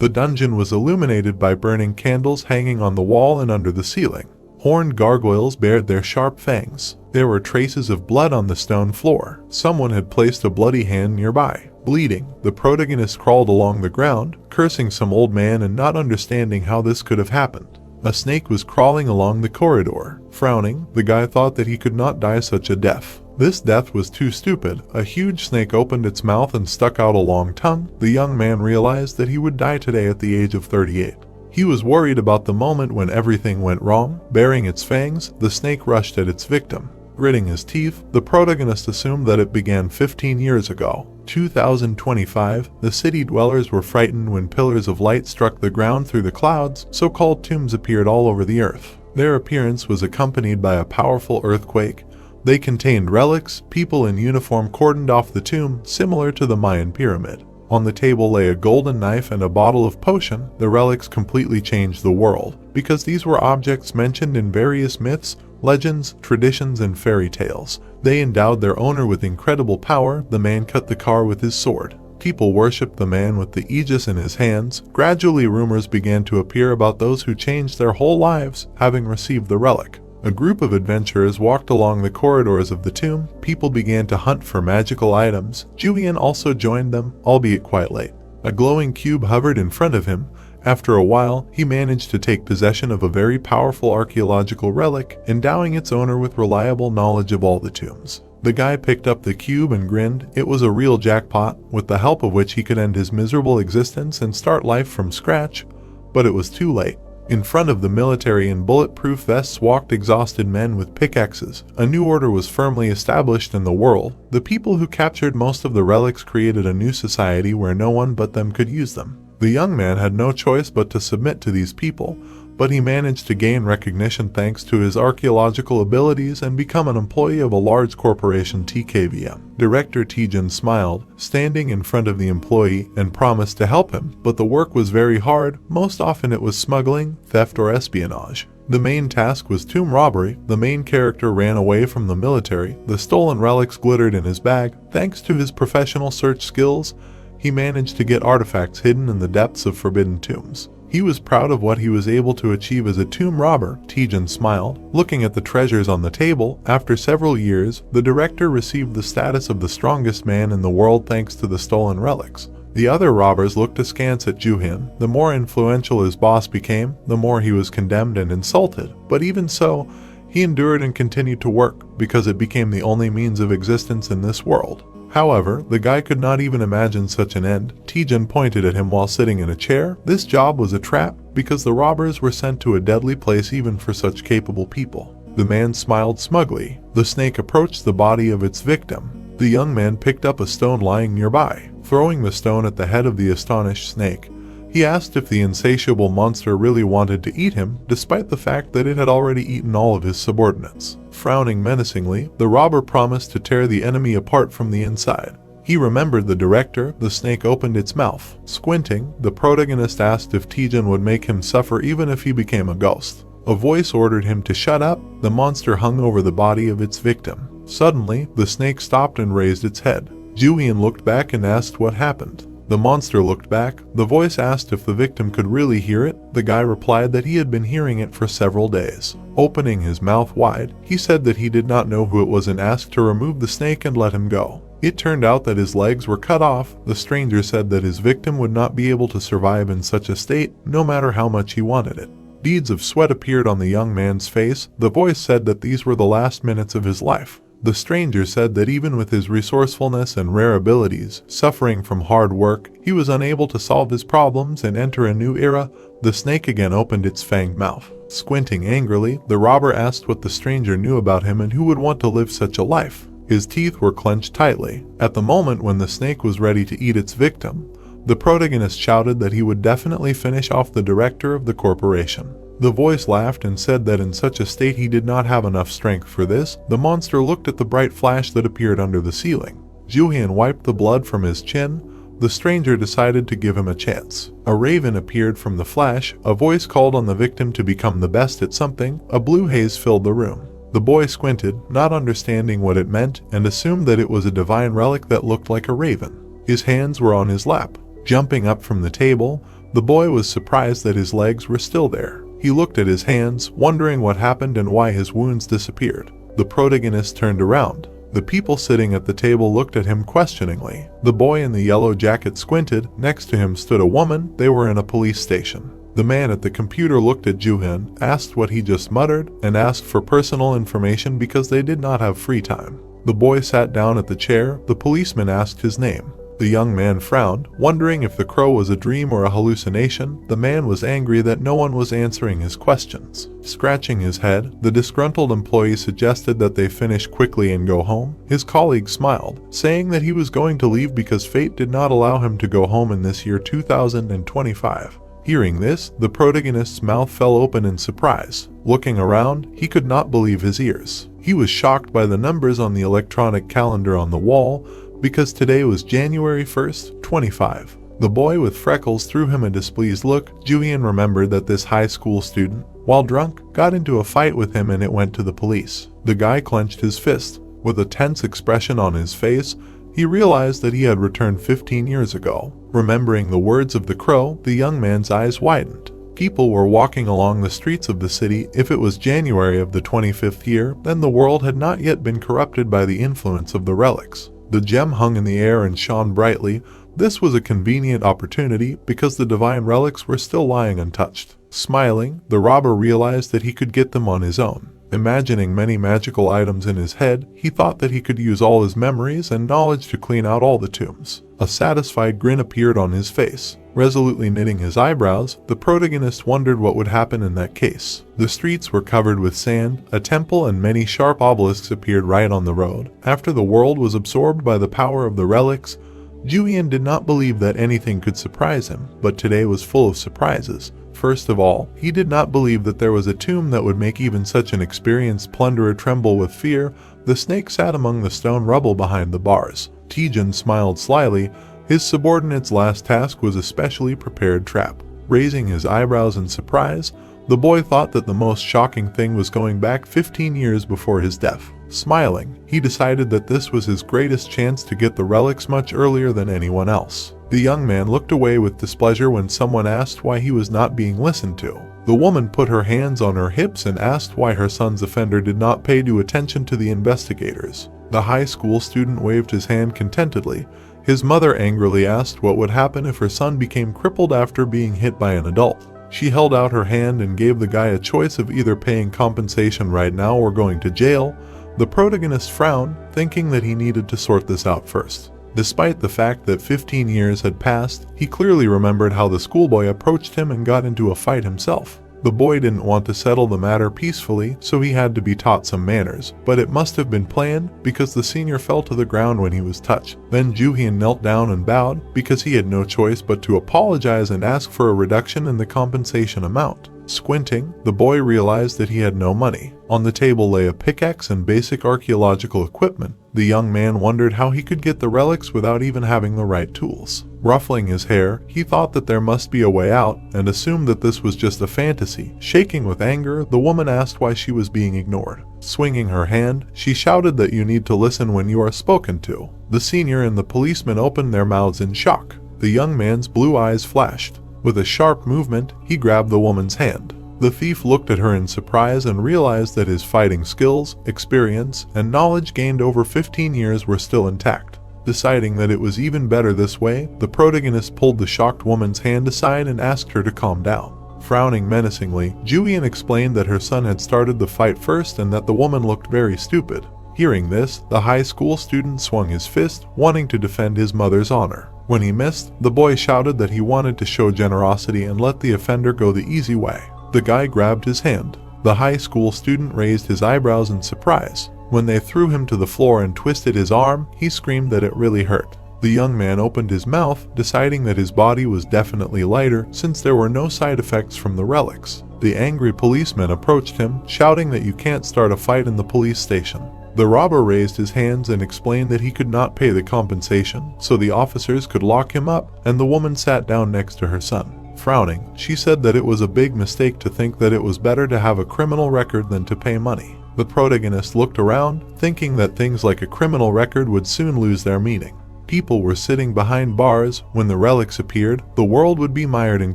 The dungeon was illuminated by burning candles hanging on the wall and under the ceiling. Horned gargoyles bared their sharp fangs. There were traces of blood on the stone floor. Someone had placed a bloody hand nearby. Bleeding, the protagonist crawled along the ground, cursing some old man and not understanding how this could have happened. A snake was crawling along the corridor. Frowning, the guy thought that he could not die such a death. This death was too stupid. A huge snake opened its mouth and stuck out a long tongue. The young man realized that he would die today at the age of 38. He was worried about the moment when everything went wrong. Baring its fangs, the snake rushed at its victim. Gritting his teeth, the protagonist assumed that it began 15 years ago. 2025, the city dwellers were frightened when pillars of light struck the ground through the clouds. So-called tombs appeared all over the earth. Their appearance was accompanied by a powerful earthquake. They contained relics. People in uniform cordoned off the tomb, similar to the Mayan pyramid. On the table lay a golden knife and a bottle of potion. The relics completely changed the world, because these were objects mentioned in various myths, legends, traditions, and fairy tales. They endowed their owner with incredible power. The man cut the car with his sword. People worshipped the man with the aegis in his hands. Gradually, rumors began to appear about those who changed their whole lives, having received the relic. A group of adventurers walked along the corridors of the tomb. People began to hunt for magical items. Jooheon also joined them, albeit quite late. A glowing cube hovered in front of him. After a while, he managed to take possession of a very powerful archaeological relic, endowing its owner with reliable knowledge of all the tombs. The guy picked up the cube and grinned. It was a real jackpot, with the help of which he could end his miserable existence and start life from scratch. But it was too late. In front of the military in bulletproof vests walked exhausted men with pickaxes. A new order was firmly established in the world. The people who captured most of the relics created a new society where no one but them could use them. The young man had no choice but to submit to these people, but he managed to gain recognition thanks to his archaeological abilities and become an employee of a large corporation TKVM. Director Taejin smiled, standing in front of the employee, and promised to help him, but the work was very hard. Most often it was smuggling, theft, or espionage. The main task was tomb robbery. The main character ran away from the military. The stolen relics glittered in his bag. Thanks to his professional search skills, he managed to get artifacts hidden in the depths of forbidden tombs. He was proud of what he was able to achieve as a tomb robber. Taejin smiled, looking at the treasures on the table. After several years, the director received the status of the strongest man in the world thanks to the stolen relics. The other robbers looked askance at Jooheon. The more influential his boss became, the more he was condemned and insulted. But even so, he endured and continued to work, because it became the only means of existence in this world. However, the guy could not even imagine such an end. Taejin pointed at him while sitting in a chair. This job was a trap, because the robbers were sent to a deadly place even for such capable people. The man smiled smugly. The snake approached the body of its victim. The young man picked up a stone lying nearby. Throwing the stone at the head of the astonished snake, he asked if the insatiable monster really wanted to eat him, despite the fact that it had already eaten all of his subordinates. Frowning menacingly, the robber promised to tear the enemy apart from the inside. He remembered the director. The snake opened its mouth. Squinting, the protagonist asked if Taejin would make him suffer even if he became a ghost. A voice ordered him to shut up. The monster hung over the body of its victim. Suddenly, the snake stopped and raised its head. Jooheon looked back and asked what happened. The monster looked back. The voice asked if the victim could really hear it. The guy replied that he had been hearing it for several days. Opening his mouth wide, he said that he did not know who it was and asked to remove the snake and let him go. It turned out that his legs were cut off. The stranger said that his victim would not be able to survive in such a state, no matter how much he wanted it. Beads of sweat appeared on the young man's face. The voice said that these were the last minutes of his life. The stranger said that even with his resourcefulness and rare abilities, suffering from hard work, he was unable to solve his problems and enter a new era. The snake again opened its fanged mouth. Squinting angrily, the robber asked what the stranger knew about him and who would want to live such a life. His teeth were clenched tightly. At the moment when the snake was ready to eat its victim, the protagonist shouted that he would definitely finish off the director of the corporation. The voice laughed and said that in such a state he did not have enough strength for this. The monster looked at the bright flash that appeared under the ceiling. Jooheon wiped the blood from his chin. The stranger decided to give him a chance. A raven appeared from the flash. A voice called on the victim to become the best at something. A blue haze filled the room. The boy squinted, not understanding what it meant, and assumed that it was a divine relic that looked like a raven. His hands were on his lap. Jumping up from the table, The boy was surprised that his legs were still there. He looked at his hands, wondering what happened and why his wounds disappeared. The protagonist turned around. The people sitting at the table looked at him questioningly. The boy in the yellow jacket squinted. Next to him stood a woman. They were in a police station. The man at the computer looked at Jooheon, asked what he just muttered, and asked for personal information because they did not have free time. The boy sat down at the chair. The policeman asked his name. The young man frowned, wondering if the crow was a dream or a hallucination. The man was angry that no one was answering his questions. Scratching his head, the disgruntled employee suggested that they finish quickly and go home. His colleague smiled, saying that he was going to leave because fate did not allow him to go home in this year 2025. Hearing this, the protagonist's mouth fell open in surprise. Looking around, he could not believe his ears. He was shocked by the numbers on the electronic calendar on the wall, because today was January 1st, 25. The boy with freckles threw him a displeased look. Jooheon remembered that this high school student, while drunk, got into a fight with him and it went to the police. The guy clenched his fist. With a tense expression on his face, he realized that he had returned 15 years ago. Remembering the words of the crow, the young man's eyes widened. People were walking along the streets of the city. If it was January of the 25th year, then the world had not yet been corrupted by the influence of the relics. The gem hung in the air and shone brightly. This was a convenient opportunity because the divine relics were still lying untouched. Smiling, the robber realized that he could get them on his own. Imagining many magical items in his head, he thought that he could use all his memories and knowledge to clean out all the tombs. A satisfied grin appeared on his face. Resolutely knitting his eyebrows, the protagonist wondered what would happen in that case. The streets were covered with sand, a temple and many sharp obelisks appeared right on the road. After the world was absorbed by the power of the relics, Jooheon did not believe that anything could surprise him, but today was full of surprises. First of all, he did not believe that there was a tomb that would make even such an experienced plunderer tremble with fear. The snake sat among the stone rubble behind the bars. Jooheon smiled slyly. His subordinate's last task was a specially prepared trap. Raising his eyebrows in surprise, the boy thought that the most shocking thing was going back 15 years before his death. Smiling, he decided that this was his greatest chance to get the relics much earlier than anyone else. The young man looked away with displeasure when someone asked why he was not being listened to. The woman put her hands on her hips and asked why her son's offender did not pay due attention to the investigators. The high school student waved his hand contentedly. His mother angrily asked what would happen if her son became crippled after being hit by an adult. She held out her hand and gave the guy a choice of either paying compensation right now or going to jail. The protagonist frowned, thinking that he needed to sort this out first. Despite the fact that 15 years had passed, he clearly remembered how the schoolboy approached him and got into a fight himself. The boy didn't want to settle the matter peacefully, so he had to be taught some manners, but it must have been planned because the senior fell to the ground when he was touched. Then Jooheon knelt down and bowed because he had no choice but to apologize and ask for a reduction in the compensation amount. Squinting, the boy realized that he had no money. On the table lay a pickaxe and basic archaeological equipment. The young man wondered how he could get the relics without even having the right tools. Ruffling his hair, he thought that there must be a way out and assumed that this was just a fantasy. Shaking with anger, the woman asked why she was being ignored. Swinging her hand, she shouted that you need to listen when you are spoken to. The senior and the policeman opened their mouths in shock. The young man's blue eyes flashed. With a sharp movement, he grabbed the woman's hand. The thief looked at her in surprise and realized that his fighting skills, experience, and knowledge gained over 15 years were still intact. Deciding that it was even better this way, the protagonist pulled the shocked woman's hand aside and asked her to calm down. Frowning menacingly, Jooheon explained that her son had started the fight first and that the woman looked very stupid. Hearing this, the high school student swung his fist, wanting to defend his mother's honor. When he missed, the boy shouted that he wanted to show generosity and let the offender go the easy way. The guy grabbed his hand. The high school student raised his eyebrows in surprise. When they threw him to the floor and twisted his arm, he screamed that it really hurt. The young man opened his mouth, deciding that his body was definitely lighter since there were no side effects from the relics. The angry policeman approached him, shouting that you can't start a fight in the police station. The robber raised his hands and explained that he could not pay the compensation, so the officers could lock him up, and the woman sat down next to her son. Frowning, she said that it was a big mistake to think that it was better to have a criminal record than to pay money. The protagonist looked around, thinking that things like a criminal record would soon lose their meaning. People were sitting behind bars. When the relics appeared, the world would be mired in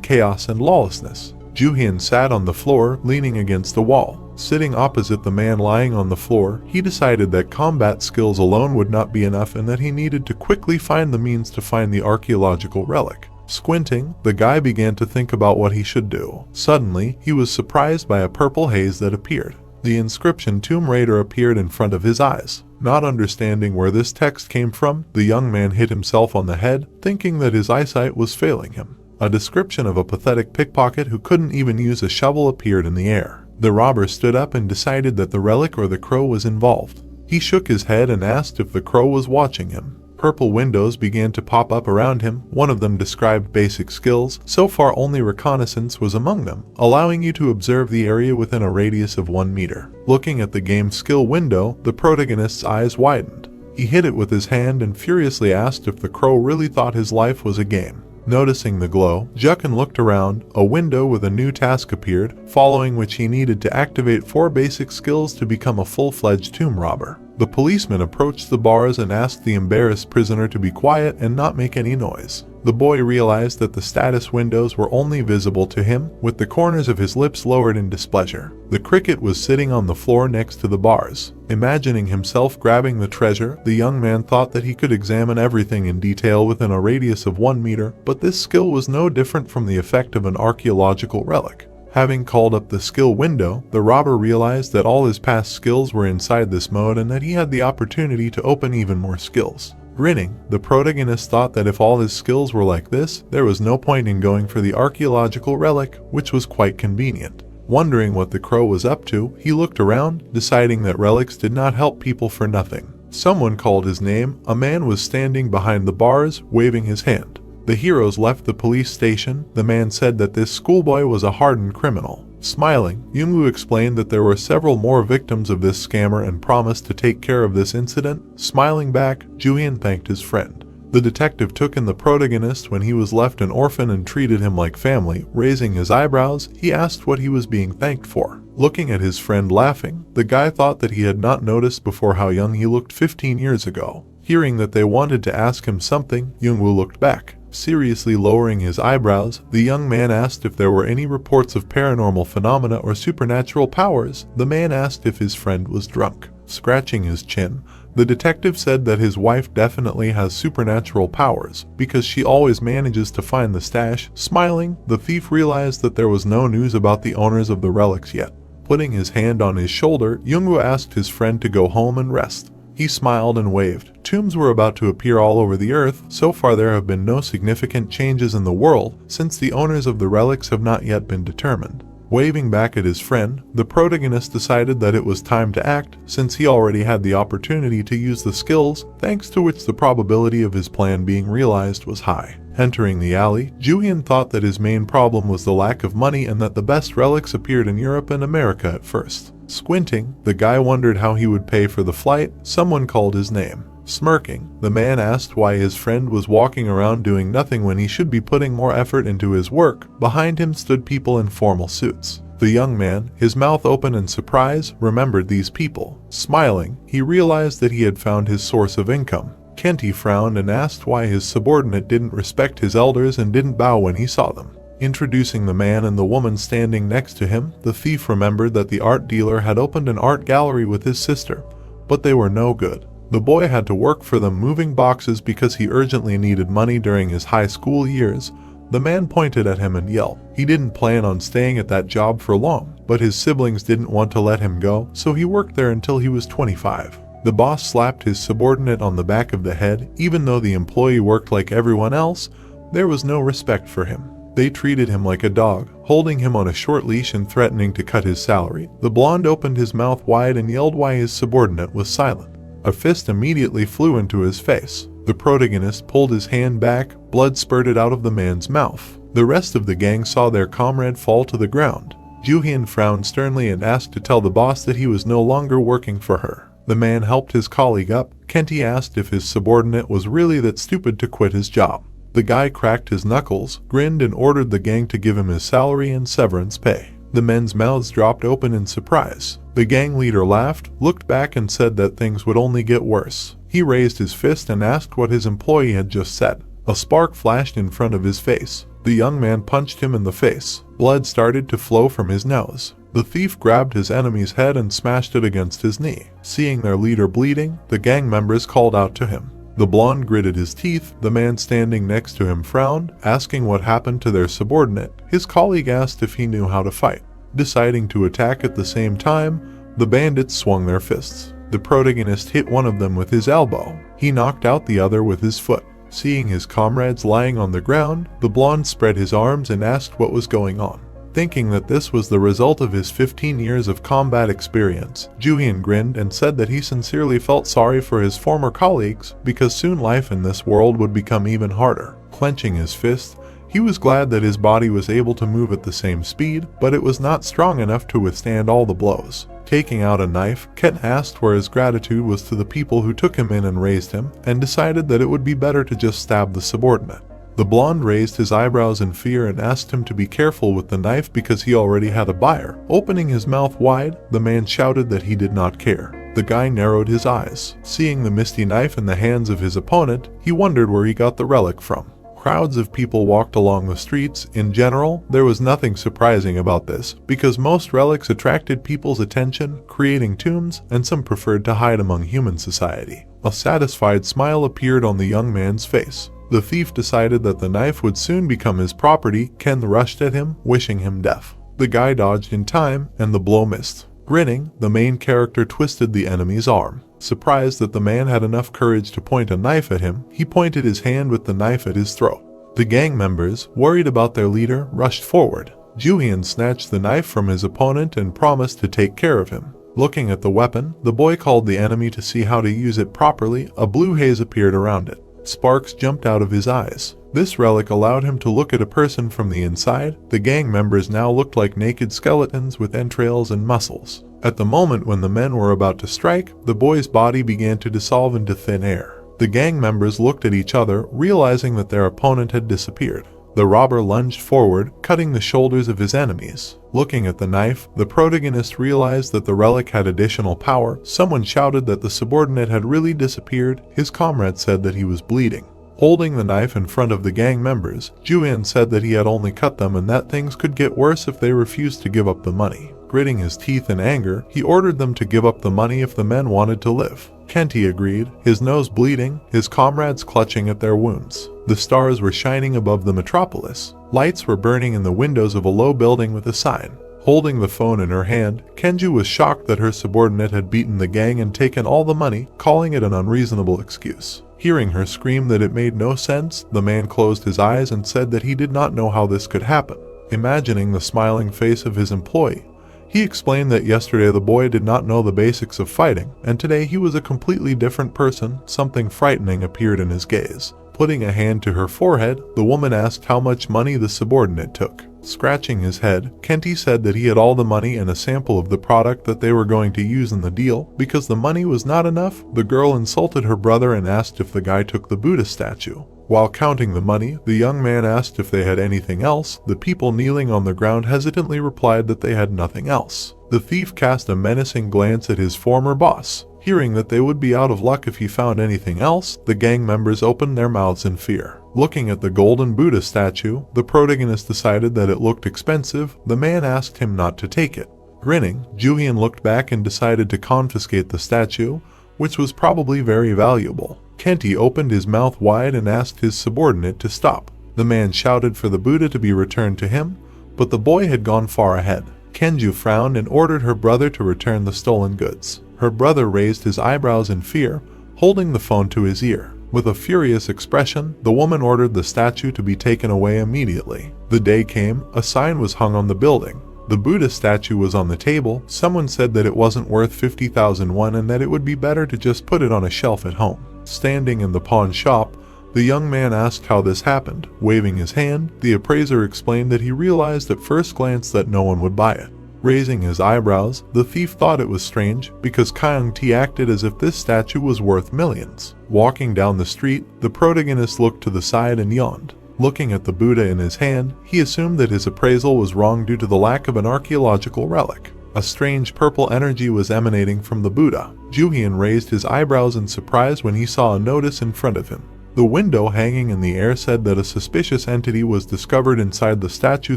chaos and lawlessness. Jooheon sat on the floor, leaning against a wall. Sitting opposite the man lying on the floor, he decided that combat skills alone would not be enough and that he needed to quickly find the means to find the archaeological relic. Squinting, the guy began to think about what he should do. Suddenly, he was surprised by a purple haze that appeared. The inscription Tomb Raider appeared in front of his eyes. Not understanding where this text came from, the young man hit himself on the head, thinking that his eyesight was failing him. A description of a pathetic pickpocket who couldn't even use a shovel appeared in the air. The robber stood up and decided that the relic or the crow was involved. He shook his head and asked if the crow was watching him. Purple windows began to pop up around him. One of them described basic skills. So far only reconnaissance was among them, allowing you to observe the area within a radius of 1 meter. Looking at the game's skill window, the protagonist's eyes widened. He hit it with his hand and furiously asked if the crow really thought his life was a game. Noticing the glow, Jooheon looked around. A window with a new task appeared, following which he needed to activate 4 basic skills to become a full-fledged tomb robber. The policeman approached the bars and asked the embarrassed prisoner to be quiet and not make any noise. The boy realized that the status windows were only visible to him, with the corners of his lips lowered in displeasure. The cricket was sitting on the floor next to the bars. Imagining himself grabbing the treasure, the young man thought that he could examine everything in detail within a radius of 1 meter, but this skill was no different from the effect of an archaeological relic. Having called up the skill window, the robber realized that all his past skills were inside this mode and that he had the opportunity to open even more skills. Grinning, the protagonist thought that if all his skills were like this, there was no point in going for the archaeological relic, which was quite convenient. Wondering what the crow was up to, he looked around, deciding that relics did not help people for nothing. Someone called his name. A man was standing behind the bars, waving his hand. The heroes left the police station. The man said that this schoolboy was a hardened criminal. Smiling, Jooheon explained that there were several more victims of this scammer and promised to take care of this incident. Smiling back, Jooheon thanked his friend. The detective took in the protagonist when he was left an orphan and treated him like family. Raising his eyebrows, he asked what he was being thanked for. Looking at his friend laughing, the guy thought that he had not noticed before how young he looked 15 years ago. Hearing that they wanted to ask him something, Jooheon looked back. Seriously lowering his eyebrows, the young man asked if there were any reports of paranormal phenomena or supernatural powers. The man asked if his friend was drunk. Scratching his chin, the detective said that his wife definitely has supernatural powers, because she always manages to find the stash. Smiling, the thief realized that there was no news about the owners of the relics yet. Putting his hand on his shoulder, Jooheon asked his friend to go home and rest. He smiled and waved. Tombs were about to appear all over the earth. So far there have been no significant changes in the world, since the owners of the relics have not yet been determined. Waving back at his friend, the protagonist decided that it was time to act, since he already had the opportunity to use the skills, thanks to which the probability of his plan being realized was high. Entering the alley, Jooheon thought that his main problem was the lack of money and that the best relics appeared in Europe and America at first. Squinting, the guy wondered how he would pay for the flight. Someone called his name. Smirking, the man asked why his friend was walking around doing nothing when he should be putting more effort into his work. Behind him stood people in formal suits. The young man, his mouth open in surprise, remembered these people. Smiling, he realized that he had found his source of income. Kenty frowned and asked why his subordinate didn't respect his elders and didn't bow when he saw them. Introducing the man and the woman standing next to him, the thief remembered that the art dealer had opened an art gallery with his sister, but they were no good. The boy had to work for them moving boxes because he urgently needed money during his high school years. The man pointed at him and yelled. He didn't plan on staying at that job for long, but his siblings didn't want to let him go, so he worked there until he was 25. The boss slapped his subordinate on the back of the head. Even though the employee worked like everyone else, there was no respect for him. They treated him like a dog, holding him on a short leash and threatening to cut his salary. The blonde opened his mouth wide and yelled why his subordinate was silent. A fist immediately flew into his face. The protagonist pulled his hand back. Blood spurted out of the man's mouth. The rest of the gang saw their comrade fall to the ground. Jooheon frowned sternly and asked to tell the boss that he was no longer working for her. The man helped his colleague up. Kenty asked if his subordinate was really that stupid to quit his job. The guy cracked his knuckles, grinned and ordered the gang to give him his salary and severance pay. The men's mouths dropped open in surprise. The gang leader laughed, looked back and said that things would only get worse. He raised his fist and asked what his employee had just said. A spark flashed in front of his face. The young man punched him in the face. Blood started to flow from his nose. The thief grabbed his enemy's head and smashed it against his knee. Seeing their leader bleeding, the gang members called out to him. The blonde gritted his teeth. The man standing next to him frowned, asking what happened to their subordinate. His colleague asked if he knew how to fight. Deciding to attack at the same time, the bandits swung their fists. The protagonist hit one of them with his elbow. He knocked out the other with his foot. Seeing his comrades lying on the ground, the blonde spread his arms and asked what was going on. Thinking that this was the result of his 15 years of combat experience, Jooheon grinned and said that he sincerely felt sorry for his former colleagues because soon life in this world would become even harder. Clenching his fist, he was glad that his body was able to move at the same speed, but it was not strong enough to withstand all the blows. Taking out a knife, Ken asked where his gratitude was to the people who took him in and raised him, and decided that it would be better to just stab the subordinate. The blonde raised his eyebrows in fear and asked him to be careful with the knife because he already had a buyer. Opening his mouth wide, the man shouted that he did not care. The guy narrowed his eyes. Seeing the misty knife in the hands of his opponent, he wondered where he got the relic from. Crowds of people walked along the streets. In general, there was nothing surprising about this, because most relics attracted people's attention, creating tombs, and some preferred to hide among human society. A satisfied smile appeared on the young man's face. The thief decided that the knife would soon become his property. Ken rushed at him, wishing him death. The guy dodged in time, and the blow missed. Grinning, the main character twisted the enemy's arm. Surprised that the man had enough courage to point a knife at him, he pointed his hand with the knife at his throat. The gang members, worried about their leader, rushed forward. Jooheon snatched the knife from his opponent and promised to take care of him. Looking at the weapon, the boy called the enemy to see how to use it properly. A blue haze appeared around it. Sparks jumped out of his eyes. This relic allowed him to look at a person from the inside. The gang members now looked like naked skeletons with entrails and muscles. At the moment when the men were about to strike, the boy's body began to dissolve into thin air. The gang members looked at each other, realizing that their opponent had disappeared. The robber lunged forward, cutting the shoulders of his enemies. Looking at the knife, the protagonist realized that the relic had additional power. Someone shouted that the subordinate had really disappeared. His comrade said that he was bleeding. Holding the knife in front of the gang members, Jooheon said that he had only cut them and that things could get worse if they refused to give up the money. Gritting his teeth in anger, he ordered them to give up the money if the men wanted to live. Kenty agreed, his nose bleeding, his comrades clutching at their wounds. The stars were shining above the metropolis. Lights were burning in the windows of a low building with a sign. Holding the phone in her hand, Kenju was shocked that her subordinate had beaten the gang and taken all the money, calling it an unreasonable excuse. Hearing her scream that it made no sense, the man closed his eyes and said that he did not know how this could happen. Imagining the smiling face of his employee, he explained that yesterday the boy did not know the basics of fighting, and today he was a completely different person. Something frightening appeared in his gaze. Putting a hand to her forehead, the woman asked how much money the subordinate took. Scratching his head, Kenty said that he had all the money and a sample of the product that they were going to use in the deal. Because the money was not enough, the girl insulted her brother and asked if the guy took the Buddha statue. While counting the money, the young man asked if they had anything else. The people kneeling on the ground hesitantly replied that they had nothing else. The thief cast a menacing glance at his former boss. Hearing that they would be out of luck if he found anything else, the gang members opened their mouths in fear. Looking at the golden Buddha statue, the protagonist decided that it looked expensive. The man asked him not to take it. Grinning, Jooheon looked back and decided to confiscate the statue, which was probably very valuable. Kenty opened his mouth wide and asked his subordinate to stop. The man shouted for the Buddha to be returned to him, but the boy had gone far ahead. Kenju frowned and ordered her brother to return the stolen goods. Her brother raised his eyebrows in fear, holding the phone to his ear. With a furious expression, the woman ordered the statue to be taken away immediately. The day came, a sign was hung on the building. The Buddha statue was on the table. Someone said that it wasn't worth 50,000 won and that it would be better to just put it on a shelf at home. Standing in the pawn shop, the young man asked how this happened. Waving his hand, the appraiser explained that he realized at first glance that no one would buy it. Raising his eyebrows, the thief thought it was strange because Kyung-T acted as if this statue was worth millions. Walking down the street, the protagonist looked to the side and yawned. Looking at the Buddha in his hand, he assumed that his appraisal was wrong due to the lack of an archaeological relic. A strange purple energy was emanating from the Buddha. Jooheon raised his eyebrows in surprise when he saw a notice in front of him. The window hanging in the air said that a suspicious entity was discovered inside the statue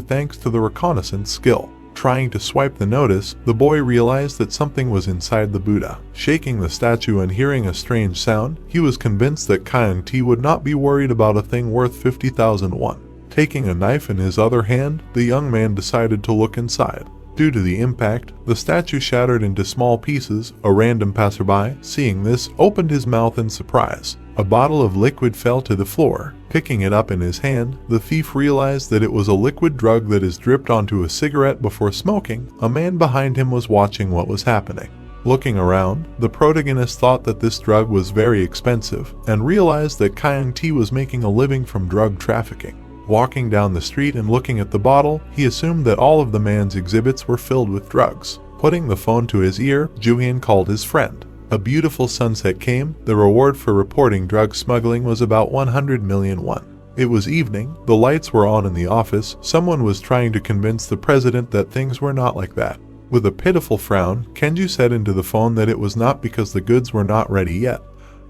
thanks to the reconnaissance skill. Trying to swipe the notice, the boy realized that something was inside the Buddha. Shaking the statue and hearing a strange sound, he was convinced that Kyung-T would not be worried about a thing worth 50,000 won. Taking a knife in his other hand, the young man decided to look inside. Due to the impact, the statue shattered into small pieces. A random passerby, seeing this, opened his mouth in surprise. A bottle of liquid fell to the floor. Picking it up in his hand, the thief realized that it was a liquid drug that is dripped onto a cigarette before smoking. A man behind him was watching what was happening. Looking around, the protagonist thought that this drug was very expensive and realized that Kyung-T was making a living from drug trafficking. Walking down the street and looking at the bottle, he assumed that all of the man's exhibits were filled with drugs. Putting the phone to his ear, Jooheon called his friend. A beautiful sunset came. The reward for reporting drug smuggling was about 100 million won. It was evening. The lights were on in the office. Someone was trying to convince the president that things were not like that. With a pitiful frown, Kenju said into the phone that it was not because the goods were not ready yet,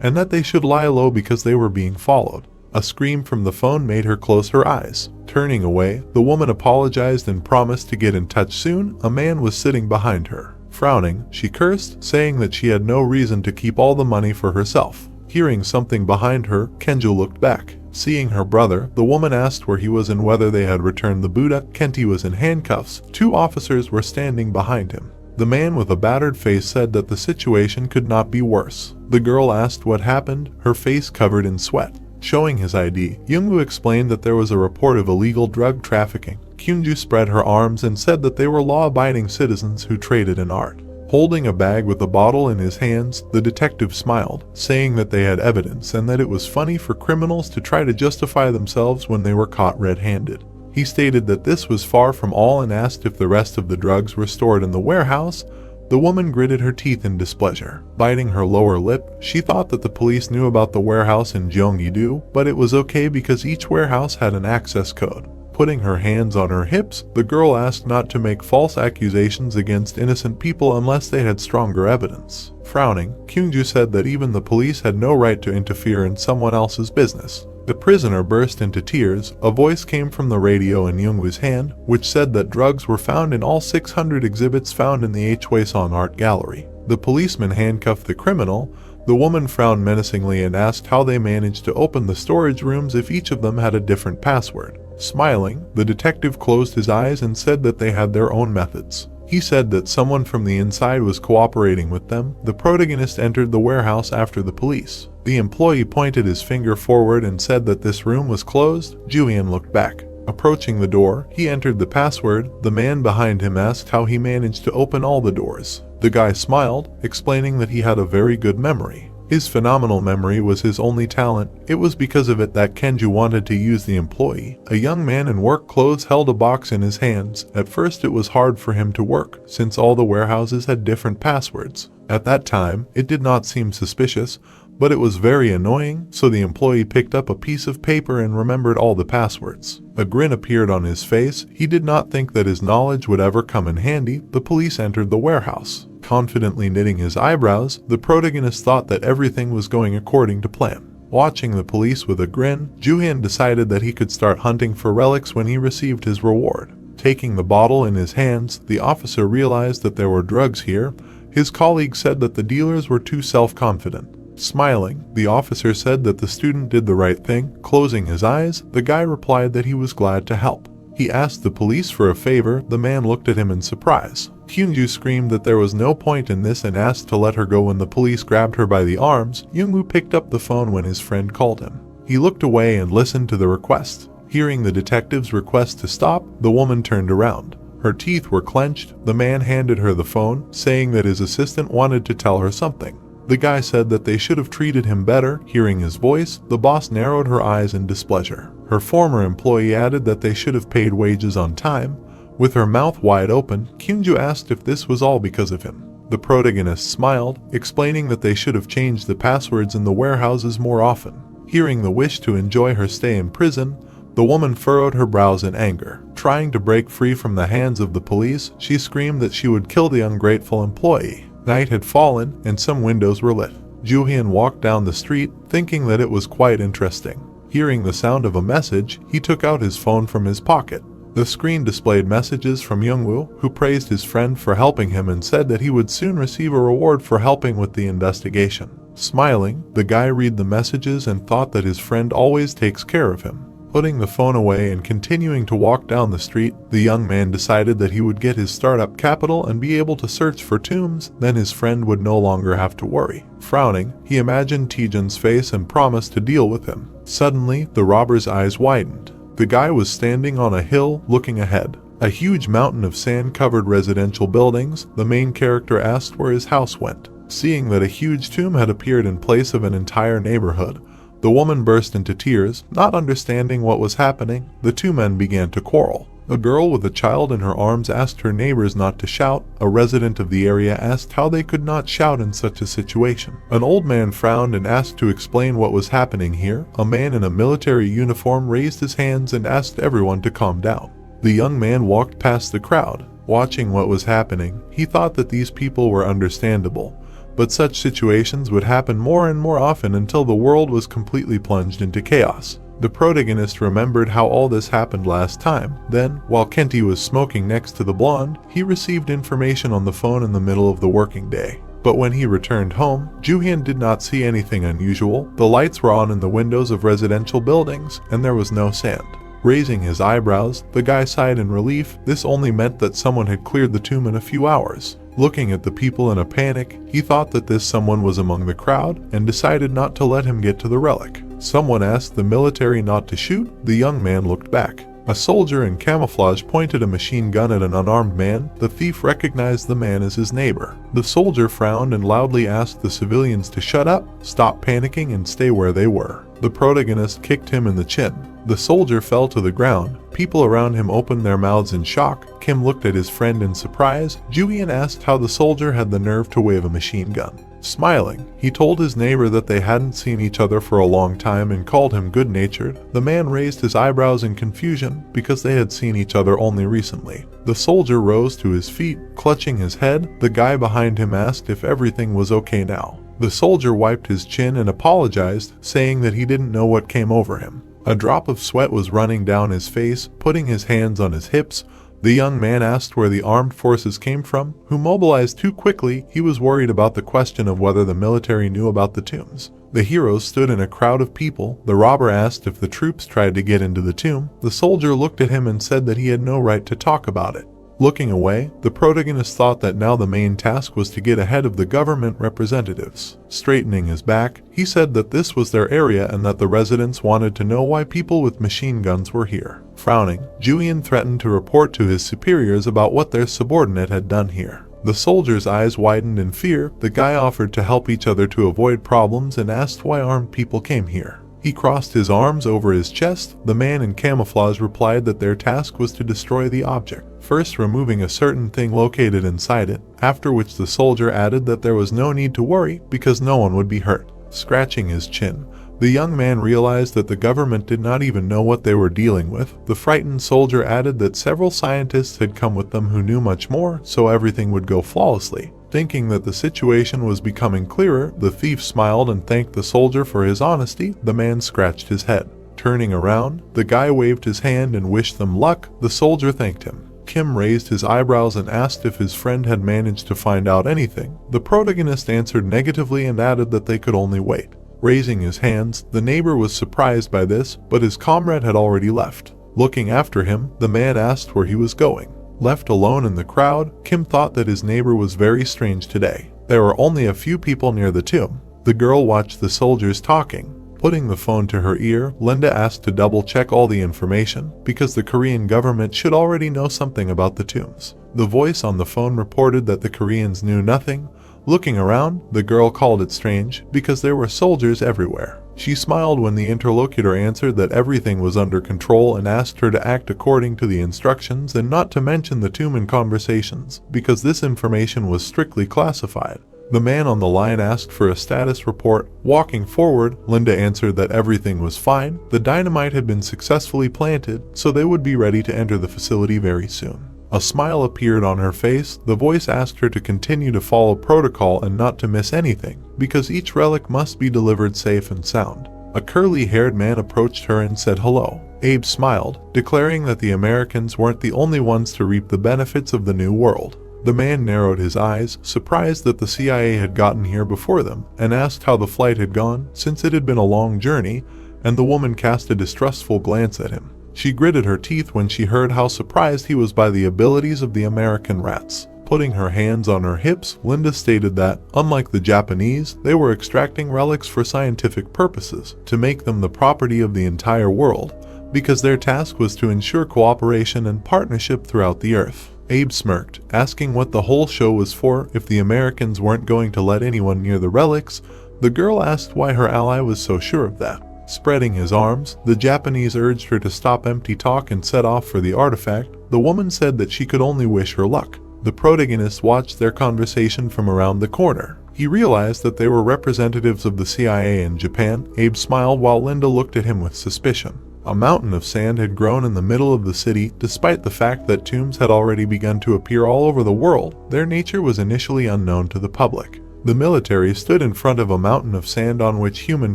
and that they should lie low because they were being followed. A scream from the phone made her close her eyes. Turning away, the woman apologized and promised to get in touch soon. A man was sitting behind her. Frowning, she cursed, saying that she had no reason to keep all the money for herself. Hearing something behind her, Kenju looked back. Seeing her brother, the woman asked where he was and whether they had returned the Buddha. Kenji was in handcuffs. 2 officers were standing behind him. The man with a battered face said that the situation could not be worse. The girl asked what happened, her face covered in sweat. Showing his ID, Youngwoo explained that there was a report of illegal drug trafficking. Kyungju spread her arms and said that they were law-abiding citizens who traded in art. Holding a bag with a bottle in his hands, the detective smiled, saying that they had evidence and that it was funny for criminals to try to justify themselves when they were caught red-handed. He stated that this was far from all and asked if the rest of the drugs were stored in the warehouse. The woman gritted her teeth in displeasure. Biting her lower lip, she thought that the police knew about the warehouse in Gyeonggi-do, but it was okay because each warehouse had an access code. Putting her hands on her hips, the girl asked not to make false accusations against innocent people unless they had stronger evidence. Frowning, Kyungju said that even the police had no right to interfere in someone else's business. The prisoner burst into tears. A voice came from the radio in Youngwoo's hand, which said that drugs were found in all 600 exhibits found in the Hwaseon Art Gallery. The policeman handcuffed the criminal. The woman frowned menacingly and asked how they managed to open the storage rooms if each of them had a different password. Smiling, the detective closed his eyes and said that they had their own methods. He said that someone from the inside was cooperating with them. The protagonist entered the warehouse after the police. The employee pointed his finger forward and said that this room was closed. Jooheon looked back. Approaching the door, he entered the password. The man behind him asked how he managed to open all the doors. The guy smiled, explaining that he had a very good memory. His phenomenal memory was his only talent. It was because of it that Kenju wanted to use the employee. A young man in work clothes held a box in his hands. At first it was hard for him to work, since all the warehouses had different passwords. At that time, it did not seem suspicious, but it was very annoying, so the employee picked up a piece of paper and remembered all the passwords. A grin appeared on his face. He did not think that his knowledge would ever come in handy. The police entered the warehouse. Confidently knitting his eyebrows, the protagonist thought that everything was going according to plan. Watching the police with a grin, Jooheon decided that he could start hunting for relics when he received his reward. Taking the bottle in his hands, the officer realized that there were drugs here. His colleague said that the dealers were too self-confident. Smiling, the officer said that the student did the right thing. Closing his eyes, the guy replied that he was glad to help. He asked the police for a favor. The man looked at him in surprise. Kyungju screamed that there was no point in this and asked to let her go when the police grabbed her by the arms. Youngwoo picked up the phone when his friend called him. He looked away and listened to the request. Hearing the detective's request to stop, the woman turned around. Her teeth were clenched. The man handed her the phone, saying that his assistant wanted to tell her something. The guy said that they should have treated him better. Hearing his voice, the boss narrowed her eyes in displeasure. Her former employee added that they should have paid wages on time. With her mouth wide open, Kyungju asked if this was all because of him. The protagonist smiled, explaining that they should have changed the passwords in the warehouses more often. Hearing the wish to enjoy her stay in prison, The woman furrowed her brows in anger. Trying to break free from the hands of the police, she screamed that she would kill the ungrateful employee. Night had fallen, and some windows were lit. Jooheon walked down the street, thinking that it was quite interesting. Hearing the sound of a message, he took out his phone from his pocket. The screen displayed messages from Jung-woo, who praised his friend for helping him and said that he would soon receive a reward for helping with the investigation. Smiling, the guy read the messages and thought that his friend always takes care of him. Putting the phone away and continuing to walk down the street, the young man decided that he would get his startup capital and be able to search for tombs, then his friend would no longer have to worry. Frowning, he imagined Taejun's face and promised to deal with him. Suddenly, the robber's eyes widened. The guy was standing on a hill, looking ahead. A huge mountain of sand-covered residential buildings. The main character asked where his house went. Seeing that a huge tomb had appeared in place of an entire neighborhood, the woman burst into tears. Not understanding what was happening, the two men began to quarrel. A girl with a child in her arms asked her neighbors not to shout. A resident of the area asked how they could not shout in such a situation. An old man frowned and asked to explain what was happening here. A man in a military uniform raised his hands and asked everyone to calm down. The young man walked past the crowd. Watching what was happening, he thought that these people were understandable. But such situations would happen more and more often until the world was completely plunged into chaos. The protagonist remembered how all this happened last time. Then, while Kenti was smoking next to the blonde, he received information on the phone in the middle of the working day. But when he returned home, Jooheon did not see anything unusual. The lights were on in the windows of residential buildings, and there was no sand. Raising his eyebrows, the guy sighed in relief. This only meant that someone had cleared the tomb in a few hours. Looking at the people in a panic, he thought that this someone was among the crowd and decided not to let him get to the relic. Someone asked the military not to shoot. The young man looked back. A soldier in camouflage pointed a machine gun at an unarmed man. The thief recognized the man as his neighbor. The soldier frowned and loudly asked the civilians to shut up, stop panicking, and stay where they were. The protagonist kicked him in the chin. The soldier fell to the ground. People around him opened their mouths in shock. Kim looked at his friend in surprise. Jooheon asked how the soldier had the nerve to wave a machine gun. Smiling, he told his neighbor that they hadn't seen each other for a long time and called him good-natured. The man raised his eyebrows in confusion because they had seen each other only recently. The soldier rose to his feet, clutching his head. The guy behind him asked if everything was okay now. The soldier wiped his chin and apologized, saying that he didn't know what came over him. A drop of sweat was running down his face. Putting his hands on his hips, the young man asked where the armed forces came from, who mobilized too quickly. He was worried about the question of whether the military knew about the tombs. The hero stood in a crowd of people. The robber asked if the troops tried to get into the tomb. The soldier looked at him and said that he had no right to talk about it. Looking away, the protagonist thought that now the main task was to get ahead of the government representatives. Straightening his back, he said that this was their area and that the residents wanted to know why people with machine guns were here. Frowning, Jooheon threatened to report to his superiors about what their subordinate had done here. The soldier's eyes widened in fear. The guy offered to help each other to avoid problems and asked why armed people came here. He crossed his arms over his chest. The man in camouflage replied that their task was to destroy the object, first removing a certain thing located inside it, after which the soldier added that there was no need to worry because no one would be hurt. Scratching his chin, the young man realized that the government did not even know what they were dealing with. The frightened soldier added that several scientists had come with them who knew much more, so everything would go flawlessly. Thinking that the situation was becoming clearer, the thief smiled and thanked the soldier for his honesty. The man scratched his head. Turning around, the guy waved his hand and wished them luck. The soldier thanked him. Kim raised his eyebrows and asked if his friend had managed to find out anything. The protagonist answered negatively and added that they could only wait. Raising his hands, the neighbor was surprised by this, but his comrade had already left. Looking after him, the man asked where he was going. Left alone in the crowd, Kim thought that his neighbor was very strange today. There were only a few people near the tomb. The girl watched the soldiers talking. Putting the phone to her ear, Linda asked to double-check all the information, because the Korean government should already know something about the tombs. The voice on the phone reported that the Koreans knew nothing. Looking around, the girl called it strange, because there were soldiers everywhere. She smiled when the interlocutor answered that everything was under control and asked her to act according to the instructions and not to mention the tomb in conversations, because this information was strictly classified. The man on the line asked for a status report. Walking forward, Linda answered that everything was fine. The dynamite had been successfully planted, so they would be ready to enter the facility very soon. A smile appeared on her face. The voice asked her to continue to follow protocol and not to miss anything, because each relic must be delivered safe and sound. A curly-haired man approached her and said hello. Abe smiled, declaring that the Americans weren't the only ones to reap the benefits of the new world. The man narrowed his eyes, surprised that the CIA had gotten here before them, and asked how the flight had gone, since it had been a long journey, and the woman cast a distrustful glance at him. She gritted her teeth when she heard how surprised he was by the abilities of the American rats. Putting her hands on her hips, Linda stated that, unlike the Japanese, they were extracting relics for scientific purposes, to make them the property of the entire world, because their task was to ensure cooperation and partnership throughout the earth. Abe smirked, asking what the whole show was for if the Americans weren't going to let anyone near the relics. The girl asked why her ally was so sure of that. Spreading his arms, the Japanese urged her to stop empty talk and set off for the artifact. The woman said that she could only wish her luck. The protagonist watched their conversation from around the corner. He realized that they were representatives of the CIA in Japan. Abe smiled while Linda looked at him with suspicion. A mountain of sand had grown in the middle of the city. Despite the fact that tombs had already begun to appear all over the world, their nature was initially unknown to the public. The military stood in front of a mountain of sand on which human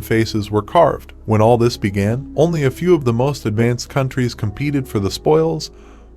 faces were carved. When all this began, only a few of the most advanced countries competed for the spoils.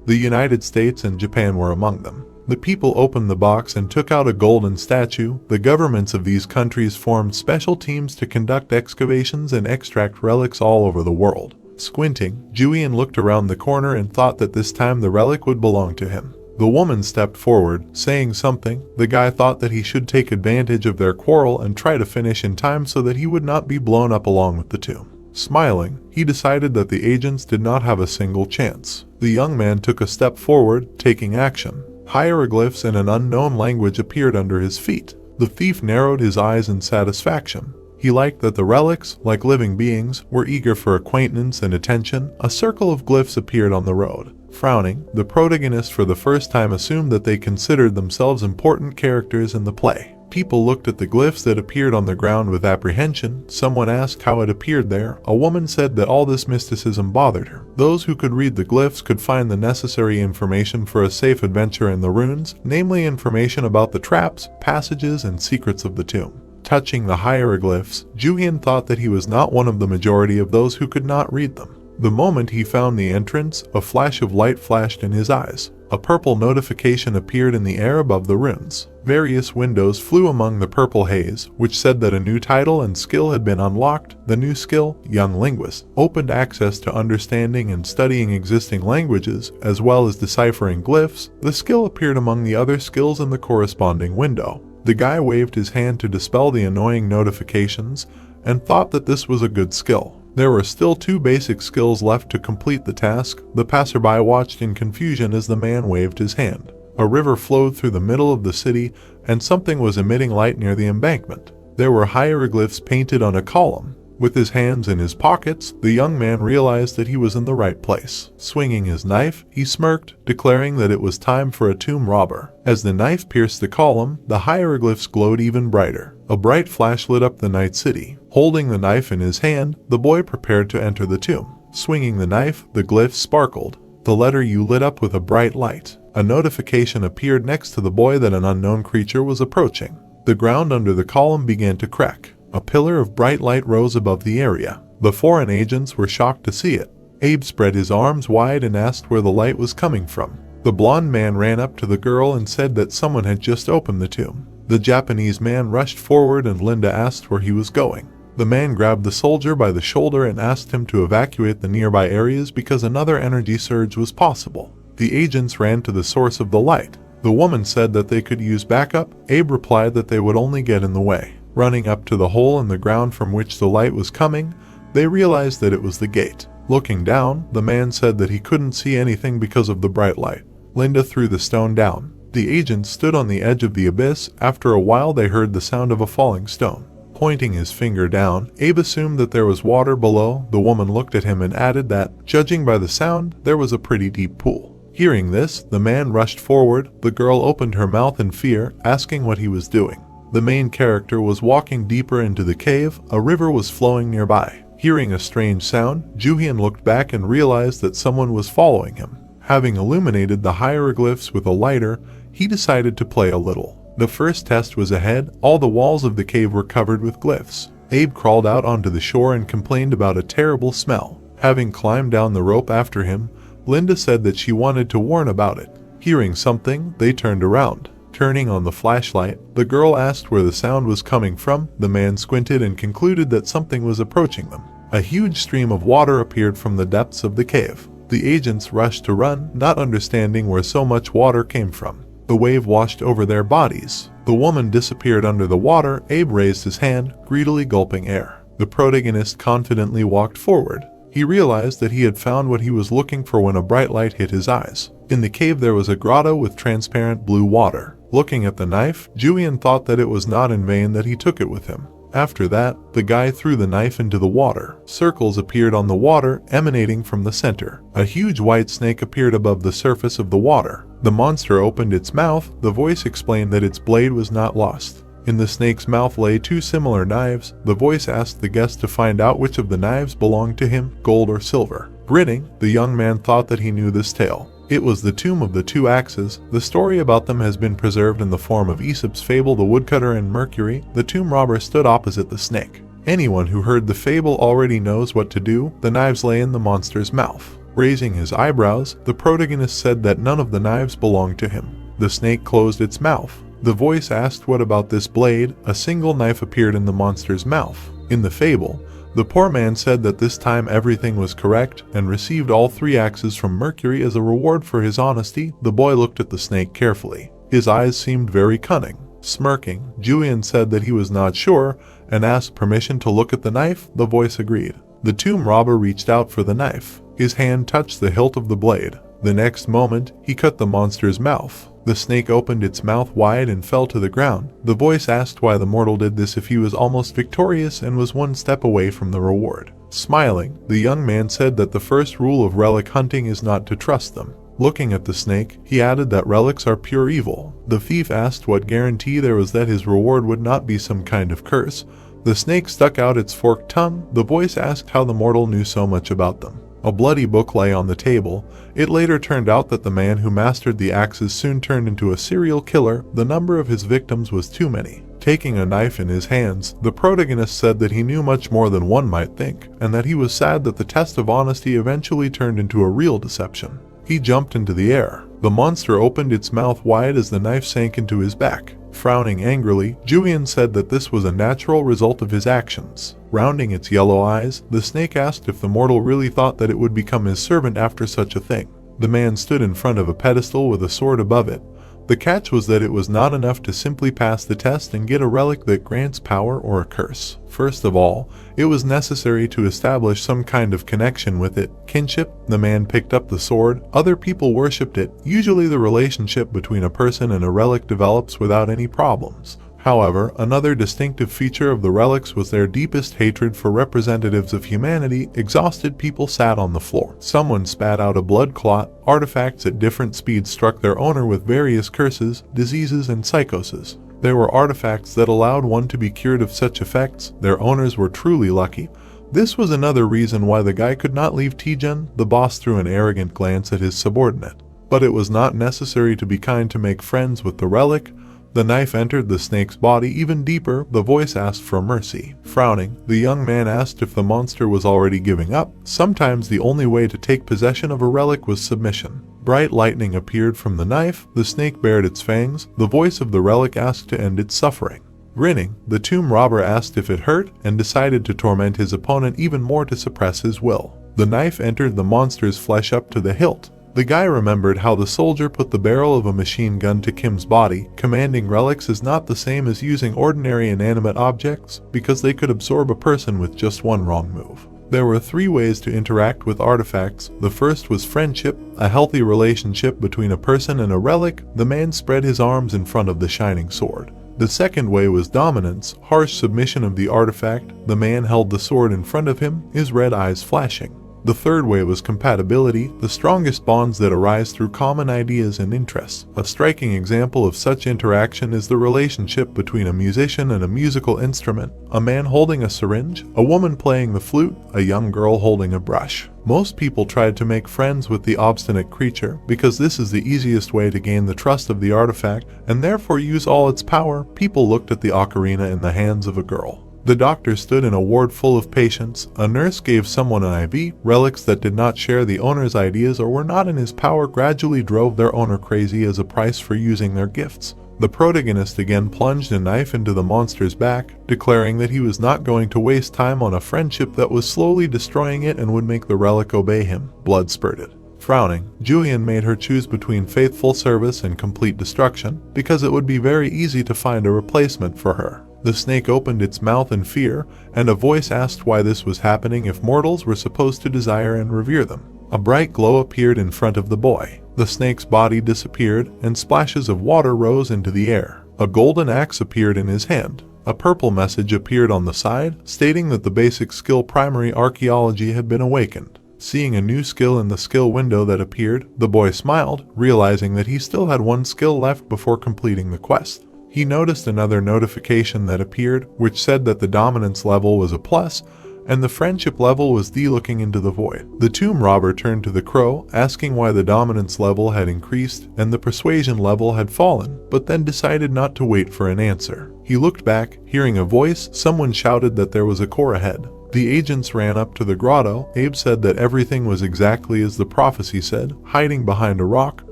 The United States and Japan were among them. The people opened the box and took out a golden statue. The governments of these countries formed special teams to conduct excavations and extract relics all over the world. Squinting, Jooheon looked around the corner and thought that this time the relic would belong to him. The woman stepped forward, saying something. The guy thought that he should take advantage of their quarrel and try to finish in time so that he would not be blown up along with the tomb. Smiling, he decided that the agents did not have a single chance. The young man took a step forward, taking action. Hieroglyphs in an unknown language appeared under his feet. The thief narrowed his eyes in satisfaction. He liked that the relics, like living beings, were eager for acquaintance and attention. A circle of glyphs appeared on the road. Frowning, the protagonist for the first time assumed that they considered themselves important characters in the play. People looked at the glyphs that appeared on the ground with apprehension. Someone asked how it appeared there. A woman said that all this mysticism bothered her. Those who could read the glyphs could find the necessary information for a safe adventure in the ruins, namely information about the traps, passages, and secrets of the tomb. Touching the hieroglyphs, Jooheon thought that he was not one of the majority of those who could not read them. The moment he found the entrance, a flash of light flashed in his eyes. A purple notification appeared in the air above the ruins. Various windows flew among the purple haze, which said that a new title and skill had been unlocked. The new skill, Young Linguist, opened access to understanding and studying existing languages, as well as deciphering glyphs. The skill appeared among the other skills in the corresponding window. The guy waved his hand to dispel the annoying notifications, and thought that this was a good skill. There were still 2 basic skills left to complete the task. The passerby watched in confusion as the man waved his hand. A river flowed through the middle of the city, and something was emitting light near the embankment. There were hieroglyphs painted on a column. With his hands in his pockets, the young man realized that he was in the right place. Swinging his knife, he smirked, declaring that it was time for a tomb robber. As the knife pierced the column, the hieroglyphs glowed even brighter. A bright flash lit up the night city. Holding the knife in his hand, the boy prepared to enter the tomb. Swinging the knife, the glyphs sparkled. The letter U lit up with a bright light. A notification appeared next to the boy that an unknown creature was approaching. The ground under the column began to crack. A pillar of bright light rose above the area. The foreign agents were shocked to see it. Abe spread his arms wide and asked where the light was coming from. The blonde man ran up to the girl and said that someone had just opened the tomb. The Japanese man rushed forward and Linda asked where he was going. The man grabbed the soldier by the shoulder and asked him to evacuate the nearby areas because another energy surge was possible. The agents ran to the source of the light. The woman said that they could use backup. Abe replied that they would only get in the way. Running up to the hole in the ground from which the light was coming, they realized that it was the gate. Looking down, the man said that he couldn't see anything because of the bright light. Linda threw the stone down. The agents stood on the edge of the abyss. After a while they heard the sound of a falling stone. Pointing his finger down, Abe assumed that there was water below. The woman looked at him and added that, judging by the sound, there was a pretty deep pool. Hearing this, the man rushed forward. The girl opened her mouth in fear, asking what he was doing. The main character was walking deeper into the cave. A river was flowing nearby. Hearing a strange sound, Jooheon looked back and realized that someone was following him. Having illuminated the hieroglyphs with a lighter, he decided to play a little. The first test was ahead. All the walls of the cave were covered with glyphs. Abe crawled out onto the shore and complained about a terrible smell. Having climbed down the rope after him, Linda said that she wanted to warn about it. Hearing something, they turned around. Turning on the flashlight, the girl asked where the sound was coming from. The man squinted and concluded that something was approaching them. A huge stream of water appeared from the depths of the cave. The agents rushed to run, not understanding where so much water came from. The wave washed over their bodies. The woman disappeared under the water. Abe raised his hand, greedily gulping air. The protagonist confidently walked forward. He realized that he had found what he was looking for when a bright light hit his eyes. In the cave there was a grotto with transparent blue water. Looking at the knife, Jooheon thought that it was not in vain that he took it with him. After that, the guy threw the knife into the water. Circles appeared on the water, emanating from the center. A huge white snake appeared above the surface of the water. The monster opened its mouth. The voice explained that its blade was not lost. In the snake's mouth lay two similar knives. The voice asked the guest to find out which of the knives belonged to him, gold or silver. Grinning, the young man thought that he knew this tale. It was the tomb of the two axes. The story about them has been preserved in the form of Aesop's fable The Woodcutter and Mercury. The tomb robber stood opposite the snake. Anyone who heard the fable already knows what to do. The knives lay in the monster's mouth. Raising his eyebrows, the protagonist said that none of the knives belonged to him. The snake closed its mouth. The voice asked what about this blade. A single knife appeared in the monster's mouth. In the fable, the poor man said that this time everything was correct and received all three axes from Mercury as a reward for his honesty. The boy looked at the snake carefully. His eyes seemed very cunning. Smirking, Jooheon said that he was not sure and asked permission to look at the knife. The voice agreed. The tomb robber reached out for the knife. His hand touched the hilt of the blade. The next moment, he cut the monster's mouth. The snake opened its mouth wide and fell to the ground. The voice asked why the mortal did this if he was almost victorious and was one step away from the reward. Smiling, the young man said that the first rule of relic hunting is not to trust them. Looking at the snake, he added that relics are pure evil. The thief asked what guarantee there was that his reward would not be some kind of curse. The snake stuck out its forked tongue. The voice asked how the mortal knew so much about them. A bloody book lay on the table. It later turned out that the man who mastered the axes soon turned into a serial killer. The number of his victims was too many. Taking a knife in his hands, the protagonist said that he knew much more than one might think, and that he was sad that the test of honesty eventually turned into a real deception. He jumped into the air. The monster opened its mouth wide as the knife sank into his back. Frowning angrily, Jooheon said that this was a natural result of his actions. Rounding its yellow eyes, the snake asked if the mortal really thought that it would become his servant after such a thing. The man stood in front of a pedestal with a sword above it. The catch was that it was not enough to simply pass the test and get a relic that grants power or a curse. First of all, it was necessary to establish some kind of connection with it. Kinship. The man picked up the sword. Other people worshipped it. Usually the relationship between a person and a relic develops without any problems. However, another distinctive feature of the relics was their deepest hatred for representatives of humanity. Exhausted people sat on the floor. Someone spat out a blood clot. Artifacts at different speeds struck their owner with various curses, diseases, and psychoses. There were artifacts that allowed one to be cured of such effects. Their owners were truly lucky. This was another reason why the guy could not leave Taejin. The boss threw an arrogant glance at his subordinate. But it was not necessary to be kind to make friends with the relic. The knife entered the snake's body even deeper. The voice asked for mercy. Frowning, the young man asked if the monster was already giving up. Sometimes the only way to take possession of a relic was submission. Bright lightning appeared from the knife. The snake bared its fangs. The voice of the relic asked to end its suffering. Grinning, the tomb robber asked if it hurt and decided to torment his opponent even more to suppress his will. The knife entered the monster's flesh up to the hilt. The guy remembered how the soldier put the barrel of a machine gun to Kim's body. Commanding relics is not the same as using ordinary inanimate objects because they could absorb a person with just one wrong move. There were 3 ways to interact with artifacts. The first was friendship, a healthy relationship between a person and a relic. The man spread his arms in front of the shining sword. The second way was dominance, harsh submission of the artifact. The man held the sword in front of him, his red eyes flashing. The third way was compatibility, the strongest bonds that arise through common ideas and interests. A striking example of such interaction is the relationship between a musician and a musical instrument, a man holding a syringe, a woman playing the flute, a young girl holding a brush. Most people tried to make friends with the obstinate creature because this is the easiest way to gain the trust of the artifact and therefore use all its power. People looked at the ocarina in the hands of a girl. The doctor stood in a ward full of patients. A nurse gave someone an IV. Relics that did not share the owner's ideas or were not in his power gradually drove their owner crazy as a price for using their gifts. The protagonist again plunged a knife into the monster's back, declaring that he was not going to waste time on a friendship that was slowly destroying it and would make the relic obey him. Blood spurted. Frowning, Jooheon made her choose between faithful service and complete destruction, because it would be very easy to find a replacement for her. The snake opened its mouth in fear, and a voice asked why this was happening if mortals were supposed to desire and revere them. A bright glow appeared in front of the boy. The snake's body disappeared, and splashes of water rose into the air. A golden axe appeared in his hand. A purple message appeared on the side, stating that the basic skill primary archaeology had been awakened. Seeing a new skill in the skill window that appeared, the boy smiled, realizing that he still had one skill left before completing the quest. He noticed another notification that appeared, which said that the dominance level was a plus, and the friendship level was D. Looking into the void, the tomb robber turned to the crow, asking why the dominance level had increased and the persuasion level had fallen, but then decided not to wait for an answer. He looked back, hearing a voice. Someone shouted that there was a core ahead. The agents ran up to the grotto. Abe said that everything was exactly as the prophecy said, hiding behind a rock.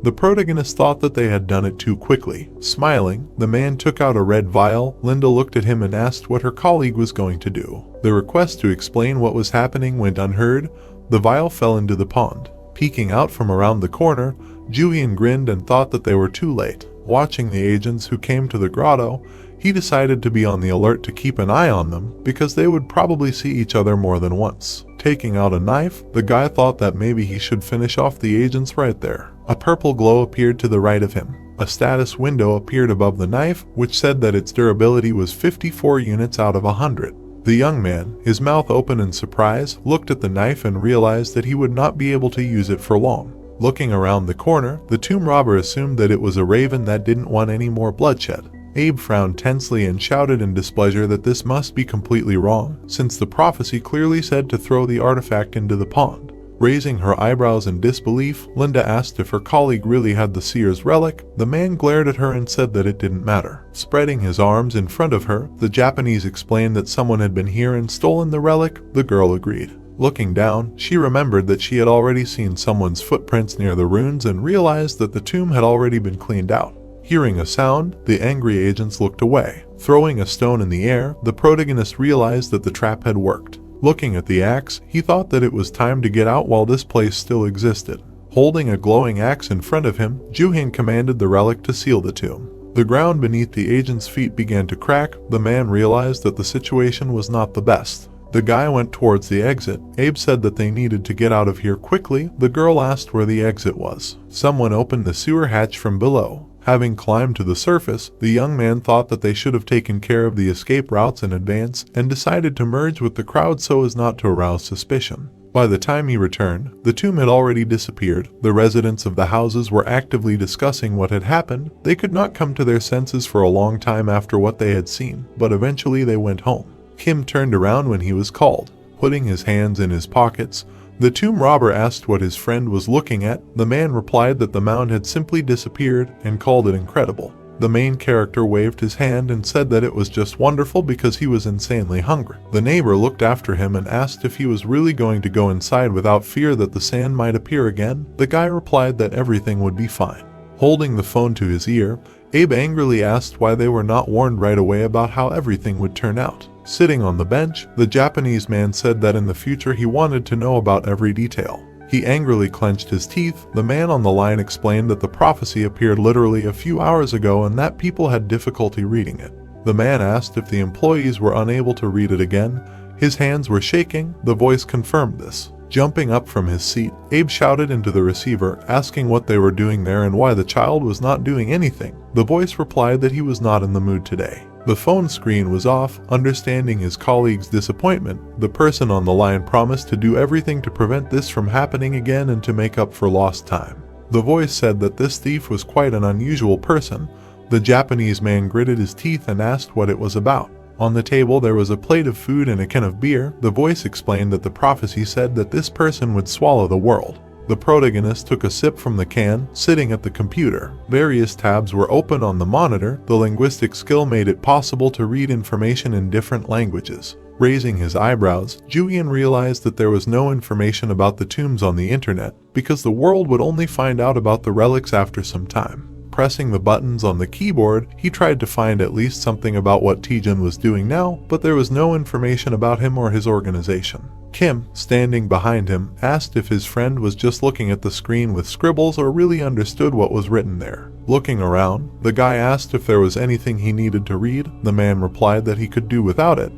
The protagonist thought that they had done it too quickly. Smiling, the man took out a red vial. Linda looked at him and asked what her colleague was going to do. The request to explain what was happening went unheard. The vial fell into the pond. Peeking out from around the corner, Jooheon grinned and thought that they were too late. Watching the agents who came to the grotto, he decided to be on the alert to keep an eye on them because they would probably see each other more than once. Taking out a knife, the guy thought that maybe he should finish off the agents right there. A purple glow appeared to the right of him. A status window appeared above the knife, which said that its durability was 54 units out of 100. The young man, his mouth open in surprise, looked at the knife and realized that he would not be able to use it for long. Looking around the corner, the tomb robber assumed that it was a raven that didn't want any more bloodshed. Abe frowned tensely and shouted in displeasure that this must be completely wrong, since the prophecy clearly said to throw the artifact into the pond. Raising her eyebrows in disbelief, Linda asked if her colleague really had the seer's relic. The man glared at her and said that it didn't matter. Spreading his arms in front of her, the Japanese explained that someone had been here and stolen the relic. The girl agreed. Looking down, she remembered that she had already seen someone's footprints near the ruins and realized that the tomb had already been cleaned out. Hearing a sound, the angry agents looked away. Throwing a stone in the air, the protagonist realized that the trap had worked. Looking at the axe, he thought that it was time to get out while this place still existed. Holding a glowing axe in front of him, Jooheon commanded the relic to seal the tomb. The ground beneath the agent's feet began to crack. The man realized that the situation was not the best. The guy went towards the exit. Abe said that they needed to get out of here quickly. The girl asked where the exit was. Someone opened the sewer hatch from below. Having climbed to the surface, the young man thought that they should have taken care of the escape routes in advance and decided to merge with the crowd so as not to arouse suspicion. By the time he returned, the tomb had already disappeared. The residents of the houses were actively discussing what had happened. They could not come to their senses for a long time after what they had seen, but eventually they went home. Kim turned around when he was called. Putting his hands in his pockets, the tomb robber asked what his friend was looking at. The man replied that the mound had simply disappeared and called it incredible. The main character waved his hand and said that it was just wonderful because he was insanely hungry. The neighbor looked after him and asked if he was really going to go inside without fear that the sand might appear again. The guy replied that everything would be fine. Holding the phone to his ear, Abe angrily asked why they were not warned right away about how everything would turn out. Sitting on the bench, the Japanese man said that in the future he wanted to know about every detail. He angrily clenched his teeth. The man on the line explained that the prophecy appeared literally a few hours ago and that people had difficulty reading it. The man asked if the employees were unable to read it again. His hands were shaking. The voice confirmed this. Jumping up from his seat, Abe shouted into the receiver, asking what they were doing there and why the child was not doing anything. The voice replied that he was not in the mood today. The phone screen was off. Understanding his colleague's disappointment, the person on the line promised to do everything to prevent this from happening again and to make up for lost time. The voice said that this thief was quite an unusual person. The Japanese man gritted his teeth and asked what it was about. On the table there was a plate of food and a can of beer. The voice explained that the prophecy said that this person would swallow the world. The protagonist took a sip from the can, sitting at the computer. Various tabs were open on the monitor. The linguistic skill made it possible to read information in different languages. Raising his eyebrows, Jooheon realized that there was no information about the tombs on the internet, because the world would only find out about the relics after some time. Pressing the buttons on the keyboard, he tried to find at least something about what Taejun was doing now, but there was no information about him or his organization. Kim, standing behind him, asked if his friend was just looking at the screen with scribbles or really understood what was written there. Looking around, the guy asked if there was anything he needed to read. The man replied that he could do without it,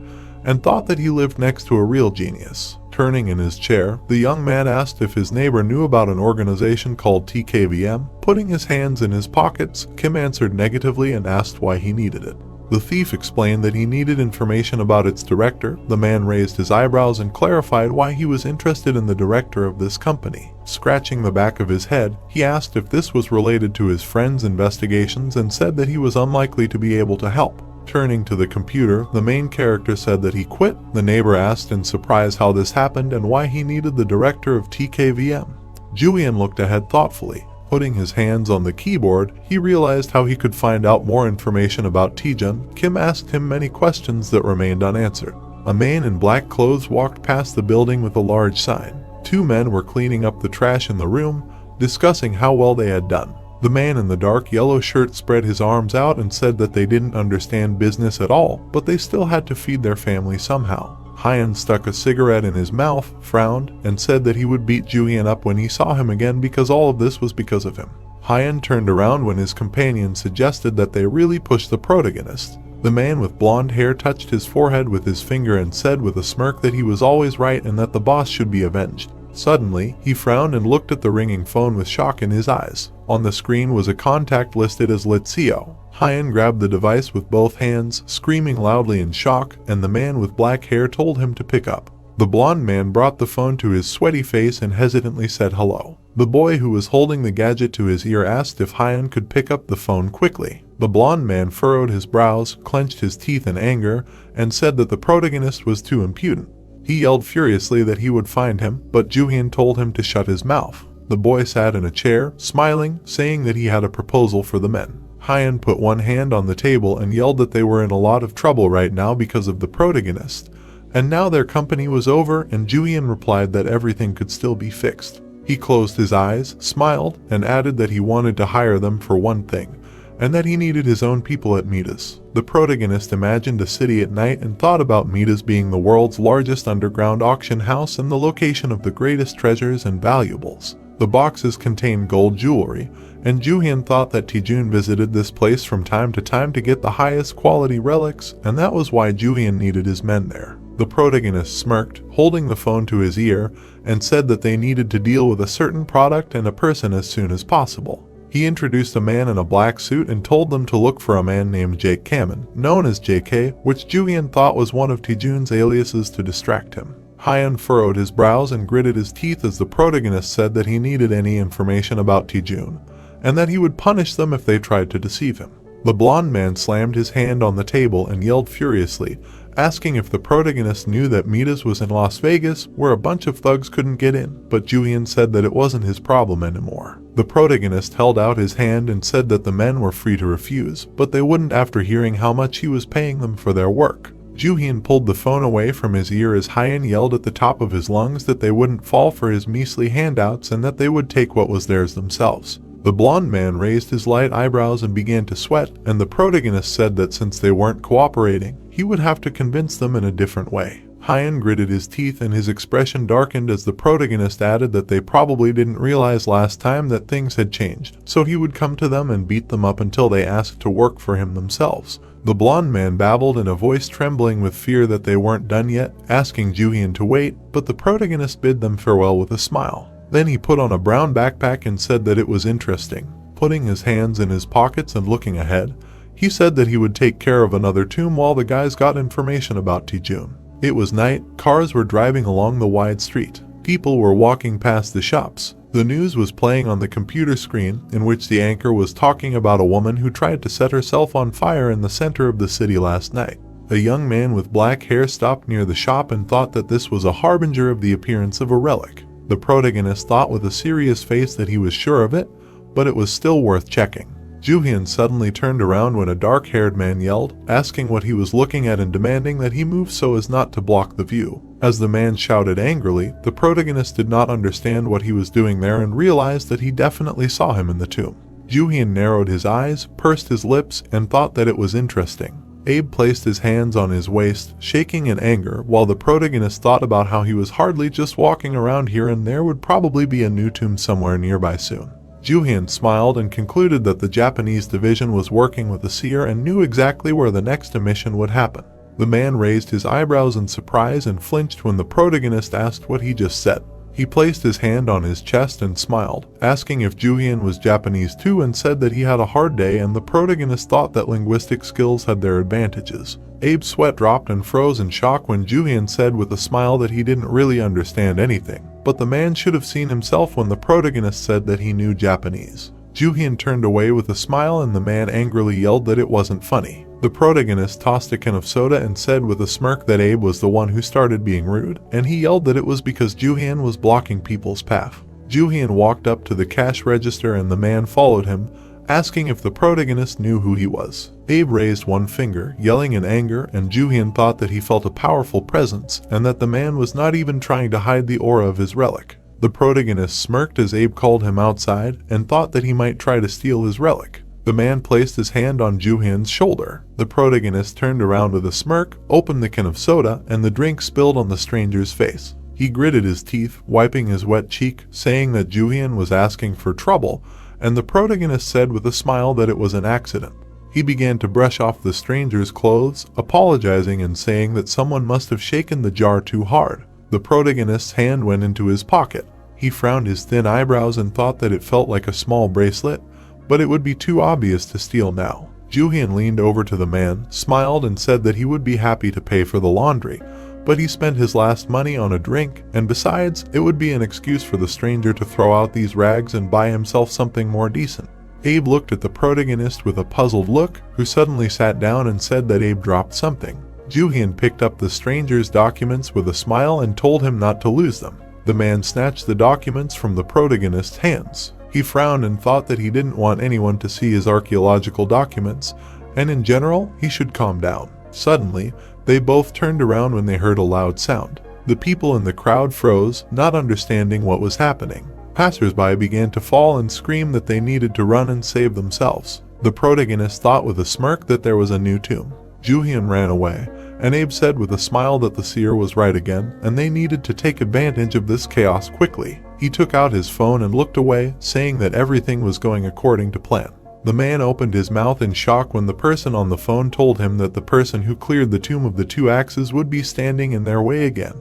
and thought that he lived next to a real genius. Turning in his chair, the young man asked if his neighbor knew about an organization called TKVM. Putting his hands in his pockets, Kim answered negatively and asked why he needed it. The thief explained that he needed information about its director. The man raised his eyebrows and clarified why he was interested in the director of this company. Scratching the back of his head, he asked if this was related to his friend's investigations and said that he was unlikely to be able to help. Turning to the computer, the main character said that he quit. The neighbor asked in surprise how this happened and why he needed the director of TKVM. Jooheon looked ahead thoughtfully. Putting his hands on the keyboard, he realized how he could find out more information about Taejun. Kim asked him many questions that remained unanswered. A man in black clothes walked past the building with a large sign. Two men were cleaning up the trash in the room, discussing how well they had done. The man in the dark yellow shirt spread his arms out and said that they didn't understand business at all, but they still had to feed their family somehow. Hyun stuck a cigarette in his mouth, frowned, and said that he would beat Jooheon up when he saw him again because all of this was because of him. Hyun turned around when his companion suggested that they really push the protagonist. The man with blonde hair touched his forehead with his finger and said with a smirk that he was always right and that the boss should be avenged. Suddenly, he frowned and looked at the ringing phone with shock in his eyes. On the screen was a contact listed as Litsio. Hyun grabbed the device with both hands, screaming loudly in shock, and the man with black hair told him to pick up. The blonde man brought the phone to his sweaty face and hesitantly said hello. The boy who was holding the gadget to his ear asked if Hyun could pick up the phone quickly. The blonde man furrowed his brows, clenched his teeth in anger, and said that the protagonist was too impudent. He yelled furiously that he would find him, but Jooheon told him to shut his mouth. The boy sat in a chair, smiling, saying that he had a proposal for the men. Hyun put one hand on the table and yelled that they were in a lot of trouble right now because of the protagonist, and now their company was over, and Jooheon replied that everything could still be fixed. He closed his eyes, smiled, and added that he wanted to hire them for one thing, and that he needed his own people at Midas. The protagonist imagined a city at night and thought about Midas being the world's largest underground auction house and the location of the greatest treasures and valuables. The boxes contained gold jewelry, and Jooheon thought that Taejun visited this place from time to time to get the highest quality relics, and that was why Jooheon needed his men there. The protagonist smirked, holding the phone to his ear, and said that they needed to deal with a certain product and a person as soon as possible. He introduced a man in a black suit and told them to look for a man named Jake Kamen, known as JK, which Jooheon thought was one of Taejun's aliases to distract him. Hyun furrowed his brows and gritted his teeth as the protagonist said that he needed any information about Taejun, and that he would punish them if they tried to deceive him. The blonde man slammed his hand on the table and yelled furiously, asking if the protagonist knew that Midas was in Las Vegas, where a bunch of thugs couldn't get in, but Jooheon said that it wasn't his problem anymore. The protagonist held out his hand and said that the men were free to refuse, but they wouldn't after hearing how much he was paying them for their work. Jooheon pulled the phone away from his ear as Hyun yelled at the top of his lungs that they wouldn't fall for his measly handouts and that they would take what was theirs themselves. The blonde man raised his light eyebrows and began to sweat, and the protagonist said that since they weren't cooperating, he would have to convince them in a different way. Hyun gritted his teeth and his expression darkened as the protagonist added that they probably didn't realize last time that things had changed, so he would come to them and beat them up until they asked to work for him themselves. The blonde man babbled in a voice trembling with fear that they weren't done yet, asking Jooheon to wait, but the protagonist bid them farewell with a smile. Then he put on a brown backpack and said that it was interesting. Putting his hands in his pockets and looking ahead, He said that he would take care of another tomb while the guys got information about Taejun. It was night, cars were driving along the wide street. People were walking past the shops. The news was playing on the computer screen, in which the anchor was talking about a woman who tried to set herself on fire in the center of the city last night. A young man with black hair stopped near the shop and thought that this was a harbinger of the appearance of a relic. The protagonist thought with a serious face that he was sure of it, but it was still worth checking. Jooheon suddenly turned around when a dark-haired man yelled, asking what he was looking at and demanding that he move so as not to block the view. As the man shouted angrily, the protagonist did not understand what he was doing there and realized that he definitely saw him in the tomb. Jooheon narrowed his eyes, pursed his lips, and thought that it was interesting. Abe placed his hands on his waist, shaking in anger, while the protagonist thought about how he was hardly just walking around here and there would probably be a new tomb somewhere nearby soon. Jooheon smiled and concluded that the Japanese division was working with the seer and knew exactly where the next emission would happen. The man raised his eyebrows in surprise and flinched when the protagonist asked what he just said. He placed his hand on his chest and smiled, asking if Jooheon was Japanese too, and said that he had a hard day, and the protagonist thought that linguistic skills had their advantages. Abe's sweat dropped and froze in shock when Jooheon said with a smile that he didn't really understand anything, but the man should have seen himself when the protagonist said that he knew Japanese. Jooheon turned away with a smile and the man angrily yelled that it wasn't funny. The protagonist tossed a can of soda and said with a smirk that Abe was the one who started being rude, and he yelled that it was because Jooheon was blocking people's path. Jooheon walked up to the cash register and the man followed him, asking if the protagonist knew who he was. Abe raised one finger, yelling in anger, and Jooheon thought that he felt a powerful presence and that the man was not even trying to hide the aura of his relic. The protagonist smirked as Abe called him outside and thought that he might try to steal his relic. The man placed his hand on Jooheon's shoulder. The protagonist turned around with a smirk, opened the can of soda, and the drink spilled on the stranger's face. He gritted his teeth, wiping his wet cheek, saying that Jooheon was asking for trouble, and the protagonist said with a smile that it was an accident. He began to brush off the stranger's clothes, apologizing and saying that someone must have shaken the jar too hard. The protagonist's hand went into his pocket. He frowned his thin eyebrows and thought that it felt like a small bracelet, but it would be too obvious to steal now. Jooheon leaned over to the man, smiled and said that he would be happy to pay for the laundry, but he spent his last money on a drink, and besides, it would be an excuse for the stranger to throw out these rags and buy himself something more decent. Abe looked at the protagonist with a puzzled look, who suddenly sat down and said that Abe dropped something. Jooheon picked up the stranger's documents with a smile and told him not to lose them. The man snatched the documents from the protagonist's hands. He frowned and thought that he didn't want anyone to see his archaeological documents, and in general, he should calm down. Suddenly, they both turned around when they heard a loud sound. The people in the crowd froze, not understanding what was happening. Passers-by began to fall and scream that they needed to run and save themselves. The protagonist thought with a smirk that there was a new tomb. Jooheon ran away, and Abe said with a smile that the seer was right again, and they needed to take advantage of this chaos quickly. He took out his phone and looked away, saying that everything was going according to plan. The man opened his mouth in shock when the person on the phone told him that the person who cleared the tomb of the two axes would be standing in their way again,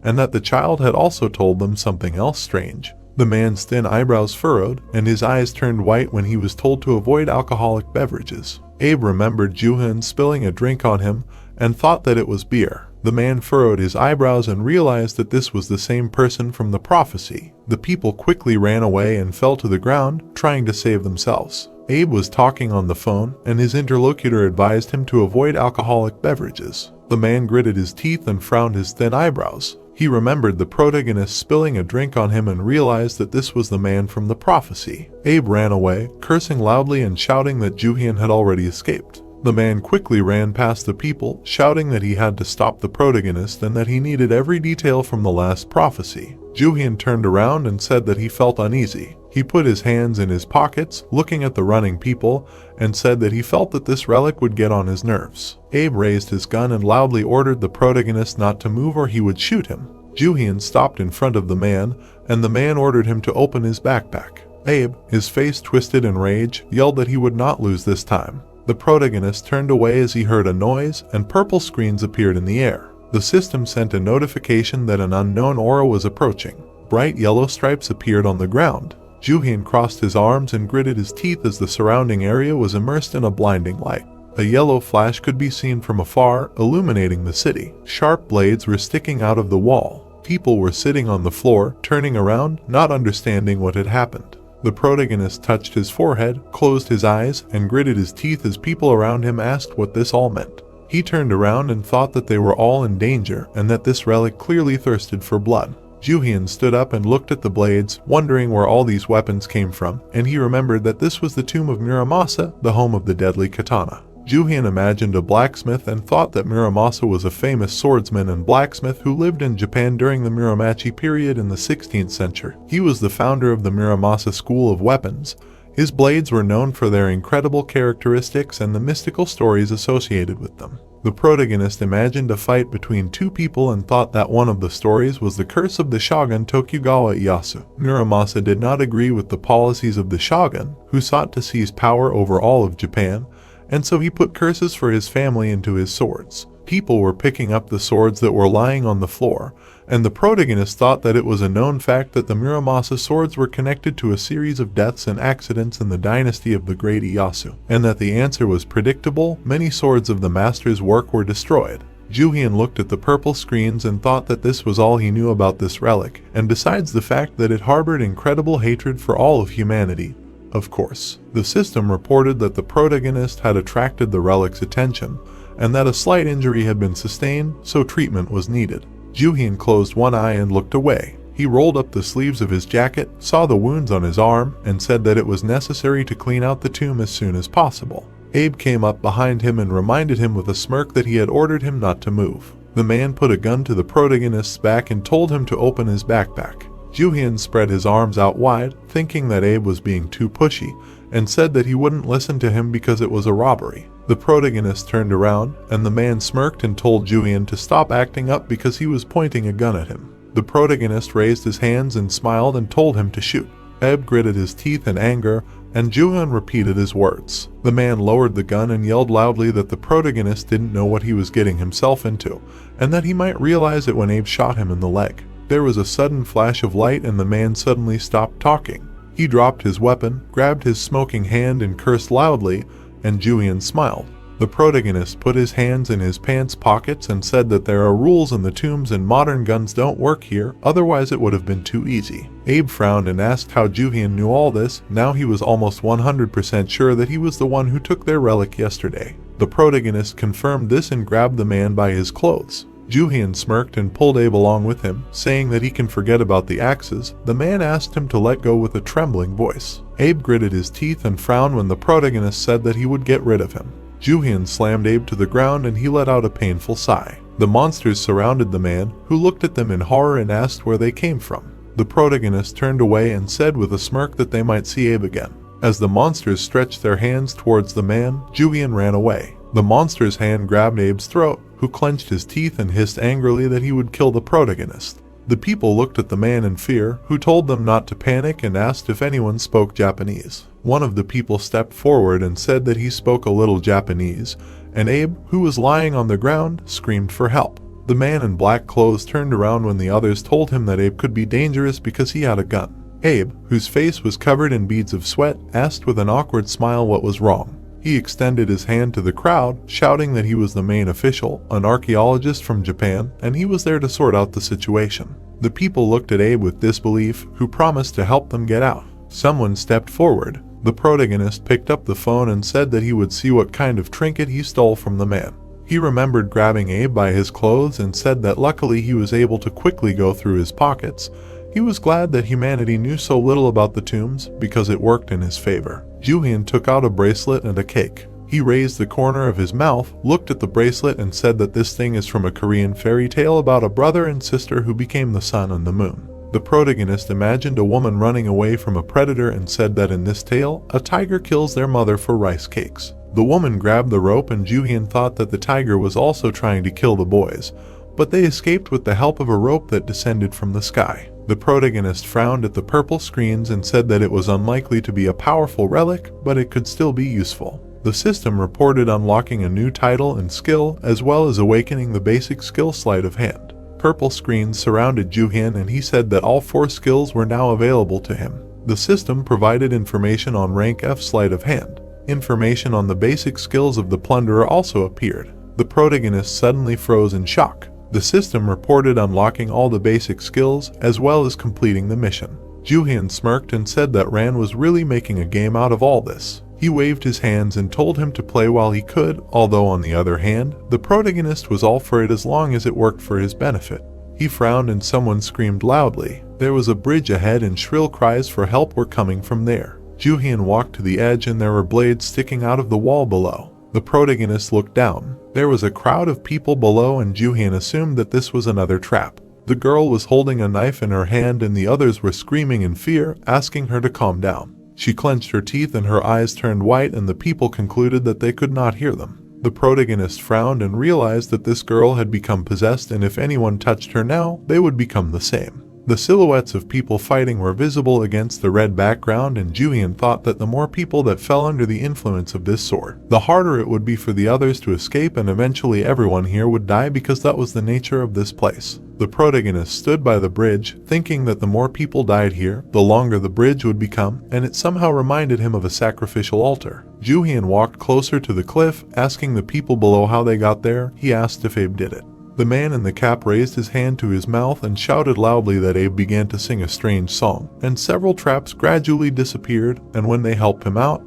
and that the child had also told them something else strange. The man's thin eyebrows furrowed, and his eyes turned white when he was told to avoid alcoholic beverages. Abe remembered Jooheon spilling a drink on him and thought that it was beer. The man furrowed his eyebrows and realized that this was the same person from the prophecy. The people quickly ran away and fell to the ground, trying to save themselves. Abe was talking on the phone, and his interlocutor advised him to avoid alcoholic beverages. The man gritted his teeth and frowned his thin eyebrows. He remembered the protagonist spilling a drink on him and realized that this was the man from the prophecy. Abe ran away, cursing loudly and shouting that Jooheon had already escaped. The man quickly ran past the people, shouting that he had to stop the protagonist and that he needed every detail from the last prophecy. Jooheon turned around and said that he felt uneasy. He put his hands in his pockets, looking at the running people, and said that he felt that this relic would get on his nerves. Abe raised his gun and loudly ordered the protagonist not to move or he would shoot him. Jooheon stopped in front of the man, and the man ordered him to open his backpack. Abe, his face twisted in rage, yelled that he would not lose this time. The protagonist turned away as he heard a noise, and purple screens appeared in the air. The system sent a notification that an unknown aura was approaching. Bright yellow stripes appeared on the ground. Jooheon crossed his arms and gritted his teeth as the surrounding area was immersed in a blinding light. A yellow flash could be seen from afar, illuminating the city. Sharp blades were sticking out of the wall. People were sitting on the floor, turning around, not understanding what had happened. The protagonist touched his forehead, closed his eyes, and gritted his teeth as people around him asked what this all meant. He turned around and thought that they were all in danger and that this relic clearly thirsted for blood. Jooheon stood up and looked at the blades, wondering where all these weapons came from, and he remembered that this was the tomb of Muramasa, the home of the deadly katana. Jooheon imagined a blacksmith and thought that Muramasa was a famous swordsman and blacksmith who lived in Japan during the Muromachi period in the 16th century. He was the founder of the Muramasa school of weapons. His blades were known for their incredible characteristics and the mystical stories associated with them. The protagonist imagined a fight between two people and thought that one of the stories was the curse of the shogun Tokugawa Ieyasu. Muramasa did not agree with the policies of the shogun, who sought to seize power over all of Japan, and so he put curses for his family into his swords. People were picking up the swords that were lying on the floor, and the protagonist thought that it was a known fact that the Muramasa swords were connected to a series of deaths and accidents in the dynasty of the Great Ieyasu, and that the answer was predictable. Many swords of the master's work were destroyed. Jooheon looked at the purple screens and thought that this was all he knew about this relic, and besides the fact that it harbored incredible hatred for all of humanity. Of course, the system reported that the protagonist had attracted the relic's attention, and that a slight injury had been sustained, so treatment was needed. Jooheon closed one eye and looked away. He rolled up the sleeves of his jacket, saw the wounds on his arm, and said that it was necessary to clean out the tomb as soon as possible. Abe came up behind him and reminded him with a smirk that he had ordered him not to move. The man put a gun to the protagonist's back and told him to open his backpack. Jooheon spread his arms out wide, thinking that Abe was being too pushy, and said that he wouldn't listen to him because it was a robbery. The protagonist turned around, and the man smirked and told Jooheon to stop acting up because he was pointing a gun at him. The protagonist raised his hands and smiled and told him to shoot. Abe gritted his teeth in anger, and Jooheon repeated his words. The man lowered the gun and yelled loudly that the protagonist didn't know what he was getting himself into, and that he might realize it when Abe shot him in the leg. There was a sudden flash of light and the man suddenly stopped talking. He dropped his weapon, grabbed his smoking hand and cursed loudly, and Jooheon smiled. The protagonist put his hands in his pants pockets and said that there are rules in the tombs and modern guns don't work here, otherwise it would have been too easy. Abe frowned and asked how Jooheon knew all this. Now he was almost 100% sure that he was the one who took their relic yesterday. The protagonist confirmed this and grabbed the man by his clothes. Jooheon smirked and pulled Abe along with him, saying that he can forget about the axes. The man asked him to let go with a trembling voice. Abe gritted his teeth and frowned when the protagonist said that he would get rid of him. Jooheon slammed Abe to the ground and he let out a painful sigh. The monsters surrounded the man, who looked at them in horror and asked where they came from. The protagonist turned away and said with a smirk that they might see Abe again. As the monsters stretched their hands towards the man, Jooheon ran away. The monster's hand grabbed Abe's throat, who clenched his teeth and hissed angrily that he would kill the protagonist. The people looked at the man in fear, who told them not to panic and asked if anyone spoke Japanese. One of the people stepped forward and said that he spoke a little Japanese, and Abe, who was lying on the ground, screamed for help. The man in black clothes turned around when the others told him that Abe could be dangerous because he had a gun. Abe, whose face was covered in beads of sweat, asked with an awkward smile what was wrong. He extended his hand to the crowd, shouting that he was the main official, an archaeologist from Japan, and he was there to sort out the situation. The people looked at Abe with disbelief, who promised to help them get out. Someone stepped forward. The protagonist picked up the phone and said that he would see what kind of trinket he stole from the man. He remembered grabbing Abe by his clothes and said that luckily he was able to quickly go through his pockets. He was glad that humanity knew so little about the tombs because it worked in his favor. Jooheon took out a bracelet and a cake. He raised the corner of his mouth, looked at the bracelet and said that this thing is from a Korean fairy tale about a brother and sister who became the sun and the moon. The protagonist imagined a woman running away from a predator and said that in this tale, a tiger kills their mother for rice cakes. The woman grabbed the rope and Jooheon thought that the tiger was also trying to kill the boys, but they escaped with the help of a rope that descended from the sky. The protagonist frowned at the purple screens and said that it was unlikely to be a powerful relic, but it could still be useful. The system reported unlocking a new title and skill, as well as awakening the basic skill sleight of hand. Purple screens surrounded Jooheon and he said that all 4 skills were now available to him. The system provided information on rank F sleight of hand. Information on the basic skills of the plunderer also appeared. The protagonist suddenly froze in shock. The system reported unlocking all the basic skills as well as completing the mission. Jooheon smirked and said that Ran was really making a game out of all this. He waved his hands and told him to play while he could, although on the other hand, the protagonist was all for it as long as it worked for his benefit. He frowned and someone screamed loudly. There was a bridge ahead and shrill cries for help were coming from there. Jooheon walked to the edge and there were blades sticking out of the wall below. The protagonist looked down. There was a crowd of people below and Jooheon assumed that this was another trap. The girl was holding a knife in her hand and the others were screaming in fear, asking her to calm down. She clenched her teeth and her eyes turned white and the people concluded that they could not hear them. The protagonist frowned and realized that this girl had become possessed and if anyone touched her now, they would become the same. The silhouettes of people fighting were visible against the red background and Jooheon thought that the more people that fell under the influence of this sword, the harder it would be for the others to escape and eventually everyone here would die because that was the nature of this place. The protagonist stood by the bridge, thinking that the more people died here, the longer the bridge would become, and it somehow reminded him of a sacrificial altar. Jooheon walked closer to the cliff, asking the people below how they got there. He asked if Abe did it. The man in the cap raised his hand to his mouth and shouted loudly that Abe began to sing a strange song, and several traps gradually disappeared, and when they helped him out,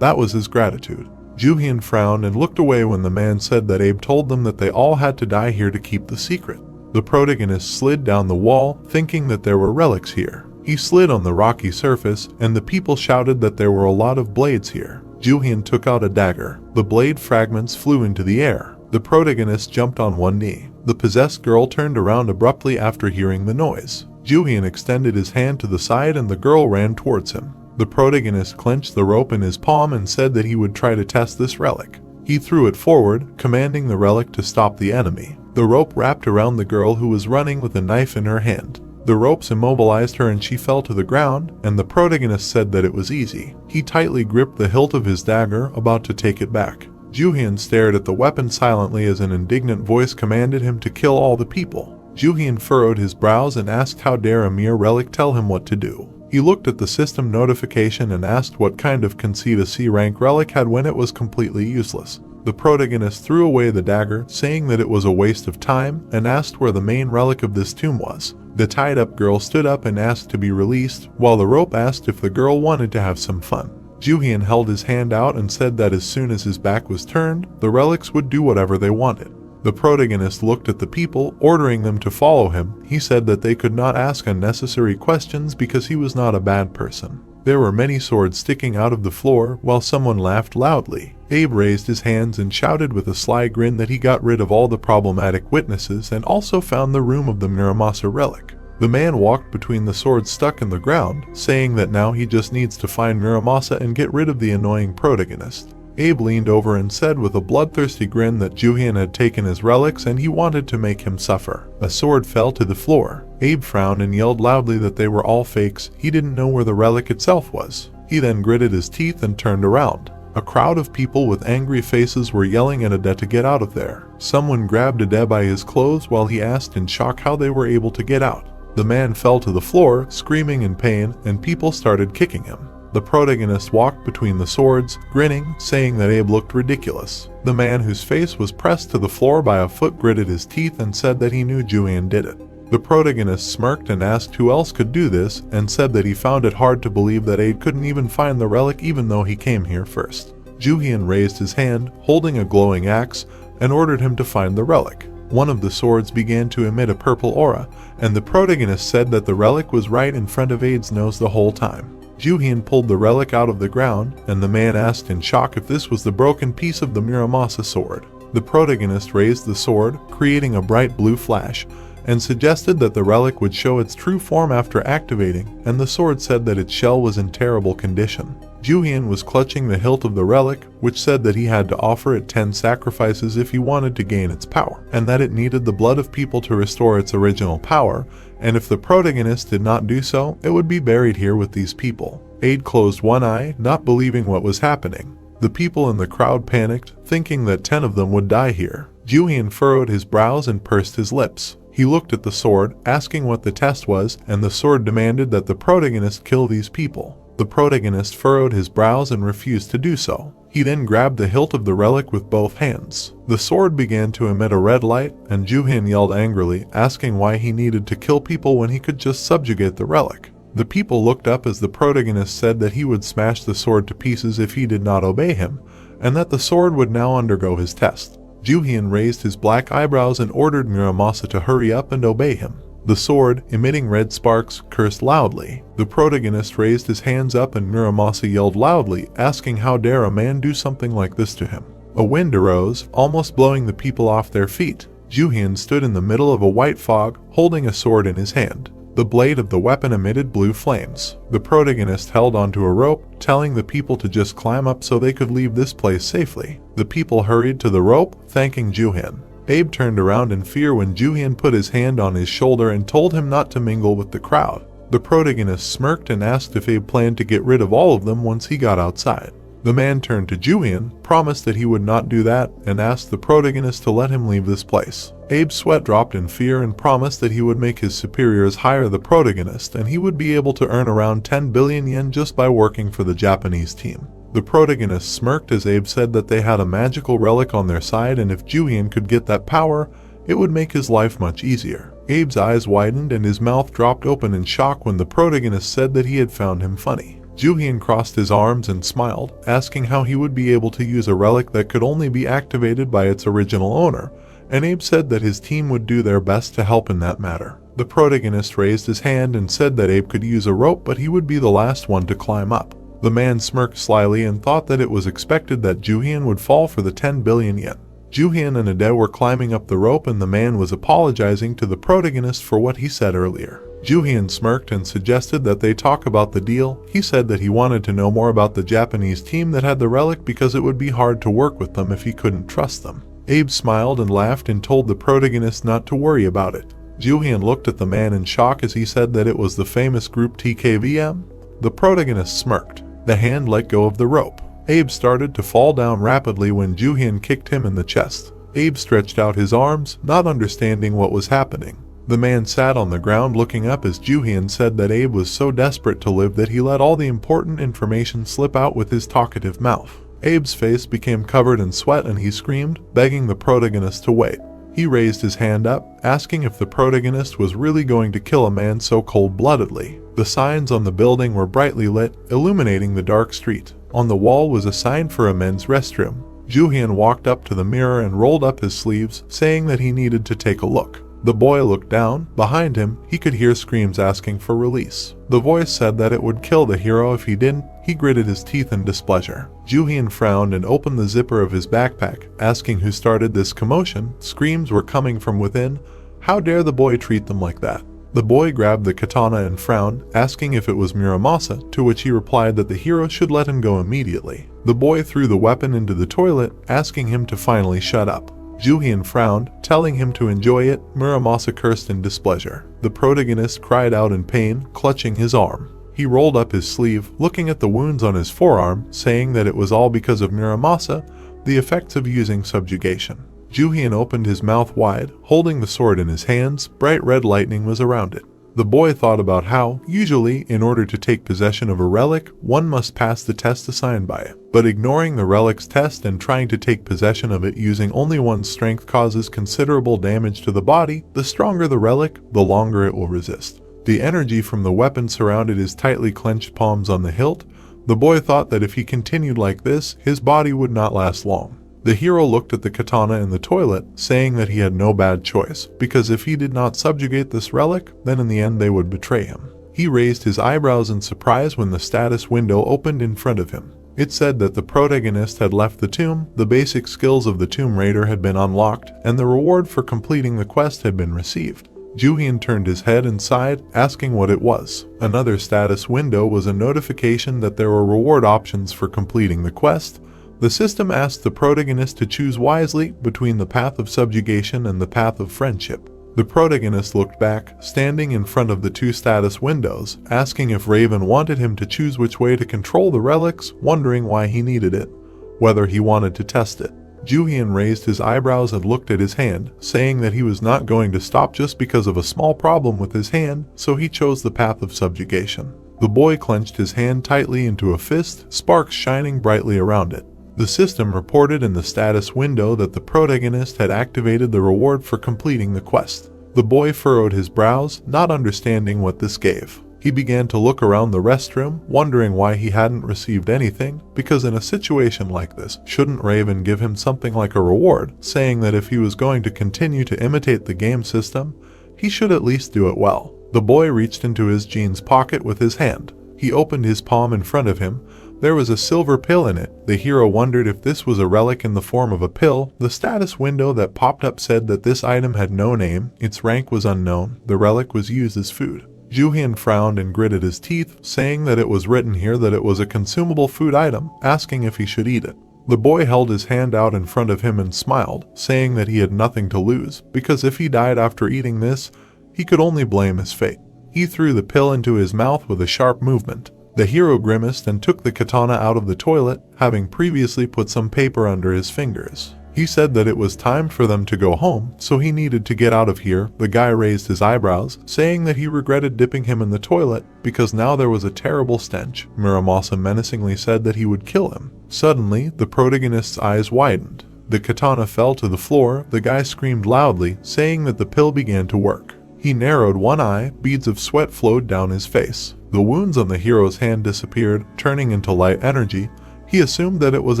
that was his gratitude. Jooheon frowned and looked away when the man said that Abe told them that they all had to die here to keep the secret. The protagonist slid down the wall, thinking that there were relics here. He slid on the rocky surface, and the people shouted that there were a lot of blades here. Jooheon took out a dagger. The blade fragments flew into the air. The protagonist jumped on one knee. The possessed girl turned around abruptly after hearing the noise. Jooheon extended his hand to the side and the girl ran towards him. The protagonist clenched the rope in his palm and said that he would try to test this relic. He threw it forward, commanding the relic to stop the enemy. The rope wrapped around the girl who was running with a knife in her hand. The ropes immobilized her and she fell to the ground, and the protagonist said that it was easy. He tightly gripped the hilt of his dagger, about to take it back. Jooheon stared at the weapon silently as an indignant voice commanded him to kill all the people. Jooheon furrowed his brows and asked how dare a mere relic tell him what to do. He looked at the system notification and asked what kind of conceit a C-rank relic had when it was completely useless. The protagonist threw away the dagger, saying that it was a waste of time, and asked where the main relic of this tomb was. The tied-up girl stood up and asked to be released, while the rope asked if the girl wanted to have some fun. Jooheon held his hand out and said that as soon as his back was turned, the relics would do whatever they wanted. The protagonist looked at the people, ordering them to follow him. He said that they could not ask unnecessary questions because he was not a bad person. There were many swords sticking out of the floor, while someone laughed loudly. Abe raised his hands and shouted with a sly grin that he got rid of all the problematic witnesses and also found the room of the Muramasa relic. The man walked between the swords stuck in the ground, saying that now he just needs to find Muramasa and get rid of the annoying protagonist. Abe leaned over and said with a bloodthirsty grin that Jooheon had taken his relics and he wanted to make him suffer. A sword fell to the floor. Abe frowned and yelled loudly that they were all fakes. He didn't know where the relic itself was. He then gritted his teeth and turned around. A crowd of people with angry faces were yelling at Ade to get out of there. Someone grabbed Ade by his clothes while he asked in shock how they were able to get out. The man fell to the floor, screaming in pain, and people started kicking him. The protagonist walked between the swords, grinning, saying that Abe looked ridiculous. The man whose face was pressed to the floor by a foot gritted his teeth and said that he knew Jooheon did it. The protagonist smirked and asked who else could do this, and said that he found it hard to believe that Abe couldn't even find the relic even though he came here first. Jooheon raised his hand, holding a glowing axe, and ordered him to find the relic. One of the swords began to emit a purple aura, and the protagonist said that the relic was right in front of Abe's nose the whole time. Jooheon pulled the relic out of the ground, and the man asked in shock if this was the broken piece of the Muramasa sword. The protagonist raised the sword, creating a bright blue flash, and suggested that the relic would show its true form after activating, and the sword said that its shell was in terrible condition. Jooheon was clutching the hilt of the relic, which said that he had to offer it 10 sacrifices if he wanted to gain its power, and that it needed the blood of people to restore its original power, and if the protagonist did not do so, it would be buried here with these people. Abe closed one eye, not believing what was happening. The people in the crowd panicked, thinking that 10 of them would die here. Jooheon furrowed his brows and pursed his lips. He looked at the sword, asking what the test was, and the sword demanded that the protagonist kill these people. The protagonist furrowed his brows and refused to do so. He then grabbed the hilt of the relic with both hands. The sword began to emit a red light, and Jooheon yelled angrily, asking why he needed to kill people when he could just subjugate the relic. The people looked up as the protagonist said that he would smash the sword to pieces if he did not obey him, and that the sword would now undergo his test. Jooheon raised his black eyebrows and ordered Muramasa to hurry up and obey him. The sword, emitting red sparks, cursed loudly. The protagonist raised his hands up and Muramasa yelled loudly, asking how dare a man do something like this to him. A wind arose, almost blowing the people off their feet. Jooheon stood in the middle of a white fog, holding a sword in his hand. The blade of the weapon emitted blue flames. The protagonist held onto a rope, telling the people to just climb up so they could leave this place safely. The people hurried to the rope, thanking Jooheon. Abe turned around in fear when Jooheon put his hand on his shoulder and told him not to mingle with the crowd. The protagonist smirked and asked if Abe planned to get rid of all of them once he got outside. The man turned to Jooheon, promised that he would not do that, and asked the protagonist to let him leave this place. Abe's sweat dropped in fear and promised that he would make his superiors hire the protagonist and he would be able to earn around 10 billion yen just by working for the Japanese team. The protagonist smirked as Abe said that they had a magical relic on their side, and if Jooheon could get that power, it would make his life much easier. Abe's eyes widened and his mouth dropped open in shock when the protagonist said that he had found him funny. Jooheon crossed his arms and smiled, asking how he would be able to use a relic that could only be activated by its original owner, and Abe said that his team would do their best to help in that matter. The protagonist raised his hand and said that Abe could use a rope, but he would be the last one to climb up. The man smirked slyly and thought that it was expected that Jooheon would fall for the 10 billion yen. Jooheon and Ade were climbing up the rope and the man was apologizing to the protagonist for what he said earlier. Jooheon smirked and suggested that they talk about the deal. He said that he wanted to know more about the Japanese team that had the relic because it would be hard to work with them if he couldn't trust them. Abe smiled and laughed and told the protagonist not to worry about it. Jooheon looked at the man in shock as he said that it was the famous group TKVM. The protagonist smirked. The hand let go of the rope. Abe started to fall down rapidly when Jooheon kicked him in the chest. Abe stretched out his arms, not understanding what was happening. The man sat on the ground looking up as Jooheon said that Abe was so desperate to live that he let all the important information slip out with his talkative mouth. Abe's face became covered in sweat and he screamed, begging the protagonist to wait. He raised his hand up, asking if the protagonist was really going to kill a man so cold-bloodedly. The signs on the building were brightly lit, illuminating the dark street. On the wall was a sign for a men's restroom. Jooheon walked up to the mirror and rolled up his sleeves, saying that he needed to take a look. The boy looked down. Behind him, he could hear screams asking for release. The voice said that it would kill the hero if he didn't. He gritted his teeth in displeasure. Jooheon frowned and opened the zipper of his backpack, asking who started this commotion. Screams were coming from within. How dare the boy treat them like that? The boy grabbed the katana and frowned, asking if it was Muramasa, to which he replied that the hero should let him go immediately. The boy threw the weapon into the toilet, asking him to finally shut up. Jooheon frowned, telling him to enjoy it. Muramasa cursed in displeasure. The protagonist cried out in pain, clutching his arm. He rolled up his sleeve, looking at the wounds on his forearm, saying that it was all because of Muramasa, the effects of using subjugation. Jooheon opened his mouth wide, holding the sword in his hands. Bright red lightning was around it. The boy thought about how, usually, in order to take possession of a relic, one must pass the test assigned by it. But ignoring the relic's test and trying to take possession of it using only one's strength causes considerable damage to the body. The stronger the relic, the longer it will resist. The energy from the weapon surrounded his tightly clenched palms on the hilt. The boy thought that if he continued like this, his body would not last long. The hero looked at the katana in the toilet, saying that he had no bad choice, because if he did not subjugate this relic, then in the end they would betray him. He raised his eyebrows in surprise when the status window opened in front of him. It said that the protagonist had left the tomb, the basic skills of the Tomb Raider had been unlocked, and the reward for completing the quest had been received. Jooheon turned his head and sighed, asking what it was. Another status window was a notification that there were reward options for completing the quest. The system asked the protagonist to choose wisely between the path of subjugation and the path of friendship. The protagonist looked back, standing in front of the two status windows, asking if Raven wanted him to choose which way to control the relics, wondering why he needed it, whether he wanted to test it. Jooheon raised his eyebrows and looked at his hand, saying that he was not going to stop just because of a small problem with his hand, so he chose the path of subjugation. The boy clenched his hand tightly into a fist, sparks shining brightly around it. The system reported in the status window that the protagonist had activated the reward for completing the quest. The boy furrowed his brows, not understanding what this gave. He began to look around the restroom, wondering why he hadn't received anything, because in a situation like this, shouldn't Raven give him something like a reward, saying that if he was going to continue to imitate the game system, he should at least do it well. The boy reached into his jeans pocket with his hand. He opened his palm in front of him. There was a silver pill in it. The hero wondered if this was a relic in the form of a pill. The status window that popped up said that this item had no name, its rank was unknown, the relic was used as food. Jooheon frowned and gritted his teeth, saying that it was written here that it was a consumable food item, asking if he should eat it. The boy held his hand out in front of him and smiled, saying that he had nothing to lose, because if he died after eating this, he could only blame his fate. He threw the pill into his mouth with a sharp movement. The hero grimaced and took the katana out of the toilet, having previously put some paper under his fingers. He said that it was time for them to go home, so he needed to get out of here. The guy raised his eyebrows, saying that he regretted dipping him in the toilet, because now there was a terrible stench. Muramasa menacingly said that he would kill him. Suddenly, the protagonist's eyes widened. The katana fell to the floor. The guy screamed loudly, saying that the pill began to work. He narrowed one eye, beads of sweat flowed down his face. The wounds on the hero's hand disappeared, turning into light energy. He assumed that it was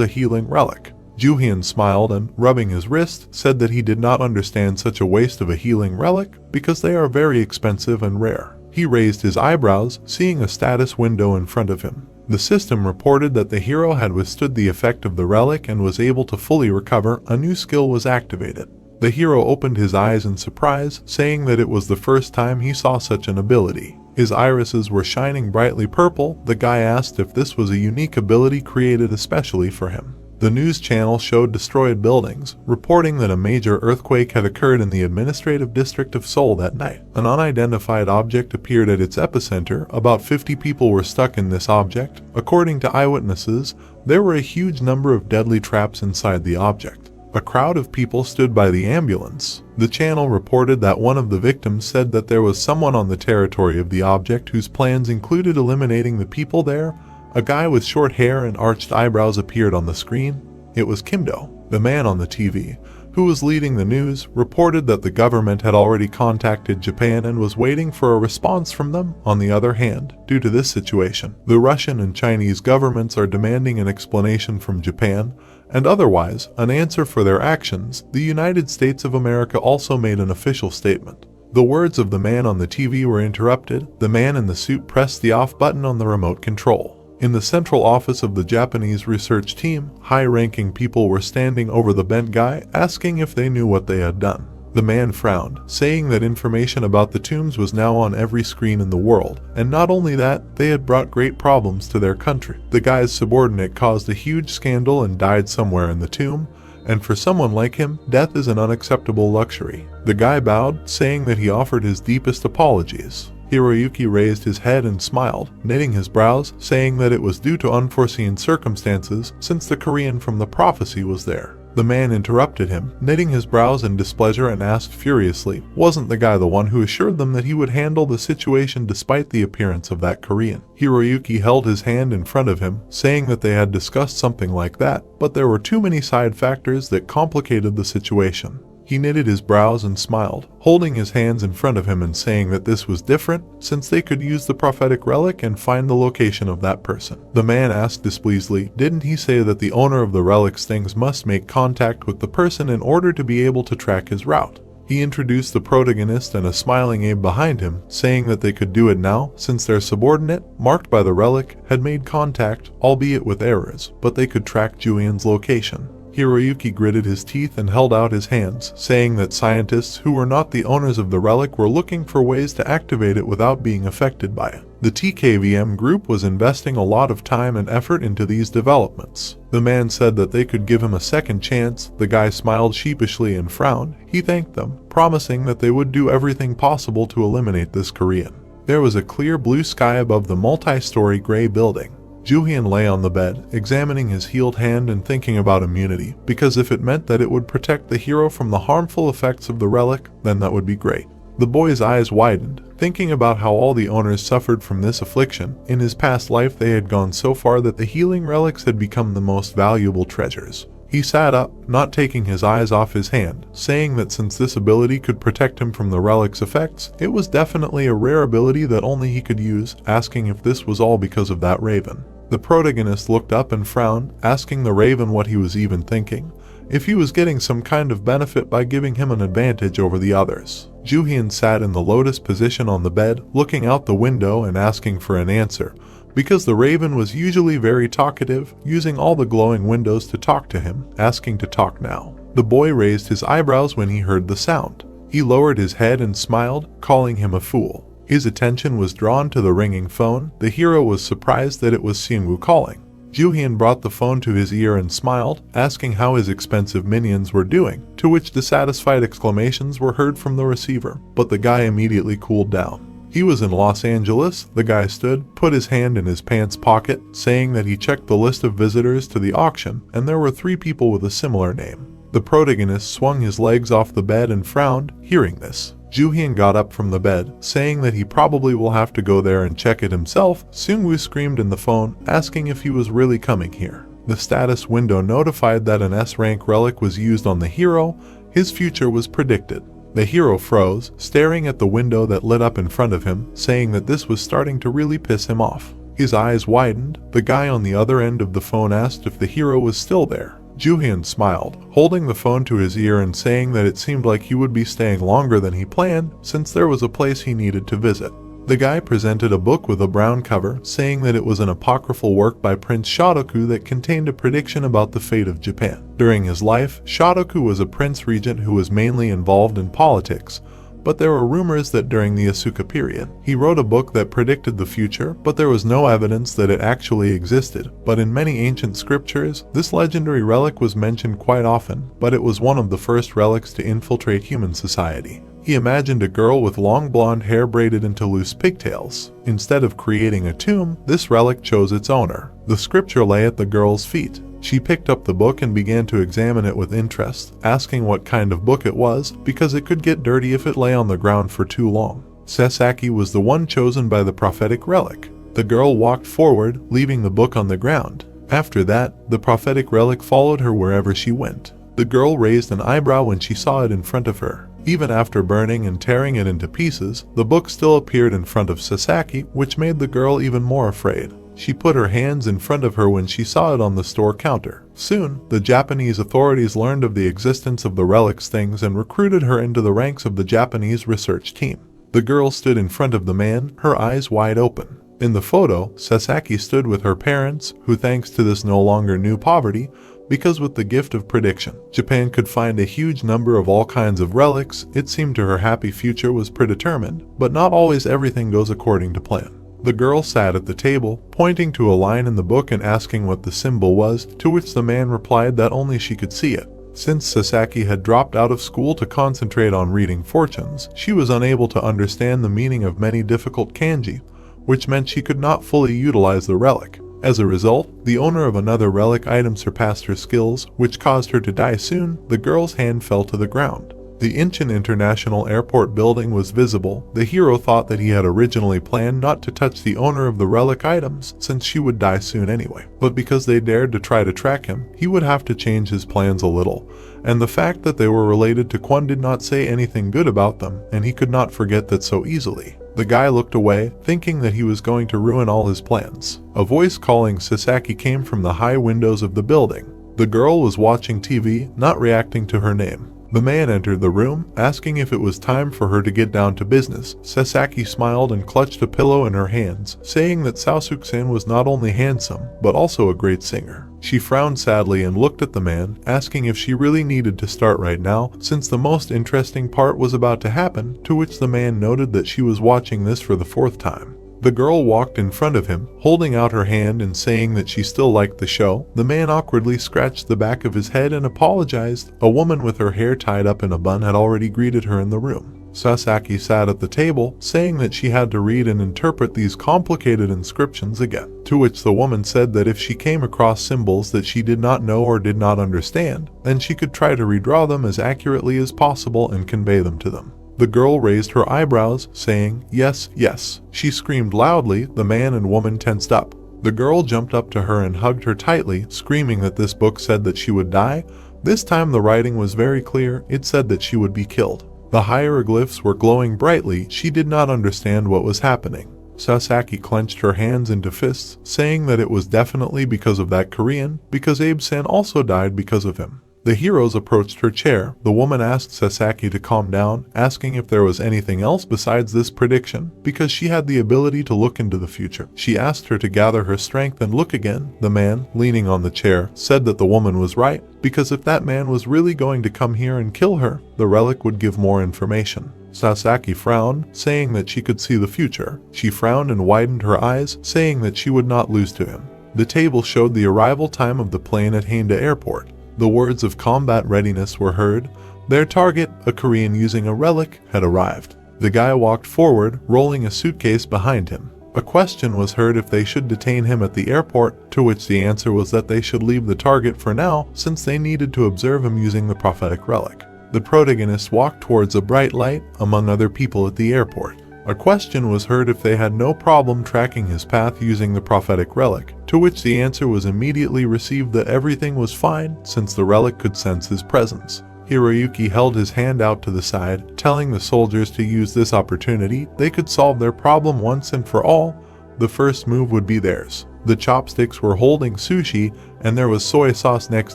a healing relic. Jooheon smiled and, rubbing his wrist, said that he did not understand such a waste of a healing relic because they are very expensive and rare. He raised his eyebrows, seeing a status window in front of him. The system reported that the hero had withstood the effect of the relic and was able to fully recover. A new skill was activated. The hero opened his eyes in surprise, saying that it was the first time he saw such an ability. His irises were shining brightly purple. The guy asked if this was a unique ability created especially for him. The news channel showed destroyed buildings, reporting that a major earthquake had occurred in the administrative district of Seoul that night. An unidentified object appeared at its epicenter. About 50 people were stuck in this object. According to eyewitnesses, there were a huge number of deadly traps inside the object. A crowd of people stood by the ambulance. The channel reported that one of the victims said that there was someone on the territory of the object whose plans included eliminating the people there. A guy with short hair and arched eyebrows appeared on the screen. It was Kimdo. The man on the TV, who was leading the news, reported that the government had already contacted Japan and was waiting for a response from them. On the other hand, due to this situation, the Russian and Chinese governments are demanding an explanation from Japan, and otherwise, an answer for their actions. The United States of America also made an official statement. The words of the man on the TV were interrupted. The man in the suit pressed the off button on the remote control. In the central office of the Japanese research team, high-ranking people were standing over the bent guy, asking if they knew what they had done. The man frowned, saying that information about the tombs was now on every screen in the world, and not only that, they had brought great problems to their country. The guy's subordinate caused a huge scandal and died somewhere in the tomb, and for someone like him, death is an unacceptable luxury. The guy bowed, saying that he offered his deepest apologies. Hiroyuki raised his head and smiled, knitting his brows, saying that it was due to unforeseen circumstances since the Korean from the prophecy was there. The man interrupted him, knitting his brows in displeasure, and asked furiously, wasn't the guy the one who assured them that he would handle the situation despite the appearance of that Korean? Hiroyuki held his hand in front of him, saying that they had discussed something like that, but there were too many side factors that complicated the situation. He knitted his brows and smiled, holding his hands in front of him and saying that this was different, since they could use the prophetic relic and find the location of that person. The man asked displeasedly, didn't he say that the owner of the relic's things must make contact with the person in order to be able to track his route? He introduced the protagonist and a smiling Abe behind him, saying that they could do it now, since their subordinate, marked by the relic, had made contact, albeit with errors, but they could track Jooheon's location. Hiroyuki gritted his teeth and held out his hands, saying that scientists who were not the owners of the relic were looking for ways to activate it without being affected by it. The TKVM group was investing a lot of time and effort into these developments. The man said that they could give him a second chance. The guy smiled sheepishly and frowned. He thanked them, promising that they would do everything possible to eliminate this Korean. There was a clear blue sky above the multi-story gray building. Jooheon lay on the bed, examining his healed hand and thinking about immunity, because if it meant that it would protect the hero from the harmful effects of the relic, then that would be great. The boy's eyes widened, thinking about how all the owners suffered from this affliction. In his past life they had gone so far that the healing relics had become the most valuable treasures. He sat up, not taking his eyes off his hand, saying that since this ability could protect him from the relic's effects, it was definitely a rare ability that only he could use, asking if this was all because of that raven. The protagonist looked up and frowned, asking the raven what he was even thinking, if he was getting some kind of benefit by giving him an advantage over the others. Jooheon sat in the lotus position on the bed, looking out the window and asking for an answer, because the raven was usually very talkative, using all the glowing windows to talk to him, asking to talk now. The boy raised his eyebrows when he heard the sound. He lowered his head and smiled, calling him a fool. His attention was drawn to the ringing phone. The hero was surprised that it was STmanhwa calling. Jooheon brought the phone to his ear and smiled, asking how his expensive minions were doing, to which dissatisfied exclamations were heard from the receiver, but the guy immediately cooled down. He was in Los Angeles. The guy stood, put his hand in his pants pocket, saying that he checked the list of visitors to the auction, and there were 3 people with a similar name. The protagonist swung his legs off the bed and frowned, hearing this. Jooheon got up from the bed, saying that he probably will have to go there and check it himself. STmanhwa screamed in the phone, asking if he was really coming here. The status window notified that an S-rank relic was used on the hero. His future was predicted. The hero froze, staring at the window that lit up in front of him, saying that this was starting to really piss him off. His eyes widened. The guy on the other end of the phone asked if the hero was still there. Jooheon smiled, holding the phone to his ear and saying that it seemed like he would be staying longer than he planned, since there was a place he needed to visit. The guy presented a book with a brown cover, saying that it was an apocryphal work by Prince Shotoku that contained a prediction about the fate of Japan. During his life, Shotoku was a prince regent who was mainly involved in politics, but there were rumors that during the Asuka period, he wrote a book that predicted the future, but there was no evidence that it actually existed. But in many ancient scriptures, this legendary relic was mentioned quite often, but it was one of the first relics to infiltrate human society. He imagined a girl with long blonde hair braided into loose pigtails. Instead of creating a tomb, this relic chose its owner. The scripture lay at the girl's feet. She picked up the book and began to examine it with interest, asking what kind of book it was, because it could get dirty if it lay on the ground for too long. Sasaki was the one chosen by the prophetic relic. The girl walked forward, leaving the book on the ground. After that, the prophetic relic followed her wherever she went. The girl raised an eyebrow when she saw it in front of her. Even after burning and tearing it into pieces, the book still appeared in front of Sasaki, which made the girl even more afraid. She put her hands in front of her when she saw it on the store counter. Soon, the Japanese authorities learned of the existence of the relics things and recruited her into the ranks of the Japanese research team. The girl stood in front of the man, her eyes wide open. In the photo, Sasaki stood with her parents, who thanks to this no longer knew poverty, because with the gift of prediction, Japan could find a huge number of all kinds of relics. It seemed to her happy future was predetermined, but not always everything goes according to plan. The girl sat at the table, pointing to a line in the book and asking what the symbol was, to which the man replied that only she could see it. Since Sasaki had dropped out of school to concentrate on reading fortunes, she was unable to understand the meaning of many difficult kanji, which meant she could not fully utilize the relic. As a result, the owner of another relic item surpassed her skills, which caused her to die soon. The girl's hand fell to the ground. The Incheon International Airport building was visible. The hero thought that he had originally planned not to touch the owner of the relic items, since she would die soon anyway. But because they dared to try to track him, he would have to change his plans a little. And the fact that they were related to Kwon did not say anything good about them, and he could not forget that so easily. The guy looked away, thinking that he was going to ruin all his plans. A voice calling Sasaki came from the high windows of the building. The girl was watching TV, not reacting to her name. The man entered the room, asking if it was time for her to get down to business. Sasaki smiled and clutched a pillow in her hands, saying that Sasuke-san was not only handsome, but also a great singer. She frowned sadly and looked at the man, asking if she really needed to start right now, since the most interesting part was about to happen, to which the man noted that she was watching this for the 4th time. The girl walked in front of him, holding out her hand and saying that she still liked the show. The man awkwardly scratched the back of his head and apologized. A woman with her hair tied up in a bun had already greeted her in the room. Sasaki sat at the table, saying that she had to read and interpret these complicated inscriptions again, to which the woman said that if she came across symbols that she did not know or did not understand, then she could try to redraw them as accurately as possible and convey them to them. The girl raised her eyebrows, saying, "Yes, yes." She screamed loudly. The man and woman tensed up. The girl jumped up to her and hugged her tightly, screaming that this book said that she would die. This time the writing was very clear. It said that she would be killed. The hieroglyphs were glowing brightly. She did not understand what was happening. Sasaki clenched her hands into fists, saying that it was definitely because of that Korean, because Abe-san also died because of him. The heroes approached her chair. The woman asked Sasaki to calm down, asking if there was anything else besides this prediction, because she had the ability to look into the future. She asked her to gather her strength and look again. The man, leaning on the chair, said that the woman was right, because if that man was really going to come here and kill her, the relic would give more information. Sasaki frowned, saying that she could see the future. She frowned and widened her eyes, saying that she would not lose to him. The table showed the arrival time of the plane at Haneda Airport. The words of combat readiness were heard. Their target, a Korean using a relic, had arrived. The guy walked forward, rolling a suitcase behind him. A question was heard if they should detain him at the airport, to which the answer was that they should leave the target for now, since they needed to observe him using the prophetic relic. The protagonist walked towards a bright light, among other people at the airport. A question was heard if they had no problem tracking his path using the prophetic relic, to which the answer was immediately received that everything was fine since the relic could sense his presence. Hiroyuki held his hand out to the side, telling the soldiers to use this opportunity. They could solve their problem once and for all. The first move would be theirs. The chopsticks were holding sushi, and there was soy sauce next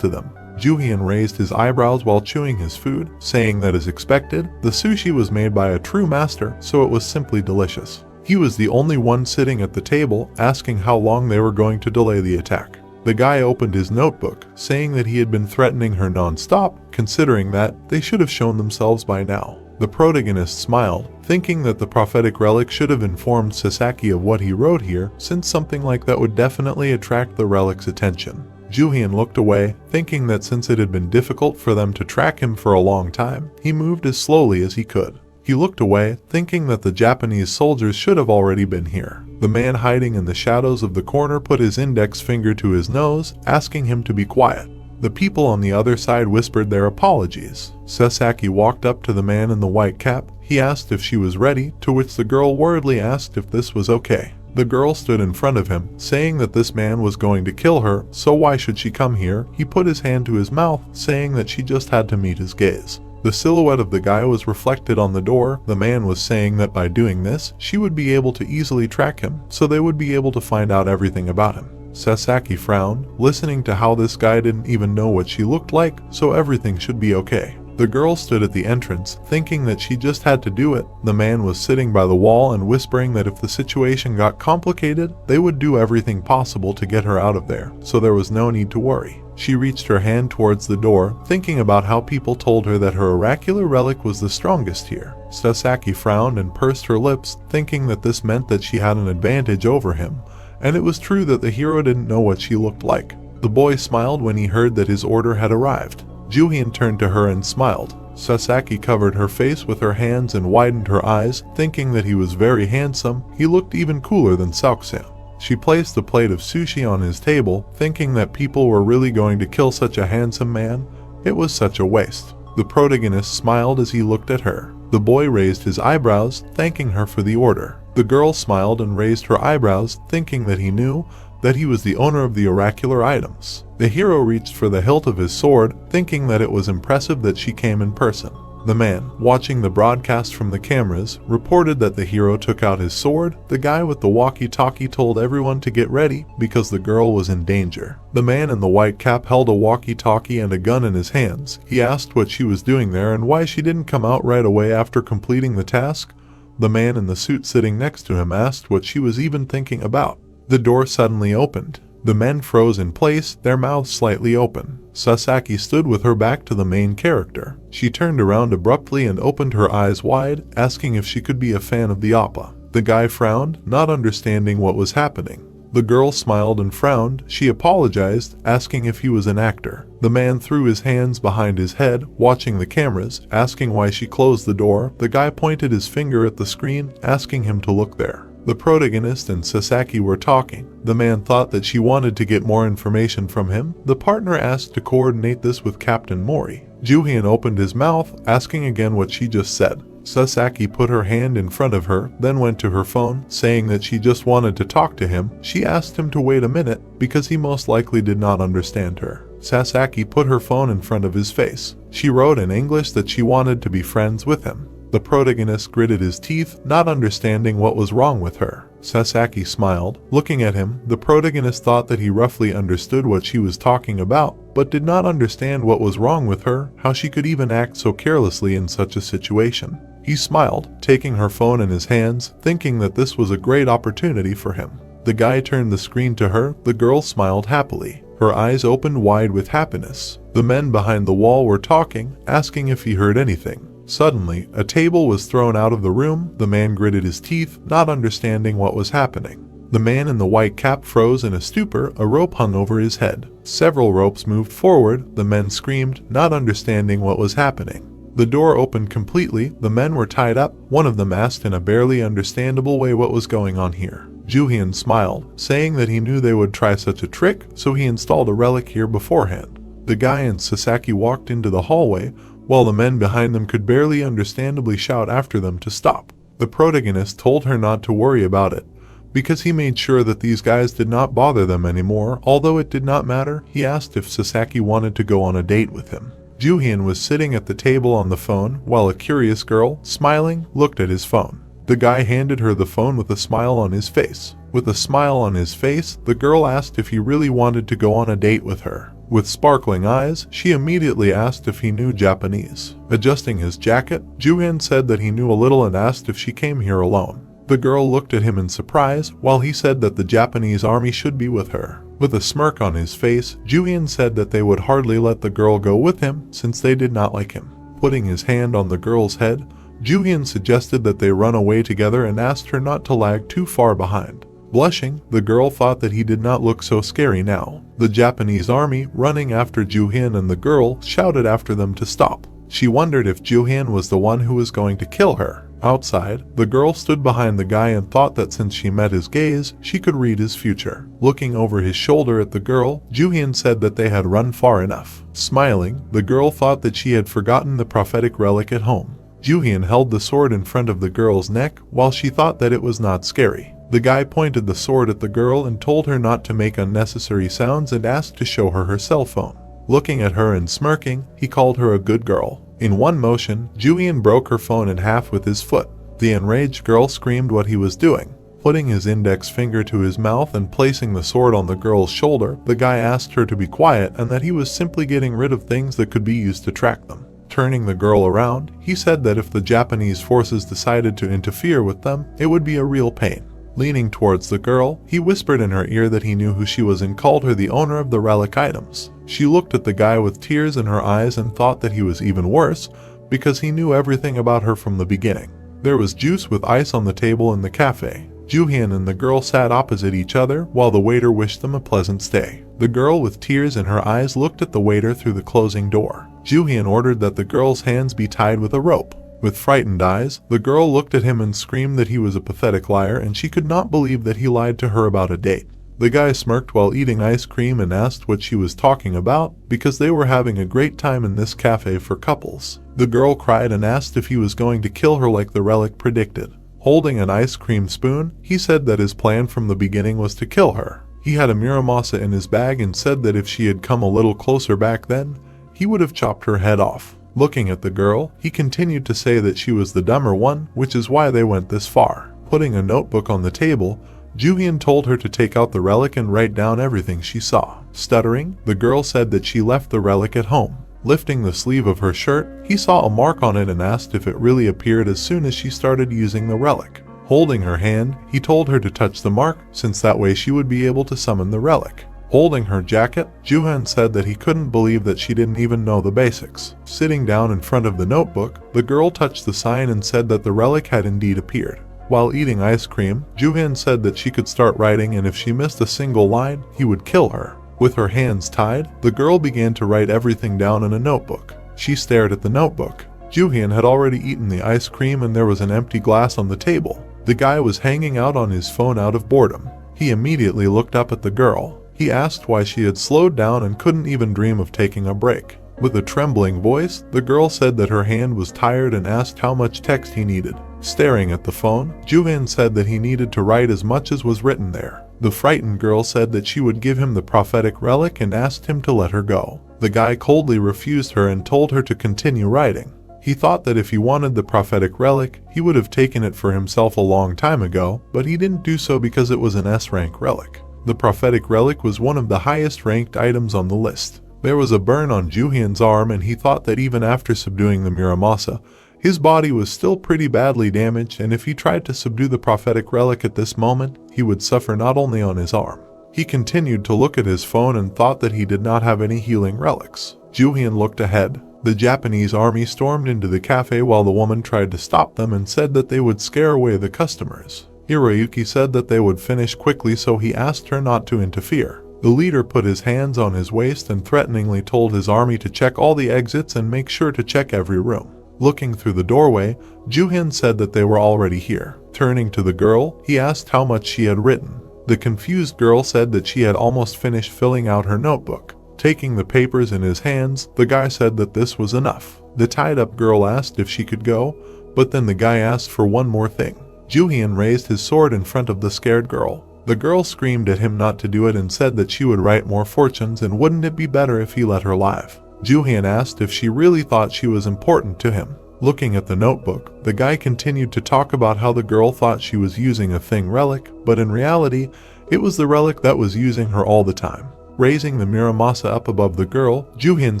to them. Jooheon raised his eyebrows while chewing his food, saying that as expected, the sushi was made by a true master, so it was simply delicious. He was the only one sitting at the table, asking how long they were going to delay the attack. The guy opened his notebook, saying that he had been threatening her non-stop, considering that they should have shown themselves by now. The protagonist smiled, thinking that the prophetic relic should have informed Sasaki of what he wrote here, since something like that would definitely attract the relic's attention. Jooheon looked away, thinking that since it had been difficult for them to track him for a long time, he moved as slowly as he could. He looked away, thinking that the Japanese soldiers should have already been here. The man hiding in the shadows of the corner put his index finger to his nose, asking him to be quiet. The people on the other side whispered their apologies. Sasaki walked up to the man in the white cap. He asked if she was ready, to which the girl worriedly asked if this was okay. The girl stood in front of him, saying that this man was going to kill her, so why should she come here? He put his hand to his mouth, saying that she just had to meet his gaze. The silhouette of the guy was reflected on the door. The man was saying that by doing this, she would be able to easily track him, so they would be able to find out everything about him. Sasaki frowned, listening to how this guy didn't even know what she looked like, so everything should be okay. The girl stood at the entrance, thinking that she just had to do it. The man was sitting by the wall and whispering that if the situation got complicated, they would do everything possible to get her out of there, so there was no need to worry. She reached her hand towards the door, thinking about how people told her that her oracular relic was the strongest here. Sasaki frowned and pursed her lips, thinking that this meant that she had an advantage over him, and it was true that the hero didn't know what she looked like. The boy smiled when he heard that his order had arrived. Jooheon turned to her and smiled. Sasaki covered her face with her hands and widened her eyes, thinking that he was very handsome. He looked even cooler than Seok-san. She placed a plate of sushi on his table, thinking that people were really going to kill such a handsome man. It was such a waste. The protagonist smiled as he looked at her. The boy raised his eyebrows, thanking her for the order. The girl smiled and raised her eyebrows, thinking that he knew that he was the owner of the oracular items. The hero reached for the hilt of his sword, thinking that it was impressive that she came in person. The man, watching the broadcast from the cameras, reported that the hero took out his sword. The guy with the walkie-talkie told everyone to get ready because the girl was in danger. The man in the white cap held a walkie-talkie and a gun in his hands. He asked what she was doing there and why she didn't come out right away after completing the task. The man in the suit sitting next to him asked what she was even thinking about. The door suddenly opened. The men froze in place, their mouths slightly open. Sasaki stood with her back to the main character. She turned around abruptly and opened her eyes wide, asking if she could be a fan of the oppa. The guy frowned, not understanding what was happening. The girl smiled and frowned. She apologized, asking if he was an actor. The man threw his hands behind his head, watching the cameras, asking why she closed the door. The guy pointed his finger at the screen, asking him to look there. The protagonist and Sasaki were talking. The man thought that she wanted to get more information from him. The partner asked to coordinate this with Captain Mori. Jooheon opened his mouth, asking again what she just said. Sasaki put her hand in front of her, then went to her phone, saying that she just wanted to talk to him. She asked him to wait a minute, because he most likely did not understand her. Sasaki put her phone in front of his face. She wrote in English that she wanted to be friends with him. The protagonist gritted his teeth, not understanding what was wrong with her. Sasaki smiled. Looking at him, the protagonist thought that he roughly understood what she was talking about, but did not understand what was wrong with her, how she could even act so carelessly in such a situation. He smiled, taking her phone in his hands, thinking that this was a great opportunity for him. The guy turned the screen to her. The girl smiled happily. Her eyes opened wide with happiness. The men behind the wall were talking, asking if he heard anything. Suddenly, a table was thrown out of the room. The man gritted his teeth, not understanding what was happening. The man in the white cap froze in a stupor. A rope hung over his head. Several ropes moved forward. The men screamed, not understanding what was happening. The door opened completely. The men were tied up. One of them asked in a barely understandable way what was going on here. Jooheon smiled, saying that he knew they would try such a trick, so he installed a relic here beforehand. The guy and Sasaki walked into the hallway, while the men behind them could barely understandably shout after them to stop. The protagonist told her not to worry about it, because he made sure that these guys did not bother them anymore. Although it did not matter, he asked if Sasaki wanted to go on a date with him. Jooheon was sitting at the table on the phone, while a curious girl, smiling, looked at his phone. The guy handed her the phone with a smile on his face. With a smile on his face, the girl asked if he really wanted to go on a date with her. With sparkling eyes, she immediately asked if he knew Japanese. Adjusting his jacket, Jooheon said that he knew a little and asked if she came here alone. The girl looked at him in surprise, while he said that the Japanese army should be with her. With a smirk on his face, Jooheon said that they would hardly let the girl go with him, since they did not like him. Putting his hand on the girl's head, Jooheon suggested that they run away together and asked her not to lag too far behind. Blushing, the girl thought that he did not look so scary now. The Japanese army, running after Jooheon and the girl, shouted after them to stop. She wondered if Jooheon was the one who was going to kill her. Outside, the girl stood behind the guy and thought that since she met his gaze, she could read his future. Looking over his shoulder at the girl, Jooheon said that they had run far enough. Smiling, the girl thought that she had forgotten the prophetic relic at home. Jooheon held the sword in front of the girl's neck, while she thought that it was not scary. The guy pointed the sword at the girl and told her not to make unnecessary sounds and asked to show her her cell phone. Looking at her and smirking, he called her a good girl. In one motion, Jooheon broke her phone in half with his foot. The enraged girl screamed what he was doing. Putting his index finger to his mouth and placing the sword on the girl's shoulder, the guy asked her to be quiet and that he was simply getting rid of things that could be used to track them. Turning the girl around, he said that if the Japanese forces decided to interfere with them, it would be a real pain. Leaning towards the girl, he whispered in her ear that he knew who she was and called her the owner of the relic items. She looked at the guy with tears in her eyes and thought that he was even worse, because he knew everything about her from the beginning. There was juice with ice on the table in the cafe. Jooheon and the girl sat opposite each other, while the waiter wished them a pleasant stay. The girl with tears in her eyes looked at the waiter through the closing door. Jooheon ordered that the girl's hands be tied with a rope. With frightened eyes, the girl looked at him and screamed that he was a pathetic liar and she could not believe that he lied to her about a date. The guy smirked while eating ice cream and asked what she was talking about, because they were having a great time in this cafe for couples. The girl cried and asked if he was going to kill her like the relic predicted. Holding an ice cream spoon, he said that his plan from the beginning was to kill her. He had a muramasa in his bag and said that if she had come a little closer back then, he would have chopped her head off. Looking at the girl, he continued to say that she was the dumber one, which is why they went this far. Putting a notebook on the table, Jooheon told her to take out the relic and write down everything she saw. Stuttering, the girl said that she left the relic at home. Lifting the sleeve of her shirt, he saw a mark on it and asked if it really appeared as soon as she started using the relic. Holding her hand, he told her to touch the mark, since that way she would be able to summon the relic. Holding her jacket, Jooheon said that he couldn't believe that she didn't even know the basics. Sitting down in front of the notebook, the girl touched the sign and said that the relic had indeed appeared. While eating ice cream, Jooheon said that she could start writing and if she missed a single line, he would kill her. With her hands tied, the girl began to write everything down in a notebook. She stared at the notebook. Jooheon had already eaten the ice cream and there was an empty glass on the table. The guy was hanging out on his phone out of boredom. He immediately looked up at the girl. He asked why she had slowed down and couldn't even dream of taking a break. With a trembling voice, the girl said that her hand was tired and asked how much text he needed. Staring at the phone, Jooheon said that he needed to write as much as was written there. The frightened girl said that she would give him the prophetic relic and asked him to let her go. The guy coldly refused her and told her to continue writing. He thought that if he wanted the prophetic relic, he would have taken it for himself a long time ago, but he didn't do so because it was an S-rank relic. The prophetic relic was one of the highest ranked items on the list. There was a burn on Jooheon's arm and he thought that even after subduing the Muramasa, his body was still pretty badly damaged, and if he tried to subdue the prophetic relic at this moment, he would suffer not only on his arm. He continued to look at his phone and thought that he did not have any healing relics. Jooheon looked ahead. The Japanese army stormed into the cafe while the woman tried to stop them and said that they would scare away the customers. Hiroyuki said that they would finish quickly, so he asked her not to interfere. The leader put his hands on his waist and threateningly told his army to check all the exits and make sure to check every room. Looking through the doorway, Jooheon said that they were already here. Turning to the girl, he asked how much she had written. The confused girl said that she had almost finished filling out her notebook. Taking the papers in his hands, the guy said that this was enough. The tied-up girl asked if she could go, but then the guy asked for one more thing. Jooheon raised his sword in front of the scared girl. The girl screamed at him not to do it and said that she would write more fortunes and wouldn't it be better if he let her live. Jooheon asked if she really thought she was important to him. Looking at the notebook, the guy continued to talk about how the girl thought she was using a thing relic, but in reality, it was the relic that was using her all the time. Raising the Muramasa up above the girl, Jooheon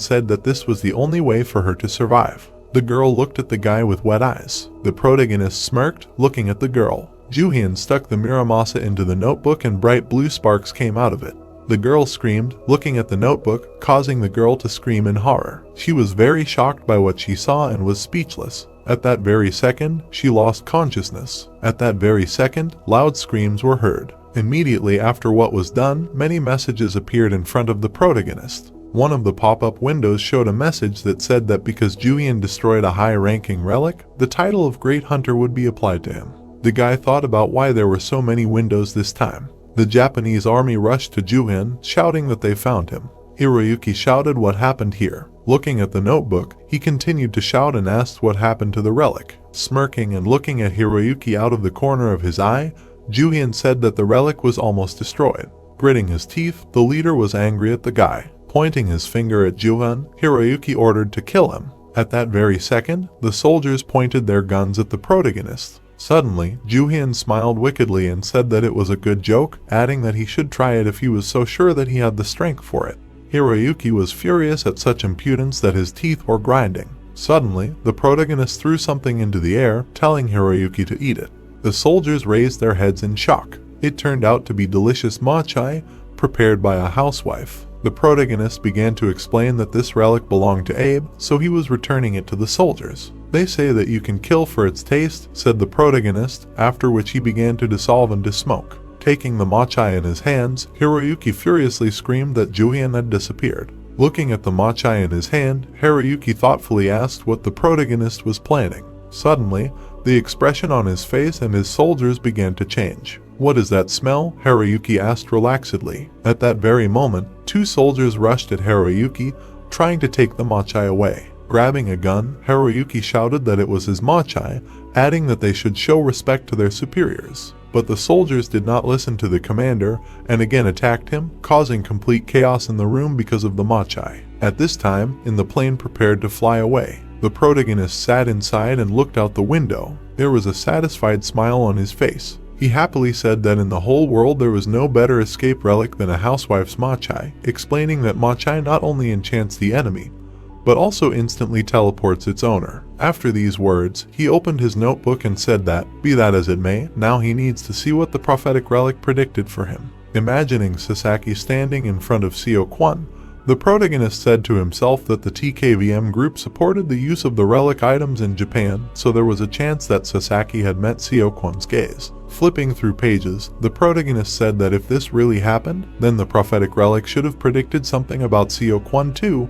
said that this was the only way for her to survive. The girl looked at the guy with wet eyes. The protagonist smirked, looking at the girl. Jooheon stuck the Muramasa into the notebook and bright blue sparks came out of it. The girl screamed, looking at the notebook, causing the girl to scream in horror. She was very shocked by what she saw and was speechless. At that very second, she lost consciousness. At that very second, loud screams were heard. Immediately after what was done, many messages appeared in front of the protagonist. One of the pop-up windows showed a message that said that because Jooheon destroyed a high-ranking relic, the title of Great Hunter would be applied to him. The guy thought about why there were so many windows this time. The Japanese army rushed to Jooheon, shouting that they found him. Hiroyuki shouted what happened here. Looking at the notebook, he continued to shout and asked what happened to the relic. Smirking and looking at Hiroyuki out of the corner of his eye, Jooheon said that the relic was almost destroyed. Gritting his teeth, the leader was angry at the guy. Pointing his finger at Jooheon, Hiroyuki ordered to kill him. At that very second, the soldiers pointed their guns at the protagonist. Suddenly, Jooheon smiled wickedly and said that it was a good joke, adding that he should try it if he was so sure that he had the strength for it. Hiroyuki was furious at such impudence that his teeth were grinding. Suddenly, the protagonist threw something into the air, telling Hiroyuki to eat it. The soldiers raised their heads in shock. It turned out to be delicious matcha, prepared by a housewife. The protagonist began to explain that this relic belonged to Abe, so he was returning it to the soldiers. They say that you can kill for its taste, said the protagonist, after which he began to dissolve into smoke. Taking the matcha in his hands, Hiroyuki furiously screamed that Jooheon had disappeared. Looking at the matcha in his hand, Hiroyuki thoughtfully asked what the protagonist was planning. Suddenly, the expression on his face and his soldiers began to change. "What is that smell?" Hiroyuki asked relaxedly. At that very moment, two soldiers rushed at Hiroyuki, trying to take the matcha away. Grabbing a gun, Hiroyuki shouted that it was his matcha, adding that they should show respect to their superiors. But the soldiers did not listen to the commander and again attacked him, causing complete chaos in the room because of the matcha. At this time, in the plane prepared to fly away, the protagonist sat inside and looked out the window. There was a satisfied smile on his face. He happily said that in the whole world there was no better escape relic than a housewife's matcha, explaining that matcha not only enchants the enemy, but also instantly teleports its owner. After these words, he opened his notebook and said that, be that as it may, now he needs to see what the prophetic relic predicted for him. Imagining Sasaki standing in front of Seo-kwon, the protagonist said to himself that the TKVM group supported the use of the relic items in Japan, so there was a chance that Sasaki had met Seo-kwon's gaze. Flipping through pages, the protagonist said that if this really happened, then the prophetic relic should have predicted something about Seo-kwon too,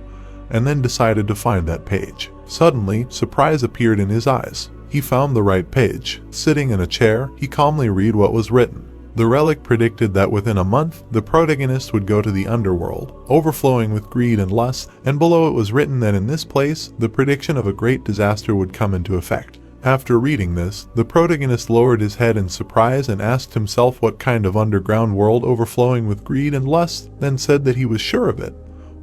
and then decided to find that page. Suddenly, surprise appeared in his eyes. He found the right page. Sitting in a chair, he calmly read what was written. The relic predicted that within a month, the protagonist would go to the underworld, overflowing with greed and lust, and below it was written that in this place, the prediction of a great disaster would come into effect. After reading this, the protagonist lowered his head in surprise and asked himself what kind of underground world overflowing with greed and lust, then said that he was sure of it.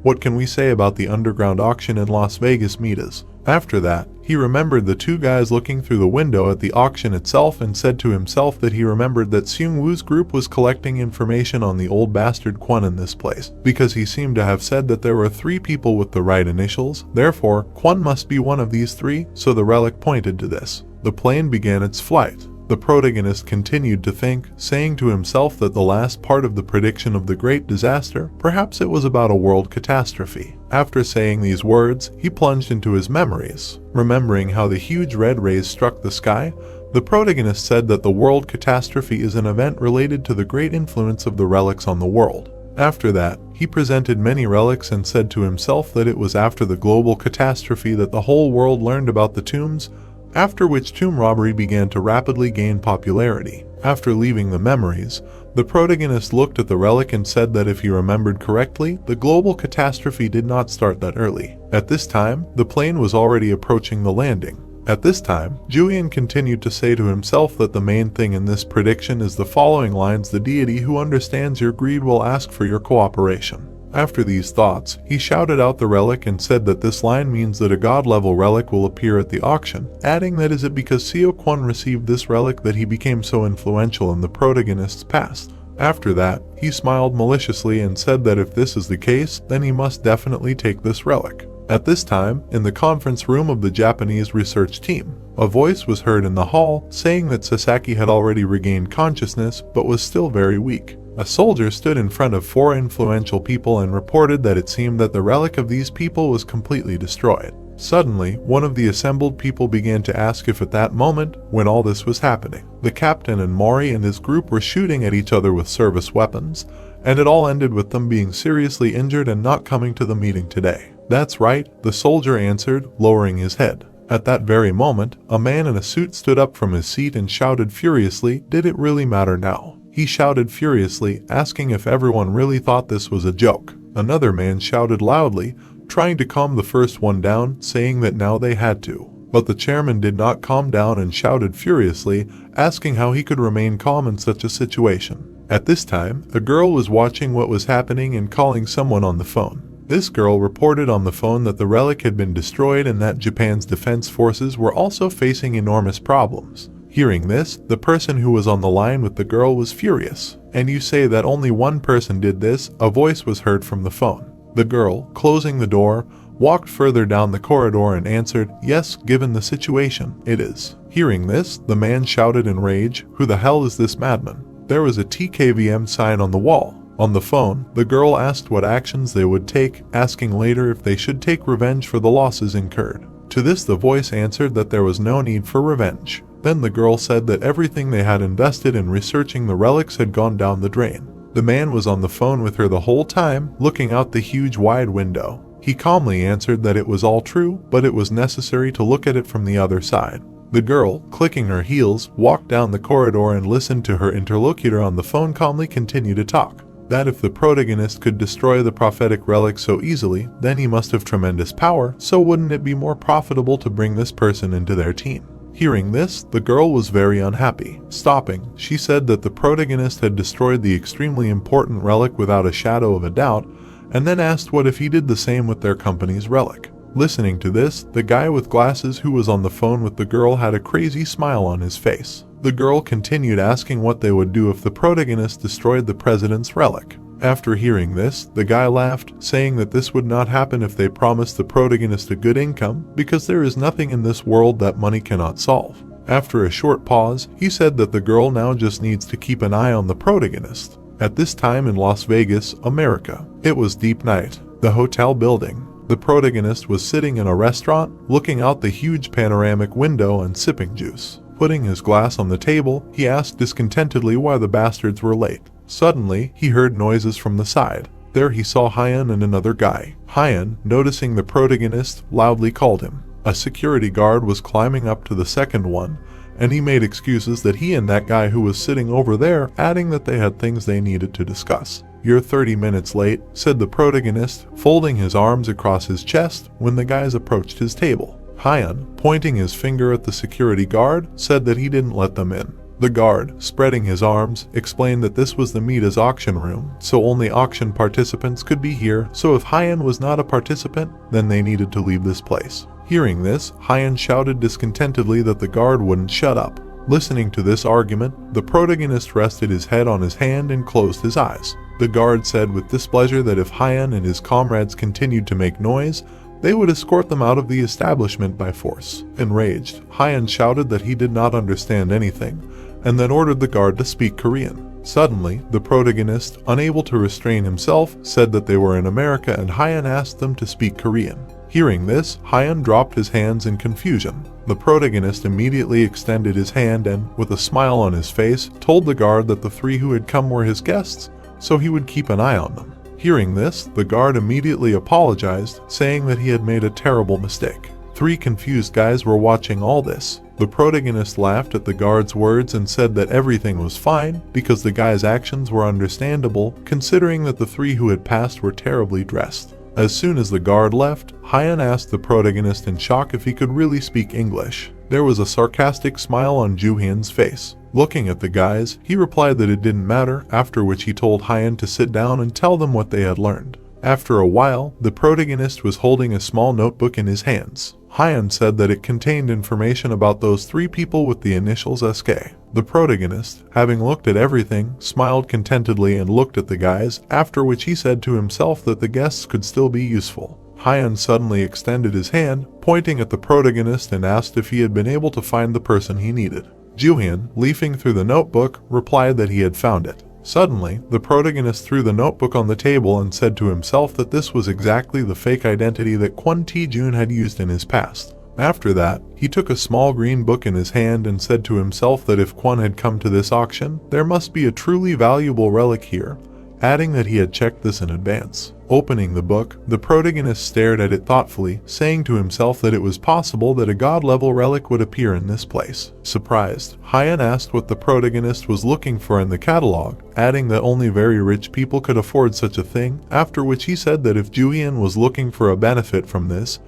What can we say about the underground auction in Las Vegas meetas? After that, he remembered the two guys looking through the window at the auction itself and said to himself that he remembered that Seung-woo's group was collecting information on the old bastard Kwon in this place, because he seemed to have said that there were 3 people with the right initials, therefore Kwon must be one of these 3, so the relic pointed to this. The plane began its flight. The protagonist continued to think, saying to himself that the last part of the prediction of the great disaster, perhaps it was about a world catastrophe. After saying these words, he plunged into his memories. Remembering how the huge red rays struck the sky, the protagonist said that the world catastrophe is an event related to the great influence of the relics on the world. After that, he presented many relics and said to himself that it was after the global catastrophe that the whole world learned about the tombs, after which tomb robbery began to rapidly gain popularity. After leaving the memories, the protagonist looked at the relic and said that if he remembered correctly, the global catastrophe did not start that early. At this time, the plane was already approaching the landing. At this time, Jooheon continued to say to himself that the main thing in this prediction is the following lines: "The deity who understands your greed will ask for your cooperation." After these thoughts, he shouted out the relic and said that this line means that a god-level relic will appear at the auction, adding that is it because Seo Kwon received this relic that he became so influential in the protagonist's past. After that, he smiled maliciously and said that if this is the case, then he must definitely take this relic. At this time, in the conference room of the Japanese research team, a voice was heard in the hall saying that Sasaki had already regained consciousness but was still very weak. A soldier stood in front of 4 influential people and reported that it seemed that the relic of these people was completely destroyed. Suddenly, one of the assembled people began to ask if at that moment, when all this was happening, the captain and Mori and his group were shooting at each other with service weapons, and it all ended with them being seriously injured and not coming to the meeting today. "That's right," the soldier answered, lowering his head. At that very moment, a man in a suit stood up from his seat and shouted furiously, "Did it really matter now?" He shouted furiously, asking if everyone really thought this was a joke. Another man shouted loudly, trying to calm the first one down, saying that now they had to. But the chairman did not calm down and shouted furiously, asking how he could remain calm in such a situation. At this time, a girl was watching what was happening and calling someone on the phone. This girl reported on the phone that the relic had been destroyed and that Japan's defense forces were also facing enormous problems. Hearing this, the person who was on the line with the girl was furious. "And you say that only one person did this?" a voice was heard from the phone. The girl, closing the door, walked further down the corridor and answered, "Yes, given the situation, it is." Hearing this, the man shouted in rage, "Who the hell is this madman?" There was a TKVM sign on the wall. On the phone, the girl asked what actions they would take, asking later if they should take revenge for the losses incurred. To this the voice answered that there was no need for revenge. Then the girl said that everything they had invested in researching the relics had gone down the drain. The man was on the phone with her the whole time, looking out the huge wide window. He calmly answered that it was all true, but it was necessary to look at it from the other side. The girl, clicking her heels, walked down the corridor and listened to her interlocutor on the phone calmly continue to talk. That if the protagonist could destroy the prophetic relic so easily, then he must have tremendous power, so wouldn't it be more profitable to bring this person into their team? Hearing this, the girl was very unhappy. Stopping, she said that the protagonist had destroyed the extremely important relic without a shadow of a doubt, and then asked what if he did the same with their company's relic. Listening to this, the guy with glasses who was on the phone with the girl had a crazy smile on his face. The girl continued asking what they would do if the protagonist destroyed the president's relic. After hearing this, the guy laughed, saying that this would not happen if they promised the protagonist a good income, because there is nothing in this world that money cannot solve. After a short pause, he said that the girl now just needs to keep an eye on the protagonist. At this time in Las Vegas, America, it was deep night. The hotel building. The protagonist was sitting in a restaurant, looking out the huge panoramic window and sipping juice. Putting his glass on the table, he asked discontentedly why the bastards were late. Suddenly, he heard noises from the side. There he saw Hyun and another guy. Hyun, noticing the protagonist, loudly called him. A security guard was climbing up to the second one, and he made excuses that he and that guy who was sitting over there, adding that they had things they needed to discuss. "You're 30 minutes late," said the protagonist, folding his arms across his chest when the guys approached his table. Hyun, pointing his finger at the security guard, said that he didn't let them in. The guard, spreading his arms, explained that this was the Mita's auction room, so only auction participants could be here, so if Hyun was not a participant, then they needed to leave this place. Hearing this, Hyun shouted discontentedly that the guard wouldn't shut up. Listening to this argument, the protagonist rested his head on his hand and closed his eyes. The guard said with displeasure that if Hyun and his comrades continued to make noise, they would escort them out of the establishment by force. Enraged, Hyun shouted that he did not understand anything, and then ordered the guard to speak Korean. Suddenly, the protagonist, unable to restrain himself, said that they were in America and Hyun asked them to speak Korean. Hearing this, Hyun dropped his hands in confusion. The protagonist immediately extended his hand and, with a smile on his face, told the guard that the three who had come were his guests, so he would keep an eye on them. Hearing this, the guard immediately apologized, saying that he had made a terrible mistake. Three confused guys were watching all this. The protagonist laughed at the guard's words and said that everything was fine because the guy's actions were understandable, considering that the three who had passed were terribly dressed. As soon as the guard left, Hyun asked the protagonist in shock if he could really speak English. There was a sarcastic smile on Jooheon's face. Looking at the guys, he replied that it didn't matter, after which he told Hyun to sit down and tell them what they had learned. After a while, the protagonist was holding a small notebook in his hands. Hyun said that it contained information about those three people with the initials SK. The protagonist, having looked at everything, smiled contentedly and looked at the guys, after which he said to himself that the guests could still be useful. Hyun suddenly extended his hand, pointing at the protagonist and asked if he had been able to find the person he needed. Jooheon, leafing through the notebook, replied that he had found it. Suddenly, the protagonist threw the notebook on the table and said to himself that this was exactly the fake identity that Kwon Tae-jun had used in his past. After that, he took a small green book in his hand and said to himself that if Kwon had come to this auction, there must be a truly valuable relic here, adding that he had checked this in advance. Opening the book, the protagonist stared at it thoughtfully, saying to himself that it was possible that a god-level relic would appear in this place. Surprised, Hyun asked what the protagonist was looking for in the catalog, adding that only very rich people could afford such a thing, after which he said that if Jooheon was looking for a benefit from this,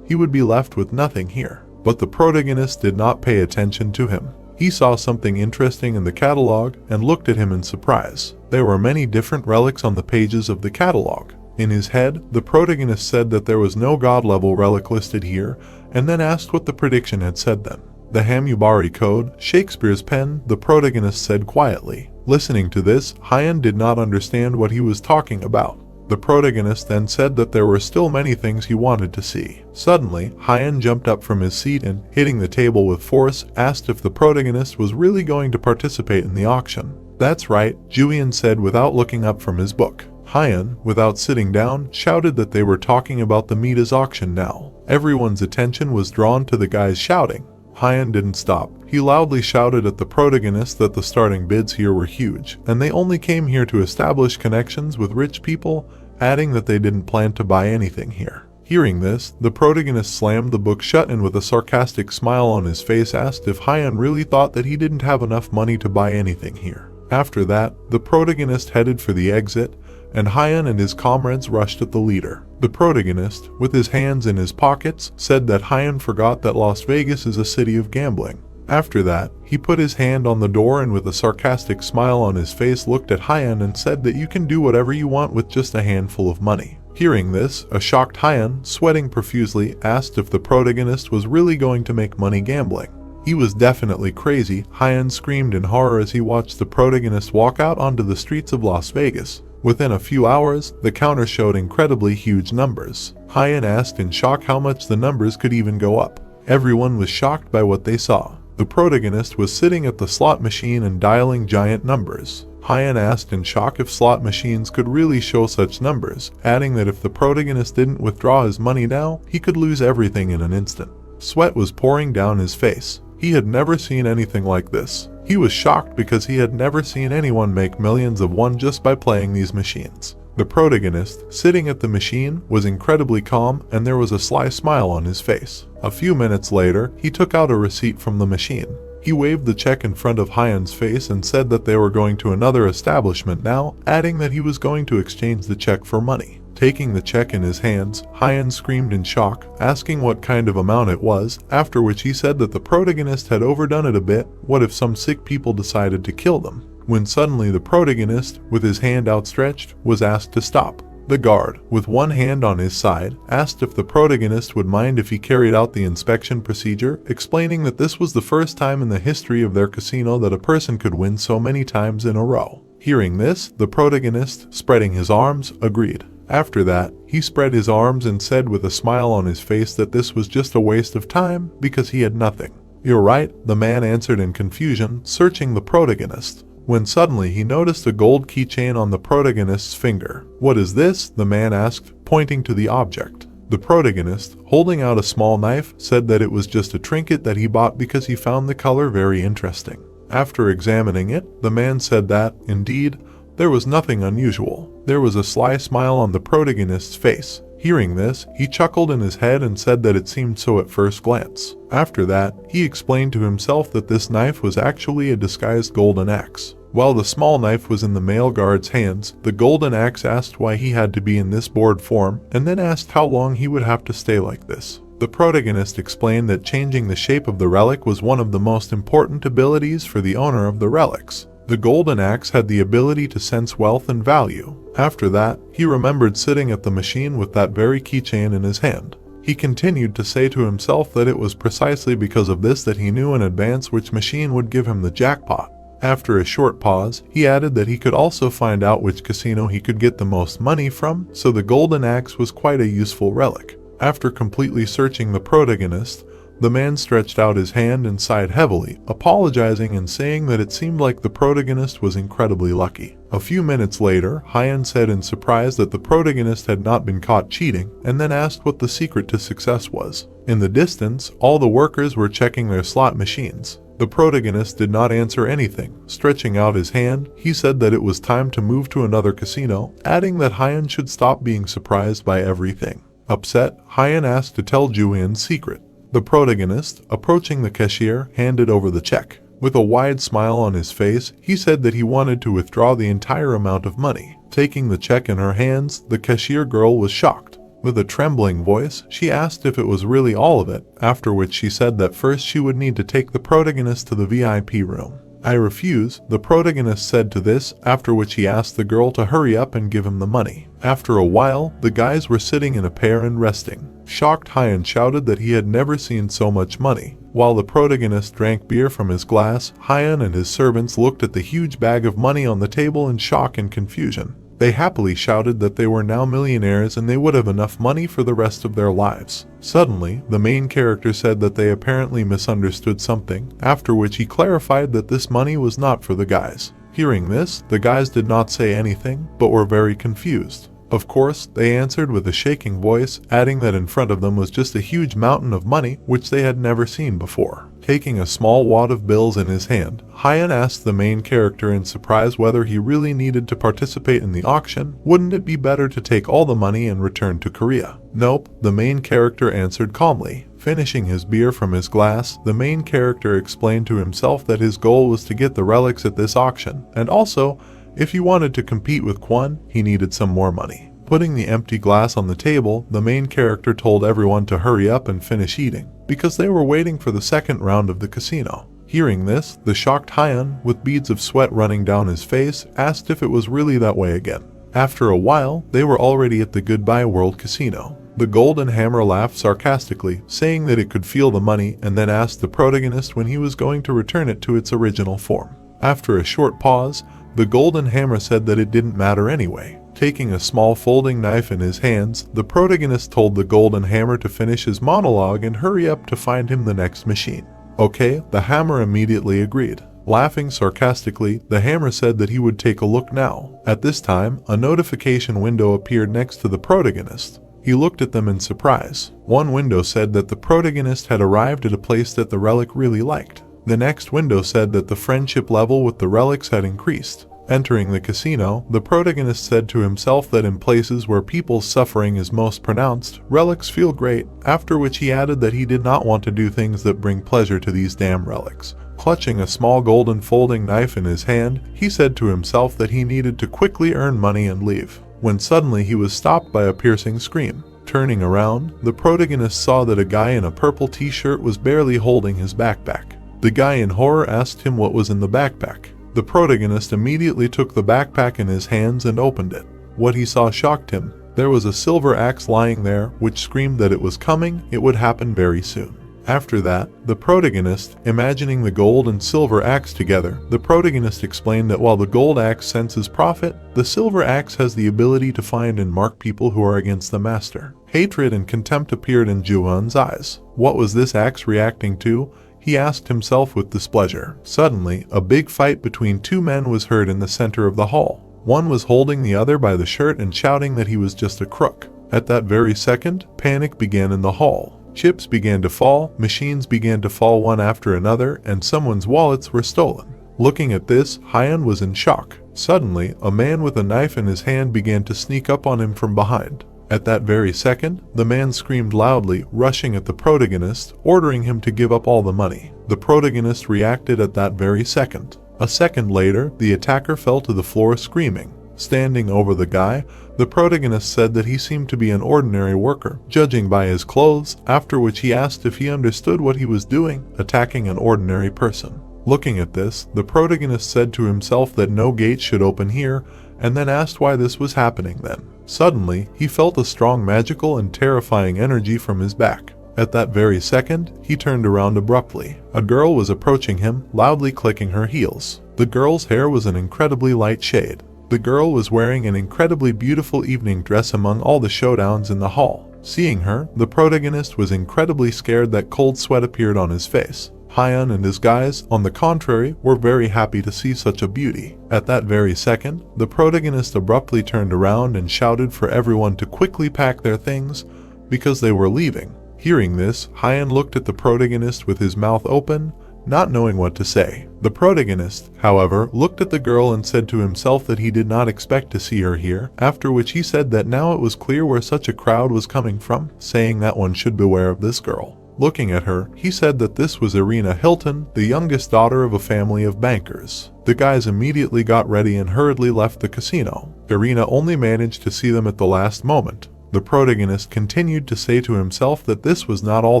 he would be left with nothing here. But the protagonist did not pay attention to him. He saw something interesting in the catalog and looked at him in surprise. There were many different relics on the pages of the catalog. In his head, the protagonist said that there was no god-level relic listed here, and then asked what the prediction had said then. The Hamubari Code, Shakespeare's pen, the protagonist said quietly. Listening to this, Hyun did not understand what he was talking about. The protagonist then said that there were still many things he wanted to see. Suddenly, Hyun jumped up from his seat and, hitting the table with force, asked if the protagonist was really going to participate in the auction. "That's right," Jooheon said without looking up from his book. Hyun, without sitting down, shouted that they were talking about the Mita's auction now. Everyone's attention was drawn to the guys shouting. Hyun didn't stop. He loudly shouted at the protagonist that the starting bids here were huge, and they only came here to establish connections with rich people, adding that they didn't plan to buy anything here. Hearing this, the protagonist slammed the book shut and with a sarcastic smile on his face asked if Hyun really thought that he didn't have enough money to buy anything here. After that, the protagonist headed for the exit, and Hyun and his comrades rushed at the leader. The protagonist, with his hands in his pockets, said that Hyun forgot that Las Vegas is a city of gambling. After that, he put his hand on the door and with a sarcastic smile on his face looked at Hyun and said that you can do whatever you want with just a handful of money. Hearing this, a shocked Hyun, sweating profusely, asked if the protagonist was really going to make money gambling. He was definitely crazy, Hyun screamed in horror as he watched the protagonist walk out onto the streets of Las Vegas. Within a few hours, the counter showed incredibly huge numbers. Hyun asked in shock how much the numbers could even go up. Everyone was shocked by what they saw. The protagonist was sitting at the slot machine and dialing giant numbers. Hyun asked in shock if slot machines could really show such numbers, adding that if the protagonist didn't withdraw his money now, he could lose everything in an instant. Sweat was pouring down his face. He had never seen anything like this. He was shocked because he had never seen anyone make millions of won just by playing these machines. The protagonist, sitting at the machine, was incredibly calm and there was a sly smile on his face. A few minutes later, he took out a receipt from the machine. He waved the check in front of Hyun's face and said that they were going to another establishment now, adding that he was going to exchange the check for money. Taking the check in his hands, Hyun screamed in shock, asking what kind of amount it was, after which he said that the protagonist had overdone it a bit. What if some sick people decided to kill them? When suddenly the protagonist, with his hand outstretched, was asked to stop. The guard, with one hand on his side, asked if the protagonist would mind if he carried out the inspection procedure, explaining that this was the first time in the history of their casino that a person could win so many times in a row. Hearing this, the protagonist, spreading his arms, agreed. After that, he spread his arms and said with a smile on his face that this was just a waste of time because he had nothing. "You're right," the man answered in confusion, searching the protagonist. When suddenly he noticed a gold keychain on the protagonist's finger. "What is this?" the man asked, pointing to the object. The protagonist, holding out a small knife, said that it was just a trinket that he bought because he found the color very interesting. After examining it, the man said that, indeed, there was nothing unusual. There was a sly smile on the protagonist's face. Hearing this, he chuckled in his head and said that it seemed so at first glance. After that, he explained to himself that this knife was actually a disguised golden axe. While the small knife was in the male guard's hands, the golden axe asked why he had to be in this bored form, and then asked how long he would have to stay like this. The protagonist explained that changing the shape of the relic was one of the most important abilities for the owner of the relics. The golden axe had the ability to sense wealth and value. After that, he remembered sitting at the machine with that very keychain in his hand. He continued to say to himself that it was precisely because of this that he knew in advance which machine would give him the jackpot. After a short pause, he added that he could also find out which casino he could get the most money from, so the golden axe was quite a useful relic. After completely searching the protagonist, the man stretched out his hand and sighed heavily, apologizing and saying that it seemed like the protagonist was incredibly lucky. A few minutes later, Hyun said in surprise that the protagonist had not been caught cheating, and then asked what the secret to success was. In the distance, all the workers were checking their slot machines. The protagonist did not answer anything. Stretching out his hand, he said that it was time to move to another casino, adding that Hyun should stop being surprised by everything. Upset, Hyun asked to tell Jooheon's secret. The protagonist, approaching the cashier, handed over the check. With a wide smile on his face, he said that he wanted to withdraw the entire amount of money. Taking the check in her hands, the cashier girl was shocked. With a trembling voice, she asked if it was really all of it, after which she said that first she would need to take the protagonist to the VIP room. "I refuse," the protagonist said to this, after which he asked the girl to hurry up and give him the money. After a while, the guys were sitting in a pair and resting. Shocked, Hyun shouted that he had never seen so much money. While the protagonist drank beer from his glass, Hyun and his servants looked at the huge bag of money on the table in shock and confusion. They happily shouted that they were now millionaires and they would have enough money for the rest of their lives. Suddenly, the main character said that they apparently misunderstood something, after which he clarified that this money was not for the guys. Hearing this, the guys did not say anything, but were very confused. Of course, they answered with a shaking voice, adding that in front of them was just a huge mountain of money which they had never seen before. Taking a small wad of bills in his hand, Hyun asked the main character in surprise whether he really needed to participate in the auction. Wouldn't it be better to take all the money and return to Korea? Nope, the main character answered calmly. Finishing his beer from his glass, the main character explained to himself that his goal was to get the relics at this auction, and also, if he wanted to compete with Kwon, he needed some more money. Putting the empty glass on the table, the main character told everyone to hurry up and finish eating, because they were waiting for the second round of the casino. Hearing this, the shocked Hyun, with beads of sweat running down his face, asked if it was really that way again. After a while, they were already at the Goodbye World Casino. The Golden Hammer laughed sarcastically, saying that it could feel the money, and then asked the protagonist when he was going to return it to its original form. After a short pause, the Golden Hammer said that it didn't matter anyway. Taking a small folding knife in his hands, the protagonist told the Golden Hammer to finish his monologue and hurry up to find him the next machine. Okay, the Hammer immediately agreed. Laughing sarcastically, the Hammer said that he would take a look now. At this time, a notification window appeared next to the protagonist. He looked at them in surprise. One window said that the protagonist had arrived at a place that the relic really liked. The next window said that the friendship level with the relics had increased. Entering the casino, the protagonist said to himself that in places where people's suffering is most pronounced, relics feel great, after which he added that he did not want to do things that bring pleasure to these damn relics. Clutching a small golden folding knife in his hand, he said to himself that he needed to quickly earn money and leave, when suddenly he was stopped by a piercing scream. Turning around, the protagonist saw that a guy in a purple t-shirt was barely holding his backpack. The guy in horror asked him what was in the backpack. The protagonist immediately took the backpack in his hands and opened it. What he saw shocked him. There was a silver axe lying there, which screamed that it was coming, it would happen very soon. After that, the protagonist, imagining the gold and silver axe together, the protagonist explained that while the gold axe senses profit, the silver axe has the ability to find and mark people who are against the master. Hatred and contempt appeared in Jooheon's eyes. What was this axe reacting to? He asked himself with displeasure. Suddenly, a big fight between two men was heard in the center of the hall. One was holding the other by the shirt and shouting that he was just a crook. At that very second, panic began in the hall. Chips began to fall, machines began to fall one after another, and someone's wallets were stolen. Looking at this, Hyun was in shock. Suddenly, a man with a knife in his hand began to sneak up on him from behind. At that very second, the man screamed loudly, rushing at the protagonist, ordering him to give up all the money. The protagonist reacted at that very second. A second later, the attacker fell to the floor screaming. Standing over the guy, the protagonist said that he seemed to be an ordinary worker, judging by his clothes, after which he asked if he understood what he was doing, attacking an ordinary person. Looking at this, the protagonist said to himself that no gate should open here, and then asked why this was happening then. Suddenly, he felt a strong magical and terrifying energy from his back. At that very second, he turned around abruptly. A girl was approaching him, loudly clicking her heels. The girl's hair was an incredibly light shade. The girl was wearing an incredibly beautiful evening dress among all the showdowns in the hall. Seeing her, the protagonist was incredibly scared that cold sweat appeared on his face. Hyun and his guys, on the contrary, were very happy to see such a beauty. At that very second, the protagonist abruptly turned around and shouted for everyone to quickly pack their things, because they were leaving. Hearing this, Hyun looked at the protagonist with his mouth open, not knowing what to say. The protagonist, however, looked at the girl and said to himself that he did not expect to see her here, after which he said that now it was clear where such a crowd was coming from, saying that one should beware of this girl. Looking at her, he said that this was Irina Hilton, the youngest daughter of a family of bankers. The guys immediately got ready and hurriedly left the casino. Irina only managed to see them at the last moment. The protagonist continued to say to himself that this was not all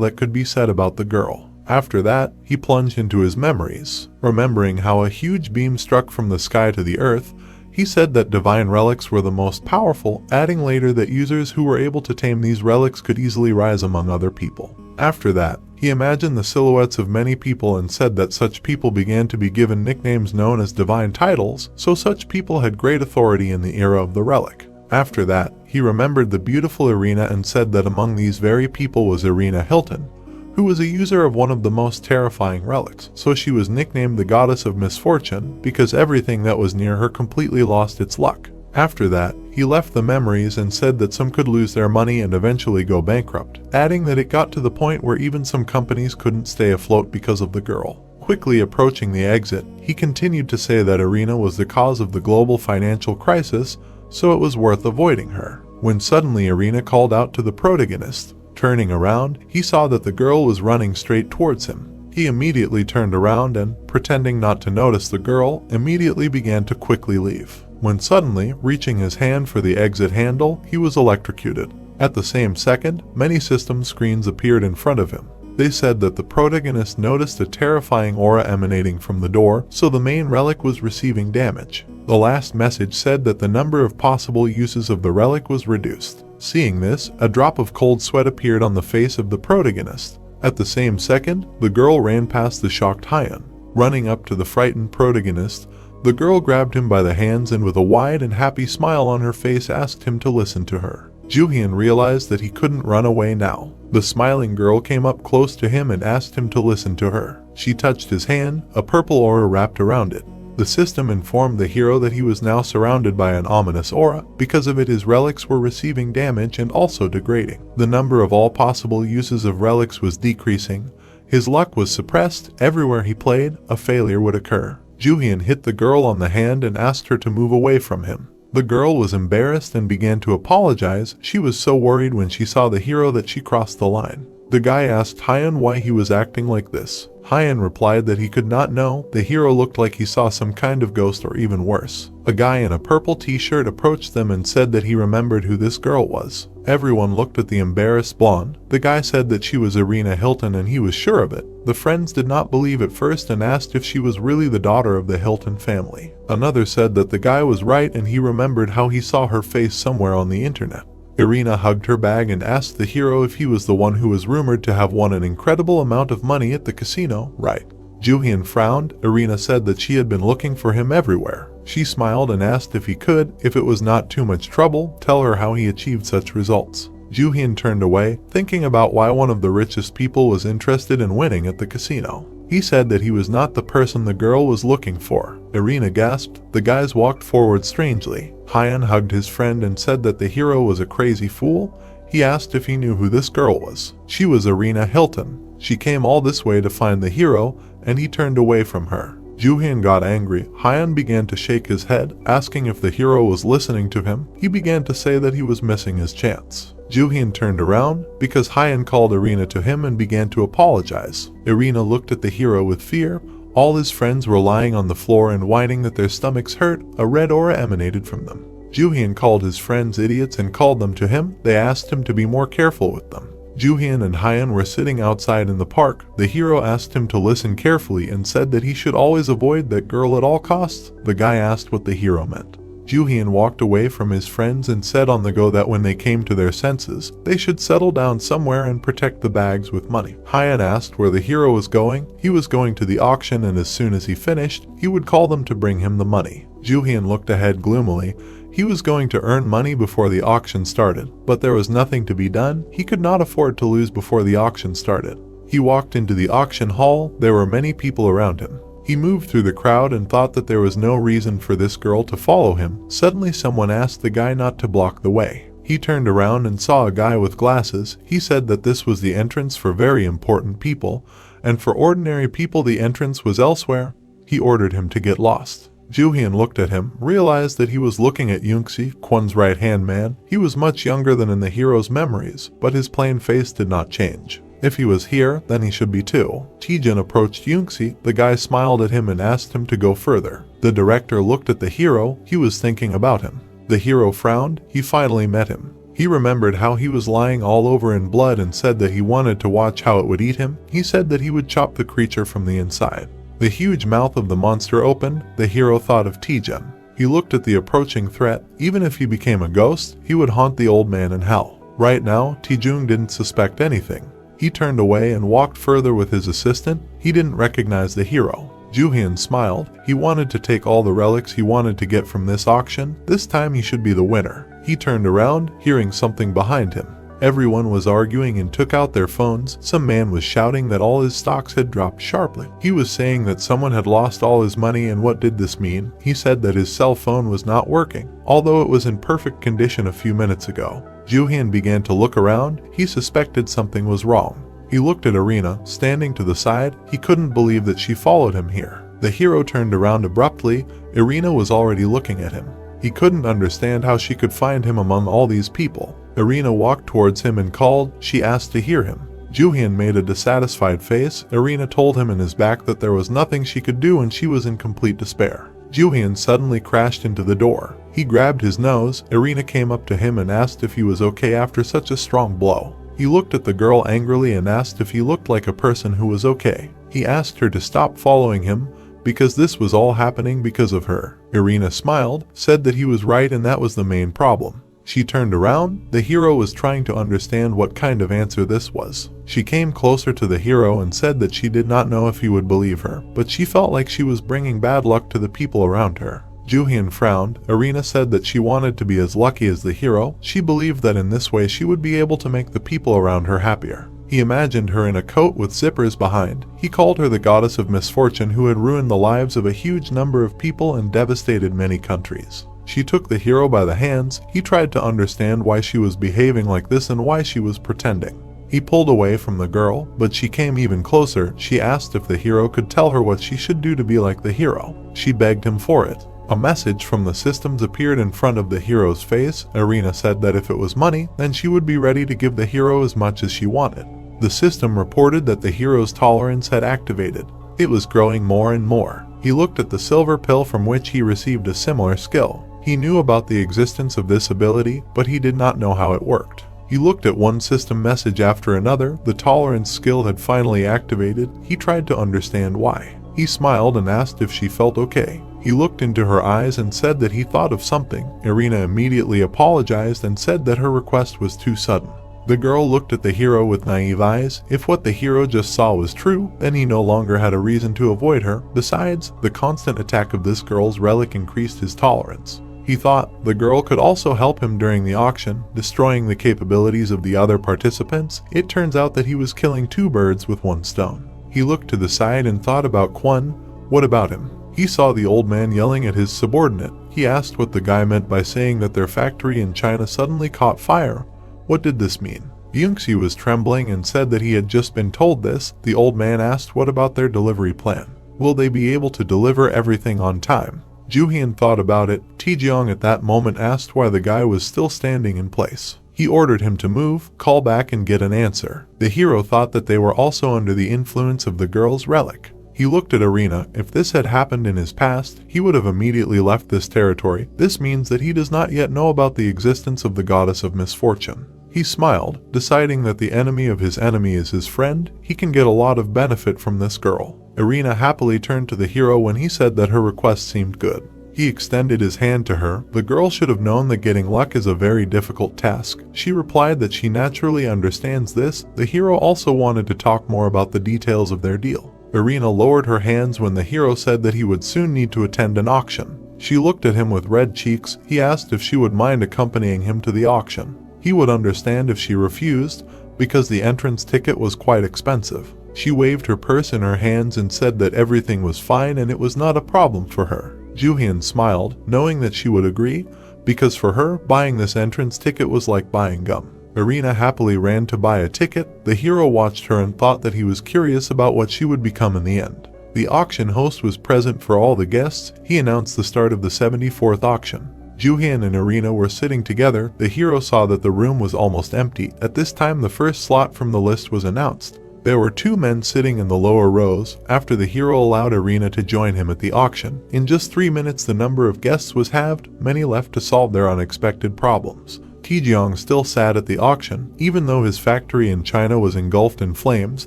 that could be said about the girl. After that, he plunged into his memories. Remembering how a huge beam struck from the sky to the earth, he said that divine relics were the most powerful, adding later that users who were able to tame these relics could easily rise among other people. After that, he imagined the silhouettes of many people and said that such people began to be given nicknames known as divine titles, so such people had great authority in the era of the relic. After that, he remembered the beautiful Irina and said that among these very people was Irina Hilton, who was a user of one of the most terrifying relics, so she was nicknamed the Goddess of Misfortune because everything that was near her completely lost its luck. After that, he left the memories and said that some could lose their money and eventually go bankrupt, adding that it got to the point where even some companies couldn't stay afloat because of the girl. Quickly approaching the exit, he continued to say that Irina was the cause of the global financial crisis, so it was worth avoiding her. When suddenly Irina called out to the protagonist. Turning around, he saw that the girl was running straight towards him. He immediately turned around and, pretending not to notice the girl, immediately began to quickly leave. When suddenly, reaching his hand for the exit handle, he was electrocuted. At the same second, many system screens appeared in front of him. They said that the protagonist noticed a terrifying aura emanating from the door, so the main relic was receiving damage. The last message said that the number of possible uses of the relic was reduced. Seeing this, a drop of cold sweat appeared on the face of the protagonist. At the same second, the girl ran past the shocked Hyun. Running up to the frightened protagonist, the girl grabbed him by the hands and with a wide and happy smile on her face asked him to listen to her. Jooheon realized that he couldn't run away now. The smiling girl came up close to him and asked him to listen to her. She touched his hand, a purple aura wrapped around it. The system informed the hero that he was now surrounded by an ominous aura. Because of it, his relics were receiving damage and also degrading. The number of all possible uses of relics was decreasing. His luck was suppressed. Everywhere he played, a failure would occur. Jooheon hit the girl on the hand and asked her to move away from him. The girl was embarrassed and began to apologize. She was so worried when she saw the hero that she crossed the line. The guy asked Hyun why he was acting like this. Hyun replied that he could not know. The hero looked like he saw some kind of ghost or even worse. A guy in a purple t-shirt approached them and said that he remembered who this girl was. Everyone looked at the embarrassed blonde. The guy said that she was Irina Hilton and he was sure of it. The friends did not believe at first and asked if she was really the daughter of the Hilton family. Another said that the guy was right and he remembered how he saw her face somewhere on the internet. Irina hugged her bag and asked the hero if he was the one who was rumored to have won an incredible amount of money at the casino, right? Jooheon frowned. Irina said that she had been looking for him everywhere. She smiled and asked if he could, if it was not too much trouble, tell her how he achieved such results. Jooheon turned away, thinking about why one of the richest people was interested in winning at the casino. He said that he was not the person the girl was looking for. Irina gasped. The guys walked forward strangely. Hyun hugged his friend and said that the hero was a crazy fool. He asked if he knew who this girl was. She was Irina Hilton. She came all this way to find the hero, and he turned away from her. Jooheon got angry. Hyun began to shake his head, asking if the hero was listening to him. He began to say that he was missing his chance. Jooheon turned around because Hyun called Irina to him and began to apologize. Irina looked at the hero with fear. All his friends were lying on the floor and whining that their stomachs hurt. A red aura emanated from them. Jooheon called his friends idiots and called them to him. They asked him to be more careful with them. Jooheon and Hyun were sitting outside in the park. The hero asked him to listen carefully and said that he should always avoid that girl at all costs. The guy asked what the hero meant. Jooheon walked away from his friends and said on the go that when they came to their senses, they should settle down somewhere and protect the bags with money. Hyun asked where the hero was going. He was going to the auction, and as soon as he finished, he would call them to bring him the money. Jooheon looked ahead gloomily. He was going to earn money before the auction started, but there was nothing to be done. He could not afford to lose before the auction started. He walked into the auction hall. There were many people around him. He moved through the crowd and thought that there was no reason for this girl to follow him. Suddenly someone asked the guy not to block the way. He turned around and saw a guy with glasses. He said that this was the entrance for very important people, and for ordinary people the entrance was elsewhere. He ordered him to get lost. Jooheon looked at him, realized that he was looking at Jooheon Suh, Kwon's right-hand man. He was much younger than in the hero's memories, but his plain face did not change. If he was here, then he should be too. Taejin approached Jooheon Suh. The guy smiled at him and asked him to go further. The director looked at the hero. He was thinking about him. The hero frowned. He finally met him. He remembered how he was lying all over in blood and said that he wanted to watch how it would eat him. He said that he would chop the creature from the inside. The huge mouth of the monster opened. The hero thought of Taejin. He looked at the approaching threat. Even if he became a ghost, he would haunt the old man in hell. Right now, Taejin didn't suspect anything. He turned away and walked further with his assistant. He didn't recognize the hero. Jooheon smiled. He wanted to take all the relics he wanted to get from this auction. This time he should be the winner. He turned around, hearing something behind him. Everyone was arguing and took out their phones. Some man was shouting that all his stocks had dropped sharply. He was saying that someone had lost all his money, and what did this mean? He said that his cell phone was not working, although it was in perfect condition a few minutes ago. Jooheon began to look around. He suspected something was wrong. He looked at Irina, standing to the side. He couldn't believe that she followed him here. The hero turned around abruptly. Irina was already looking at him. He couldn't understand how she could find him among all these people. Irina walked towards him and called. She asked to hear him. Jooheon made a dissatisfied face. Irina told him in his back that there was nothing she could do and she was in complete despair. Jooheon suddenly crashed into the door. He grabbed his nose. Irina came up to him and asked if he was okay after such a strong blow. He looked at the girl angrily and asked if he looked like a person who was okay. He asked her to stop following him because this was all happening because of her. Irina smiled, said that he was right and that was the main problem. She turned around. The hero was trying to understand what kind of answer this was. She came closer to the hero and said that she did not know if he would believe her, but she felt like she was bringing bad luck to the people around her. Jooheon frowned. Irina said that she wanted to be as lucky as the hero. She believed that in this way she would be able to make the people around her happier. He imagined her in a coat with zippers behind. He called her the goddess of misfortune who had ruined the lives of a huge number of people and devastated many countries. She took the hero by the hands. He tried to understand why she was behaving like this and why she was pretending. He pulled away from the girl, but she came even closer. She asked if the hero could tell her what she should do to be like the hero. She begged him for it. A message from the systems appeared in front of the hero's face. Irina said that if it was money, then she would be ready to give the hero as much as she wanted. The system reported that the hero's tolerance had activated. It was growing more and more. He looked at the silver pill from which he received a similar skill. He knew about the existence of this ability, but he did not know how it worked. He looked at one system message after another. The tolerance skill had finally activated. He tried to understand why. He smiled and asked if she felt okay. He looked into her eyes and said that he thought of something. Irina immediately apologized and said that her request was too sudden. The girl looked at the hero with naive eyes. If what the hero just saw was true, then he no longer had a reason to avoid her. Besides, the constant attack of this girl's relic increased his tolerance. He thought the girl could also help him during the auction, destroying the capabilities of the other participants. It turns out that he was killing two birds with one stone. He looked to the side and thought about Kwon. What about him? He saw the old man yelling at his subordinate. He asked what the guy meant by saying that their factory in China suddenly caught fire. What did this mean? Jooheon was trembling and said that he had just been told this. The old man asked what about their delivery plan. Will they be able to deliver everything on time? Jooheon thought about it. Taejong at that moment asked why the guy was still standing in place. He ordered him to move, call back and get an answer. The hero thought that they were also under the influence of the girl's relic. He looked at Irina. If this had happened in his past, he would have immediately left this territory. This means that he does not yet know about the existence of the goddess of misfortune. He smiled, deciding that the enemy of his enemy is his friend. He can get a lot of benefit from this girl. Irina happily turned to the hero when he said that her request seemed good. He extended his hand to her. The girl should have known that getting luck is a very difficult task. She replied that she naturally understands this. The hero also wanted to talk more about the details of their deal. Irina lowered her hands when the hero said that he would soon need to attend an auction. She looked at him with red cheeks. He asked if she would mind accompanying him to the auction. He would understand if she refused, because the entrance ticket was quite expensive. She waved her purse in her hands and said that everything was fine and it was not a problem for her. Jooheon smiled, knowing that she would agree, because for her, buying this entrance ticket was like buying gum. Irina happily ran to buy a ticket. The hero watched her and thought that he was curious about what she would become in the end. The auction host was present for all the guests. He announced the start of the 74th auction. Jooheon and Irina were sitting together. The hero saw that the room was almost empty. At this time, the first slot from the list was announced. There were two men sitting in the lower rows. After the hero allowed Irina to join him at the auction, in just 3 minutes the number of guests was halved. Many left to solve their unexpected problems. Taejong still sat at the auction. Even though his factory in China was engulfed in flames,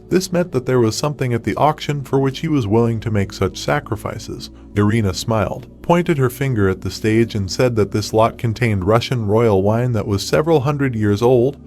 this meant that there was something at the auction for which he was willing to make such sacrifices. Irina smiled, pointed her finger at the stage and said that this lot contained Russian royal wine that was several hundred years old.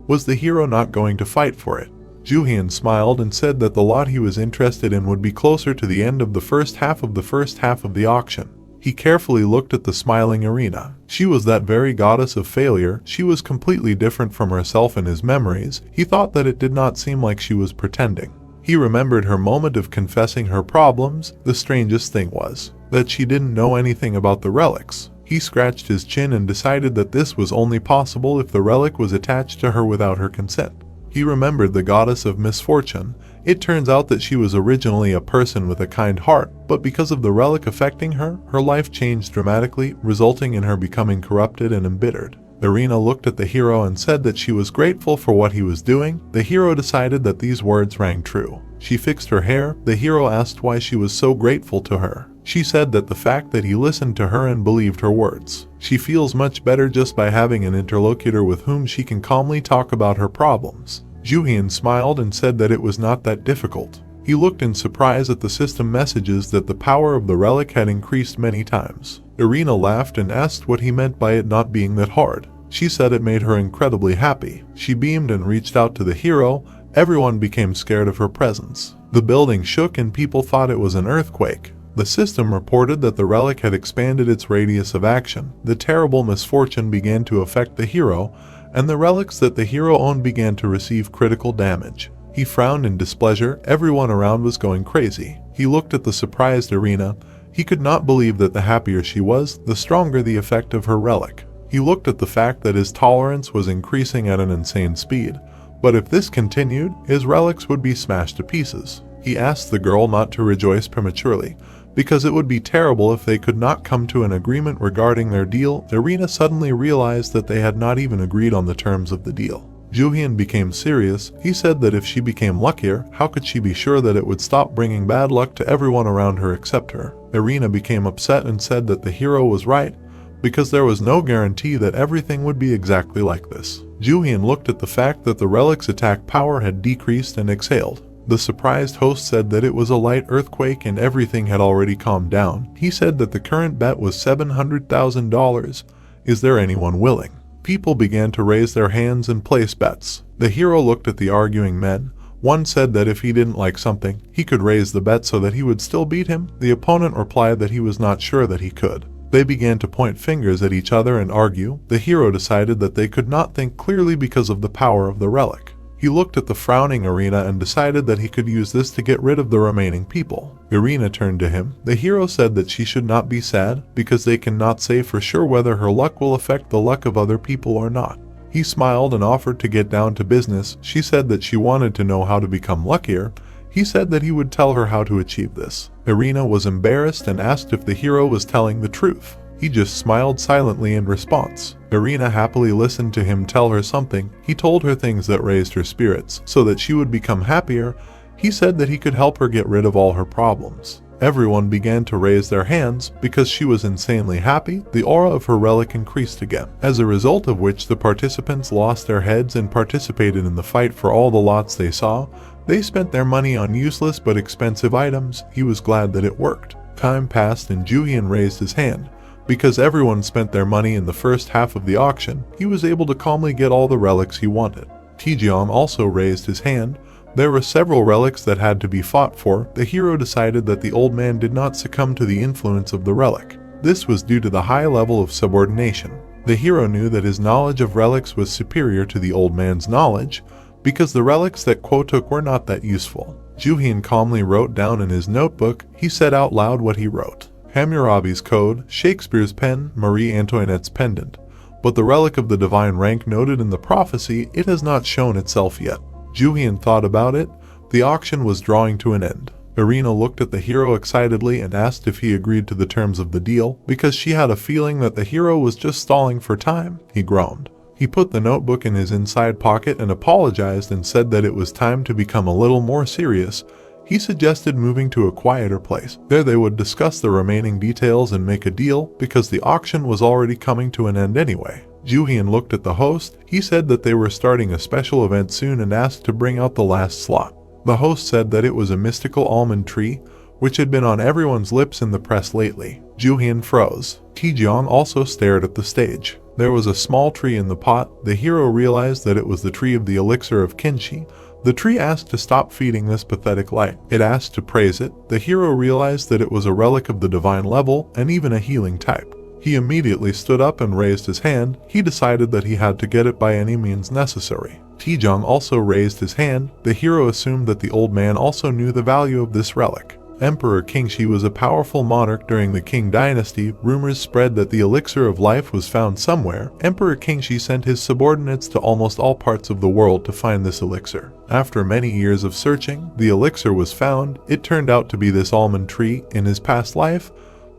Was the hero not going to fight for it? Jooheon smiled and said that the lot he was interested in would be closer to the end of the first half of the auction. He carefully looked at the smiling Irina. She was that very goddess of failure. She was completely different from herself in his memories. He thought that it did not seem like she was pretending. He remembered her moment of confessing her problems. The strangest thing was that she didn't know anything about the relics. He scratched his chin and decided that this was only possible if the relic was attached to her without her consent. He remembered the goddess of misfortune. It turns out that she was originally a person with a kind heart, but because of the relic affecting her, her life changed dramatically, resulting in her becoming corrupted and embittered. Irina looked at the hero and said that she was grateful for what he was doing. The hero decided that these words rang true. She fixed her hair. The hero asked why she was so grateful to her. She said that the fact that he listened to her and believed her words. She feels much better just by having an interlocutor with whom she can calmly talk about her problems. Jooheon smiled and said that it was not that difficult. He looked in surprise at the system messages that the power of the relic had increased many times. Irina laughed and asked what he meant by it not being that hard. She said it made her incredibly happy. She beamed and reached out to the hero. Everyone became scared of her presence. The building shook and people thought it was an earthquake. The system reported that the relic had expanded its radius of action. The terrible misfortune began to affect the hero, and the relics that the hero owned began to receive critical damage. He frowned in displeasure. Everyone around was going crazy. He looked at the surprised Irina. He could not believe that the happier she was, the stronger the effect of her relic. He looked at the fact that his tolerance was increasing at an insane speed. But if this continued, his relics would be smashed to pieces. He asked the girl not to rejoice prematurely, because it would be terrible if they could not come to an agreement regarding their deal. Irina suddenly realized that they had not even agreed on the terms of the deal. Jooheon became serious. He said that if she became luckier, how could she be sure that it would stop bringing bad luck to everyone around her except her? Irina became upset and said that the hero was right, because there was no guarantee that everything would be exactly like this. Jooheon looked at the fact that the relic's attack power had decreased and exhaled. The surprised host said that it was a light earthquake and everything had already calmed down. He said that the current bet was $700,000. Is there anyone willing? People began to raise their hands and place bets. The hero looked at the arguing men. One said that if he didn't like something, he could raise the bet so that he would still beat him. The opponent replied that he was not sure that he could. They began to point fingers at each other and argue. The hero decided that they could not think clearly because of the power of the relic. He looked at the frowning Irina and decided that he could use this to get rid of the remaining people. Irina turned to him. The hero said that she should not be sad because they cannot say for sure whether her luck will affect the luck of other people or not. He smiled and offered to get down to business. She said that she wanted to know how to become luckier. He said that he would tell her how to achieve this. Irina was embarrassed and asked if the hero was telling the truth. He just smiled silently in response. Irina happily listened to him tell her something. He told her things that raised her spirits, so that she would become happier. He said that he could help her get rid of all her problems. Everyone began to raise their hands. Because she was insanely happy, the aura of her relic increased again, as a result of which the participants lost their heads and participated in the fight for all the lots they saw. They spent their money on useless but expensive items. He was glad that it worked. Time passed and Jooheon raised his hand. Because everyone spent their money in the first half of the auction, he was able to calmly get all the relics he wanted. Taejong also raised his hand. There were several relics that had to be fought for. The hero decided that the old man did not succumb to the influence of the relic. This was due to the high level of subordination. The hero knew that his knowledge of relics was superior to the old man's knowledge, because the relics that Kwo took were not that useful. Jooheon calmly wrote down in his notebook. He said out loud what he wrote. Hammurabi's code, Shakespeare's pen, Marie Antoinette's pendant. But the relic of the divine rank noted in the prophecy, it has not shown itself yet. Jooheon thought about it. The auction was drawing to an end. Irina looked at the hero excitedly and asked if he agreed to the terms of the deal, because she had a feeling that the hero was just stalling for time. He groaned. He put the notebook in his inside pocket and apologized and said that it was time to become a little more serious. He suggested moving to a quieter place. There they would discuss the remaining details and make a deal, because the auction was already coming to an end anyway. Jooheon looked at the host. He said that they were starting a special event soon and asked to bring out the last slot. The host said that it was a mystical almond tree, which had been on everyone's lips in the press lately. Jooheon froze. Taejong also stared at the stage. There was a small tree in the pot. The hero realized that it was the tree of the elixir of kinshi. The tree asked to stop feeding this pathetic light. It asked to praise it. The hero realized that it was a relic of the divine level and even a healing type. He immediately stood up and raised his hand. He decided that he had to get it by any means necessary. Taejong also raised his hand. The hero assumed that the old man also knew the value of this relic. Emperor Kingshi was a powerful monarch during the Qing dynasty. Rumors spread that the elixir of life was found somewhere. Emperor Kingshi sent his subordinates to almost all parts of the world to find this elixir. After many years of searching, the elixir was found. It turned out to be this almond tree. In his past life,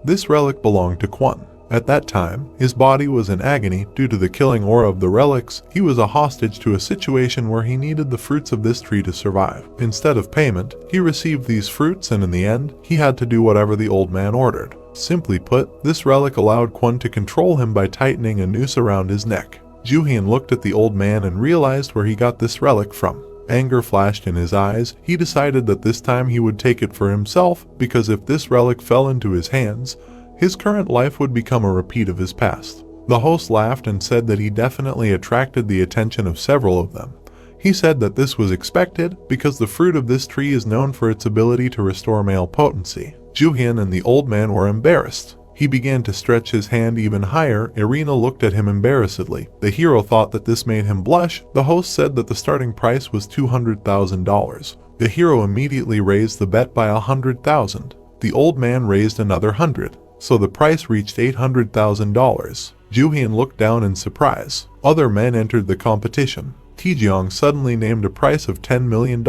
this relic belonged to Kwon. At that time, his body was in agony due to the killing aura of the relics. He was a hostage to a situation where he needed the fruits of this tree to survive. Instead of payment, he received these fruits, and in the end, he had to do whatever the old man ordered. Simply put, this relic allowed Kwon to control him by tightening a noose around his neck. Jooheon looked at the old man and realized where he got this relic from. Anger flashed in his eyes. He decided that this time he would take it for himself, because if this relic fell into his hands, his current life would become a repeat of his past. The host laughed and said that he definitely attracted the attention of several of them. He said that this was expected, because the fruit of this tree is known for its ability to restore male potency. Jooheon and the old man were embarrassed. He began to stretch his hand even higher. Irina looked at him embarrassedly. The hero thought that this made him blush. The host said that the starting price was $200,000. The hero immediately raised the bet by $100,000. The old man raised another 100. So the price reached $800,000. Jooheon looked down in surprise. Other men entered the competition. Taejong suddenly named a price of $10 million.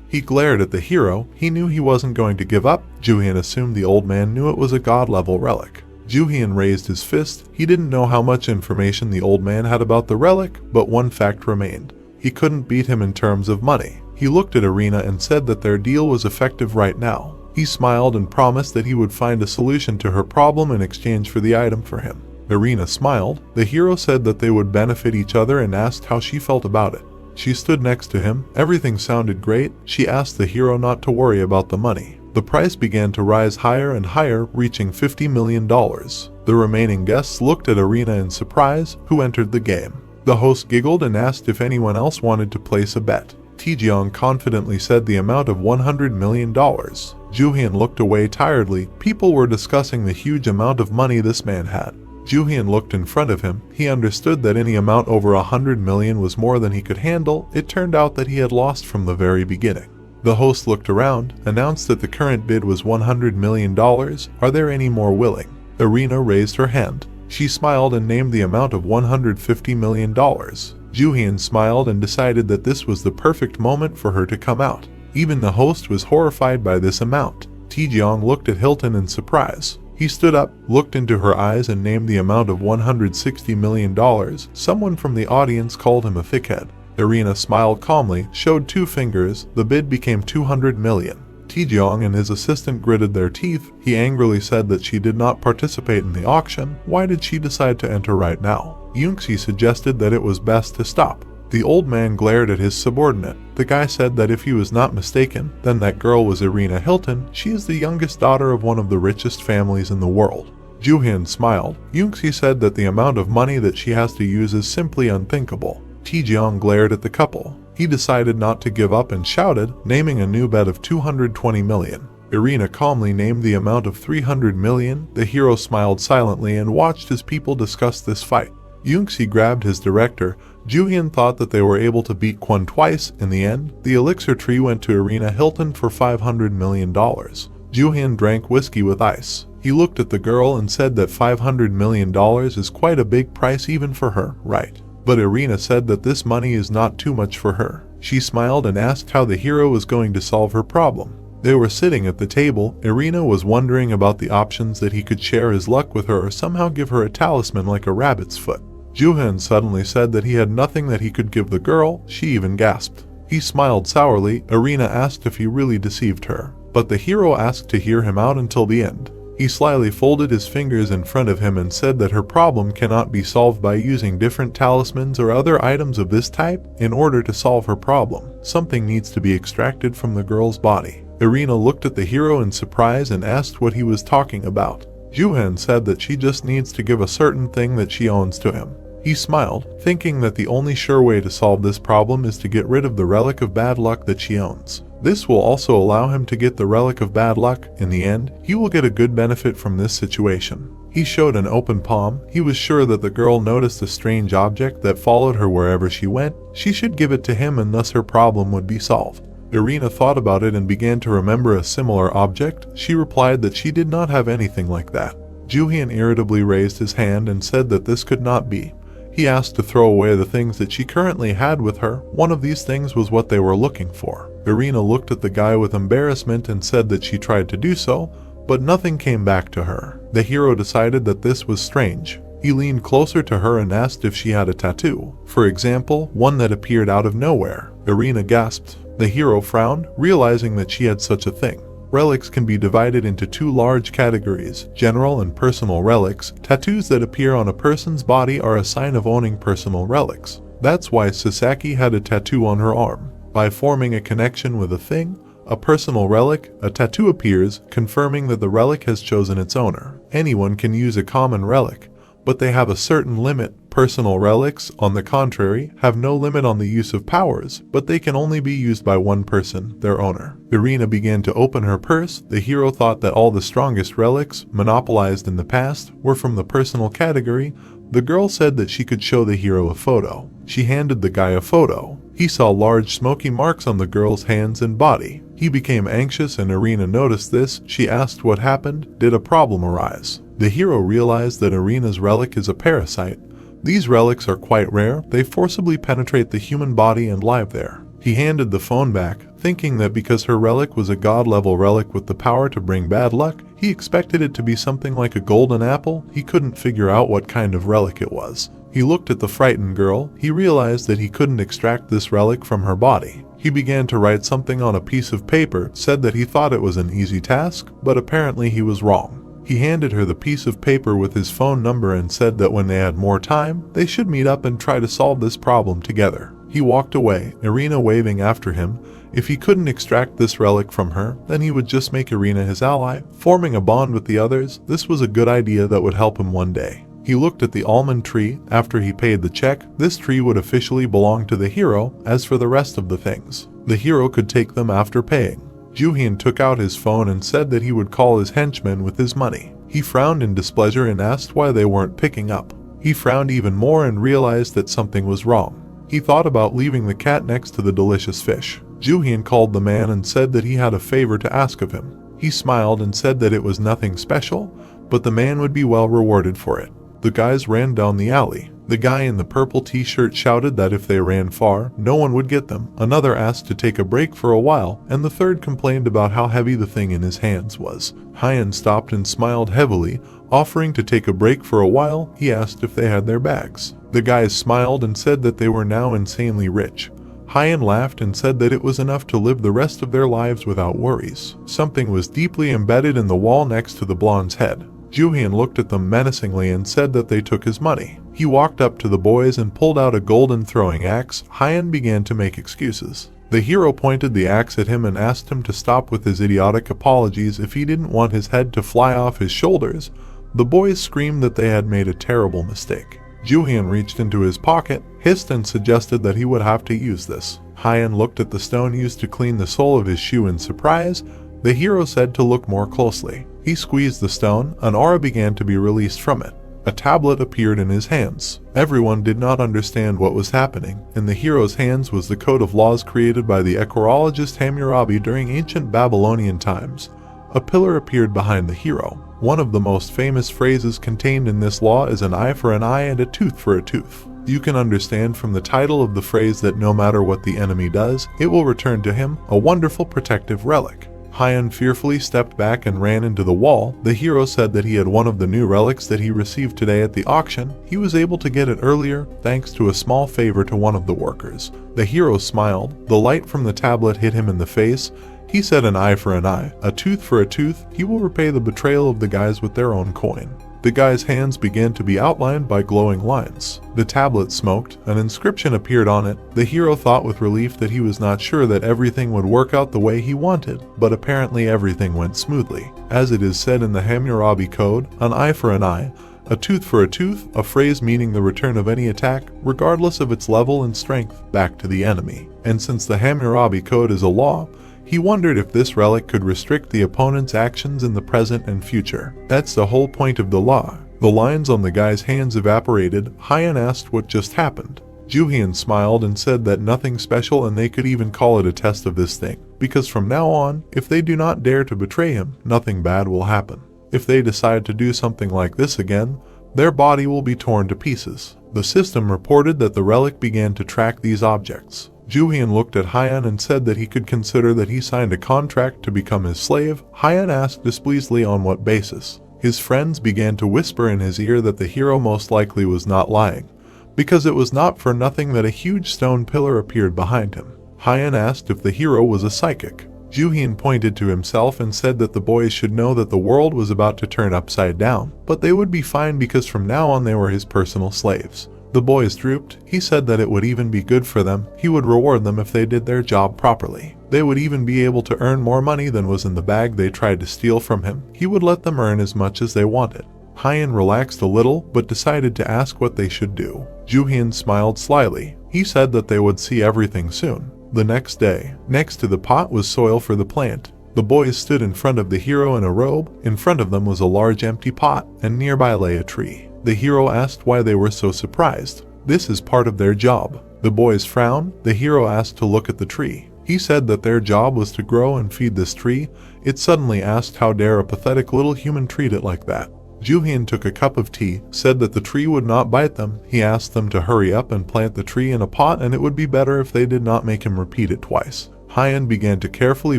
He glared at the hero. He knew he wasn't going to give up. Jooheon assumed the old man knew it was a god-level relic. Jooheon raised his fist. He didn't know how much information the old man had about the relic, but one fact remained. He couldn't beat him in terms of money. He looked at Irina and said that their deal was effective right now. He smiled and promised that he would find a solution to her problem in exchange for the item for him. Irina smiled. The hero said that they would benefit each other and asked how she felt about it. She stood next to him. Everything sounded great. She asked the hero not to worry about the money. The price began to rise higher and higher, reaching $50 million. The remaining guests looked at Irina in surprise, who entered the game. The host giggled and asked if anyone else wanted to place a bet. Taejong confidently said the amount of $100 million. Jooheon looked away tiredly. People were discussing the huge amount of money this man had. Jooheon looked in front of him. He understood that any amount over $100 million was more than he could handle. It turned out that he had lost from the very beginning. The host looked around, announced that the current bid was $100 million. Are there any more willing? Irina raised her hand. She smiled and named the amount of $150 million. Jooheon smiled and decided that this was the perfect moment for her to come out. Even the host was horrified by this amount. Taejong looked at Hilton in surprise. He stood up, looked into her eyes and named the amount of $160 million. Someone from the audience called him a thickhead. Irina smiled calmly, showed 2 fingers. The bid became $200 million. Taejong and his assistant gritted their teeth. He angrily said that she did not participate in the auction. Why did she decide to enter right now? Jooheon suggested that it was best to stop. The old man glared at his subordinate. The guy said that if he was not mistaken, then that girl was Irina Hilton. She is the youngest daughter of one of the richest families in the world. Jooheon smiled. Jooheon said that the amount of money that she has to use is simply unthinkable. Taejong glared at the couple. He decided not to give up and shouted, naming a new bet of $220 million. Irina calmly named the amount of $300 million. The hero smiled silently and watched as people discussed this fight. Jooheon grabbed his director. Jooheon thought that they were able to beat Kwon twice. In the end, the elixir tree went to Irina Hilton for $500 million. Jooheon drank whiskey with ice. He looked at the girl and said that $500 million is quite a big price even for her, right? But Irina said that this money is not too much for her. She smiled and asked how the hero was going to solve her problem. They were sitting at the table. Irina was wondering about the options that he could share his luck with her or somehow give her a talisman like a rabbit's foot. Jooheon suddenly said that he had nothing that he could give the girl. She even gasped. He smiled sourly. Irina asked if he really deceived her, but the hero asked to hear him out until the end. He slyly folded his fingers in front of him and said that her problem cannot be solved by using different talismans or other items of this type. In order to solve her problem, something needs to be extracted from the girl's body. Irina looked at the hero in surprise and asked what he was talking about. Jooheon said that she just needs to give a certain thing that she owns to him. He smiled, thinking that the only sure way to solve this problem is to get rid of the relic of bad luck that she owns. This will also allow him to get the relic of bad luck. In the end, he will get a good benefit from this situation. He showed an open palm. He was sure that the girl noticed a strange object that followed her wherever she went. She should give it to him and thus her problem would be solved. Irina thought about it and began to remember a similar object. She replied that she did not have anything like that. Jooheon irritably raised his hand and said that this could not be. He asked to throw away the things that she currently had with her. One of these things was what they were looking for. Irina looked at the guy with embarrassment and said that she tried to do so, but nothing came back to her. The hero decided that this was strange. He leaned closer to her and asked if she had a tattoo. For example, one that appeared out of nowhere. Irina gasped. The hero frowned, realizing that she had such a thing. Relics can be divided into 2 large categories, general and personal relics. Tattoos that appear on a person's body are a sign of owning personal relics. That's why Sasaki had a tattoo on her arm. By forming a connection with a thing, a personal relic, a tattoo appears, confirming that the relic has chosen its owner. Anyone can use a common relic, but they have a certain limit. Personal relics, on the contrary, have no limit on the use of powers, but they can only be used by one person, their owner. Irina began to open her purse. The hero thought that all the strongest relics, monopolized in the past, were from the personal category. The girl said that she could show the hero a photo. She handed the guy a photo. He saw large smoky marks on the girl's hands and body. He became anxious and Irina noticed this. She asked what happened. Did a problem arise? The hero realized that Irina's relic is a parasite. These relics are quite rare. They forcibly penetrate the human body and live there. He handed the phone back, thinking that because her relic was a god-level relic with the power to bring bad luck, he expected it to be something like a golden apple. He couldn't figure out what kind of relic it was. He looked at the frightened girl. He realized that he couldn't extract this relic from her body. He began to write something on a piece of paper, said that he thought it was an easy task, but apparently he was wrong. He handed her the piece of paper with his phone number and said that when they had more time, they should meet up and try to solve this problem together. He walked away, Irina waving after him. If he couldn't extract this relic from her, then he would just make Irina his ally, forming a bond with the others. This was a good idea that would help him one day. He looked at the almond tree. After he paid the check, this tree would officially belong to the hero. As for the rest of the things, the hero could take them after paying. Jooheon took out his phone and said that he would call his henchmen with his money. He frowned in displeasure and asked why they weren't picking up. He frowned even more and realized that something was wrong. He thought about leaving the cat next to the delicious fish. Jooheon called the man and said that he had a favor to ask of him. He smiled and said that it was nothing special, but the man would be well rewarded for it. The guys ran down the alley. The guy in the purple t-shirt shouted that if they ran far, no one would get them. Another asked to take a break for a while, and the third complained about how heavy the thing in his hands was. Hyan stopped and smiled heavily, offering to take a break for a while. He asked if they had their bags. The guys smiled and said that they were now insanely rich. Hyan laughed and said that it was enough to live the rest of their lives without worries. Something was deeply embedded in the wall next to the blonde's head. Jooheon looked at them menacingly and said that they took his money. He walked up to the boys and pulled out a golden throwing axe. Hyan began to make excuses. The hero pointed the axe at him and asked him to stop with his idiotic apologies if he didn't want his head to fly off his shoulders. The boys screamed that they had made a terrible mistake. Jooheon reached into his pocket, hissed and suggested that he would have to use this. Hyan looked at the stone used to clean the sole of his shoe in surprise. The hero said to look more closely. He squeezed the stone. An aura began to be released from it. A tablet appeared in his hands. Everyone did not understand what was happening. In the hero's hands was the code of laws created by the equirologist Hammurabi during ancient Babylonian times. A pillar appeared behind the hero. One of the most famous phrases contained in this law is an eye for an eye and a tooth for a tooth. You can understand from the title of the phrase that no matter what the enemy does, it will return to him, a wonderful protective relic. Hyan fearfully stepped back and ran into the wall. The hero said that he had one of the new relics that he received today at the auction. He was able to get it earlier thanks to a small favor to one of the workers. The hero smiled. The light from the tablet hit him in the face. He said an eye for an eye, a tooth for a tooth. He will repay the betrayal of the guys with their own coin. The guy's hands began to be outlined by glowing lines. The tablet smoked. An inscription appeared on it. The hero thought with relief that he was not sure that everything would work out the way he wanted, but apparently everything went smoothly. As it is said in the Hammurabi Code, an eye for an eye, a tooth for a tooth, a phrase meaning the return of any attack, regardless of its level and strength, back to the enemy. And since the Hammurabi Code is a law, he wondered if this relic could restrict the opponent's actions in the present and future. That's the whole point of the law. The lines on the guy's hands evaporated. Hyan asked what just happened. Jooheon smiled and said that nothing special, and they could even call it a test of this thing, because from now on, if they do not dare to betray him, nothing bad will happen. If they decide to do something like this again, their body will be torn to pieces. The system reported that the relic began to track these objects. Jooheon looked at Hyan and said that he could consider that he signed a contract to become his slave. Hyan asked displeasedly on what basis. His friends began to whisper in his ear that the hero most likely was not lying, because it was not for nothing that a huge stone pillar appeared behind him. Hyan asked if the hero was a psychic. Jooheon pointed to himself and said that the boys should know that the world was about to turn upside down, but they would be fine because from now on they were his personal slaves. The boys drooped. He said that it would even be good for them. He would reward them if they did their job properly. They would even be able to earn more money than was in the bag they tried to steal from him. He would let them earn as much as they wanted. Hyan relaxed a little, but decided to ask what they should do. Jooheon smiled slyly. He said that they would see everything soon. The next day, next to the pot was soil for the plant. The boys stood in front of the hero in a robe. In front of them was a large empty pot, and nearby lay a tree. The hero asked why they were so surprised. This is part of their job. The boys frowned. The hero asked to look at the tree. He said that their job was to grow and feed this tree. It suddenly asked how dare a pathetic little human treat it like that. Jooheon took a cup of tea, said that the tree would not bite them. He asked them to hurry up and plant the tree in a pot, and it would be better if they did not make him repeat it twice. Hyan began to carefully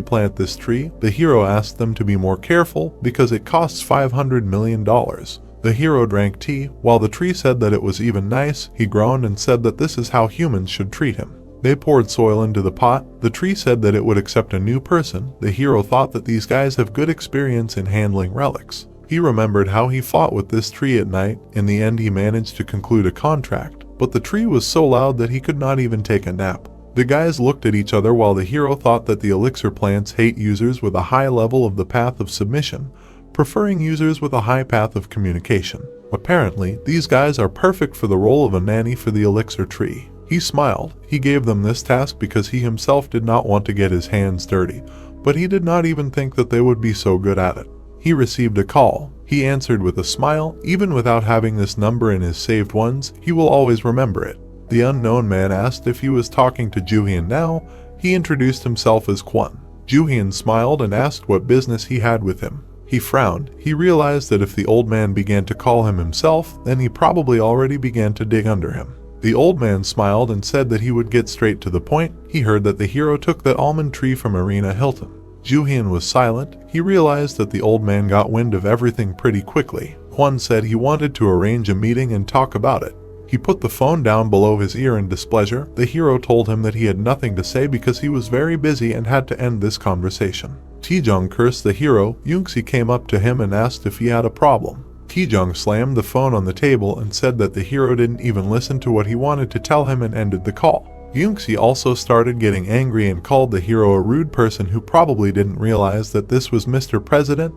plant this tree. The hero asked them to be more careful because it costs $500 million. The hero drank tea, while the tree said that it was even nice. He groaned and said that this is how humans should treat him. They poured soil into the pot. The tree said that it would accept a new person. The hero thought that these guys have good experience in handling relics. He remembered how he fought with this tree at night. In the end, he managed to conclude a contract, but the tree was so loud that he could not even take a nap. The guys looked at each other while the hero thought that the elixir plants hate users with a high level of the path of submission, preferring users with a high path of communication. Apparently, these guys are perfect for the role of a nanny for the elixir tree. He smiled. He gave them this task because he himself did not want to get his hands dirty, but he did not even think that they would be so good at it. He received a call. He answered with a smile. Even without having this number in his saved ones, he will always remember it. The unknown man asked if he was talking to Jooheon now. He introduced himself as Kwon. Jooheon smiled and asked what business he had with him. He frowned. He realized that if the old man began to call him himself, then he probably already began to dig under him. The old man smiled and said that he would get straight to the point. He heard that the hero took that almond tree from Arena Hilton. Jooheon was silent. He realized that the old man got wind of everything pretty quickly. Kwon said he wanted to arrange a meeting and talk about it. He put the phone down below his ear in displeasure. The hero told him that he had nothing to say because he was very busy and had to end this conversation. Taejong cursed the hero. Yoongi came up to him and asked if he had a problem. Taejong slammed the phone on the table and said that the hero didn't even listen to what he wanted to tell him and ended the call. Yoongi also started getting angry and called the hero a rude person who probably didn't realize that this was Mr. President.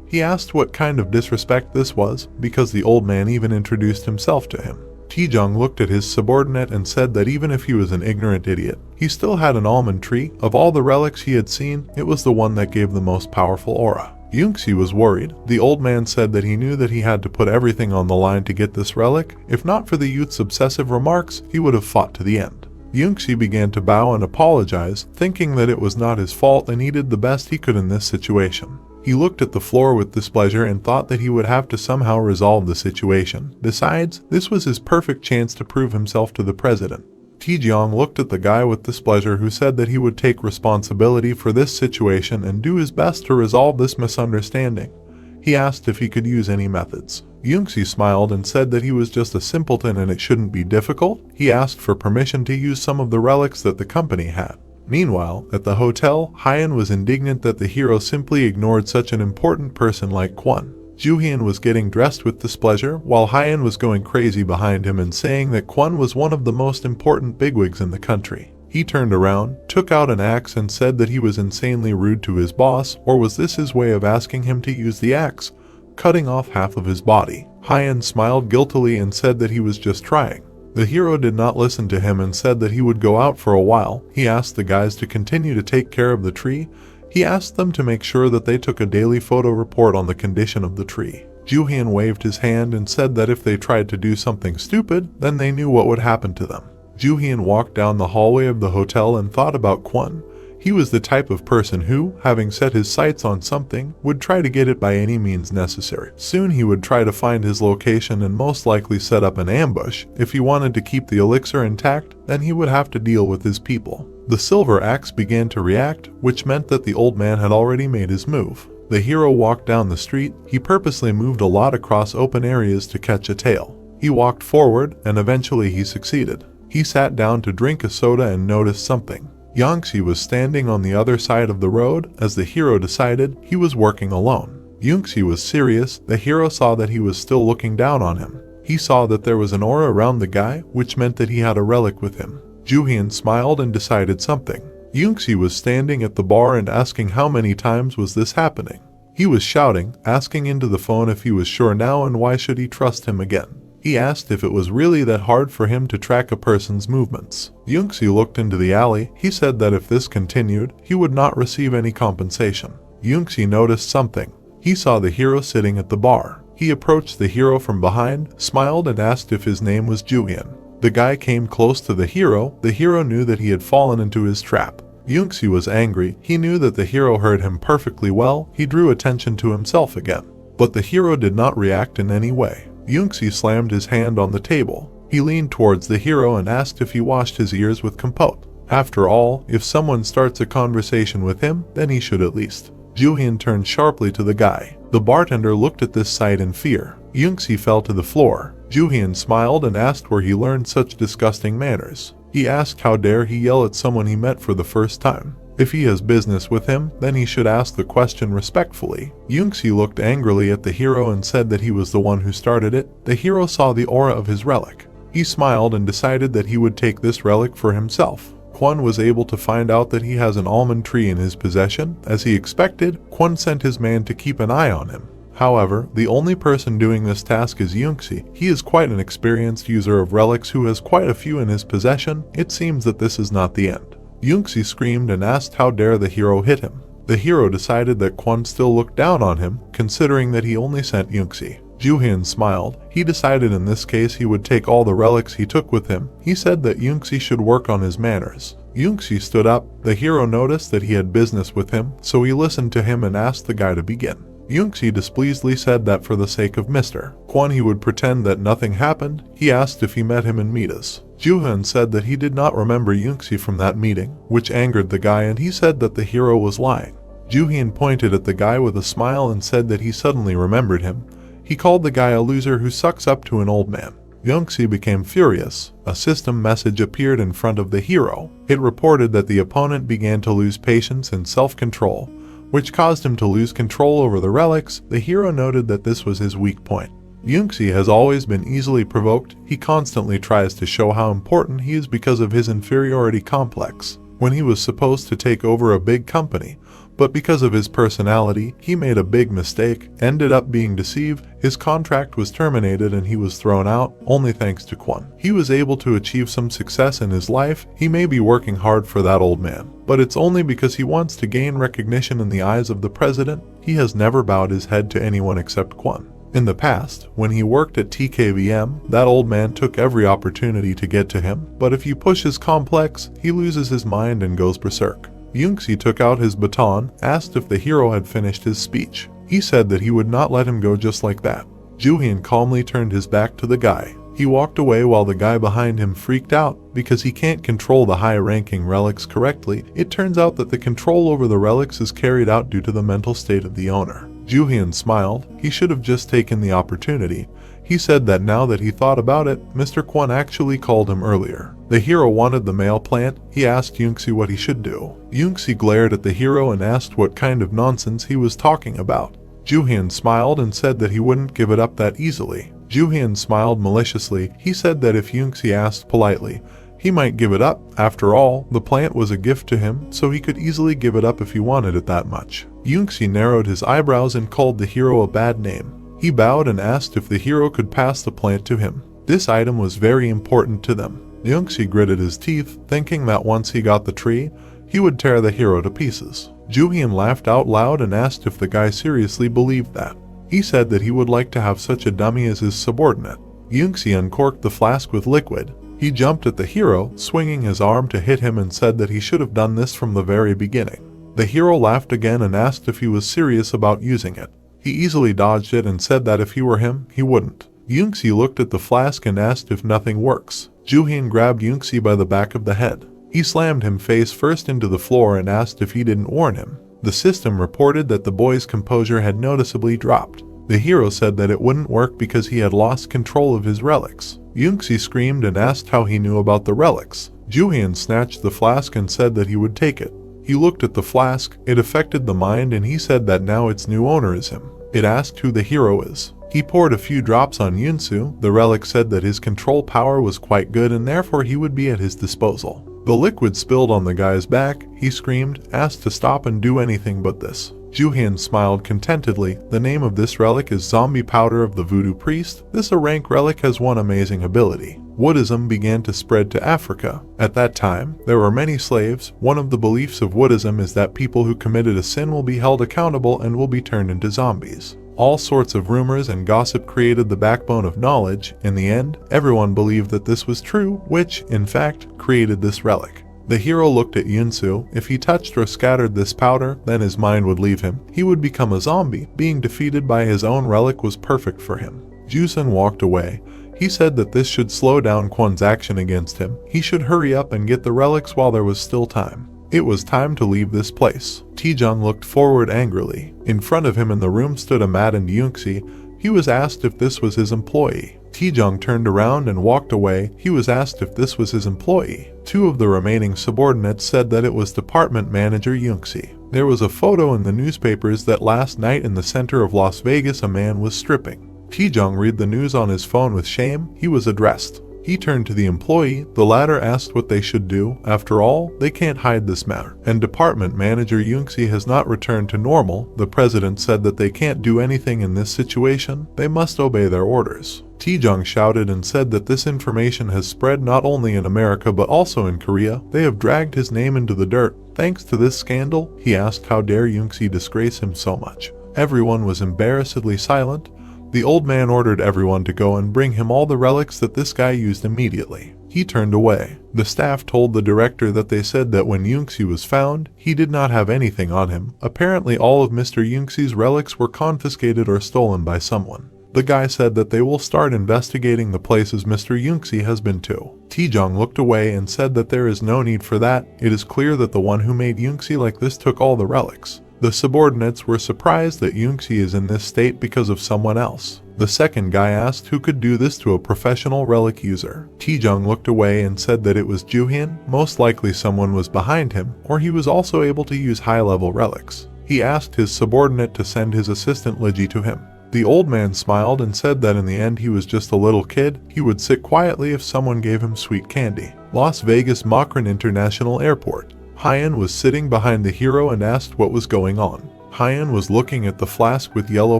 He asked what kind of disrespect this was, because the old man even introduced himself to him. Taejong looked at his subordinate and said that even if he was an ignorant idiot, he still had an almond tree. Of all the relics he had seen, it was the one that gave the most powerful aura. Yoongi was worried. The old man said that he knew that he had to put everything on the line to get this relic. If not for the youth's obsessive remarks, he would have fought to the end. Yoongi began to bow and apologize, thinking that it was not his fault and he did the best he could in this situation. He looked at the floor with displeasure and thought that he would have to somehow resolve the situation. Besides, this was his perfect chance to prove himself to the president. Taejong looked at the guy with displeasure who said that he would take responsibility for this situation and do his best to resolve this misunderstanding. He asked if he could use any methods. Yoongi smiled and said that he was just a simpleton and it shouldn't be difficult. He asked for permission to use some of the relics that the company had. Meanwhile, at the hotel, Hyeon was indignant that the hero simply ignored such an important person like Kwon. Jooheon was getting dressed with displeasure, while Hyeon was going crazy behind him and saying that Kwon was one of the most important bigwigs in the country. He turned around, took out an axe and said that he was insanely rude to his boss, or was this his way of asking him to use the axe, cutting off half of his body? Hyeon smiled guiltily and said that he was just trying. The hero did not listen to him and said that he would go out for a while. He asked the guys to continue to take care of the tree. He asked them to make sure that they took a daily photo report on the condition of the tree. Jooheon waved his hand and said that if they tried to do something stupid, then they knew what would happen to them. Jooheon walked down the hallway of the hotel and thought about Kwon. He was the type of person who, having set his sights on something, would try to get it by any means necessary. Soon he would try to find his location and most likely set up an ambush. If he wanted to keep the elixir intact, then he would have to deal with his people. The silver axe began to react, which meant that the old man had already made his move. The hero walked down the street. He purposely moved a lot across open areas to catch a tail. He walked forward, and eventually he succeeded. He sat down to drink a soda and noticed something. Yoongi was standing on the other side of the road. As the hero decided, he was working alone. Yoongi was serious. The hero saw that he was still looking down on him. He saw that there was an aura around the guy, which meant that he had a relic with him. Jooheon smiled and decided something. Yoongi was standing at the bar and asking how many times was this happening. He was shouting, asking into the phone if he was sure now and why should he trust him again. He asked if it was really that hard for him to track a person's movements. Yoongi looked into the alley. He said that if this continued, he would not receive any compensation. Yoongi noticed something. He saw the hero sitting at the bar. He approached the hero from behind, smiled and asked if his name was Jooheon. The guy came close to the hero. The hero knew that he had fallen into his trap. Yoongi was angry. He knew that the hero heard him perfectly well. He drew attention to himself again. But the hero did not react in any way. Yoongi slammed his hand on the table. He leaned towards the hero and asked if he washed his ears with compote. After all, if someone starts a conversation with him, then he should at least Jooheon turned sharply to the guy. The bartender looked at this sight in fear. Young-si fell to the floor. Jooheon smiled and asked where he learned such disgusting manners. He asked how dare he yell at someone he met for the first time. If he has business with him, then he should ask the question respectfully. Young-si looked angrily at the hero and said that he was the one who started it. The hero saw the aura of his relic. He smiled and decided that he would take this relic for himself. Kwon was able to find out that he has an almond tree in his possession. As he expected, Kwon sent his man to keep an eye on him. However, the only person doing this task is Young-si. He is quite an experienced user of relics who has quite a few in his possession. It seems that this is not the end. Young-si screamed and asked how dare the hero hit him. The hero decided that Kwon still looked down on him, considering that he only sent Young-si. Jooheon smiled. He decided in this case he would take all the relics he took with him. He said that Young-si should work on his manners. Young-si stood up. The hero noticed that he had business with him, so he listened to him and asked the guy to begin. Young-si displeasedly said that for the sake of Mr. Kwon he would pretend that nothing happened. He asked if he met him in Mitas. Jooheon said that he did not remember Young-si from that meeting, which angered the guy, and he said that the hero was lying. Jooheon pointed at the guy with a smile and said that he suddenly remembered him. He called the guy a loser who sucks up to an old man. Young-si became furious. A system message appeared in front of the hero. It reported that the opponent began to lose patience and self-control, which caused him to lose control over the relics. The hero noted that this was his weak point. Young-si has always been easily provoked. He constantly tries to show how important he is because of his inferiority complex. When he was supposed to take over a big company, but because of his personality, he made a big mistake, ended up being deceived. His contract was terminated and he was thrown out, only thanks to Kwon. He was able to achieve some success in his life. He may be working hard for that old man, but it's only because he wants to gain recognition in the eyes of the president. He has never bowed his head to anyone except Kwon. In the past, when he worked at TKVM, that old man took every opportunity to get to him, but if you push his complex, he loses his mind and goes berserk. Young-si took out his baton, asked if the hero had finished his speech. He said that he would not let him go just like that. Jooheon calmly turned his back to the guy. He walked away while the guy behind him freaked out because he can't control the high-ranking relics correctly. It turns out that the control over the relics is carried out due to the mental state of the owner. Jooheon smiled. He should have just taken the opportunity. He said that now that he thought about it, Mr. Kwon actually called him earlier. The hero wanted the male plant. He asked Young-si what he should do. Young-si glared at the hero and asked what kind of nonsense he was talking about. Jooheon smiled and said that he wouldn't give it up that easily. Jooheon smiled maliciously. He said that if Young-si asked politely, he might give it up. After all, the plant was a gift to him, so he could easily give it up if he wanted it that much. Young-si narrowed his eyebrows and called the hero a bad name. He bowed and asked if the hero could pass the plant to him. This item was very important to them. Young-si gritted his teeth, thinking that once he got the tree, he would tear the hero to pieces. Jooheon laughed out loud and asked if the guy seriously believed that. He said that he would like to have such a dummy as his subordinate. Young-si uncorked the flask with liquid. He jumped at the hero, swinging his arm to hit him, and said that he should have done this from the very beginning. The hero laughed again and asked if he was serious about using it. He easily dodged it and said that if he were him, he wouldn't. Young-si looked at the flask and asked if nothing works. Jooheon grabbed Young-si by the back of the head. He slammed him face first into the floor and asked if he didn't warn him. The system reported that the boy's composure had noticeably dropped. The hero said that it wouldn't work because he had lost control of his relics. Young-si screamed and asked how he knew about the relics. Jooheon snatched the flask and said that he would take it. He looked at the flask. It affected the mind, and he said that now its new owner is him. It asked who the hero is. He poured a few drops on Jooheon Suh. The relic said that his control power was quite good and therefore he would be at his disposal. The liquid spilled on the guy's back. He screamed, asked to stop and do anything but this. Jooheon smiled contentedly. The name of this relic is Zombie Powder of the Voodoo Priest. This rank relic has one amazing ability. Woodism began to spread to Africa. At that time, there were many slaves. One of the beliefs of Woodism is that people who committed a sin will be held accountable and will be turned into zombies. All sorts of rumors and gossip created the backbone of knowledge. In the end, everyone believed that this was true, which, in fact, created this relic. The hero looked at Jooheon Suh. If he touched or scattered this powder, then his mind would leave him. He would become a zombie. Being defeated by his own relic was perfect for him. Jooheon walked away. He said that this should slow down Kwon's action against him. He should hurry up and get the relics while there was still time. It was time to leave this place. Taejong looked forward angrily. In front of him in the room stood a maddened Yoon-soo. He was asked if this was his employee. Taejong turned around and walked away. He was asked if this was his employee. Two of the remaining subordinates said that it was department manager Yoon-soo. There was a photo in the newspapers that last night in the center of Las Vegas a man was stripping. Taejong read the news on his phone with shame. He was addressed. He turned to the employee. The latter asked what they should do. After all, they can't hide this matter. And department manager Yoon-soo has not returned to normal. The president said that they can't do anything in this situation. They must obey their orders. Taejong shouted and said that this information has spread not only in America but also in Korea. They have dragged his name into the dirt. Thanks to this scandal, he asked how dare Yoon-soo disgrace him so much. Everyone was embarrassedly silent. The old man ordered everyone to go and bring him all the relics that this guy used immediately. He turned away. The staff told the director that they said that when Yoon-soo was found, he did not have anything on him. Apparently all of Mr. Yoon-soo's relics were confiscated or stolen by someone. The guy said that they will start investigating the places Mr. Yoon-soo has been to. Taejong looked away and said that there is no need for that. It is clear that the one who made Yoon-soo like this took all the relics. The subordinates were surprised that Yoon-soo is in this state because of someone else. The second guy asked who could do this to a professional relic user. Taejong looked away and said that it was Jooheon. Most likely someone was behind him, or he was also able to use high-level relics. He asked his subordinate to send his assistant Liji to him. The old man smiled and said that in the end he was just a little kid. He would sit quietly if someone gave him sweet candy. Las Vegas Makran International Airport. Hyun was sitting behind the hero and asked what was going on. Hyun was looking at the flask with yellow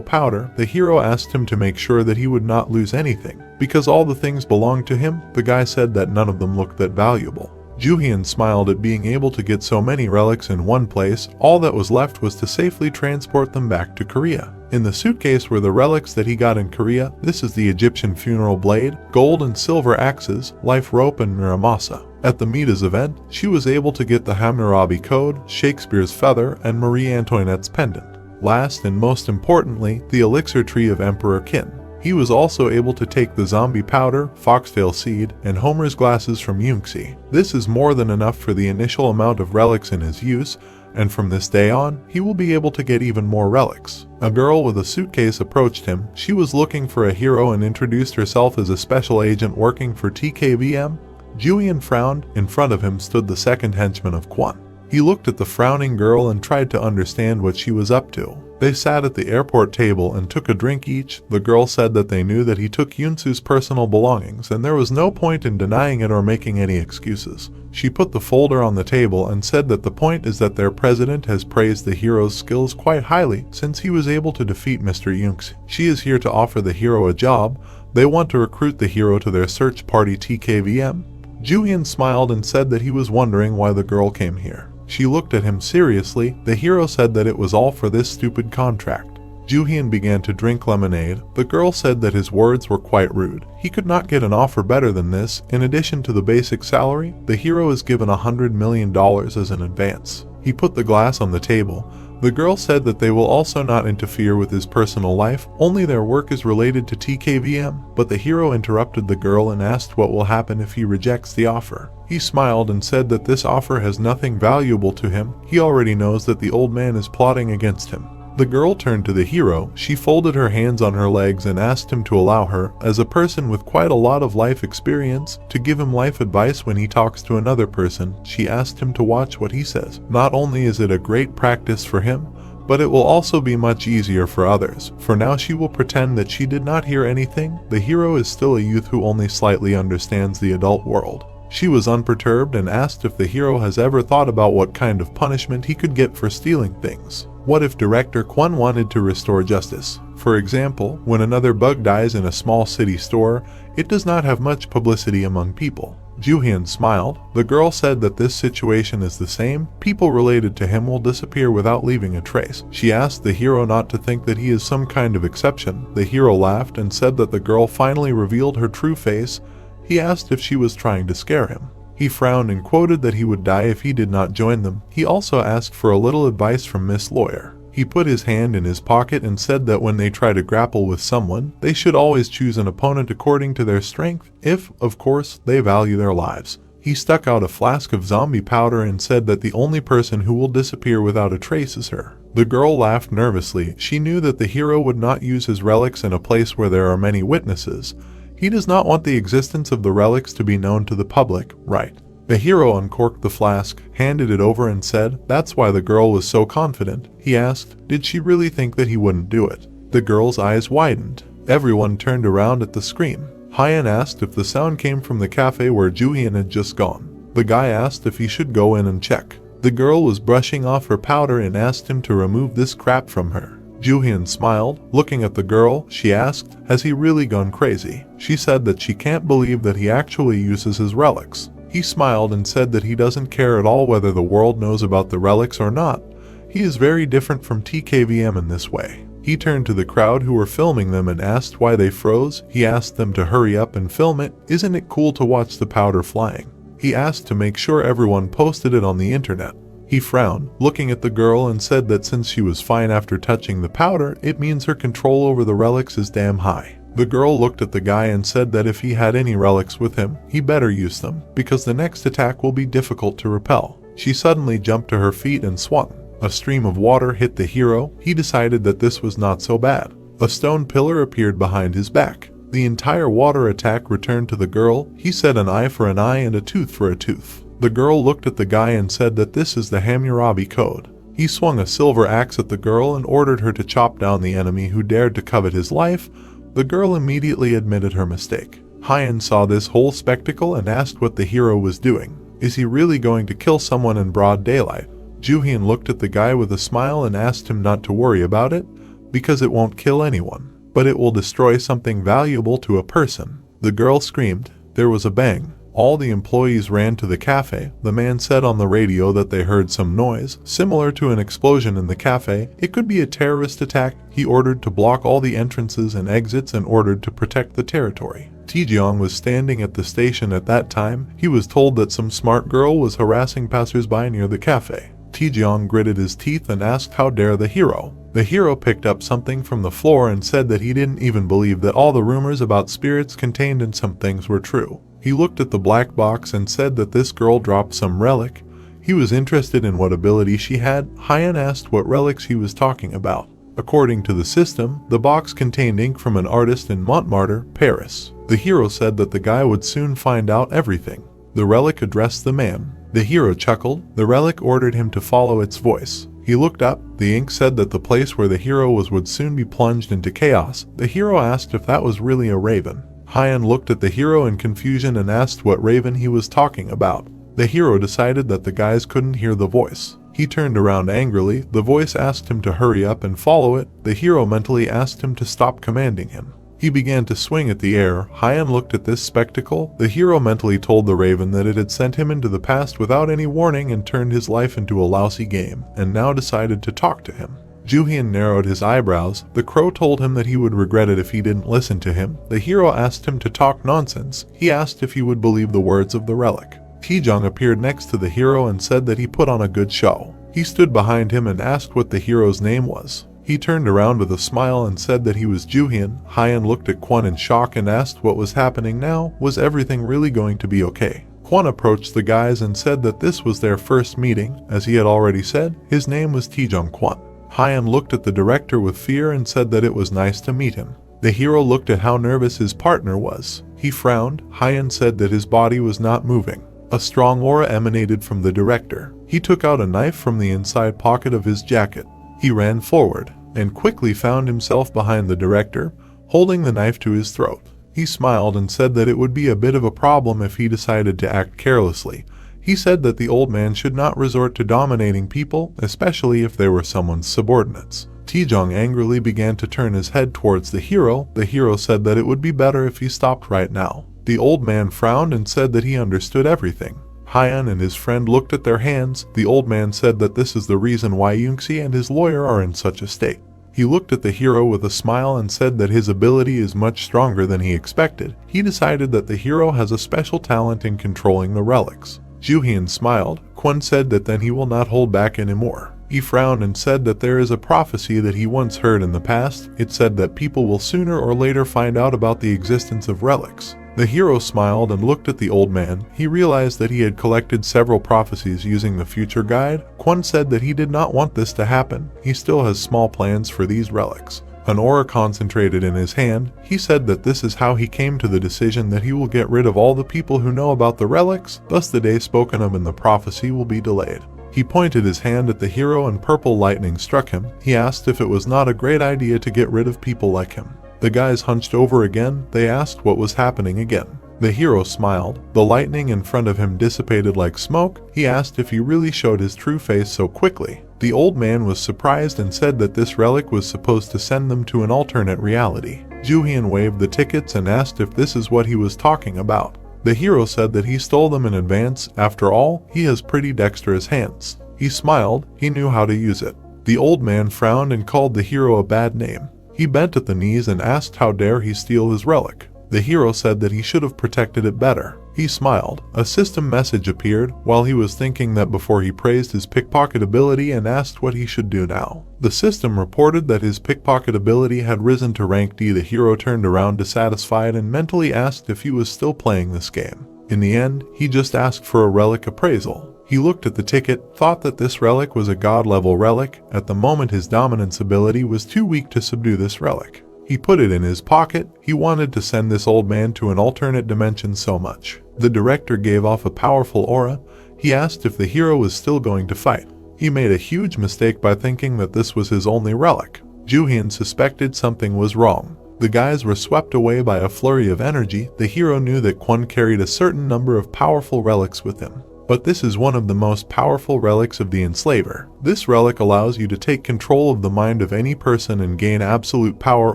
powder. The hero asked him to make sure that he would not lose anything, because all the things belonged to him. The guy said that none of them looked that valuable. Jooheon smiled at being able to get so many relics in one place. All that was left was to safely transport them back to Korea. In the suitcase were the relics that he got in Korea. This is the Egyptian funeral blade, gold and silver axes, life rope and muramasa. At the Mita's event, she was able to get the Hammurabi Code, Shakespeare's feather, and Marie Antoinette's pendant. Last and most importantly, the elixir tree of Emperor Qin. He was also able to take the zombie powder, foxtail seed, and Homer's glasses from Yoon-soo. This is more than enough for the initial amount of relics in his use, and from this day on, he will be able to get even more relics. A girl with a suitcase approached him. She was looking for a hero and introduced herself as a special agent working for TKVM. Jooheon frowned. In front of him stood the second henchman of Kwon. He looked at the frowning girl and tried to understand what she was up to. They sat at the airport table and took a drink each. The girl said that they knew that he took Yoon-soo's personal belongings and there was no point in denying it or making any excuses. She put the folder on the table and said that the point is that their president has praised the hero's skills quite highly since he was able to defeat Mr. Yoon-soo. She is here to offer the hero a job. They want to recruit the hero to their search party TKVM. Jooheon smiled and said that he was wondering why the girl came here. She looked at him seriously. The hero said that it was all for this stupid contract. Jooheon began to drink lemonade. The girl said that his words were quite rude. He could not get an offer better than this. In addition to the basic salary, the hero is given $100 million as an advance. He put the glass on the table. The girl said that they will also not interfere with his personal life, only their work is related to TKVM, but the hero interrupted the girl and asked what will happen if he rejects the offer. He smiled and said that this offer has nothing valuable to him. He already knows that the old man is plotting against him. The girl turned to the hero. She folded her hands on her legs and asked him to allow her, as a person with quite a lot of life experience, to give him life advice when he talks to another person. She asked him to watch what he says. Not only is it a great practice for him, but it will also be much easier for others. For now she will pretend that she did not hear anything. The hero is still a youth who only slightly understands the adult world. She was unperturbed and asked if the hero has ever thought about what kind of punishment he could get for stealing things. What if Director Kwon wanted to restore justice? For example, when another bug dies in a small city store, it does not have much publicity among people. Jooheon smiled. The girl said that this situation is the same. People related to him will disappear without leaving a trace. She asked the hero not to think that he is some kind of exception. The hero laughed and said that the girl finally revealed her true face. He asked if she was trying to scare him. He frowned and quoted that he would die if he did not join them. He also asked for a little advice from Miss Lawyer. He put his hand in his pocket and said that when they try to grapple with someone, they should always choose an opponent according to their strength, if, of course, they value their lives. He stuck out a flask of zombie powder and said that the only person who will disappear without a trace is her. The girl laughed nervously. She knew that the hero would not use his relics in a place where there are many witnesses. He does not want the existence of the relics to be known to the public, right? The hero uncorked the flask, handed it over and said, "That's why the girl was so confident." He asked, did she really think that he wouldn't do it? The girl's eyes widened. Everyone turned around at the scream. Hyan asked if the sound came from the cafe where Jooheon had just gone. The guy asked if he should go in and check. The girl was brushing off her powder and asked him to remove this crap from her. Jooheon smiled. Looking at the girl, she asked, has he really gone crazy? She said that she can't believe that he actually uses his relics. He smiled and said that he doesn't care at all whether the world knows about the relics or not. He is very different from TKVM in this way. He turned to the crowd who were filming them and asked why they froze. He asked them to hurry up and film it. Isn't it cool to watch the powder flying? He asked to make sure everyone posted it on the internet. He frowned, looking at the girl, and said that since she was fine after touching the powder, it means her control over the relics is damn high. The girl looked at the guy and said that if he had any relics with him, he better use them, because the next attack will be difficult to repel. She suddenly jumped to her feet and swung. A stream of water hit the hero. He decided that this was not so bad. A stone pillar appeared behind his back. The entire water attack returned to the girl. He said an eye for an eye and a tooth for a tooth. The girl looked at the guy and said that this is the Hammurabi code. He swung a silver axe at the girl and ordered her to chop down the enemy who dared to covet his life. The girl immediately admitted her mistake. Hyan saw this whole spectacle and asked what the hero was doing. Is he really going to kill someone in broad daylight? Jooheon looked at the guy with a smile and asked him not to worry about it, because it won't kill anyone, but it will destroy something valuable to a person. The girl screamed. There was a bang. All the employees ran to the cafe. The man said on the radio that they heard some noise, similar to an explosion in the cafe. It could be a terrorist attack. He ordered to block all the entrances and exits and ordered to protect the territory. Taejong was standing at the station at that time. He was told that some smart girl was harassing passersby near the cafe. Taejong gritted his teeth and asked how dare the hero. The hero picked up something from the floor and said that he didn't even believe that all the rumors about spirits contained in some things were true. He looked at the black box and said that this girl dropped some relic. He was interested in what ability she had. Hyan asked what relics he was talking about. According to the system, the box contained ink from an artist in Montmartre, Paris. The hero said that the guy would soon find out everything. The relic addressed the man. The hero chuckled. The relic ordered him to follow its voice. He looked up. The ink said that the place where the hero was would soon be plunged into chaos. The hero asked if that was really a raven. Hyan looked at the hero in confusion and asked what raven he was talking about. The hero decided that the guys couldn't hear the voice. He turned around angrily. The voice asked him to hurry up and follow it. The hero mentally asked him to stop commanding him. He began to swing at the air. Hyan looked at this spectacle. The hero mentally told the raven that it had sent him into the past without any warning and turned his life into a lousy game, and now decided to talk to him. Jooheon narrowed his eyebrows. The crow told him that he would regret it if he didn't listen to him. The hero asked him to talk nonsense. He asked if he would believe the words of the relic. Taejong appeared next to the hero and said that he put on a good show. He stood behind him and asked what the hero's name was. He turned around with a smile and said that he was Jooheon. Hyan looked at Kwon in shock and asked what was happening now. Was everything really going to be okay? Kwon approached the guys and said that this was their first meeting. As he had already said, his name was Taejong Kwon. Hyan looked at the director with fear and said that it was nice to meet him. The hero looked at how nervous his partner was. He frowned. Hyan said that his body was not moving. A strong aura emanated from the director. He took out a knife from the inside pocket of his jacket. He ran forward and quickly found himself behind the director, holding the knife to his throat. He smiled and said that it would be a bit of a problem if he decided to act carelessly. He said that the old man should not resort to dominating people, especially if they were someone's subordinates. Taejong angrily began to turn his head towards the hero. The hero said that it would be better if he stopped right now. The old man frowned and said that he understood everything. Hyan and his friend looked at their hands. The old man said that this is the reason why Yoonsi and his lawyer are in such a state. He looked at the hero with a smile and said that his ability is much stronger than he expected. He decided that the hero has a special talent in controlling the relics. Jooheon smiled. Kwon said that then he will not hold back anymore. He frowned and said that there is a prophecy that he once heard in the past. It said that people will sooner or later find out about the existence of relics. The hero smiled and looked at the old man. He realized that he had collected several prophecies using the future guide. Kwon said that he did not want this to happen. He still has small plans for these relics. An aura concentrated in his hand. He said that this is how he came to the decision that he will get rid of all the people who know about the relics, thus the day spoken of in the prophecy will be delayed. He pointed his hand at the hero and purple lightning struck him. He asked if it was not a great idea to get rid of people like him. The guys hunched over again. They asked what was happening again. The hero smiled. The lightning in front of him dissipated like smoke. He asked if he really showed his true face so quickly. The old man was surprised and said that this relic was supposed to send them to an alternate reality. Jooheon waved the tickets and asked if this is what he was talking about. The hero said that he stole them in advance. After all, he has pretty dexterous hands. He smiled. He knew how to use it. The old man frowned and called the hero a bad name. He bent at the knees and asked how dare he steal his relic. The hero said that he should have protected it better. He smiled. A system message appeared while he was thinking that before he praised his pickpocket ability and asked what he should do now. The system reported that his pickpocket ability had risen to rank D. The hero turned around dissatisfied and mentally asked if he was still playing this game. In the end, he just asked for a relic appraisal. He looked at the ticket, thought that this relic was a god-level relic. At the moment his dominance ability was too weak to subdue this relic. He put it in his pocket. He wanted to send this old man to an alternate dimension so much. The director gave off a powerful aura. He asked if the hero was still going to fight. He made a huge mistake by thinking that this was his only relic. Jooheon suspected something was wrong. The guys were swept away by a flurry of energy. The hero knew that Kwon carried a certain number of powerful relics with him. But this is one of the most powerful relics of the enslaver. This relic allows you to take control of the mind of any person and gain absolute power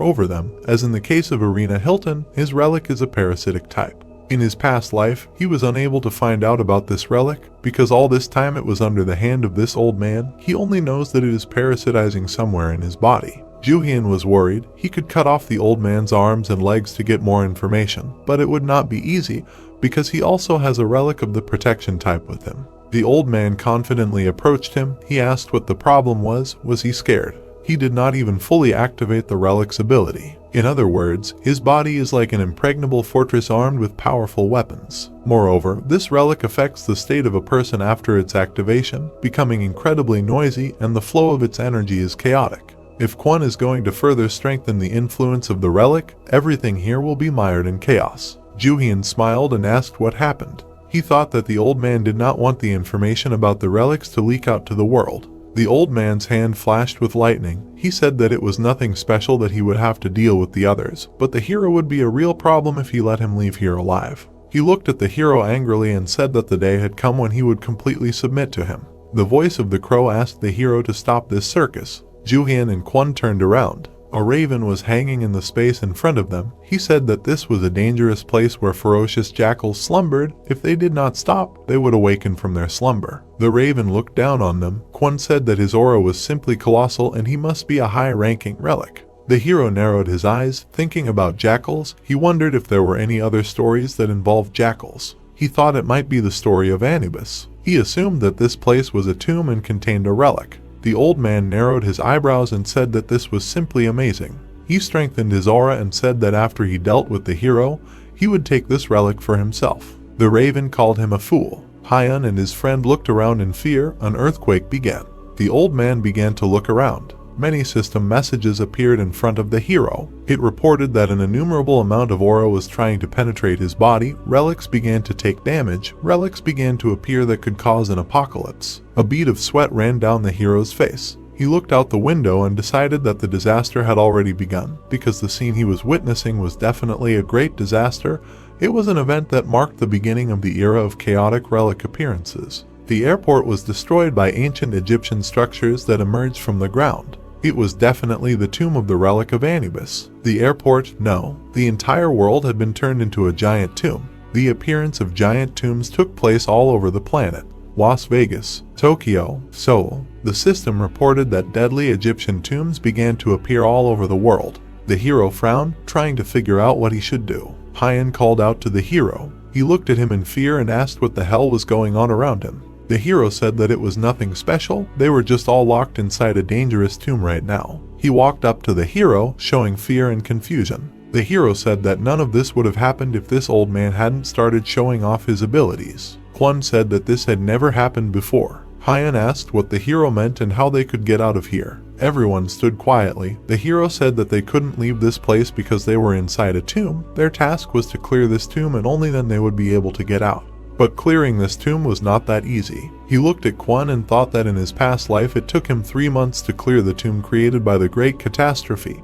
over them. As in the case of Arena Hilton, his relic is a parasitic type. In his past life, he was unable to find out about this relic, because all this time it was under the hand of this old man. He only knows that it is parasitizing somewhere in his body. Jooheon was worried. He could cut off the old man's arms and legs to get more information, but it would not be easy, because he also has a relic of the protection type with him. The old man confidently approached him. He asked what the problem was. Was he scared? He did not even fully activate the relic's ability. In other words, his body is like an impregnable fortress armed with powerful weapons. Moreover, this relic affects the state of a person after its activation, becoming incredibly noisy, and the flow of its energy is chaotic. If Kwon is going to further strengthen the influence of the relic, everything here will be mired in chaos. Jooheon smiled and asked what happened. He thought that the old man did not want the information about the relics to leak out to the world. The old man's hand flashed with lightning. He said that it was nothing special, that he would have to deal with the others, but the hero would be a real problem if he let him leave here alive. He looked at the hero angrily and said that the day had come when he would completely submit to him. The voice of the crow asked the hero to stop this circus. Jooheon and Kwon turned around. A raven was hanging in the space in front of them. He said that this was a dangerous place where ferocious jackals slumbered. If they did not stop, they would awaken from their slumber. The raven looked down on them. Kwon said that his aura was simply colossal and he must be a high-ranking relic. The hero narrowed his eyes, thinking about jackals. He wondered if there were any other stories that involved jackals. He thought it might be the story of Anubis. He assumed that this place was a tomb and contained a relic. The old man narrowed his eyebrows and said that this was simply amazing. He strengthened his aura and said that after he dealt with the hero, he would take this relic for himself. The raven called him a fool. Hyun and his friend looked around in fear. An earthquake began. The old man began to look around. Many system messages appeared in front of the hero. It reported that an innumerable amount of aura was trying to penetrate his body. Relics began to take damage. Relics began to appear that could cause an apocalypse. A bead of sweat ran down the hero's face. He looked out the window and decided that the disaster had already begun, because the scene he was witnessing was definitely a great disaster. It was an event that marked the beginning of the era of chaotic relic appearances. The airport was destroyed by ancient Egyptian structures that emerged from the ground. It was definitely the tomb of the relic of Anubis. The airport, no. The entire world had been turned into a giant tomb. The appearance of giant tombs took place all over the planet. Las Vegas, Tokyo, Seoul. The system reported that deadly Egyptian tombs began to appear all over the world. The hero frowned, trying to figure out what he should do. Hyun called out to the hero. He looked at him in fear and asked what the hell was going on around him. The hero said that it was nothing special, they were just all locked inside a dangerous tomb right now. He walked up to the hero, showing fear and confusion. The hero said that none of this would have happened if this old man hadn't started showing off his abilities. Kwon said that this had never happened before. Hyun asked what the hero meant and how they could get out of here. Everyone stood quietly. The hero said that they couldn't leave this place because they were inside a tomb. Their task was to clear this tomb and only then they would be able to get out. But clearing this tomb was not that easy. He looked at Kwon and thought that in his past life it took him 3 months to clear the tomb created by the Great Catastrophe.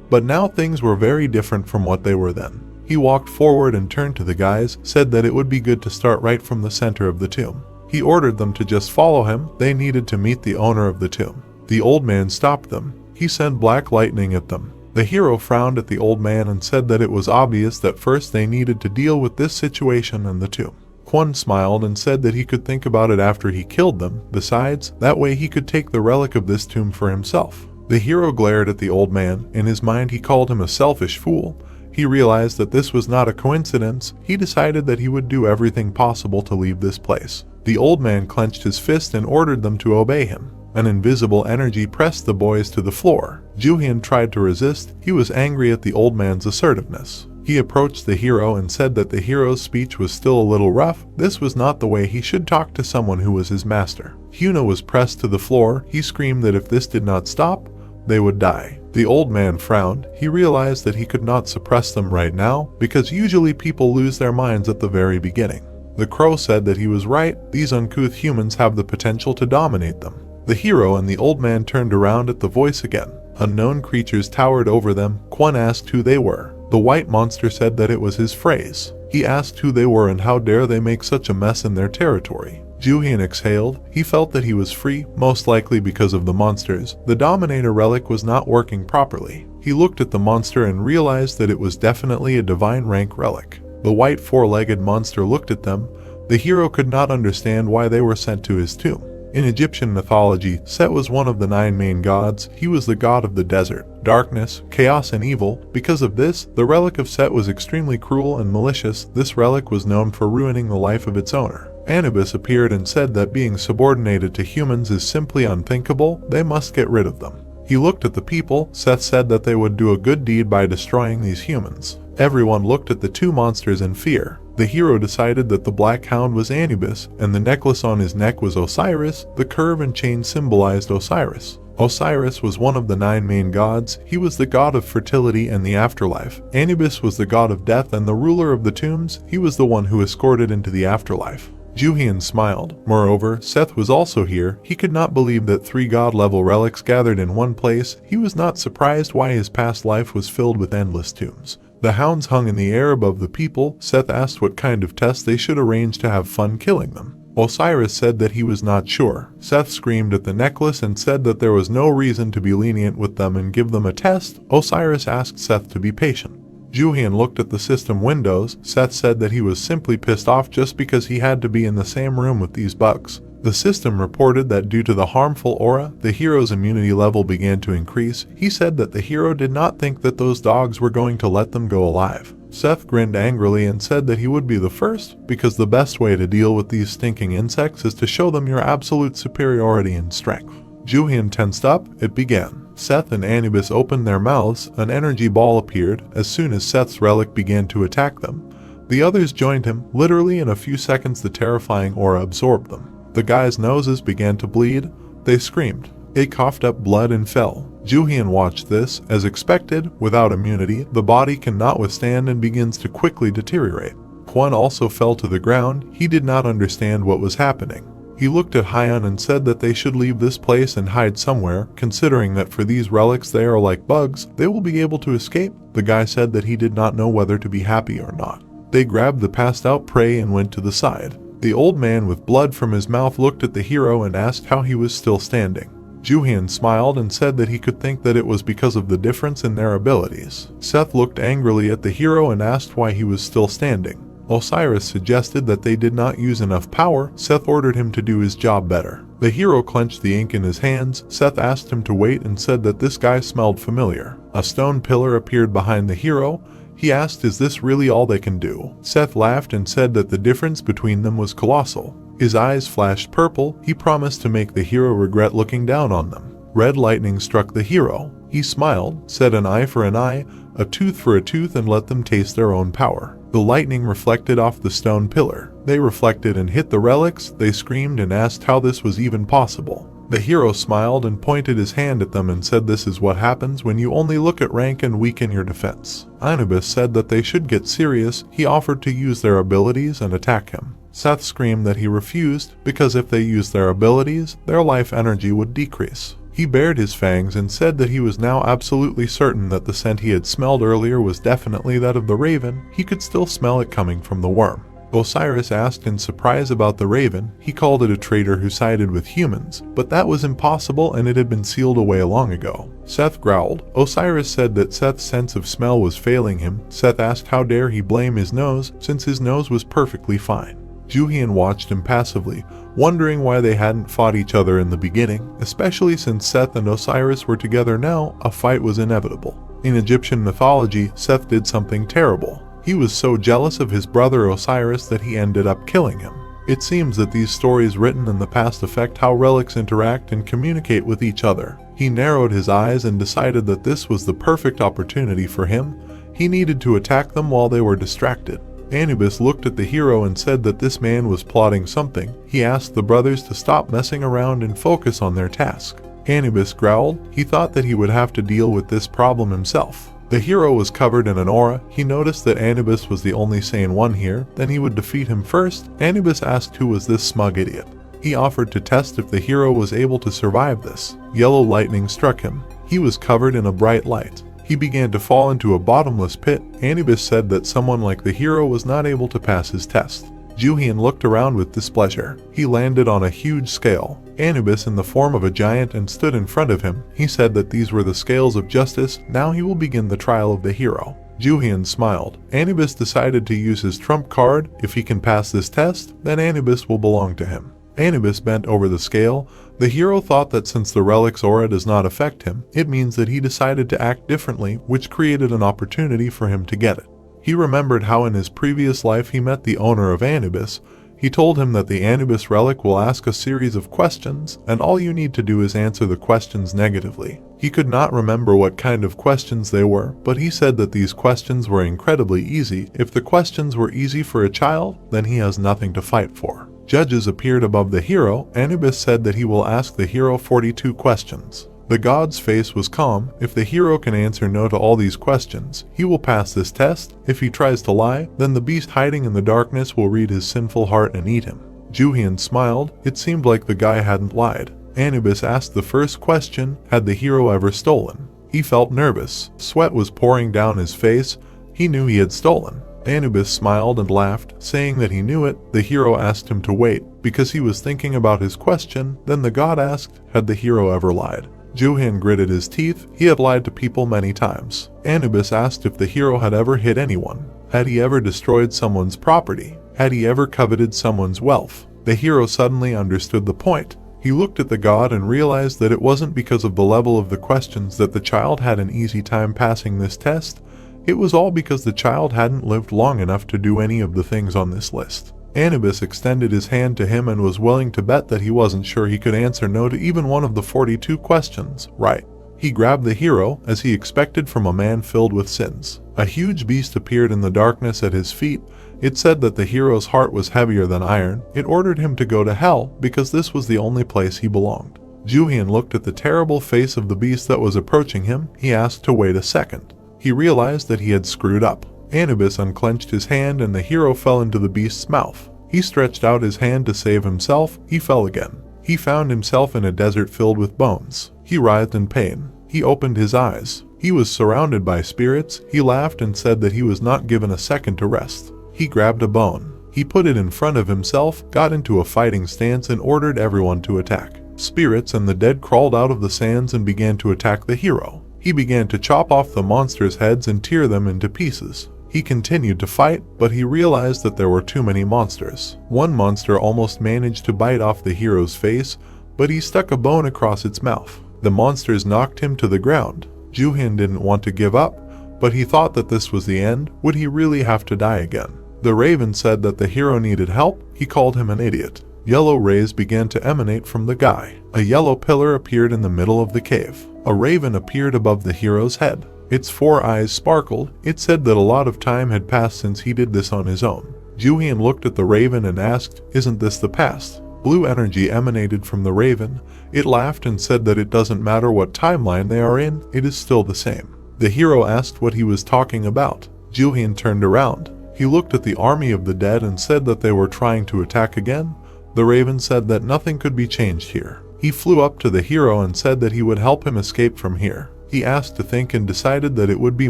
But now things were very different from what they were then. He walked forward and turned to the guys, said that it would be good to start right from the center of the tomb. He ordered them to just follow him. They needed to meet the owner of the tomb. The old man stopped them. He sent black lightning at them. The hero frowned at the old man and said that it was obvious that first they needed to deal with this situation and the tomb. Kwon smiled and said that he could think about it after he killed them. Besides, that way he could take the relic of this tomb for himself. The hero glared at the old man. In his mind he called him a selfish fool. He realized that this was not a coincidence. He decided that he would do everything possible to leave this place. The old man clenched his fist and ordered them to obey him. An invisible energy pressed the boys to the floor. Jooheon tried to resist. He was angry at the old man's assertiveness. He approached the hero and said that the hero's speech was still a little rough. This was not the way he should talk to someone who was his master. Hyuna was pressed to the floor. He screamed that if this did not stop, they would die. The old man frowned. He realized that he could not suppress them right now, because usually people lose their minds at the very beginning. The crow said that he was right. These uncouth humans have the potential to dominate them. The hero and the old man turned around at the voice again. Unknown creatures towered over them. Kwon asked who they were. The white monster said that it was his phrase. He asked who they were and how dare they make such a mess in their territory. Jooheon exhaled. He felt that he was free, most likely because of the monsters. The Dominator relic was not working properly. He looked at the monster and realized that it was definitely a divine rank relic. The white four-legged monster looked at them. The hero could not understand why they were sent to his tomb. In Egyptian mythology, Set was one of the 9 main gods. He was the god of the desert, darkness, chaos, and evil. Because of this, the relic of Set was extremely cruel and malicious. This relic was known for ruining the life of its owner. Anubis appeared and said that being subordinated to humans is simply unthinkable. They must get rid of them. He looked at the people. Seth said that they would do a good deed by destroying these humans. Everyone looked at the 2 monsters in fear. The hero decided that the black hound was Anubis, and the necklace on his neck was Osiris. The curve and chain symbolized Osiris. Osiris was one of the 9 main gods. He was the god of fertility and the afterlife. Anubis was the god of death and the ruler of the tombs. He was the one who escorted into the afterlife. Jooheon smiled. Moreover, Seth was also here. He could not believe that 3 god-level relics gathered in one place. He was not surprised why his past life was filled with endless tombs. The hounds hung in the air above the people. Seth asked what kind of test they should arrange to have fun killing them. Osiris said that he was not sure. Seth screamed at the necklace and said that there was no reason to be lenient with them and give them a test. Osiris asked Seth to be patient. Jooheon looked at the system windows. Seth said that he was simply pissed off just because he had to be in the same room with these bugs. The system reported that due to the harmful aura, the hero's immunity level began to increase. He said that the hero did not think that those dogs were going to let them go alive. Seth grinned angrily and said that he would be the first, because the best way to deal with these stinking insects is to show them your absolute superiority in strength. Jooheon tensed up. It began. Seth and Anubis opened their mouths. An energy ball appeared. As soon as Seth's relic began to attack them, the others joined him. Literally in a few seconds the terrifying aura absorbed them. The guys' noses began to bleed. They screamed. It coughed up blood and fell. Jooheon watched this. As expected, without immunity, the body cannot withstand and begins to quickly deteriorate. Kwon also fell to the ground. He did not understand what was happening. He looked at Hyun and said that they should leave this place and hide somewhere, considering that for these relics they are like bugs, they will be able to escape. The guy said that he did not know whether to be happy or not. They grabbed the passed out prey and went to the side. The old man with blood from his mouth looked at the hero and asked how he was still standing. Jooheon smiled and said that he could think that it was because of the difference in their abilities. Seth looked angrily at the hero and asked why he was still standing. Osiris suggested that they did not use enough power. Seth ordered him to do his job better. The hero clenched the ink in his hands. Seth asked him to wait and said that this guy smelled familiar. A stone pillar appeared behind the hero. He asked, "Is this really all they can do?" Seth laughed and said that the difference between them was colossal. His eyes flashed purple. He promised to make the hero regret looking down on them. Red lightning struck the hero. He smiled, said an eye for an eye, a tooth for a tooth, and let them taste their own power. The lightning reflected off the stone pillar. They reflected and hit the relics. They screamed and asked how this was even possible. The hero smiled and pointed his hand at them and said, "This is what happens when you only look at rank and weaken your defense." Anubis said that they should get serious. He offered to use their abilities and attack him. Seth screamed that he refused because if they used their abilities, their life energy would decrease. He bared his fangs and said that he was now absolutely certain that the scent he had smelled earlier was definitely that of the raven. He could still smell it coming from the worm. Osiris asked in surprise about the raven. He called it a traitor who sided with humans, but that was impossible and it had been sealed away long ago. Seth growled. Osiris said that Seth's sense of smell was failing him. Seth asked how dare he blame his nose, since his nose was perfectly fine. Jooheon watched impassively, wondering why they hadn't fought each other in the beginning, especially since Seth and Osiris were together now. A fight was inevitable. In Egyptian mythology, Seth did something terrible. He was so jealous of his brother Osiris that he ended up killing him. It seems that these stories written in the past affect how relics interact and communicate with each other. He narrowed his eyes and decided that this was the perfect opportunity for him. He needed to attack them while they were distracted. Anubis looked at the hero and said that this man was plotting something. He asked the brothers to stop messing around and focus on their task. Anubis growled. He thought that he would have to deal with this problem himself. The hero was covered in an aura. He noticed that Anubis was the only sane one here, then he would defeat him first. Anubis asked who was this smug idiot. He offered to test if the hero was able to survive this. Yellow lightning struck him. He was covered in a bright light. He began to fall into a bottomless pit. Anubis said that someone like the hero was not able to pass his test. Jooheon looked around with displeasure. He landed on a huge scale. Anubis in the form of a giant and stood in front of him. He said that these were the scales of justice. Now he will begin the trial of the hero. Jooheon smiled. Anubis decided to use his trump card. If he can pass this test, then Anubis will belong to him. Anubis bent over the scale. The hero thought that since the relic's aura does not affect him, it means that he decided to act differently, which created an opportunity for him to get it. He remembered how in his previous life he met the owner of Anubis. He told him that the Anubis relic will ask a series of questions, and all you need to do is answer the questions negatively. He could not remember what kind of questions they were, but he said that these questions were incredibly easy. If the questions were easy for a child, then he has nothing to fight for. Judges appeared above the hero. Anubis said that he will ask the hero 42 questions. The god's face was calm. If the hero can answer no to all these questions, he will pass this test. If he tries to lie, then the beast hiding in the darkness will read his sinful heart and eat him. Jooheon smiled. It seemed like the guy hadn't lied. Anubis asked the first question, had the hero ever stolen? He felt nervous. Sweat was pouring down his face. He knew he had stolen. Anubis smiled and laughed, saying that he knew it. The hero asked him to wait, because he was thinking about his question. Then the god asked, had the hero ever lied? Jooheon gritted his teeth. He had lied to people many times. Anubis asked if the hero had ever hit anyone. Had he ever destroyed someone's property? Had he ever coveted someone's wealth? The hero suddenly understood the point. He looked at the god and realized that it wasn't because of the level of the questions that the child had an easy time passing this test. It was all because the child hadn't lived long enough to do any of the things on this list. Anubis extended his hand to him and was willing to bet that he wasn't sure he could answer no to even one of the 42 questions right. He grabbed the hero, as he expected from a man filled with sins. A huge beast appeared in the darkness at his feet. It said that the hero's heart was heavier than iron. It ordered him to go to hell, because this was the only place he belonged. Jooheon looked at the terrible face of the beast that was approaching him. He asked to wait a second. He realized that he had screwed up. Anubis unclenched his hand and the hero fell into the beast's mouth. He stretched out his hand to save himself. He fell again. He found himself in a desert filled with bones. He writhed in pain. He opened his eyes. He was surrounded by spirits. He laughed and said that he was not given a second to rest. He grabbed a bone. He put it in front of himself, got into a fighting stance and ordered everyone to attack. Spirits and the dead crawled out of the sands and began to attack the hero. He began to chop off the monsters' heads and tear them into pieces. He continued to fight, but he realized that there were too many monsters. One monster almost managed to bite off the hero's face, but he stuck a bone across its mouth. The monsters knocked him to the ground. Jooheon didn't want to give up, but he thought that this was the end. Would he really have to die again? The raven said that the hero needed help. He called him an idiot. Yellow rays began to emanate from the guy. A yellow pillar appeared in the middle of the cave. A raven appeared above the hero's head. Its 4 eyes sparkled. It said that a lot of time had passed since he did this on his own. Jooheon looked at the raven and asked, "Isn't this the past?" Blue energy emanated from the raven. It laughed and said that it doesn't matter what timeline they are in, it is still the same. The hero asked what he was talking about. Jooheon turned around. He looked at the army of the dead and said that they were trying to attack again. The raven said that nothing could be changed here. He flew up to the hero and said that he would help him escape from here. He asked to think and decided that it would be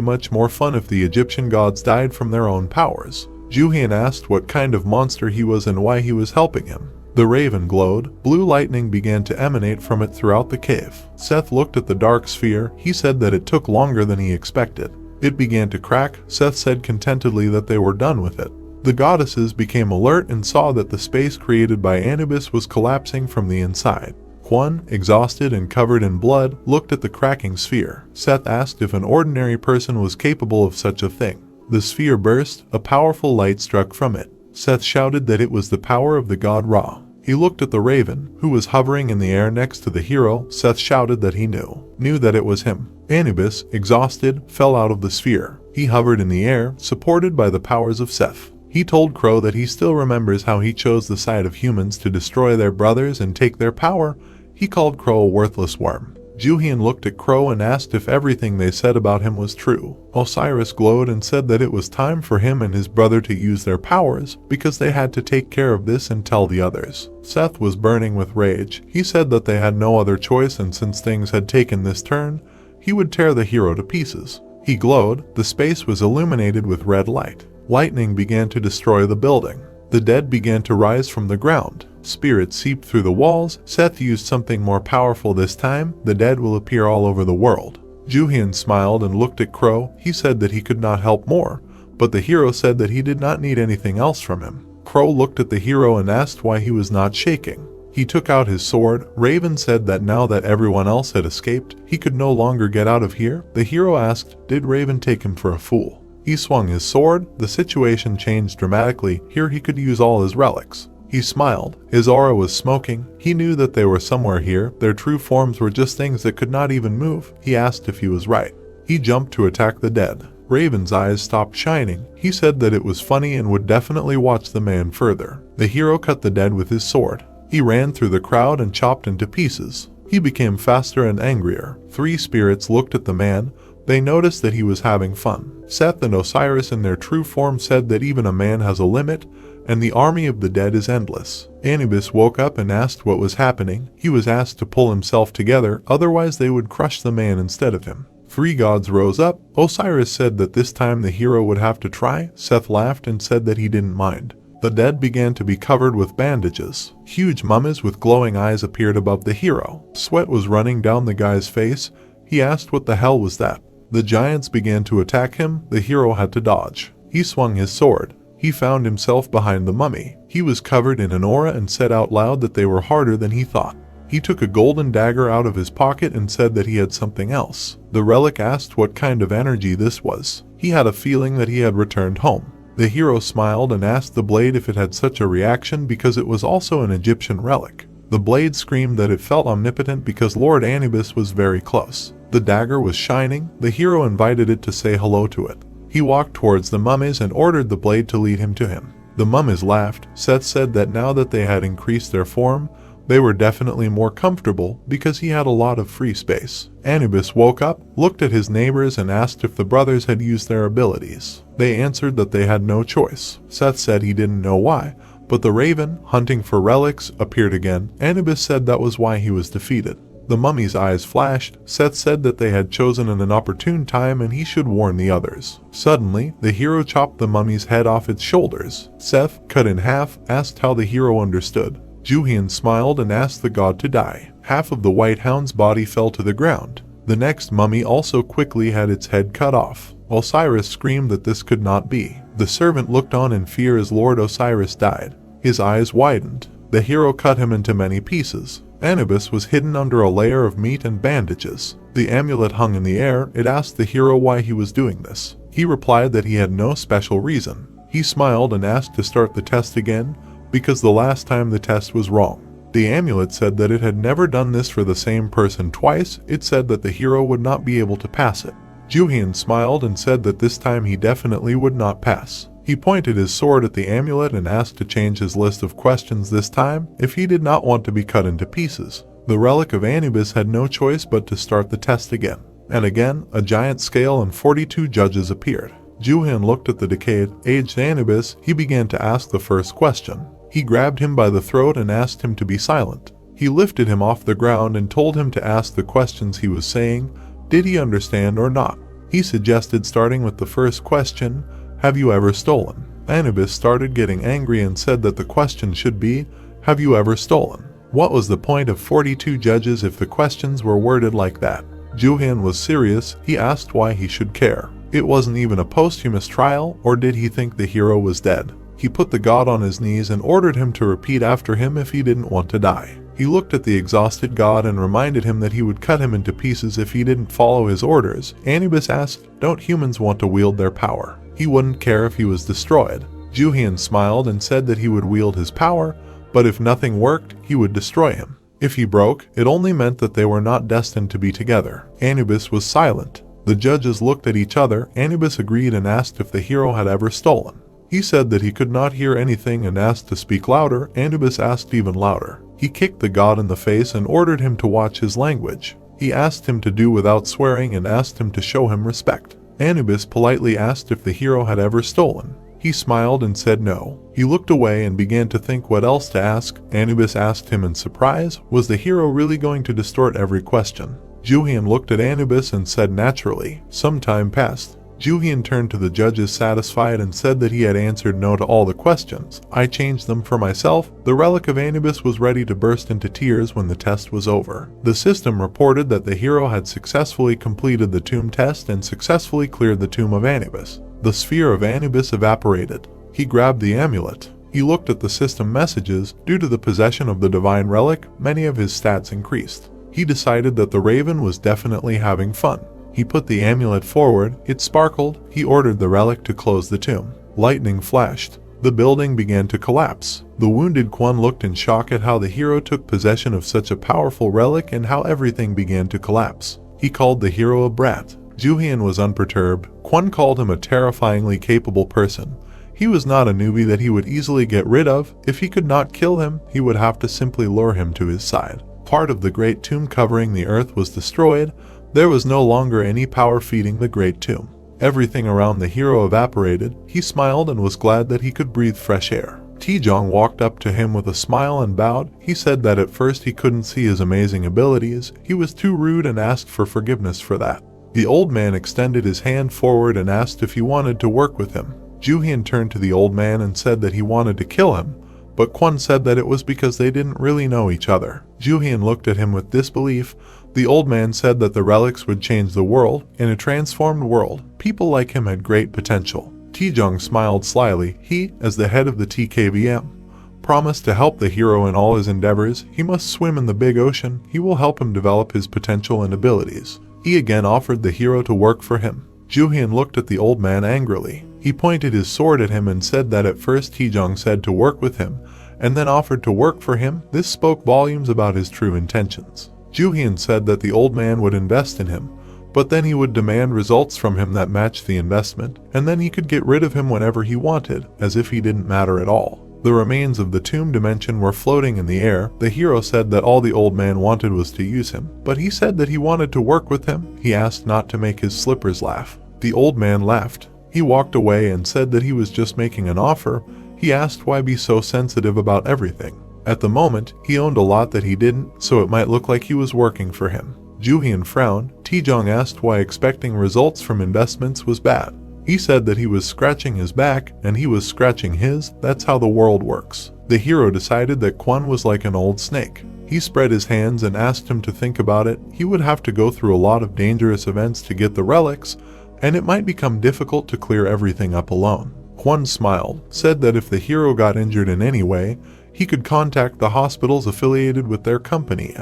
much more fun if the Egyptian gods died from their own powers. Jooheon asked what kind of monster he was and why he was helping him. The raven glowed. Blue lightning began to emanate from it throughout the cave. Seth looked at the dark sphere. He said that it took longer than he expected. It began to crack. Seth said contentedly that they were done with it. The goddesses became alert and saw that the space created by Anubis was collapsing from the inside. Kwon, exhausted and covered in blood, looked at the cracking sphere. Seth asked if an ordinary person was capable of such a thing. The sphere burst. A powerful light struck from it. Seth shouted that it was the power of the god Ra. He looked at the raven, who was hovering in the air next to the hero. Seth shouted that he knew that it was him. Anubis, exhausted, fell out of the sphere. He hovered in the air, supported by the powers of Seth. He told Crow that he still remembers how he chose the side of humans to destroy their brothers and take their power. He called Crow a worthless worm. Jooheon looked at Crow and asked if everything they said about him was true. Osiris glowed and said that it was time for him and his brother to use their powers because they had to take care of this and tell the others. Seth was burning with rage. He said that they had no other choice, and since things had taken this turn, he would tear the hero to pieces. He glowed. The space was illuminated with red light. Lightning began to destroy the building. The dead began to rise from the ground. Spirits seeped through the walls. Seth used something more powerful this time. The dead will appear all over the world. Jooheon smiled and looked at Crow. He said that he could not help more, but the hero said that he did not need anything else from him. Crow looked at the hero and asked why he was not shaking. He took out his sword. Raven said that now that everyone else had escaped, he could no longer get out of here. The hero asked, did Raven take him for a fool? He swung his sword. The situation changed dramatically. Here he could use all his relics. He smiled. His aura was smoking. He knew that they were somewhere here. Their true forms were just things that could not even move. He asked if he was right. He jumped to attack the dead. Raven's eyes stopped shining. He said that it was funny and would definitely watch the man further. The hero cut the dead with his sword. He ran through the crowd and chopped into pieces. He became faster and angrier. 3 spirits looked at the man. They noticed that he was having fun. Seth and Osiris in their true form said that even a man has a limit, and the army of the dead is endless. Anubis woke up and asked what was happening. He was asked to pull himself together, otherwise they would crush the man instead of him. 3 gods rose up. Osiris said that this time the hero would have to try. Seth laughed and said that he didn't mind. The dead began to be covered with bandages. Huge mummies with glowing eyes appeared above the hero. Sweat was running down the guy's face. He asked what the hell was that. The giants began to attack him. The hero had to dodge. He swung his sword. He found himself behind the mummy. He was covered in an aura and said out loud that they were harder than he thought. He took a golden dagger out of his pocket and said that he had something else. The relic asked what kind of energy this was. He had a feeling that he had returned home. The hero smiled and asked the blade if it had such a reaction because it was also an Egyptian relic. The blade screamed that it felt omnipotent because Lord Anubis was very close. The dagger was shining. The hero invited it to say hello to it. He walked towards the mummies and ordered the blade to lead him to him. The mummies laughed. Seth said that now that they had increased their form, they were definitely more comfortable because he had a lot of free space. Anubis woke up, looked at his neighbors and asked if the brothers had used their abilities. They answered that they had no choice. Seth said he didn't know why, but the raven, hunting for relics, appeared again. Anubis said that was why he was defeated. The mummy's eyes flashed. Seth said that they had chosen an opportune time and he should warn the others. Suddenly, the hero chopped the mummy's head off its shoulders. Seth, cut in half, asked how the hero understood. Jooheon smiled and asked the god to die. Half of the white hound's body fell to the ground. The next mummy also quickly had its head cut off. Osiris screamed that this could not be. The servant looked on in fear as Lord Osiris died. His eyes widened. The hero cut him into many pieces. Anubis was hidden under a layer of meat and bandages. The amulet hung in the air. It asked the hero why he was doing this. He replied that he had no special reason. He smiled and asked to start the test again, because the last time the test was wrong. The amulet said that it had never done this for the same person twice. It said that the hero would not be able to pass it. Jooheon smiled and said that this time he definitely would not pass. He pointed his sword at the amulet and asked to change his list of questions this time if he did not want to be cut into pieces. The relic of Anubis had no choice but to start the test again. And again, a giant scale and 42 judges appeared. Jooheon looked at the decayed, aged Anubis. He began to ask the first question. He grabbed him by the throat and asked him to be silent. He lifted him off the ground and told him to ask the questions he was saying. Did he understand or not? He suggested starting with the first question, have you ever stolen? Anubis started getting angry and said that the question should be, have you ever stolen? What was the point of 42 judges if the questions were worded like that? Jooheon was serious. He asked why he should care. It wasn't even a posthumous trial, or did he think the hero was dead? He put the god on his knees and ordered him to repeat after him if he didn't want to die. He looked at the exhausted god and reminded him that he would cut him into pieces if he didn't follow his orders. Anubis asked, don't humans want to wield their power? He wouldn't care if he was destroyed. Jooheon smiled and said that he would wield his power, but if nothing worked, he would destroy him. If he broke, it only meant that they were not destined to be together. Anubis was silent. The judges looked at each other. Anubis agreed and asked if the hero had ever stolen. He said that he could not hear anything and asked to speak louder. Anubis asked even louder. He kicked the god in the face and ordered him to watch his language. He asked him to do without swearing and asked him to show him respect. Anubis politely asked if the hero had ever stolen. He smiled and said no. He looked away and began to think what else to ask. Anubis asked him in surprise, was the hero really going to distort every question? Jooheon looked at Anubis and said naturally. Some time passed. Jooheon turned to the judges satisfied and said that he had answered no to all the questions. I changed them for myself. The relic of Anubis was ready to burst into tears when the test was over. The system reported that the hero had successfully completed the tomb test and successfully cleared the tomb of Anubis. The sphere of Anubis evaporated. He grabbed the amulet. He looked at the system messages. Due to the possession of the divine relic, many of his stats increased. He decided that the raven was definitely having fun. He put the amulet forward. It sparkled. He ordered the relic to close the tomb. Lightning flashed. The building began to collapse. The wounded Kwon looked in shock at how the hero took possession of such a powerful relic and how everything began to collapse. He called the hero a brat. Jooheon was unperturbed. Kwon called him a terrifyingly capable person. He was not a newbie that he would easily get rid of. If he could not kill him, he would have to simply lure him to his side. Part of the great tomb covering the earth was destroyed. There was no longer any power feeding the great tomb. Everything around the hero evaporated. He smiled and was glad that he could breathe fresh air. Taejong walked up to him with a smile and bowed. He said that at first he couldn't see his amazing abilities. He was too rude and asked for forgiveness for that. The old man extended his hand forward and asked if he wanted to work with him. Jooheon turned to the old man and said that he wanted to kill him, but Kwon said that it was because they didn't really know each other. Jooheon looked at him with disbelief. The old man said that the relics would change the world. In a transformed world, people like him had great potential. Taejong smiled slyly. He, as the head of the TKVM, promised to help the hero in all his endeavors. He must swim in the big ocean. He will help him develop his potential and abilities. He again offered the hero to work for him. Jooheon looked at the old man angrily. He pointed his sword at him and said that at first Taejong said to work with him, and then offered to work for him. This spoke volumes about his true intentions. Jooheon said that the old man would invest in him, but then he would demand results from him that matched the investment, and then he could get rid of him whenever he wanted, as if he didn't matter at all. The remains of the tomb dimension were floating in the air. The hero said that all the old man wanted was to use him, but he said that he wanted to work with him. He asked not to make his slippers laugh. The old man laughed. He walked away and said that he was just making an offer. He asked why be so sensitive about everything. At the moment, he owned a lot that he didn't, so it might look like he was working for him. Jooheon frowned. Taejong asked why expecting results from investments was bad. He said that he was scratching his back, and he was scratching his. That's how the world works. The hero decided that Kwon was like an old snake. He spread his hands and asked him to think about it. He would have to go through a lot of dangerous events to get the relics, and it might become difficult to clear everything up alone. Kwon smiled, said that if the hero got injured in any way, he could contact the hospitals affiliated with their company.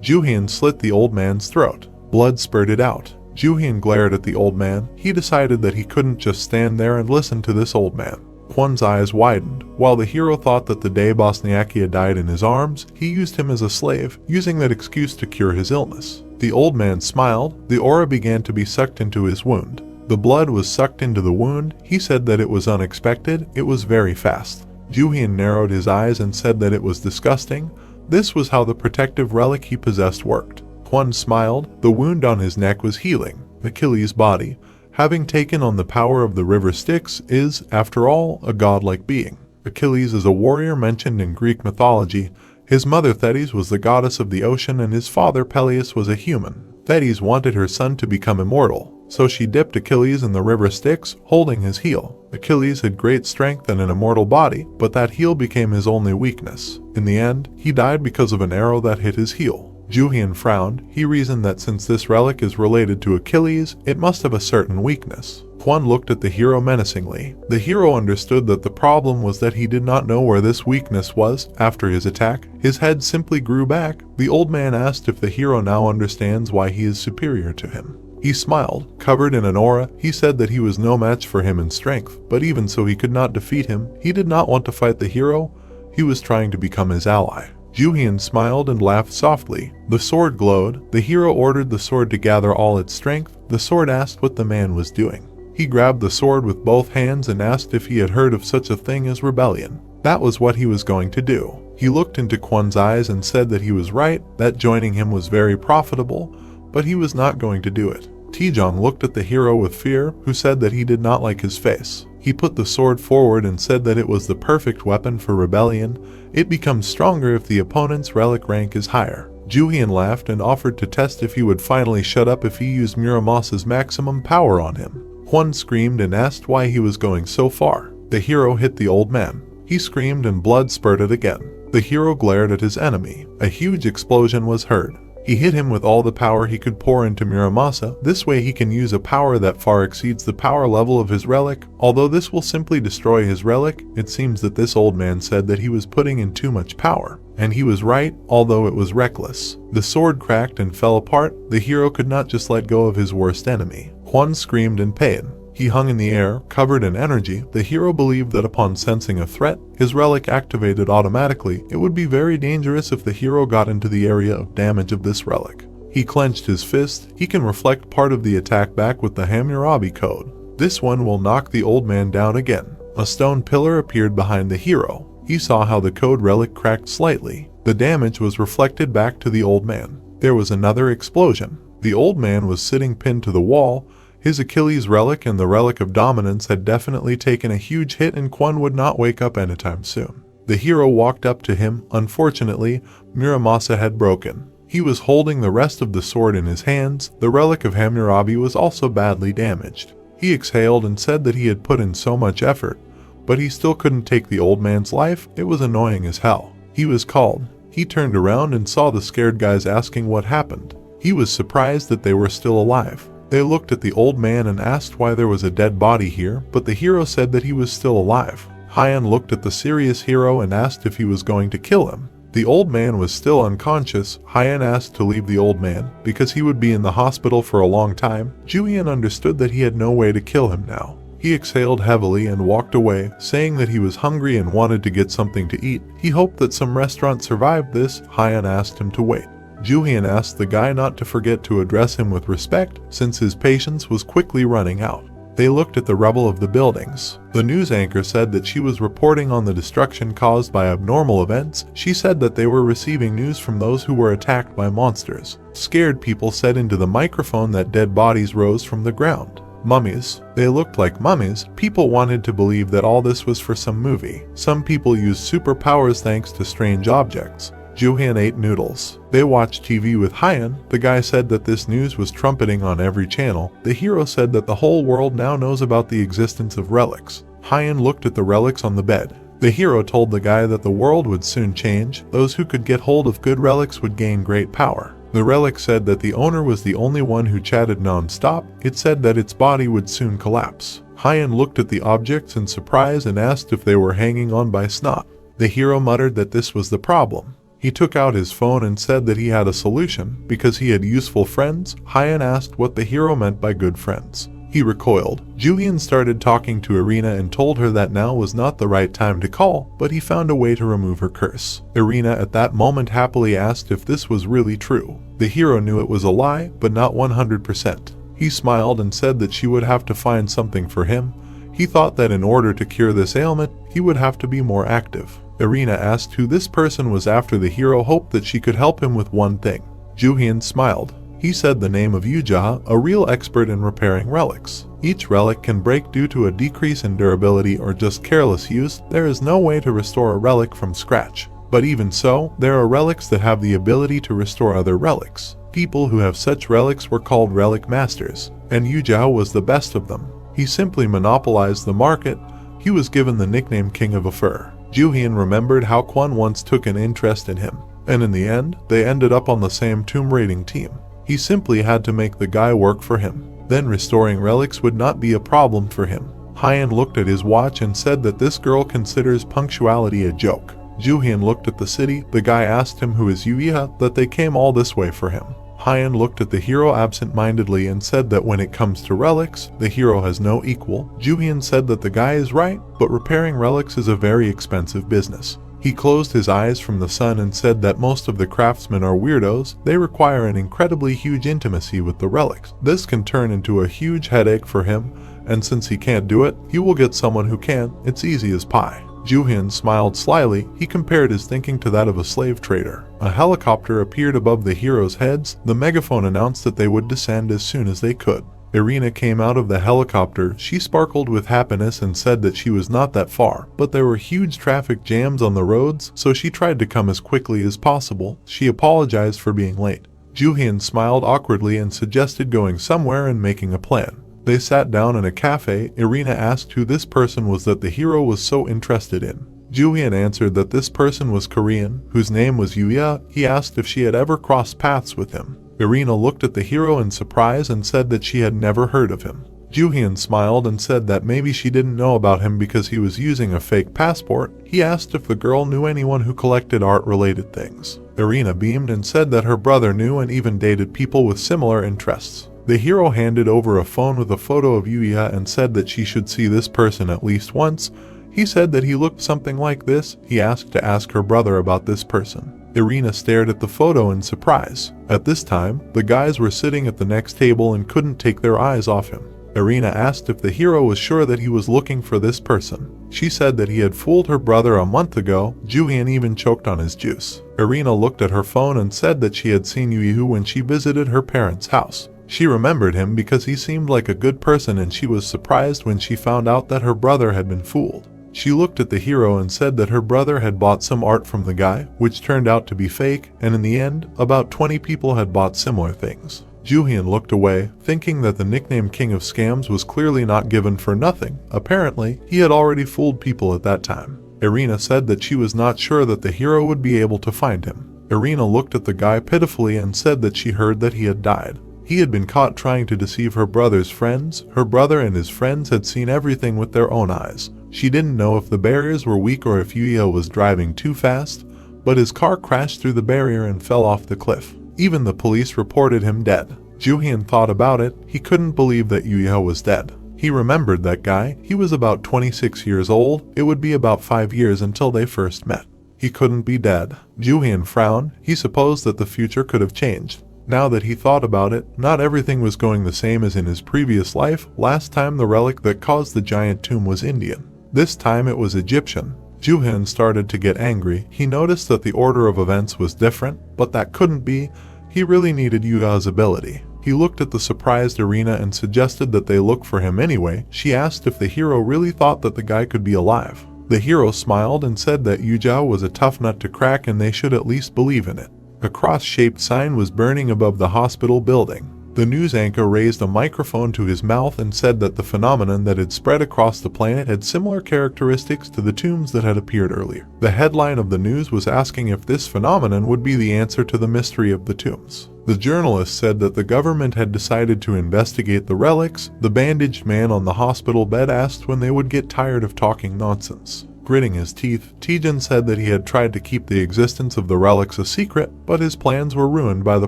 Jooheon slit the old man's throat. Blood spurted out. Jooheon glared at the old man. He decided that he couldn't just stand there and listen to this old man. Kwon's eyes widened. While the hero thought that the day Bosniakia died in his arms, he used him as a slave, using that excuse to cure his illness. The old man smiled. The aura began to be sucked into his wound. The blood was sucked into the wound. He said that it was unexpected. It was very fast. Jooheon narrowed his eyes and said that it was disgusting. This was how the protective relic he possessed worked. Kwon smiled. The wound on his neck was healing. Achilles' body, having taken on the power of the river Styx, is, after all, a godlike being. Achilles is a warrior mentioned in Greek mythology. His mother Thetis was the goddess of the ocean and his father Peleus was a human. Thetis wanted her son to become immortal, so she dipped Achilles in the river Styx, holding his heel. Achilles had great strength and an immortal body, but that heel became his only weakness. In the end, he died because of an arrow that hit his heel. Jooheon frowned. He reasoned that since this relic is related to Achilles, it must have a certain weakness. Kwon looked at the hero menacingly. The hero understood that the problem was that he did not know where this weakness was. After his attack, his head simply grew back. The old man asked if the hero now understands why he is superior to him. He smiled. Covered in an aura, he said that he was no match for him in strength, but even so he could not defeat him. He did not want to fight the hero. He was trying to become his ally. Jooheon smiled and laughed softly. The sword glowed. The hero ordered the sword to gather all its strength. The sword asked what the man was doing. He grabbed the sword with both hands and asked if he had heard of such a thing as rebellion. That was what he was going to do. He looked into Kwon's eyes and said that he was right, that joining him was very profitable, but he was not going to do it. Taejong looked at the hero with fear, who said that he did not like his face. He put the sword forward and said that it was the perfect weapon for rebellion. It becomes stronger if the opponent's relic rank is higher. Jooheon laughed and offered to test if he would finally shut up if he used Muramasa's maximum power on him. Kwon screamed and asked why he was going so far. The hero hit the old man. He screamed and blood spurted again. The hero glared at his enemy. A huge explosion was heard. He hit him with all the power he could pour into Muramasa. This way he can use a power that far exceeds the power level of his relic. Although this will simply destroy his relic, it seems that this old man said that he was putting in too much power. And he was right, although it was reckless. The sword cracked and fell apart. The hero could not just let go of his worst enemy. Kwon screamed in pain. He hung in the air, covered in energy. The hero believed that upon sensing a threat, his relic activated automatically. It would be very dangerous if the hero got into the area of damage of this relic. He clenched his fist. He can reflect part of the attack back with the Hammurabi code. This one will knock the old man down again. A stone pillar appeared behind the hero. He saw how the code relic cracked slightly. The damage was reflected back to the old man. There was another explosion. The old man was sitting pinned to the wall. His Achilles relic and the relic of dominance had definitely taken a huge hit and Kwon would not wake up anytime soon. The hero walked up to him. Unfortunately, Muramasa had broken. He was holding the rest of the sword in his hands. The relic of Hammurabi was also badly damaged. He exhaled and said that he had put in so much effort, but he still couldn't take the old man's life. It was annoying as hell. He was called. He turned around and saw the scared guys asking what happened. He was surprised that they were still alive. They looked at the old man and asked why there was a dead body here, but the hero said that he was still alive. Hyan looked at the serious hero and asked if he was going to kill him. The old man was still unconscious. Hyan asked to leave the old man, because he would be in the hospital for a long time. Jooheon understood that he had no way to kill him now. He exhaled heavily and walked away, saying that he was hungry and wanted to get something to eat. He hoped that some restaurant survived this. Hyan asked him to wait. Jooheon asked the guy not to forget to address him with respect, since his patience was quickly running out. They looked at the rubble of the buildings. The news anchor said that she was reporting on the destruction caused by abnormal events. She said that they were receiving news from those who were attacked by monsters. Scared people said into the microphone that dead bodies rose from the ground. Mummies. They looked like mummies. People wanted to believe that all this was for some movie. Some people used superpowers thanks to strange objects. Jooheon ate noodles. They watched TV with Hyan. The guy said that this news was trumpeting on every channel. The hero said that the whole world now knows about the existence of relics. Hyan looked at the relics on the bed. The hero told the guy that the world would soon change. Those who could get hold of good relics would gain great power. The relic said that the owner was the only one who chatted non-stop. It said that its body would soon collapse. Hyan looked at the objects in surprise and asked if they were hanging on by snot. The hero muttered that this was the problem. He took out his phone and said that he had a solution because he had useful friends. Hyan asked what the hero meant by good friends. He recoiled. Jooheon started talking to Irina and told her that now was not the right time to call, but he found a way to remove her curse. Irina at that moment happily asked if this was really true. The hero knew it was a lie, but not 100%. He smiled and said that she would have to find something for him. He thought that in order to cure this ailment, he would have to be more active. Irina asked who this person was after the hero hoped that she could help him with one thing. Jooheon smiled. He said the name of Jooheon, a real expert in repairing relics. Each relic can break due to a decrease in durability or just careless use. There is no way to restore a relic from scratch. But even so, there are relics that have the ability to restore other relics. People who have such relics were called relic masters, and Jooheon was the best of them. He simply monopolized the market. He was given the nickname King of a Fur. Jooheon remembered how Kwon once took an interest in him, and in the end, they ended up on the same tomb raiding team. He simply had to make the guy work for him. Then restoring relics would not be a problem for him. Hyan looked at his watch and said that this girl considers punctuality a joke. Jooheon looked at the city. The guy asked him who is Jooheon, that they came all this way for him. Hyan looked at the hero absent-mindedly and said that when it comes to relics, the hero has no equal. Jooheon said that the guy is right, but repairing relics is a very expensive business. He closed his eyes from the sun and said that most of the craftsmen are weirdos. They require an incredibly huge intimacy with the relics. This can turn into a huge headache for him, and since he can't do it, he will get someone who can. It's easy as pie. Jooheon smiled slyly. He compared his thinking to that of a slave trader. A helicopter appeared above the heroes' heads. The megaphone announced that they would descend as soon as they could. Irina came out of the helicopter. She sparkled with happiness and said that she was not that far, but there were huge traffic jams on the roads, so she tried to come as quickly as possible. She apologized for being late. Jooheon smiled awkwardly and suggested going somewhere and making a plan. They sat down in a cafe. Irina asked who this person was that the hero was so interested in. Jooheon answered that this person was Korean, whose name was Yuya. He asked if she had ever crossed paths with him. Irina looked at the hero in surprise and said that she had never heard of him. Jooheon smiled and said that maybe she didn't know about him because he was using a fake passport. He asked if the girl knew anyone who collected art-related things. Irina beamed and said that her brother knew and even dated people with similar interests. The hero handed over a phone with a photo of Yuya and said that she should see this person at least once. He said that he looked something like this. He asked to ask her brother about this person. Irina stared at the photo in surprise. At this time, the guys were sitting at the next table and couldn't take their eyes off him. Irina asked if the hero was sure that he was looking for this person. She said that he had fooled her brother a month ago. Jooheon even choked on his juice. Irina looked at her phone and said that she had seen Yu when she visited her parents' house. She remembered him because he seemed like a good person, and she was surprised when she found out that her brother had been fooled. She looked at the hero and said that her brother had bought some art from the guy, which turned out to be fake, and in the end, about 20 people had bought similar things. Jooheon looked away, thinking that the nickname King of Scams was clearly not given for nothing. Apparently, he had already fooled people at that time. Irina said that she was not sure that the hero would be able to find him. Irina looked at the guy pitifully and said that she heard that he had died. He had been caught trying to deceive her brother's friends. Her brother and his friends had seen everything with their own eyes. She didn't know if the barriers were weak or if Yuya was driving too fast, but his car crashed through the barrier and fell off the cliff. Even the police reported him dead. Jooheon thought about it. He couldn't believe that Yuya was dead. He remembered that guy. He was about 26 years old. It would be about 5 years until they first met. He couldn't be dead. Jooheon frowned. He supposed that the future could have changed. Now that he thought about it, not everything was going the same as in his previous life. Last time the relic that caused the giant tomb was Indian. This time it was Egyptian. Jooheon started to get angry. He noticed that the order of events was different, but that couldn't be. He really needed Yuya's ability. He looked at the surprised Irina and suggested that they look for him anyway. She asked if the hero really thought that the guy could be alive. The hero smiled and said that Yuja was a tough nut to crack and they should at least believe in it. A cross-shaped sign was burning above the hospital building. The news anchor raised a microphone to his mouth and said that the phenomenon that had spread across the planet had similar characteristics to the tombs that had appeared earlier. The headline of the news was asking if this phenomenon would be the answer to the mystery of the tombs. The journalist said that the government had decided to investigate the relics. The bandaged man on the hospital bed asked when they would get tired of talking nonsense. Gritting his teeth, Taejin said that he had tried to keep the existence of the relics a secret, but his plans were ruined by the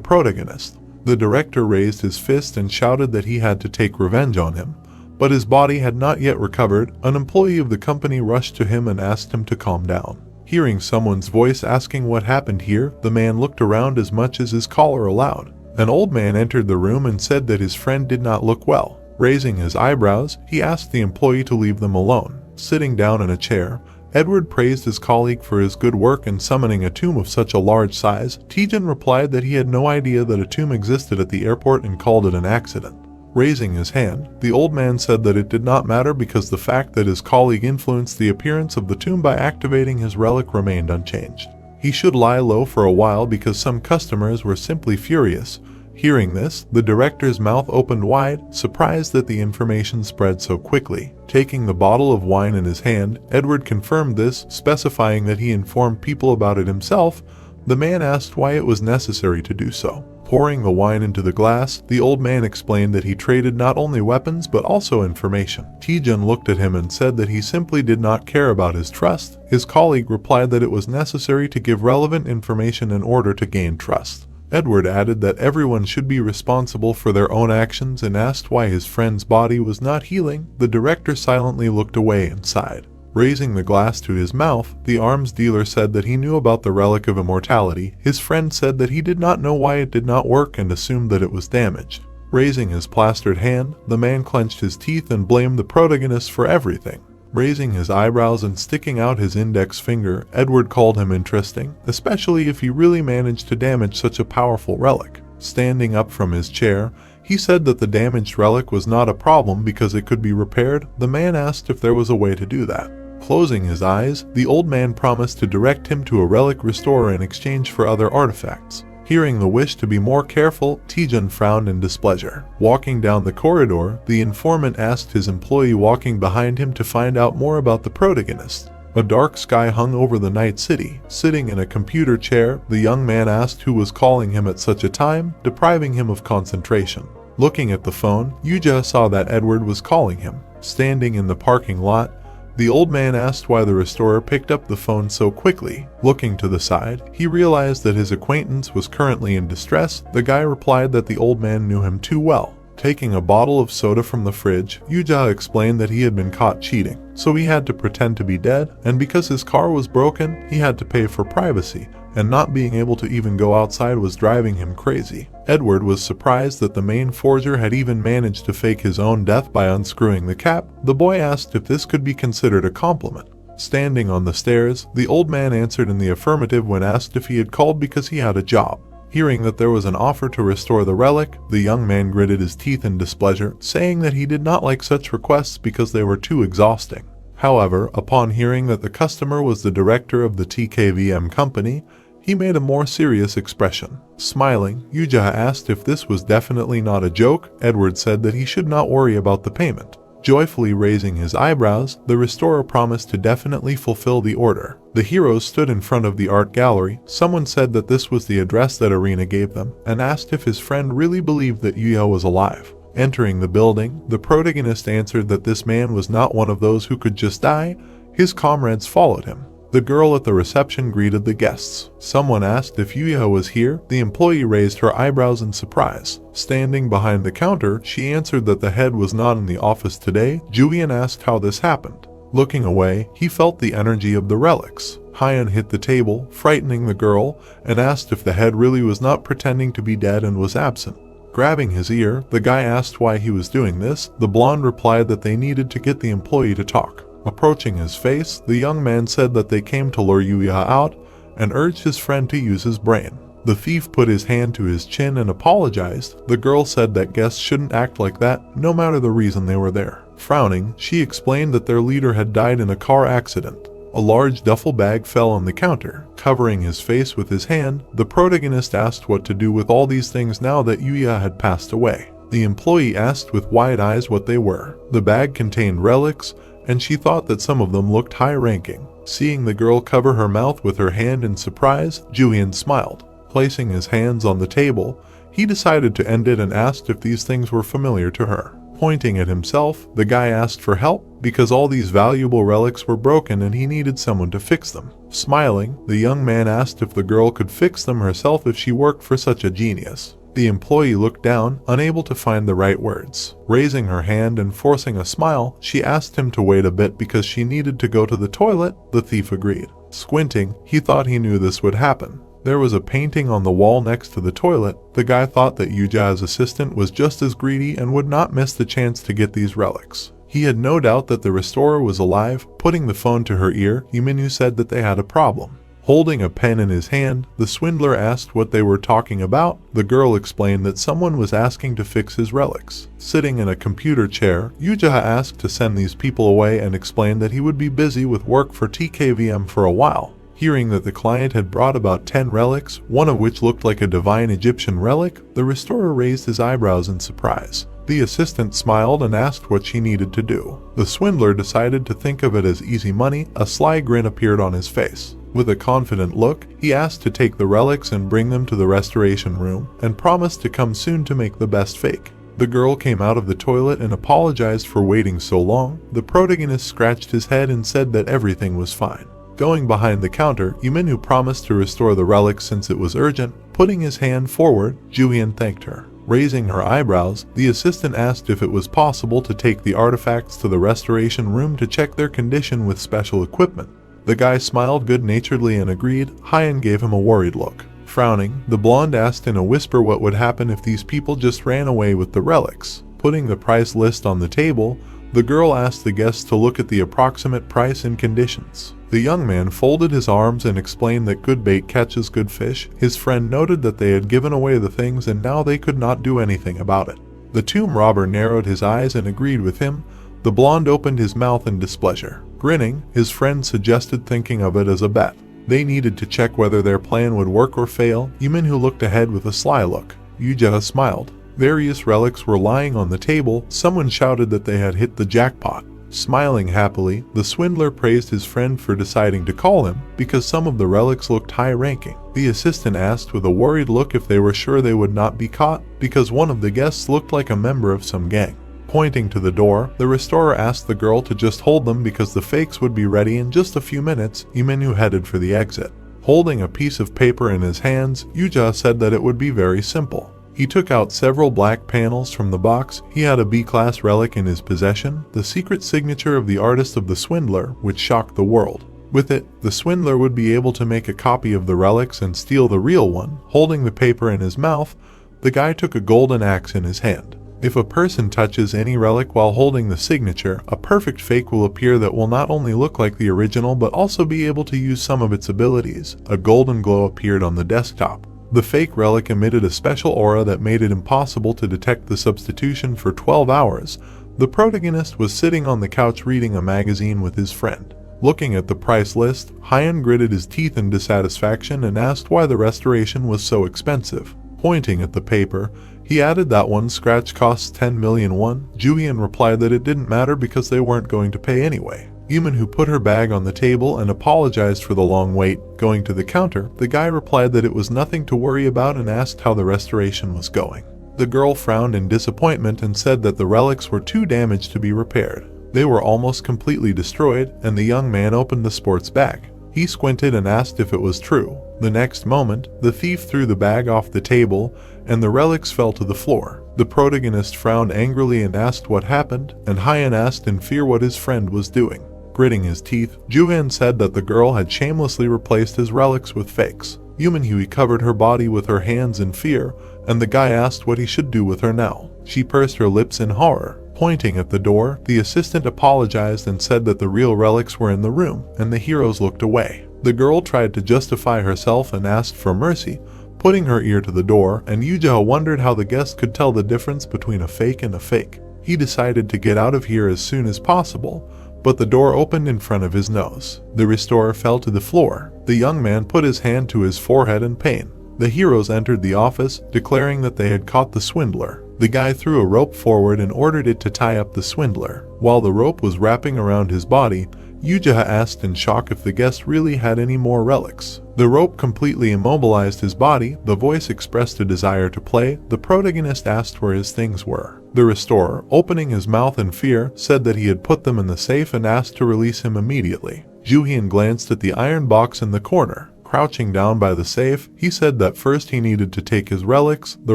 protagonist. The director raised his fist and shouted that he had to take revenge on him, but his body had not yet recovered. An employee of the company rushed to him and asked him to calm down. Hearing someone's voice asking what happened here, the man looked around as much as his collar allowed. An old man entered the room and said that his friend did not look well. Raising his eyebrows, he asked the employee to leave them alone. Sitting down in a chair, Edward praised his colleague for his good work in summoning a tomb of such a large size. Taejin replied that he had no idea that a tomb existed at the airport and called it an accident. Raising his hand, the old man said that it did not matter because the fact that his colleague influenced the appearance of the tomb by activating his relic remained unchanged. He should lie low for a while because some customers were simply furious. Hearing this, the director's mouth opened wide, surprised that the information spread so quickly. Taking the bottle of wine in his hand, Edward confirmed this, specifying that he informed people about it himself. The man asked why it was necessary to do so. Pouring the wine into the glass, the old man explained that he traded not only weapons but also information. Taejin looked at him and said that he simply did not care about his trust. His colleague replied that it was necessary to give relevant information in order to gain trust. Edward added that everyone should be responsible for their own actions and asked why his friend's body was not healing. The director silently looked away and sighed. Raising the glass to his mouth, the arms dealer said that he knew about the relic of immortality. His friend said that he did not know why it did not work and assumed that it was damaged. Raising his plastered hand, the man clenched his teeth and blamed the protagonist for everything. Raising his eyebrows and sticking out his index finger, Edward called him interesting, especially if he really managed to damage such a powerful relic. Standing up from his chair, he said that the damaged relic was not a problem because it could be repaired. The man asked if there was a way to do that. Closing his eyes, the old man promised to direct him to a relic restorer in exchange for other artifacts. Hearing the wish to be more careful, Taejin frowned in displeasure. Walking down the corridor, the informant asked his employee walking behind him to find out more about the protagonist. A dark sky hung over the night city. Sitting in a computer chair, the young man asked who was calling him at such a time, depriving him of concentration. Looking at the phone, Jooheon saw that Edward was calling him. Standing in the parking lot, the old man asked why the restorer picked up the phone so quickly. Looking to the side, he realized that his acquaintance was currently in distress. The guy replied that the old man knew him too well. Taking a bottle of soda from the fridge, Jooheon explained that he had been caught cheating, so he had to pretend to be dead, and because his car was broken, he had to pay for privacy, and not being able to even go outside was driving him crazy. Edward was surprised that the main forger had even managed to fake his own death by unscrewing the cap. The boy asked if this could be considered a compliment. Standing on the stairs, the old man answered in the affirmative when asked if he had called because he had a job. Hearing that there was an offer to restore the relic, the young man gritted his teeth in displeasure, saying that he did not like such requests because they were too exhausting. However, upon hearing that the customer was the director of the TKVM company, he made a more serious expression. Smiling, Jooheon asked if this was definitely not a joke. Edward said that he should not worry about the payment. Joyfully raising his eyebrows, the restorer promised to definitely fulfill the order. The heroes stood in front of the art gallery. Someone said that this was the address that Arena gave them, and asked if his friend really believed that Jooheon was alive. Entering the building, the protagonist answered that this man was not one of those who could just die. His comrades followed him. The girl at the reception greeted the guests. Someone asked if Jooheon was here. The employee raised her eyebrows in surprise. Standing behind the counter, she answered that the head was not in the office today. Jooheon asked how this happened. Looking away, he felt the energy of the relics. Hyun hit the table, frightening the girl, and asked if the head really was not pretending to be dead and was absent. Grabbing his ear, the guy asked why he was doing this. The blonde replied that they needed to get the employee to talk. Approaching his face, the young man said that they came to lure Jooheon out and urged his friend to use his brain. The thief put his hand to his chin and apologized. The girl said that guests shouldn't act like that, no matter the reason they were there. Frowning, she explained that their leader had died in a car accident. A large duffel bag fell on the counter. Covering his face with his hand, the protagonist asked what to do with all these things now that Jooheon had passed away. The employee asked with wide eyes what they were. The bag contained relics, and she thought that some of them looked high-ranking. Seeing the girl cover her mouth with her hand in surprise, Jooheon smiled. Placing his hands on the table, he decided to end it and asked if these things were familiar to her. Pointing at himself, the guy asked for help because all these valuable relics were broken and he needed someone to fix them. Smiling, the young man asked if the girl could fix them herself if she worked for such a genius. The employee looked down, unable to find the right words. Raising her hand and forcing a smile, she asked him to wait a bit because she needed to go to the toilet. The thief agreed. Squinting, he thought he knew this would happen. There was a painting on the wall next to the toilet. The guy thought that Jooheon's assistant was just as greedy and would not miss the chance to get these relics. He had no doubt that the restorer was alive. Putting the phone to her ear, Jooheon said that they had a problem. Holding a pen in his hand, the swindler asked what they were talking about. The girl explained that someone was asking to fix his relics. Sitting in a computer chair, Jooheon asked to send these people away and explained that he would be busy with work for TKVM for a while. Hearing that the client had brought about 10 relics, one of which looked like a divine Egyptian relic, the restorer raised his eyebrows in surprise. The assistant smiled and asked what she needed to do. The swindler decided to think of it as easy money. A sly grin appeared on his face. With a confident look, he asked to take the relics and bring them to the restoration room, and promised to come soon to make the best fake. The girl came out of the toilet and apologized for waiting so long. The protagonist scratched his head and said that everything was fine. Going behind the counter, Jooheon promised to restore the relics since it was urgent. Putting his hand forward, Jooheon thanked her. Raising her eyebrows, the assistant asked if it was possible to take the artifacts to the restoration room to check their condition with special equipment. The guy smiled good-naturedly and agreed. Hyun gave him a worried look. Frowning, the blonde asked in a whisper what would happen if these people just ran away with the relics. Putting the price list on the table, the girl asked the guests to look at the approximate price and conditions. The young man folded his arms and explained that good bait catches good fish. His friend noted that they had given away the things and now they could not do anything about it. The tomb robber narrowed his eyes and agreed with him. The blonde opened his mouth in displeasure. Grinning, his friend suggested thinking of it as a bet. They needed to check whether their plan would work or fail. Jooheon looked ahead with a sly look. Jooheon smiled. Various relics were lying on the table. Someone shouted that they had hit the jackpot. Smiling happily, the swindler praised his friend for deciding to call him because some of the relics looked high-ranking. The assistant asked with a worried look if they were sure they would not be caught because one of the guests looked like a member of some gang. Pointing to the door, the restorer asked the girl to just hold them because the fakes would be ready in just a few minutes. Jooheon headed for the exit. Holding a piece of paper in his hands, Jooheon said that it would be very simple. He took out several black panels from the box. He had a B-class relic in his possession, the secret signature of the artist of the swindler, which shocked the world. With it, the swindler would be able to make a copy of the relics and steal the real one. Holding the paper in his mouth, the guy took a golden axe in his hand. If a person touches any relic while holding the signature, a perfect fake will appear that will not only look like the original but also be able to use some of its abilities. A golden glow appeared on the desktop. The fake relic emitted a special aura that made it impossible to detect the substitution for 12 hours. The protagonist was sitting on the couch reading a magazine with his friend. Looking at the price list, Hyun gritted his teeth in dissatisfaction and asked why the restoration was so expensive. Pointing at the paper, he added that one scratch costs 10 million won. Jooheon replied that it didn't matter because they weren't going to pay anyway. Jooheon put her bag on the table and apologized for the long wait. Going to the counter, the guy replied that it was nothing to worry about and asked how the restoration was going. The girl frowned in disappointment and said that the relics were too damaged to be repaired. They were almost completely destroyed, and the young man opened the sports bag. He squinted and asked if it was true. The next moment, the thief threw the bag off the table, and the relics fell to the floor. The protagonist frowned angrily and asked what happened, and Hyun asked in fear what his friend was doing. Gritting his teeth, Jooheon said that the girl had shamelessly replaced his relics with fakes. Jooheon covered her body with her hands in fear, and the guy asked what he should do with her now. She pursed her lips in horror. Pointing at the door, the assistant apologized and said that the real relics were in the room, and the heroes looked away. The girl tried to justify herself and asked for mercy, putting her ear to the door, and Jooheon wondered how the guest could tell the difference between a fake and a fake. He decided to get out of here as soon as possible, but the door opened in front of his nose. The restorer fell to the floor. The young man put his hand to his forehead in pain. The heroes entered the office, declaring that they had caught the swindler. The guy threw a rope forward and ordered it to tie up the swindler. While the rope was wrapping around his body, Jooheon asked in shock if the guest really had any more relics. The rope completely immobilized his body. The voice expressed a desire to play. The protagonist asked where his things were. The restorer, opening his mouth in fear, said that he had put them in the safe and asked to release him immediately. Jooheon glanced at the iron box in the corner. crouching down by the safe, he said that first he needed to take his relics. The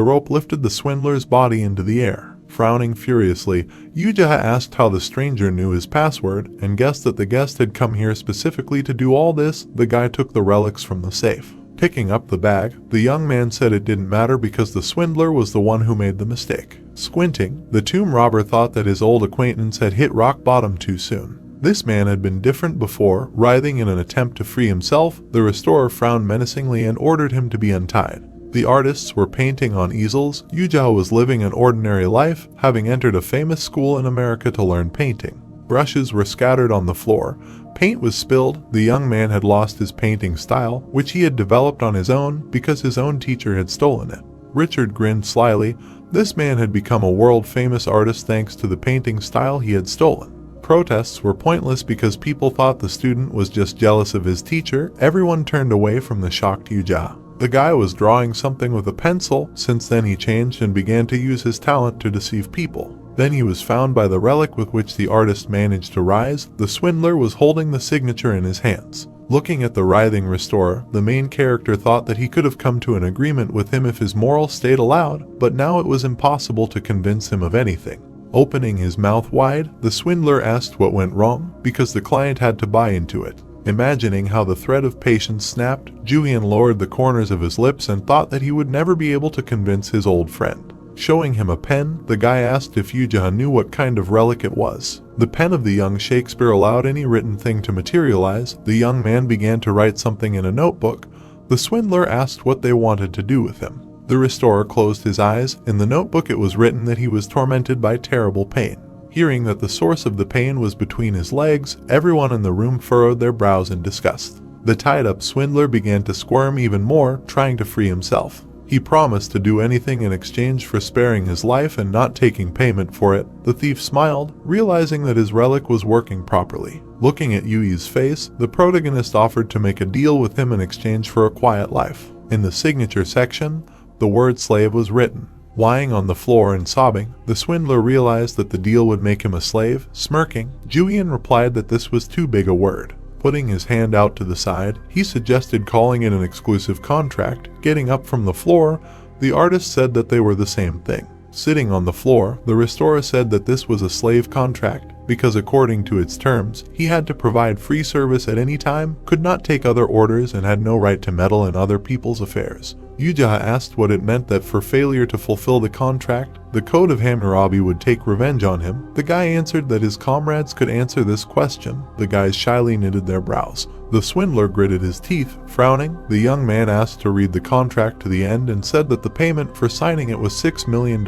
rope lifted the swindler's body into the air. Frowning furiously, Jooheon asked how the stranger knew his password and guessed that the guest had come here specifically to do all this. The guy took the relics from the safe. Picking up the bag, the young man said it didn't matter because the swindler was the one who made the mistake. Squinting, the tomb robber thought that his old acquaintance had hit rock bottom too soon. This man had been different before. Writhing in an attempt to free himself, the restorer frowned menacingly and ordered him to be untied. The artists were painting on easels. Jooheon was living an ordinary life, having entered a famous school in America to learn painting. Brushes were scattered on the floor. Paint was spilled. The young man had lost his painting style, which he had developed on his own because his own teacher had stolen it. Richard grinned slyly. This man had become a world-famous artist thanks to the painting style he had stolen. Protests were pointless because people thought the student was just jealous of his teacher. Everyone turned away from the shocked Jooheon. The guy was drawing something with a pencil. Since then he changed and began to use his talent to deceive people. Then he was found by the relic with which the artist managed to rise. The swindler was holding the signature in his hands. Looking at the writhing restorer, the main character thought that he could have come to an agreement with him if his moral state allowed, but now it was impossible to convince him of anything. Opening his mouth wide, the swindler asked what went wrong, because the client had to buy into it. Imagining how the thread of patience snapped, Jooheon lowered the corners of his lips and thought that he would never be able to convince his old friend. Showing him a pen, the guy asked if Jooheon knew what kind of relic it was. The pen of the young Shakespeare allowed any written thing to materialize. The young man began to write something in a notebook. The swindler asked what they wanted to do with him. The restorer closed his eyes. In the notebook it was written that he was tormented by terrible pain. Hearing that the source of the pain was between his legs, everyone in the room furrowed their brows in disgust. The tied-up swindler began to squirm even more, trying to free himself. He promised to do anything in exchange for sparing his life and not taking payment for it. The thief smiled, realizing that his relic was working properly. Looking at Yui's face, the protagonist offered to make a deal with him in exchange for a quiet life. In the signature section, the word slave was written. Lying on the floor and sobbing, the swindler realized that the deal would make him a slave. Smirking, Jooheon replied that this was too big a word. Putting his hand out to the side, he suggested calling it an exclusive contract. Getting up from the floor, the artist said that they were the same thing. Sitting on the floor, the restorer said that this was a slave contract, because according to its terms, he had to provide free service at any time, could not take other orders, and had no right to meddle in other people's affairs. Jooheon asked what it meant that for failure to fulfill the contract, the Code of Hammurabi would take revenge on him. The guy answered that his comrades could answer this question. The guys shyly knitted their brows. The swindler gritted his teeth, frowning. The young man asked to read the contract to the end and said that the payment for signing it was $6 million.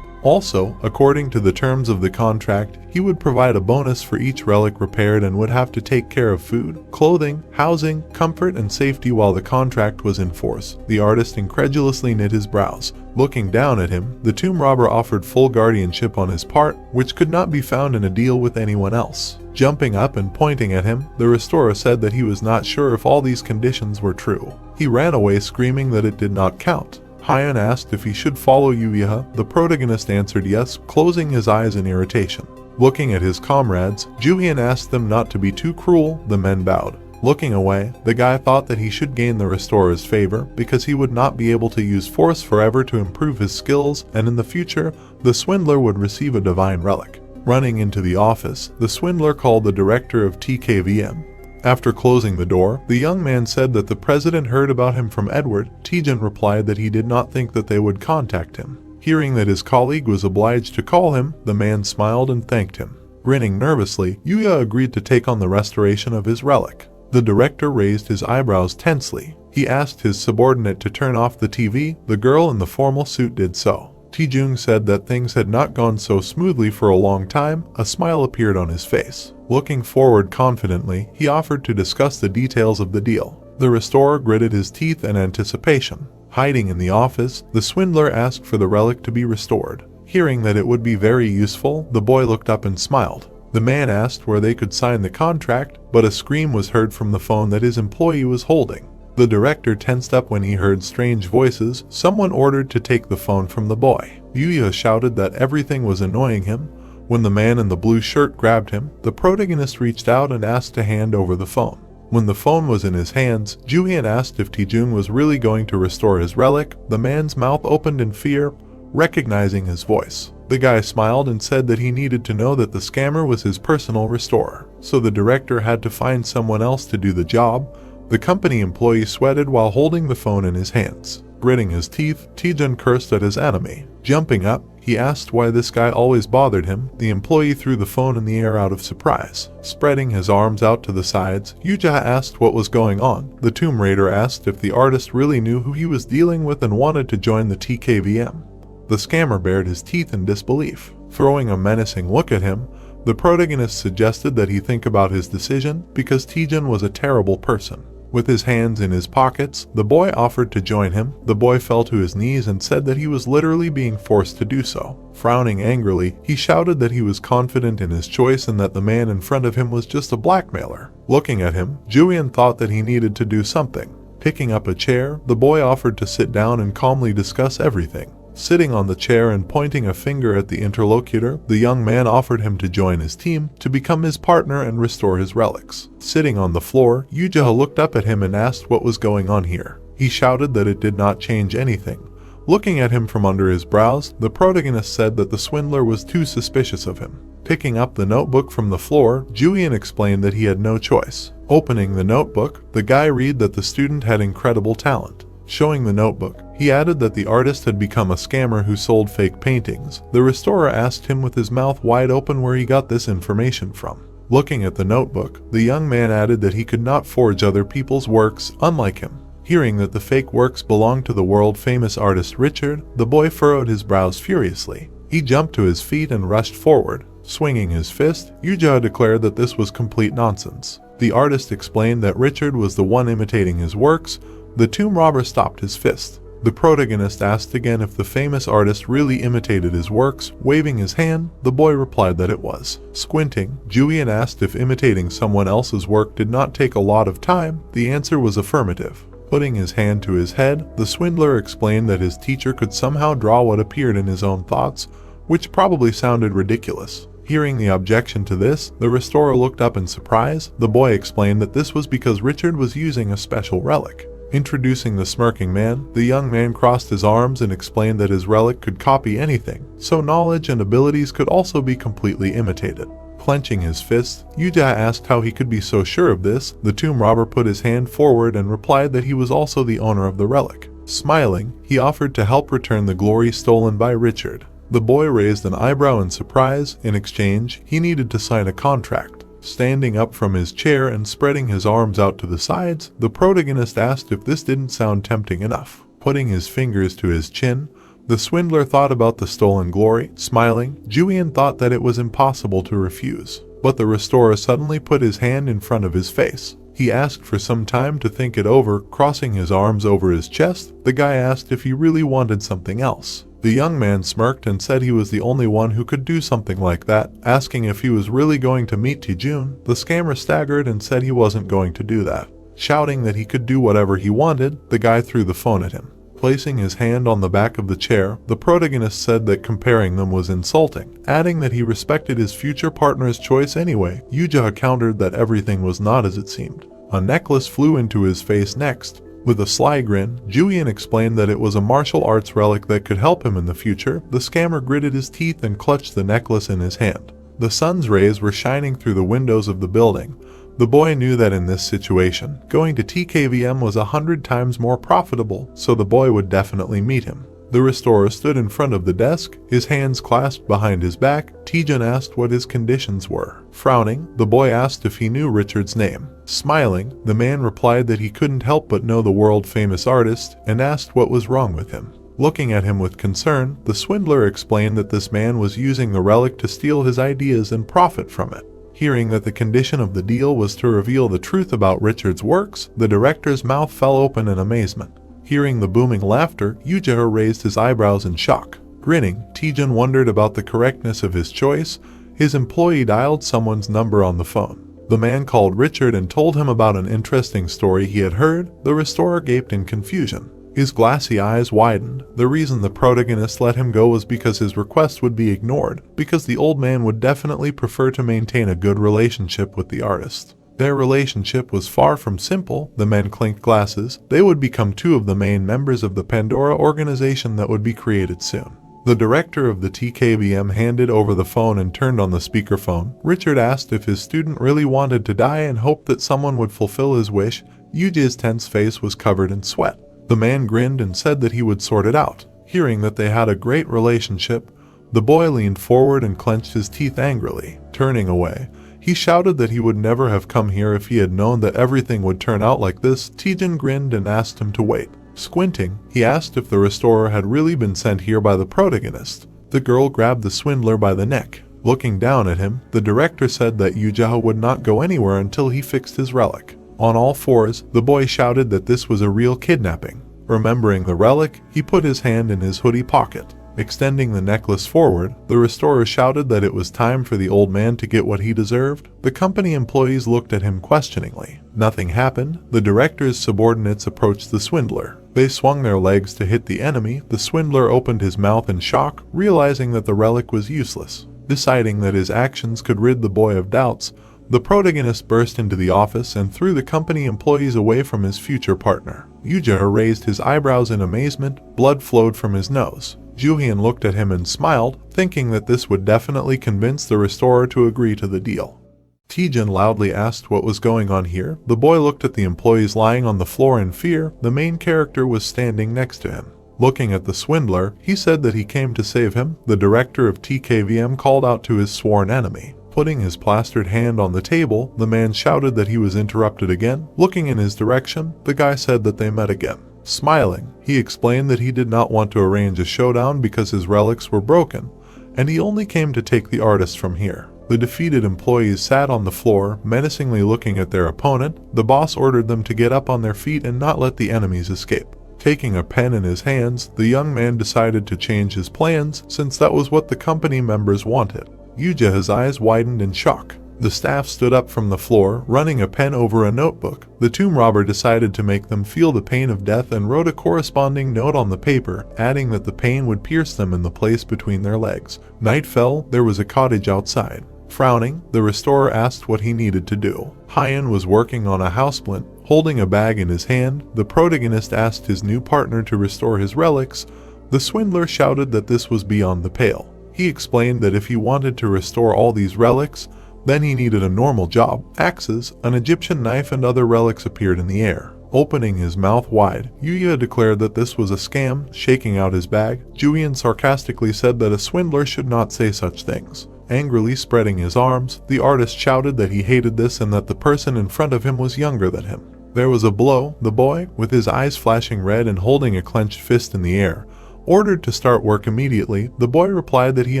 Also, according to the terms of the contract, he would provide a bonus for each relic repaired and would have to take care of food, clothing, housing, comfort, and safety while the contract was in force. The artist incredulously knit his brows. Looking down at him, the tomb robber offered full guardianship on his part, which could not be found in a deal with anyone else. Jumping up and pointing at him, the restorer said that he was not sure if all these conditions were true. He ran away screaming that it did not count. Jooheon asked if he should follow Jooheon. The protagonist answered yes, closing his eyes in irritation. Looking at his comrades, Jooheon asked them not to be too cruel. The men bowed. Looking away, the guy thought that he should gain the restorer's favor because he would not be able to use force forever to improve his skills, and in the future, the swindler would receive a divine relic. Running into the office, the swindler called the director of TKVM. After closing the door, the young man said that the president heard about him from Edward. Jooheon replied that he did not think that they would contact him. Hearing that his colleague was obliged to call him, the man smiled and thanked him. Grinning nervously, Jooheon agreed to take on the restoration of his relic. The director raised his eyebrows tensely. He asked his subordinate to turn off the TV. The girl in the formal suit did so. Jooheon said that things had not gone so smoothly for a long time. A smile appeared on his face. Looking forward confidently, he offered to discuss the details of the deal. The restorer gritted his teeth in anticipation. Hiding in the office, the swindler asked for the relic to be restored. Hearing that it would be very useful, the boy looked up and smiled. The man asked where they could sign the contract, but a scream was heard from the phone that his employee was holding. The director tensed up when he heard strange voices. Someone ordered to take the phone from the boy. Jooheon shouted that everything was annoying him. When the man in the blue shirt grabbed him, the protagonist reached out and asked to hand over the phone. When the phone was in his hands, Jooheon asked if Taejun was really going to restore his relic. The man's mouth opened in fear, recognizing his voice. The guy smiled and said that he needed to know that the scammer was his personal restorer, so the director had to find someone else to do the job. The company employee sweated while holding the phone in his hands. Gritting his teeth, Taejun cursed at his enemy. Jumping up, he asked why this guy always bothered him. The employee threw the phone in the air out of surprise. Spreading his arms out to the sides, Yuja asked what was going on. The Tomb Raider asked if the artist really knew who he was dealing with and wanted to join the TKVM. The scammer bared his teeth in disbelief. Throwing a menacing look at him, the protagonist suggested that he think about his decision because Taejun was a terrible person. With his hands in his pockets, the boy offered to join him. The boy fell to his knees and said that he was literally being forced to do so. Frowning angrily, he shouted that he was confident in his choice and that the man in front of him was just a blackmailer. Looking at him, Jooheon thought that he needed to do something. Picking up a chair, the boy offered to sit down and calmly discuss everything. Sitting on the chair and pointing a finger at the interlocutor, the young man offered him to join his team, to become his partner and restore his relics. Sitting on the floor, Yuja looked up at him and asked what was going on here. He shouted that it did not change anything. Looking at him from under his brows, the protagonist said that the swindler was too suspicious of him. Picking up the notebook from the floor, Jooheon explained that he had no choice. Opening the notebook, the guy read that the student had incredible talent. Showing the notebook, he added that the artist had become a scammer who sold fake paintings. The restorer asked him with his mouth wide open where he got this information from. Looking at the notebook, the young man added that he could not forge other people's works, unlike him. Hearing that the fake works belonged to the world-famous artist Richard, the boy furrowed his brows furiously. He jumped to his feet and rushed forward. Swinging his fist, Yuja declared that this was complete nonsense. The artist explained that Richard was the one imitating his works. The tomb robber stopped his fist. The protagonist asked again if the famous artist really imitated his works. Waving his hand, the boy replied that it was. Squinting, Jooheon asked if imitating someone else's work did not take a lot of time. The answer was affirmative. Putting his hand to his head, the swindler explained that his teacher could somehow draw what appeared in his own thoughts, which probably sounded ridiculous. Hearing the objection to this, the restorer looked up in surprise. The boy explained that this was because Richard was using a special relic. Introducing the smirking man, the young man crossed his arms and explained that his relic could copy anything, so knowledge and abilities could also be completely imitated. Clenching his fist, Yuja asked how he could be so sure of this. The tomb robber put his hand forward and replied that he was also the owner of the relic. Smiling, he offered to help return the glory stolen by Richard. The boy raised an eyebrow in surprise. In exchange, he needed to sign a contract. Standing up from his chair and spreading his arms out to the sides, the protagonist asked if this didn't sound tempting enough. Putting his fingers to his chin, the swindler thought about the stolen glory. Smiling, Jooheon thought that it was impossible to refuse. But the restorer suddenly put his hand in front of his face. He asked for some time to think it over. Crossing his arms over his chest, the guy asked if he really wanted something else. The young man smirked and said he was the only one who could do something like that. Asking if he was really going to meet Taejun, the scammer staggered and said he wasn't going to do that. Shouting that he could do whatever he wanted, the guy threw the phone at him. Placing his hand on the back of the chair, the protagonist said that comparing them was insulting, adding that he respected his future partner's choice anyway. Yuja countered that everything was not as it seemed. A necklace flew into his face next. With a sly grin, Jooheon explained that it was a martial arts relic that could help him in the future. The scammer gritted his teeth and clutched the necklace in his hand. The sun's rays were shining through the windows of the building. The boy knew that in this situation, going to TKVM was 100 times more profitable, so the boy would definitely meet him. The restorer stood in front of the desk, his hands clasped behind his back. Taejun asked what his conditions were. Frowning, the boy asked if he knew Richard's name. Smiling, the man replied that he couldn't help but know the world-famous artist, and asked what was wrong with him. Looking at him with concern, the swindler explained that this man was using the relic to steal his ideas and profit from it. Hearing that the condition of the deal was to reveal the truth about Richard's works, the director's mouth fell open in amazement. Hearing the booming laughter, Yuja raised his eyebrows in shock. Grinning, Taejun wondered about the correctness of his choice. His employee dialed someone's number on the phone. The man called Richard and told him about an interesting story he had heard. The restorer gaped in confusion. His glassy eyes widened. The reason the protagonist let him go was because his request would be ignored, because the old man would definitely prefer to maintain a good relationship with the artist. Their relationship was far from simple. The men clinked glasses. They would become two of the main members of the Pandora organization that would be created soon. The director of the TKVM handed over the phone and turned on the speakerphone. Richard asked if his student really wanted to die and hoped that someone would fulfill his wish. Yuja's tense face was covered in sweat. The man grinned and said that he would sort it out. Hearing that they had a great relationship, the boy leaned forward and clenched his teeth angrily. Turning away, he shouted that he would never have come here if he had known that everything would turn out like this. Taejin grinned and asked him to wait. Squinting, he asked if the restorer had really been sent here by the protagonist. The girl grabbed the swindler by the neck. Looking down at him, the director said that Jooheon would not go anywhere until he fixed his relic. On all fours, the boy shouted that this was a real kidnapping. Remembering the relic, he put his hand in his hoodie pocket. Extending the necklace forward, the restorer shouted that it was time for the old man to get what he deserved. The company employees looked at him questioningly. Nothing happened. The director's subordinates approached the swindler. They swung their legs to hit the enemy. The swindler opened his mouth in shock, realizing that the relic was useless. Deciding that his actions could rid the boy of doubts, the protagonist burst into the office and threw the company employees away from his future partner. Jooheon raised his eyebrows in amazement. Blood flowed from his nose. Jooheon looked at him and smiled, thinking that this would definitely convince the restorer to agree to the deal. Taejin loudly asked what was going on here. The boy looked at the employees lying on the floor in fear. The main character was standing next to him. Looking at the swindler, he said that he came to save him. The director of TKVM called out to his sworn enemy. Putting his plastered hand on the table, the man shouted that he was interrupted again. Looking in his direction, the guy said that they met again. Smiling, he explained that he did not want to arrange a showdown because his relics were broken, and he only came to take the artist from here. The defeated employees sat on the floor, menacingly looking at their opponent. The boss ordered them to get up on their feet and not let the enemies escape. Taking a pen in his hands, the young man decided to change his plans since that was what the company members wanted. Jooheon's eyes widened in shock. The staff stood up from the floor, running a pen over a notebook. The tomb robber decided to make them feel the pain of death and wrote a corresponding note on the paper, adding that the pain would pierce them in the place between their legs. Night fell. There was a cottage outside. Frowning, the restorer asked what he needed to do. Hyun was working on a houseplant. Holding a bag in his hand, the protagonist asked his new partner to restore his relics. The swindler shouted that this was beyond the pale. He explained that if he wanted to restore all these relics, then he needed a normal job. Axes, an Egyptian knife and other relics appeared in the air. Opening his mouth wide, Jooheon declared that this was a scam. Shaking out his bag, Jooheon sarcastically said that a swindler should not say such things. Angrily spreading his arms, the artist shouted that he hated this and that the person in front of him was younger than him. There was a blow. The boy, with his eyes flashing red and holding a clenched fist in the air, ordered to start work immediately. The boy replied that he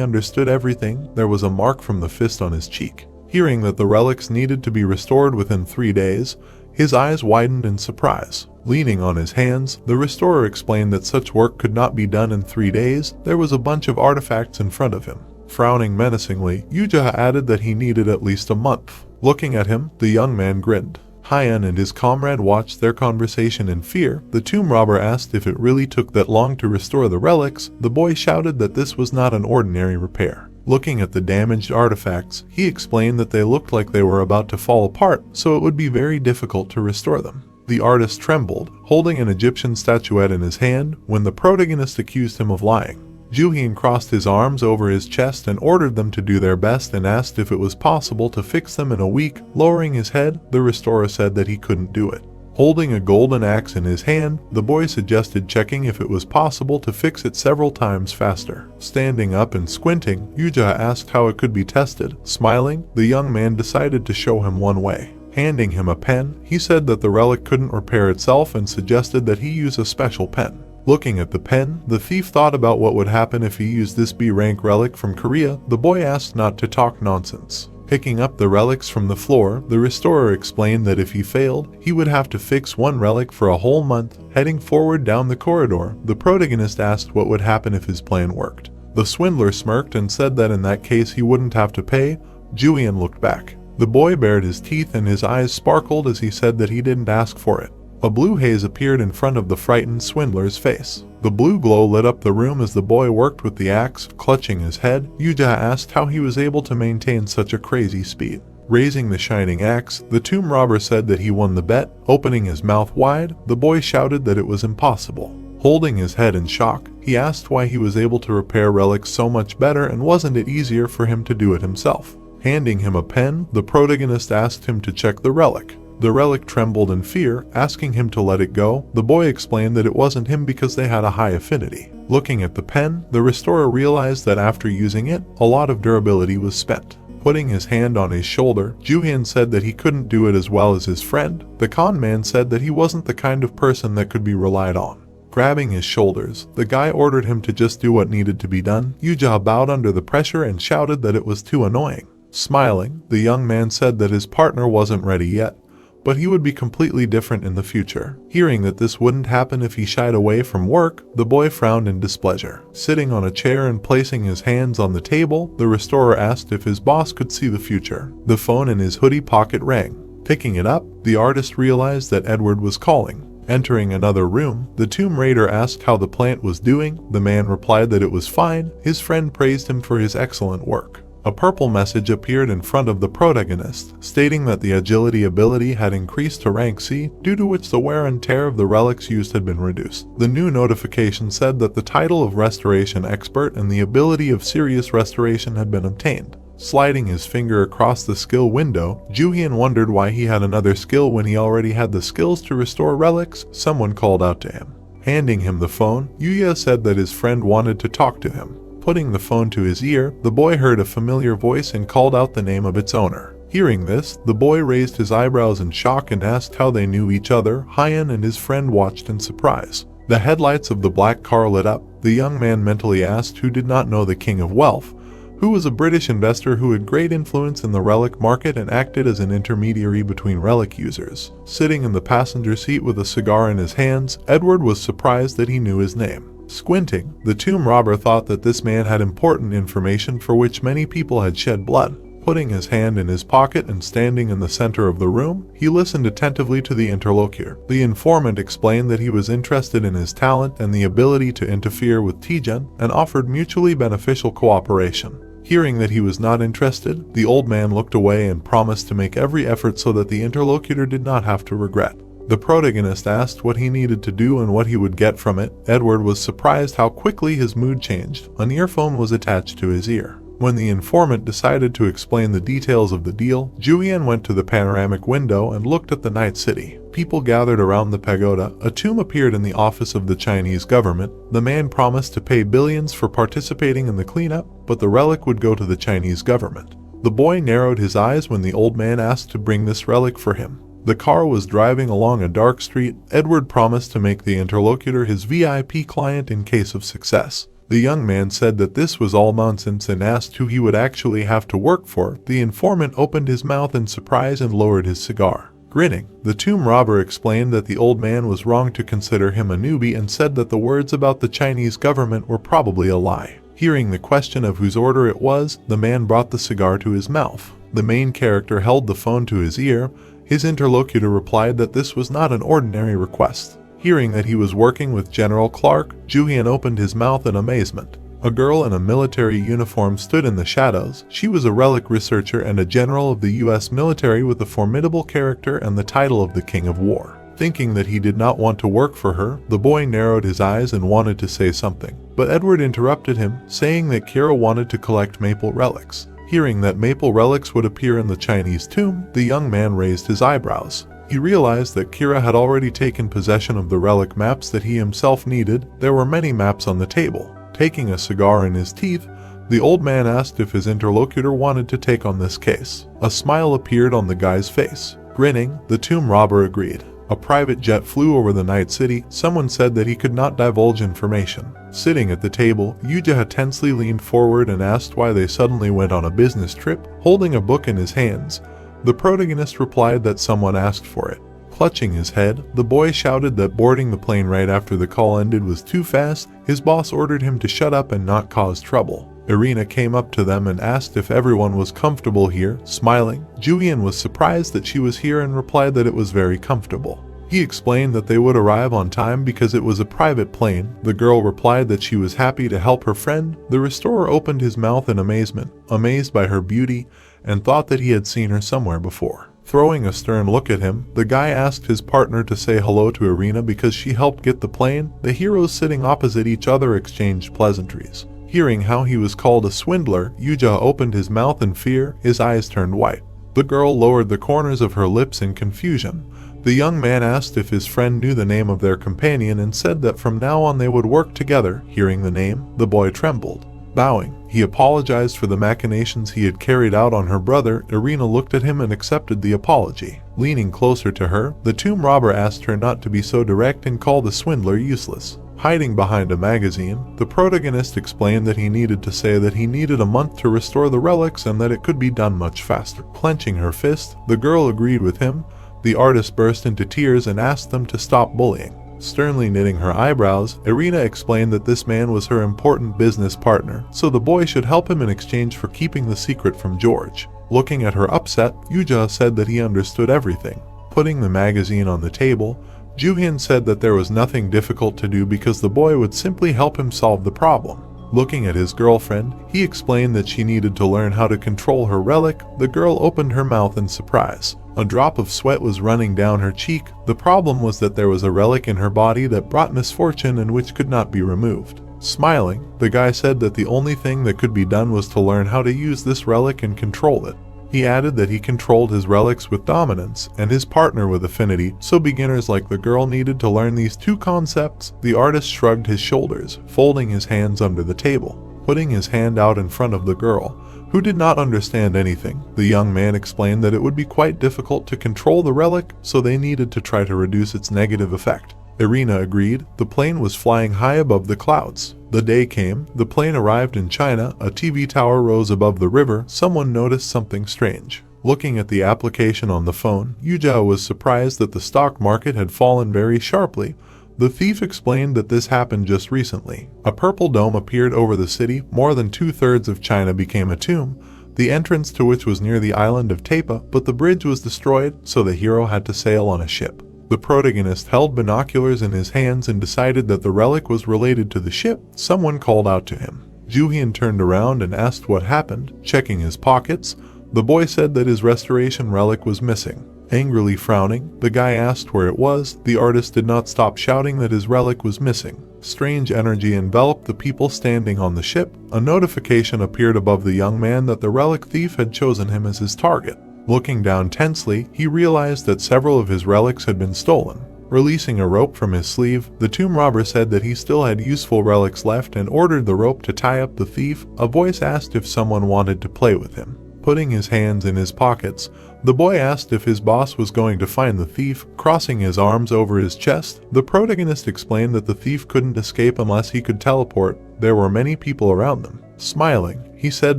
understood everything. There was a mark from the fist on his cheek. Hearing that the relics needed to be restored within 3 days, his eyes widened in surprise. Leaning on his hands, the restorer explained that such work could not be done in 3 days. There was a bunch of artifacts in front of him. Frowning menacingly, Jooheon added that he needed at least a month. Looking at him, the young man grinned. Hyun and his comrade watched their conversation in fear. The tomb robber asked if it really took that long to restore the relics. The boy shouted that this was not an ordinary repair. Looking at the damaged artifacts, he explained that they looked like they were about to fall apart, so it would be very difficult to restore them. The artist trembled, holding an Egyptian statuette in his hand, when the protagonist accused him of lying. Jooheon crossed his arms over his chest and ordered them to do their best and asked if it was possible to fix them in a week. Lowering his head, the restorer said that he couldn't do it. Holding a golden axe in his hand, the boy suggested checking if it was possible to fix it several times faster. Standing up and squinting, Jooheon asked how it could be tested. Smiling, the young man decided to show him one way. Handing him a pen, he said that the relic couldn't repair itself and suggested that he use a special pen. Looking at the pen, the thief thought about what would happen if he used this B-rank relic from Korea. The boy asked not to talk nonsense. Picking up the relics from the floor, the restorer explained that if he failed, he would have to fix one relic for a whole month. Heading forward down the corridor, the protagonist asked what would happen if his plan worked. The swindler smirked and said that in that case he wouldn't have to pay. Jooheon looked back. The boy bared his teeth and his eyes sparkled as he said that he didn't ask for it. A blue haze appeared in front of the frightened swindler's face. The blue glow lit up the room as the boy worked with the axe. Clutching his head, Jooheon asked how he was able to maintain such a crazy speed. Raising the shining axe, the tomb robber said that he won the bet. Opening his mouth wide, the boy shouted that it was impossible. Holding his head in shock, he asked why he was able to repair relics so much better and wasn't it easier for him to do it himself. Handing him a pen, the protagonist asked him to check the relic. The relic trembled in fear, asking him to let it go. The boy explained that it wasn't him because they had a high affinity. Looking at the pen, the restorer realized that after using it, a lot of durability was spent. Putting his hand on his shoulder, Jooheon said that he couldn't do it as well as his friend. The con man said that he wasn't the kind of person that could be relied on. Grabbing his shoulders, the guy ordered him to just do what needed to be done. Jooheon bowed under the pressure and shouted that it was too annoying. Smiling, the young man said that his partner wasn't ready yet, but he would be completely different in the future. Hearing that this wouldn't happen if he shied away from work, the boy frowned in displeasure. Sitting on a chair and placing his hands on the table, the restorer asked if his boss could see the future. The phone in his hoodie pocket rang. Picking it up, the artist realized that Edward was calling. Entering another room, the tomb raider asked how the plant was doing. The man replied that it was fine. His friend praised him for his excellent work. A purple message appeared in front of the protagonist, stating that the agility ability had increased to rank C, due to which the wear and tear of the relics used had been reduced. The new notification said that the title of Restoration Expert and the ability of Serious Restoration had been obtained. Sliding his finger across the skill window, Jooheon wondered why he had another skill when he already had the skills to restore relics. Someone called out to him. Handing him the phone, Jooheon said that his friend wanted to talk to him. Putting the phone to his ear, the boy heard a familiar voice and called out the name of its owner. Hearing this, the boy raised his eyebrows in shock and asked how they knew each other. Hyun and his friend watched in surprise. The headlights of the black car lit up. The young man mentally asked who did not know the King of Wealth, who was a British investor who had great influence in the relic market and acted as an intermediary between relic users. Sitting in the passenger seat with a cigar in his hands, Edward was surprised that he knew his name. Squinting, the tomb robber thought that this man had important information for which many people had shed blood. Putting his hand in his pocket and standing in the center of the room, he listened attentively to the interlocutor. The informant explained that he was interested in his talent and the ability to interfere with Taejeon and offered mutually beneficial cooperation. Hearing that he was not interested, the old man looked away and promised to make every effort so that the interlocutor did not have to regret. The protagonist asked what he needed to do and what he would get from it. Edward was surprised how quickly his mood changed. An earphone was attached to his ear. When the informant decided to explain the details of the deal, Jooheon went to the panoramic window and looked at the night city. People gathered around the pagoda. A tomb appeared in the office of the Chinese government. The man promised to pay billions for participating in the cleanup, but the relic would go to the Chinese government. The boy narrowed his eyes when the old man asked to bring this relic for him. The car was driving along a dark street. Edward promised to make the interlocutor his VIP client in case of success. The young man said that this was all nonsense and asked who he would actually have to work for. The informant opened his mouth in surprise and lowered his cigar. Grinning, the tomb robber explained that the old man was wrong to consider him a newbie and said that the words about the Chinese government were probably a lie. Hearing the question of whose order it was, the man brought the cigar to his mouth. The main character held the phone to his ear. His interlocutor replied that this was not an ordinary request. Hearing that he was working with General Clark, Jooheon opened his mouth in amazement. A girl in a military uniform stood in the shadows. She was a relic researcher and a general of the US military with a formidable character and the title of the King of War. Thinking that he did not want to work for her, the boy narrowed his eyes and wanted to say something. But Edward interrupted him, saying that Kira wanted to collect maple relics. Hearing that maple relics would appear in the Chinese tomb, the young man raised his eyebrows. He realized that Kira had already taken possession of the relic maps that he himself needed. There were many maps on the table. Taking a cigar in his teeth, the old man asked if his interlocutor wanted to take on this case. A smile appeared on the guy's face. Grinning, the tomb robber agreed. A private jet flew over the night city. Someone said that he could not divulge information. Sitting at the table, Jooheon tensely leaned forward and asked why they suddenly went on a business trip. Holding a book in his hands, the protagonist replied that someone asked for it. Clutching his head, the boy shouted that boarding the plane right after the call ended was too fast. His boss ordered him to shut up and not cause trouble. Irina came up to them and asked if everyone was comfortable here. Smiling, Jooheon was surprised that she was here and replied that it was very comfortable. He explained that they would arrive on time because it was a private plane. The girl replied that she was happy to help her friend. The restorer opened his mouth in amazement, amazed by her beauty and thought that he had seen her somewhere before. Throwing a stern look at him, the guy asked his partner to say hello to Irina because she helped get the plane. The heroes sitting opposite each other exchanged pleasantries. Hearing how he was called a swindler, Jooheon opened his mouth in fear, his eyes turned white. The girl lowered the corners of her lips in confusion. The young man asked if his friend knew the name of their companion and said that from now on they would work together. Hearing the name, the boy trembled. Bowing, he apologized for the machinations he had carried out on her brother. Irina looked at him and accepted the apology. Leaning closer to her, the tomb robber asked her not to be so direct and call the swindler useless. Hiding behind a magazine, the protagonist explained that he needed to say that he needed a month to restore the relics and that it could be done much faster. Clenching her fist, the girl agreed with him. The artist burst into tears and asked them to stop bullying. Sternly knitting her eyebrows, Irina explained that this man was her important business partner, so the boy should help him in exchange for keeping the secret from George. Looking at her upset, Jooheon said that he understood everything. Putting the magazine on the table, Jooheon said that there was nothing difficult to do because the boy would simply help him solve the problem. Looking at his girlfriend, he explained that she needed to learn how to control her relic. The girl opened her mouth in surprise. A drop of sweat was running down her cheek. The problem was that there was a relic in her body that brought misfortune and which could not be removed. Smiling, the guy said that the only thing that could be done was to learn how to use this relic and control it. He added that he controlled his relics with dominance and his partner with affinity, so beginners like the girl needed to learn these two concepts. The artist shrugged his shoulders, folding his hands under the table. Putting his hand out in front of the girl, who did not understand anything, the young man explained that it would be quite difficult to control the relic, so they needed to try to reduce its negative effect. Irina agreed. The plane was flying high above the clouds. The day came, the plane arrived in China, a TV tower rose above the river. Someone noticed something strange. Looking at the application on the phone, Jooheon was surprised that the stock market had fallen very sharply. The thief explained that this happened just recently. A purple dome appeared over the city. More than 2/3 of China became a tomb, the entrance to which was near the island of Tepa, but the bridge was destroyed, so the hero had to sail on a ship. The protagonist held binoculars in his hands and decided that the relic was related to the ship. Someone called out to him. Jooheon turned around and asked what happened. Checking his pockets, the boy said that his restoration relic was missing. Angrily frowning, the guy asked where it was. The artist did not stop shouting that his relic was missing. Strange energy enveloped the people standing on the ship. A notification appeared above the young man that the relic thief had chosen him as his target. Looking down tensely, he realized that several of his relics had been stolen. Releasing a rope from his sleeve, the tomb robber said that he still had useful relics left and ordered the rope to tie up the thief. A voice asked if someone wanted to play with him. Putting his hands in his pockets, the boy asked if his boss was going to find the thief. Crossing his arms over his chest, the protagonist explained that the thief couldn't escape unless he could teleport. There were many people around them. Smiling, he said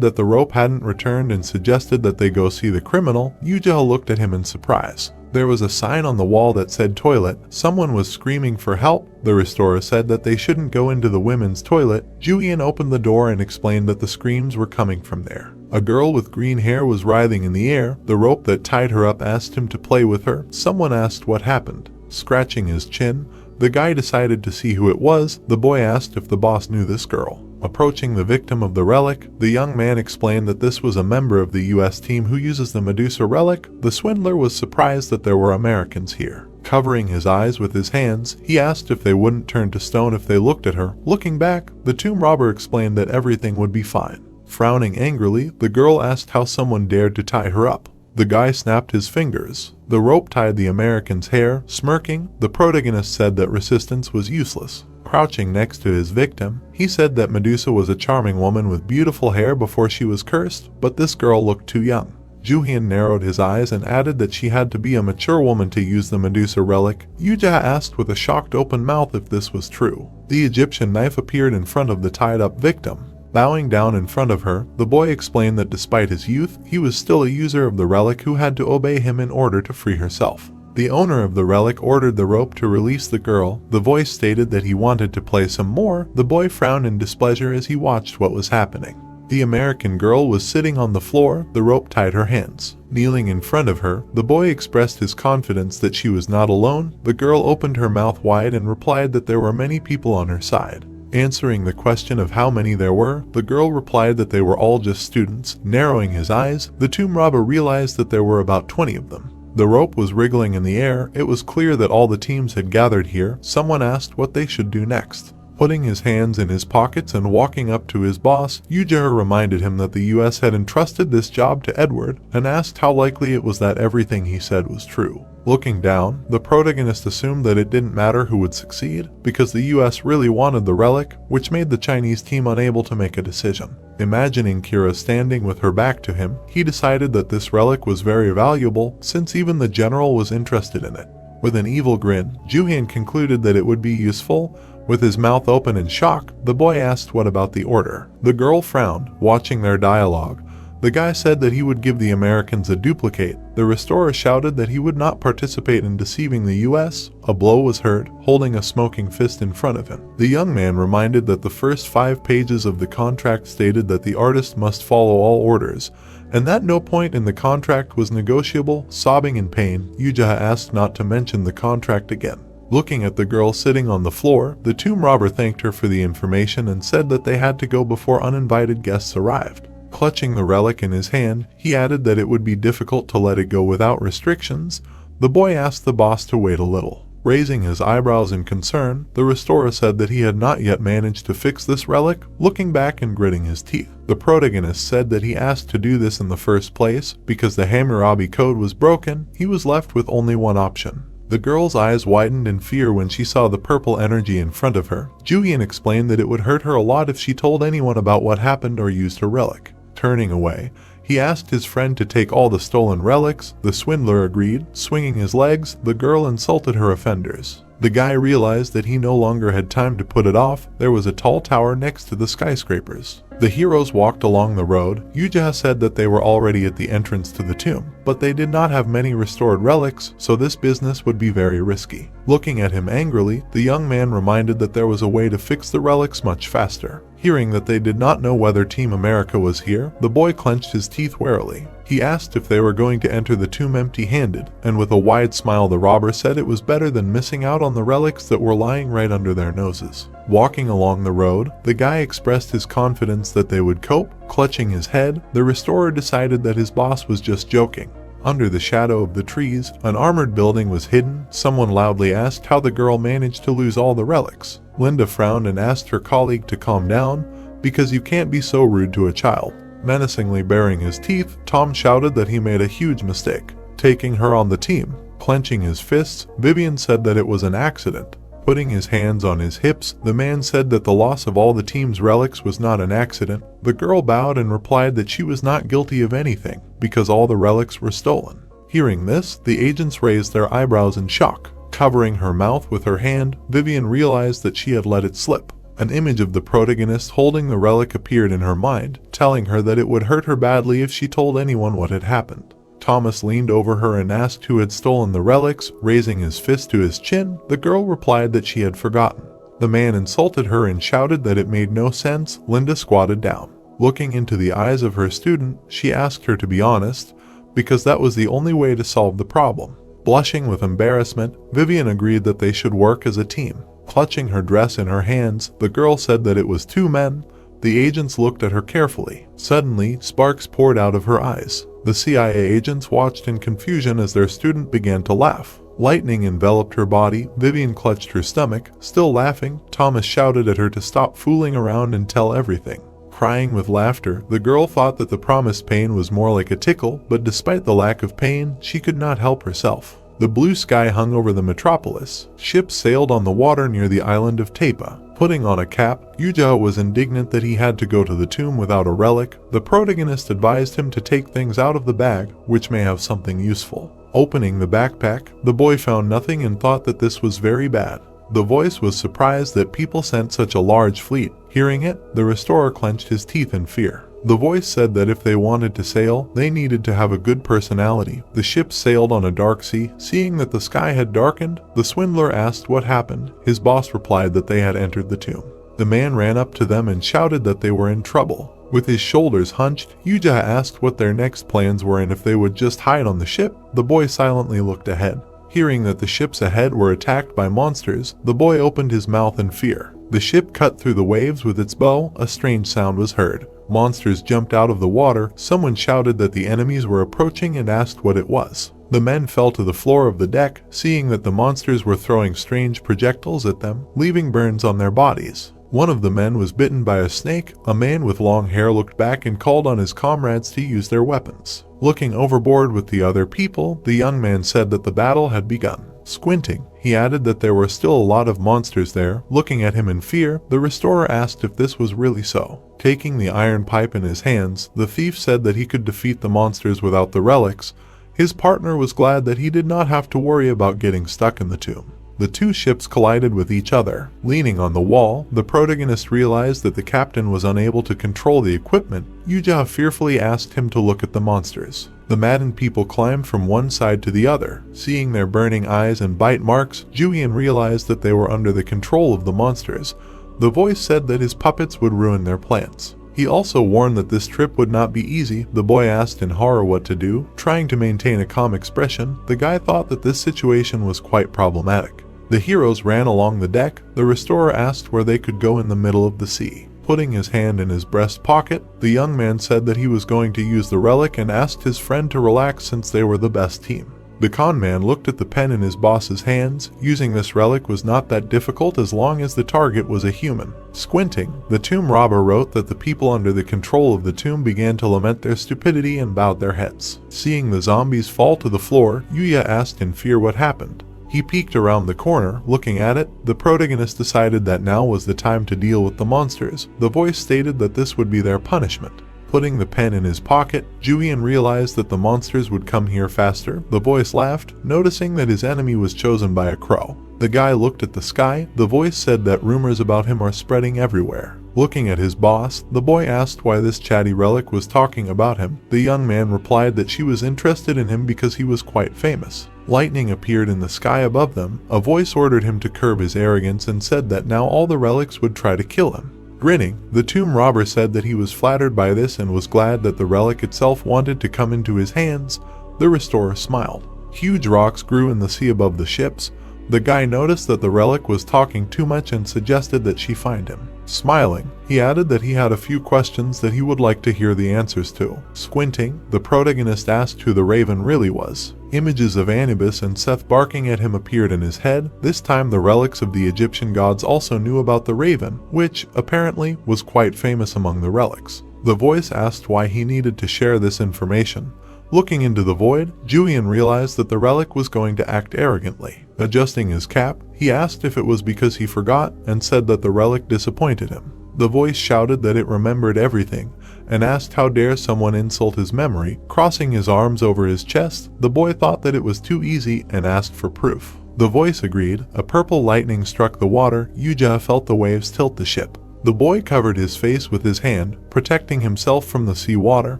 that the rope hadn't returned and suggested that they go see the criminal. Jooheon looked at him in surprise. There was a sign on the wall that said toilet. Someone was screaming for help. The restorer said that they shouldn't go into the women's toilet. Jooheon opened the door and explained that the screams were coming from there. A girl with green hair was writhing in the air. The rope that tied her up asked him to play with her. Someone asked what happened. Scratching his chin, the guy decided to see who it was. The boy asked if the boss knew this girl. Approaching the victim of the relic, the young man explained that this was a member of the US team who uses the Medusa relic. The swindler was surprised that there were Americans here. Covering his eyes with his hands, he asked if they wouldn't turn to stone if they looked at her. Looking back, the tomb robber explained that everything would be fine. Frowning angrily, the girl asked how someone dared to tie her up. The guy snapped his fingers. The rope tied the American's hair. Smirking, the protagonist said that resistance was useless. Crouching next to his victim, he said that Medusa was a charming woman with beautiful hair before she was cursed, but this girl looked too young. Jooheon narrowed his eyes and added that she had to be a mature woman to use the Medusa relic. Jooheon asked with a shocked open mouth if this was true. The Egyptian knife appeared in front of the tied-up victim. Bowing down in front of her, the boy explained that despite his youth, he was still a user of the relic who had to obey him in order to free herself. The owner of the relic ordered the rope to release the girl. The voice stated that he wanted to play some more. The boy frowned in displeasure as he watched what was happening. The American girl was sitting on the floor. The rope tied her hands. Kneeling in front of her, the boy expressed his confidence that she was not alone. The girl opened her mouth wide and replied that there were many people on her side. Answering the question of how many there were, the girl replied that they were all just students. Narrowing his eyes, the tomb robber realized that there were about 20 of them. The rope was wriggling in the air. It was clear that all the teams had gathered here. Someone asked what they should do next. Putting his hands in his pockets and walking up to his boss, Jooheon reminded him that the US had entrusted this job to Edward and asked how likely it was that everything he said was true. Looking down, the protagonist assumed that it didn't matter who would succeed because the US really wanted the relic, which made the Chinese team unable to make a decision. Imagining Kira standing with her back to him, he decided that this relic was very valuable since even the general was interested in it. With an evil grin, Jooheon concluded that it would be useful. With his mouth open in shock, the boy asked what about the order. The girl frowned, watching their dialogue. The guy said that he would give the Americans a duplicate. The restorer shouted that he would not participate in deceiving the US. A blow was heard, holding a smoking fist in front of him. The young man reminded that the first 5 pages of the contract stated that the artist must follow all orders, and that no point in the contract was negotiable. Sobbing in pain, Jooheon asked not to mention the contract again. Looking at the girl sitting on the floor, the tomb robber thanked her for the information and said that they had to go before uninvited guests arrived. Clutching the relic in his hand, he added that it would be difficult to let it go without restrictions. The boy asked the boss to wait a little. Raising his eyebrows in concern, the restorer said that he had not yet managed to fix this relic. Looking back and gritting his teeth, the protagonist said that he asked to do this in the first place because the Hammurabi code was broken. He was left with only one option. The girl's eyes widened in fear when she saw the purple energy in front of her. Jooheon explained that it would hurt her a lot if she told anyone about what happened or used her relic. Turning away, he asked his friend to take all the stolen relics. The swindler agreed. Swinging his legs, the girl insulted her offenders. The guy realized that he no longer had time to put it off. There was a tall tower next to the skyscrapers. The heroes walked along the road. Jooheon said that they were already at the entrance to the tomb, but they did not have many restored relics, so this business would be very risky. Looking at him angrily, the young man reminded that there was a way to fix the relics much faster. Hearing that they did not know whether Team America was here, the boy clenched his teeth warily. He asked if they were going to enter the tomb empty-handed, and with a wide smile the robber said it was better than missing out on the relics that were lying right under their noses. Walking along the road, the guy expressed his confidence that they would cope. Clutching his head, the restorer decided that his boss was just joking. Under the shadow of the trees, an armored building was hidden. Someone loudly asked how the girl managed to lose all the relics. Linda frowned and asked her colleague to calm down, because you can't be so rude to a child. Menacingly baring his teeth, Tom shouted that he made a huge mistake, taking her on the team. Clenching his fists, Vivian said that it was an accident. Putting his hands on his hips, the man said that the loss of all the team's relics was not an accident. The girl bowed and replied that she was not guilty of anything, because all the relics were stolen. Hearing this, the agents raised their eyebrows in shock. Covering her mouth with her hand, Vivian realized that she had let it slip. An image of the protagonist holding the relic appeared in her mind, telling her that it would hurt her badly if she told anyone what had happened. Thomas leaned over her and asked who had stolen the relics. Raising his fist to his chin, the girl replied that she had forgotten. The man insulted her and shouted that it made no sense. Linda squatted down. Looking into the eyes of her student, she asked her to be honest, because that was the only way to solve the problem. Blushing with embarrassment, Vivian agreed that they should work as a team. Clutching her dress in her hands, the girl said that it was 2 men. The agents looked at her carefully. Suddenly, sparks poured out of her eyes. The CIA agents watched in confusion as their student began to laugh. Lightning enveloped her body. Vivian clutched her stomach. Still laughing, Thomas shouted at her to stop fooling around and tell everything. Crying with laughter, the girl thought that the promised pain was more like a tickle, but despite the lack of pain, she could not help herself. The blue sky hung over the metropolis. Ships sailed on the water near the island of Tepa. Putting on a cap, Jooheon was indignant that he had to go to the tomb without a relic. The protagonist advised him to take things out of the bag, which may have something useful. Opening the backpack, the boy found nothing and thought that this was very bad. The voice was surprised that people sent such a large fleet. Hearing it, the restorer clenched his teeth in fear. The voice said that if they wanted to sail, they needed to have a good personality. The ship sailed on a dark sea. Seeing that the sky had darkened, the swindler asked what happened. His boss replied that they had entered the tomb. The man ran up to them and shouted that they were in trouble. With his shoulders hunched, Jooheon asked what their next plans were and if they would just hide on the ship. The boy silently looked ahead. Hearing that the ships ahead were attacked by monsters, the boy opened his mouth in fear. The ship cut through the waves with its bow. A strange sound was heard. Monsters jumped out of the water. Someone shouted that the enemies were approaching and asked what it was. The men fell to the floor of the deck, seeing that the monsters were throwing strange projectiles at them, leaving burns on their bodies. One of the men was bitten by a snake. A man with long hair looked back and called on his comrades to use their weapons. Looking overboard with the other people, the young man said that the battle had begun. Squinting, he added that there were still a lot of monsters there. Looking at him in fear, the restorer asked if this was really so. Taking the iron pipe in his hands, the thief said that he could defeat the monsters without the relics. His partner was glad that he did not have to worry about getting stuck in the tomb. The two ships collided with each other. Leaning on the wall, the protagonist realized that the captain was unable to control the equipment. Jooheon fearfully asked him to look at the monsters. The maddened people climbed from one side to the other. Seeing their burning eyes and bite marks, Jooheon realized that they were under the control of the monsters. The voice said that his puppets would ruin their plans. He also warned that this trip would not be easy. The boy asked in horror what to do. Trying to maintain a calm expression, the guy thought that this situation was quite problematic. The heroes ran along the deck. The restorer asked where they could go in the middle of the sea. Putting his hand in his breast pocket, the young man said that he was going to use the relic and asked his friend to relax since they were the best team. The con man looked at the pen in his boss's hands. Using this relic was not that difficult as long as the target was a human. Squinting, the tomb robber wrote that the people under the control of the tomb began to lament their stupidity and bowed their heads. Seeing the zombies fall to the floor, Jooheon asked in fear what happened. He peeked around the corner. Looking at it, the protagonist decided that now was the time to deal with the monsters. The voice stated that this would be their punishment. Putting the pen in his pocket, Jooheon realized that the monsters would come here faster. The voice laughed, noticing that his enemy was chosen by a crow. The guy looked at the sky. The voice said that rumors about him are spreading everywhere. Looking at his boss, the boy asked why this chatty relic was talking about him. The young man replied that she was interested in him because he was quite famous. Lightning appeared in the sky above them. A voice ordered him to curb his arrogance and said that now all the relics would try to kill him. Grinning, the tomb robber said that he was flattered by this and was glad that the relic itself wanted to come into his hands. The restorer smiled. Huge rocks grew in the sea above the ships. The guy noticed that the relic was talking too much and suggested that she find him. Smiling, he added that he had a few questions that he would like to hear the answers to. Squinting, the protagonist asked who the raven really was. Images of Anubis and Seth barking at him appeared in his head. This time the relics of the Egyptian gods also knew about the raven, which, apparently, was quite famous among the relics. The voice asked why he needed to share this information. Looking into the void, Jooheon realized that the relic was going to act arrogantly. Adjusting his cap, he asked if it was because he forgot and said that the relic disappointed him. The voice shouted that it remembered everything and asked how dare someone insult his memory. Crossing his arms over his chest, the boy thought that it was too easy and asked for proof. The voice agreed. A purple lightning struck the water. Jooheon felt the waves tilt the ship. The boy covered his face with his hand, protecting himself from the sea water.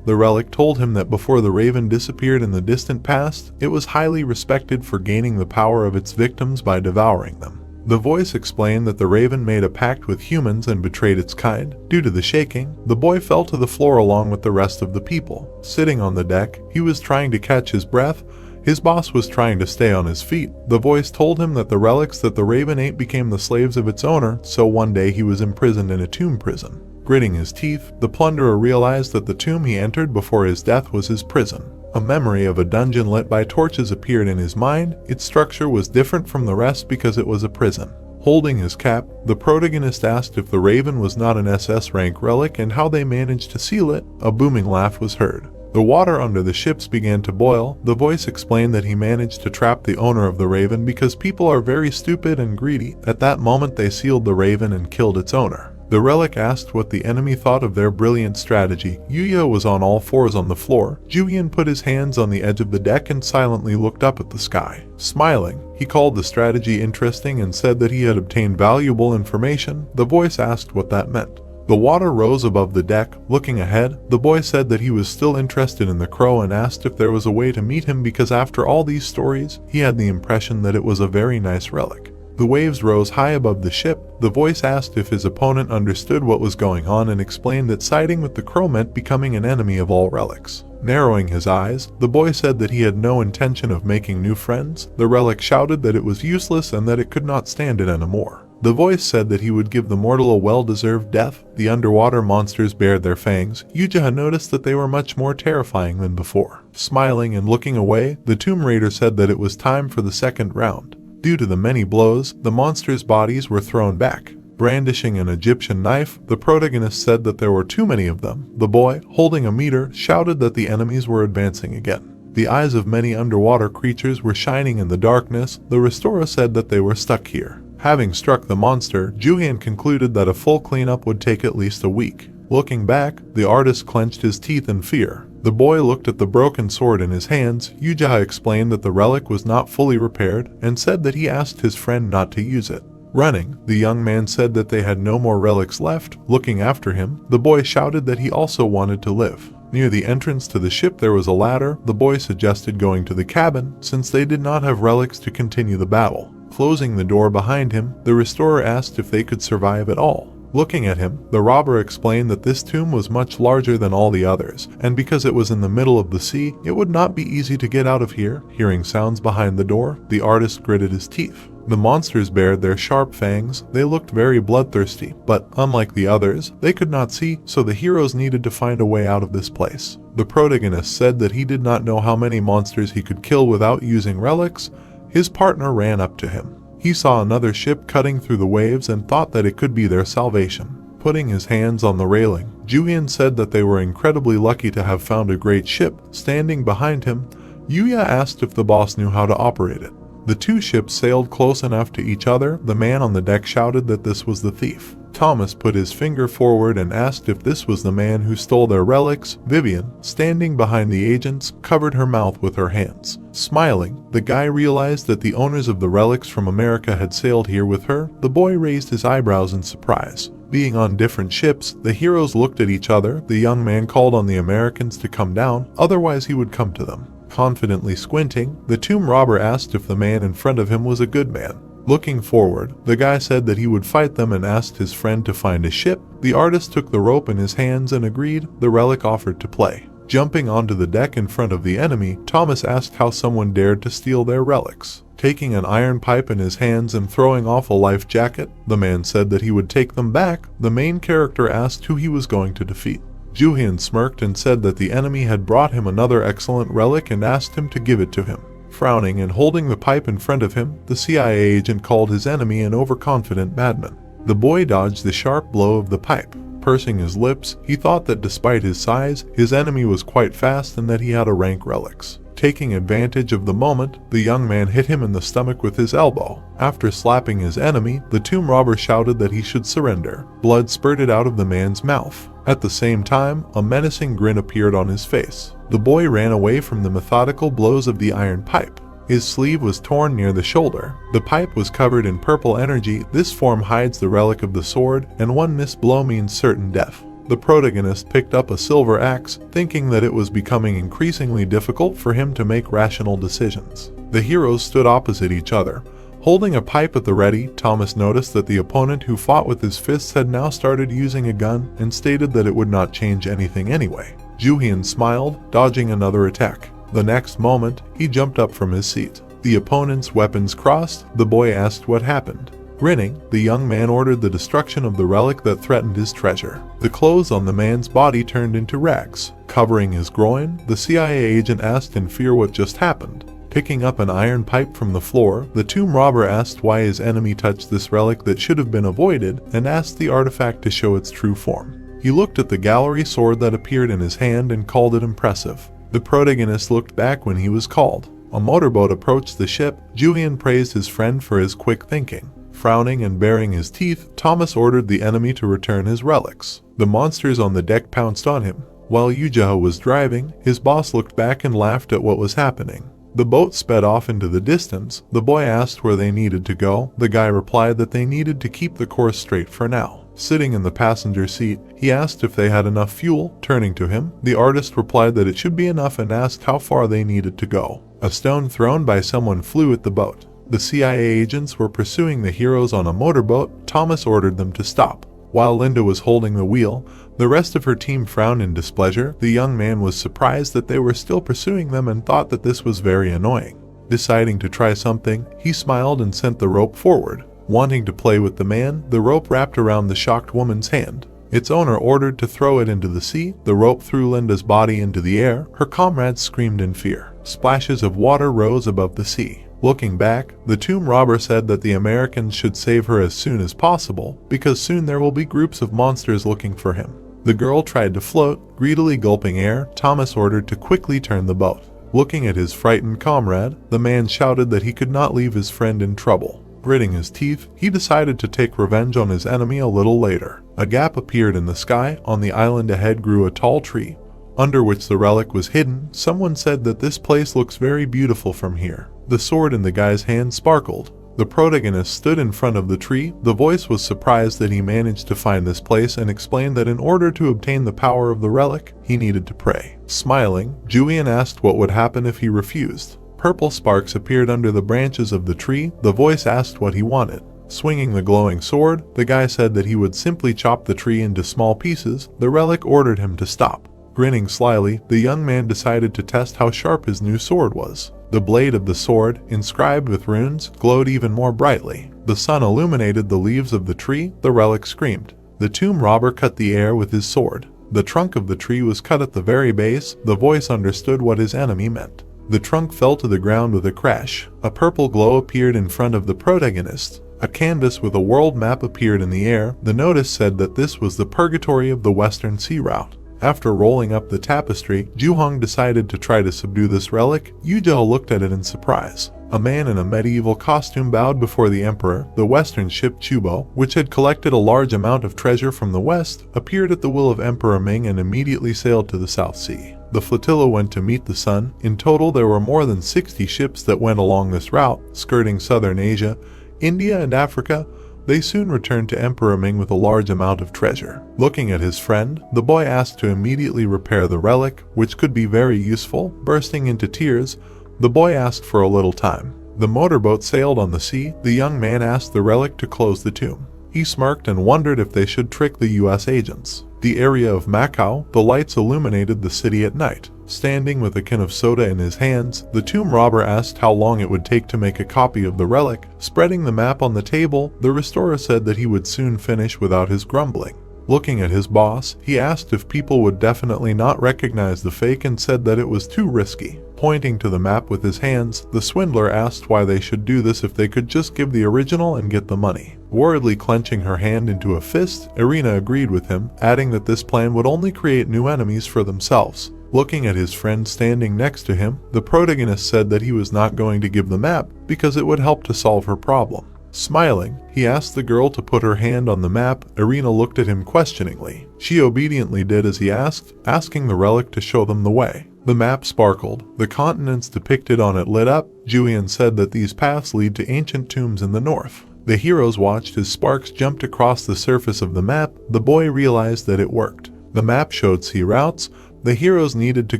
The relic told him that before the raven disappeared in the distant past, it was highly respected for gaining the power of its victims by devouring them. The voice explained that the raven made a pact with humans and betrayed its kind. Due to the shaking, the boy fell to the floor along with the rest of the people. Sitting on the deck, he was trying to catch his breath. His boss was trying to stay on his feet. The voice told him that the relics that the raven ate became the slaves of its owner, so one day he was imprisoned in a tomb prison. Gritting his teeth, the plunderer realized that the tomb he entered before his death was his prison. A memory of a dungeon lit by torches appeared in his mind. Its structure was different from the rest because it was a prison. Holding his cap, the protagonist asked if the raven was not an SS rank relic and how they managed to seal it. A booming laugh was heard. The water under the ships began to boil. The voice explained that he managed to trap the owner of the raven because people are very stupid and greedy. At that moment they sealed the raven and killed its owner. The relic asked what the enemy thought of their brilliant strategy. Jooheon was on all fours on the floor. Jooheon put his hands on the edge of the deck and silently looked up at the sky. Smiling, he called the strategy interesting and said that he had obtained valuable information. The voice asked what that meant. The water rose above the deck. Looking ahead, the boy said that he was still interested in the crow and asked if there was a way to meet him because after all these stories, he had the impression that it was a very nice relic. The waves rose high above the ship. The voice asked if his opponent understood what was going on and explained that siding with the crow meant becoming an enemy of all relics. Narrowing his eyes, the boy said that he had no intention of making new friends. The relic shouted that it was useless and that it could not stand it anymore. The voice said that he would give the mortal a well-deserved death. The underwater monsters bared their fangs. Jooheon noticed that they were much more terrifying than before. Smiling and looking away, the Tomb Raider said that it was time for the second round. Due to the many blows, the monsters' bodies were thrown back. Brandishing an Egyptian knife, the protagonist said that there were too many of them. The boy, holding a meter, shouted that the enemies were advancing again. The eyes of many underwater creatures were shining in the darkness. The restorer said that they were stuck here. Having struck the monster, Jooheon concluded that a full cleanup would take at least a week. Looking back, the artist clenched his teeth in fear. The boy looked at the broken sword in his hands. Jooheon explained that the relic was not fully repaired and said that he asked his friend not to use it. Running, the young man said that they had no more relics left. Looking after him, the boy shouted that he also wanted to live. Near the entrance to the ship there was a ladder. The boy suggested going to the cabin since they did not have relics to continue the battle. Closing the door behind him, the restorer asked if they could survive at all. Looking at him, the robber explained that this tomb was much larger than all the others, and because it was in the middle of the sea, it would not be easy to get out of here. Hearing sounds behind the door, the artist gritted his teeth. The monsters bared their sharp fangs. They looked very bloodthirsty, but unlike the others, they could not see, so the heroes needed to find a way out of this place. The protagonist said that he did not know how many monsters he could kill without using relics. His partner ran up to him. He saw another ship cutting through the waves and thought that it could be their salvation. Putting his hands on the railing, Jooheon said that they were incredibly lucky to have found a great ship. Standing behind him, Yuya asked if the boss knew how to operate it. The two ships sailed close enough to each other. The man on the deck shouted that this was the thief. Thomas put his finger forward and asked if this was the man who stole their relics. Vivian, standing behind the agents, covered her mouth with her hands. Smiling, the guy realized that the owners of the relics from America had sailed here with her. The boy raised his eyebrows in surprise. Being on different ships, the heroes looked at each other. The young man called on the Americans to come down, otherwise he would come to them. Confidently squinting, the tomb robber asked if the man in front of him was a good man. Looking forward, the guy said that he would fight them and asked his friend to find a ship. The artist took the rope in his hands and agreed. The relic offered to play. Jumping onto the deck in front of the enemy, Thomas asked how someone dared to steal their relics. Taking an iron pipe in his hands and throwing off a life jacket, the man said that he would take them back. The main character asked who he was going to defeat. Jooheon smirked and said that the enemy had brought him another excellent relic and asked him to give it to him. Frowning and holding the pipe in front of him, the CIA agent called his enemy an overconfident madman. The boy dodged the sharp blow of the pipe. Pursing his lips, he thought that despite his size, his enemy was quite fast and that he had a rank relics. Taking advantage of the moment, the young man hit him in the stomach with his elbow. After slapping his enemy, the tomb robber shouted that he should surrender. Blood spurted out of the man's mouth. At the same time, a menacing grin appeared on his face. The boy ran away from the methodical blows of the iron pipe. His sleeve was torn near the shoulder. The pipe was covered in purple energy. This form hides the relic of the sword, and one missed blow means certain death. The protagonist picked up a silver axe, thinking that it was becoming increasingly difficult for him to make rational decisions. The heroes stood opposite each other. Holding a pipe at the ready, Thomas noticed that the opponent who fought with his fists had now started using a gun and stated that it would not change anything anyway. Jooheon smiled, dodging another attack. The next moment, he jumped up from his seat. The opponent's weapons crossed. The boy asked what happened. Grinning, the young man ordered the destruction of the relic that threatened his treasure. The clothes on the man's body turned into rags. Covering his groin, the CIA agent asked in fear what just happened. Picking up an iron pipe from the floor, the tomb robber asked why his enemy touched this relic that should have been avoided and asked the artifact to show its true form. He looked at the gallery sword that appeared in his hand and called it impressive. The protagonist looked back when he was called. A motorboat approached the ship. Jooheon praised his friend for his quick thinking. Frowning and baring his teeth, Thomas ordered the enemy to return his relics. The monsters on the deck pounced on him. While Jooheon was driving, his boss looked back and laughed at what was happening. The boat sped off into the distance. The boy asked where they needed to go. The guy replied that they needed to keep the course straight for now. Sitting in the passenger seat, he asked if they had enough fuel. Turning to him, the artist replied that it should be enough and asked how far they needed to go. A stone thrown by someone flew at the boat. The CIA agents were pursuing the heroes on a motorboat. Thomas ordered them to stop. While Linda was holding the wheel, the rest of her team frowned in displeasure. The young man was surprised that they were still pursuing them and thought that this was very annoying. Deciding to try something, he smiled and sent the rope forward. Wanting to play with the man, the rope wrapped around the shocked woman's hand. Its owner ordered to throw it into the sea. The rope threw Linda's body into the air. Her comrades screamed in fear. Splashes of water rose above the sea. Looking back, the tomb robber said that the Americans should save her as soon as possible, because soon there will be groups of monsters looking for him. The girl tried to float, greedily gulping air. Thomas ordered to quickly turn the boat. Looking at his frightened comrade, the man shouted that he could not leave his friend in trouble. Gritting his teeth, he decided to take revenge on his enemy a little later. A gap appeared in the sky. On the island ahead grew a tall tree, under which the relic was hidden. Someone said that this place looks very beautiful from here. The sword in the guy's hand sparkled. The protagonist stood in front of the tree. The voice was surprised that he managed to find this place and explained that in order to obtain the power of the relic, he needed to pray. Smiling, Jooheon asked what would happen if he refused. Purple sparks appeared under the branches of the tree. The voice asked what he wanted. Swinging the glowing sword, the guy said that he would simply chop the tree into small pieces. The relic ordered him to stop. Grinning slyly, the young man decided to test how sharp his new sword was. The blade of the sword, inscribed with runes, glowed even more brightly. The sun illuminated the leaves of the tree. The relic screamed. The tomb robber cut the air with his sword. The trunk of the tree was cut at the very base. The voice understood what his enemy meant. The trunk fell to the ground with a crash. A purple glow appeared in front of the protagonist. A canvas with a world map appeared in the air. The notice said that this was the purgatory of the Western Sea Route. After rolling up the tapestry, Jooheon decided to try to subdue this relic. Yoo looked at it in surprise. A man in a medieval costume bowed before the emperor. The western ship Chubo, which had collected a large amount of treasure from the west, appeared at the will of Emperor Ming and immediately sailed to the South Sea. The flotilla went to meet the sun. In total, there were more than 60 ships that went along this route, skirting southern Asia, India, and Africa. They soon returned to Emperor Ming with a large amount of treasure. Looking at his friend, the boy asked to immediately repair the relic, which could be very useful. Bursting into tears, the boy asked for a little time. The motorboat sailed on the sea. The young man asked the relic to close the tomb. He smirked and wondered if they should trick the US agents. The area of Macau, the lights illuminated the city at night. Standing with a can of soda in his hands, the tomb robber asked how long it would take to make a copy of the relic. Spreading the map on the table, the restorer said that he would soon finish without his grumbling. Looking at his boss, he asked if people would definitely not recognize the fake and said that it was too risky. Pointing to the map with his hands, the swindler asked why they should do this if they could just give the original and get the money. Worriedly clenching her hand into a fist, Irina agreed with him, adding that this plan would only create new enemies for themselves. Looking at his friend standing next to him, the protagonist said that he was not going to give the map because it would help to solve her problem. Smiling, he asked the girl to put her hand on the map. Irina looked at him questioningly. She obediently did as he asked, asking the relic to show them the way. The map sparkled. The continents depicted on it lit up. Jooheon said that these paths lead to ancient tombs in the north. The heroes watched as sparks jumped across the surface of the map. The boy realized that it worked. The map showed sea routes. The heroes needed to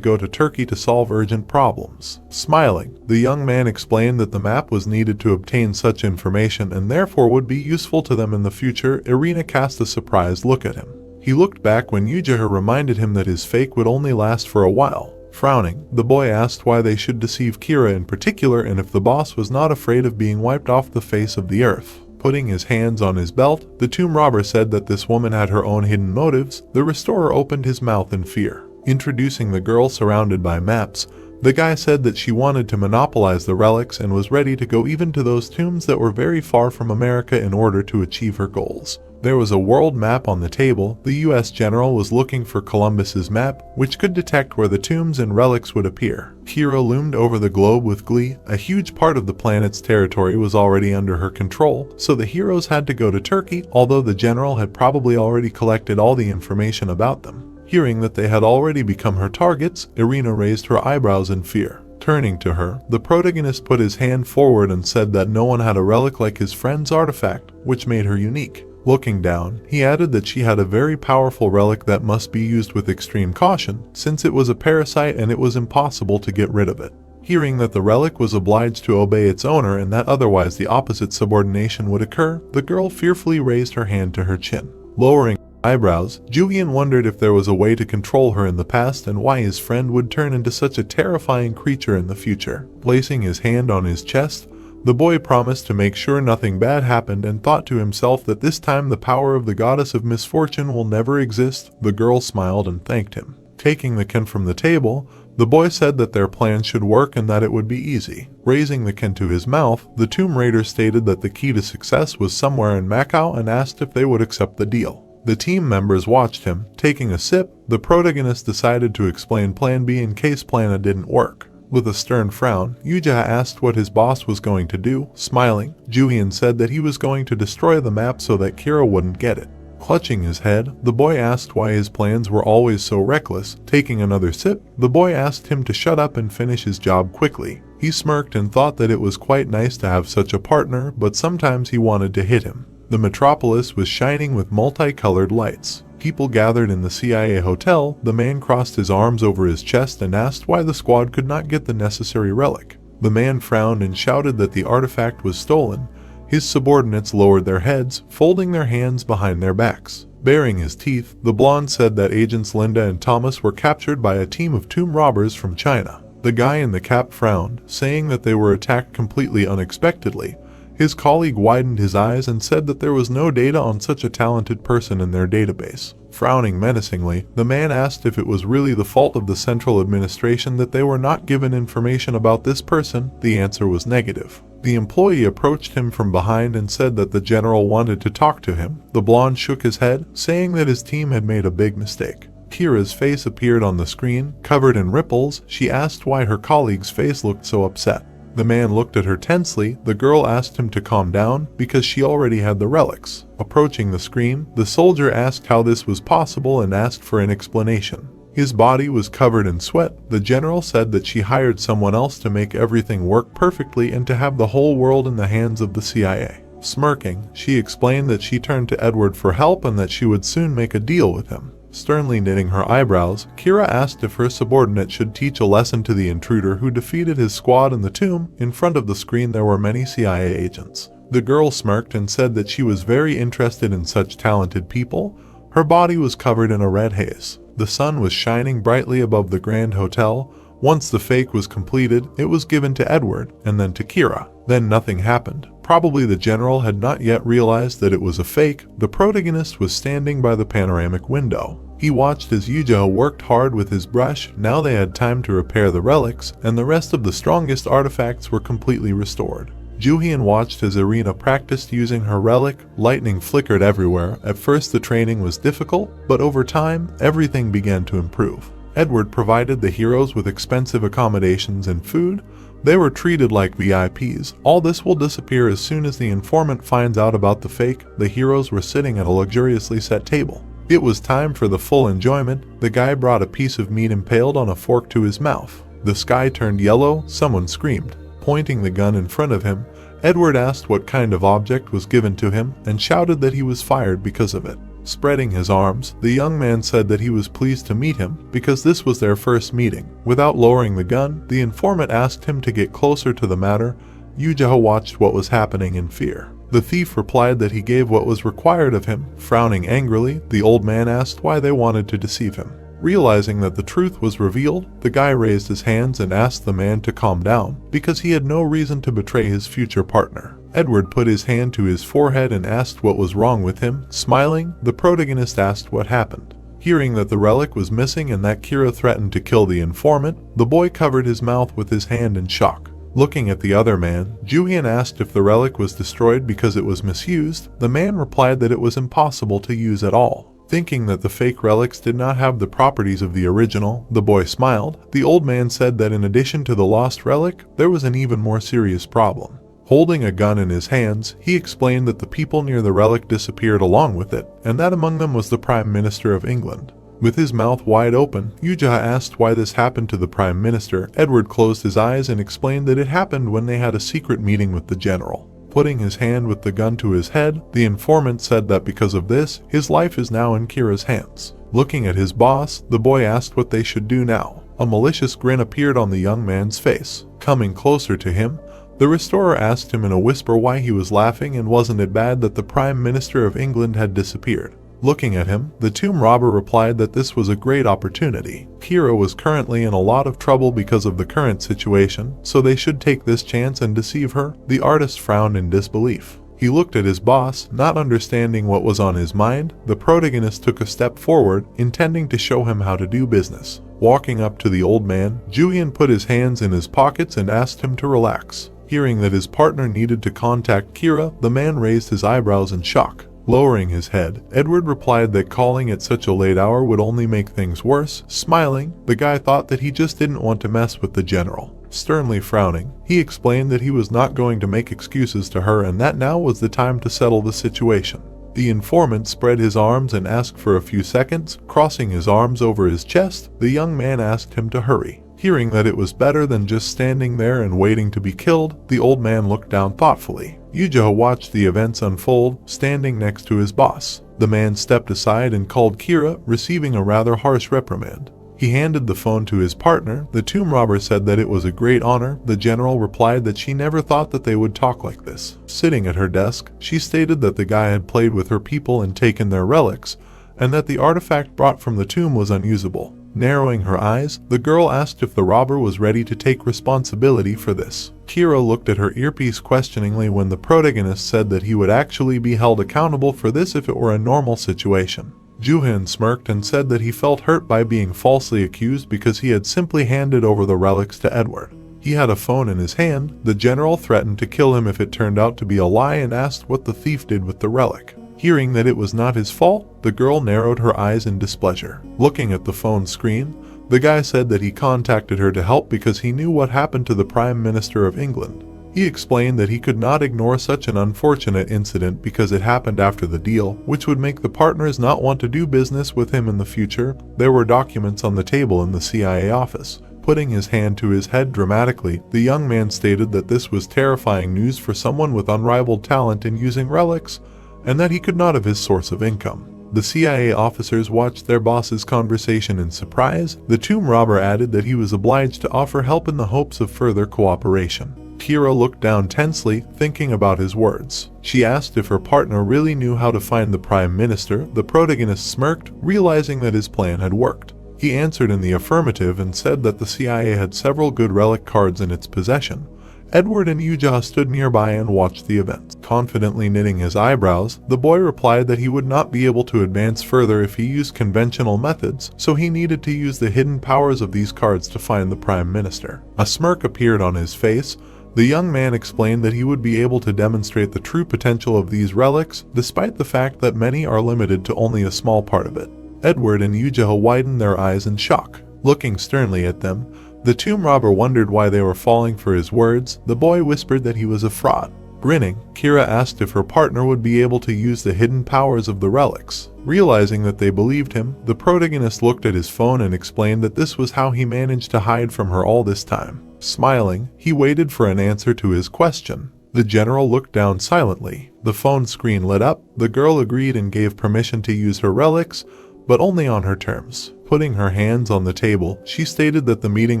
go to Turkey to solve urgent problems. Smiling, the young man explained that the map was needed to obtain such information and therefore would be useful to them in the future. Irina cast a surprised look at him. He looked back when Jooheon reminded him that his fake would only last for a while. Frowning, the boy asked why they should deceive Kira in particular and if the boss was not afraid of being wiped off the face of the earth. Putting his hands on his belt, the tomb robber said that this woman had her own hidden motives. The restorer opened his mouth in fear. Introducing the girl surrounded by maps, the guy said that she wanted to monopolize the relics and was ready to go even to those tombs that were very far from America in order to achieve her goals. There was a world map on the table. The US general was looking for Columbus's map, which could detect where the tombs and relics would appear. Kira loomed over the globe with glee. A huge part of the planet's territory was already under her control, so the heroes had to go to Turkey, although the general had probably already collected all the information about them. Hearing that they had already become her targets, Irina raised her eyebrows in fear. Turning to her, the protagonist put his hand forward and said that no one had a relic like his friend's artifact, which made her unique. Looking down, he added that she had a very powerful relic that must be used with extreme caution, since it was a parasite and it was impossible to get rid of it. Hearing that the relic was obliged to obey its owner and that otherwise the opposite subordination would occur, the girl fearfully raised her hand to her chin. Lowering eyebrows, Jooheon wondered if there was a way to control her in the past and why his friend would turn into such a terrifying creature in the future. Placing his hand on his chest, The boy promised to make sure nothing bad happened and thought to himself that this time the power of the goddess of misfortune will never exist. The girl smiled and thanked him. Taking the can from the table, the boy said that their plan should work and that it would be easy. Raising the can to his mouth, the Tomb Raider stated that the key to success was somewhere in Macau and asked if they would accept the deal. The team members watched him. Taking a sip, the protagonist decided to explain Plan B in case Plan A didn't work. With a stern frown, Jooheon asked what his boss was going to do. Smiling, Jooheon said that he was going to destroy the map so that Kira wouldn't get it. Clutching his head, the boy asked why his plans were always so reckless. Taking another sip, the boy asked him to shut up and finish his job quickly. He smirked and thought that it was quite nice to have such a partner, but sometimes he wanted to hit him. The metropolis was shining with multicolored lights. People gathered in the CIA hotel. The man crossed his arms over his chest and asked why the squad could not get the necessary relic. The man frowned and shouted that the artifact was stolen. His subordinates lowered their heads, folding their hands behind their backs. Baring his teeth, the blonde said that agents Linda and Thomas were captured by a team of tomb robbers from China. The guy in the cap frowned, saying that they were attacked completely unexpectedly. His colleague widened his eyes and said that there was no data on such a talented person in their database. Frowning menacingly, the man asked if it was really the fault of the central administration that they were not given information about this person. The answer was negative. The employee approached him from behind and said that the general wanted to talk to him. The blonde shook his head, saying that his team had made a big mistake. Kira's face appeared on the screen, covered in ripples. She asked why her colleague's face looked so upset. The man looked at her tensely. The girl asked him to calm down because she already had the relics. Approaching the screen, the soldier asked how this was possible and asked for an explanation. His body was covered in sweat. The general said that she hired someone else to make everything work perfectly and to have the whole world in the hands of the CIA. Smirking, she explained that she turned to Edward for help and that she would soon make a deal with him. Sternly knitting her eyebrows, Kira asked if her subordinate should teach a lesson to the intruder who defeated his squad in the tomb. In front of the screen there were many CIA agents. The girl smirked and said that she was very interested in such talented people. Her body was covered in a red haze. The sun was shining brightly above the Grand Hotel. Once the fake was completed, it was given to Edward and then to Kira. Then nothing happened. Probably the general had not yet realized that it was a fake. The protagonist was standing by the panoramic window. He watched as Jooheon worked hard with his brush. Now they had time to repair the relics, and the rest of the strongest artifacts were completely restored. Jooheon watched as Irina practiced using her relic. Lightning flickered everywhere. At first the training was difficult, but over time, everything began to improve. Edward provided the heroes with expensive accommodations and food. They were treated like VIPs. All this will disappear as soon as the informant finds out about the fake. The heroes were sitting at a luxuriously set table. It was time for the full enjoyment. The guy brought a piece of meat impaled on a fork to his mouth. The sky turned yellow. Someone screamed. Pointing the gun in front of him, Edward asked what kind of object was given to him and shouted that he was fired because of it. Spreading his arms, the young man said that he was pleased to meet him because this was their first meeting. Without lowering the gun, the informant asked him to get closer to the matter. Jooheon watched what was happening in fear. The thief replied that he gave what was required of him. Frowning angrily, the old man asked why they wanted to deceive him. Realizing that the truth was revealed, the guy raised his hands and asked the man to calm down because he had no reason to betray his future partner. Edward put his hand to his forehead and asked what was wrong with him. Smiling, the protagonist asked what happened. Hearing that the relic was missing and that Kira threatened to kill the informant, the boy covered his mouth with his hand in shock. Looking at the other man, Jooheon asked if the relic was destroyed because it was misused. The man replied that it was impossible to use at all. Thinking that the fake relics did not have the properties of the original, the boy smiled. The old man said that in addition to the lost relic, there was an even more serious problem. Holding a gun in his hands, he explained that the people near the relic disappeared along with it, and that among them was the Prime Minister of England. With his mouth wide open, Jooheon asked why this happened to the Prime Minister. Edward closed his eyes and explained that it happened when they had a secret meeting with the general. Putting his hand with the gun to his head, the informant said that because of this, his life is now in Kira's hands. Looking at his boss, the boy asked what they should do now. A malicious grin appeared on the young man's face. Coming closer to him, the restorer asked him in a whisper why he was laughing and wasn't it bad that the Prime Minister of England had disappeared. Looking at him, the tomb robber replied that this was a great opportunity. Kira was currently in a lot of trouble because of the current situation, so they should take this chance and deceive her. The artist frowned in disbelief. He looked at his boss, not understanding what was on his mind. The protagonist took a step forward, intending to show him how to do business. Walking up to the old man, Jooheon put his hands in his pockets and asked him to relax. Hearing that his partner needed to contact Kira, the man raised his eyebrows in shock. Lowering his head, Edward replied that calling at such a late hour would only make things worse. Smiling, the guy thought that he just didn't want to mess with the general. Sternly frowning, he explained that he was not going to make excuses to her and that now was the time to settle the situation. The informant spread his arms and asked for a few seconds. Crossing his arms over his chest, the young man asked him to hurry. Hearing that it was better than just standing there and waiting to be killed, the old man looked down thoughtfully. Jooheon watched the events unfold, standing next to his boss. The man stepped aside and called Kira, receiving a rather harsh reprimand. He handed the phone to his partner. The tomb robber said that it was a great honor. The general replied that she never thought that they would talk like this. Sitting at her desk, she stated that the guy had played with her people and taken their relics, and that the artifact brought from the tomb was unusable. Narrowing her eyes, the girl asked if the robber was ready to take responsibility for this. Kira looked at her earpiece questioningly when the protagonist said that he would actually be held accountable for this if it were a normal situation. Jooheon smirked and said that he felt hurt by being falsely accused because he had simply handed over the relics to Edward. He had a phone in his hand. The general threatened to kill him if it turned out to be a lie and asked what the thief did with the relic. Hearing that it was not his fault, the girl narrowed her eyes in displeasure. Looking at the phone screen, the guy said that he contacted her to help because he knew what happened to the Prime Minister of England. He explained that he could not ignore such an unfortunate incident because it happened after the deal, which would make the partners not want to do business with him in the future. There were documents on the table in the CIA office. Putting his hand to his head dramatically, the young man stated that this was terrifying news for someone with unrivaled talent in using relics, and that he could not have his source of income. The CIA officers watched their boss's conversation in surprise. The tomb robber added that he was obliged to offer help in the hopes of further cooperation. Kira looked down tensely, thinking about his words. She asked if her partner really knew how to find the Prime Minister. The protagonist smirked, realizing that his plan had worked. He answered in the affirmative and said that the CIA had several good relic cards in its possession. Edward and Jooheon stood nearby and watched the events. Confidently knitting his eyebrows, the boy replied that he would not be able to advance further if he used conventional methods, so he needed to use the hidden powers of these cards to find the Prime Minister. A smirk appeared on his face. The young man explained that he would be able to demonstrate the true potential of these relics, despite the fact that many are limited to only a small part of it. Edward and Jooheon widened their eyes in shock. Looking sternly at them, the tomb robber wondered why they were falling for his words. The boy whispered that he was a fraud. Grinning, Kira asked if her partner would be able to use the hidden powers of the relics. Realizing that they believed him, the protagonist looked at his phone and explained that this was how he managed to hide from her all this time. Smiling, he waited for an answer to his question. The general looked down silently. The phone screen lit up. The girl agreed and gave permission to use her relics, but only on her terms. Putting her hands on the table, she stated that the meeting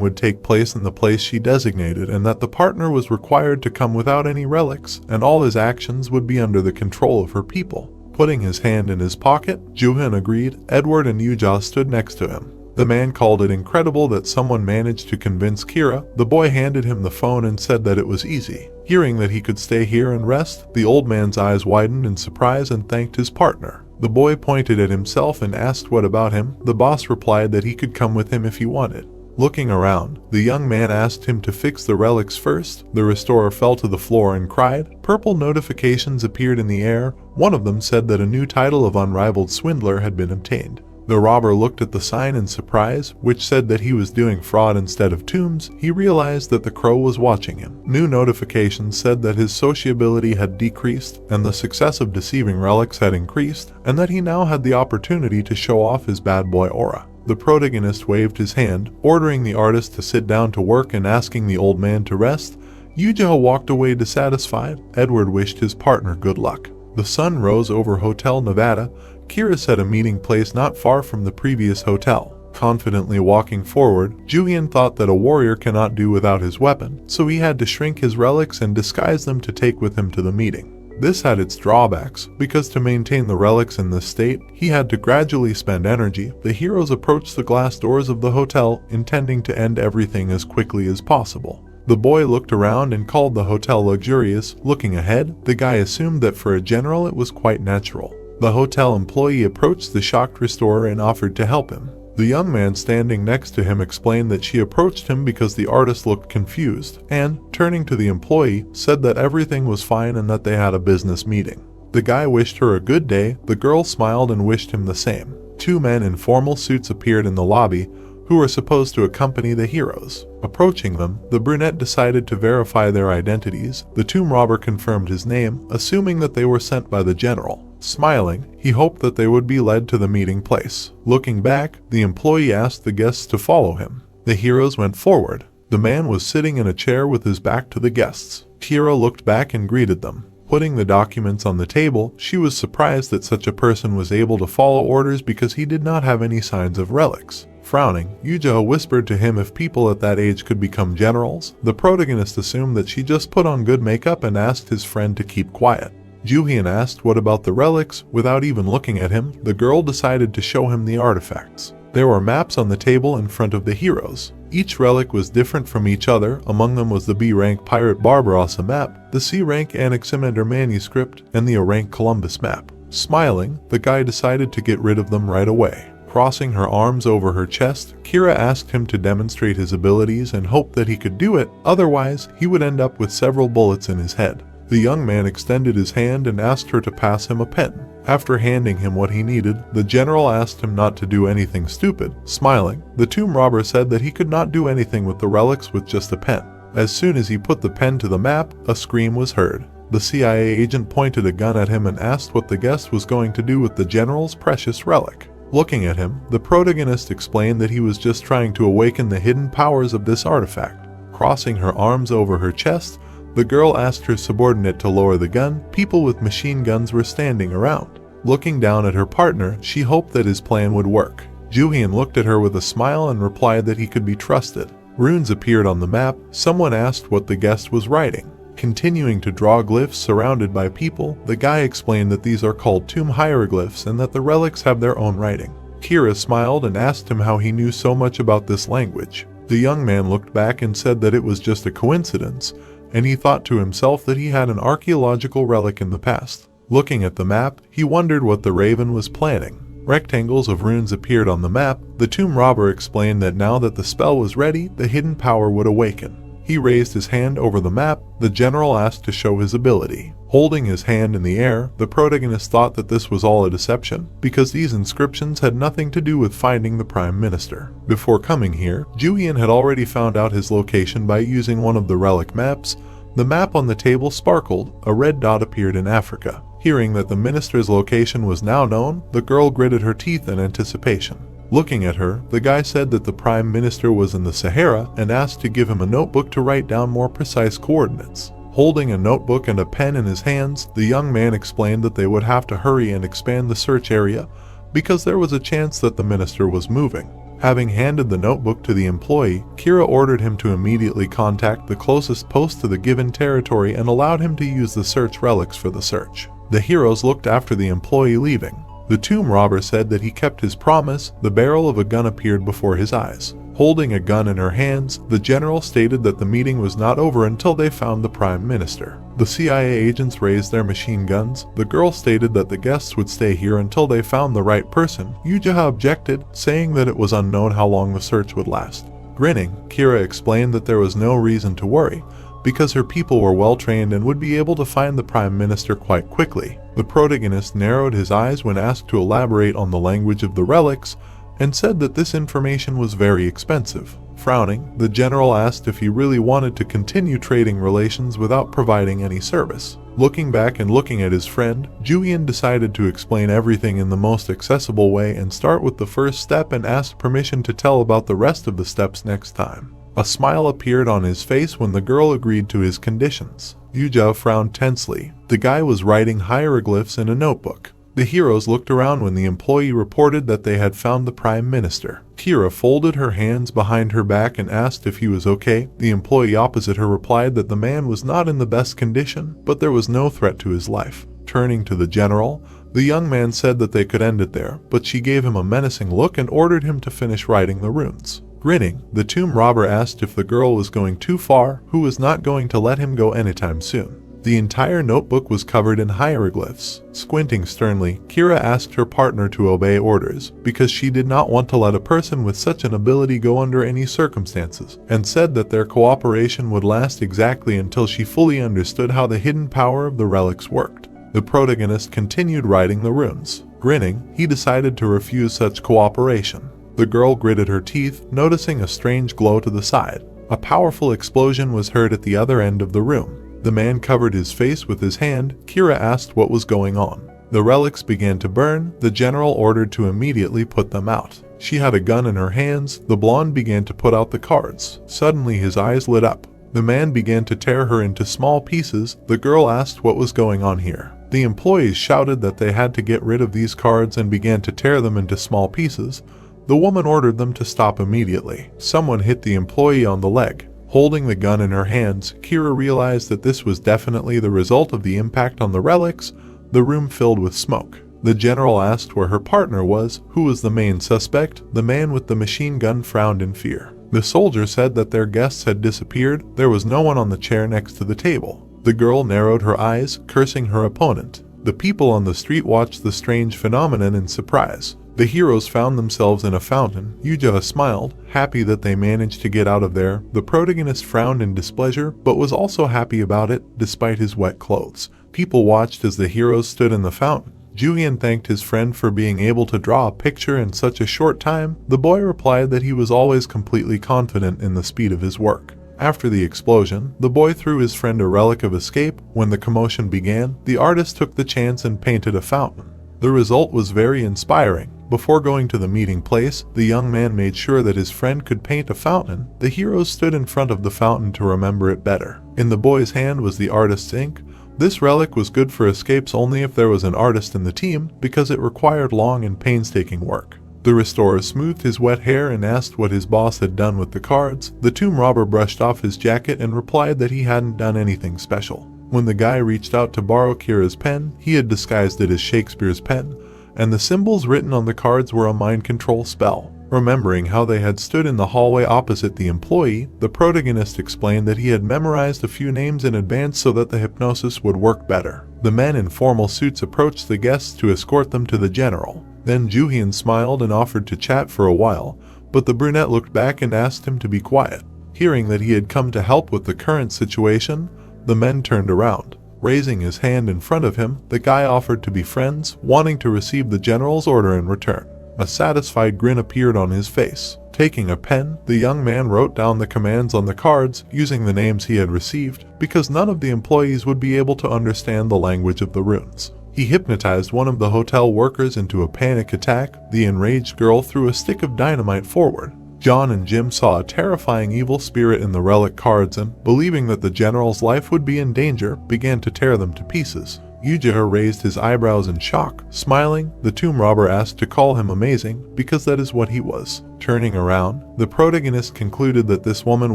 would take place in the place she designated and that the partner was required to come without any relics, and all his actions would be under the control of her people. Putting his hand in his pocket, Jooheon agreed. Edward and Jooheon stood next to him. The man called it incredible that someone managed to convince Kira. The boy handed him the phone and said that it was easy. Hearing that he could stay here and rest, the old man's eyes widened in surprise and thanked his partner. The boy pointed at himself and asked what about him. The boss replied that he could come with him if he wanted. Looking around, the young man asked him to fix the relics first. The restorer fell to the floor and cried. Purple notifications appeared in the air. One of them said that a new title of unrivaled swindler had been obtained. The robber looked at the sign in surprise, which said that he was doing fraud instead of tombs. He realized that the crow was watching him. New notifications said that his sociability had decreased and the success of deceiving relics had increased, and that he now had the opportunity to show off his bad boy aura. The protagonist waved his hand, ordering the artist to sit down to work and asking the old man to rest. Jooheon walked away dissatisfied. Edward wished his partner good luck. The sun rose over Hotel Nevada. Kira set a meeting place not far from the previous hotel. Confidently walking forward, Jooheon thought that a warrior cannot do without his weapon, so he had to shrink his relics and disguise them to take with him to the meeting. This had its drawbacks, because to maintain the relics in this state, he had to gradually spend energy. The heroes approached the glass doors of the hotel, intending to end everything as quickly as possible. The boy looked around and called the hotel luxurious. Looking ahead, the guy assumed that for a general it was quite natural. The hotel employee approached the shocked restorer and offered to help him. The young man standing next to him explained that she approached him because the artist looked confused, and, turning to the employee, said that everything was fine and that they had a business meeting. The guy wished her a good day. The girl smiled and wished him the same. Two men in formal suits appeared in the lobby, who were supposed to accompany the heroes. Approaching them, the brunette decided to verify their identities. The tomb robber confirmed his name, assuming that they were sent by the general. Smiling, he hoped that they would be led to the meeting place. Looking back, the employee asked the guests to follow him. The heroes went forward. The man was sitting in a chair with his back to the guests. Kira looked back and greeted them. Putting the documents on the table, she was surprised that such a person was able to follow orders because he did not have any signs of relics. Frowning, Jooheon whispered to him if people at that age could become generals. The protagonist assumed that she just put on good makeup and asked his friend to keep quiet. Jooheon asked what about the relics. Without even looking at him, the girl decided to show him the artifacts. There were maps on the table in front of the heroes. Each relic was different from each other. Among them was the B-rank Pirate Barbarossa map, the C-rank Anaximander manuscript, and the A-rank Columbus map. Smiling, the guy decided to get rid of them right away. Crossing her arms over her chest, Kira asked him to demonstrate his abilities and hoped that he could do it, otherwise he would end up with several bullets in his head. The young man extended his hand and asked her to pass him a pen. After handing him what he needed, the general asked him not to do anything stupid. Smiling, the tomb robber said that he could not do anything with the relics with just a pen. As soon as he put the pen to the map, a scream was heard. The CIA agent pointed a gun at him and asked what the guest was going to do with the general's precious relic. Looking at him, the protagonist explained that he was just trying to awaken the hidden powers of this artifact. Crossing her arms over her chest, the girl asked her subordinate to lower the gun. People with machine guns were standing around. Looking down at her partner, she hoped that his plan would work. Jooheon looked at her with a smile and replied that he could be trusted. Runes appeared on the map. Someone asked what the guest was writing. Continuing to draw glyphs surrounded by people, the guy explained that these are called tomb hieroglyphs and that the relics have their own writing. Kira smiled and asked him how he knew so much about this language. The young man looked back and said that it was just a coincidence, and he thought to himself that he had an archaeological relic in the past. Looking at the map, he wondered what the raven was planning. Rectangles of runes appeared on the map. The tomb robber explained that now that the spell was ready, the hidden power would awaken. He raised his hand over the map. The general asked to show his ability. Holding his hand in the air, the protagonist thought that this was all a deception, because these inscriptions had nothing to do with finding the Prime Minister. Before coming here, Jooheon had already found out his location by using one of the relic maps. The map on the table sparkled. A red dot appeared in Africa. Hearing that the minister's location was now known, the girl gritted her teeth in anticipation. Looking at her, the guy said that the Prime Minister was in the Sahara and asked to give him a notebook to write down more precise coordinates. Holding a notebook and a pen in his hands, the young man explained that they would have to hurry and expand the search area because there was a chance that the minister was moving. Having handed the notebook to the employee, Kira ordered him to immediately contact the closest post to the given territory and allowed him to use the search relics for the search. The heroes looked after the employee leaving. The tomb robber said that he kept his promise. The barrel of a gun appeared before his eyes. Holding a gun in her hands, the general stated that the meeting was not over until they found the Prime Minister. The CIA agents raised their machine guns. The girl stated that the guests would stay here until they found the right person. Jooheon objected, saying that it was unknown how long the search would last. Grinning, Kira explained that there was no reason to worry, because her people were well trained and would be able to find the Prime Minister quite quickly. The protagonist narrowed his eyes when asked to elaborate on the language of the relics, and said that this information was very expensive. Frowning, the general asked if he really wanted to continue trading relations without providing any service. Looking back and looking at his friend, Jooheon decided to explain everything in the most accessible way and start with the first step and asked permission to tell about the rest of the steps next time. A smile appeared on his face when the girl agreed to his conditions. Jooheon frowned tensely. The guy was writing hieroglyphs in a notebook. The heroes looked around when the employee reported that they had found the Prime Minister. Kira folded her hands behind her back and asked if he was okay. The employee opposite her replied that the man was not in the best condition, but there was no threat to his life. Turning to the general, the young man said that they could end it there, but she gave him a menacing look and ordered him to finish writing the runes. Grinning, the tomb robber asked if the girl was going too far, who was not going to let him go anytime soon. The entire notebook was covered in hieroglyphs. Squinting sternly, Kira asked her partner to obey orders, because she did not want to let a person with such an ability go under any circumstances, and said that their cooperation would last exactly until she fully understood how the hidden power of the relics worked. The protagonist continued writing the runes. Grinning, he decided to refuse such cooperation. The girl gritted her teeth, noticing a strange glow to the side. A powerful explosion was heard at the other end of the room. The man covered his face with his hand. Kira asked what was going on. The relics began to burn. The general ordered to immediately put them out. She had a gun in her hands. The blonde began to put out the cards. Suddenly his eyes lit up. The man began to tear her into small pieces. The girl asked what was going on here. The employees shouted that they had to get rid of these cards and began to tear them into small pieces. The woman ordered them to stop immediately. Someone hit the employee on the leg. Holding the gun in her hands, Kira realized that this was definitely the result of the impact on the relics. The room filled with smoke. The general asked where her partner was, who was the main suspect. The man with the machine gun frowned in fear. The soldier said that their guests had disappeared. There was no one on the chair next to the table. The girl narrowed her eyes, cursing her opponent. The people on the street watched the strange phenomenon in surprise. The heroes found themselves in a fountain. Jooheon smiled, happy that they managed to get out of there. The protagonist frowned in displeasure, but was also happy about it, despite his wet clothes. People watched as the heroes stood in the fountain. Jooheon thanked his friend for being able to draw a picture in such a short time. The boy replied that he was always completely confident in the speed of his work. After the explosion, the boy threw his friend a relic of escape. When the commotion began, the artist took the chance and painted a fountain. The result was very inspiring. Before going to the meeting place, the young man made sure that his friend could paint a fountain. The heroes stood in front of the fountain to remember it better. In the boy's hand was the artist's ink. This relic was good for escapes only if there was an artist in the team, because it required long and painstaking work. The restorer smoothed his wet hair and asked what his boss had done with the cards. The tomb robber brushed off his jacket and replied that he hadn't done anything special. When the guy reached out to borrow Kira's pen, he had disguised it as Shakespeare's pen, and the symbols written on the cards were a mind control spell. Remembering how they had stood in the hallway opposite the employee, the protagonist explained that he had memorized a few names in advance so that the hypnosis would work better. The men in formal suits approached the guests to escort them to the general. Then Jooheon smiled and offered to chat for a while, but the brunette looked back and asked him to be quiet. Hearing that he had come to help with the current situation, the men turned around. Raising his hand in front of him, the guy offered to be friends, wanting to receive the general's order in return. A satisfied grin appeared on his face. Taking a pen, the young man wrote down the commands on the cards using the names he had received, because none of the employees would be able to understand the language of the runes. He hypnotized one of the hotel workers into a panic attack. The enraged girl threw a stick of dynamite forward. John and Jim saw a terrifying evil spirit in the relic cards and, believing that the general's life would be in danger, began to tear them to pieces. Jooheon raised his eyebrows in shock. Smiling, the tomb robber asked to call him amazing, because that is what he was. Turning around, the protagonist concluded that this woman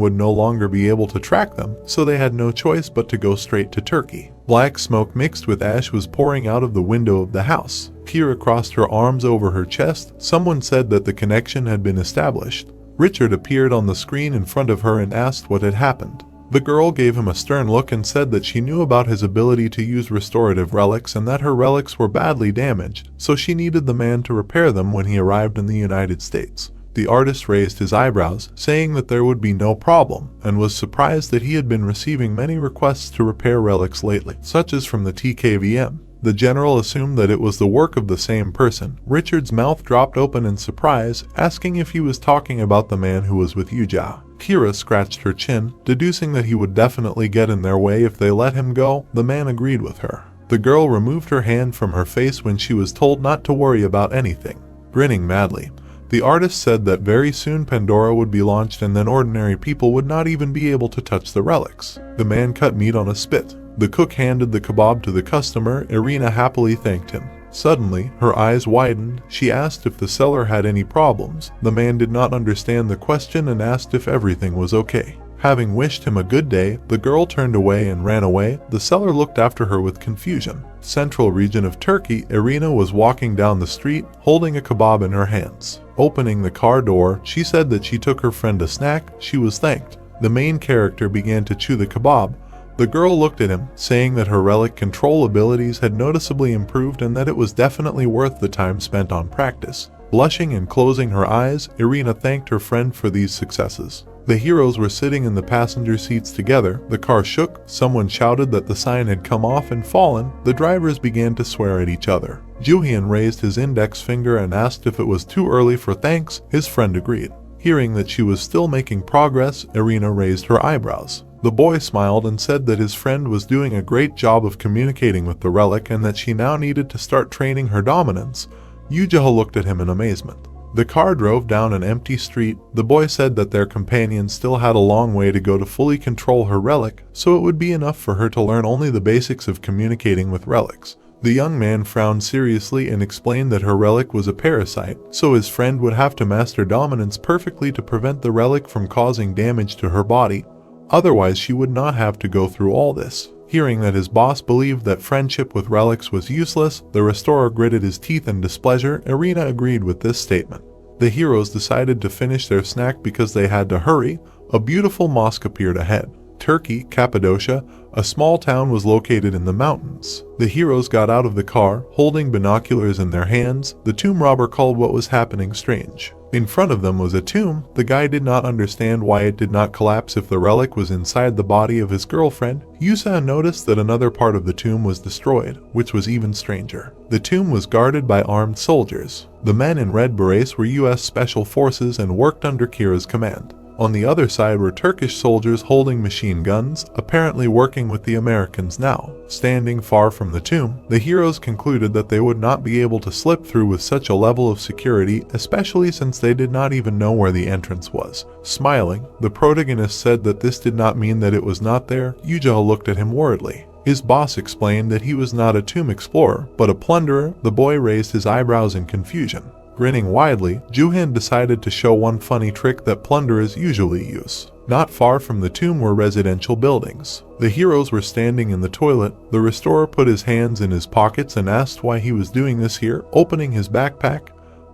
would no longer be able to track them, so they had no choice but to go straight to Turkey. Black smoke mixed with ash was pouring out of the window of the house. Kira crossed her arms over her chest. Someone said that the connection had been established. Richard appeared on the screen in front of her and asked what had happened. The girl gave him a stern look and said that she knew about his ability to use restorative relics and that her relics were badly damaged, so she needed the man to repair them when he arrived in the United States. The artist raised his eyebrows, saying that there would be no problem, and was surprised that he had been receiving many requests to repair relics lately, such as from the TKVM. The general assumed that it was the work of the same person. Richard's mouth dropped open in surprise, asking if he was talking about the man who was with Jooheon. Kira scratched her chin, deducing that he would definitely get in their way if they let him go. The man agreed with her. The girl removed her hand from her face when she was told not to worry about anything. Grinning madly, the artist said that very soon Pandora would be launched and then ordinary people would not even be able to touch the relics. The man cut meat on a spit. The cook handed the kebab to the customer. Irina happily thanked him. Suddenly, her eyes widened. She asked if the seller had any problems. The man did not understand the question and asked if everything was okay. Having wished him a good day, the girl turned away and ran away. The seller looked after her with confusion. Central region of Turkey, Irina was walking down the street, holding a kebab in her hands. Opening the car door, she said that she took her friend a snack. She was thanked. The main character began to chew the kebab. The girl looked at him, saying that her relic control abilities had noticeably improved and that it was definitely worth the time spent on practice. Blushing and closing her eyes, Irina thanked her friend for these successes. The heroes were sitting in the passenger seats together. The car shook. Someone shouted that the sign had come off and fallen. The drivers began to swear at each other. Jooheon raised his index finger and asked if it was too early for thanks. His friend agreed. Hearing that she was still making progress, Irina raised her eyebrows. The boy smiled and said that his friend was doing a great job of communicating with the relic and that she now needed to start training her dominance. Jooheon looked at him in amazement. The car drove down an empty street. The boy said that their companion still had a long way to go to fully control her relic, so it would be enough for her to learn only the basics of communicating with relics. The young man frowned seriously and explained that her relic was a parasite, so his friend would have to master dominance perfectly to prevent the relic from causing damage to her body. Otherwise, she would not have to go through all this. Hearing that his boss believed that friendship with relics was useless, the restorer gritted his teeth in displeasure. Irina agreed with this statement. The heroes decided to finish their snack because they had to hurry. A beautiful mosque appeared ahead. Turkey, Cappadocia, a small town, was located in the mountains. The heroes got out of the car, holding binoculars in their hands. The tomb robber called what was happening strange. In front of them was a tomb. The guy did not understand why it did not collapse if the relic was inside the body of his girlfriend. Yusa noticed that another part of the tomb was destroyed, which was even stranger. The tomb was guarded by armed soldiers. The men in red berets were US Special Forces and worked under Kira's command. On the other side were Turkish soldiers holding machine guns, apparently working with the Americans now. Standing far from the tomb, the heroes concluded that they would not be able to slip through with such a level of security, especially since they did not even know where the entrance was. Smiling, the protagonist said that this did not mean that it was not there. Jooheon looked at him worriedly. His boss explained that he was not a tomb explorer, but a plunderer. The boy raised his eyebrows in confusion. Grinning widely, Jooheon decided to show one funny trick that plunderers usually use. Not far from the tomb were residential buildings. The heroes were standing in the toilet. The restorer put his hands in his pockets and asked why he was doing this here, opening his backpack.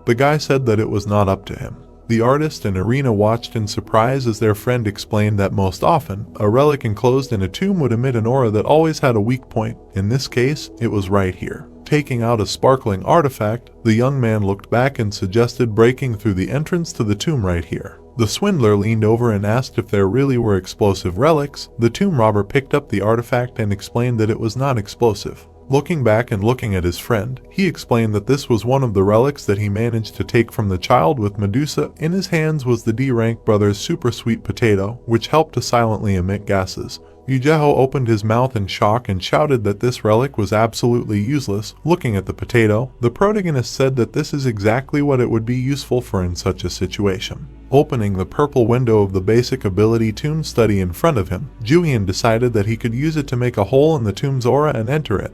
The guy said that it was not up to him. The artist and Irina watched in surprise as their friend explained that most often, a relic enclosed in a tomb would emit an aura that always had a weak point. In this case, it was right here. Taking out a sparkling artifact, the young man looked back and suggested breaking through the entrance to the tomb right here. The swindler leaned over and asked if there really were explosive relics. The tomb robber picked up the artifact and explained that it was not explosive. Looking back and looking at his friend, he explained that this was one of the relics that he managed to take from the child with Medusa. In his hands was the D-Rank Brothers Super Sweet Potato, which helped to silently emit gases. Jooheon opened his mouth in shock and shouted that this relic was absolutely useless. Looking at the potato, the protagonist said that this is exactly what it would be useful for in such a situation. Opening the purple window of the basic ability tomb study in front of him, Jooheon decided that he could use it to make a hole in the tomb's aura and enter it.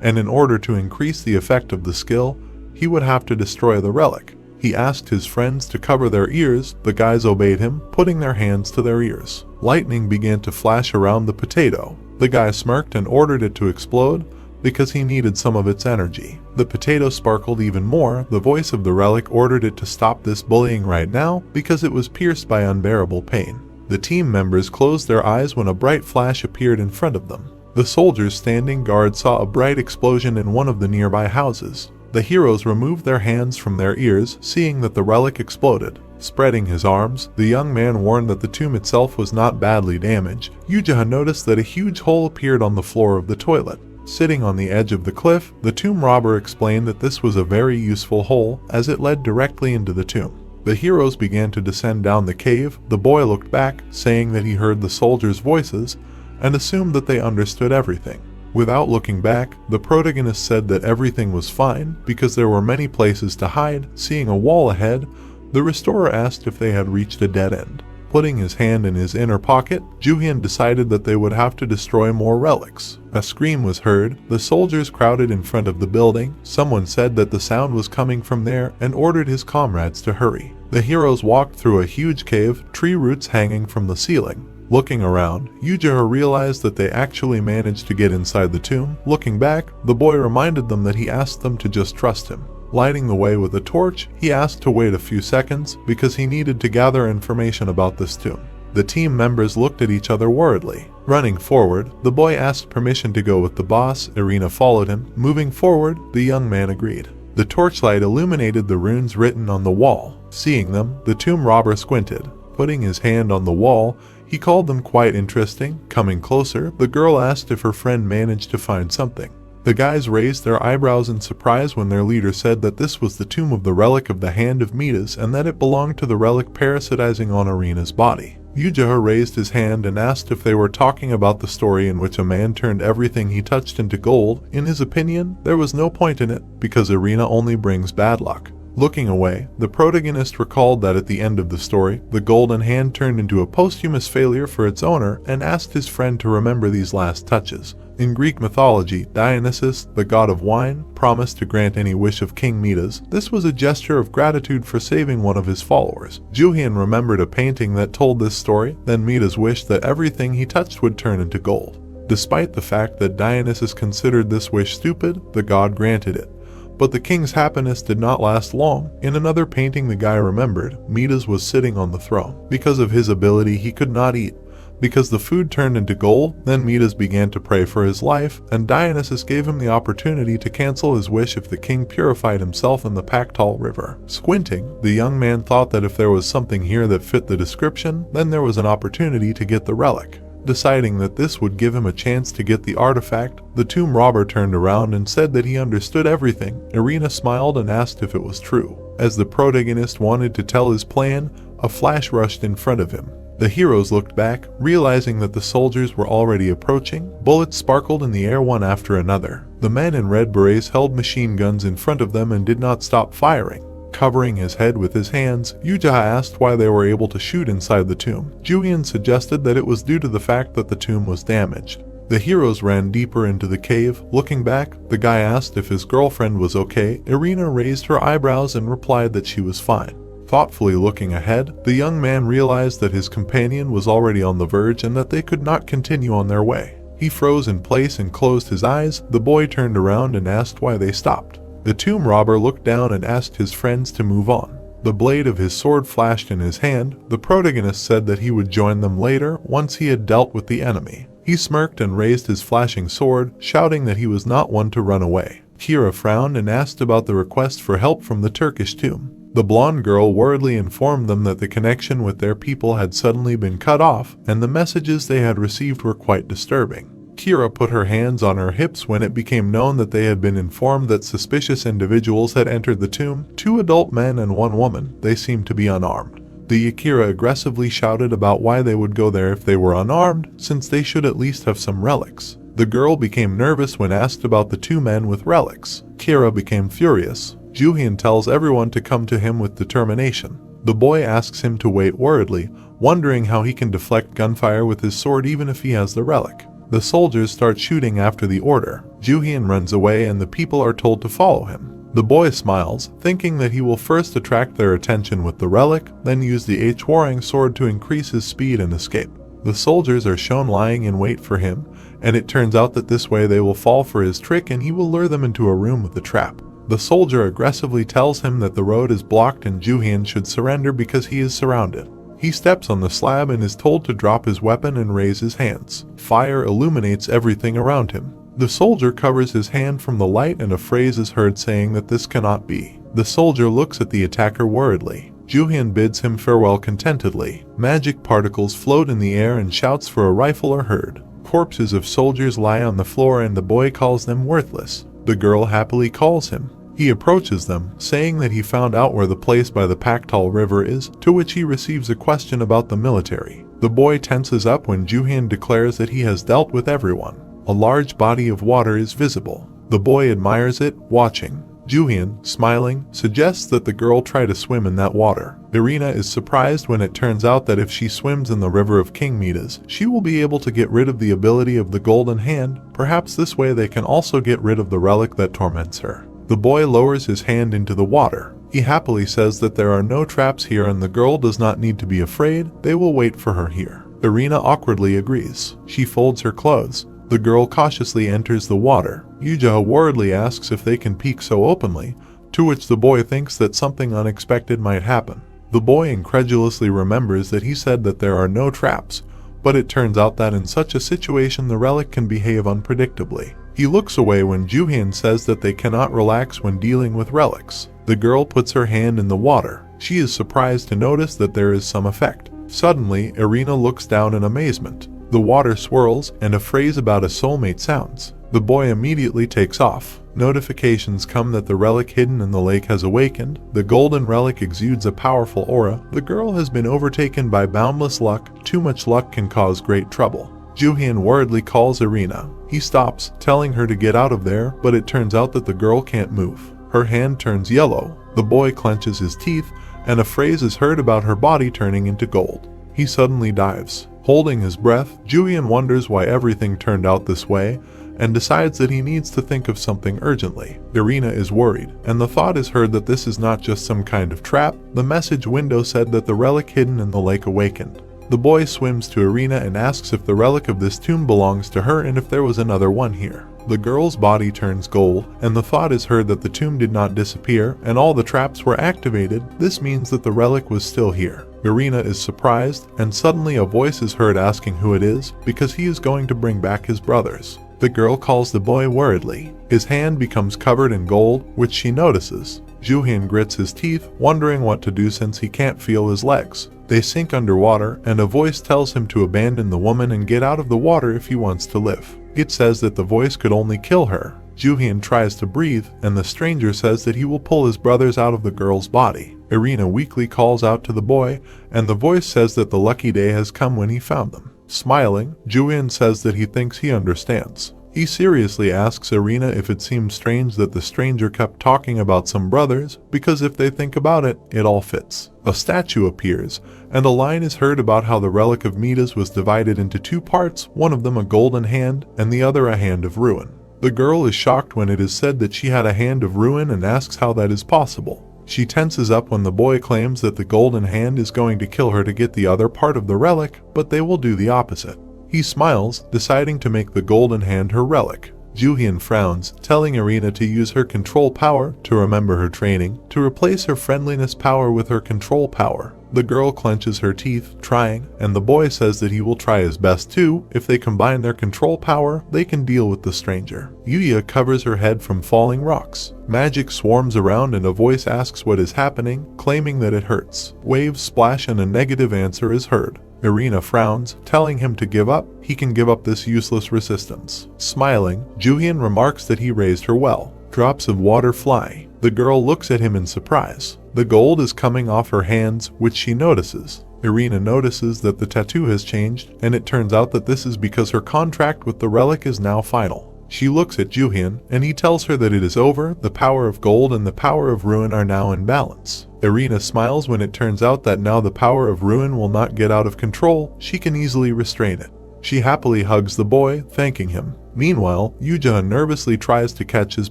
And in order to increase the effect of the skill, he would have to destroy the relic. He asked his friends to cover their ears. The guys obeyed him, putting their hands to their ears. Lightning began to flash around the potato. The guy smirked and ordered it to explode because he needed some of its energy. The potato sparkled even more. The voice of the relic ordered it to stop this bullying right now because it was pierced by unbearable pain. The team members closed their eyes when a bright flash appeared in front of them. The soldiers standing guard saw a bright explosion in one of the nearby houses. The heroes removed their hands from their ears, seeing that the relic exploded. Spreading his arms, the young man warned that the tomb itself was not badly damaged. Jooheon noticed that a huge hole appeared on the floor of the toilet. Sitting on the edge of the cliff, the tomb robber explained that this was a very useful hole, as it led directly into the tomb. The heroes began to descend down the cave. The boy looked back, saying that he heard the soldiers' voices, and assumed that they understood everything. Without looking back, the protagonist said that everything was fine because there were many places to hide. Seeing a wall ahead, the restorer asked if they had reached a dead end. Putting his hand in his inner pocket, Jooheon decided that they would have to destroy more relics. A scream was heard. The soldiers crowded in front of the building. Someone said that the sound was coming from there and ordered his comrades to hurry. The heroes walked through a huge cave, tree roots hanging from the ceiling. Looking around, Jooheon realized that they actually managed to get inside the tomb. Looking back, the boy reminded them that he asked them to just trust him. Lighting the way with a torch, he asked to wait a few seconds because he needed to gather information about this tomb. The team members looked at each other worriedly. Running forward, the boy asked permission to go with the boss. Irina followed him. Moving forward, the young man agreed. The torchlight illuminated the runes written on the wall. Seeing them, the tomb robber squinted. Putting his hand on the wall, he called them quite interesting. Coming closer, the girl asked if her friend managed to find something. The guys raised their eyebrows in surprise when their leader said that this was the tomb of the relic of the hand of Midas and that it belonged to the relic parasitizing on Irina's body. Jooheon raised his hand and asked if they were talking about the story in which a man turned everything he touched into gold. In his opinion, there was no point in it because Irina only brings bad luck. Looking away, the protagonist recalled that at the end of the story, the golden hand turned into a posthumous failure for its owner and asked his friend to remember these last touches. In Greek mythology, Dionysus, the god of wine, promised to grant any wish of King Midas. This was a gesture of gratitude for saving one of his followers. Jooheon remembered a painting that told this story. Then Midas wished that everything he touched would turn into gold. Despite the fact that Dionysus considered this wish stupid, the god granted it. But the king's happiness did not last long. In another painting the guy remembered, Midas was sitting on the throne. Because of his ability he could not eat. Because the food turned into gold, then Midas began to pray for his life, and Dionysus gave him the opportunity to cancel his wish if the king purified himself in the PART1IITHE river. Squinting, the young man thought that if there was something here that fit the description, then there was an opportunity to get the relic. Deciding that this would give him a chance to get the artifact, the tomb robber turned around and said that he understood everything. Irina smiled and asked if it was true. As the protagonist wanted to tell his plan, a flash rushed in front of him. The heroes looked back, realizing that the soldiers were already approaching. Bullets sparkled in the air one after another. The men in red berets held machine guns in front of them and did not stop firing. Covering his head with his hands, Jooheon asked why they were able to shoot inside the tomb. Jooheon suggested that it was due to the fact that the tomb was damaged. The heroes ran deeper into the cave. Looking back, the guy asked if his girlfriend was okay. Irina raised her eyebrows and replied that she was fine. Thoughtfully looking ahead, the young man realized that his companion was already on the verge and that they could not continue on their way. He froze in place and closed his eyes. The boy turned around and asked why they stopped. The tomb robber looked down and asked his friends to move on. The blade of his sword flashed in his hand. The protagonist said that he would join them later once he had dealt with the enemy. He smirked and raised his flashing sword, shouting that he was not one to run away. Kira frowned and asked about the request for help from the Turkish tomb. The blonde girl worriedly informed them that the connection with their people had suddenly been cut off, and the messages they had received were quite disturbing. Kira put her hands on her hips when it became known that they had been informed that suspicious individuals had entered the tomb, 2 adult men and 1 woman. They seemed to be unarmed. The Akira aggressively shouted about why they would go there if they were unarmed, since they should at least have some relics. The girl became nervous when asked about the 2 men with relics. Kira became furious. Jooheon tells everyone to come to him with determination. The boy asks him to wait worriedly, wondering how he can deflect gunfire with his sword even if he has the relic. The soldiers start shooting after the order. Jooheon runs away and the people are told to follow him. The boy smiles, thinking that he will first attract their attention with the relic, then use the Hwarang sword to increase his speed and escape. The soldiers are shown lying in wait for him, and it turns out that this way they will fall for his trick and he will lure them into a room with a trap. The soldier aggressively tells him that the road is blocked and Jooheon should surrender because he is surrounded. He steps on the slab and is told to drop his weapon and raise his hands. Fire illuminates everything around him. The soldier covers his hand from the light and a phrase is heard saying that this cannot be. The soldier looks at the attacker worriedly. Jooheon bids him farewell contentedly. Magic particles float in the air and shouts for a rifle are heard. Corpses of soldiers lie on the floor and the boy calls them worthless. The girl happily calls him. He approaches them, saying that he found out where the place by the PART1IITHE river is, to which he receives a question about the military. The boy tenses up when Jooheon declares that he has dealt with everyone. A large body of water is visible. The boy admires it, watching. Jooheon, smiling, suggests that the girl try to swim in that water. Irina is surprised when it turns out that if she swims in the river of King Midas, she will be able to get rid of the ability of the golden hand. Perhaps this way they can also get rid of the relic that torments her. The boy lowers his hand into the water. He happily says that there are no traps here and the girl does not need to be afraid, they will wait for her here. Irina awkwardly agrees. She folds her clothes. The girl cautiously enters the water. Jooheon worriedly asks if they can peek so openly, to which the boy thinks that something unexpected might happen. The boy incredulously remembers that he said that there are no traps, but it turns out that in such a situation the relic can behave unpredictably. He looks away when Jooheon says that they cannot relax when dealing with relics. The girl puts her hand in the water. She is surprised to notice that there is some effect. Suddenly, Irina looks down in amazement. The water swirls, and a phrase about a soulmate sounds. The boy immediately takes off. Notifications come that the relic hidden in the lake has awakened. The golden relic exudes a powerful aura. The girl has been overtaken by boundless luck. Too much luck can cause great trouble. Jooheon worriedly calls Irina. He stops, telling her to get out of there, but it turns out that the girl can't move. Her hand turns yellow. The boy clenches his teeth, and a phrase is heard about her body turning into gold. He suddenly dives. Holding his breath, Jooheon wonders why everything turned out this way, and decides that he needs to think of something urgently. Irina is worried, and the thought is heard that this is not just some kind of trap. The message window said that the relic hidden in the lake awakened. The boy swims to Irina and asks if the relic of this tomb belongs to her and if there was another one here. The girl's body turns gold, and the thought is heard that the tomb did not disappear and all the traps were activated. This means that the relic was still here. Irina is surprised, and suddenly a voice is heard asking who it is, because he is going to bring back his brothers. The girl calls the boy worriedly. His hand becomes covered in gold, which she notices. Jooheon grits his teeth, wondering what to do since he can't feel his legs. They sink underwater, and a voice tells him to abandon the woman and get out of the water if he wants to live. It says that the voice could only kill her. Jooheon tries to breathe, and the stranger says that he will pull his brothers out of the girl's body. Irina weakly calls out to the boy, and the voice says that the lucky day has come when he found them. Smiling, Jooheon says that he thinks he understands. He seriously asks Irina if it seems strange that the stranger kept talking about some brothers, because if they think about it, it all fits. A statue appears, and a line is heard about how the relic of Midas was divided into two parts, one of them a golden hand, and the other a hand of ruin. The girl is shocked when it is said that she had a hand of ruin and asks how that is possible. She tenses up when the boy claims that the golden hand is going to kill her to get the other part of the relic, but they will do the opposite. He smiles, deciding to make the golden hand her relic. Jooheon frowns, telling Irina to use her control power to remember her training, to replace her friendliness power with her control power. The girl clenches her teeth, trying, and the boy says that he will try his best too. If they combine their control power, they can deal with the stranger. Yuya covers her head from falling rocks. Magic swarms around and a voice asks what is happening, claiming that it hurts. Waves splash and a negative answer is heard. Irina frowns, telling him to give up. He can give up this useless resistance. Smiling, Jooheon remarks that he raised her well. Drops of water fly. The girl looks at him in surprise. The gold is coming off her hands, which she notices. Irina notices that the tattoo has changed, and it turns out that this is because her contract with the relic is now final. She looks at Jooheon, and he tells her that it is over. The power of gold and the power of ruin are now in balance. Irina smiles when it turns out that now the power of ruin will not get out of control. She can easily restrain it. She happily hugs the boy, thanking him. Meanwhile, Jooheon nervously tries to catch his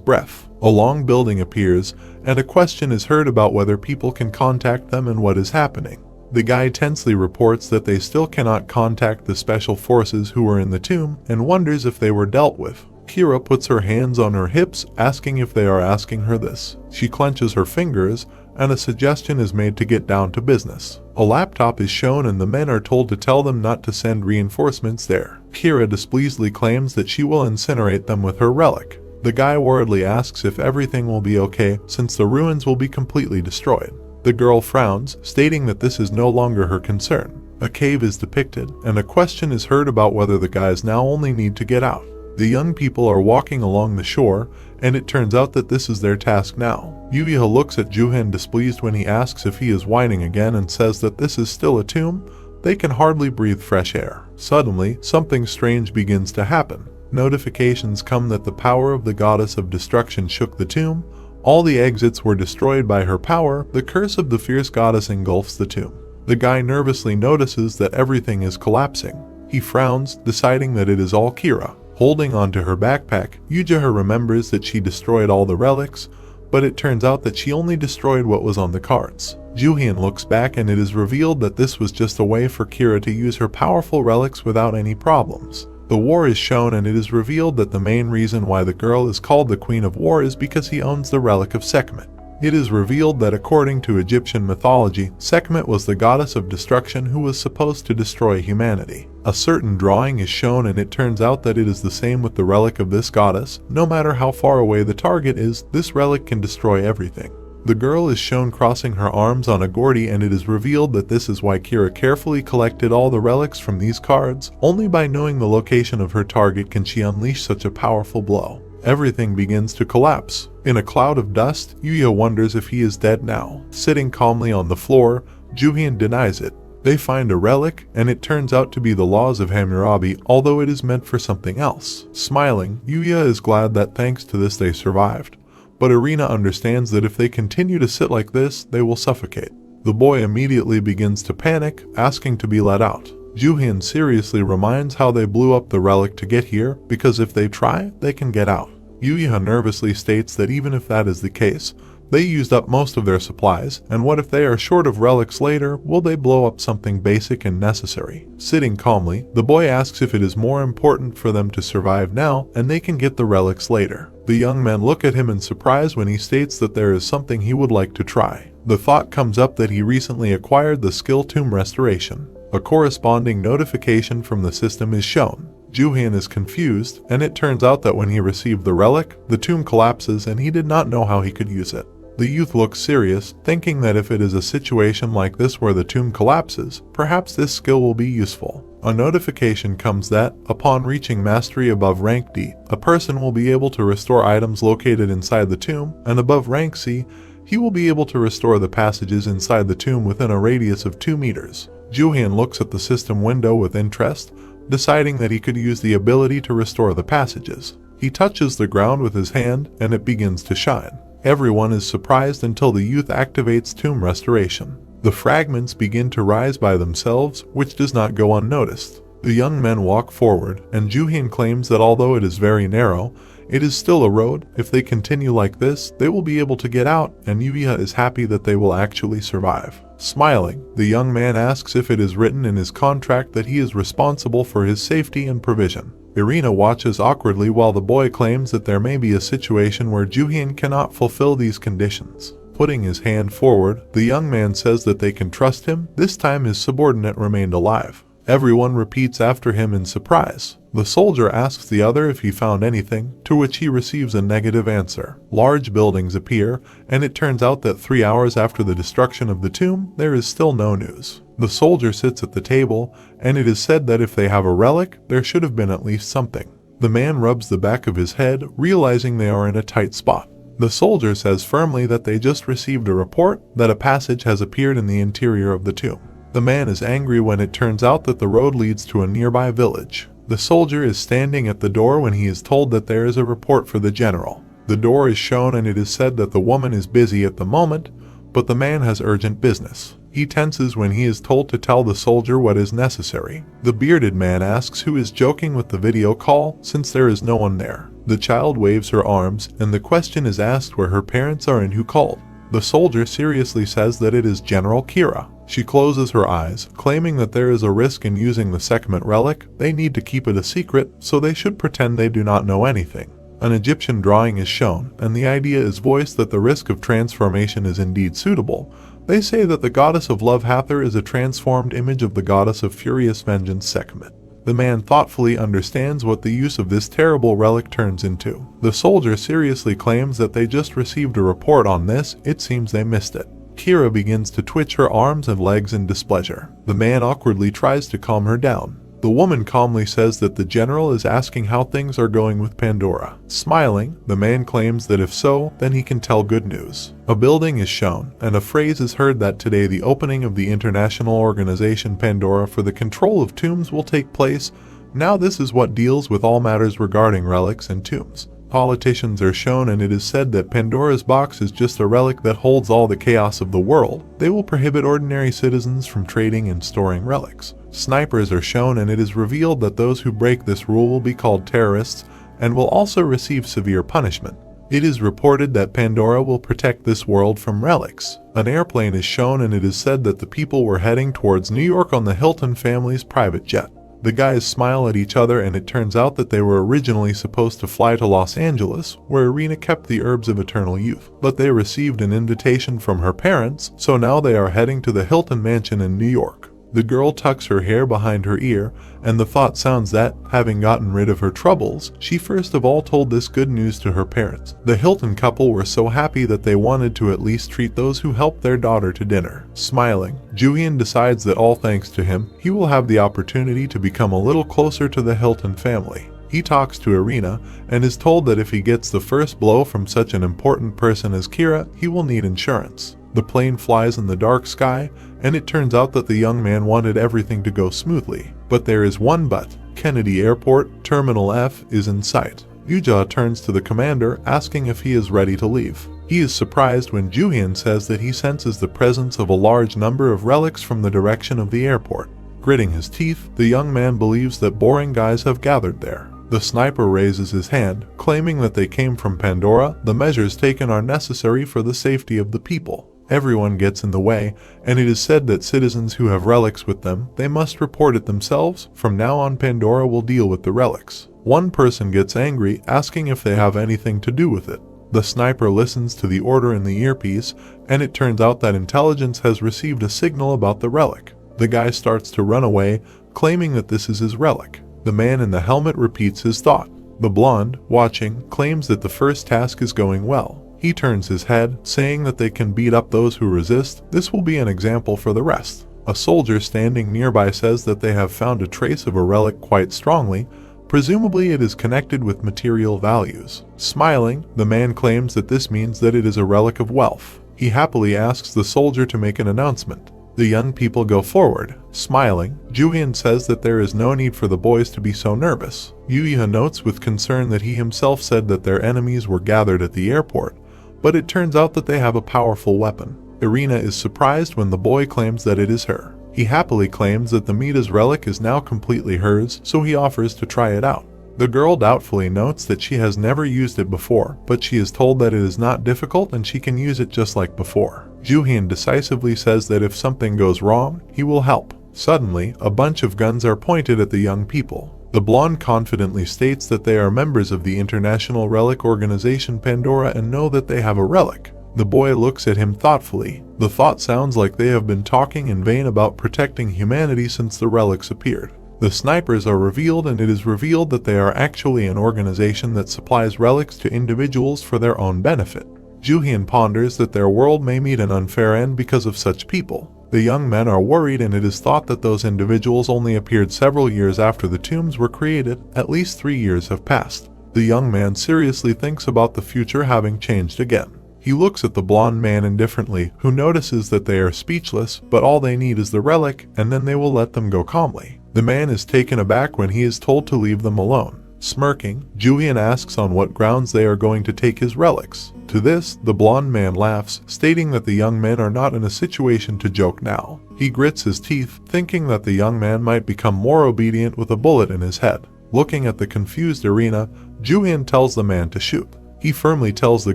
breath. A long building appears, and a question is heard about whether people can contact them and what is happening. The guy tensely reports that they still cannot contact the special forces who were in the tomb, and wonders if they were dealt with. Kira puts her hands on her hips, asking if they are asking her this. She clenches her fingers, and a suggestion is made to get down to business. A laptop is shown and the men are told to tell them not to send reinforcements there. Kira displeasedly claims that she will incinerate them with her relic. The guy worriedly asks if everything will be okay since the ruins will be completely destroyed. The girl frowns, stating that this is no longer her concern. A cave is depicted, and a question is heard about whether the guys now only need to get out. The young people are walking along the shore, and it turns out that this is their task now. Yuya looks at Jooheon displeased when he asks if he is whining again and says that this is still a tomb. They can hardly breathe fresh air. Suddenly, something strange begins to happen. Notifications come that the power of the goddess of destruction shook the tomb. All the exits were destroyed by her power. The curse of the fierce goddess engulfs the tomb. The guy nervously notices that everything is collapsing. He frowns, deciding that it is all Kira. Holding onto her backpack, Jooheon remembers that she destroyed all the relics, but it turns out that she only destroyed what was on the cards. Jooheon looks back and it is revealed that this was just a way for Kira to use her powerful relics without any problems. The war is shown and it is revealed that the main reason why the girl is called the Queen of War is because he owns the relic of Sekhmet. It is revealed that according to Egyptian mythology, Sekhmet was the goddess of destruction who was supposed to destroy humanity. A certain drawing is shown and it turns out that it is the same with the relic of this goddess. No matter how far away the target is, this relic can destroy everything. The girl is shown crossing her arms on a Gordy and it is revealed that this is why Kira carefully collected all the relics from these cards. Only by knowing the location of her target can she unleash such a powerful blow. Everything begins to collapse. In a cloud of dust, Jooheon wonders if he is dead now. Sitting calmly on the floor, Jooheon denies it. They find a relic, and it turns out to be the laws of Hammurabi, although it is meant for something else. Smiling, Jooheon is glad that thanks to this they survived. But Irina understands that if they continue to sit like this, they will suffocate. The boy immediately begins to panic, asking to be let out. Jooheon seriously reminds how they blew up the relic to get here, because if they try, they can get out. Jooheon nervously states that even if that is the case, they used up most of their supplies, and what if they are short of relics later? Will they blow up something basic and necessary? Sitting calmly, the boy asks if it is more important for them to survive now, and they can get the relics later. The young men look at him in surprise when he states that there is something he would like to try. The thought comes up that he recently acquired the skill Tomb Restoration. A corresponding notification from the system is shown. Jooheon is confused, and it turns out that when he received the relic, the tomb collapses and he did not know how he could use it. The youth looks serious, thinking that if it is a situation like this where the tomb collapses, perhaps this skill will be useful. A notification comes that, upon reaching mastery above rank D, a person will be able to restore items located inside the tomb, and above rank C, he will be able to restore the passages inside the tomb within a radius of 2 meters. Jooheon looks at the system window with interest, deciding that he could use the ability to restore the passages. He touches the ground with his hand, and it begins to shine. Everyone is surprised until the youth activates Tomb Restoration. The fragments begin to rise by themselves, which does not go unnoticed. The young men walk forward, and Jooheon claims that although it is very narrow, it is still a road. If they continue like this, they will be able to get out, and Jooheon is happy that they will actually survive. Smiling, the young man asks if it is written in his contract that he is responsible for his safety and provision. Irina watches awkwardly while the boy claims that there may be a situation where Jooheon cannot fulfill these conditions. Putting his hand forward, the young man says that they can trust him. This time his subordinate remained alive. Everyone repeats after him in surprise. The soldier asks the other if he found anything, to which he receives a negative answer. Large buildings appear, and it turns out that 3 hours after the destruction of the tomb, there is still no news. The soldier sits at the table, and it is said that if they have a relic, there should have been at least something. The man rubs the back of his head, realizing they are in a tight spot. The soldier says firmly that they just received a report that a passage has appeared in the interior of the tomb. The man is angry when it turns out that the road leads to a nearby village. The soldier is standing at the door when he is told that there is a report for the general. The door is shown and it is said that the woman is busy at the moment, but the man has urgent business. He tenses when he is told to tell the soldier what is necessary. The bearded man asks who is joking with the video call, since there is no one there. The child waves her arms, and the question is asked where her parents are and who called. The soldier seriously says that it is General Kira. She closes her eyes, claiming that there is a risk in using the Sekhmet relic. They need to keep it a secret, so they should pretend they do not know anything. An Egyptian drawing is shown, and the idea is voiced that the risk of transformation is indeed suitable. They say that the goddess of love Hathor is a transformed image of the goddess of furious vengeance Sekhmet. The man thoughtfully understands what the use of this terrible relic turns into. The soldier seriously claims that they just received a report on this. It seems they missed it. Kira begins to twitch her arms and legs in displeasure. The man awkwardly tries to calm her down. The woman calmly says that the general is asking how things are going with Pandora. Smiling, the man claims that if so, then he can tell good news. A building is shown, and a phrase is heard that today the opening of the international organization Pandora for the control of tombs will take place. Now this is what deals with all matters regarding relics and tombs. Politicians are shown, and it is said that Pandora's box is just a relic that holds all the chaos of the world. They will prohibit ordinary citizens from trading and storing relics. Snipers are shown, and it is revealed that those who break this rule will be called terrorists and will also receive severe punishment. It is reported that Pandora will protect this world from relics. An airplane is shown, and it is said that the people were heading towards New York on the Hilton family's private jet. The guys smile at each other, and it turns out that they were originally supposed to fly to Los Angeles, where Irina kept the herbs of eternal youth. But they received an invitation from her parents, so now they are heading to the Hilton mansion in New York. The girl tucks her hair behind her ear, and the thought sounds that, having gotten rid of her troubles, she first of all told this good news to her parents. The Hilton couple were so happy that they wanted to at least treat those who helped their daughter to dinner. Smiling, Jooheon decides that all thanks to him, he will have the opportunity to become a little closer to the Hilton family. He talks to Irina and is told that if he gets the first blow from such an important person as Kira, he will need insurance. The plane flies in the dark sky, and it turns out that the young man wanted everything to go smoothly. But there is one but. Kennedy Airport, Terminal F, is in sight. Yuja turns to the commander, asking if he is ready to leave. He is surprised when Jooheon says that he senses the presence of a large number of relics from the direction of the airport. Gritting his teeth, the young man believes that boring guys have gathered there. The sniper raises his hand, claiming that they came from Pandora. The measures taken are necessary for the safety of the people. Everyone gets in the way, and it is said that citizens who have relics with them, they must report it themselves. From now on, Pandora will deal with the relics. One person gets angry, asking if they have anything to do with it. The sniper listens to the order in the earpiece, and it turns out that intelligence has received a signal about the relic. The guy starts to run away, claiming that this is his relic. The man in the helmet repeats his thought. The blonde, watching, claims that the first task is going well. He turns his head, saying that they can beat up those who resist. This will be an example for the rest. A soldier standing nearby says that they have found a trace of a relic quite strongly. Presumably it is connected with material values. Smiling, the man claims that this means that it is a relic of wealth. He happily asks the soldier to make an announcement. The young people go forward. Smiling, Jooheon says that there is no need for the boys to be so nervous. Yuya notes with concern that he himself said that their enemies were gathered at the airport, but it turns out that they have a powerful weapon. Irina is surprised when the boy claims that it is her. He happily claims that the Mita's relic is now completely hers, so he offers to try it out. The girl doubtfully notes that she has never used it before, but she is told that it is not difficult and she can use it just like before. Jooheon decisively says that if something goes wrong, he will help. Suddenly, a bunch of guns are pointed at the young people. The blonde confidently states that they are members of the international relic organization Pandora and know that they have a relic. The boy looks at him thoughtfully. The thought sounds like they have been talking in vain about protecting humanity since the relics appeared. The snipers are revealed, and it is revealed that they are actually an organization that supplies relics to individuals for their own benefit. Jooheon ponders that their world may meet an unfair end because of such people. The young men are worried, and it is thought that those individuals only appeared several years after the tombs were created. At least 3 years have passed. The young man seriously thinks about the future having changed again. He looks at the blonde man indifferently, who notices that they are speechless, but all they need is the relic, and then they will let them go calmly. The man is taken aback when he is told to leave them alone. Smirking, Jooheon asks on what grounds they are going to take his relics. To this, the blonde man laughs, stating that the young men are not in a situation to joke now. He grits his teeth, thinking that the young man might become more obedient with a bullet in his head. Looking at the confused Irina, Jooheon tells the man to shoot. He firmly tells the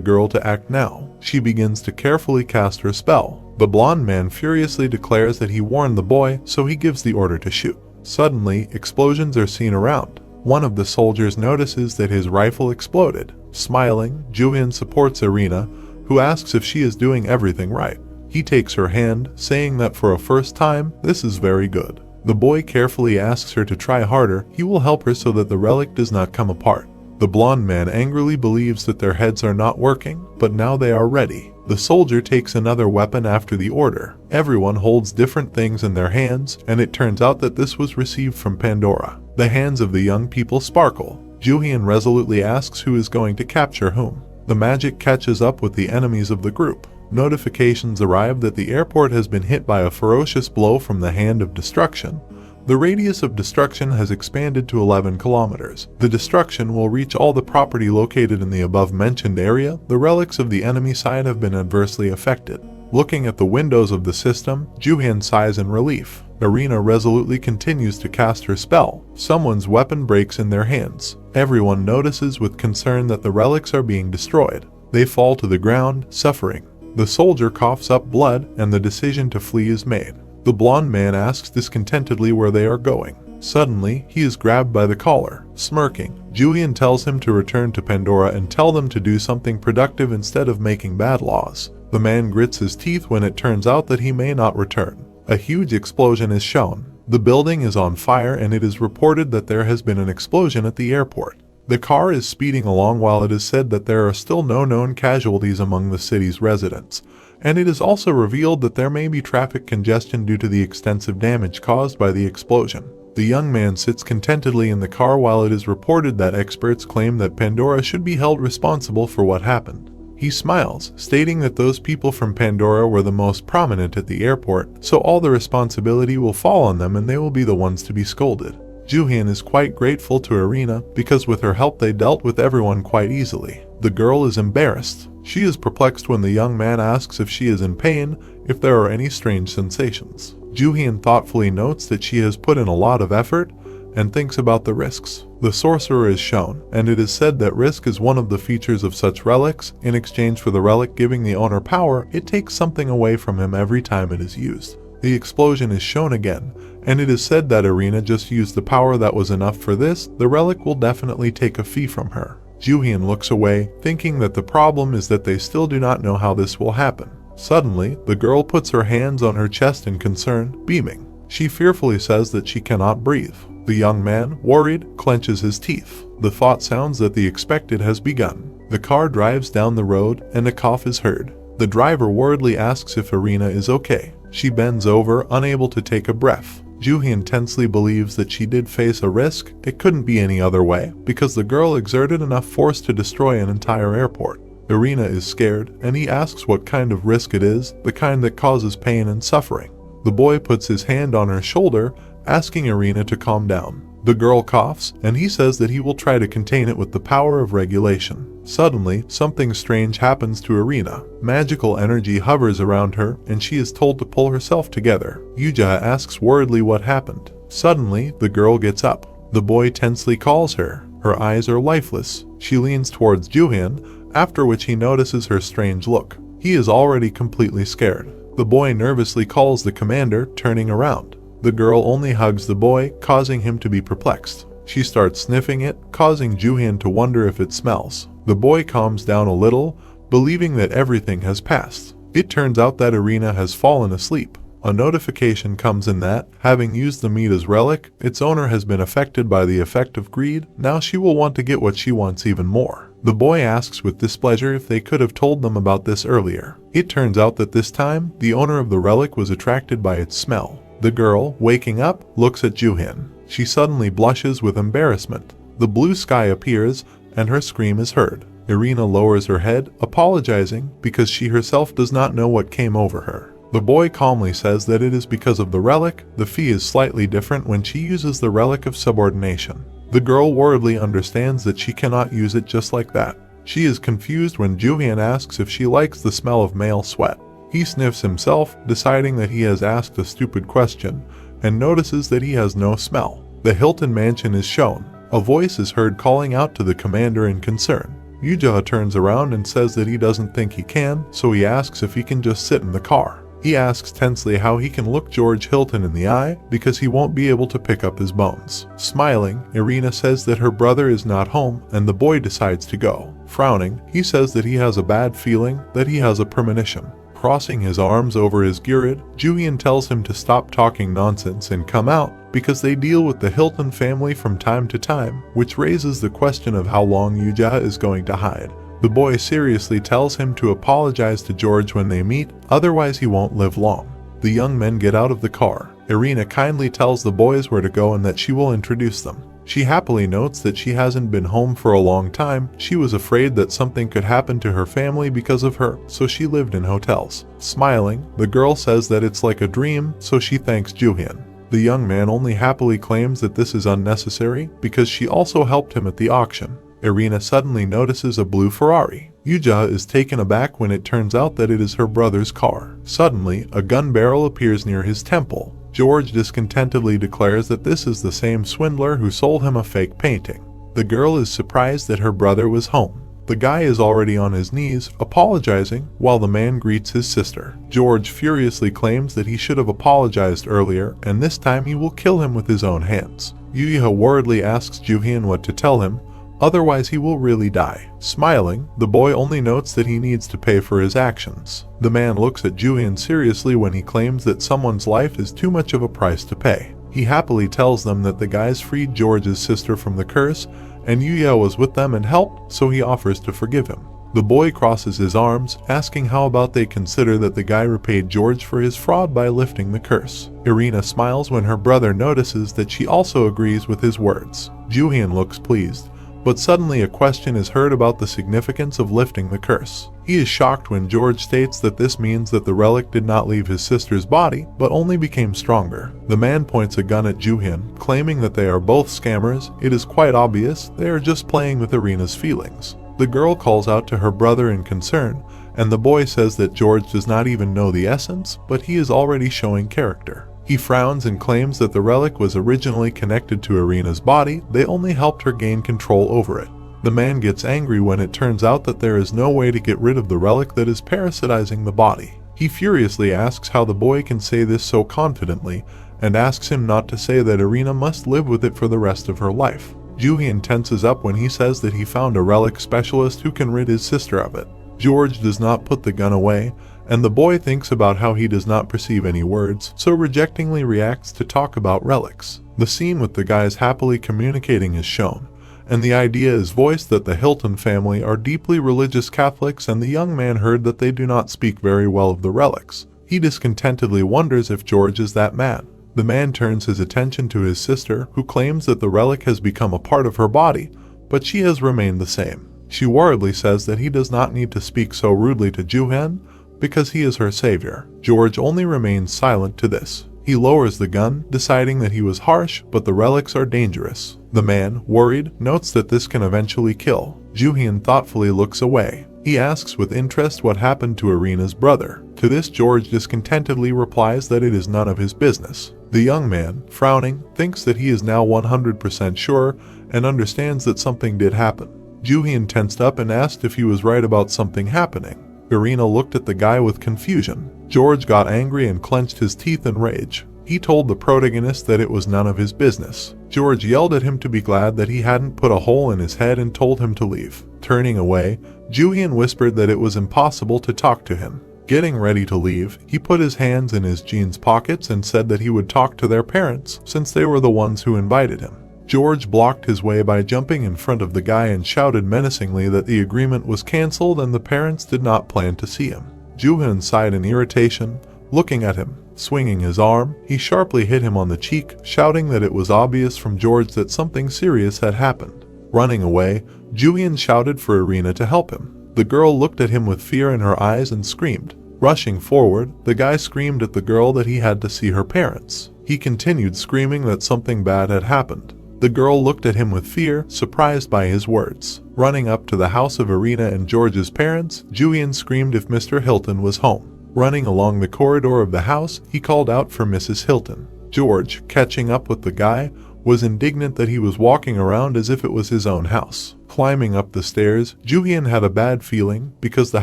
girl to act now. She begins to carefully cast her spell. The blonde man furiously declares that he warned the boy, so he gives the order to shoot. Suddenly, explosions are seen around. One of the soldiers notices that his rifle exploded. Smiling, Jooheon supports Irina, who asks if she is doing everything right. He takes her hand, saying that for a first time, this is very good. The boy carefully asks her to try harder. He will help her so that the relic does not come apart. The blonde man angrily believes that their heads are not working, but now they are ready. The soldier takes another weapon after the order. Everyone holds different things in their hands, and it turns out that this was received from Pandora. The hands of the young people sparkle. Jooheon resolutely asks who is going to capture whom. The magic catches up with the enemies of the group. Notifications arrive that the airport has been hit by a ferocious blow from the hand of destruction. The radius of destruction has expanded to 11 kilometers. The destruction will reach all the property located in the above-mentioned area. The relics of the enemy side have been adversely affected. Looking at the windows of the system, Jooheon sighs in relief. Irina resolutely continues to cast her spell. Someone's weapon breaks in their hands. Everyone notices with concern that the relics are being destroyed. They fall to the ground, suffering. The soldier coughs up blood, and the decision to flee is made. The blonde man asks discontentedly where they are going. Suddenly, he is grabbed by the collar. Smirking, Jooheon tells him to return to Pandora and tell them to do something productive instead of making bad laws. The man grits his teeth when it turns out that he may not return. A huge explosion is shown. The building is on fire, and it is reported that there has been an explosion at the airport. The car is speeding along while it is said that there are still no known casualties among the city's residents, and it is also revealed that there may be traffic congestion due to the extensive damage caused by the explosion. The young man sits contentedly in the car while it is reported that experts claim that Pandora should be held responsible for what happened. He smiles, stating that those people from Pandora were the most prominent at the airport, so all the responsibility will fall on them and they will be the ones to be scolded. Jooheon is quite grateful to Irina because with her help they dealt with everyone quite easily. The girl is embarrassed. She is perplexed when the young man asks if she is in pain, if there are any strange sensations. Jooheon thoughtfully notes that she has put in a lot of effort and thinks about the risks. The sorcerer is shown, and it is said that risk is one of the features of such relics. In exchange for the relic giving the owner power, it takes something away from him every time it is used. The explosion is shown again, and it is said that Irina just used the power that was enough for this. The relic will definitely take a fee from her. Jooheon looks away, thinking that the problem is that they still do not know how this will happen. Suddenly, the girl puts her hands on her chest in concern, beaming. She fearfully says that she cannot breathe. The young man, worried, clenches his teeth. The thought sounds that the expected has begun. The car drives down the road, and a cough is heard. The driver worriedly asks if Irina is okay. She bends over, unable to take a breath. Jooheon tensely believes that she did face a risk. It couldn't be any other way, because the girl exerted enough force to destroy an entire airport. Irina is scared, and he asks what kind of risk it is, the kind that causes pain and suffering. The boy puts his hand on her shoulder, asking Irina to calm down. The girl coughs, and he says that he will try to contain it with the power of regulation. Suddenly, something strange happens to Irina. Magical energy hovers around her, and she is told to pull herself together. Jooheon asks worriedly what happened. Suddenly, the girl gets up. The boy tensely calls her. Her eyes are lifeless. She leans towards Jooheon, after which he notices her strange look. He is already completely scared. The boy nervously calls the commander, turning around. The girl only hugs the boy, causing him to be perplexed. She starts sniffing it, causing Jooheon to wonder if it smells. The boy calms down a little, believing that everything has passed. It turns out that Irina has fallen asleep. A notification comes in that, having used the meat as relic, its owner has been affected by the effect of greed. Now she will want to get what she wants even more. The boy asks with displeasure if they could have told them about this earlier. It turns out that this time, the owner of the relic was attracted by its smell. The girl, waking up, looks at Jooheon. She suddenly blushes with embarrassment. The blue sky appears, and her scream is heard. Irina lowers her head, apologizing because she herself does not know what came over her. The boy calmly says that it is because of the relic. The fee is slightly different when she uses the relic of subordination. The girl worriedly understands that she cannot use it just like that. She is confused when Jooheon asks if she likes the smell of male sweat. He sniffs himself, deciding that he has asked a stupid question, and notices that he has no smell. The Hilton mansion is shown. A voice is heard calling out to the commander in concern. Jooheon turns around and says that he doesn't think he can, so he asks if he can just sit in the car. He asks tensely how he can look George Hilton in the eye because he won't be able to pick up his bones. Smiling, Irina says that her brother is not home, and the boy decides to go. Frowning, he says that he has a bad feeling, that he has a premonition. Crossing his arms over his gyrid, Jooheon tells him to stop talking nonsense and come out because they deal with the Hilton family from time to time, which raises the question of how long Jooheon is going to hide. The boy seriously tells him to apologize to George when they meet, otherwise he won't live long. The young men get out of the car. Irina kindly tells the boys where to go and that she will introduce them. She happily notes that she hasn't been home for a long time. She was afraid that something could happen to her family because of her, so she lived in hotels. Smiling, the girl says that it's like a dream, so she thanks Jooheon. The young man only happily claims that this is unnecessary because she also helped him at the auction. Irina suddenly notices a blue Ferrari. Yuja is taken aback when it turns out that it is her brother's car. Suddenly, a gun barrel appears near his temple. George discontentedly declares that this is the same swindler who sold him a fake painting. The girl is surprised that her brother was home. The guy is already on his knees, apologizing, while the man greets his sister. George furiously claims that he should have apologized earlier, and this time he will kill him with his own hands. Yuja worriedly asks Jooheon what to tell him, otherwise he will really die. Smiling, the boy only notes that he needs to pay for his actions. The man looks at Jooheon seriously when he claims that someone's life is too much of a price to pay. He happily tells them that the guys freed George's sister from the curse, and Yuya was with them and helped, so he offers to forgive him. The boy crosses his arms, asking how about they consider that the guy repaid George for his fraud by lifting the curse. Irina smiles when her brother notices that she also agrees with his words. Jooheon looks pleased, but suddenly a question is heard about the significance of lifting the curse. He is shocked when George states that this means that the relic did not leave his sister's body, but only became stronger. The man points a gun at Jooheon, claiming that they are both scammers. It is quite obvious they are just playing with Irina's feelings. The girl calls out to her brother in concern, and the boy says that George does not even know the essence, but he is already showing character. He frowns and claims that the relic was originally connected to Irina's body, they only helped her gain control over it. The man gets angry when it turns out that there is no way to get rid of the relic that is parasitizing the body. He furiously asks how the boy can say this so confidently, and asks him not to say that Irina must live with it for the rest of her life. Jooheon tenses up when he says that he found a relic specialist who can rid his sister of it. George does not put the gun away, and the boy thinks about how he does not perceive any words, so rejectingly reacts to talk about relics. The scene with the guys happily communicating is shown, and the idea is voiced that the Hilton family are deeply religious Catholics, and the young man heard that they do not speak very well of the relics. He discontentedly wonders if George is that man. The man turns his attention to his sister, who claims that the relic has become a part of her body, but she has remained the same. She worriedly says that he does not need to speak so rudely to Jooheon, because he is her savior. George only remains silent to this. He lowers the gun, deciding that he was harsh, but the relics are dangerous. The man, worried, notes that this can eventually kill. Jooheon thoughtfully looks away. He asks with interest what happened to Irina's brother. To this, George discontentedly replies that it is none of his business. The young man, frowning, thinks that he is now 100% sure and understands that something did happen. Jooheon tensed up and asked if he was right about something happening. Irina looked at the guy with confusion. George got angry and clenched his teeth in rage. He told the protagonist that it was none of his business. George yelled at him to be glad that he hadn't put a hole in his head and told him to leave. Turning away, Jooheon whispered that it was impossible to talk to him. Getting ready to leave, he put his hands in his jeans pockets and said that he would talk to their parents since they were the ones who invited him. George blocked his way by jumping in front of the guy and shouted menacingly that the agreement was cancelled and the parents did not plan to see him. Jooheon sighed in irritation, looking at him. Swinging his arm, he sharply hit him on the cheek, shouting that it was obvious from George that something serious had happened. Running away, Jooheon shouted for Irina to help him. The girl looked at him with fear in her eyes and screamed. Rushing forward, the guy screamed at the girl that he had to see her parents. He continued screaming that something bad had happened. The girl looked at him with fear, surprised by his words. Running up to the house of Irina and George's parents, Jooheon screamed if Mr. Hilton was home. Running along the corridor of the house, he called out for Mrs. Hilton. George, catching up with the guy, was indignant that he was walking around as if it was his own house. Climbing up the stairs, Jooheon had a bad feeling because the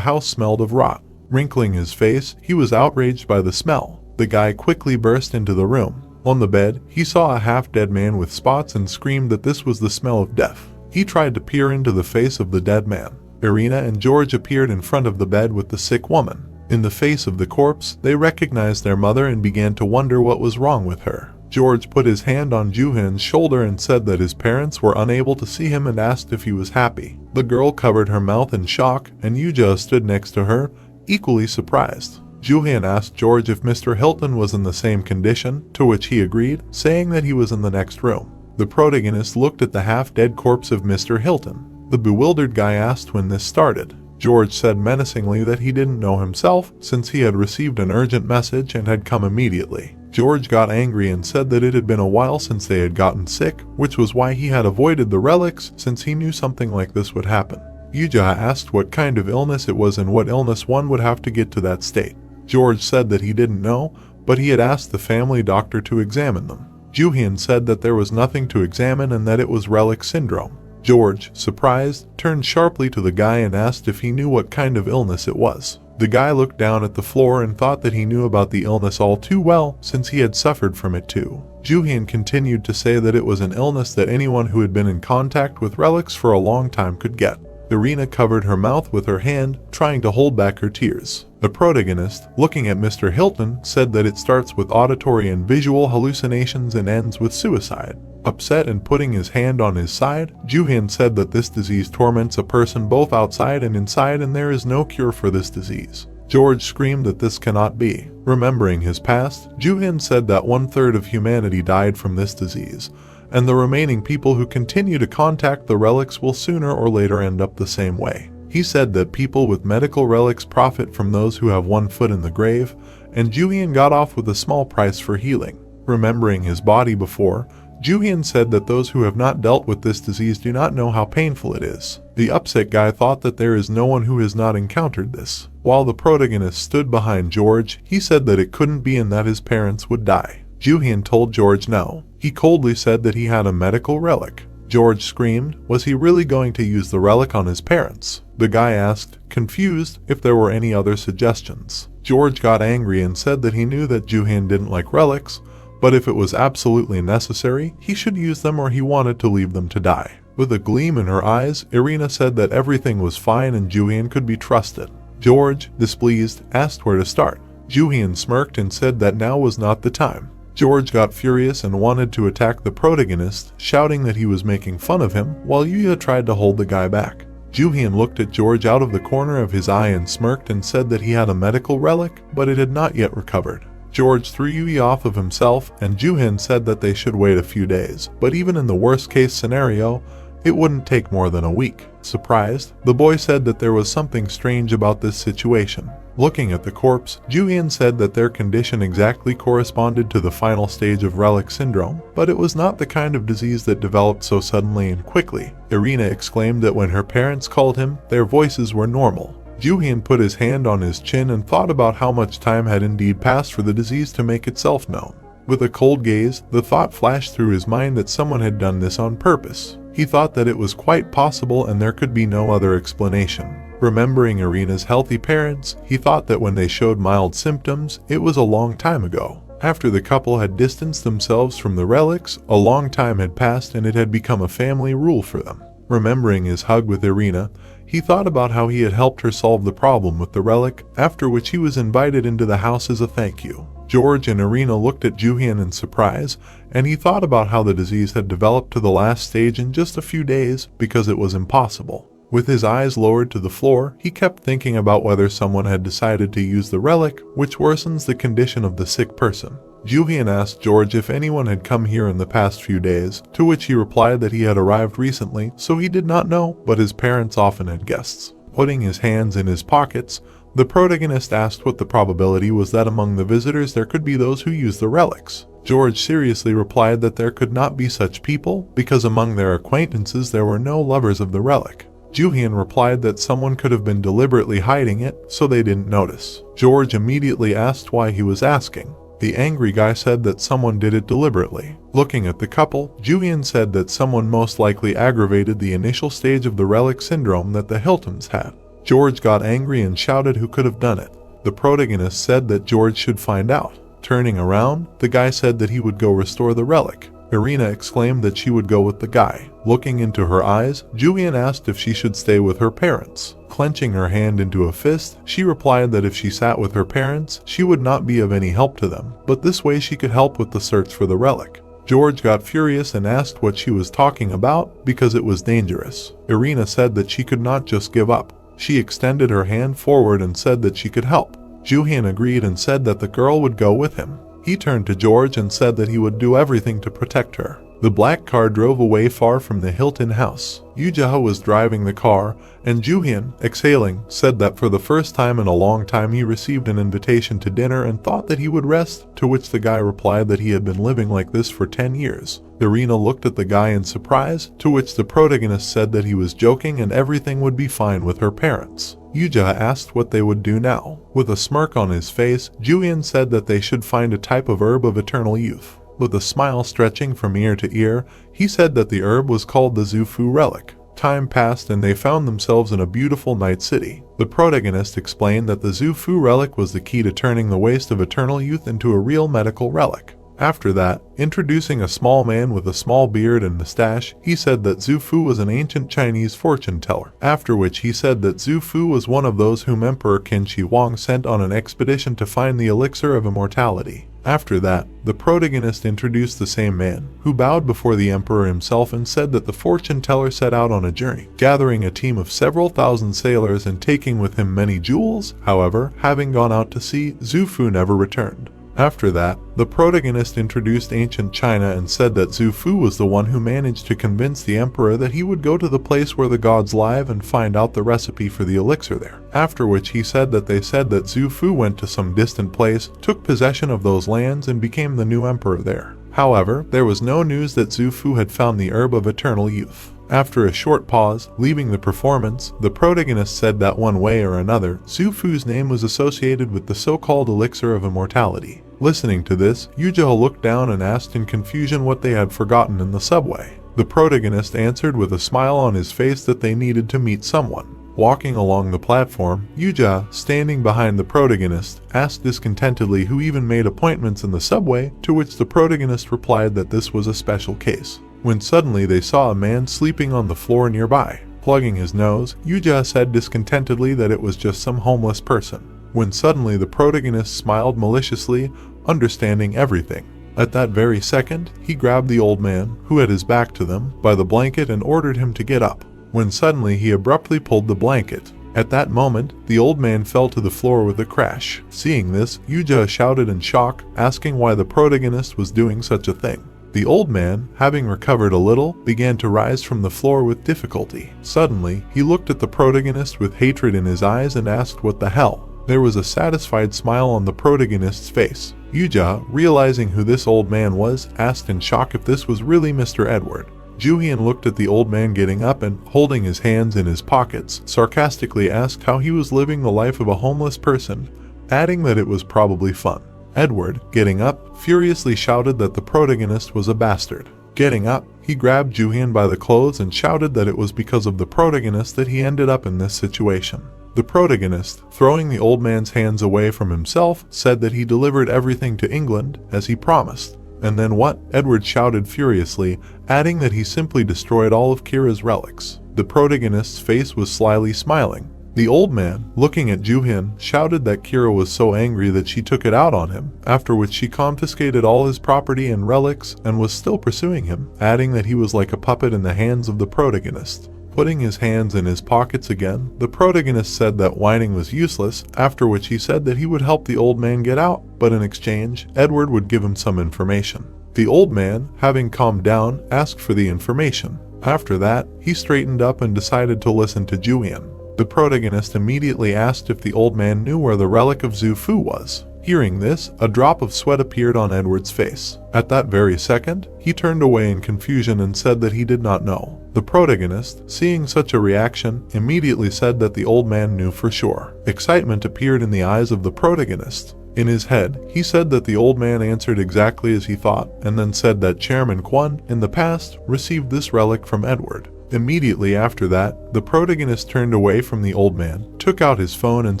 house smelled of rot. Wrinkling his face, he was outraged by the smell. The guy quickly burst into the room. On the bed, he saw a half-dead man with spots and screamed that this was the smell of death. He tried to peer into the face of the dead man. Irina and George appeared in front of the bed with the sick woman. In the face of the corpse, they recognized their mother and began to wonder what was wrong with her. George put his hand on Jooheon's shoulder and said that his parents were unable to see him and asked if he was happy. The girl covered her mouth in shock, and Yuja stood next to her, equally surprised. Jooheon asked George if Mr. Hilton was in the same condition, to which he agreed, saying that he was in the next room. The protagonist looked at the half-dead corpse of Mr. Hilton. The bewildered guy asked when this started. George said menacingly that he didn't know himself since he had received an urgent message and had come immediately. George got angry and said that it had been a while since they had gotten sick, which was why he had avoided the relics since he knew something like this would happen. Yuja asked what kind of illness it was and what illness one would have to get to that state. George said that he didn't know, but he had asked the family doctor to examine them. Jooheon said that there was nothing to examine and that it was relic syndrome. George, surprised, turned sharply to the guy and asked if he knew what kind of illness it was. The guy looked down at the floor and thought that he knew about the illness all too well since he had suffered from it too. Jooheon continued to say that it was an illness that anyone who had been in contact with relics for a long time could get. Irina covered her mouth with her hand, trying to hold back her tears. The protagonist, looking at Mr. Hilton, said that it starts with auditory and visual hallucinations and ends with suicide. Upset and putting his hand on his side, Jooheon said that this disease torments a person both outside and inside and there is no cure for this disease. George screamed that this cannot be. Remembering his past, Jooheon said that 1/3 of humanity died from this disease, and the remaining people who continue to contact the relics will sooner or later end up the same way. He said that people with medical relics profit from those who have one foot in the grave, and Jooheon got off with a small price for healing. Remembering his body before, Jooheon said that those who have not dealt with this disease do not know how painful it is. The upset guy thought that there is no one who has not encountered this. While the protagonist stood behind George, he said that it couldn't be and that his parents would die. Jooheon told George no. He coldly said that he had a medical relic. George screamed, was he really going to use the relic on his parents? The guy asked, confused, if there were any other suggestions. George got angry and said that he knew that Jooheon didn't like relics, but if it was absolutely necessary, he should use them or he wanted to leave them to die. With a gleam in her eyes, Irina said that everything was fine and Jooheon could be trusted. George, displeased, asked where to start. Jooheon smirked and said that now was not the time. George got furious and wanted to attack the protagonist, shouting that he was making fun of him, while Yuya tried to hold the guy back. Jooheon looked at George out of the corner of his eye and smirked and said that he had a medical relic, but it had not yet recovered. George threw Yuya off of himself, and Jooheon said that they should wait a few days, but even in the worst case scenario, it wouldn't take more than a week. Surprised, the boy said that there was something strange about this situation. Looking at the corpse, Jooheon said that their condition exactly corresponded to the final stage of relic syndrome, but it was not the kind of disease that developed so suddenly and quickly. Irina exclaimed that when her parents called him, their voices were normal. Jooheon put his hand on his chin and thought about how much time had indeed passed for the disease to make itself known. With a cold gaze, the thought flashed through his mind that someone had done this on purpose. He thought that it was quite possible and there could be no other explanation. Remembering Irina's healthy parents, he thought that when they showed mild symptoms, it was a long time ago. After the couple had distanced themselves from the relics, a long time had passed and it had become a family rule for them. Remembering his hug with Irina, he thought about how he had helped her solve the problem with the relic, after which he was invited into the house as a thank you. George and Irina looked at Jooheon in surprise, and he thought about how the disease had developed to the last stage in just a few days because it was impossible. With his eyes lowered to the floor, he kept thinking about whether someone had decided to use the relic, which worsens the condition of the sick person. Jooheon asked George if anyone had come here in the past few days, to which he replied that he had arrived recently, so he did not know, but his parents often had guests. Putting his hands in his pockets, the protagonist asked what the probability was that among the visitors there could be those who used the relics. George seriously replied that there could not be such people, because among their acquaintances there were no lovers of the relic. Jooheon replied that someone could have been deliberately hiding it, so they didn't notice. George immediately asked why he was asking. The angry guy said that someone did it deliberately. Looking at the couple, Jooheon said that someone most likely aggravated the initial stage of the relic syndrome that the Hiltons had. George got angry and shouted who could have done it. The protagonist said that George should find out. Turning around, the guy said that he would go restore the relic. Irina exclaimed that she would go with the guy. Looking into her eyes, Jooheon asked if she should stay with her parents. Clenching her hand into a fist, she replied that if she sat with her parents, she would not be of any help to them, but this way she could help with the search for the relic. George got furious and asked what she was talking about because it was dangerous. Irina said that she could not just give up. She extended her hand forward and said that she could help. Jooheon agreed and said that the girl would go with him. He turned to George and said that he would do everything to protect her. The black car drove away far from the Hilton house. Yoo was driving the car, and Jooheon, exhaling, said that for the first time in a long time he received an invitation to dinner and thought that he would rest, to which the guy replied that he had been living like this for 10 years. Irina looked at the guy in surprise, to which the protagonist said that he was joking and everything would be fine with her parents. Yoo asked what they would do now. With a smirk on his face, Jooheon said that they should find a type of herb of eternal youth. With a smile stretching from ear to ear, he said that the herb was called the Zhufu relic. Time passed and they found themselves in a beautiful night city. The protagonist explained that the Zhufu relic was the key to turning the waste of eternal youth into a real medical relic. After that, introducing a small man with a small beard and mustache, he said that Zhufu was an ancient Chinese fortune teller. After which he said that Zhufu was one of those whom Emperor Qin Shi Huang sent on an expedition to find the elixir of immortality. After that, the protagonist introduced the same man, who bowed before the emperor himself and said that the fortune teller set out on a journey, gathering a team of several thousand sailors and taking with him many jewels. However, having gone out to sea, Zhufu never returned. After that, the protagonist introduced ancient China and said that Zhufu was the one who managed to convince the emperor that he would go to the place where the gods live and find out the recipe for the elixir there. After which he said that they said that Zhufu went to some distant place, took possession of those lands and became the new emperor there. However, there was no news that Zhufu had found the herb of eternal youth. After a short pause, leaving the performance, the protagonist said that one way or another, Zhufu's name was associated with the so-called elixir of immortality. Listening to this, Yoo looked down and asked in confusion what they had forgotten in the subway. The protagonist answered with a smile on his face that they needed to meet someone. Walking along the platform, Yoo, standing behind the protagonist, asked discontentedly who even made appointments in the subway, to which the protagonist replied that this was a special case. When suddenly they saw a man sleeping on the floor nearby. Plugging his nose, Yoo said discontentedly that it was just some homeless person. When suddenly the protagonist smiled maliciously, understanding everything. At that very second, he grabbed the old man, who had his back to them, by the blanket and ordered him to get up. When suddenly he abruptly pulled the blanket. At that moment, the old man fell to the floor with a crash. Seeing this, Yoo shouted in shock, asking why the protagonist was doing such a thing. The old man, having recovered a little, began to rise from the floor with difficulty. Suddenly, he looked at the protagonist with hatred in his eyes and asked what the hell. There was a satisfied smile on the protagonist's face. Yoo, realizing who this old man was, asked in shock if this was really Mr. Edward. Jooheon looked at the old man getting up and, holding his hands in his pockets, sarcastically asked how he was living the life of a homeless person, adding that it was probably fun. Edward, getting up, furiously shouted that the protagonist was a bastard. Getting up, he grabbed Jooheon by the clothes and shouted that it was because of the protagonist that he ended up in this situation. The protagonist, throwing the old man's hands away from himself, said that he delivered everything to England, as he promised. And then what? Edward shouted furiously, adding that he simply destroyed all of Kira's relics. The protagonist's face was slyly smiling. The old man, looking at Jooheon, shouted that Kira was so angry that she took it out on him, after which she confiscated all his property and relics and was still pursuing him, adding that he was like a puppet in the hands of the protagonist. Putting his hands in his pockets again, the protagonist said that whining was useless, after which he said that he would help the old man get out, but in exchange, Edward would give him some information. The old man, having calmed down, asked for the information. After that, he straightened up and decided to listen to Jooheon. The protagonist immediately asked if the old man knew where the relic of Zhufu was. Hearing this, a drop of sweat appeared on Edward's face. At that very second, he turned away in confusion and said that he did not know. The protagonist, seeing such a reaction, immediately said that the old man knew for sure. Excitement appeared in the eyes of the protagonist. In his head, he said that the old man answered exactly as he thought, and then said that Chairman Kwon, in the past, received this relic from Edward. Immediately after that, the protagonist turned away from the old man, took out his phone and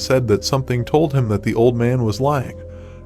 said that something told him that the old man was lying,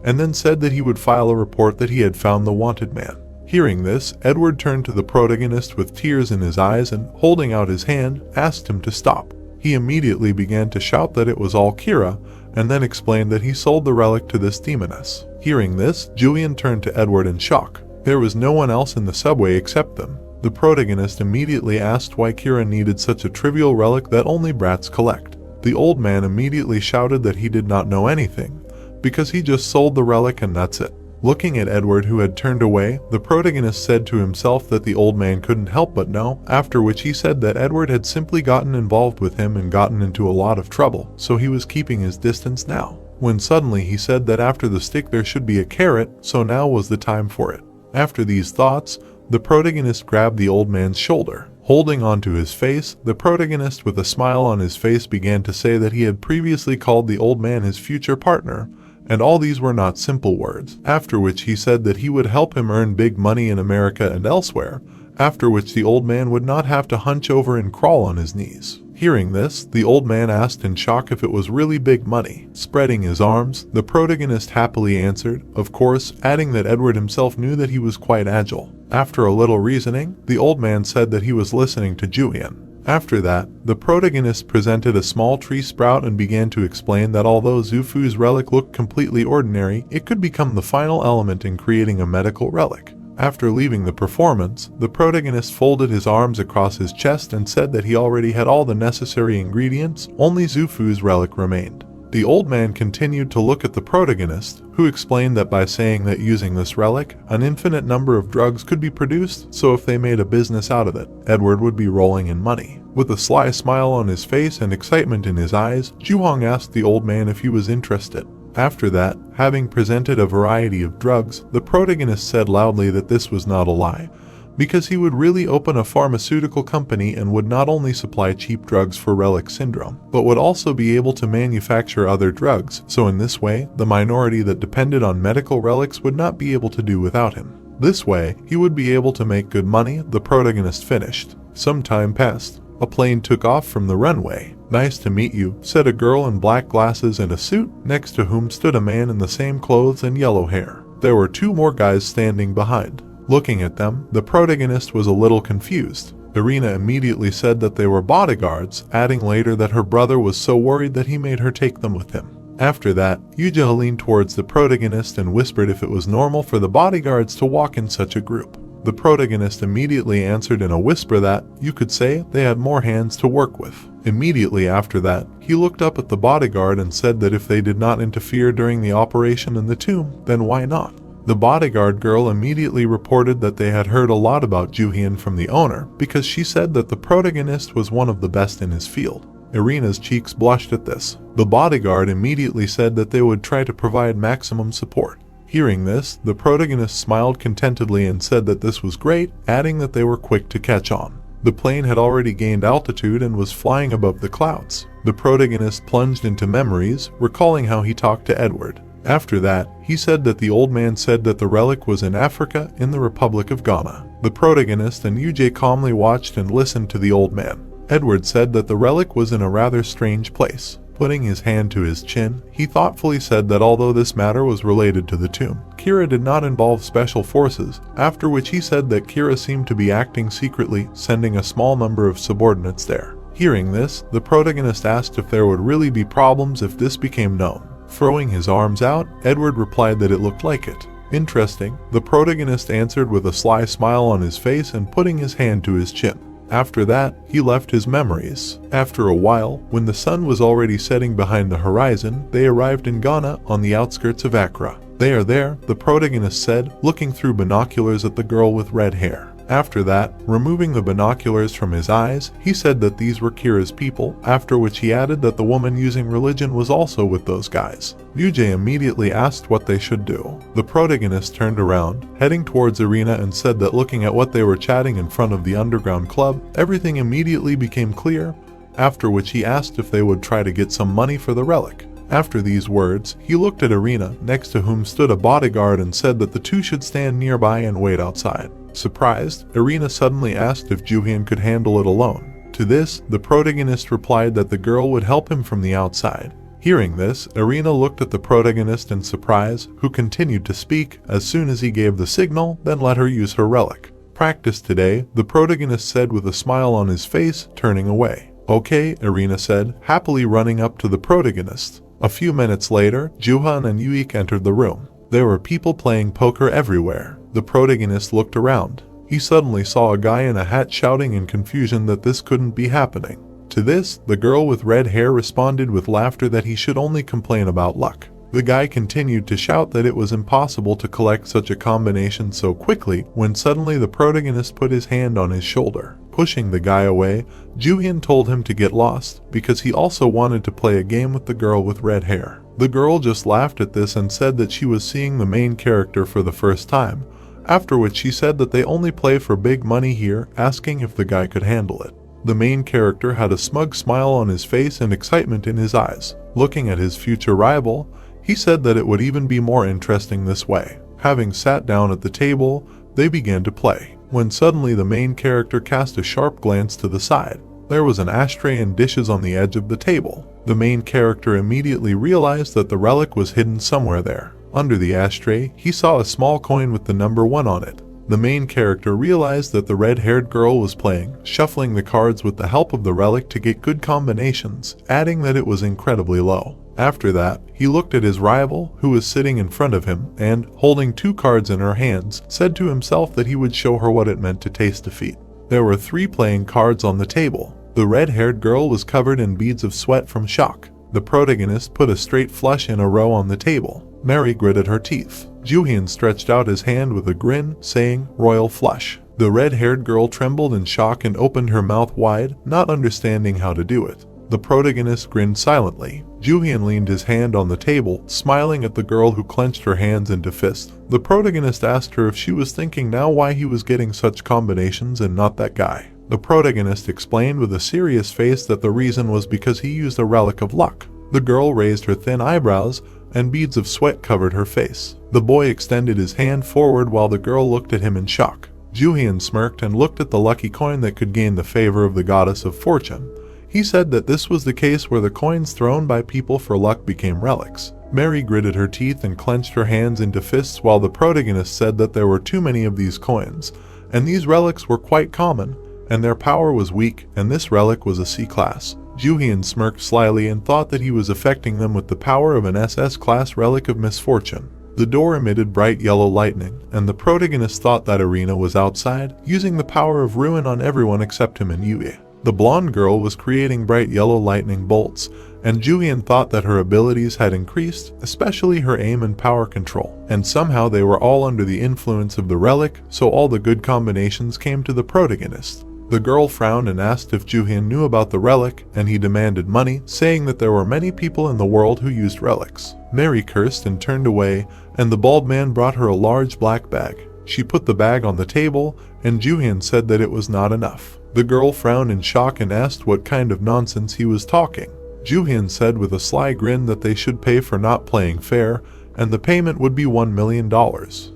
and then said that he would file a report that he had found the wanted man. Hearing this, Edward turned to the protagonist with tears in his eyes and, holding out his hand, asked him to stop. He immediately began to shout that it was all Kira, and then explained that he sold the relic to this demoness. Hearing this, Jooheon turned to Edward in shock. There was no one else in the subway except them. The protagonist immediately asked why Kira needed such a trivial relic that only brats collect. The old man immediately shouted that he did not know anything, because he just sold the relic and that's it. Looking at Edward, who had turned away, the protagonist said to himself that the old man couldn't help but know, after which he said that Edward had simply gotten involved with him and gotten into a lot of trouble, so he was keeping his distance now. When suddenly he said that after the stick there should be a carrot, so now was the time for it. After these thoughts, the protagonist grabbed the old man's shoulder. Holding onto his face, the protagonist with a smile on his face began to say that he had previously called the old man his future partner, and all these were not simple words, after which he said that he would help him earn big money in America and elsewhere, after which the old man would not have to hunch over and crawl on his knees. Hearing this, the old man asked in shock if it was really big money. Spreading his arms, the protagonist happily answered, of course, adding that Edward himself knew that he was quite agile. After a little reasoning, the old man said that he was listening to Jooheon. After that, the protagonist presented a small tree sprout and began to explain that although Zufu's relic looked completely ordinary, it could become the final element in creating a medical relic. After leaving the performance, the protagonist folded his arms across his chest and said that he already had all the necessary ingredients, only Zufu's relic remained. The old man continued to look at the protagonist, who explained that by saying that using this relic, an infinite number of drugs could be produced, so if they made a business out of it, Edward would be rolling in money. With a sly smile on his face and excitement in his eyes, Jooheon asked the old man if he was interested. After that, having presented a variety of drugs, the protagonist said loudly that this was not a lie, because he would really open a pharmaceutical company and would not only supply cheap drugs for relic syndrome, but would also be able to manufacture other drugs, so in this way, the minority that depended on medical relics would not be able to do without him. This way, he would be able to make good money, the protagonist finished. Some time passed. A plane took off from the runway. "Nice to meet you," said a girl in black glasses and a suit, next to whom stood a man in the same clothes and yellow hair. There were two more guys standing behind. Looking at them, the protagonist was a little confused. Irina immediately said that they were bodyguards, adding later that her brother was so worried that he made her take them with him. After that, Jooheon leaned towards the protagonist and whispered if it was normal for the bodyguards to walk in such a group. The protagonist immediately answered in a whisper that, you could say, they had more hands to work with. Immediately after that, he looked up at the bodyguard and said that if they did not interfere during the operation in the tomb, then why not? The bodyguard girl immediately reported that they had heard a lot about Jooheon from the owner, because she said that the protagonist was one of the best in his field. Irina's cheeks blushed at this. The bodyguard immediately said that they would try to provide maximum support. Hearing this, the protagonist smiled contentedly and said that this was great, adding that they were quick to catch on. The plane had already gained altitude and was flying above the clouds. The protagonist plunged into memories, recalling how he talked to Edward. After that, he said that the old man said that the relic was in Africa, in the Republic of Ghana. The protagonist and UJ calmly watched and listened to the old man. Edward said that the relic was in a rather strange place. Putting his hand to his chin, he thoughtfully said that although this matter was related to the tomb, Kira did not involve special forces, after which he said that Kira seemed to be acting secretly, sending a small number of subordinates there. Hearing this, the protagonist asked if there would really be problems if this became known. Throwing his arms out, Edward replied that it looked like it. Interesting, the protagonist answered with a sly smile on his face and putting his hand to his chin. After that, he left his memories. After a while, when the sun was already setting behind the horizon, they arrived in Ghana on the outskirts of Accra. "They are there," the protagonist said, looking through binoculars at the girl with red hair. After that, removing the binoculars from his eyes, he said that these were Kira's people, after which he added that the woman using religion was also with those guys. Yuji immediately asked what they should do. The protagonist turned around, heading towards Irina, and said that looking at what they were chatting in front of the underground club, everything immediately became clear, after which he asked if they would try to get some money for the relic. After these words, he looked at Irina, next to whom stood a bodyguard, and said that the two should stand nearby and wait outside. Surprised, Irina suddenly asked if Jooheon could handle it alone. To this, the protagonist replied that the girl would help him from the outside. Hearing this, Irina looked at the protagonist in surprise, who continued to speak as soon as he gave the signal, then let her use her relic. "Practice today," the protagonist said with a smile on his face, turning away. "Okay," Irina said, happily running up to the protagonist. A few minutes later, Jooheon and Yuik entered the room. There were people playing poker everywhere. The protagonist looked around. He suddenly saw a guy in a hat shouting in confusion that this couldn't be happening. To this, the girl with red hair responded with laughter that he should only complain about luck. The guy continued to shout that it was impossible to collect such a combination so quickly when suddenly the protagonist put his hand on his shoulder. Pushing the guy away, Jooheon told him to get lost because he also wanted to play a game with the girl with red hair. The girl just laughed at this and said that she was seeing the main character for the first time, after which she said that they only play for big money here, asking if the guy could handle it. The main character had a smug smile on his face and excitement in his eyes. Looking at his future rival, he said that it would even be more interesting this way. Having sat down at the table, they began to play, when suddenly the main character cast a sharp glance to the side. There was an ashtray and dishes on the edge of the table. The main character immediately realized that the relic was hidden somewhere there. Under the ashtray, he saw a small coin with the number 1 on it. The main character realized that the red-haired girl was playing, shuffling the cards with the help of the relic to get good combinations, adding that it was incredibly low. After that, he looked at his rival, who was sitting in front of him, and, holding 2 cards in her hands, said to himself that he would show her what it meant to taste defeat. There were 3 playing cards on the table. The red-haired girl was covered in beads of sweat from shock. The protagonist put a straight flush in a row on the table. Mary gritted her teeth. Jooheon stretched out his hand with a grin, saying, "Royal flush." The red-haired girl trembled in shock and opened her mouth wide, not understanding how to do it. The protagonist grinned silently. Jooheon leaned his hand on the table, smiling at the girl who clenched her hands into fists. The protagonist asked her if she was thinking now why he was getting such combinations and not that guy. The protagonist explained with a serious face that the reason was because he used a relic of luck. The girl raised her thin eyebrows, and beads of sweat covered her face. The boy extended his hand forward while the girl looked at him in shock. Jooheon smirked and looked at the lucky coin that could gain the favor of the goddess of fortune. He said that this was the case where the coins thrown by people for luck became relics. Mary gritted her teeth and clenched her hands into fists while the protagonist said that there were too many of these coins, and these relics were quite common, and their power was weak, and this relic was a C-class. Jooheon smirked slyly and thought that he was affecting them with the power of an SS-class relic of misfortune. The door emitted bright yellow lightning, and the protagonist thought that Irina was outside, using the power of ruin on everyone except him and Yui. The blonde girl was creating bright yellow lightning bolts, and Jooheon thought that her abilities had increased, especially her aim and power control. And somehow they were all under the influence of the relic, so all the good combinations came to the protagonist. The girl frowned and asked if Jooheon knew about the relic, and he demanded money, saying that there were many people in the world who used relics. Mary cursed and turned away, and the bald man brought her a large black bag. She put the bag on the table, and Jooheon said that it was not enough. The girl frowned in shock and asked what kind of nonsense he was talking. Jooheon said with a sly grin that they should pay for not playing fair, and the payment would be $1 million.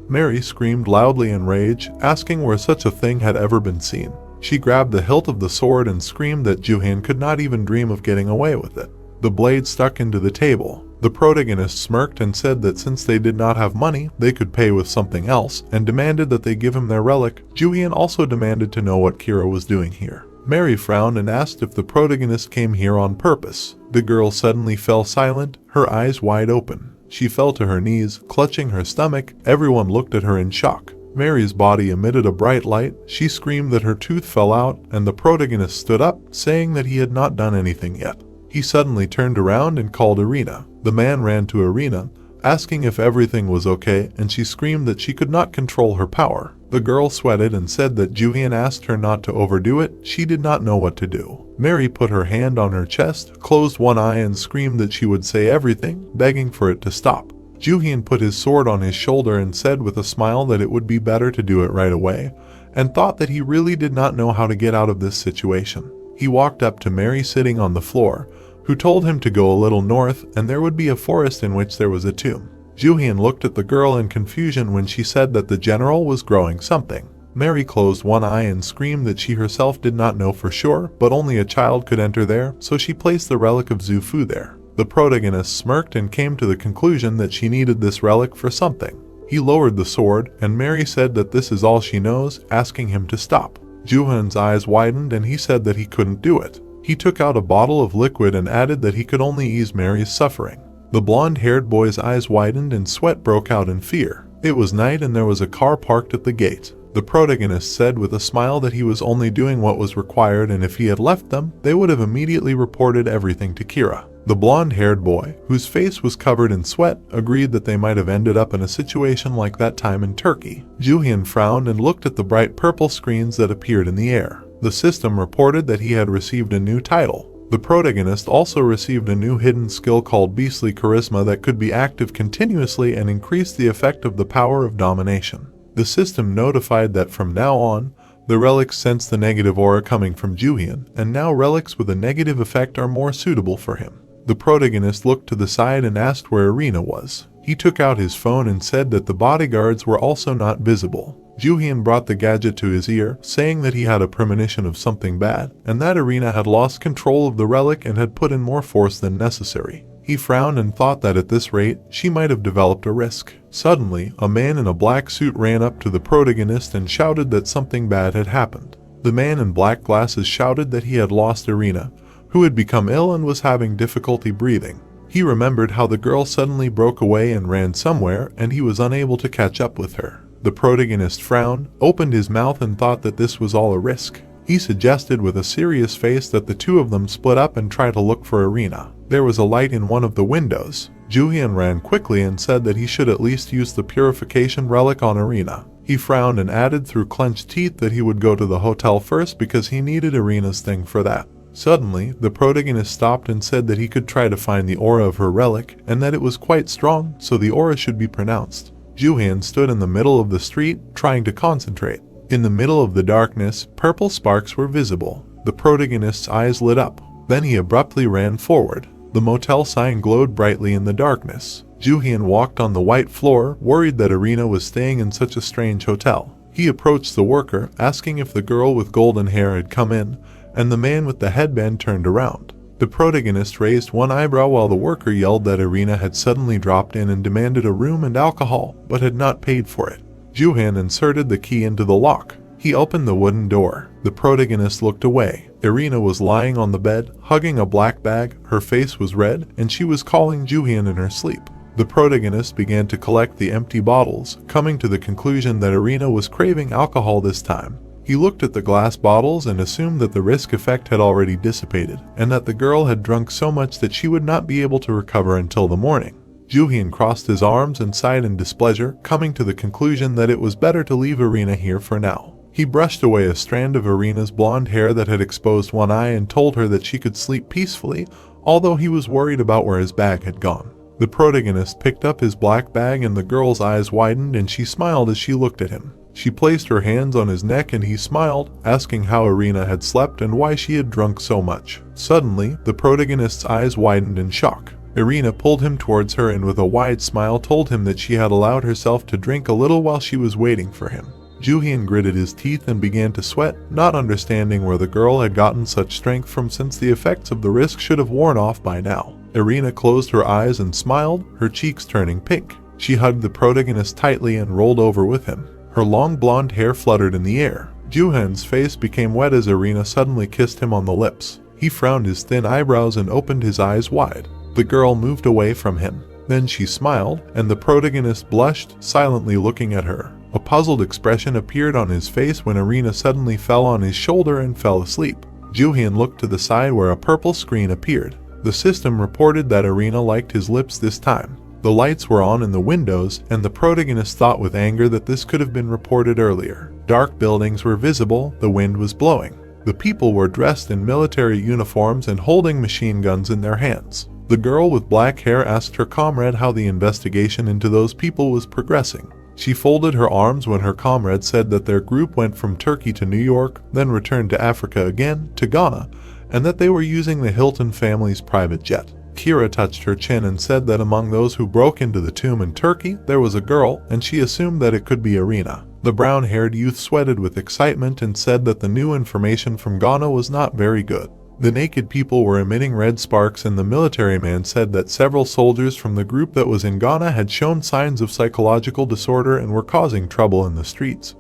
Mary screamed loudly in rage, asking where such a thing had ever been seen. She grabbed the hilt of the sword and screamed that Jooheon could not even dream of getting away with it. The blade stuck into the table. The protagonist smirked and said that since they did not have money, they could pay with something else, and demanded that they give him their relic. Jooheon also demanded to know what Kira was doing here. Mary frowned and asked if the protagonist came here on purpose. The girl suddenly fell silent, her eyes wide open. She fell to her knees, clutching her stomach. Everyone looked at her in shock. Mary's body emitted a bright light. She screamed that her tooth fell out, and the protagonist stood up, saying that he had not done anything yet. He suddenly turned around and called Irina. The man ran to Irina, asking if everything was okay, and she screamed that she could not control her power. The girl sweated and said that Jooheon asked her not to overdo it. She did not know what to do. Mary put her hand on her chest, closed one eye, and screamed that she would say everything, begging for it to stop. Jooheon put his sword on his shoulder and said with a smile that it would be better to do it right away, and thought that he really did not know how to get out of this situation. He walked up to Mary sitting on the floor, who told him to go a little north and there would be a forest in which there was a tomb. Jooheon looked at the girl in confusion when she said that the general was growing something. Mary closed one eye and screamed that she herself did not know for sure, but only a child could enter there, so she placed the relic of Zufu there. The protagonist smirked and came to the conclusion that she needed this relic for something. He lowered the sword, and Mary said that this is all she knows, asking him to stop. Jooheon's eyes widened and he said that he couldn't do it. He took out a bottle of liquid and added that he could only ease Mary's suffering. The blonde-haired boy's eyes widened and sweat broke out in fear. It was night and there was a car parked at the gate. The protagonist said with a smile that he was only doing what was required, and if he had left them, they would have immediately reported everything to Kira. The blonde-haired boy, whose face was covered in sweat, agreed that they might have ended up in a situation like that time in Turkey. Jooheon frowned and looked at the bright purple screens that appeared in the air. The system reported that he had received a new title. The protagonist also received a new hidden skill called Beastly Charisma that could be active continuously and increase the effect of the power of domination. The system notified that from now on, the relics sense the negative aura coming from Jooheon, and now relics with a negative effect are more suitable for him. The protagonist looked to the side and asked where Irina was. He took out his phone and said that the bodyguards were also not visible. Jooheon brought the gadget to his ear, saying that he had a premonition of something bad, and that Irina had lost control of the relic and had put in more force than necessary. He frowned and thought that at this rate, she might have developed a risk. Suddenly, a man in a black suit ran up to the protagonist and shouted that something bad had happened. The man in black glasses shouted that he had lost Irina, who had become ill and was having difficulty breathing. He remembered how the girl suddenly broke away and ran somewhere, and he was unable to catch up with her. The protagonist frowned, opened his mouth and thought that this was all a risk. He suggested with a serious face that the two of them split up and try to look for Irina. There was a light in one of the windows. Jooheon ran quickly and said that he should at least use the purification relic on Irina. He frowned and added through clenched teeth that he would go to the hotel first because he needed Irina's thing for that. Suddenly, the protagonist stopped and said that he could try to find the aura of her relic and that it was quite strong, so the aura should be pronounced. Jooheon stood in the middle of the street, trying to concentrate. In the middle of the darkness, purple sparks were visible. The protagonist's eyes lit up. Then he abruptly ran forward. The motel sign glowed brightly in the darkness. Jooheon walked on the white floor, worried that Irina was staying in such a strange hotel. He approached the worker, asking if the girl with golden hair had come in, and the man with the headband turned around. The protagonist raised one eyebrow while the worker yelled that Irina had suddenly dropped in and demanded a room and alcohol, but had not paid for it. Jooheon inserted the key into the lock. He opened the wooden door. The protagonist looked away. Irina was lying on the bed, hugging a black bag, her face was red, and she was calling Jooheon in her sleep. The protagonist began to collect the empty bottles, coming to the conclusion that Irina was craving alcohol this time. He looked at the glass bottles and assumed that the risk effect had already dissipated, and that the girl had drunk so much that she would not be able to recover until the morning. Jooheon crossed his arms and sighed in displeasure, coming to the conclusion that it was better to leave Irina here for now. He brushed away a strand of Irina's blonde hair that had exposed one eye and told her that she could sleep peacefully, although he was worried about where his bag had gone. The protagonist picked up his black bag and the girl's eyes widened and she smiled as she looked at him. She placed her hands on his neck and he smiled, asking how Irina had slept and why she had drunk so much. Suddenly, the protagonist's eyes widened in shock. Irina pulled him towards her and with a wide smile told him that she had allowed herself to drink a little while she was waiting for him. Jooheon gritted his teeth and began to sweat, not understanding where the girl had gotten such strength from since the effects of the risk should have worn off by now. Irina closed her eyes and smiled, her cheeks turning pink. She hugged the protagonist tightly and rolled over with him. Her long blonde hair fluttered in the air. Jooheon's face became wet as Irina suddenly kissed him on the lips. He frowned his thin eyebrows and opened his eyes wide. The girl moved away from him. Then she smiled, and the protagonist blushed, silently looking at her. A puzzled expression appeared on his face when Irina suddenly fell on his shoulder and fell asleep. Jooheon looked to the side where a purple screen appeared. The system reported that Irina liked his lips this time. The lights were on in the windows, and the protagonist thought with anger that this could have been reported earlier. Dark buildings were visible, the wind was blowing. The people were dressed in military uniforms and holding machine guns in their hands. The girl with black hair asked her comrade how the investigation into those people was progressing. She folded her arms when her comrade said that their group went from Turkey to New York, then returned to Africa again, to Ghana, and that they were using the Hilton family's private jet. Kira touched her chin and said that among those who broke into the tomb in Turkey, there was a girl, and she assumed that it could be Irina. The brown-haired youth sweated with excitement and said that the new information from Ghana was not very good. The naked people were emitting red sparks, and the military man said that several soldiers from the group that was in Ghana had shown signs of psychological disorder and were causing trouble in the streets.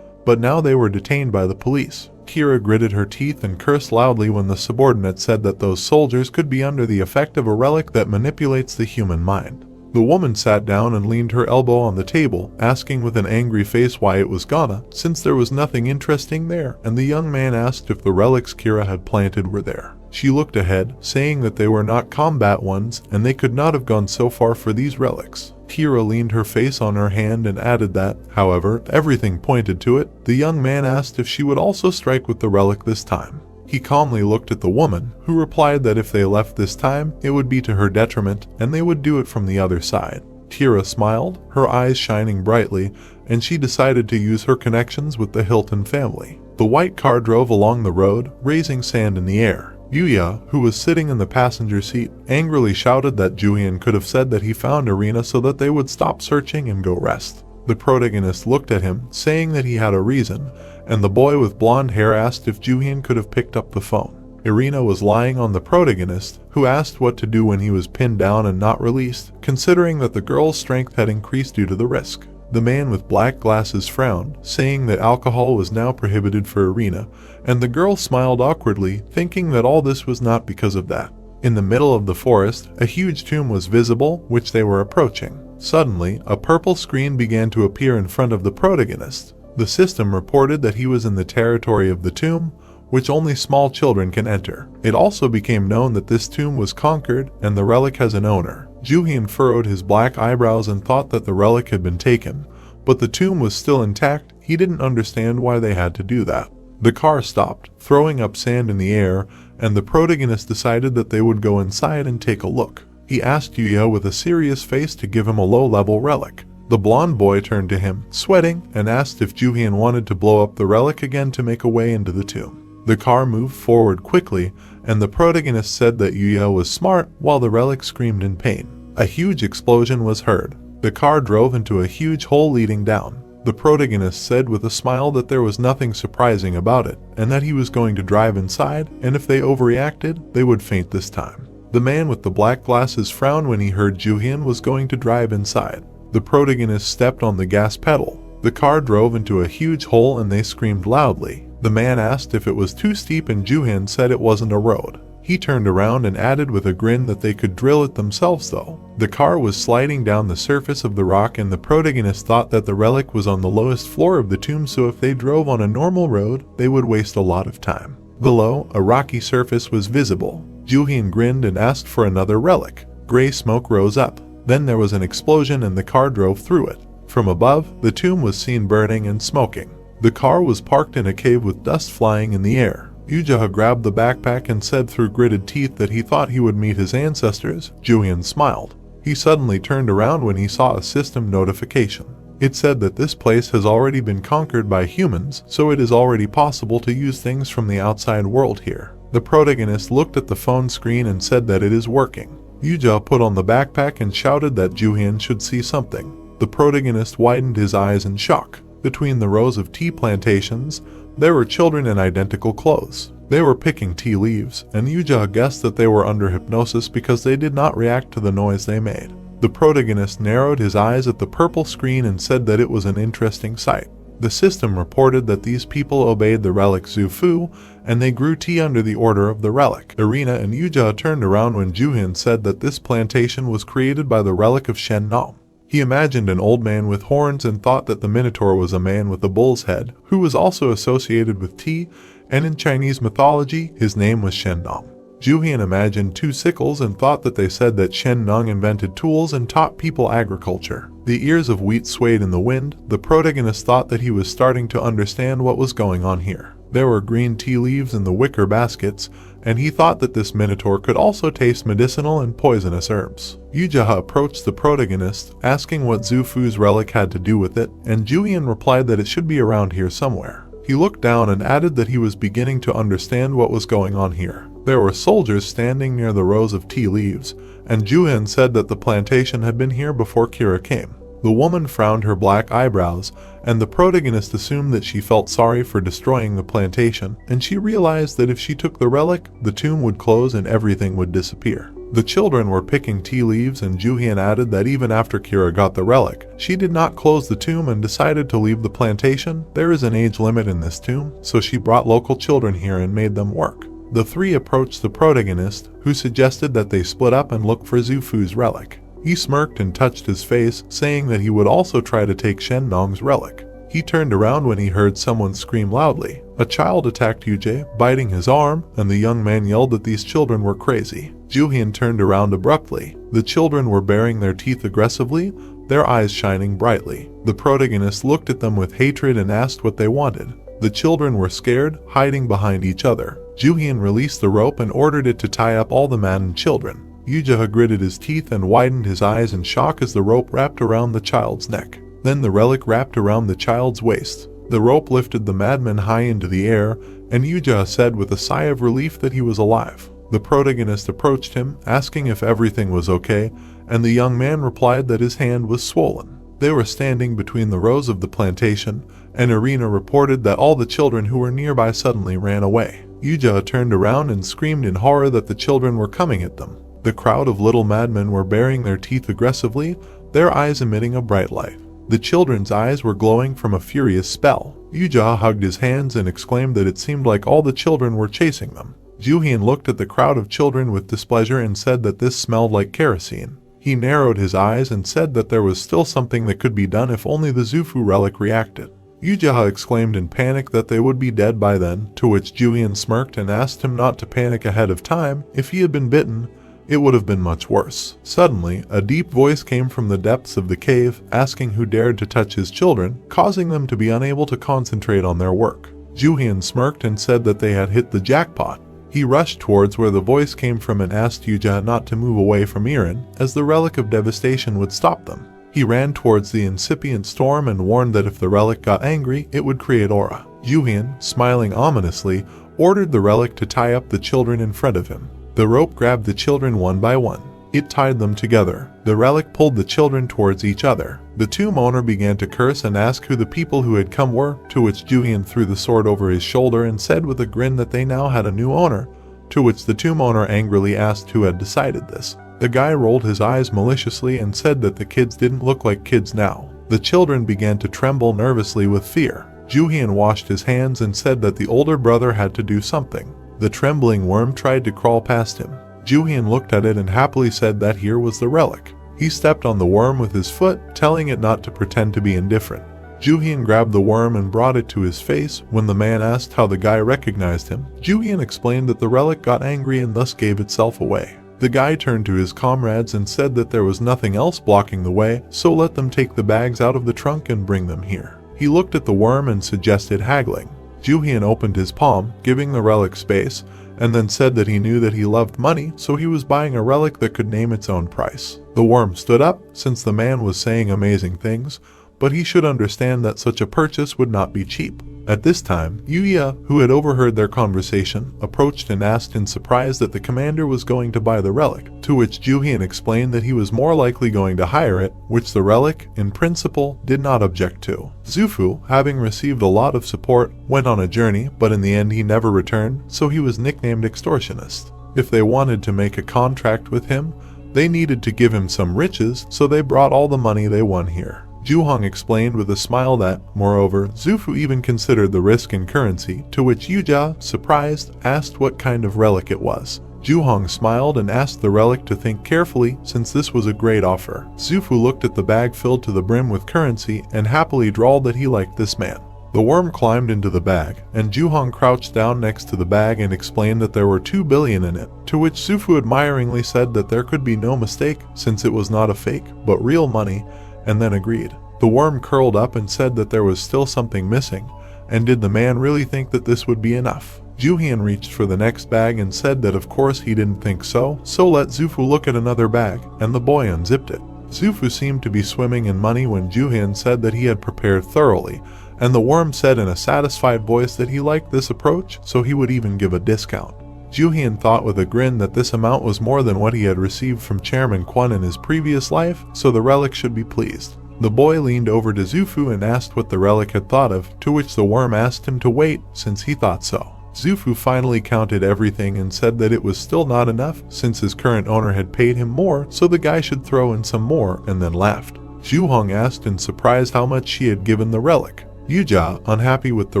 But now they were detained by the police. Kira gritted her teeth and cursed loudly when the subordinate said that those soldiers could be under the effect of a relic that manipulates the human mind. The woman sat down and leaned her elbow on the table, asking with an angry face why it was Ghana, since there was nothing interesting there, and the young man asked if the relics Kira had planted were there. She looked ahead, saying that they were not combat ones and they could not have gone so far for these relics. Kira leaned her face on her hand and added that, however, everything pointed to it. The young man asked if she would also strike with the relic this time. He calmly looked at the woman, who replied that if they left this time, it would be to her detriment, and they would do it from the other side. Kira smiled, her eyes shining brightly, and she decided to use her connections with the Hilton family. The white car drove along the road, raising sand in the air. Yuya, who was sitting in the passenger seat, angrily shouted that Jooheon could have said that he found Irina so that they would stop searching and go rest. The protagonist looked at him, saying that he had a reason, and the boy with blonde hair asked if Jooheon could have picked up the phone. Irina was lying on the protagonist, who asked what to do when he was pinned down and not released, considering that the girl's strength had increased due to the risk. The man with black glasses frowned, saying that alcohol was now prohibited for Irina, and the girl smiled awkwardly, thinking that all this was not because of that. In the middle of the forest, a huge tomb was visible, which they were approaching. Suddenly, a purple screen began to appear in front of the protagonist. The system reported that he was in the territory of the tomb, which only small children can enter. It also became known that this tomb was conquered and the relic has an owner. Jooheon furrowed his black eyebrows and thought that the relic had been taken, but the tomb was still intact. He didn't understand why they had to do that. The car stopped, throwing up sand in the air, and the protagonist decided that they would go inside and take a look. He asked Yuya with a serious face to give him a low-level relic. The blonde boy turned to him, sweating, and asked if Jooheon wanted to blow up the relic again to make a way into the tomb. The car moved forward quickly, and the protagonist said that Yuya was smart while the relic screamed in pain. A huge explosion was heard. The car drove into a huge hole leading down. The protagonist said with a smile that there was nothing surprising about it, and that he was going to drive inside, and if they overreacted, they would faint this time. The man with the black glasses frowned when he heard Jooheon was going to drive inside. The protagonist stepped on the gas pedal. The car drove into a huge hole and they screamed loudly. The man asked if it was too steep and Jooheon said it wasn't a road. He turned around and added with a grin that they could drill it themselves though. The car was sliding down the surface of the rock and the protagonist thought that the relic was on the lowest floor of the tomb, so if they drove on a normal road, they would waste a lot of time. Below, a rocky surface was visible. Jooheon grinned and asked for another relic. Gray smoke rose up. Then there was an explosion and the car drove through it. From above, the tomb was seen burning and smoking. The car was parked in a cave with dust flying in the air. Yuja grabbed the backpack and said through gritted teeth that he thought he would meet his ancestors. Jooheon smiled. He suddenly turned around when he saw a system notification. It said that this place has already been conquered by humans, so it is already possible to use things from the outside world here. The protagonist looked at the phone screen and said that it is working. Yuja put on the backpack and shouted that Jooheon should see something. The protagonist widened his eyes in shock. Between the rows of tea plantations, there were children in identical clothes. They were picking tea leaves, and Yuja guessed that they were under hypnosis because they did not react to the noise they made. The protagonist narrowed his eyes at the purple screen and said that it was an interesting sight. The system reported that these people obeyed the relic Zufu, and they grew tea under the order of the relic. Irina and Yuja turned around when Jooheon said that this plantation was created by the relic of STmanhwa. He imagined an old man with horns and thought that the Minotaur was a man with a bull's head, who was also associated with tea, and in Chinese mythology, his name was STmanhwa. Jooheon imagined two sickles and thought that they said that STmanhwa invented tools and taught people agriculture. The ears of wheat swayed in the wind. The protagonist thought that he was starting to understand what was going on here. There were green tea leaves in the wicker baskets, and he thought that this minotaur could also taste medicinal and poisonous herbs. Yuja approached the protagonist, asking what Zufu's relic had to do with it, and Jooheon replied that it should be around here somewhere. He looked down and added that he was beginning to understand what was going on here. There were soldiers standing near the rows of tea leaves, and Jooheon said that the plantation had been here before Kira came. The woman frowned her black eyebrows, and the protagonist assumed that she felt sorry for destroying the plantation, and she realized that if she took the relic, the tomb would close and everything would disappear. The children were picking tea leaves, and Jooheon added that even after Kira got the relic, she did not close the tomb and decided to leave the plantation. There is an age limit in this tomb, so she brought local children here and made them work. The three approached the protagonist, who suggested that they split up and look for Zufu's relic. He smirked and touched his face, saying that he would also try to take STmanhwa's relic. He turned around when he heard someone scream loudly. A child attacked Yuje, biting his arm, and the young man yelled that these children were crazy. Jooheon turned around abruptly. The children were baring their teeth aggressively, their eyes shining brightly. The protagonist looked at them with hatred and asked what they wanted. The children were scared, hiding behind each other. Jooheon released the rope and ordered it to tie up all the man and children. Yuja gritted his teeth and widened his eyes in shock as the rope wrapped around the child's neck. Then the relic wrapped around the child's waist. The rope lifted the madman high into the air, and Yuja said with a sigh of relief that he was alive. The protagonist approached him, asking if everything was okay, and the young man replied that his hand was swollen. They were standing between the rows of the plantation, and Irina reported that all the children who were nearby suddenly ran away. Yuja turned around and screamed in horror that the children were coming at them. The crowd of little madmen were baring their teeth aggressively, their eyes emitting a bright light. The children's eyes were glowing from a furious spell. Yuja hugged his hands and exclaimed that it seemed like all the children were chasing them. Jooheon looked at the crowd of children with displeasure and said that this smelled like kerosene. He narrowed his eyes and said that there was still something that could be done if only the Zufu relic reacted. Yuja exclaimed in panic that they would be dead by then, to which Jooheon smirked and asked him not to panic ahead of time. If he had been bitten, it would have been much worse. Suddenly, a deep voice came from the depths of the cave, asking who dared to touch his children, causing them to be unable to concentrate on their work. Jooheon smirked and said that they had hit the jackpot. He rushed towards where the voice came from and asked Yuja not to move away from Irin, as the relic of devastation would stop them. He ran towards the incipient storm and warned that if the relic got angry, it would create aura. Jooheon, smiling ominously, ordered the relic to tie up the children in front of him. The rope grabbed the children one by one. It tied them together. The relic pulled the children towards each other. The tomb owner began to curse and ask who the people who had come were, to which Jooheon threw the sword over his shoulder and said with a grin that they now had a new owner, to which the tomb owner angrily asked who had decided this. The guy rolled his eyes maliciously and said that the kids didn't look like kids now. The children began to tremble nervously with fear. Jooheon washed his hands and said that the older brother had to do something. The trembling worm tried to crawl past him. Jooheon looked at it and happily said that here was the relic. He stepped on the worm with his foot, telling it not to pretend to be indifferent. Jooheon grabbed the worm and brought it to his face. When the man asked how the guy recognized him, Jooheon explained that the relic got angry and thus gave itself away. The guy turned to his comrades and said that there was nothing else blocking the way, so let them take the bags out of the trunk and bring them here. He looked at the worm and suggested haggling. Jooheon opened his palm, giving the relic space, and then said that he knew that he loved money, so he was buying a relic that could name its own price. The worm stood up, since the man was saying amazing things, but he should understand that such a purchase would not be cheap. At this time, Yuya, who had overheard their conversation, approached and asked in surprise that the commander was going to buy the relic, to which Jooheon explained that he was more likely going to hire it, which the relic, in principle, did not object to. Zufu, having received a lot of support, went on a journey, but in the end he never returned, so he was nicknamed Extortionist. If they wanted to make a contract with him, they needed to give him some riches, so they brought all the money they won here. Jooheon explained with a smile that, moreover, Zufu even considered the risk in currency, to which Yuja, surprised, asked what kind of relic it was. Jooheon smiled and asked the relic to think carefully, since this was a great offer. Zufu looked at the bag filled to the brim with currency and happily drawled that he liked this man. The worm climbed into the bag, and Jooheon crouched down next to the bag and explained that there were 2 billion in it, to which Zufu admiringly said that there could be no mistake, since it was not a fake, but real money, and then agreed. The worm curled up and said that there was still something missing, and did the man really think that this would be enough? Jooheon reached for the next bag and said that of course he didn't think so, so let Zufu look at another bag, and the boy unzipped it. Zufu seemed to be swimming in money when Jooheon said that he had prepared thoroughly, and the worm said in a satisfied voice that he liked this approach, so he would even give a discount. Jooheon thought with a grin that this amount was more than what he had received from Chairman Kwon in his previous life, so the relic should be pleased. The boy leaned over to Zufu and asked what the relic had thought of, to which the worm asked him to wait, since he thought so. Zufu finally counted everything and said that it was still not enough, since his current owner had paid him more, so the guy should throw in some more, and then laughed. Jooheon asked in surprise how much she had given the relic. Yuja, unhappy with the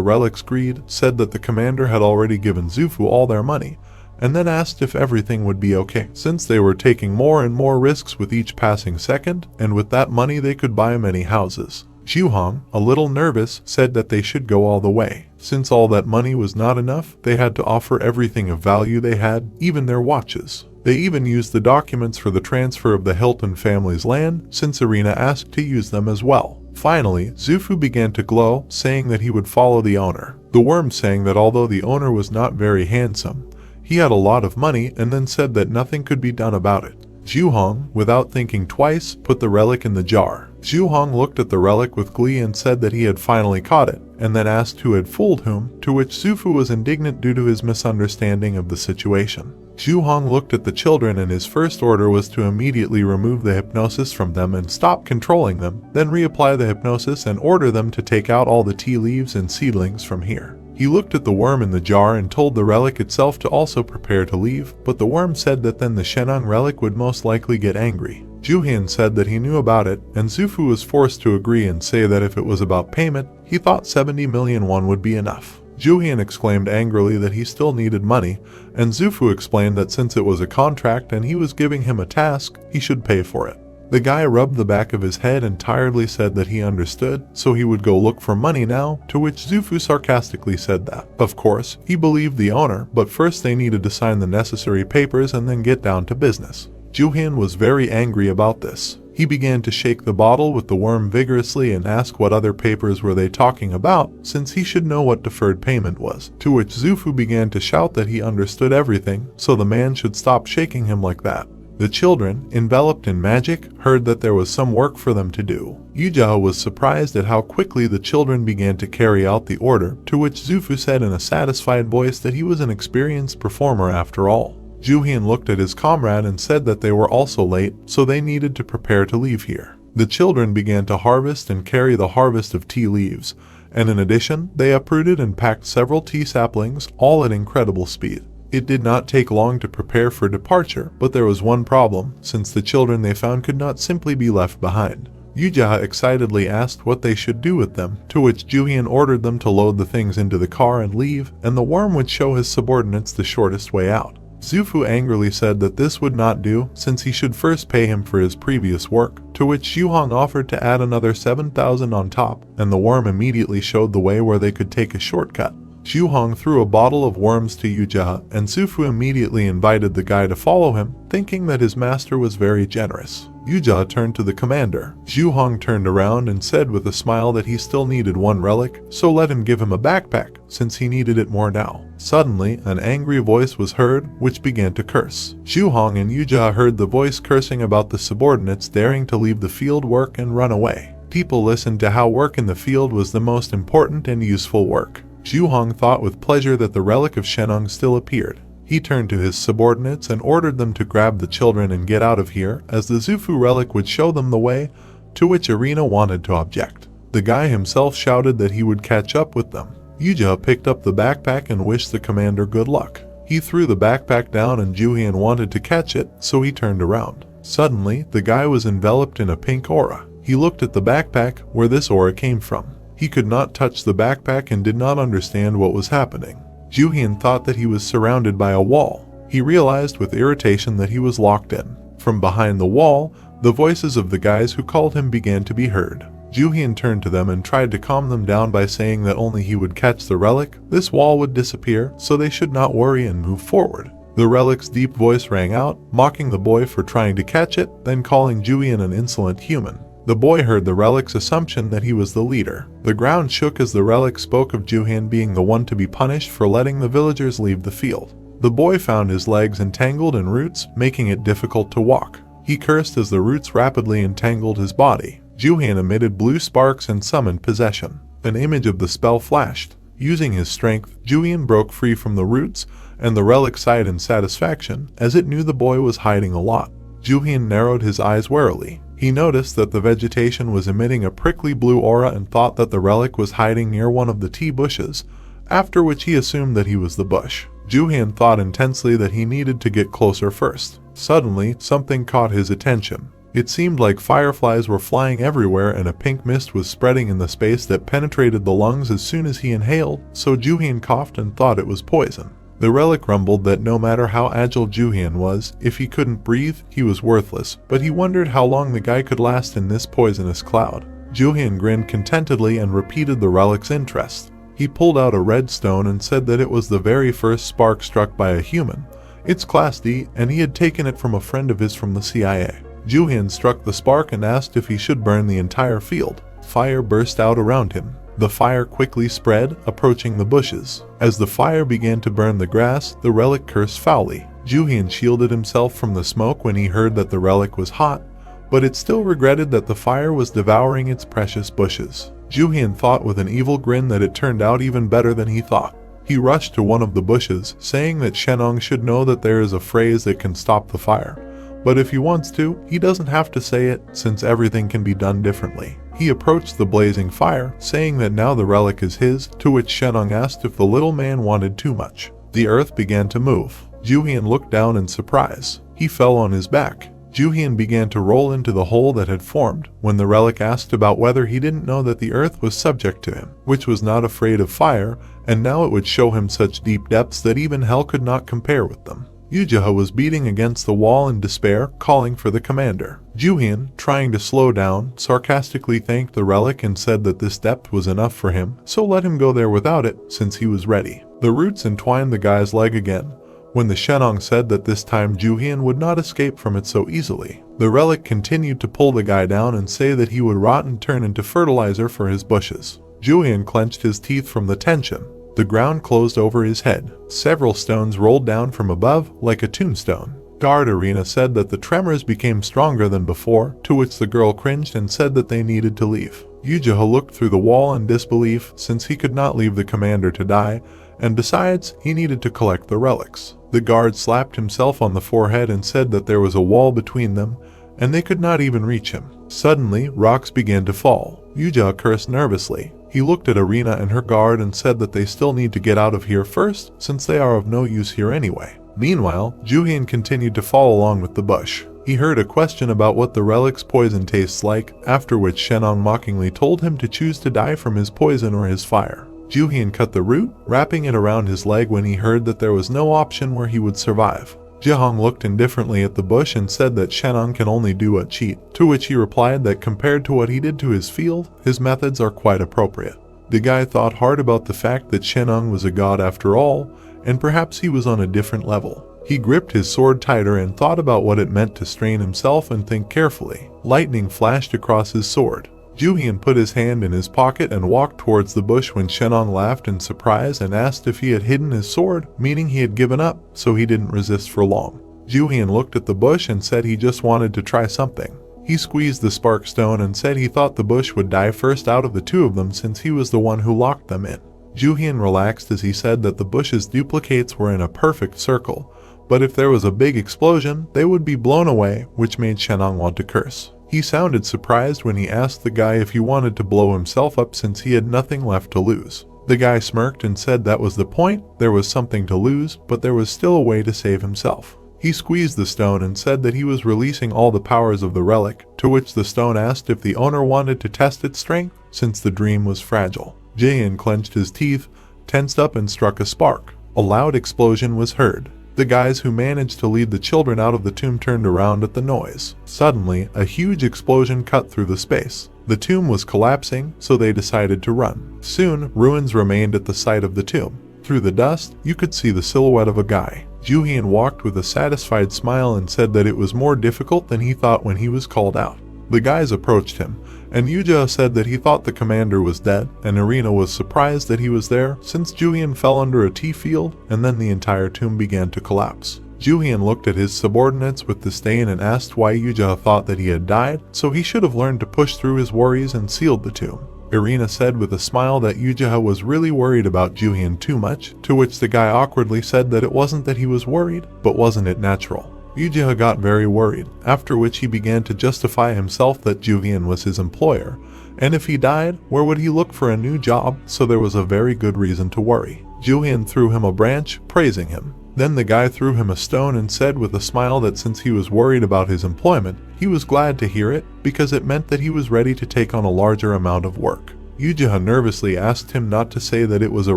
relic's greed, said that the commander had already given Zufu all their money, and then asked if everything would be okay, since they were taking more and more risks with each passing second, and with that money they could buy many houses. Jooheon, a little nervous, said that they should go all the way. Since all that money was not enough, they had to offer everything of value they had, even their watches. They even used the documents for the transfer of the Hilton family's land, since Irina asked to use them as well. Finally, Zufu began to glow, saying that he would follow the owner. The worm saying that although the owner was not very handsome, he had a lot of money, and then said that nothing could be done about it. Jooheon, without thinking twice, put the relic in the jar. Jooheon looked at the relic with glee and said that he had finally caught it, and then asked who had fooled whom, to which Zufu was indignant due to his misunderstanding of the situation. Jooheon looked at the children and his first order was to immediately remove the hypnosis from them and stop controlling them, then reapply the hypnosis and order them to take out all the tea leaves and seedlings from here. He looked at the worm in the jar and told the relic itself to also prepare to leave, but the worm said that then the Shenong relic would most likely get angry. Jooheon said that he knew about it, and Zufu was forced to agree and say that if it was about payment, he thought 70 million won would be enough. Jooheon exclaimed angrily that he still needed money, and Zufu explained that since it was a contract and he was giving him a task, he should pay for it. The guy rubbed the back of his head and tiredly said that he understood, so he would go look for money now, to which Zufu sarcastically said that, of course, he believed the owner, but first they needed to sign the necessary papers and then get down to business. Jooheon was very angry about this. He began to shake the bottle with the worm vigorously and ask what other papers were they talking about, since he should know what deferred payment was, to which Zufu began to shout that he understood everything, so the man should stop shaking him like that. The children, enveloped in magic, heard that there was some work for them to do. Yuja was surprised at how quickly the children began to carry out the order, to which Zufu said in a satisfied voice that he was an experienced performer after all. Jooheon looked at his comrade and said that they were also late, so they needed to prepare to leave here. The children began to harvest and carry the harvest of tea leaves, and in addition, they uprooted and packed several tea saplings, all at incredible speed. It did not take long to prepare for departure, but there was one problem, since the children they found could not simply be left behind. Yuja excitedly asked what they should do with them, to which Jooheon ordered them to load the things into the car and leave, and the worm would show his subordinates the shortest way out. Zufu angrily said that this would not do, since he should first pay him for his previous work, to which Jooheon offered to add another 7,000 on top, and the worm immediately showed the way where they could take a shortcut. Jooheon threw a bottle of worms to Yuja, and Zufu immediately invited the guy to follow him, thinking that his master was very generous. Yuja turned to the commander. Jooheon turned around and said with a smile that he still needed one relic, so let him give him a backpack, since he needed it more now. Suddenly, an angry voice was heard, which began to curse. Jooheon and Yuja heard the voice cursing about the subordinates daring to leave the field work and run away. People listened to how work in the field was the most important and useful work. Jooheon thought with pleasure that the relic of Shenong still appeared. He turned to his subordinates and ordered them to grab the children and get out of here, as the Zufu relic would show them the way, to which Irina wanted to object. The guy himself shouted that he would catch up with them. Yuja picked up the backpack and wished the commander good luck. He threw the backpack down and Jooheon wanted to catch it, so he turned around. Suddenly, the guy was enveloped in a pink aura. He looked at the backpack, where this aura came from. He could not touch the backpack and did not understand what was happening. Jooheon thought that he was surrounded by a wall. He realized with irritation that he was locked in. From behind the wall, the voices of the guys who called him began to be heard. Jooheon turned to them and tried to calm them down by saying that only he would catch the relic, this wall would disappear, so they should not worry and move forward. The relic's deep voice rang out, mocking the boy for trying to catch it, then calling Jooheon an insolent human. The boy heard the relic's assumption that he was the leader. The ground shook as the relic spoke of Jooheon being the one to be punished for letting the villagers leave the field. The boy found his legs entangled in roots, making it difficult to walk. He cursed as the roots rapidly entangled his body. Jooheon emitted blue sparks and summoned possession. An image of the spell flashed. Using his strength, Jooheon broke free from the roots, and the relic sighed in satisfaction, as it knew the boy was hiding a lot. Jooheon narrowed his eyes warily. He noticed that the vegetation was emitting a prickly blue aura and thought that the relic was hiding near one of the tea bushes, after which he assumed that he was the bush. Jooheon thought intensely that he needed to get closer first. Suddenly, something caught his attention. It seemed like fireflies were flying everywhere and a pink mist was spreading in the space that penetrated the lungs as soon as he inhaled, so Jooheon coughed and thought it was poison. The relic rumbled that no matter how agile Jooheon was, if he couldn't breathe, he was worthless, but he wondered how long the guy could last in this poisonous cloud. Jooheon grinned contentedly and repeated the relic's interest. He pulled out a red stone and said that it was the very first spark struck by a human. It's Class D, and he had taken it from a friend of his from the CIA. Jooheon struck the spark and asked if he should burn the entire field. Fire burst out around him. The fire quickly spread, approaching the bushes. As the fire began to burn the grass, the relic cursed foully. Jooheon shielded himself from the smoke when he heard that the relic was hot, but it still regretted that the fire was devouring its precious bushes. Jooheon thought with an evil grin that it turned out even better than he thought. He rushed to one of the bushes, saying that Shenong should know that there is a phrase that can stop the fire. But if he wants to, he doesn't have to say it, since everything can be done differently. He approached the blazing fire, saying that now the relic is his, to which Shenong asked if the little man wanted too much. The earth began to move. Jooheon looked down in surprise. He fell on his back. Jooheon began to roll into the hole that had formed, when the relic asked about whether he didn't know that the earth was subject to him, which was not afraid of fire, and now it would show him such deep depths that even hell could not compare with them. Jooheon was beating against the wall in despair, calling for the commander. Jooheon, trying to slow down, sarcastically thanked the relic and said that this depth was enough for him, so let him go there without it, since he was ready. The roots entwined the guy's leg again, when the Shenong said that this time Jooheon would not escape from it so easily. The relic continued to pull the guy down and say that he would rot and turn into fertilizer for his bushes. Jooheon clenched his teeth from the tension. The ground closed over his head. Several stones rolled down from above, like a tombstone. Guard Irina said that the tremors became stronger than before, to which the girl cringed and said that they needed to leave. Jooheon looked through the wall in disbelief, since he could not leave the commander to die, and besides, he needed to collect the relics. The guard slapped himself on the forehead and said that there was a wall between them, and they could not even reach him. Suddenly, rocks began to fall. Jooheon cursed nervously. He looked at Irina and her guard and said that they still need to get out of here first, since they are of no use here anyway. Meanwhile, Jooheon continued to fall along with the bush. He heard a question about what the relic's poison tastes like, after which Shenong mockingly told him to choose to die from his poison or his fire. Jooheon cut the root, wrapping it around his leg when he heard that there was no option where he would survive. Jooheon looked indifferently at the bush and said that Shenong can only do what cheat, to which he replied that compared to what he did to his field, his methods are quite appropriate. The guy thought hard about the fact that Shenong was a god after all, and perhaps he was on a different level. He gripped his sword tighter and thought about what it meant to strain himself and think carefully. Lightning flashed across his sword. Jooheon put his hand in his pocket and walked towards the bush when Shenong laughed in surprise and asked if he had hidden his sword, meaning he had given up, so he didn't resist for long. Jooheon looked at the bush and said he just wanted to try something. He squeezed the spark stone and said he thought the bush would die first out of the two of them since he was the one who locked them in. Jooheon relaxed as he said that the bush's duplicates were in a perfect circle, but if there was a big explosion, they would be blown away, which made Shenong want to curse. He sounded surprised when he asked the guy if he wanted to blow himself up since he had nothing left to lose. The guy smirked and said that was the point, there was something to lose, but there was still a way to save himself. He squeezed the stone and said that he was releasing all the powers of the relic, to which the stone asked if the owner wanted to test its strength, since the dream was fragile. Jooheon clenched his teeth, tensed up and struck a spark. A loud explosion was heard. The guys who managed to lead the children out of the tomb turned around at the noise. Suddenly, a huge explosion cut through the space. The tomb was collapsing, so they decided to run. Soon, ruins remained at the site of the tomb. Through the dust, you could see the silhouette of a guy. Jooheon walked with a satisfied smile and said that it was more difficult than he thought when he was called out. The guys approached him, and Jooheon said that he thought the commander was dead, and Irina was surprised that he was there since Jooheon fell under a tea field, and then the entire tomb began to collapse. Jooheon looked at his subordinates with disdain and asked why Jooheon thought that he had died, so he should have learned to push through his worries and sealed the tomb. Irina said with a smile that Jooheon was really worried about Jooheon too much, to which the guy awkwardly said that it wasn't that he was worried, but wasn't it natural? Jooheon got very worried, after which he began to justify himself that Jooheon was his employer, and if he died, where would he look for a new job, so there was a very good reason to worry. Jooheon threw him a branch, praising him. Then the guy threw him a stone and said with a smile that since he was worried about his employment, he was glad to hear it, because it meant that he was ready to take on a larger amount of work. Jooheon nervously asked him not to say that it was a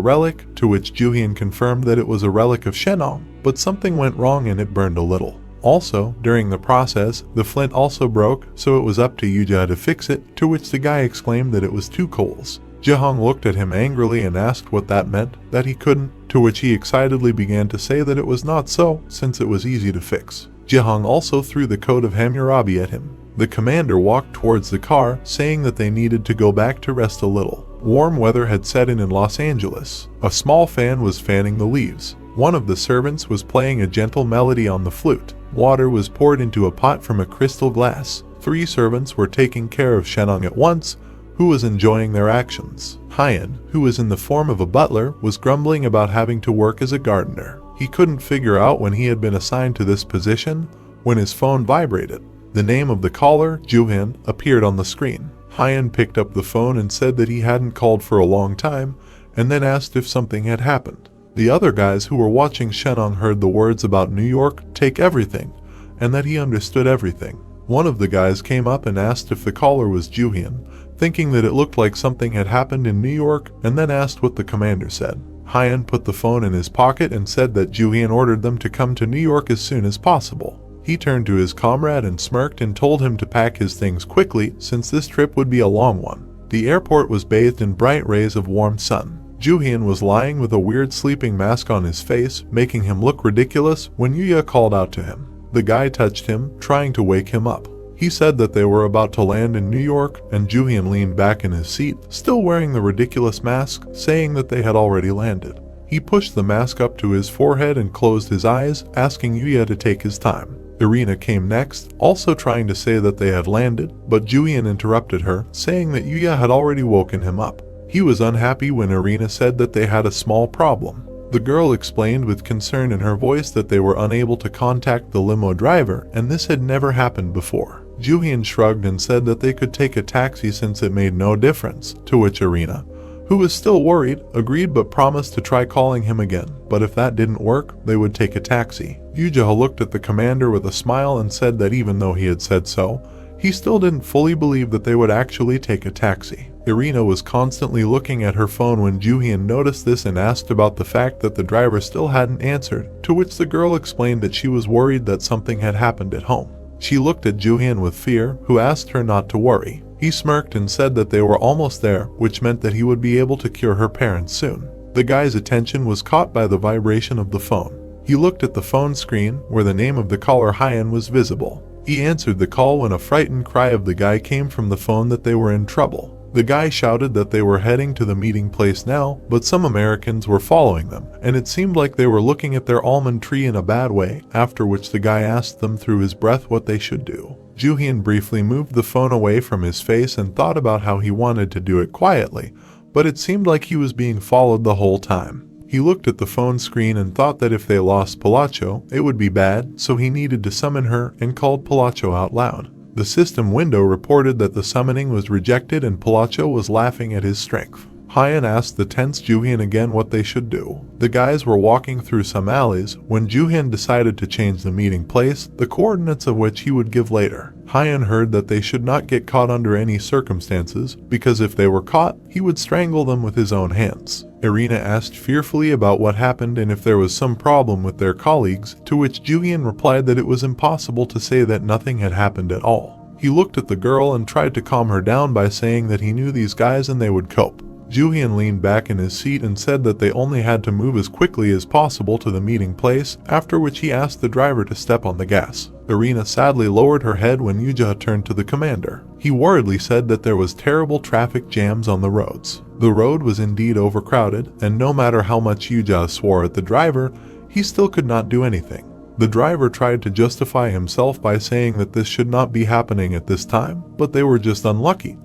relic, to which Jooheon confirmed that it was a relic of Shenong, but something went wrong and it burned a little. Also, during the process, the flint also broke, so it was up to Jooheon to fix it, to which the guy exclaimed that it was 2 coals. Jooheon looked at him angrily and asked what that meant, that he couldn't, to which he excitedly began to say that it was not so, since it was easy to fix. Jooheon also threw the coat of Hammurabi at him. The commander walked towards the car, saying that they needed to go back to rest a little. Warm weather had set in Los Angeles. A small fan was fanning the leaves. One of the servants was playing a gentle melody on the flute. Water was poured into a pot from a crystal glass. 3 servants were taking care of Shenong at once, who was enjoying their actions. Hyan, who was in the form of a butler, was grumbling about having to work as a gardener. He couldn't figure out when he had been assigned to this position when his phone vibrated. The name of the caller, Jooheon, appeared on the screen. Hyan picked up the phone and said that he hadn't called for a long time, and then asked if something had happened. The other guys who were watching Shenong heard the words about New York, take everything, and that he understood everything. One of the guys came up and asked if the caller was Jooheon, thinking that it looked like something had happened in New York, and then asked what the commander said. Hyan put the phone in his pocket and said that Jooheon ordered them to come to New York as soon as possible. He turned to his comrade and smirked and told him to pack his things quickly, since this trip would be a long one. The airport was bathed in bright rays of warm sun. Jooheon was lying with a weird sleeping mask on his face, making him look ridiculous when Yuya called out to him. The guy touched him, trying to wake him up. He said that they were about to land in New York, and Jooheon leaned back in his seat, still wearing the ridiculous mask, saying that they had already landed. He pushed the mask up to his forehead and closed his eyes, asking Yuya to take his time. Irina came next, also trying to say that they had landed, but Jooheon interrupted her, saying that Yuya had already woken him up. He was unhappy when Irina said that they had a small problem. The girl explained with concern in her voice that they were unable to contact the limo driver, and this had never happened before. Jooheon shrugged and said that they could take a taxi since it made no difference, to which Irina, who was still worried, agreed but promised to try calling him again, but if that didn't work, they would take a taxi. Jooheon looked at the commander with a smile and said that even though he had said so, he still didn't fully believe that they would actually take a taxi. Irina was constantly looking at her phone when Jooheon noticed this and asked about the fact that the driver still hadn't answered, to which the girl explained that she was worried that something had happened at home. She looked at Jooheon with fear, who asked her not to worry. He smirked and said that they were almost there, which meant that he would be able to cure her parents soon. The guy's attention was caught by the vibration of the phone. He looked at the phone screen, where the name of the caller Hyan was visible. He answered the call when a frightened cry of the guy came from the phone that they were in trouble. The guy shouted that they were heading to the meeting place now, but some Americans were following them, and it seemed like they were looking at their almond tree in a bad way, after which the guy asked them through his breath what they should do. Jooheon briefly moved the phone away from his face and thought about how he wanted to do it quietly, but it seemed like he was being followed the whole time. He looked at the phone screen and thought that if they lost Palacho, it would be bad, so he needed to summon her and called Palacho out loud. The system window reported that the summoning was rejected and Palacho was laughing at his strength. Hyan asked the tense Jooheon again what they should do. The guys were walking through some alleys when Jooheon decided to change the meeting place, the coordinates of which he would give later. Hyan heard that they should not get caught under any circumstances, because if they were caught, he would strangle them with his own hands. Irina asked fearfully about what happened and if there was some problem with their colleagues, to which Jooheon replied that it was impossible to say that nothing had happened at all. He looked at the girl and tried to calm her down by saying that he knew these guys and they would cope. Jooheon leaned back in his seat and said that they only had to move as quickly as possible to the meeting place, after which he asked the driver to step on the gas. Irina sadly lowered her head when Yuja turned to the commander. He worriedly said that there was terrible traffic jams on the roads. The road was indeed overcrowded, and no matter how much Yuja swore at the driver, he still could not do anything. The driver tried to justify himself by saying that this should not be happening at this time, but they were just unlucky.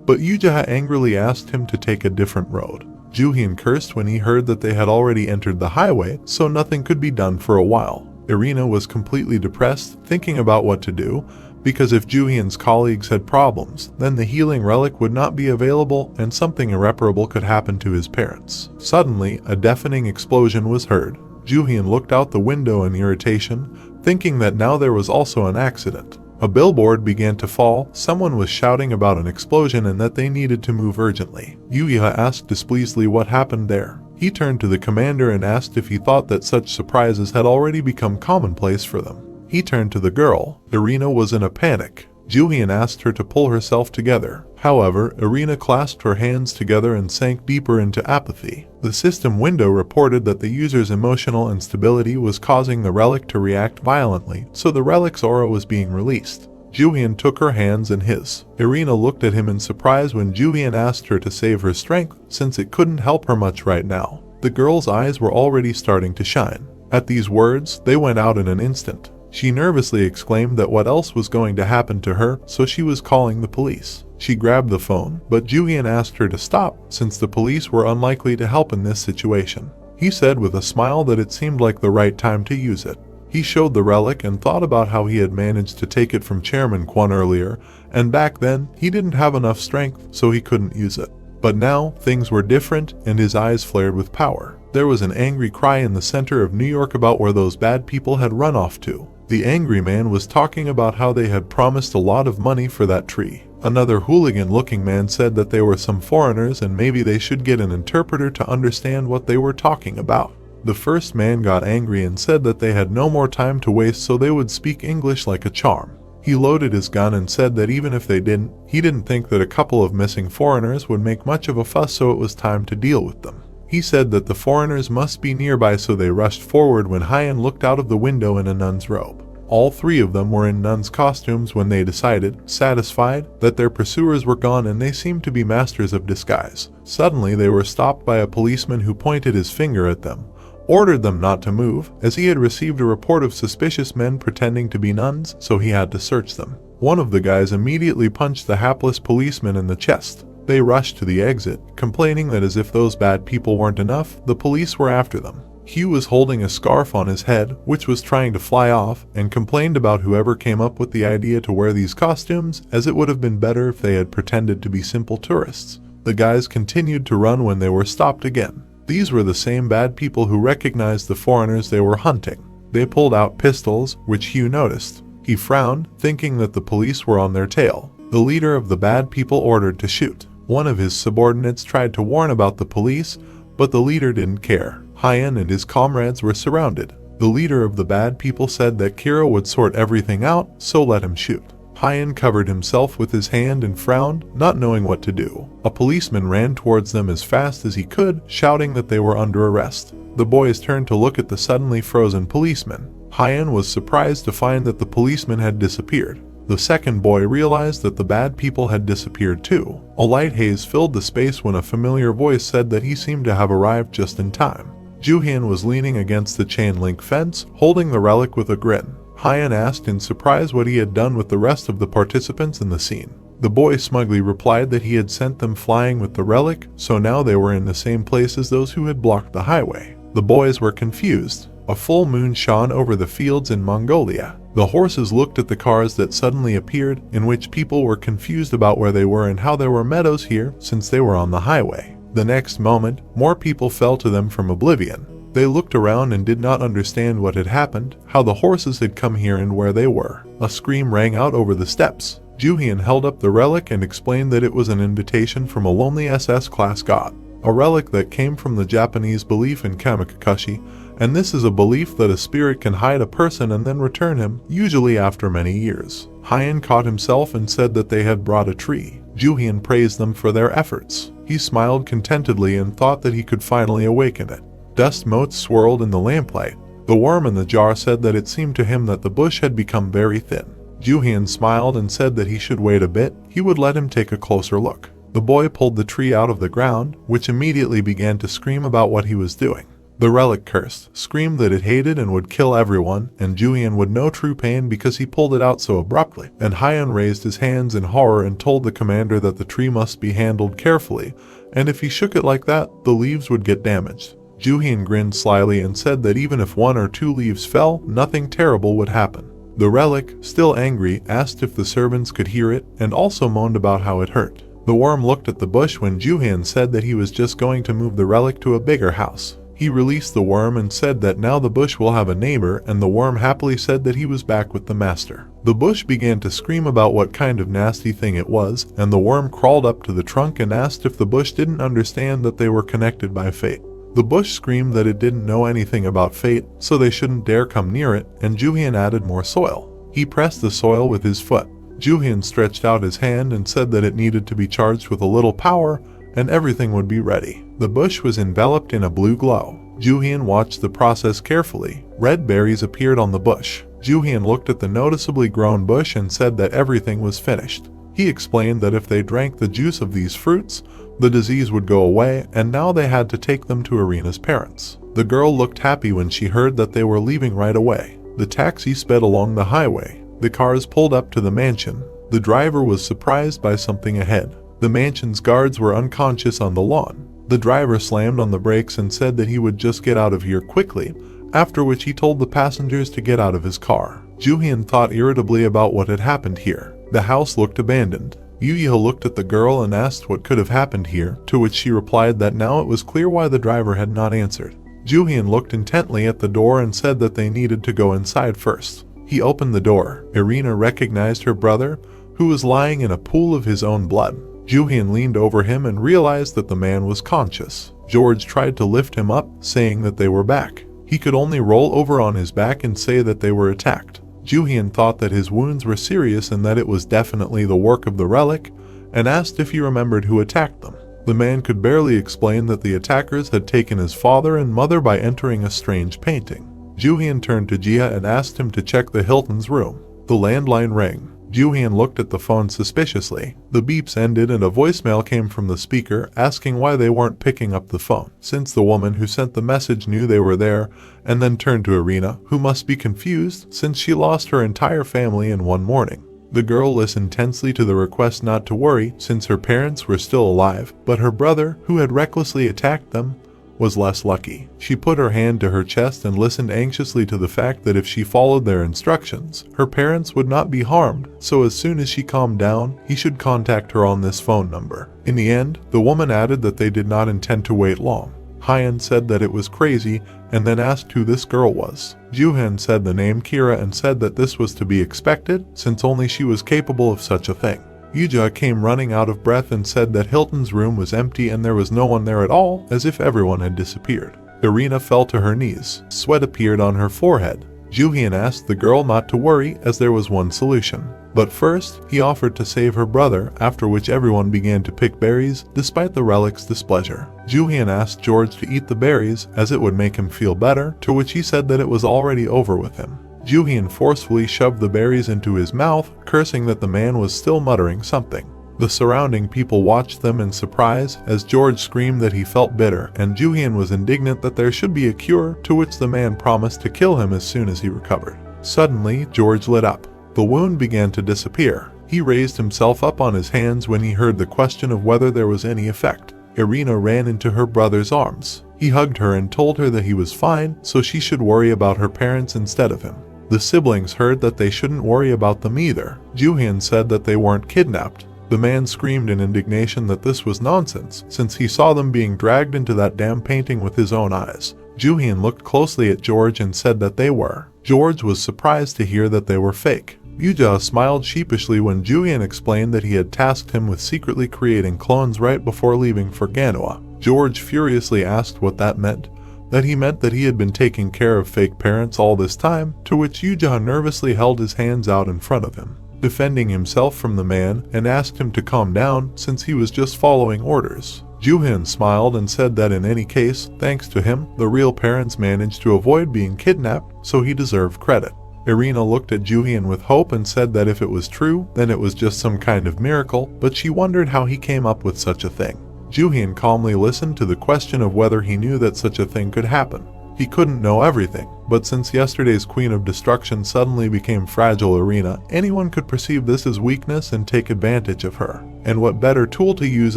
But Yuja angrily asked him to take a different road. Jooheon cursed when he heard that they had already entered the highway, so nothing could be done for a while. Irina was completely depressed, thinking about what to do, because if Jooheon's colleagues had problems, then the healing relic would not be available and something irreparable could happen to his parents. Suddenly, a deafening explosion was heard. Jooheon looked out the window in irritation, thinking that now there was also an accident. A billboard began to fall, someone was shouting about an explosion and that they needed to move urgently. Yuya asked displeasedly what happened there. He turned to the commander and asked if he thought that such surprises had already become commonplace for them. He turned to the girl. Irina was in a panic. Jooheon asked her to pull herself together. However, Irina clasped her hands together and sank deeper into apathy. The system window reported that the user's emotional instability was causing the relic to react violently, so the relic's aura was being released. Jooheon took her hands in his. Irina looked at him in surprise when Jooheon asked her to save her strength, since it couldn't help her much right now. The girl's eyes were already starting to shine. At these words, they went out in an instant. She nervously exclaimed that what else was going to happen to her, so she was calling the police. She grabbed the phone, but Jooheon asked her to stop, since the police were unlikely to help in this situation. He said with a smile that it seemed like the right time to use it. He showed the relic and thought about how he had managed to take it from Chairman Kwon earlier, and back then, he didn't have enough strength, so he couldn't use it. But now, things were different, and his eyes flared with power. There was an angry cry in the center of New York about where those bad people had run off to. The angry man was talking about how they had promised a lot of money for that tree. Another hooligan-looking man said that they were some foreigners and maybe they should get an interpreter to understand what they were talking about. The first man got angry and said that they had no more time to waste, so they would speak English like a charm. He loaded his gun and said that even if they didn't, he didn't think that a couple of missing foreigners would make much of a fuss, so it was time to deal with them. He said that the foreigners must be nearby, so they rushed forward when Hyun looked out of the window in a nun's robe. All three of them were in nuns' costumes when they decided, satisfied, that their pursuers were gone, and they seemed to be masters of disguise. Suddenly they were stopped by a policeman who pointed his finger at them, ordered them not to move, as he had received a report of suspicious men pretending to be nuns, so he had to search them. One of the guys immediately punched the hapless policeman in the chest. They rushed to the exit, complaining that as if those bad people weren't enough, the police were after them. Hugh was holding a scarf on his head, which was trying to fly off, and complained about whoever came up with the idea to wear these costumes, as it would have been better if they had pretended to be simple tourists. The guys continued to run when they were stopped again. These were the same bad people who recognized the foreigners they were hunting. They pulled out pistols, which Hugh noticed. He frowned, thinking that the police were on their tail. The leader of the bad people ordered to shoot. One of his subordinates tried to warn about the police, but the leader didn't care. Hyun and his comrades were surrounded. The leader of the bad people said that Kira would sort everything out, so let him shoot. Hyun covered himself with his hand and frowned, not knowing what to do. A policeman ran towards them as fast as he could, shouting that they were under arrest. The boys turned to look at the suddenly frozen policeman. Hyun was surprised to find that the policeman had disappeared. The second boy realized that the bad people had disappeared too. A light haze filled the space when a familiar voice said that he seemed to have arrived just in time. Jooheon was leaning against the chain-link fence, holding the relic with a grin. Hyun asked in surprise what he had done with the rest of the participants in the scene. The boy smugly replied that he had sent them flying with the relic, so now they were in the same place as those who had blocked the highway. The boys were confused. A full moon shone over the fields in Mongolia. The horses looked at the cars that suddenly appeared, in which people were confused about where they were and how there were meadows here since they were on the highway. The next moment, more people fell to them from oblivion. They looked around and did not understand what had happened, how the horses had come here and where they were. A scream rang out over the steppes. Jooheon held up the relic and explained that it was an invitation from a lonely SS-class god. A relic that came from the Japanese belief in kamikakushi, and this is a belief that a spirit can hide a person and then return him, usually after many years. Hyun caught himself and said that they had brought a tree. Jooheon praised them for their efforts. He smiled contentedly and thought that he could finally awaken it. Dust motes swirled in the lamplight. The worm in the jar said that it seemed to him that the bush had become very thin. Jooheon smiled and said that he should wait a bit, he would let him take a closer look. The boy pulled the tree out of the ground, which immediately began to scream about what he was doing. The relic cursed, screamed that it hated and would kill everyone, and Jooheon would know true pain because he pulled it out so abruptly. And Hyun raised his hands in horror and told the commander that the tree must be handled carefully, and if he shook it like that, the leaves would get damaged. Jooheon grinned slyly and said that even if 1 or 2 leaves fell, nothing terrible would happen. The relic, still angry, asked if the servants could hear it, and also moaned about how it hurt. The worm looked at the bush when Jooheon said that he was just going to move the relic to a bigger house. He released the worm and said that now the bush will have a neighbor, and the worm happily said that he was back with the master. The bush began to scream about what kind of nasty thing it was, and the worm crawled up to the trunk and asked if the bush didn't understand that they were connected by fate. The bush screamed that it didn't know anything about fate, so they shouldn't dare come near it, and Jooheon added more soil. He pressed the soil with his foot. Jooheon stretched out his hand and said that it needed to be charged with a little power, and everything would be ready. The bush was enveloped in a blue glow. Jooheon watched the process carefully. Red berries appeared on the bush. Jooheon looked at the noticeably grown bush and said that everything was finished. He explained that if they drank the juice of these fruits, the disease would go away, and now they had to take them to Irina's parents. The girl looked happy when she heard that they were leaving right away. The taxi sped along the highway. The cars pulled up to the mansion. The driver was surprised by something ahead. The mansion's guards were unconscious on the lawn. The driver slammed on the brakes and said that he would just get out of here quickly, after which he told the passengers to get out of his car. Jooheon thought irritably about what had happened here. The house looked abandoned. Jooheon looked at the girl and asked what could have happened here, to which she replied that now it was clear why the driver had not answered. Jooheon looked intently at the door and said that they needed to go inside first. He opened the door. Irina recognized her brother, who was lying in a pool of his own blood. Jooheon leaned over him and realized that the man was conscious. George tried to lift him up, saying that they were back. He could only roll over on his back and say that they were attacked. Jooheon thought that his wounds were serious and that it was definitely the work of the relic, and asked if he remembered who attacked them. The man could barely explain that the attackers had taken his father and mother by entering a strange painting. Jooheon turned to Jia and asked him to check the Hilton's room. The landline rang. Jooheon looked at the phone suspiciously. The beeps ended and a voicemail came from the speaker asking why they weren't picking up the phone, since the woman who sent the message knew they were there, and then turned to Irina, who must be confused since she lost her entire family in one morning. The girl listened tensely to the request not to worry since her parents were still alive, but her brother, who had recklessly attacked them, was less lucky. She put her hand to her chest and listened anxiously to the fact that if she followed their instructions, her parents would not be harmed, so as soon as she calmed down, he should contact her on this phone number. In the end, the woman added that they did not intend to wait long. Hyun said that it was crazy and then asked who this girl was. Jooheon said the name Kira and said that this was to be expected since only she was capable of such a thing. Yuja came running out of breath and said that Hilton's room was empty and there was no one there at all, as if everyone had disappeared. Irina fell to her knees. Sweat appeared on her forehead. Jooheon asked the girl not to worry as there was one solution. But first, he offered to save her brother, after which everyone began to pick berries, despite the relic's displeasure. Jooheon asked George to eat the berries, as it would make him feel better, to which he said that it was already over with him. Jooheon forcefully shoved the berries into his mouth, cursing that the man was still muttering something. The surrounding people watched them in surprise as George screamed that he felt bitter, and Jooheon was indignant that there should be a cure, to which the man promised to kill him as soon as he recovered. Suddenly, George lit up. The wound began to disappear. He raised himself up on his hands when he heard the question of whether there was any effect. Irina ran into her brother's arms. He hugged her and told her that he was fine, so she should worry about her parents instead of him. The siblings heard that they shouldn't worry about them either. Jooheon said that they weren't kidnapped. The man screamed in indignation that this was nonsense, since he saw them being dragged into that damn painting with his own eyes. Jooheon looked closely at George and said that they were. George was surprised to hear that they were fake. Yuja smiled sheepishly when Jooheon explained that he had tasked him with secretly creating clones right before leaving for Ganhwa. George furiously asked what that meant. That he meant that he had been taking care of fake parents all this time, to which Yuja nervously held his hands out in front of him, defending himself from the man, and asked him to calm down since he was just following orders. Jooheon smiled and said that in any case, thanks to him, the real parents managed to avoid being kidnapped, so he deserved credit. Irina looked at Jooheon with hope and said that if it was true, then it was just some kind of miracle, but she wondered how he came up with such a thing. Jooheon calmly listened to the question of whether he knew that such a thing could happen. He couldn't know everything, but since yesterday's Queen of Destruction suddenly became fragile Irina, anyone could perceive this as weakness and take advantage of her. And what better tool to use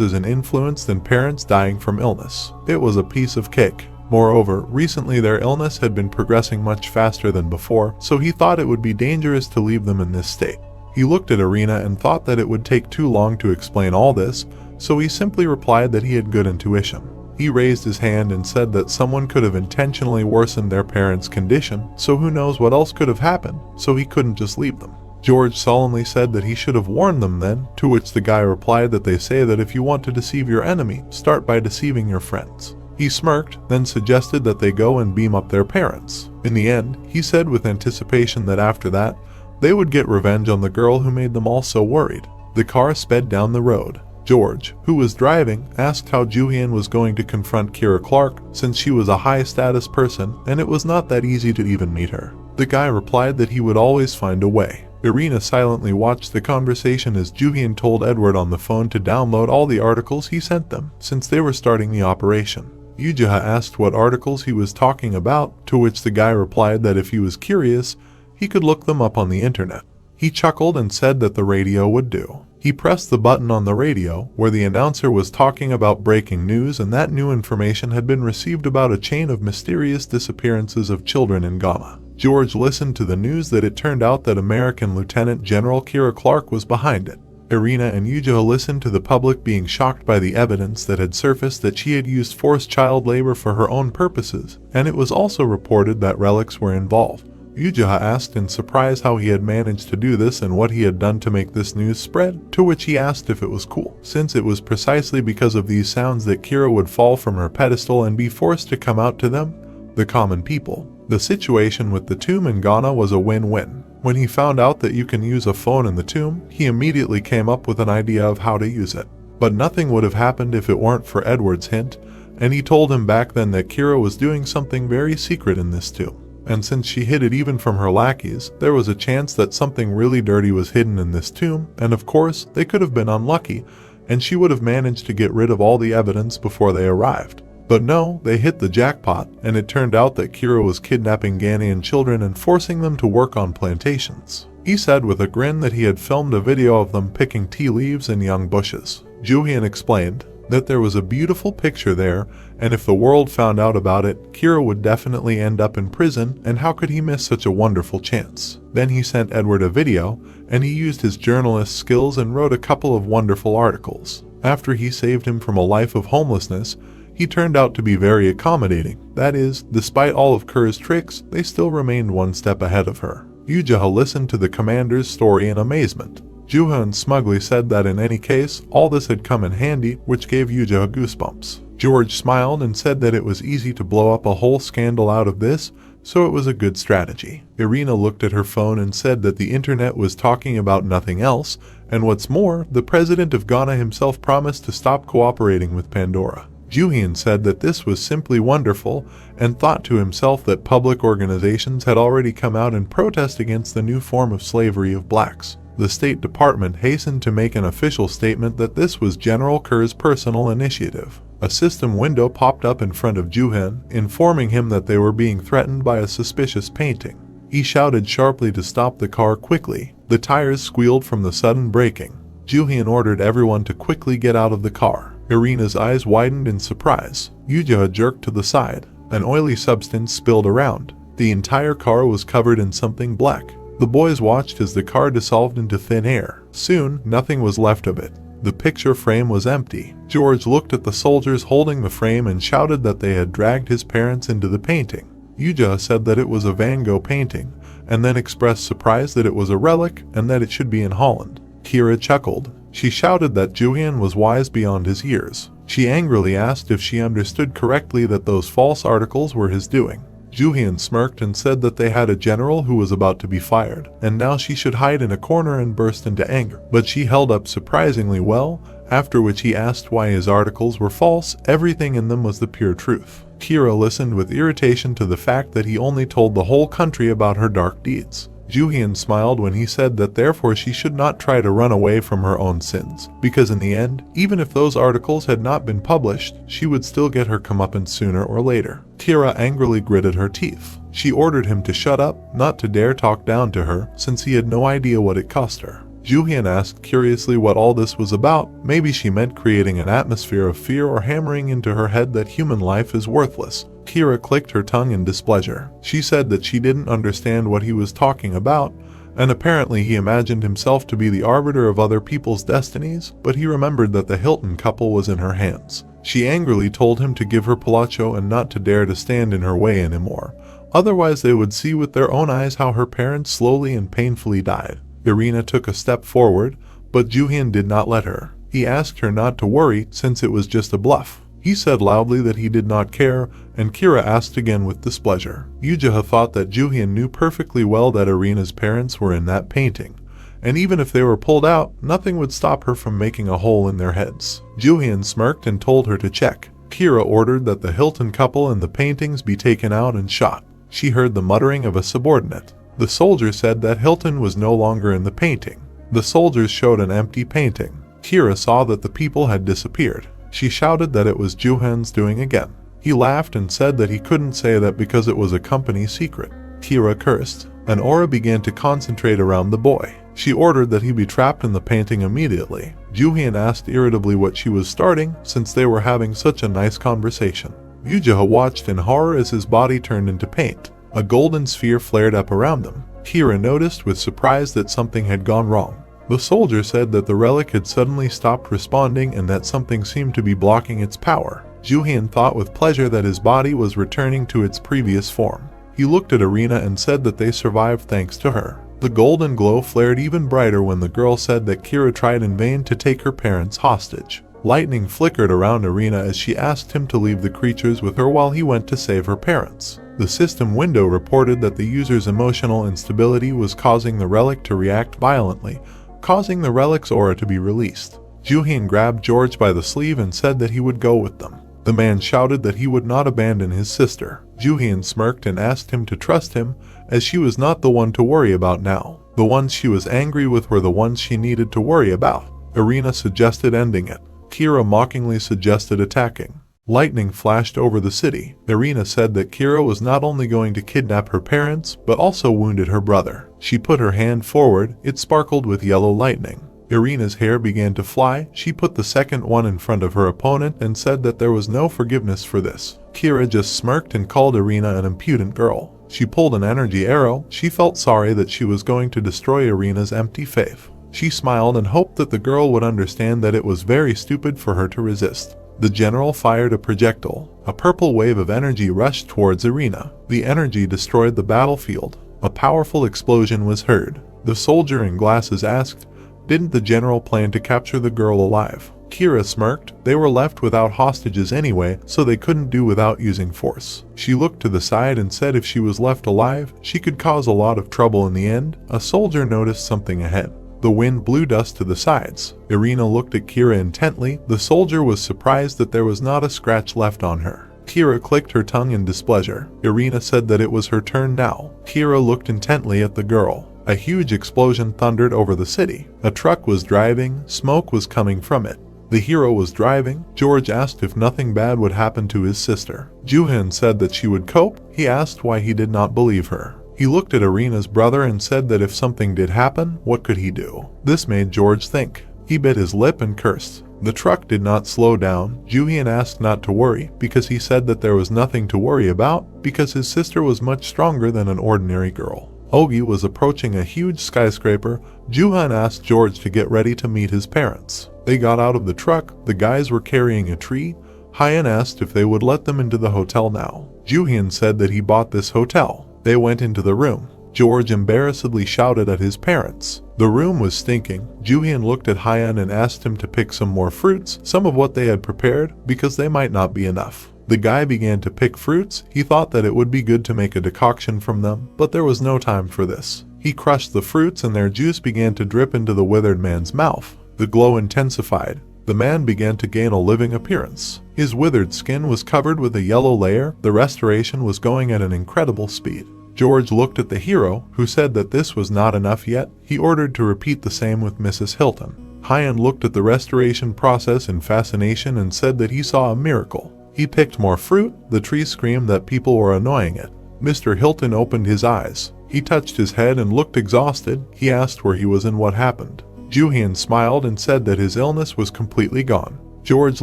as an influence than parents dying from illness? It was a piece of cake. Moreover, recently their illness had been progressing much faster than before, so he thought it would be dangerous to leave them in this state. He looked at Irina and thought that it would take too long to explain all this, so he simply replied that he had good intuition. He raised his hand and said that someone could have intentionally worsened their parents' condition, so who knows what else could have happened, so he couldn't just leave them. George solemnly said that he should have warned them then, to which the guy replied that they say that if you want to deceive your enemy, start by deceiving your friends. He smirked, then suggested that they go and beam up their parents. In the end, he said with anticipation that after that, they would get revenge on the girl who made them all so worried. The car sped down the road. George, who was driving, asked how Jooheon was going to confront Kira Clark since she was a high-status person and it was not that easy to even meet her. The guy replied that he would always find a way. Irina silently watched the conversation as Jooheon told Edward on the phone to download all the articles he sent them, since they were starting the operation. Jooheon asked what articles he was talking about, to which the guy replied that if he was curious, he could look them up on the internet. He chuckled and said that the radio would do. He pressed the button on the radio, where the announcer was talking about breaking news and that new information had been received about a chain of mysterious disappearances of children in Ghana. George listened to the news that it turned out that American Lieutenant General Kira Clark was behind it. Irina and Jooheon listened to the public being shocked by the evidence that had surfaced that she had used forced child labor for her own purposes, and it was also reported that relics were involved. Jooheon asked in surprise how he had managed to do this and what he had done to make this news spread, to which he asked if it was cool, since it was precisely because of these sounds that Kira would fall from her pedestal and be forced to come out to them, the common people. The situation with the tomb in Ghana was a win-win. When he found out that you can use a phone in the tomb, he immediately came up with an idea of how to use it. But nothing would have happened if it weren't for Edward's hint, and he told him back then that Kira was doing something very secret in this tomb. And since she hid it even from her lackeys, there was a chance that something really dirty was hidden in this tomb, and of course, they could have been unlucky, and she would have managed to get rid of all the evidence before they arrived. But no, they hit the jackpot, and it turned out that Kira was kidnapping Ghanaian children and forcing them to work on plantations. He said with a grin that he had filmed a video of them picking tea leaves in young bushes. Jooheon explained that there was a beautiful picture there, and if the world found out about it, Kira would definitely end up in prison, and how could he miss such a wonderful chance? Then he sent Edward a video, and he used his journalist skills and wrote a couple of wonderful articles. After he saved him from a life of homelessness, he turned out to be very accommodating. That is, despite all of Kira's tricks, they still remained one step ahead of her. Jooheon listened to the commander's story in amazement. Jooheon smugly said that in any case, all this had come in handy, which gave Jooheon goosebumps. George smiled and said that it was easy to blow up a whole scandal out of this, so it was a good strategy. Irina looked at her phone and said that the internet was talking about nothing else, and what's more, the president of Ghana himself promised to stop cooperating with Pandora. Jooheon said that this was simply wonderful and thought to himself that public organizations had already come out in protest against the new form of slavery of blacks. The State Department hastened to make an official statement that this was General Kerr's personal initiative. A system window popped up in front of Jooheon, informing him that they were being threatened by a suspicious painting. He shouted sharply to stop the car quickly. The tires squealed from the sudden braking. Jooheon ordered everyone to quickly get out of the car. Irina's eyes widened in surprise. Jooheon jerked to the side. An oily substance spilled around. The entire car was covered in something black. The boys watched as the car dissolved into thin air. Soon, nothing was left of it. The picture frame was empty. George looked at the soldiers holding the frame and shouted that they had dragged his parents into the painting. Jooheon said that it was a Van Gogh painting, and then expressed surprise that it was a relic and that it should be in Holland. Kira chuckled. She shouted that Jooheon was wise beyond his years. She angrily asked if she understood correctly that those false articles were his doing. Jooheon smirked and said that they had a general who was about to be fired, and now she should hide in a corner and burst into anger. But she held up surprisingly well, after which he asked why his articles were false. Everything in them was the pure truth. Kira listened with irritation to the fact that he only told the whole country about her dark deeds. Jooheon smiled when he said that therefore she should not try to run away from her own sins, because in the end, even if those articles had not been published, she would still get her comeuppance sooner or later. Kira angrily gritted her teeth. She ordered him to shut up, not to dare talk down to her, since he had no idea what it cost her. Jooheon asked curiously what all this was about. Maybe she meant creating an atmosphere of fear or hammering into her head that human life is worthless. Kira clicked her tongue in displeasure. She said that she didn't understand what he was talking about, and apparently he imagined himself to be the arbiter of other people's destinies, but he remembered that the Hilton couple was in her hands. She angrily told him to give her Palacho and not to dare to stand in her way anymore. Otherwise they would see with their own eyes how her parents slowly and painfully died. Irina took a step forward, but Jooheon did not let her. He asked her not to worry since it was just a bluff. He said loudly that he did not care, and Kira asked again with displeasure. Jooheon thought that Jooheon knew perfectly well that Irina's parents were in that painting, and even if they were pulled out, nothing would stop her from making a hole in their heads. Jooheon smirked and told her to check. Kira ordered that the Hilton couple and the paintings be taken out and shot. She heard the muttering of a subordinate. The soldier said that Hilton was no longer in the painting. The soldiers showed an empty painting. Kira saw that the people had disappeared. She shouted that it was Jooheon's doing again. He laughed and said that he couldn't say that because it was a company secret. Kira cursed. An aura began to concentrate around the boy. She ordered that he be trapped in the painting immediately. Jooheon asked irritably what she was starting, since they were having such a nice conversation. Jooheon watched in horror as his body turned into paint. A golden sphere flared up around them. Kira noticed with surprise that something had gone wrong. The soldier said that the relic had suddenly stopped responding and that something seemed to be blocking its power. Jooheon thought with pleasure that his body was returning to its previous form. He looked at Irina and said that they survived thanks to her. The golden glow flared even brighter when the girl said that Kira tried in vain to take her parents hostage. Lightning flickered around Irina as she asked him to leave the creatures with her while he went to save her parents. The system window reported that the user's emotional instability was causing the relic to react violently, causing the relic's aura to be released. Jooheon grabbed George by the sleeve and said that he would go with them. The man shouted that he would not abandon his sister. Jooheon smirked and asked him to trust him, as she was not the one to worry about now. The ones she was angry with were the ones she needed to worry about. Irina suggested ending it. Kira mockingly suggested attacking. Lightning flashed over the city. Irina said that Kira was not only going to kidnap her parents, but also wounded her brother. She put her hand forward, it sparkled with yellow lightning. Irina's hair began to fly. She put the second one in front of her opponent and said that there was no forgiveness for this. Kira just smirked and called Irina an impudent girl. She pulled an energy arrow. She felt sorry that she was going to destroy Irina's empty faith. She smiled and hoped that the girl would understand that it was very stupid for her to resist. The general fired a projectile. A purple wave of energy rushed towards Irina. The energy destroyed the battlefield. A powerful explosion was heard. The soldier in glasses asked, "Didn't the general plan to capture the girl alive?" Kira smirked. They were left without hostages anyway, so they couldn't do without using force. She looked to the side and said if she was left alive, she could cause a lot of trouble in the end. A soldier noticed something ahead. The wind blew dust to the sides. Irina looked at Kira intently. The soldier was surprised that there was not a scratch left on her. Kira clicked her tongue in displeasure. Irina said that it was her turn now. Kira looked intently at the girl. A huge explosion thundered over the city. A truck was driving. Smoke was coming from it. The hero was driving. George asked if nothing bad would happen to his sister. Jooheon said that she would cope. He asked why he did not believe her. He looked at Irina's brother and said that if something did happen, what could he do? This made George think. He bit his lip and cursed. The truck did not slow down. Jooheon asked not to worry, because he said that there was nothing to worry about, because his sister was much stronger than an ordinary girl. Ogi was approaching a huge skyscraper. Jooheon asked George to get ready to meet his parents. They got out of the truck. The guys were carrying a tree. Hyeon asked if they would let them into the hotel now. Jooheon said that he bought this hotel. They went into the room. George embarrassedly shouted at his parents. The room was stinking. Jooheon looked at Hyeon and asked him to pick some more fruits, some of what they had prepared, because they might not be enough. The guy began to pick fruits. He thought that it would be good to make a decoction from them, but there was no time for this. He crushed the fruits and their juice began to drip into the withered man's mouth. The glow intensified. The man began to gain a living appearance. His withered skin was covered with a yellow layer. The restoration was going at an incredible speed. George looked at the hero, who said that this was not enough yet. He ordered to repeat the same with Mrs. Hilton. Hyeon looked at the restoration process in fascination and said that he saw a miracle. He picked more fruit. The tree screamed that people were annoying it. Mr. Hilton opened his eyes. He touched his head and looked exhausted. He asked where he was and what happened. Jooheon smiled and said that his illness was completely gone. George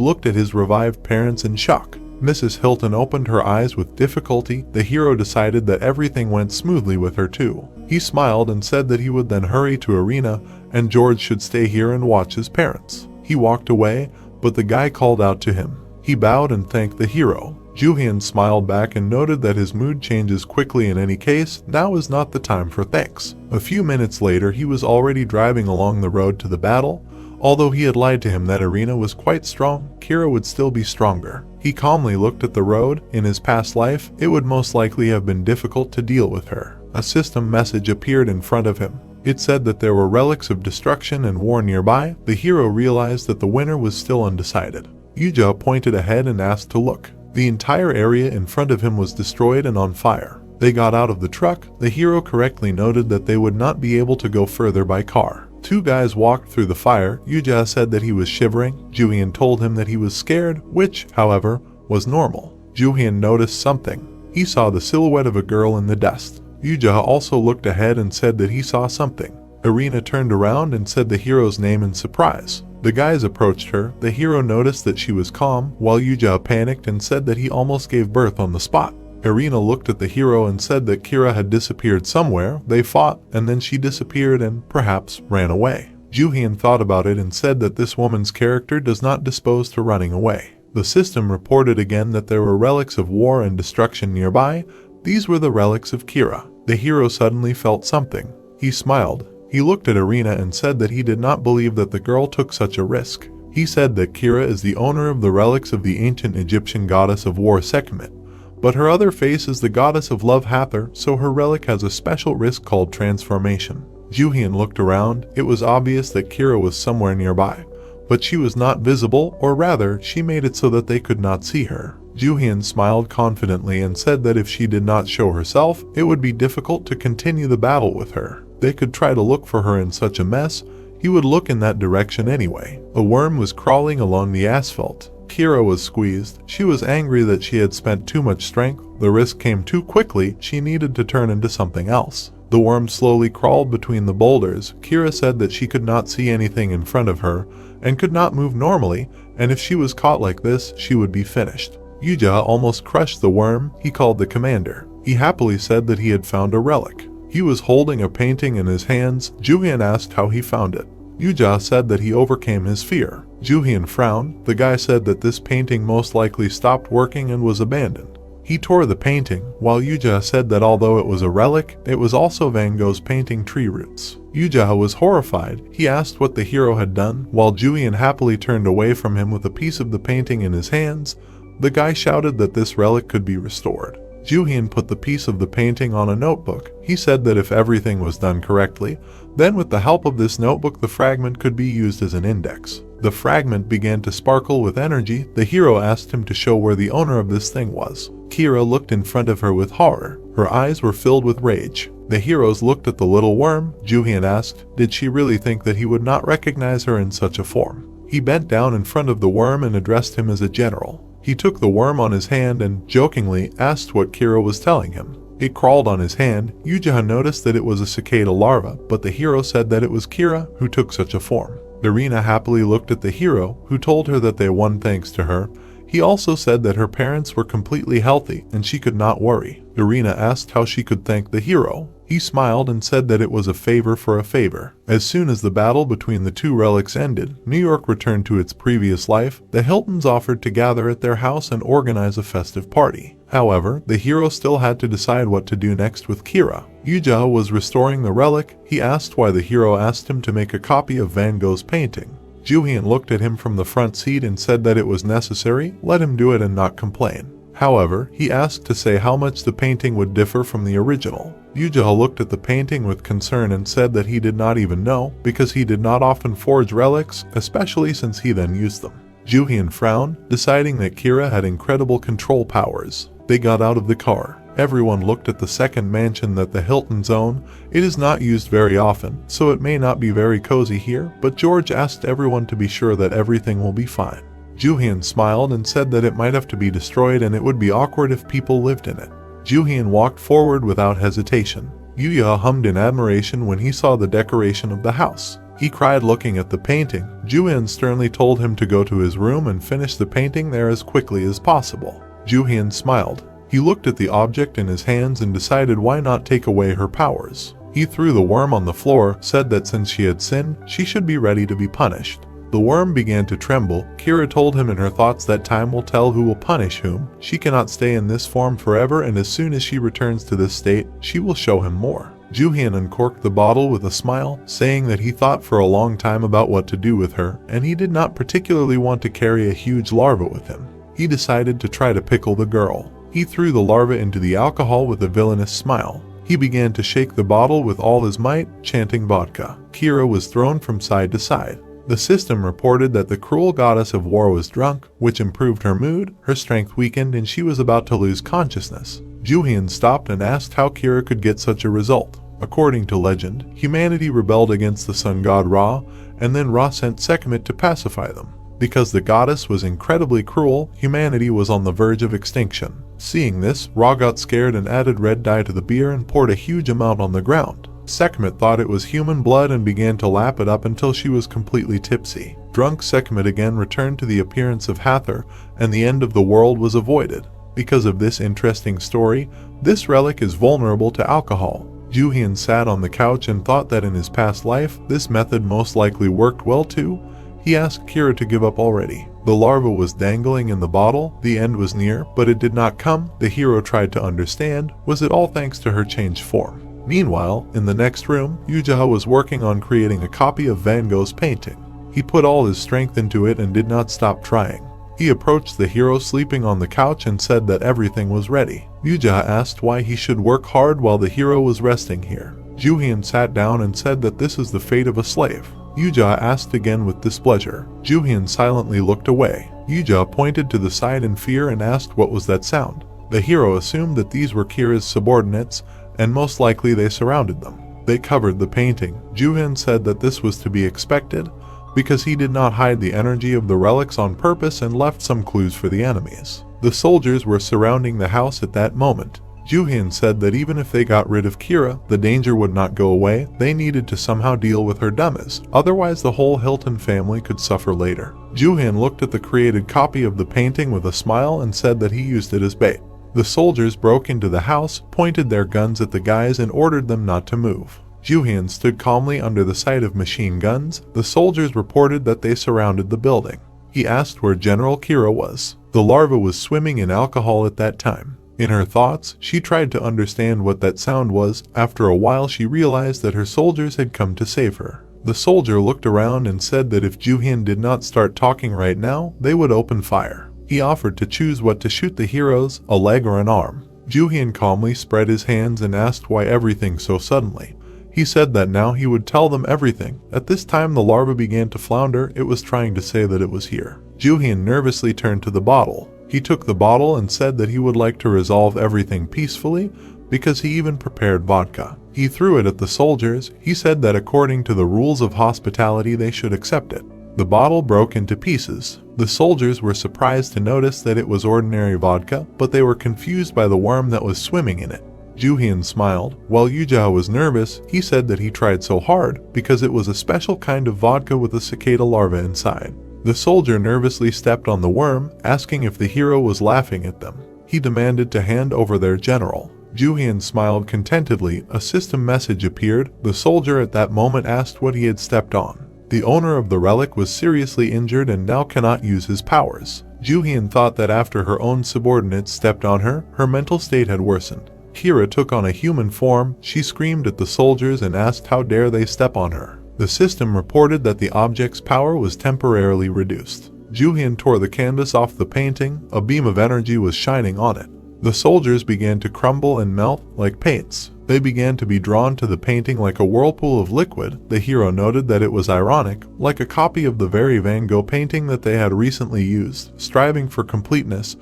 looked at his revived parents in shock. Mrs. Hilton opened her eyes with difficulty. The hero decided that everything went smoothly with her too. He smiled and said that he would then hurry to Irina and George should stay here and watch his parents. He walked away, but the guy called out to him. He bowed and thanked the hero. Jooheon smiled back and noted that his mood changes quickly in any case. Now is not the time for thanks. A few minutes later, he was already driving along the road to the battle. Although he had lied to him that Irina was quite strong, Kira would still be stronger. He calmly looked at the road. In his past life, it would most likely have been difficult to deal with her. A system message appeared in front of him. It said that there were relics of destruction and war nearby. The hero realized that the winner was still undecided. Yuja pointed ahead and asked to look. The entire area in front of him was destroyed and on fire. They got out of the truck. The hero correctly noted that they would not be able to go further by car. Two guys walked through the fire. Yuja said that he was shivering. Jooheon told him that he was scared, which, however, was normal. Jooheon noticed something. He saw the silhouette of a girl in the dust. Yuja also looked ahead and said that he saw something. Irina turned around and said the hero's name in surprise. The guys approached her. The hero noticed that she was calm, while Yuja panicked and said that he almost gave birth on the spot. Irina looked at the hero and said that Kira had disappeared somewhere. They fought, and then she disappeared and, perhaps, ran away. Jooheon thought about it and said that this woman's character does not dispose to running away. The system reported again that there were relics of war and destruction nearby. These were the relics of Kira. The hero suddenly felt something. He smiled. He looked at Irina and said that he did not believe that the girl took such a risk. He said that Kira is the owner of the relics of the ancient Egyptian goddess of war Sekhmet. But her other face is the goddess of love Hathor, so her relic has a special risk called transformation. Jooheon looked around. It was obvious that Kira was somewhere nearby, but she was not visible, or rather, she made it so that they could not see her. Jooheon smiled confidently and said that if she did not show herself, it would be difficult to continue the battle with her. They could try to look for her in such a mess. He would look in that direction anyway. A worm was crawling along the asphalt. Kira was squeezed. She was angry that she had spent too much strength. The risk came too quickly. She needed to turn into something else. The worm slowly crawled between the boulders. Kira said that she could not see anything in front of her and could not move normally, and if she was caught like this, she would be finished. Yuja almost crushed the worm. He called the commander. He happily said that he had found a relic. He was holding a painting in his hands. Jooheon asked how he found it. Yuja said that he overcame his fear. Jooheon frowned. The guy said that this painting most likely stopped working and was abandoned. He tore the painting, while Yuja said that although it was a relic, it was also Van Gogh's painting Tree Roots. Yuja was horrified. He asked what the hero had done, while Jooheon happily turned away from him with a piece of the painting in his hands. The guy shouted that this relic could be restored. Jooheon put the piece of the painting on a notebook. He said that if everything was done correctly, then with the help of this notebook the fragment could be used as an index. The fragment began to sparkle with energy. The hero asked him to show where the owner of this thing was. Kira looked in front of her with horror. Her eyes were filled with rage. The heroes looked at the little worm. Jooheon asked, did she really think that he would not recognize her in such a form? He bent down in front of the worm and addressed him as a general. He took the worm on his hand and, jokingly, asked what Kira was telling him. It crawled on his hand. Yuja noticed that it was a cicada larva, but the hero said that it was Kira who took such a form. Irina happily looked at the hero, who told her that they won thanks to her. He also said that her parents were completely healthy and she could not worry. Irina asked how she could thank the hero. He smiled and said that it was a favor for a favor. As soon as the battle between the two relics ended, New York returned to its previous life. The Hiltons offered to gather at their house and organize a festive party. However, the hero still had to decide what to do next with Kira. Yuja was restoring the relic. He asked why the hero asked him to make a copy of Van Gogh's painting. Jooheon looked at him from the front seat and said that it was necessary. Let him do it and not complain. However, he asked to say how much the painting would differ from the original. Yuja looked at the painting with concern and said that he did not even know, because he did not often forge relics, especially since he then used them. Jooheon frowned, deciding that Kira had incredible control powers. They got out of the car. Everyone looked at the second mansion that the Hiltons own. It is not used very often, so it may not be very cozy here, but George asked everyone to be sure that everything will be fine. Jooheon smiled and said that it might have to be destroyed and it would be awkward if people lived in it. Jooheon walked forward without hesitation. Yuya hummed in admiration when he saw the decoration of the house. He cried looking at the painting. Jooheon sternly told him to go to his room and finish the painting there as quickly as possible. Jooheon smiled. He looked at the object in his hands and decided why not take away her powers. He threw the worm on the floor, said that since she had sinned, she should be ready to be punished. The worm began to tremble. Kira told him in her thoughts that time will tell who will punish whom. She cannot stay in this form forever, and as soon as she returns to this state, she will show him more. Jooheon uncorked the bottle with a smile, saying that he thought for a long time about what to do with her, and he did not particularly want to carry a huge larva with him. He decided to try to pickle the girl. He threw the larva into the alcohol with a villainous smile. He began to shake the bottle with all his might, chanting vodka. Kira was thrown from side to side. The system reported that the cruel goddess of war was drunk, which improved her mood, her strength weakened, and she was about to lose consciousness. Jooheon stopped and asked how Kira could get such a result. According to legend, humanity rebelled against the sun god Ra, and then Ra sent Sekhmet to pacify them. Because the goddess was incredibly cruel, humanity was on the verge of extinction. Seeing this, Ra got scared and added red dye to the beer and poured a huge amount on the ground. Sekhmet thought it was human blood and began to lap it up until she was completely tipsy. Drunk Sekhmet again returned to the appearance of Hathor, and the end of the world was avoided. Because of this interesting story, this relic is vulnerable to alcohol. Jooheon sat on the couch and thought that in his past life, this method most likely worked well too. He asked Kira to give up already. The larva was dangling in the bottle, the end was near, but it did not come. The hero tried to understand, was it all thanks to her changed form? Meanwhile, in the next room, Jooheon was working on creating a copy of Van Gogh's painting. He put all his strength into it and did not stop trying. He approached the hero sleeping on the couch and said that everything was ready. Jooheon asked why he should work hard while the hero was resting here. Jooheon sat down and said that this is the fate of a slave. Jooheon asked again with displeasure. Jooheon silently looked away. Jooheon pointed to the side in fear and asked what was that sound. The hero assumed that these were Kira's subordinates, and most likely they surrounded them. They covered the painting. Jooheon said that this was to be expected, because he did not hide the energy of the relics on purpose and left some clues for the enemies. The soldiers were surrounding the house at that moment. Jooheon said that even if they got rid of Kira, the danger would not go away. They needed to somehow deal with her dummies, otherwise the whole Hilton family could suffer later. Jooheon looked at the created copy of the painting with a smile and said that he used it as bait. The soldiers broke into the house, pointed their guns at the guys and ordered them not to move. Jooheon stood calmly under the sight of machine guns. The soldiers reported that they surrounded the building. He asked where General Kira was. The larva was swimming in alcohol at that time. In her thoughts, she tried to understand what that sound was. After a while, she realized that her soldiers had come to save her. The soldier looked around and said that if Jooheon did not start talking right now, they would open fire. He offered to choose what to shoot the heroes, a leg or an arm. Jooheon calmly spread his hands and asked why everything so suddenly. He said that now he would tell them everything. At this time the larva began to flounder. It was trying to say that it was here. Jooheon nervously turned to the bottle. He took the bottle and said that he would like to resolve everything peacefully, because he even prepared vodka. He threw it at the soldiers. He said that according to the rules of hospitality they should accept it. The bottle broke into pieces. The soldiers were surprised to notice that it was ordinary vodka, but they were confused by the worm that was swimming in it. Jooheon smiled. While Jooheon was nervous, he said that he tried so hard because it was a special kind of vodka with a cicada larva inside. The soldier nervously stepped on the worm, asking if the hero was laughing at them. He demanded to hand over their general. Jooheon smiled contentedly. A system message appeared. The soldier at that moment asked what he had stepped on. The owner of the relic was seriously injured and now cannot use his powers. Jooheon thought that after her own subordinates stepped on her, her mental state had worsened. Kira took on a human form. She screamed at the soldiers and asked how dare they step on her. The system reported that the object's power was temporarily reduced. Jooheon tore the canvas off the painting. A beam of energy was shining on it. The soldiers began to crumble and melt like paints. They began to be drawn to the painting like a whirlpool of liquid. The hero noted that it was ironic, like a copy of the very Van Gogh painting that they had recently used. Striving for completeness,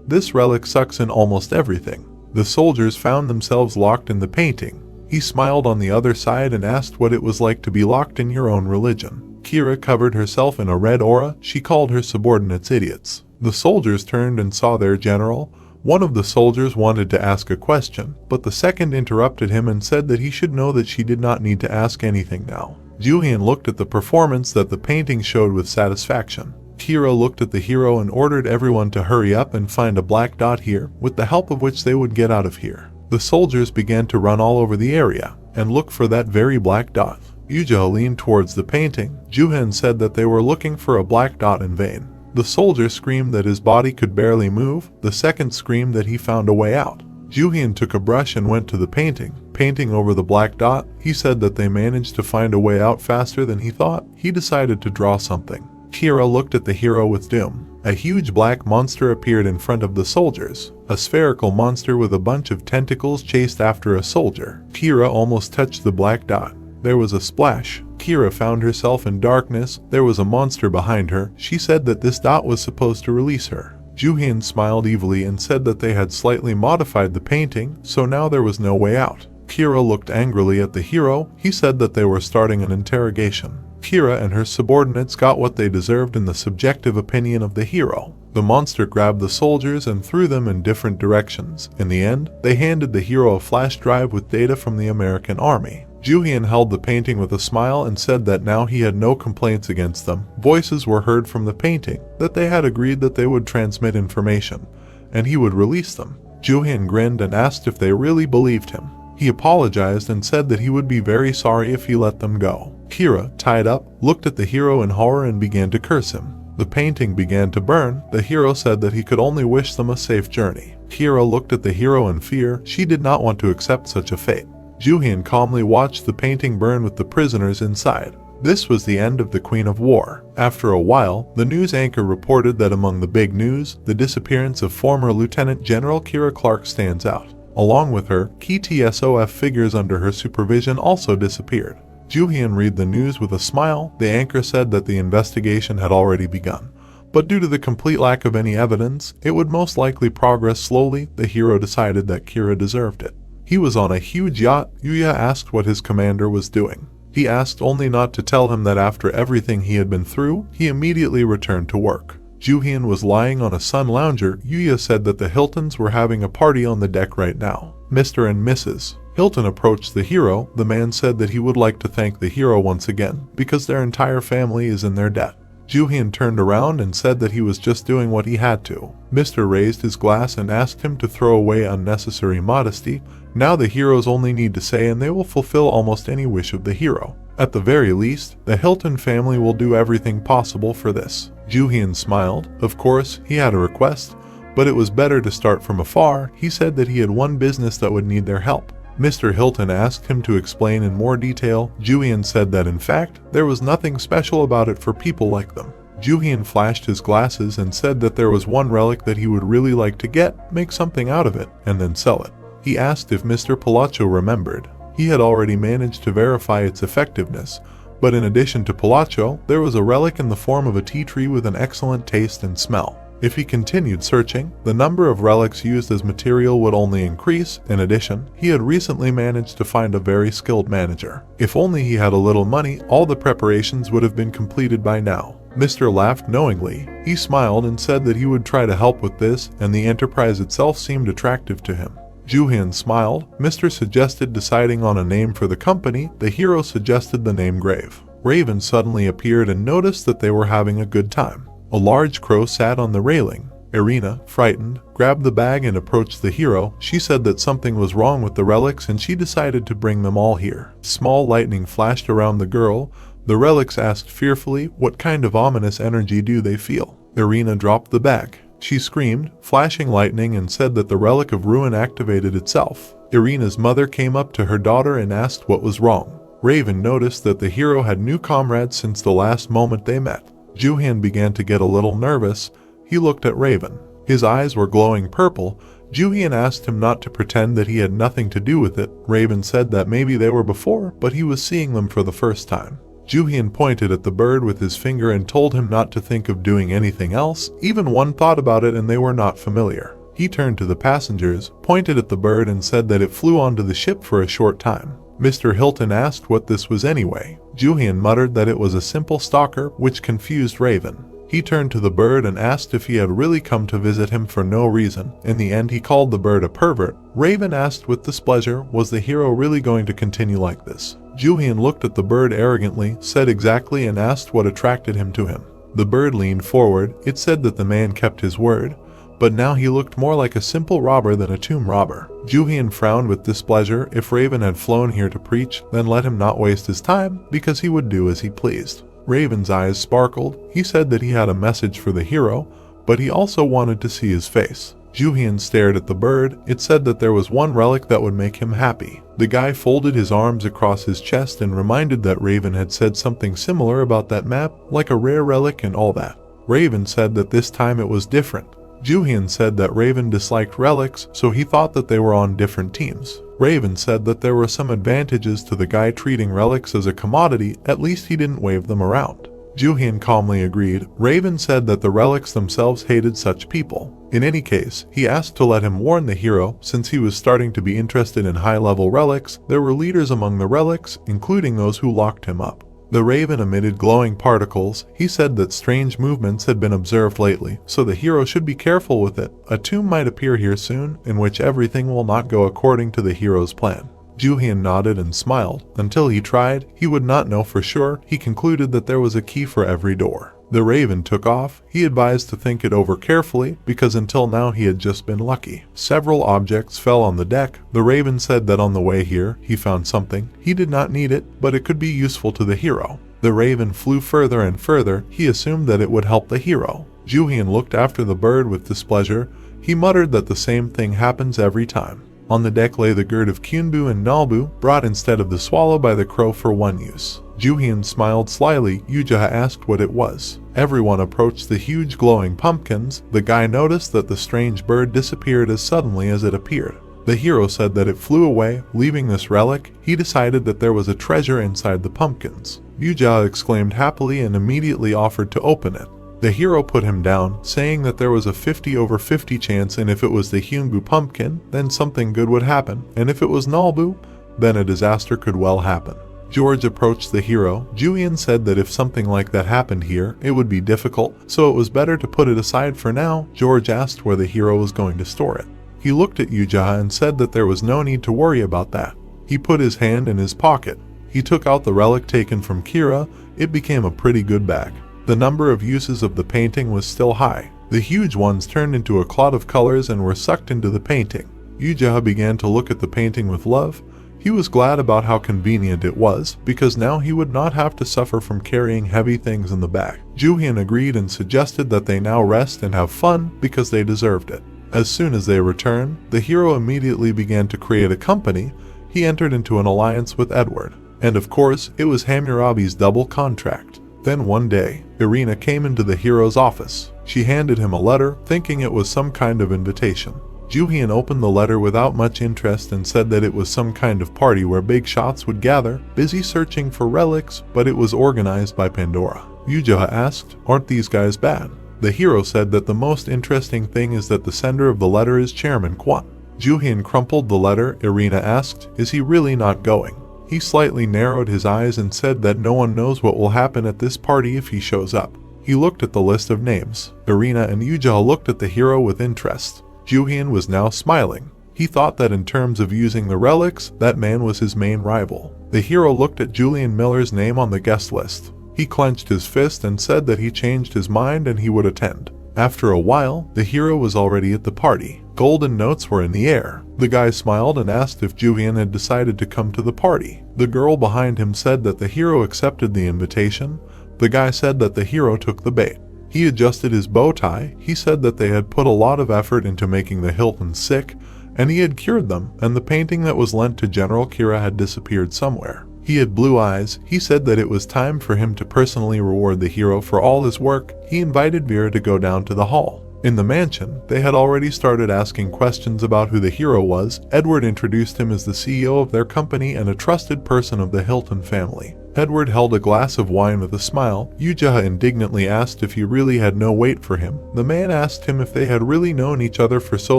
this relic sucks in almost everything. The soldiers found themselves locked in the painting. He smiled on the other side and asked what it was like to be locked in your own religion. Kira covered herself in a red aura. She called her subordinates idiots. The soldiers turned and saw their general. One of the soldiers wanted to ask a question, but the second interrupted him and said that he should know that she did not need to ask anything now. Jooheon looked at the performance that the painting showed with satisfaction. Kira looked at the hero and ordered everyone to hurry up and find a black dot here, with the help of which they would get out of here. The soldiers began to run all over the area and look for that very black dot. Jooheon leaned towards the painting. Jooheon said that they were looking for a black dot in vain. The soldier screamed that his body could barely move. The second screamed that he found a way out. Jooheon took a brush and went to the painting. Painting over the black dot, he said that they managed to find a way out faster than he thought. He decided to draw something. Kira looked at the hero with doom. A huge black monster appeared in front of the soldiers. A spherical monster with a bunch of tentacles chased after a soldier. Kira almost touched the black dot. There was a splash. Kira found herself in darkness. There was a monster behind her. She said that this dot was supposed to release her. Jooheon smiled evilly and said that they had slightly modified the painting, so now there was no way out. Kira looked angrily at the hero. He said that they were starting an interrogation. Kira and her subordinates got what they deserved in the subjective opinion of the hero. The monster grabbed the soldiers and threw them in different directions. In the end, they handed the hero a flash drive with data from the American army. Jooheon held the painting with a smile and said that now he had no complaints against them. Voices were heard from the painting that they had agreed that they would transmit information, and he would release them. Jooheon grinned and asked if they really believed him. He apologized and said that he would be very sorry if he let them go. Kira, tied up, looked at the hero in horror and began to curse him. The painting began to burn. The hero said that he could only wish them a safe journey. Kira looked at the hero in fear. She did not want to accept such a fate. Jooheon calmly watched the painting burn with the prisoners inside. This was the end of the Queen of War. After a while, the news anchor reported that among the big news, the disappearance of former Lieutenant General Kira Clark stands out. Along with her, key TSOF figures under her supervision also disappeared. Jooheon read the news with a smile. The anchor said that the investigation had already begun, but due to the complete lack of any evidence, it would most likely progress slowly. The hero decided that Kira deserved it. He was on a huge yacht. Yuya asked what his commander was doing. He asked only not to tell him that after everything he had been through, he immediately returned to work. Jooheon was lying on a sun lounger. Yuya said that the Hiltons were having a party on the deck right now. Mr. and Mrs. Hilton approached the hero. The man said that he would like to thank the hero once again because their entire family is in their debt. Jooheon turned around and said that he was just doing what he had to. Mr. raised his glass and asked him to throw away unnecessary modesty. Now the heroes only need to say and they will fulfill almost any wish of the hero. At the very least, the Hilton family will do everything possible for this. Jooheon smiled. Of course, he had a request, but it was better to start from afar. He said that he had one business that would need their help. Mr. Hilton asked him to explain in more detail. Jooheon said that in fact, there was nothing special about it for people like them. Jooheon flashed his glasses and said that there was one relic that he would really like to get, make something out of it, and then sell it. He asked if Mr. Palazzo remembered. He had already managed to verify its effectiveness, but in addition to Palazzo, there was a relic in the form of a tea tree with an excellent taste and smell. If he continued searching, the number of relics used as material would only increase. In addition, he had recently managed to find a very skilled manager. If only he had a little money, all the preparations would have been completed by now. Mr. laughed knowingly. He smiled and said that he would try to help with this, and the enterprise itself seemed attractive to him. Jooheon smiled. Mr. suggested deciding on a name for the company. The hero suggested the name Grave. Raven suddenly appeared and noticed that they were having a good time. A large crow sat on the railing. Irina, frightened, grabbed the bag and approached the hero. She said that something was wrong with the relics and she decided to bring them all here. Small lightning flashed around the girl. The relics asked fearfully, what kind of ominous energy do they feel? Irina dropped the bag. She screamed, flashing lightning, and said that the relic of ruin activated itself. Irina's mother came up to her daughter and asked what was wrong. Raven noticed that the hero had new comrades since the last moment they met. Jooheon began to get a little nervous. He looked at Raven. His eyes were glowing purple. Jooheon asked him not to pretend that he had nothing to do with it. Raven said that maybe they were before, but he was seeing them for the first time. Jooheon pointed at the bird with his finger and told him not to think of doing anything else. Even one thought about it and they were not familiar. He turned to the passengers, pointed at the bird and said that it flew onto the ship for a short time. Mr. Hilton asked what this was anyway. Jooheon muttered that it was a simple stalker, which confused Raven. He turned to the bird and asked if he had really come to visit him for no reason. In the end, he called the bird a pervert. Raven asked with displeasure, was the hero really going to continue like this? Jooheon looked at the bird arrogantly, said exactly and asked what attracted him to him. The bird leaned forward. It said that the man kept his word, but now he looked more like a simple robber than a tomb robber. Jooheon frowned with displeasure. If Raven had flown here to preach, then let him not waste his time, because he would do as he pleased. Raven's eyes sparkled. He said that he had a message for the hero, but he also wanted to see his face. Jooheon stared at the bird. It said that there was one relic that would make him happy. The guy folded his arms across his chest and reminded that Raven had said something similar about that map, like a rare relic and all that. Raven said that this time it was different. Jooheon said that Raven disliked relics, so he thought that they were on different teams. Raven said that there were some advantages to the guy treating relics as a commodity, at least he didn't wave them around. Jooheon calmly agreed. Raven said that the relics themselves hated such people. In any case, he asked to let him warn the hero. Since he was starting to be interested in high-level relics, there were leaders among the relics, including those who locked him up. The Raven emitted glowing particles. He said that strange movements had been observed lately, so the hero should be careful with it. A tomb might appear here soon, in which everything will not go according to the hero's plan. Jooheon nodded and smiled. Until he tried, he would not know for sure. He concluded that there was a key for every door. The Raven took off. He advised to think it over carefully, because until now he had just been lucky. Several objects fell on the deck. The Raven said that on the way here, he found something. He did not need it, but it could be useful to the hero. The Raven flew further and further. He assumed that it would help the hero. Jooheon looked after the bird with displeasure. He muttered that the same thing happens every time. On the deck lay the gourd of Kyunbu and Nalbu, brought instead of the swallow by the crow for one use. Jooheon smiled slyly. Yuja asked what it was. Everyone approached the huge glowing pumpkins. The guy noticed that the strange bird disappeared as suddenly as it appeared. The hero said that it flew away, leaving this relic. He decided that there was a treasure inside the pumpkins. Yuja exclaimed happily and immediately offered to open it. The hero put him down, saying that there was a 50/50 chance, and if it was the Hyungu pumpkin, then something good would happen, and if it was Nalbu, then a disaster could well happen. George approached the hero. Jooheon said that if something like that happened here, it would be difficult, so it was better to put it aside for now. George asked where the hero was going to store it. He looked at Yuja and said that there was no need to worry about that. He put his hand in his pocket. He took out the relic taken from Kira. It became a pretty good bag. The number of uses of the painting was still high. The huge ones turned into a cloud of colors and were sucked into the painting. Yuja began to look at the painting with love. He was glad about how convenient it was, because now he would not have to suffer from carrying heavy things in the bag. Jooheon agreed and suggested that they now rest and have fun because they deserved it. As soon as they returned, the hero immediately began to create a company. He entered into an alliance with Edward. And of course, it was Hammurabi's double contract. Then one day, Irina came into the hero's office. She handed him a letter, thinking it was some kind of invitation. Jooheon opened the letter without much interest and said that it was some kind of party where big shots would gather, busy searching for relics, but it was organized by Pandora. Yuja asked, "Aren't these guys bad?" The hero said that the most interesting thing is that the sender of the letter is Chairman Kwon. Jooheon crumpled the letter. Irina asked, "Is he really not going?" He slightly narrowed his eyes and said that no one knows what will happen at this party if he shows up. He looked at the list of names. Irina and Yuja looked at the hero with interest. Jooheon was now smiling. He thought that in terms of using the relics, that man was his main rival. The hero looked at Julian Miller's name on the guest list. He clenched his fist and said that he changed his mind and he would attend. After a while, the hero was already at the party. Golden notes were in the air. The guy smiled and asked if Jooheon had decided to come to the party. The girl behind him said that the hero accepted the invitation. The guy said that the hero took the bait. He adjusted his bow tie. He said that they had put a lot of effort into making the Hilton sick, and he had cured them, and the painting that was lent to General Kira had disappeared somewhere. He had blue eyes. He said that it was time for him to personally reward the hero for all his work. He invited Vera to go down to the hall. In the mansion, they had already started asking questions about who the hero was. Edward introduced him as the CEO of their company and a trusted person of the Hilton family. Edward held a glass of wine with a smile. Yuja indignantly asked if he really had no weight for him. The man asked him if they had really known each other for so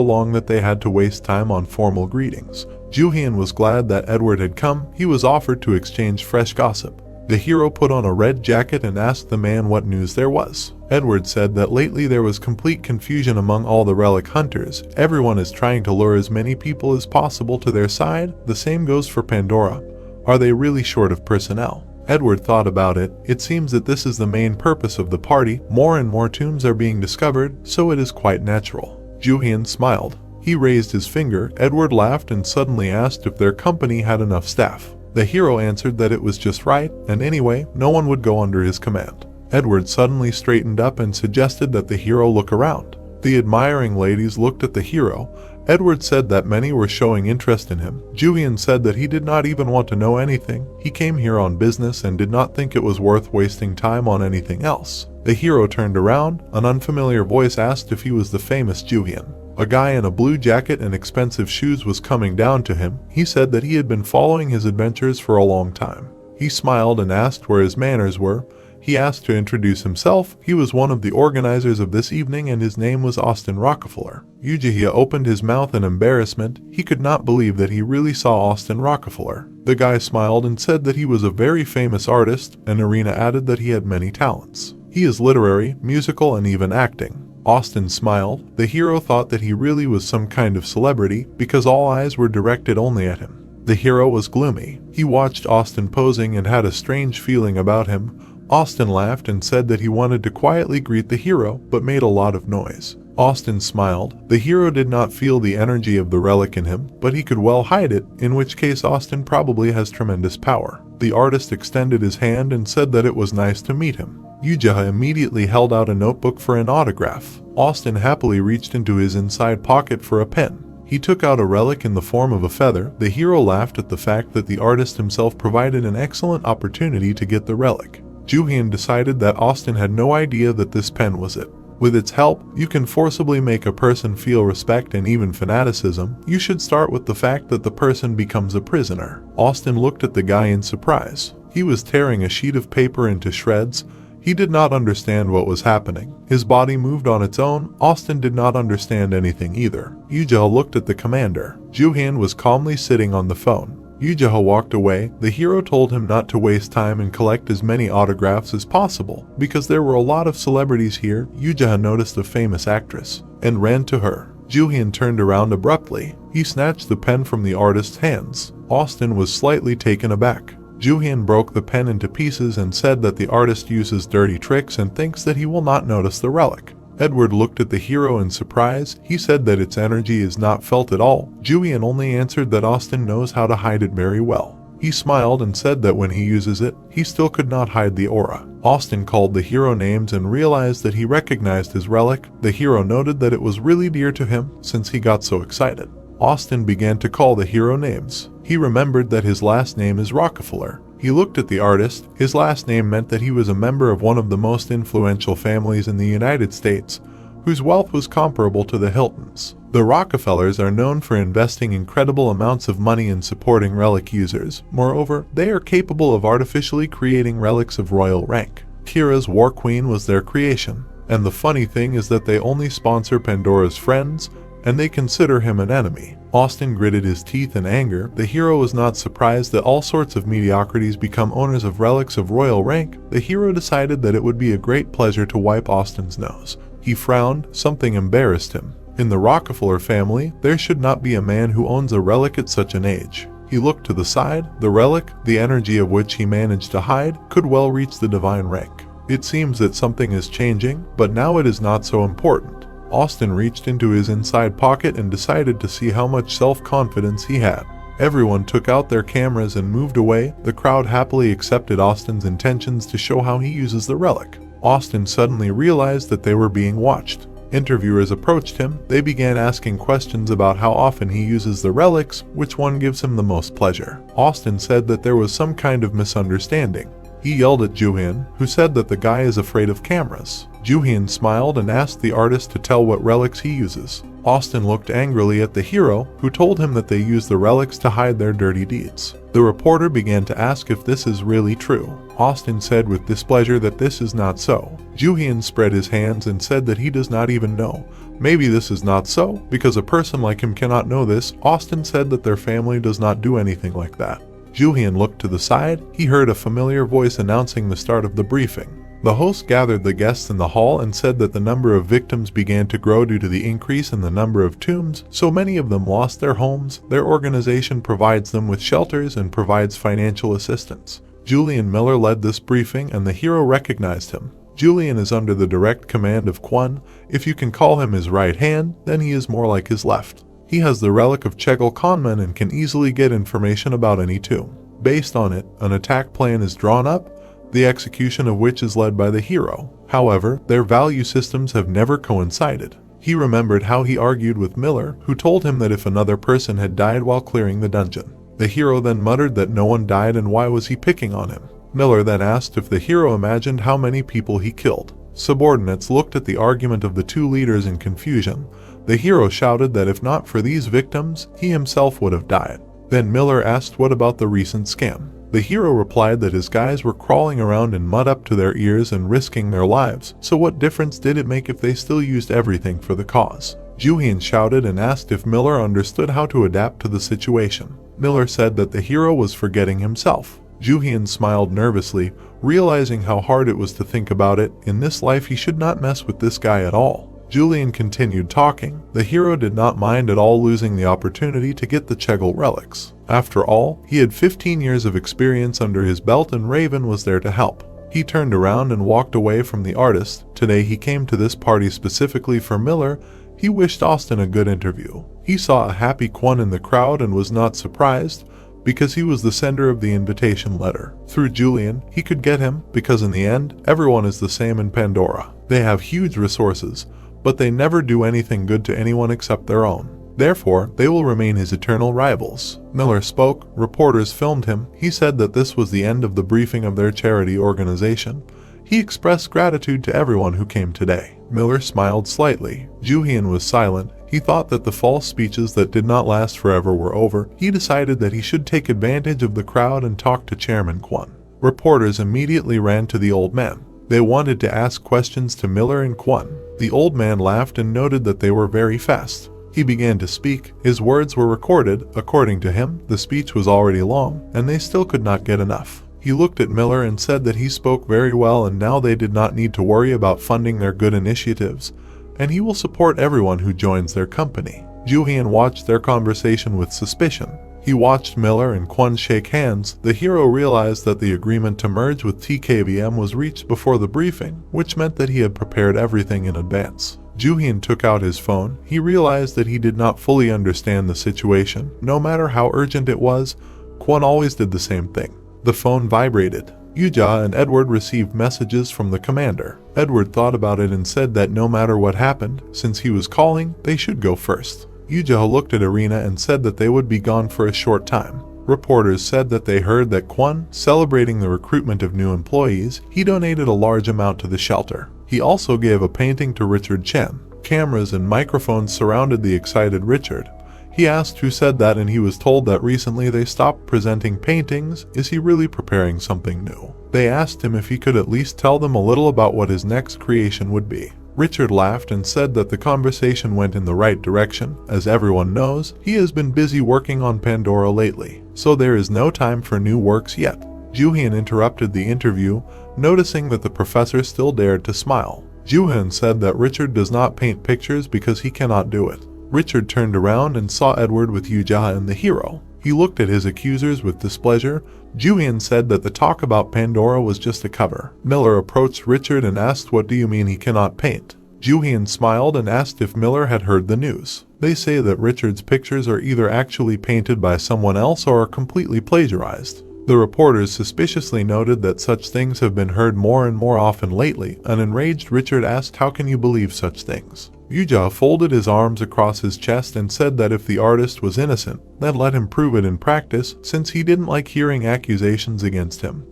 long that they had to waste time on formal greetings. Jooheon was glad that Edward had come. He was offered to exchange fresh gossip. The hero put on a red jacket and asked the man what news there was. Edward said that lately there was complete confusion among all the relic hunters. Everyone is trying to lure as many people as possible to their side. The same goes for Pandora. Are they really short of personnel? Edward thought about it. It seems that this is the main purpose of the party. More and more tombs are being discovered, so it is quite natural. Jooheon smiled. He raised his finger. Edward laughed and suddenly asked if their company had enough staff. The hero answered that it was just right, and anyway, no one would go under his command. Edward suddenly straightened up and suggested that the hero look around. The admiring ladies looked at the hero. Edward said that many were showing interest in him. Jooheon said that he did not even want to know anything. He came here on business and did not think it was worth wasting time on anything else. The hero turned around. An unfamiliar voice asked if he was the famous Jooheon. A guy in a blue jacket and expensive shoes was coming down to him. He said that he had been following his adventures for a long time. He smiled and asked where his manners were. He asked to introduce himself. He was one of the organizers of this evening and his name was Austin Rockefeller. Jooheon opened his mouth in embarrassment. He could not believe that he really saw Austin Rockefeller. The guy smiled and said that he was a very famous artist, and Arena added that he had many talents. He is literary, musical, and even acting. Austin smiled. The hero thought that he really was some kind of celebrity because all eyes were directed only at him. The hero was gloomy. He watched Austin posing and had a strange feeling about him. Austin laughed and said that he wanted to quietly greet the hero but made a lot of noise. Austin smiled. The hero did not feel the energy of the relic in him, but he could well hide it, in which case Austin probably has tremendous power. The artist extended his hand and said that it was nice to meet him. Jooheon immediately held out a notebook for an autograph. Austin happily reached into his inside pocket for a pen. He took out a relic in the form of a feather. The hero laughed at the fact that the artist himself provided an excellent opportunity to get the relic. Jooheon decided that Austin had no idea that this pen was it. With its help, you can forcibly make a person feel respect and even fanaticism. You should start with the fact that the person becomes a prisoner. Austin looked at the guy in surprise. He was tearing a sheet of paper into shreds. He did not understand what was happening. His body moved on its own. Austin did not understand anything either. Jooheon looked at the commander. Jooheon was calmly sitting on the phone. Jooheon walked away. The hero told him not to waste time and collect as many autographs as possible. Because there were a lot of celebrities here, Jooheon noticed a famous actress and ran to her. Jooheon turned around abruptly. He snatched the pen from the artist's hands. Austin was slightly taken aback. Jooheon broke the pen into pieces and said that the artist uses dirty tricks and thinks that he will not notice the relic. Edward looked at the hero in surprise. He said that its energy is not felt at all. Jooheon only answered that Austin knows how to hide it very well. He smiled and said that when he uses it, he still could not hide the aura. Austin called the hero names and realized that he recognized his relic. The hero noted that it was really dear to him since he got so excited. Austin began to call the hero names. He remembered that his last name is Rockefeller. He looked at the artist. His last name meant that he was a member of one of the most influential families in the United States, whose wealth was comparable to the Hiltons. The Rockefellers are known for investing incredible amounts of money in supporting relic users. Moreover, they are capable of artificially creating relics of royal rank. Kira's War Queen was their creation. And the funny thing is that they only sponsor Pandora's friends, and they consider him an enemy. Austin gritted his teeth in anger. The hero was not surprised that all sorts of mediocrities become owners of relics of royal rank. The hero decided that it would be a great pleasure to wipe Austin's nose. He frowned. Something embarrassed him. In the Rockefeller family, there should not be a man who owns a relic at such an age. He looked to the side. The relic, the energy of which he managed to hide, could well reach the divine rank. It seems that something is changing, but now it is not so important. Austin reached into his inside pocket and decided to see how much self-confidence he had. Everyone took out their cameras and moved away. The crowd happily accepted Austin's intentions to show how he uses the relic. Austin suddenly realized that they were being watched. Interviewers approached him. They began asking questions about how often he uses the relics, which one gives him the most pleasure. Austin said that there was some kind of misunderstanding. He yelled at Jooheon, who said that the guy is afraid of cameras. Jooheon smiled and asked the artist to tell what relics he uses. Austin looked angrily at the hero, who told him that they use the relics to hide their dirty deeds. The reporter began to ask if this is really true. Austin said with displeasure that this is not so. Jooheon spread his hands and said that he does not even know. Maybe this is not so, because a person like him cannot know this. Austin said that their family does not do anything like that. Jooheon looked to the side. He heard a familiar voice announcing the start of the briefing. The host gathered the guests in the hall and said that the number of victims began to grow due to the increase in the number of tombs. So many of them lost their homes. Their organization provides them with shelters and provides financial assistance. Julian Miller led this briefing and the hero recognized him. Julian is under the direct command of Kwon. If you can call him his right hand, then he is more like his left. He has the relic of Chegel Konman and can easily get information about any tomb. Based on it, an attack plan is drawn up, the execution of which is led by the hero. However, their value systems have never coincided. He remembered how he argued with Miller, who told him that if another person had died while clearing the dungeon. The hero then muttered that no one died and why was he picking on him. Miller then asked if the hero imagined how many people he killed. Subordinates looked at the argument of the two leaders in confusion. The hero shouted that if not for these victims, he himself would have died. Then Miller asked what about the recent scam. The hero replied that his guys were crawling around in mud up to their ears and risking their lives, so what difference did it make if they still used everything for the cause? Jooheon shouted and asked if Miller understood how to adapt to the situation. Miller said that the hero was forgetting himself. Jooheon smiled nervously, realizing how hard it was to think about it. In this life he should not mess with this guy at all. Jooheon continued talking. The hero did not mind at all losing the opportunity to get the Chegel relics. After all, he had 15 years of experience under his belt and Raven was there to help. He turned around and walked away from the artist. Today he came to this party specifically for Miller. He wished Austin a good interview. He saw a happy Kwon in the crowd and was not surprised, because he was the sender of the invitation letter. Through Julian, he could get him, because in the end, everyone is the same in Pandora. They have huge resources, but they never do anything good to anyone except their own. Therefore, they will remain his eternal rivals. Miller spoke, reporters filmed him. He said that this was the end of the briefing of their charity organization. He expressed gratitude to everyone who came today. Miller smiled slightly. Jooheon was silent. He thought that the false speeches that did not last forever were over. He decided that he should take advantage of the crowd and talk to Chairman Kwon. Reporters immediately ran to the old man. They wanted to ask questions to Miller and Kwon. The old man laughed and noted that they were very fast. He began to speak. His words were recorded. According to him, the speech was already long, and they still could not get enough. He looked at Miller and said that he spoke very well and now they did not need to worry about funding their good initiatives, and he will support everyone who joins their company. Jooheon watched their conversation with suspicion. He watched Miller and Kwon shake hands. The hero realized that the agreement to merge with TKBM was reached before the briefing, which meant that he had prepared everything in advance. Jooheon took out his phone. He realized that he did not fully understand the situation. No matter how urgent it was, Kwon always did the same thing. The phone vibrated. Yuja and Edward received messages from the commander. Edward thought about it and said that no matter what happened, since he was calling, they should go first. Yuja looked at Arena and said that they would be gone for a short time. Reporters said that they heard that Kwon, celebrating the recruitment of new employees, he donated a large amount to the shelter. He also gave a painting to Richard Chen. Cameras and microphones surrounded the excited Richard. He asked who said that and he was told that recently they stopped presenting paintings. Is he really preparing something new? They asked him if he could at least tell them a little about what his next creation would be. Richard laughed and said that the conversation went in the right direction. As everyone knows, he has been busy working on Pandora lately, so there is no time for new works yet. Jooheon interrupted the interview, noticing that the professor still dared to smile. Jooheon said that Richard does not paint pictures because he cannot do it. Richard turned around and saw Edward with Yuja and the hero. He looked at his accusers with displeasure. Jooheon said that the talk about Pandora was just a cover. Miller approached Richard and asked, "What do you mean he cannot paint?" Jooheon smiled and asked if Miller had heard the news. They say that Richard's pictures are either actually painted by someone else or are completely plagiarized. The reporters suspiciously noted that such things have been heard more and more often lately. An enraged Richard asked, "How can you believe such things?" Yuja folded his arms across his chest and said that if the artist was innocent, then let him prove it in practice, since he didn't like hearing accusations against him.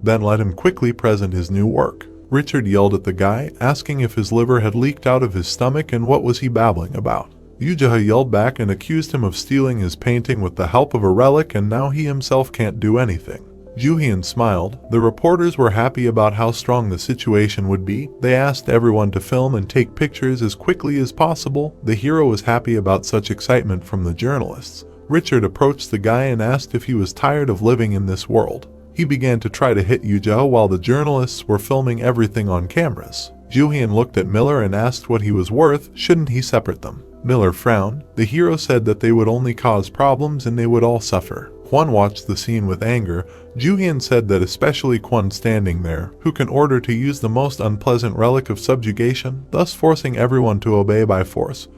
Then let him quickly present his new work. Richard yelled at the guy, asking if his liver had leaked out of his stomach and what was he babbling about. Yuja yelled back and accused him of stealing his painting with the help of a relic, and now he himself can't do anything. Jooheon smiled. The reporters were happy about how strong the situation would be. They asked everyone to film and take pictures as quickly as possible. The hero was happy about such excitement from the journalists. Richard approached the guy and asked if he was tired of living in this world. He began to try to hit Yuja while the journalists were filming everything on cameras. Jooheon looked at Miller and asked what he was worth. Shouldn't he separate them? Miller frowned. The hero said that they would only cause problems and they would all suffer. Kwon watched the scene with anger. Jooheon said that especially Kwon standing there, who can order to use the most unpleasant relic of subjugation, thus forcing everyone to obey by force.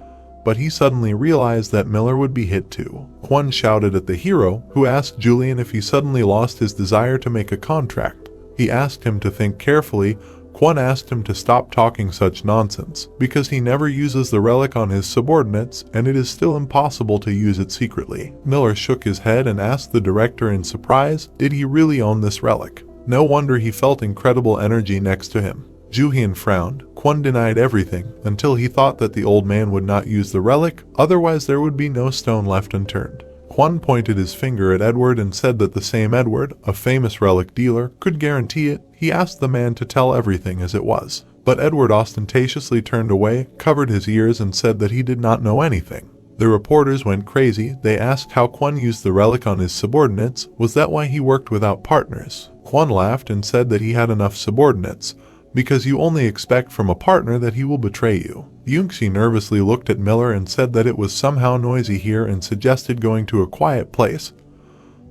But he suddenly realized that Miller would be hit too. Kwon shouted at the hero, who asked Julian if he suddenly lost his desire to make a contract. He asked him to think carefully. Kwon asked him to stop talking such nonsense, because he never uses the relic on his subordinates and it is still impossible to use it secretly. Miller shook his head and asked the director in surprise, did he really own this relic? No wonder he felt incredible energy next to him. Jooheon frowned. Kwon denied everything until he thought that the old man would not use the relic, otherwise there would be no stone left unturned. Kwon pointed his finger at Edward and said that the same Edward, a famous relic dealer, could guarantee it. He asked the man to tell everything as it was. But Edward ostentatiously turned away, covered his ears and said that he did not know anything. The reporters went crazy. They asked how Kwon used the relic on his subordinates. Was that why he worked without partners? Kwon laughed and said that he had enough subordinates, because you only expect from a partner that he will betray you. Yoon-si nervously looked at Miller and said that it was somehow noisy here and suggested going to a quiet place.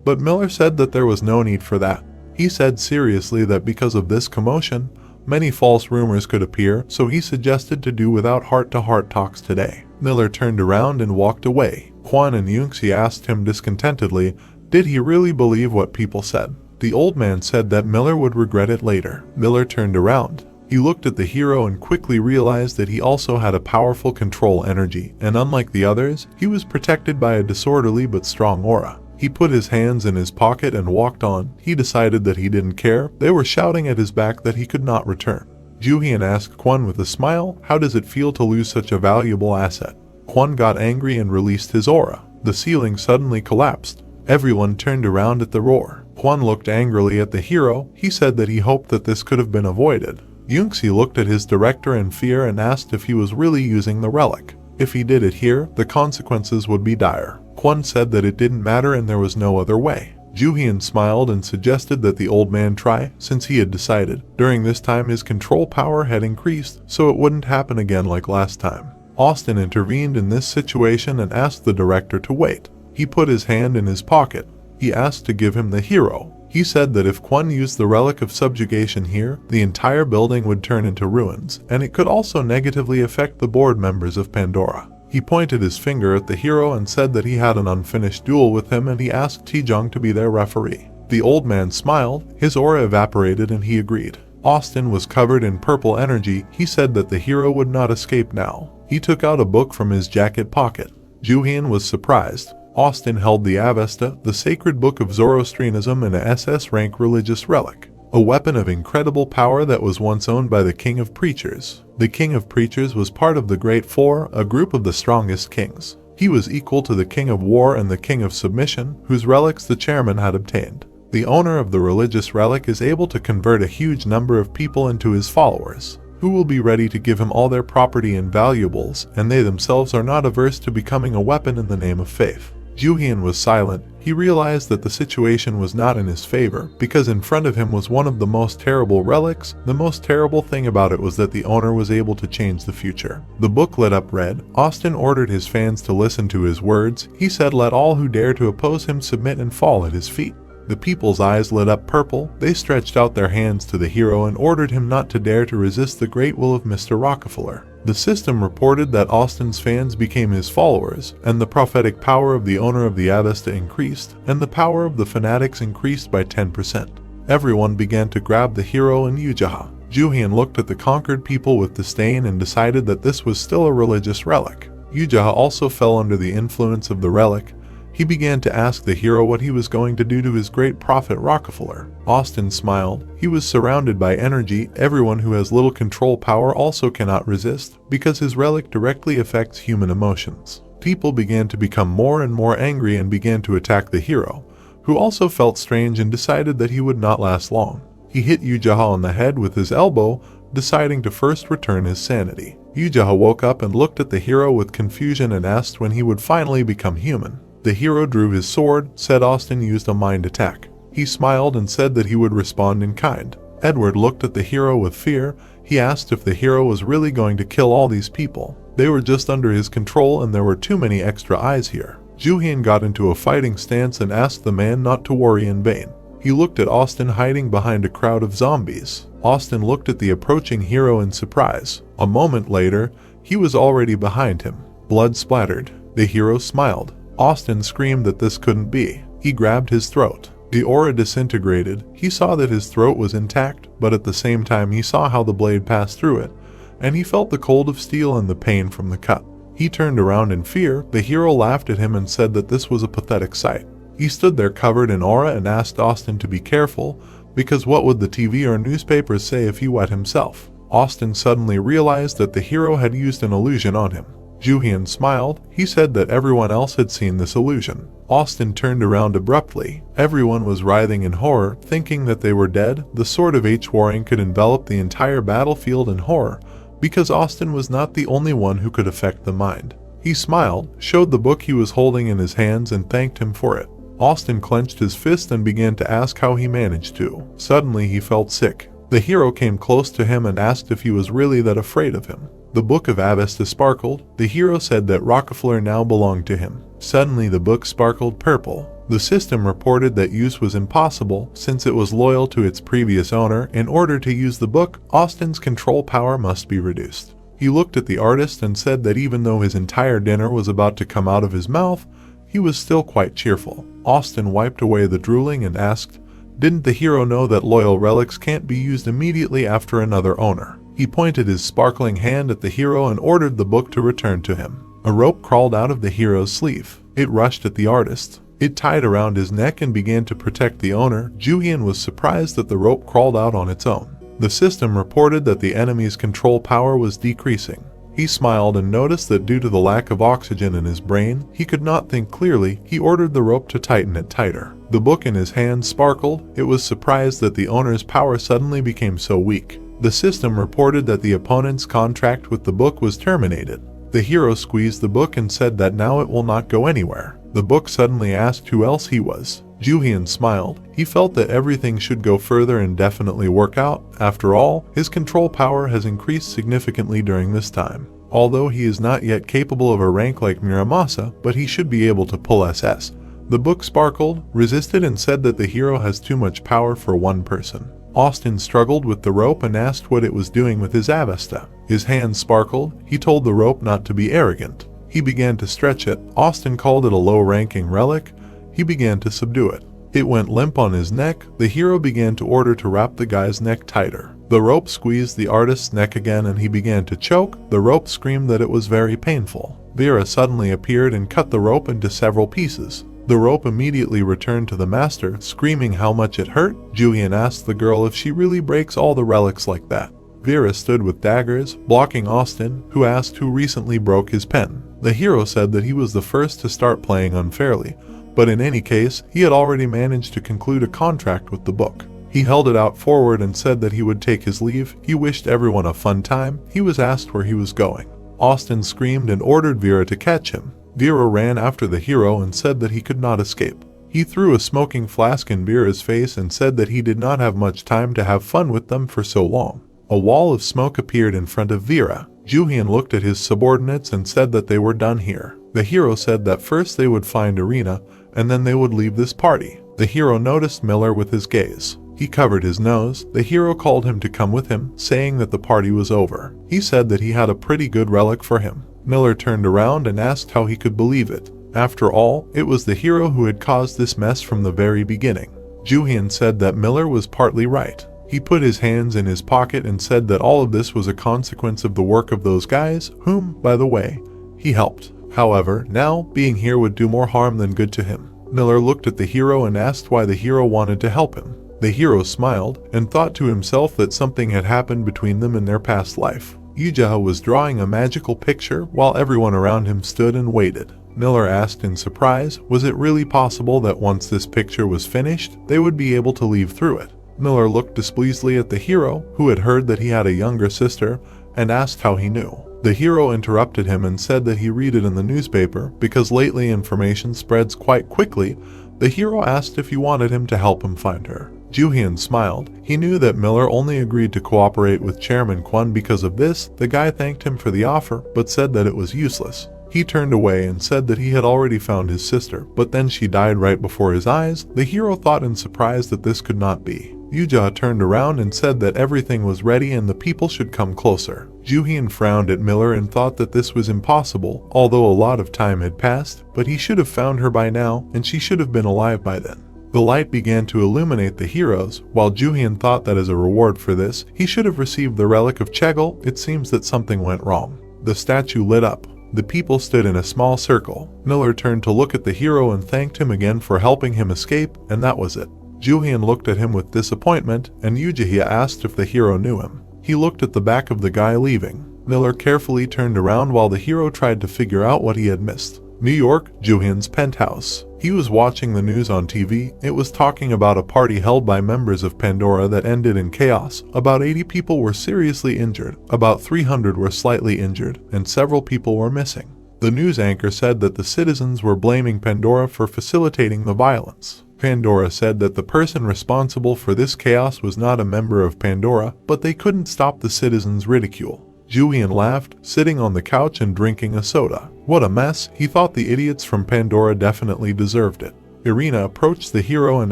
But Miller said that there was no need for that. He said seriously that because of this commotion, many false rumors could appear, so he suggested to do without heart-to-heart talks today. Miller turned around and walked away. Kwon and Yoon-si asked him discontentedly, did he really believe what people said? The old man said that Miller would regret it later. Miller turned around. He looked at the hero and quickly realized that he also had a powerful control energy, and unlike the others, he was protected by a disorderly but strong aura. He put his hands in his pocket and walked on. He decided that he didn't care. They were shouting at his back that he could not return. Jooheon asked Kwon with a smile, how does it feel to lose such a valuable asset? Kwon got angry and released his aura. The ceiling suddenly collapsed. Everyone turned around at the roar. Kwon looked angrily at the hero. He said that he hoped that this could have been avoided. Yoon-si looked at his director in fear and asked if he was really using the relic. If he did it here, the consequences would be dire. Kwon said that it didn't matter and there was no other way. Jooheon smiled and suggested that the old man try, since he had decided. During this time his control power had increased, so it wouldn't happen again like last time. Austin intervened in this situation and asked the director to wait. He put his hand in his pocket. He asked to give him the hero. He said that if Kwon used the relic of subjugation here, the entire building would turn into ruins, and it could also negatively affect the board members of Pandora. He pointed his finger at the hero and said that he had an unfinished duel with him, and he asked Taejong to be their referee. The old man smiled, his aura evaporated, and he agreed. Austin was covered in purple energy. He said that the hero would not escape now. He took out a book from his jacket pocket. Jooheon was surprised. Austin held the Avesta, the sacred book of Zoroastrianism, and a SS rank religious relic, a weapon of incredible power that was once owned by the King of Preachers. The King of Preachers was part of the Great Four, a group of the strongest kings. He was equal to the King of War and the King of Submission, whose relics the chairman had obtained. The owner of the religious relic is able to convert a huge number of people into his followers, who will be ready to give him all their property and valuables, and they themselves are not averse to becoming a weapon in the name of faith. Jooheon was silent. He realized that the situation was not in his favor, because in front of him was one of the most terrible relics. The most terrible thing about it was that the owner was able to change the future. The book lit up red. Austin ordered his fans to listen to his words. He said, let all who dare to oppose him submit and fall at his feet. The people's eyes lit up purple. They stretched out their hands to the hero and ordered him not to dare to resist the great will of Mr. Rockefeller. The system reported that Austin's fans became his followers, and the prophetic power of the owner of the Avesta increased, and the power of the fanatics increased by 10%. Everyone began to grab the hero and Jooheon. Jooheon looked at the conquered people with disdain and decided that this was still a religious relic. Jooheon also fell under the influence of the relic. He began to ask the hero what he was going to do to his great prophet Rockefeller. Austin smiled. He was surrounded by energy. Everyone who has little control power also cannot resist, because his relic directly affects human emotions. People began to become more and more angry and began to attack the hero, who also felt strange and decided that he would not last long. He hit Jooheon on the head with his elbow, deciding to first return his sanity. Jooheon woke up and looked at the hero with confusion and asked when he would finally become human. The hero drew his sword, said Austin used a mind attack. He smiled and said that he would respond in kind. Edward looked at the hero with fear. He asked if the hero was really going to kill all these people. They were just under his control and there were too many extra eyes here. Jooheon got into a fighting stance and asked the man not to worry in vain. He looked at Austin hiding behind a crowd of zombies. Austin looked at the approaching hero in surprise. A moment later, he was already behind him. Blood splattered. The hero smiled. Austin screamed that this couldn't be. He grabbed his throat. The aura disintegrated. He saw that his throat was intact, but at the same time he saw how the blade passed through it, and he felt the cold of steel and the pain from the cut. He turned around in fear. The hero laughed at him and said that this was a pathetic sight. He stood there covered in aura and asked Austin to be careful, because what would the TV or newspapers say if he wet himself? Austin suddenly realized that the hero had used an illusion on him. Jooheon smiled. He said that everyone else had seen this illusion. Austin turned around abruptly. Everyone was writhing in horror, thinking that they were dead. The sword of H-Warring could envelop the entire battlefield in horror, because Austin was not the only one who could affect the mind. He smiled, showed the book he was holding in his hands, and thanked him for it. Austin clenched his fist and began to ask how he managed to. Suddenly he felt sick. The hero came close to him and asked if he was really that afraid of him. The book of Avesta sparkled. The hero said that Rockefeller now belonged to him. Suddenly the book sparkled purple. The system reported that use was impossible since it was loyal to its previous owner. In order to use the book, Austin's control power must be reduced. He looked at the artist and said that even though his entire dinner was about to come out of his mouth, he was still quite cheerful. Austin wiped away the drooling and asked, "Didn't the hero know that loyal relics can't be used immediately after another owner?" He pointed his sparkling hand at the hero and ordered the book to return to him. A rope crawled out of the hero's sleeve. It rushed at the artist. It tied around his neck and began to protect the owner. Jooheon was surprised that the rope crawled out on its own. The system reported that the enemy's control power was decreasing. He smiled and noticed that due to the lack of oxygen in his brain, he could not think clearly. He ordered the rope to tighten it tighter. The book in his hand sparkled. It was surprised that the owner's power suddenly became so weak. The system reported that the opponent's contract with the book was terminated. The hero squeezed the book and said that now it will not go anywhere. The book suddenly asked who else he was. Jooheon smiled. He felt that everything should go further and definitely work out. After all, his control power has increased significantly during this time. Although he is not yet capable of a rank like Muramasa, but he should be able to pull SS. The book sparkled, resisted, and said that the hero has too much power for one person. Austin struggled with the rope and asked what it was doing with his Avesta. His hand sparkled. He told the rope not to be arrogant. He began to stretch it. Austin called it a low-ranking relic. He began to subdue it. It went limp on his neck. The hero began to order to wrap the guy's neck tighter. The rope squeezed the artist's neck again and he began to choke. The rope screamed that it was very painful. Vera suddenly appeared and cut the rope into several pieces. The rope immediately returned to the master, screaming how much it hurt. Jooheon asked the girl if she really breaks all the relics like that. Vera stood with daggers, blocking Austin, who asked who recently broke his pen. The hero said that he was the first to start playing unfairly, but in any case, he had already managed to conclude a contract with the book. He held it out forward and said that he would take his leave. He wished everyone a fun time. He was asked where he was going. Austin screamed and ordered Vera to catch him. Vera ran after the hero and said that he could not escape. He threw a smoking flask in Vera's face and said that he did not have much time to have fun with them for so long. A wall of smoke appeared in front of Vera. Jooheon looked at his subordinates and said that they were done here. The hero said that first they would find Arena, and then they would leave this party. The hero noticed Miller with his gaze. He covered his nose. The hero called him to come with him, saying that the party was over. He said that he had a pretty good relic for him. Miller turned around and asked how he could believe it. After all, it was the hero who had caused this mess from the very beginning. Jooheon said that Miller was partly right. He put his hands in his pocket and said that all of this was a consequence of the work of those guys, whom, by the way, he helped. However, now, being here would do more harm than good to him. Miller looked at the hero and asked why the hero wanted to help him. The hero smiled and thought to himself that something had happened between them in their past life. Jooheon was drawing a magical picture while everyone around him stood and waited. Miller asked in surprise, was it really possible that once this picture was finished, they would be able to leave through it? Miller looked displeasedly at the hero, who had heard that he had a younger sister, and asked how he knew. The hero interrupted him and said that he read it in the newspaper because lately information spreads quite quickly. The hero asked if he wanted him to help him find her. Jooheon smiled. He knew that Miller only agreed to cooperate with Chairman Kwon because of this. The guy thanked him for the offer, but said that it was useless. He turned away and said that he had already found his sister, but then she died right before his eyes. The hero thought in surprise that this could not be. Jooheon turned around and said that everything was ready and the people should come closer. Jooheon frowned at Miller and thought that this was impossible, although a lot of time had passed, but he should have found her by now, and she should have been alive by then. The light began to illuminate the heroes, while Jooheon thought that as a reward for this, he should have received the relic of Chegel. It seems that something went wrong. The statue lit up. The people stood in a small circle. Miller turned to look at the hero and thanked him again for helping him escape, and that was it. Jooheon looked at him with disappointment, and Jooheon asked if the hero knew him. He looked at the back of the guy leaving. Miller carefully turned around while the hero tried to figure out what he had missed. New York, Jooheon's penthouse. He was watching the news on TV. It was talking about a party held by members of Pandora that ended in chaos. About 80 people were seriously injured, about 300 were slightly injured, and several people were missing. The news anchor said that the citizens were blaming Pandora for facilitating the violence. Pandora said that the person responsible for this chaos was not a member of Pandora, but they couldn't stop the citizens' ridicule. Jooheon laughed, sitting on the couch and drinking a soda. What a mess. He thought the idiots from Pandora definitely deserved it. Irina approached the hero and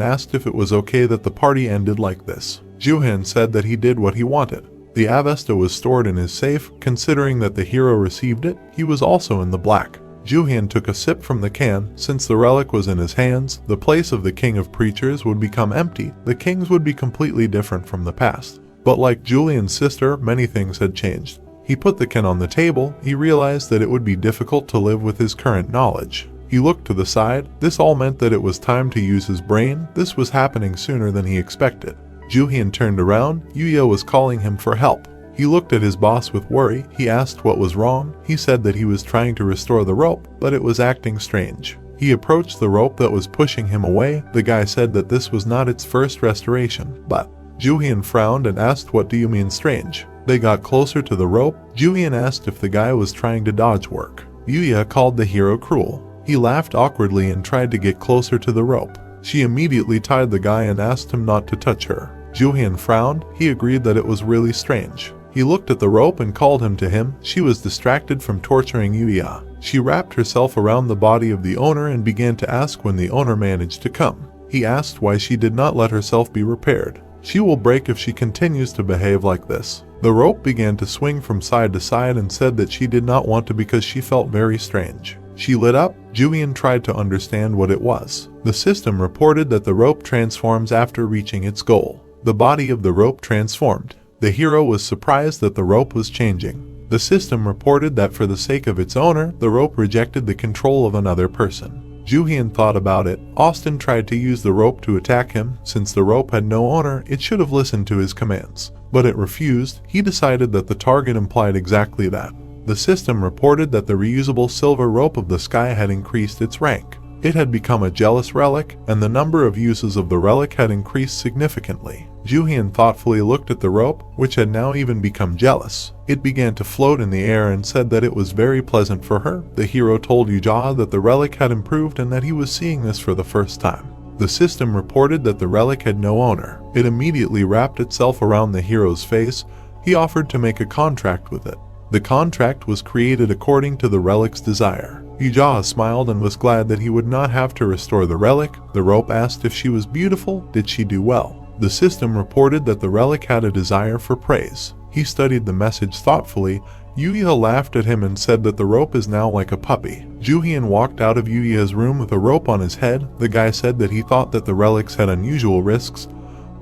asked if it was okay that the party ended like this. Jooheon said that he did what he wanted. The Avesta was stored in his safe. Considering that the hero received it, he was also in the black. Jooheon took a sip from the can. Since the relic was in his hands, the place of the king of preachers would become empty. The kings would be completely different from the past. But like Jooheon's sister, many things had changed. He put the can on the table. He realized that it would be difficult to live with his current knowledge. He looked to the side. This all meant that it was time to use his brain. This was happening sooner than he expected. Jooheon turned around. Yuya was calling him for help. He looked at his boss with worry. He asked what was wrong. He said that he was trying to restore the rope, but it was acting strange. He approached the rope that was pushing him away. The guy said that this was not its first restoration, but Jooheon frowned and asked, "What do you mean strange?" They got closer to the rope. Jooheon asked if the guy was trying to dodge work. Yuya called the hero cruel. He laughed awkwardly and tried to get closer to the rope. She immediately tied the guy and asked him not to touch her. Jooheon frowned. He agreed that it was really strange. He looked at the rope and called him to him. She was distracted from torturing Yuya. She wrapped herself around the body of the owner and began to ask when the owner managed to come. He asked why she did not let herself be repaired. She will break if she continues to behave like this. The rope began to swing from side to side and said that she did not want to because she felt very strange. She lit up. Jooheon tried to understand what it was. The system reported that the rope transforms after reaching its goal. The body of the rope transformed. The hero was surprised that the rope was changing. The system reported that for the sake of its owner, the rope rejected the control of another person. Jooheon thought about it. Austin tried to use the rope to attack him. Since the rope had no owner, it should have listened to his commands. But it refused. He decided that the target implied exactly that. The system reported that the reusable silver rope of the sky had increased its rank. It had become a jealous relic, and the number of uses of the relic had increased significantly. Jooheon thoughtfully looked at the rope, which had now even become jealous. It began to float in the air and said that it was very pleasant for her. The hero told Yuja that the relic had improved and that he was seeing this for the first time. The system reported that the relic had no owner. It immediately wrapped itself around the hero's face. He offered to make a contract with it. The contract was created according to the relic's desire. Yuja smiled and was glad that he would not have to restore the relic. The rope asked if she was beautiful. Did she do well? The system reported that the relic had a desire for praise. He studied the message thoughtfully. Yuya laughed at him and said that the rope is now like a puppy. Jooheon walked out of Yuya's room with a rope on his head. The guy said that he thought that the relics had unusual risks,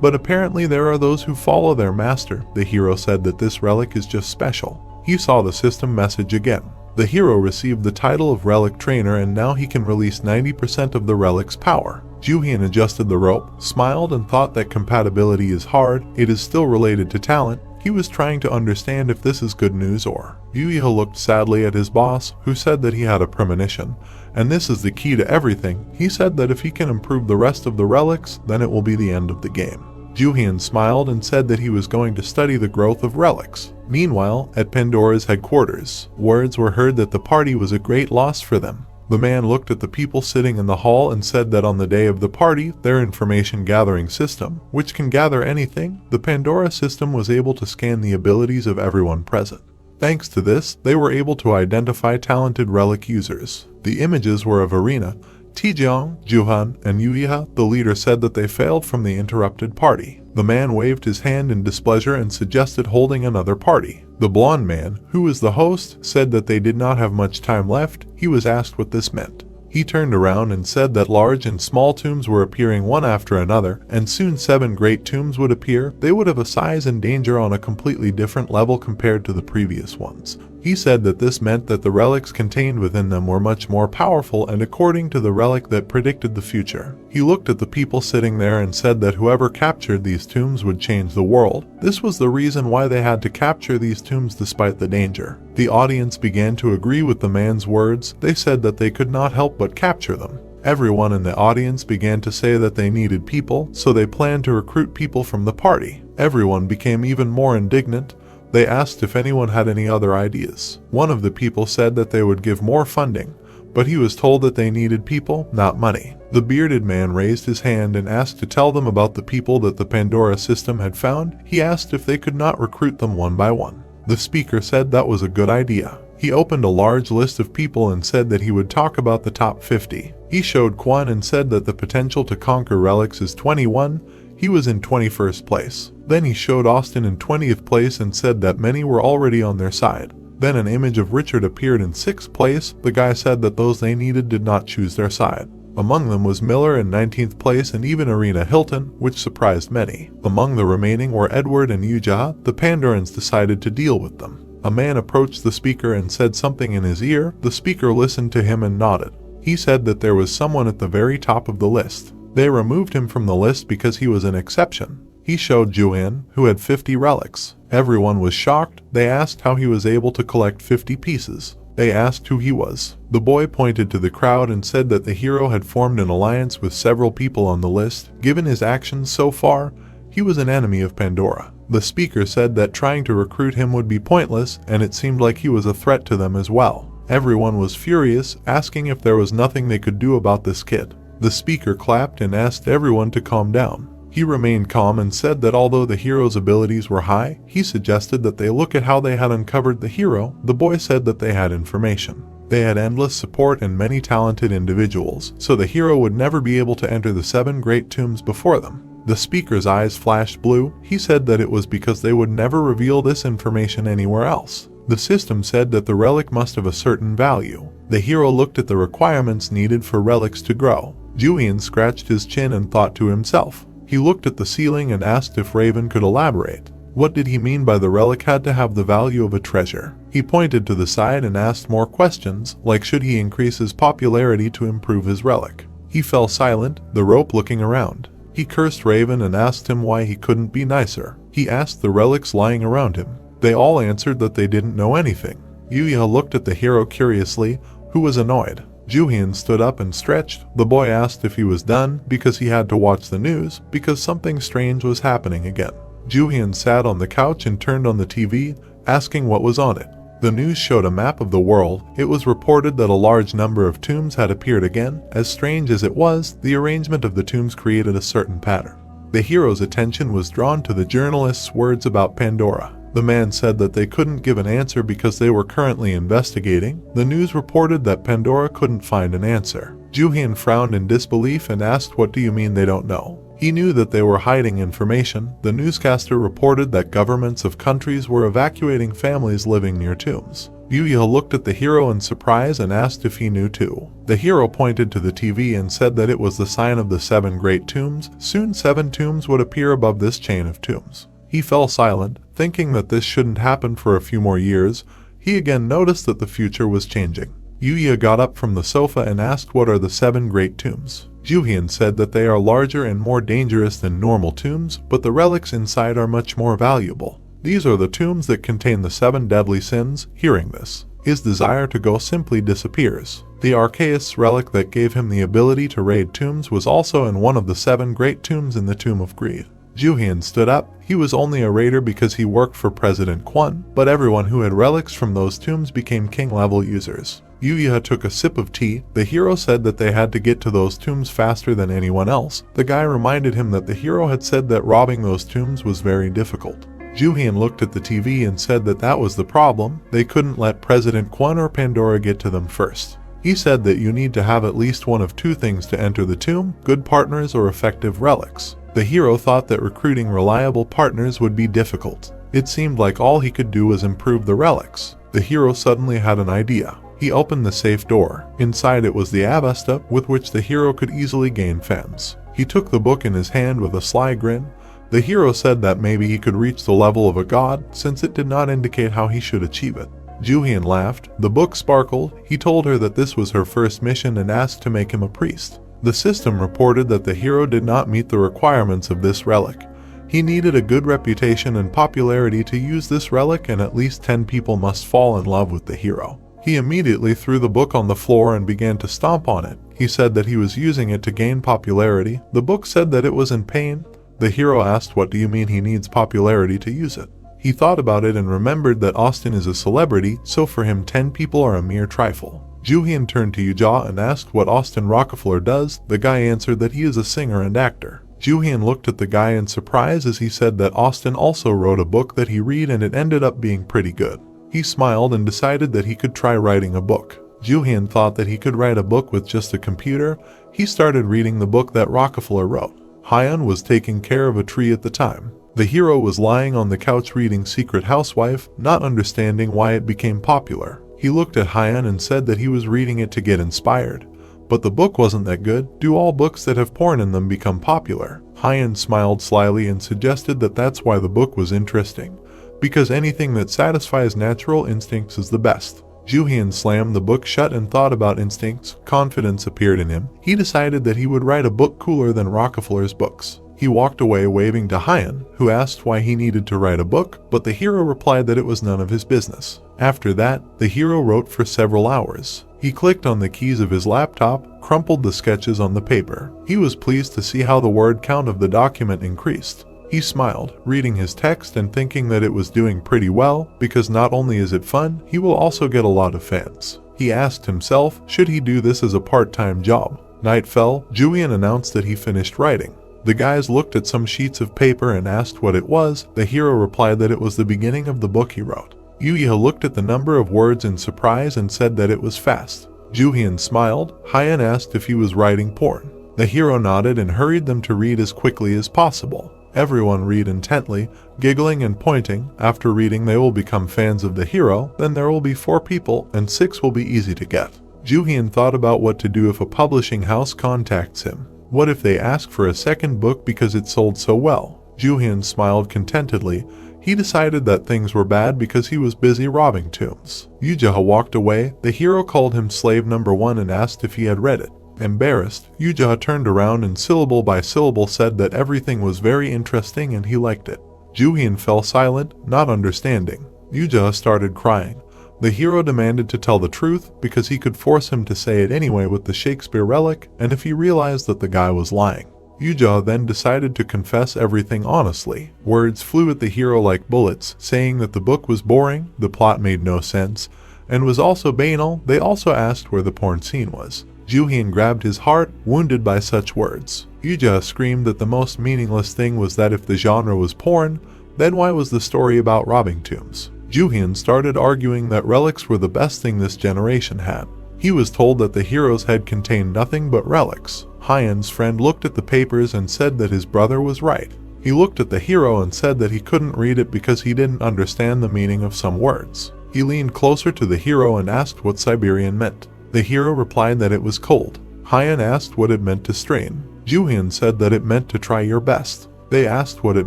but apparently there are those who follow their master. The hero said that this relic is just special. He saw the system message again. The hero received the title of Relic Trainer and now he can release 90% of the relic's power. Jooheon adjusted the rope, smiled and thought that compatibility is hard. It is still related to talent. He was trying to understand if this is good news or. Yuya looked sadly at his boss, who said that he had a premonition, and this is the key to everything. He said that if he can improve the rest of the relics, then it will be the end of the game. Jooheon smiled and said that he was going to study the growth of relics. Meanwhile, at Pandora's headquarters, words were heard that the party was a great loss for them. The man looked at the people sitting in the hall and said that on the day of the party, their information gathering system, which can gather anything, the Pandora system was able to scan the abilities of everyone present. Thanks to this, they were able to identify talented relic users. The images were of Irina, Taejong, Jooheon, and Yuya. The leader said that they failed from the interrupted party. The man waved his hand in displeasure and suggested holding another party. The blonde man, who was the host, said that they did not have much time left. He was asked what this meant. He turned around and said that large and small tombs were appearing one after another, and soon 7 great tombs would appear. They would have a size and danger on a completely different level compared to the previous ones. He said that this meant that the relics contained within them were much more powerful, and according to the relic that predicted the future. He looked at the people sitting there and said that whoever captured these tombs would change the world. This was the reason why they had to capture these tombs despite the danger. The audience began to agree with the man's words. They said that they could not help but capture them. Everyone in the audience began to say that they needed people, so they planned to recruit people from the party. Everyone became even more indignant. They asked if anyone had any other ideas. One of the people said that they would give more funding, but he was told that they needed people, not money. The bearded man raised his hand and asked to tell them about the people that the Pandora system had found. He asked if they could not recruit them one by one. The speaker said that was a good idea. He opened a large list of people and said that he would talk about the top 50. He showed Kwon and said that the potential to conquer relics is 21. He was in 21st place. Then he showed Austin in 20th place and said that many were already on their side. Then an image of Richard appeared in 6th place. The guy said that those they needed did not choose their side. Among them was Miller in 19th place and even Arena Hilton, which surprised many. Among the remaining were Edward and Yuja. The Pandorans decided to deal with them. A man approached the speaker and said something in his ear. The speaker listened to him and nodded. He said that there was someone at the very top of the list. They removed him from the list because he was an exception. He showed Jooheon, who had 50 relics. Everyone was shocked. They asked how he was able to collect 50 pieces. They asked who he was. The boy pointed to the crowd and said that the hero had formed an alliance with several people on the list. Given his actions so far, he was an enemy of Pandora. The speaker said that trying to recruit him would be pointless, and it seemed like he was a threat to them as well. Everyone was furious, asking if there was nothing they could do about this kid. The speaker clapped and asked everyone to calm down. He remained calm and said that although the hero's abilities were high, he suggested that they look at how they had uncovered the hero. The boy said that they had information. They had endless support and many talented individuals, so the hero would never be able to enter the 7 great tombs before them. The speaker's eyes flashed blue. He said that it was because they would never reveal this information anywhere else. The system said that the relic must have a certain value. The hero looked at the requirements needed for relics to grow. Jooheon scratched his chin and thought to himself. He looked at the ceiling and asked if Raven could elaborate. What did he mean by the relic had to have the value of a treasure? He pointed to the side and asked more questions, like should he increase his popularity to improve his relic. He fell silent, the rope looking around. He cursed Raven and asked him why he couldn't be nicer. He asked the relics lying around him. They all answered that they didn't know anything. Yuya looked at the hero curiously, who was annoyed. Jooheon stood up and stretched. The boy asked if he was done because he had to watch the news because something strange was happening again. Jooheon sat on the couch and turned on the TV, asking what was on it. The news showed a map of the world. It was reported that a large number of tombs had appeared again. As strange as it was, the arrangement of the tombs created a certain pattern. The hero's attention was drawn to the journalist's words about Pandora. The man said that they couldn't give an answer because they were currently investigating. The news reported that Pandora couldn't find an answer. Jooheon frowned in disbelief and asked, "What do you mean they don't know?" He knew that they were hiding information. The newscaster reported that governments of countries were evacuating families living near tombs. Yuya looked at the hero in surprise and asked if he knew too. The hero pointed to the TV and said that it was the sign of the 7 great tombs. Soon 7 tombs would appear above this chain of tombs. He fell silent, thinking that this shouldn't happen for a few more years. He again noticed that the future was changing. Yuya got up from the sofa and asked what are the 7 great tombs. Jooheon said that they are larger and more dangerous than normal tombs, but the relics inside are much more valuable. These are the tombs that contain the 7 deadly sins. Hearing this, his desire to go simply disappears. The Archaeus relic that gave him the ability to raid tombs was also in one of the 7 great tombs in the Tomb of Greed. Jooheon stood up. He was only a raider because he worked for President Kwon, but everyone who had relics from those tombs became king-level users. Yuya took a sip of tea. The hero said that they had to get to those tombs faster than anyone else. The guy reminded him that the hero had said that robbing those tombs was very difficult. Jooheon looked at the TV and said that that was the problem. They couldn't let President Kwon or Pandora get to them first. He said that you need to have at least one of 2 things to enter the tomb: good partners or effective relics. The hero thought that recruiting reliable partners would be difficult. It seemed like all he could do was improve the relics. The hero suddenly had an idea. He opened the safe door. Inside it was the abasta with which the hero could easily gain fans. He took the book in his hand with a sly grin. The hero said that maybe he could reach the level of a god since it did not indicate how he should achieve it. Jooheon laughed. The book sparkled. He told her that this was her first mission and asked to make him a priest. The system reported that the hero did not meet the requirements of this relic. He needed a good reputation and popularity to use this relic, and at least 10 people must fall in love with the hero. He immediately threw the book on the floor and began to stomp on it. He said that he was using it to gain popularity. The book said that it was in pain. The hero asked, "What do you mean he needs popularity to use it?" He thought about it and remembered that Austin is a celebrity, so for him 10 people are a mere trifle. Jooheon turned to Yuja and asked what Austin Rockefeller does. The guy answered that he is a singer and actor. Jooheon looked at the guy in surprise as he said that Austin also wrote a book that he read and it ended up being pretty good. He smiled and decided that he could try writing a book. Jooheon thought that he could write a book with just a computer. He started reading the book that Rockefeller wrote. Hyun was taking care of a tree at the time. The hero was lying on the couch reading Secret Housewife, not understanding why it became popular. He looked at Hyun and said that he was reading it to get inspired. But the book wasn't that good. Do all books that have porn in them become popular? Hyun smiled slyly and suggested that that's why the book was interesting. Because anything that satisfies natural instincts is the best. Jooheon slammed the book shut and thought about instincts. Confidence appeared in him. He decided that he would write a book cooler than Rockefeller's books. He walked away waving to Hyun, who asked why he needed to write a book, but the hero replied that it was none of his business. After that, the hero wrote for several hours. He clicked on the keys of his laptop, crumpled the sketches on the paper. He was pleased to see how the word count of the document increased. He smiled, reading his text and thinking that it was doing pretty well, because not only is it fun, he will also get a lot of fans. He asked himself, should he do this as a part-time job? Night fell. Jooheon announced that he finished writing. The guys looked at some sheets of paper and asked what it was. The hero replied that it was the beginning of the book he wrote. Yuya looked at the number of words in surprise and said that it was fast. Jooheon smiled. Hyun asked if he was writing porn. The hero nodded and hurried them to read as quickly as possible. Everyone read intently, giggling and pointing. After reading, they will become fans of the hero. Then there will be 4 people and 6 will be easy to get. Jooheon thought about what to do if a publishing house contacts him. What if they ask for a second book because it sold so well? Jooheon smiled contentedly. He decided that things were bad because he was busy robbing tombs. Yuja walked away. The hero called him slave number 1 and asked if he had read it. Embarrassed, Yuja turned around and syllable by syllable said that everything was very interesting and he liked it. Jooheon fell silent, not understanding. Yuja started crying. The hero demanded to tell the truth because he could force him to say it anyway with the Shakespeare relic, and if he realized that the guy was lying. Yuja then decided to confess everything honestly. Words flew at the hero like bullets, saying that the book was boring, the plot made no sense, and was also banal. They also asked where the porn scene was. Jooheon grabbed his heart, wounded by such words. Yuja screamed that the most meaningless thing was that if the genre was porn, then why was the story about robbing tombs? Jooheon started arguing that relics were the best thing this generation had. He was told that the hero's head contained nothing but relics. Hyun's friend looked at the papers and said that his brother was right. He looked at the hero and said that he couldn't read it because he didn't understand the meaning of some words. He leaned closer to the hero and asked what Siberian meant. The hero replied that it was cold. Hyun asked what it meant to strain. Jooheon said that it meant to try your best. They asked what it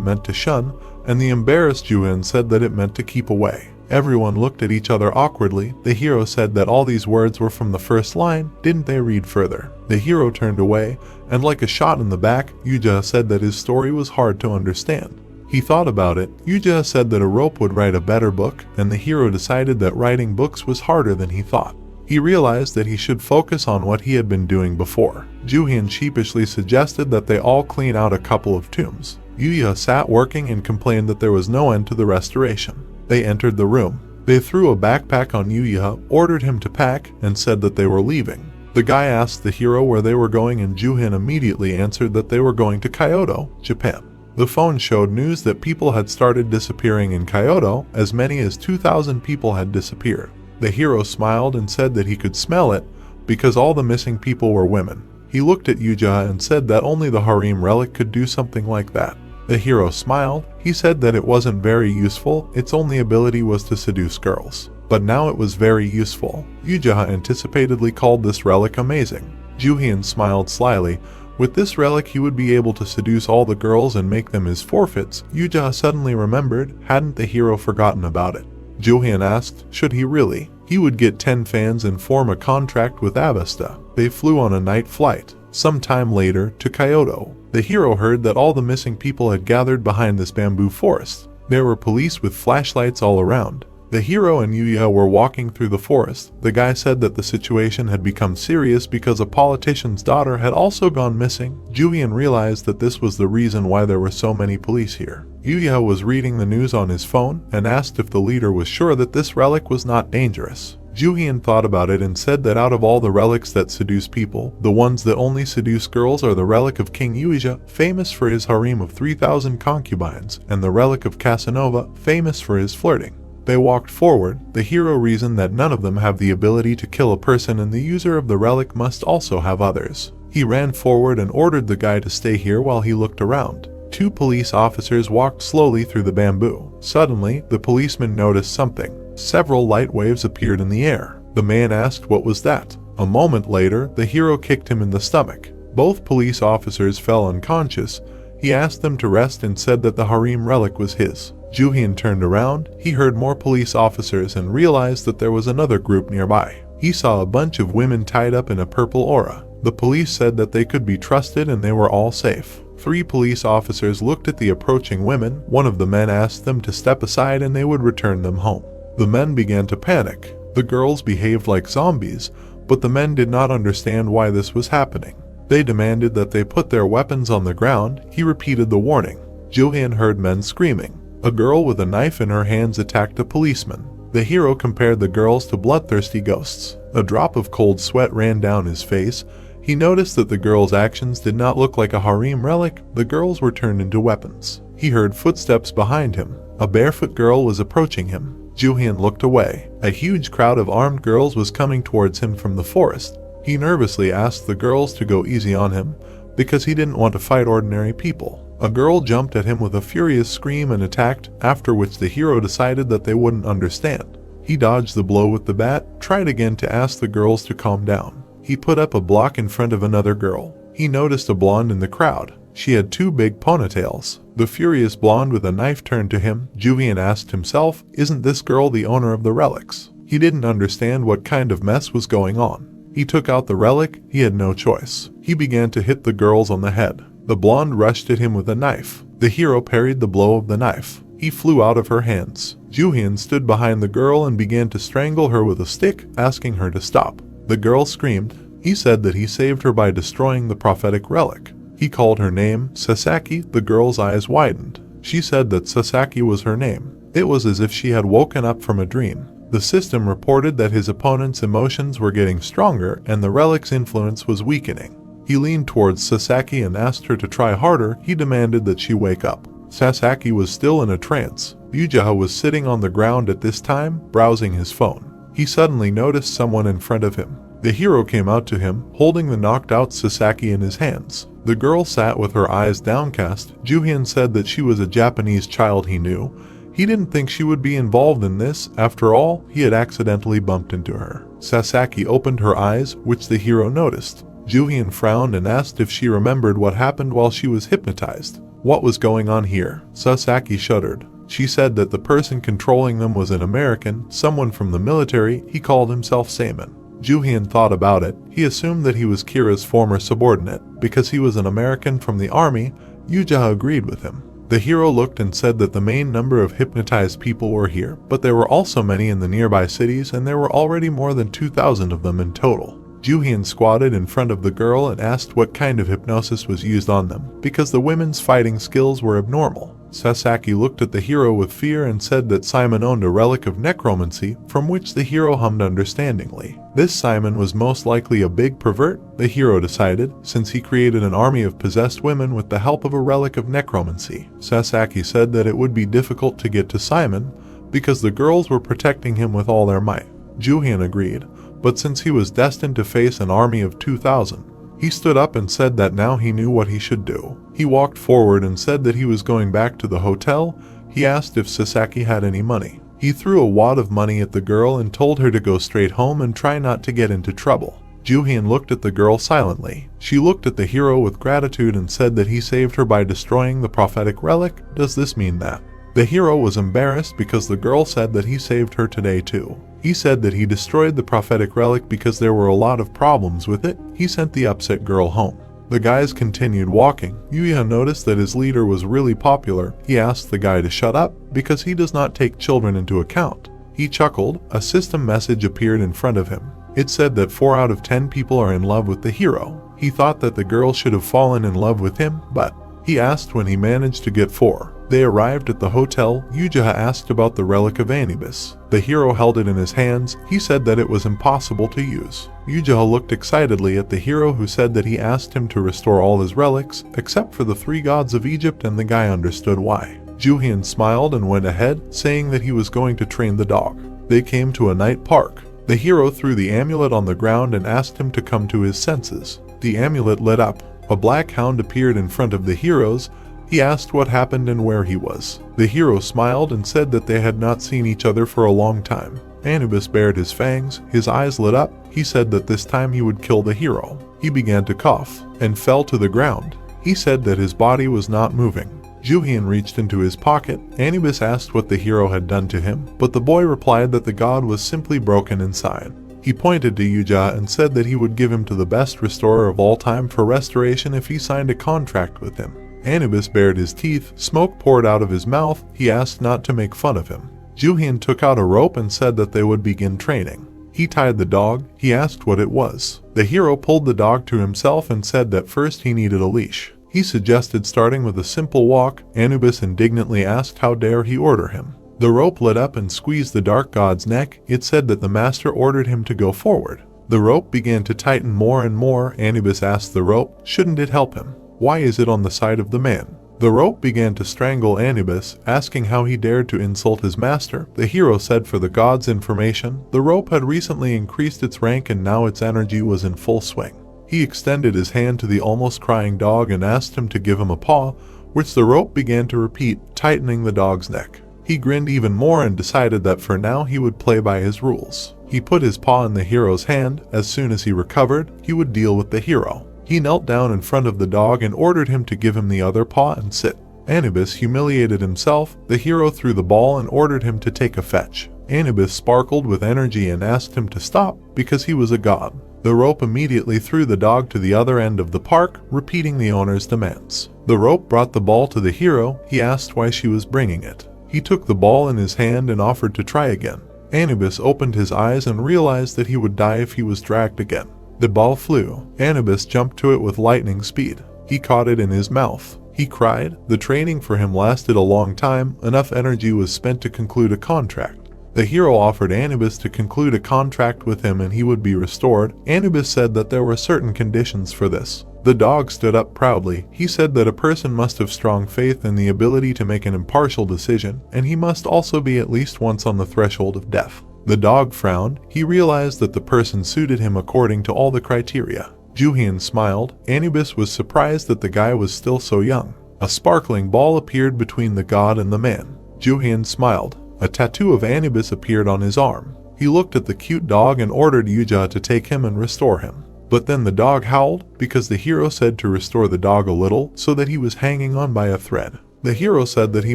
meant to shun, and the embarrassed Jooheon said that it meant to keep away. Everyone looked at each other awkwardly. The hero said that all these words were from the first line. Didn't they read further? The hero turned away, and like a shot in the back, Yuja said that his story was hard to understand. He thought about it. Yuja said that a rope would write a better book, and the hero decided that writing books was harder than he thought. He realized that he should focus on what he had been doing before. Jooheon sheepishly suggested that they all clean out a couple of tombs. Yuya sat working and complained that there was no end to the restoration. They entered the room. They threw a backpack on Yuya, ordered him to pack, and said that they were leaving. The guy asked the hero where they were going and Jooheon immediately answered that they were going to Kyoto, Japan. The phone showed news that people had started disappearing in Kyoto. As many as 2,000 people had disappeared. The hero smiled and said that he could smell it because all the missing people were women. He looked at Yuja and said that only the harem relic could do something like that. The hero smiled. He said that it wasn't very useful, its only ability was to seduce girls. But now it was very useful. Jooheon anticipatedly called this relic amazing. Jooheon smiled slyly. With this relic he would be able to seduce all the girls and make them his forfeits. Jooheon suddenly remembered, hadn't the hero forgotten about it? Jooheon asked, should he really? He would get 10 fans and form a contract with Avesta. They flew on a night flight. Some time later, to Kyoto. The hero heard that all the missing people had gathered behind this bamboo forest. There were police with flashlights all around. The hero and Jooheon were walking through the forest. The guy said that the situation had become serious because a politician's daughter had also gone missing. Jooheon realized that this was the reason why there were so many police here. Jooheon was reading the news on his phone and asked if the leader was sure that this relic was not dangerous. Jooheon thought about it and said that out of all the relics that seduce people, the ones that only seduce girls are the relic of King Jooheon, famous for his harem of 3,000 concubines, and the relic of Casanova, famous for his flirting. They walked forward. The hero reasoned that none of them have the ability to kill a person and the user of the relic must also have others. He ran forward and ordered the guy to stay here while he looked around. 2 police officers walked slowly through the bamboo. Suddenly, the policeman noticed something. Several light waves appeared in the air. The man asked what was that. A moment later, the hero kicked him in the stomach. Both police officers fell unconscious. He asked them to rest and said that the harem relic was his. Jooheon turned around. He heard more police officers and realized that there was another group nearby. He saw a bunch of women tied up in a purple aura. The police said that they could be trusted and they were all safe. 3 police officers looked at the approaching women. One of the men asked them to step aside and they would return them home. The men began to panic. The girls behaved like zombies, but the men did not understand why this was happening. They demanded that they put their weapons on the ground. He repeated the warning. Jooheon heard men screaming. A girl with a knife in her hands attacked a policeman. The hero compared the girls to bloodthirsty ghosts. A drop of cold sweat ran down his face. He noticed that the girls' actions did not look like a harem relic. The girls were turned into weapons. He heard footsteps behind him. A barefoot girl was approaching him. Jooheon looked away. A huge crowd of armed girls was coming towards him from the forest. He nervously asked the girls to go easy on him because he didn't want to fight ordinary people. A girl jumped at him with a furious scream and attacked, after which the hero decided that they wouldn't understand. He dodged the blow with the bat, tried again to ask the girls to calm down. He put up a block in front of another girl. He noticed a blonde in the crowd. She had 2 big ponytails. The furious blonde with a knife turned to him. Jooheon asked himself, isn't this girl the owner of the relics? He didn't understand what kind of mess was going on. He took out the relic. He had no choice. He began to hit the girls on the head. The blonde rushed at him with a knife. The hero parried the blow of the knife. He flew out of her hands. Jooheon stood behind the girl and began to strangle her with a stick, asking her to stop. The girl screamed. He said that he saved her by destroying the prophetic relic. He called her name, Sasaki. The girl's eyes widened. She said that Sasaki was her name. It was as if she had woken up from a dream. The system reported that his opponent's emotions were getting stronger and the relic's influence was weakening. He leaned towards Sasaki and asked her to try harder. He demanded that she wake up. Sasaki was still in a trance. Jooheon was sitting on the ground at this time, browsing his phone. He suddenly noticed someone in front of him. The hero came out to him, holding the knocked-out Sasaki in his hands. The girl sat with her eyes downcast. Jooheon said that she was a Japanese child he knew. He didn't think she would be involved in this. After all, he had accidentally bumped into her. Sasaki opened her eyes, which the hero noticed. Jooheon frowned and asked if she remembered what happened while she was hypnotized. What was going on here? Sasaki shuddered. She said that the person controlling them was an American, someone from the military. He called himself STman. Jooheon thought about it. He assumed that he was Kira's former subordinate. Because he was an American from the army, Jooheon agreed with him. The hero looked and said that the main number of hypnotized people were here, but there were also many in the nearby cities and there were already more than 2,000 of them in total. Jooheon squatted in front of the girl and asked what kind of hypnosis was used on them, because the women's fighting skills were abnormal. Sasaki looked at the hero with fear and said that STman owned a relic of necromancy, from which the hero hummed understandingly. This STman was most likely a big pervert, the hero decided, since he created an army of possessed women with the help of a relic of necromancy. Sasaki said that it would be difficult to get to STman, because the girls were protecting him with all their might. Jooheon agreed, but since he was destined to face an army of 2,000, He stood up and said that now he knew what he should do. He walked forward and said that he was going back to the hotel. He asked if Sasaki had any money. He threw a wad of money at the girl and told her to go straight home and try not to get into trouble. Jooheon looked at the girl silently. She looked at the hero with gratitude and said that he saved her by destroying the prophetic relic. Does this mean that? The hero was embarrassed because the girl said that he saved her today too. He said that he destroyed the prophetic relic because there were a lot of problems with it. He sent the upset girl home. The guys continued walking. Jooheon noticed that his leader was really popular. He asked the guy to shut up because he does not take children into account. He chuckled. A system message appeared in front of him. It said that 4 out of 10 people are in love with the hero. He thought that the girl should have fallen in love with him, but he asked when he managed to get 4. They arrived at the hotel. Jooheon asked about the relic of Anubis. The hero held it in his hands. He said that it was impossible to use. Jooheon looked excitedly at the hero, who said that he asked him to restore all his relics except for the 3 gods of Egypt, and the guy understood why. Jooheon smiled and went ahead, saying that he was going to train the dog. They came to a night park. The hero threw the amulet on the ground and asked him to come to his senses. The amulet lit up. A black hound appeared in front of the heroes. He asked what happened and where he was. The hero smiled and said that they had not seen each other for a long time. Anubis bared his fangs. His eyes lit up. He said that this time he would kill the hero. He began to cough and fell to the ground. He said that his body was not moving. Jooheon reached into his pocket. Anubis asked what the hero had done to him, but the boy replied that the god was simply broken inside. He pointed to Jooheon and said that he would give him to the best restorer of all time for restoration if he signed a contract with him. Anubis bared his teeth. Smoke poured out of his mouth. He asked not to make fun of him. Jooheon took out a rope and said that they would begin training. He tied the dog. He asked what it was. The hero pulled the dog to himself and said that first he needed a leash. He suggested starting with a simple walk. Anubis indignantly asked how dare he order him. The rope lit up and squeezed the dark god's neck. It said that the master ordered him to go forward. The rope began to tighten more and more. Anubis asked the rope, shouldn't it help him? Why is it on the side of the man? The rope began to strangle Anubis, asking how he dared to insult his master. The hero said for the god's information, the rope had recently increased its rank and now its energy was in full swing. He extended his hand to the almost crying dog and asked him to give him a paw, which the rope began to repeat, tightening the dog's neck. He grinned even more and decided that for now he would play by his rules. He put his paw in the hero's hand. As soon as he recovered, he would deal with the hero. He knelt down in front of the dog and ordered him to give him the other paw and sit. Anubis humiliated himself. The hero threw the ball and ordered him to take a fetch. Anubis sparkled with energy and asked him to stop because he was a god. The rope immediately threw the dog to the other end of the park, repeating the owner's demands. The rope brought the ball to the hero. He asked why she was bringing it. He took the ball in his hand and offered to try again. Anubis opened his eyes and realized that he would die if he was dragged again. The ball flew. Anubis jumped to it with lightning speed. He caught it in his mouth. He cried. The training for him lasted a long time. Enough energy was spent to conclude a contract. The hero offered Anubis to conclude a contract with him and he would be restored. Anubis said that there were certain conditions for this. The dog stood up proudly. He said that a person must have strong faith in the ability to make an impartial decision, and he must also be at least once on the threshold of death. The dog frowned. He realized that the person suited him according to all the criteria. Jooheon smiled. Anubis was surprised that the guy was still so young. A sparkling ball appeared between the god and the man. Jooheon smiled. A tattoo of Anubis appeared on his arm. He looked at the cute dog and ordered Jooheon to take him and restore him. But then the dog howled because the hero said to restore the dog a little so that he was hanging on by a thread. The hero said that he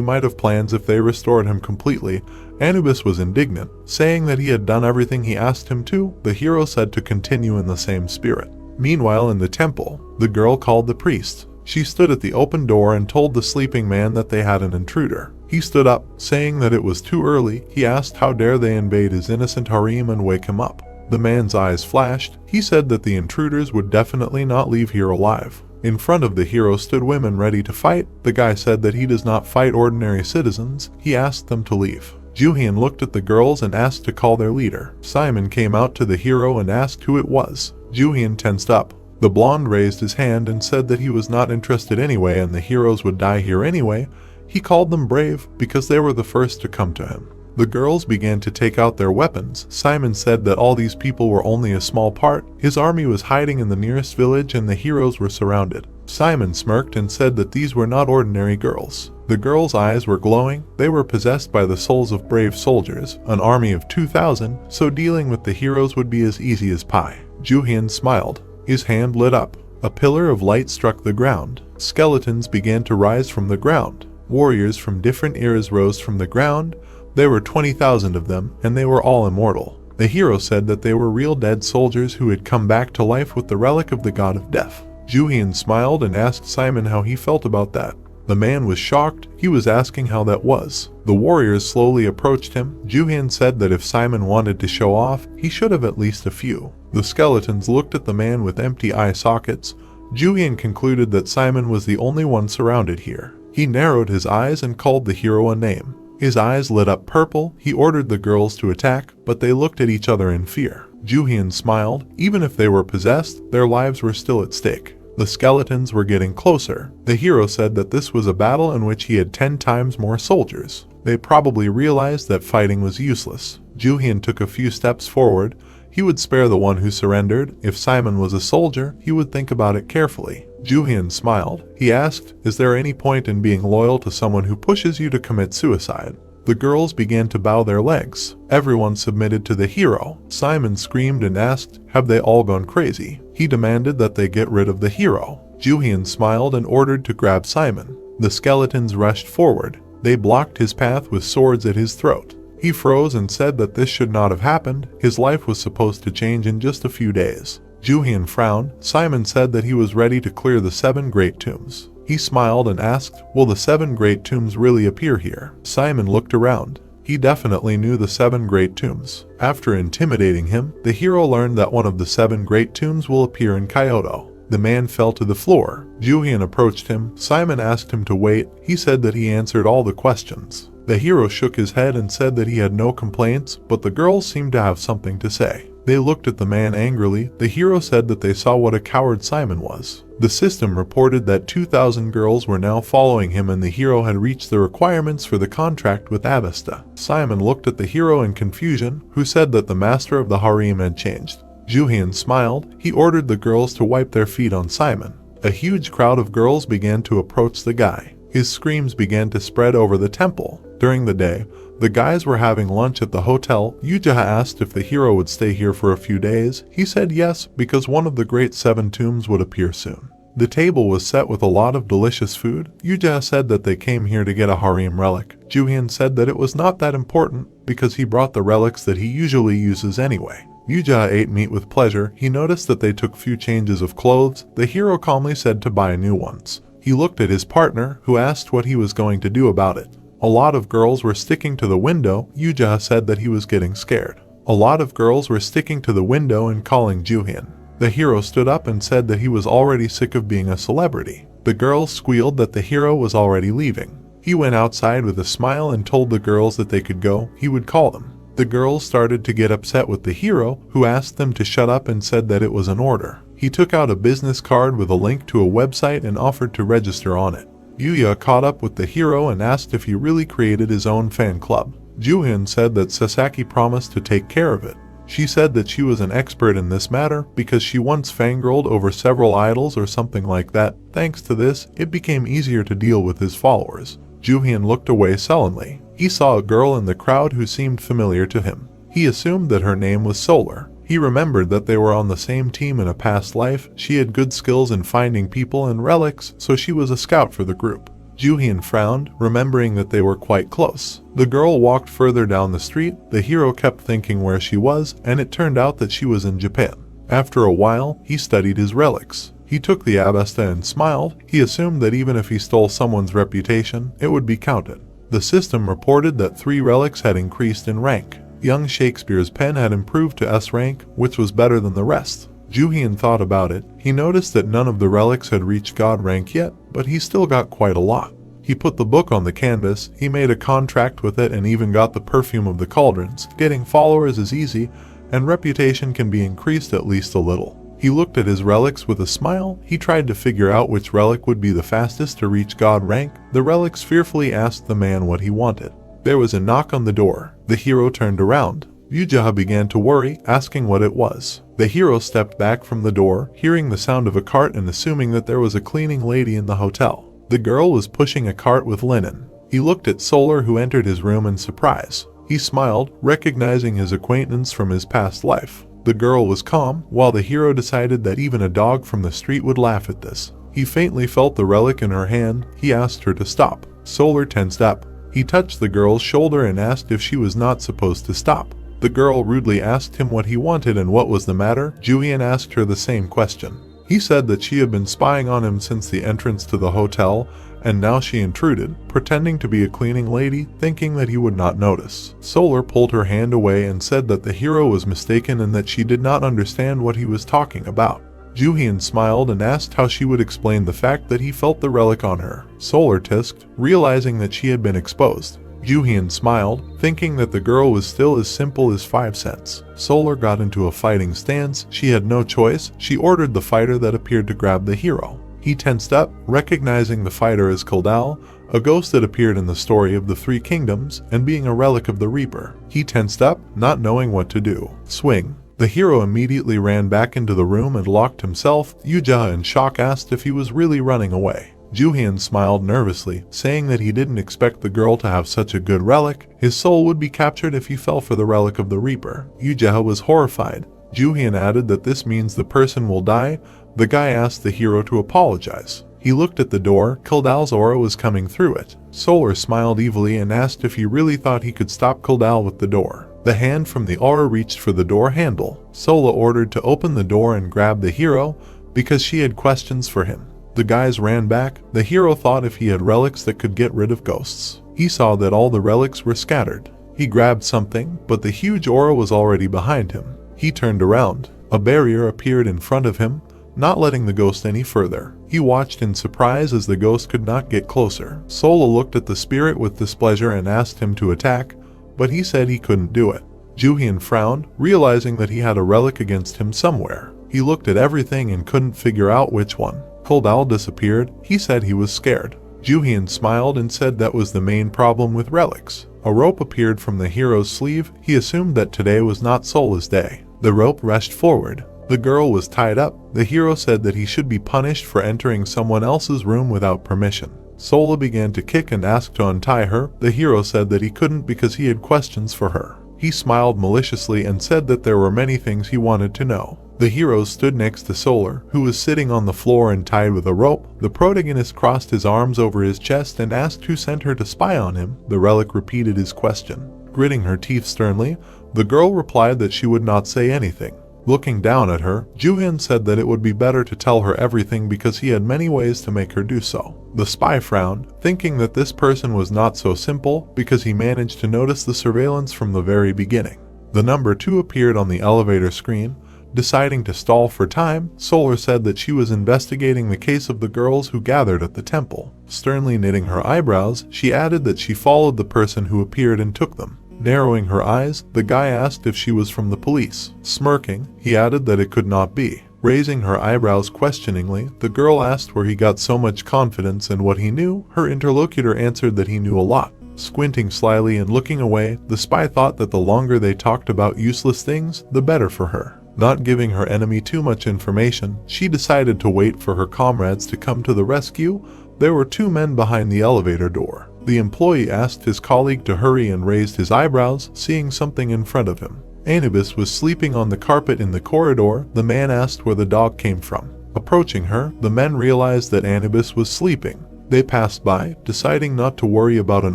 might have plans if they restored him completely. Anubis was indignant, saying that he had done everything he asked him to. The hero said to continue in the same spirit. Meanwhile, in the temple, the girl called the priest. She stood at the open door and told the sleeping man that they had an intruder. He stood up, saying that it was too early. He asked how dare they invade his innocent harem and wake him up. The man's eyes flashed. He said that the intruders would definitely not leave here alive. In front of the hero stood women ready to fight. The guy said that he does not fight ordinary citizens. He asked them to leave. Jooheon looked at the girls and asked to call their leader. Simon came out to the hero and asked who it was. Jooheon tensed up. The blonde raised his hand and said that he was not interested anyway and the heroes would die here anyway. He called them brave because they were the first to come to him. The girls began to take out their weapons. Simon said that all these people were only a small part. His army was hiding in the nearest village and the heroes were surrounded. Simon smirked and said that these were not ordinary girls. The girls' eyes were glowing. They were possessed by the souls of brave soldiers, an army of 2,000, so dealing with the heroes would be as easy as pie. Jooheon smiled. His hand lit up. A pillar of light struck the ground. Skeletons began to rise from the ground. Warriors from different eras rose from the ground. There were 20,000 of them, and they were all immortal. The hero said that they were real dead soldiers who had come back to life with the relic of the god of death. Jooheon smiled and asked Simon how he felt about that. The man was shocked. He was asking how that was. The warriors slowly approached him. Jooheon said that if Simon wanted to show off, he should have at least a few. The skeletons looked at the man with empty eye sockets. Jooheon concluded that Simon was the only one surrounded here. He narrowed his eyes and called the hero a name. His eyes lit up purple. He ordered the girls to attack, but they looked at each other in fear. Jooheon smiled. Even if they were possessed, their lives were still at stake. The skeletons were getting closer. The hero said that this was a battle in which he had 10 times more soldiers. They probably realized that fighting was useless. Jooheon took a few steps forward. He would spare the one who surrendered. If Simon was a soldier, he would think about it carefully. Jooheon smiled. He asked, "Is there any point in being loyal to someone who pushes you to commit suicide?" The girls began to bow their legs. Everyone submitted to the hero. Simon screamed and asked, "Have they all gone crazy?" He demanded that they get rid of the hero. Jooheon smiled and ordered to grab Simon. The skeletons rushed forward. They blocked his path with swords at his throat. He froze and said that this should not have happened. His life was supposed to change in just a few days. Jooheon frowned. Simon said that he was ready to clear the 7 great tombs. He smiled and asked, "Will the 7 great tombs really appear here?" Simon looked around. He definitely knew the 7 great tombs. After intimidating him, the hero learned that one of the 7 great tombs will appear in Kyoto. The man fell to the floor. Jooheon approached him. Simon asked him to wait. He said that he answered all the questions. The hero shook his head and said that he had no complaints, but the girls seemed to have something to say. They looked at the man angrily. The hero said that they saw what a coward Simon was. The system reported that 2,000 girls were now following him and the hero had reached the requirements for the contract with Avesta. Simon looked at the hero in confusion, who said that the master of the harem had changed. Jooheon smiled. He ordered the girls to wipe their feet on Simon. A huge crowd of girls began to approach the guy. His screams began to spread over the temple. During the day, the guys were having lunch at the hotel. Jooheon asked if the hero would stay here for a few days. He said yes, because one of the great 7 tombs would appear soon. The table was set with a lot of delicious food. Jooheon said that they came here to get a harem relic. Jooheon said that it was not that important because he brought the relics that he usually uses anyway. Jooheon ate meat with pleasure. He noticed that they took few changes of clothes. The hero calmly said to buy new ones. He looked at his partner, who asked what he was going to do about it. A lot of girls were sticking to the window. Jooheon said that he was getting scared. A lot of girls were sticking to the window and calling Jooheon. The hero stood up and said that he was already sick of being a celebrity. The girls squealed that the hero was already leaving. He went outside with a smile and told the girls that they could go. He would call them. The girls started to get upset with the hero, who asked them to shut up and said that it was an order. He took out a business card with a link to a website and offered to register on it. Jooheon caught up with the hero and asked if he really created his own fan club. Jooheon said that Sasaki promised to take care of it. She said that she was an expert in this matter because she once fangirled over several idols or something like that. Thanks to this, it became easier to deal with his followers. Jooheon looked away sullenly. He saw a girl in the crowd who seemed familiar to him. He assumed that her name was Solar. He remembered that they were on the same team in a past life. She had good skills in finding people and relics, so she was a scout for the group. Jooheon frowned, remembering that they were quite close. The girl walked further down the street. The hero kept thinking where she was, and it turned out that she was in Japan. After a while, he studied his relics. He took the Avesta and smiled. He assumed that even if he stole someone's reputation, it would be counted. The system reported that 3 relics had increased in rank. Young Shakespeare's pen had improved to S rank, which was better than the rest. Jooheon thought about it. He noticed that none of the relics had reached God rank yet, but he still got quite a lot. He put the book on the canvas. He made a contract with it and even got the perfume of the cauldrons. Getting followers is easy, and reputation can be increased at least a little. He looked at his relics with a smile. He tried to figure out which relic would be the fastest to reach God rank. The relics fearfully asked the man what he wanted. There was a knock on the door. The hero turned around. Jooheon began to worry, asking what it was. The hero stepped back from the door, hearing the sound of a cart and assuming that there was a cleaning lady in the hotel. The girl was pushing a cart with linen. He looked at Solar, who entered his room in surprise. He smiled, recognizing his acquaintance from his past life. The girl was calm, while the hero decided that even a dog from the street would laugh at this. He faintly felt the relic in her hand. He asked her to stop. Solar tensed up. He touched the girl's shoulder and asked if she was not supposed to stop. The girl rudely asked him what he wanted and what was the matter. Jooheon asked her the same question. He said that she had been spying on him since the entrance to the hotel, and now she intruded, pretending to be a cleaning lady, thinking that he would not notice. Solar pulled her hand away and said that the hero was mistaken and that she did not understand what he was talking about. Jooheon smiled and asked how she would explain the fact that he felt the relic on her. Solar tisked, realizing that she had been exposed. Jooheon smiled, thinking that the girl was still as simple as 5 cents. Solar got into a fighting stance. She had no choice. She ordered the fighter that appeared to grab the hero. He tensed up, recognizing the fighter as Kuldal, a ghost that appeared in the story of the 3 kingdoms, and being a relic of the Reaper. He tensed up, not knowing what to do. Swing. The hero immediately ran back into the room and locked himself. Jooheon in shock asked if he was really running away. Jooheon smiled nervously, saying that he didn't expect the girl to have such a good relic. His soul would be captured if he fell for the relic of the Reaper. Jooheon was horrified. Jooheon added that this means the person will die. The guy asked the hero to apologize. He looked at the door. Kuldal's aura was coming through it. Solar smiled evilly and asked if he really thought he could stop Kuldal with the door. The hand from the aura reached for the door handle. Sola ordered to open the door and grab the hero because she had questions for him. The guys ran back. The hero thought if he had relics that could get rid of ghosts. He saw that all the relics were scattered. He grabbed something, but the huge aura was already behind him. He turned around. A barrier appeared in front of him, not letting the ghost any further. He watched in surprise as the ghost could not get closer. Sola looked at the spirit with displeasure and asked him to attack, but he said he couldn't do it. Jooheon frowned, realizing that he had a relic against him somewhere. He looked at everything and couldn't figure out which one. Kuldal disappeared. He said he was scared. Jooheon smiled and said that was the main problem with relics. A rope appeared from the hero's sleeve. He assumed that today was not Sola's day. The rope rushed forward. The girl was tied up. The hero said that he should be punished for entering someone else's room without permission. Sola began to kick and asked to untie her. The hero said that he couldn't because he had questions for her. He smiled maliciously and said that there were many things he wanted to know. The hero stood next to Solar, who was sitting on the floor and tied with a rope. The protagonist crossed his arms over his chest and asked who sent her to spy on him. The relic repeated his question. Gritting her teeth sternly, the girl replied that she would not say anything. Looking down at her, Jooheon said that it would be better to tell her everything because he had many ways to make her do so. The spy frowned, thinking that this person was not so simple because he managed to notice the surveillance from the very beginning. The number 2 appeared on the elevator screen. Deciding to stall for time, Solar said that she was investigating the case of the girls who gathered at the temple. Sternly knitting her eyebrows, she added that she followed the person who appeared and took them. Narrowing her eyes, the guy asked if she was from the police. Smirking, he added that it could not be. Raising her eyebrows questioningly, the girl asked where he got so much confidence and what he knew. Her interlocutor answered that he knew a lot. Squinting slyly and looking away, the spy thought that the longer they talked about useless things, the better for her. Not giving her enemy too much information, she decided to wait for her comrades to come to the rescue. There were 2 men behind the elevator door. The employee asked his colleague to hurry and raised his eyebrows, seeing something in front of him. Anubis was sleeping on the carpet in the corridor. The man asked where the dog came from. Approaching her, the men realized that Anubis was sleeping. They passed by, deciding not to worry about an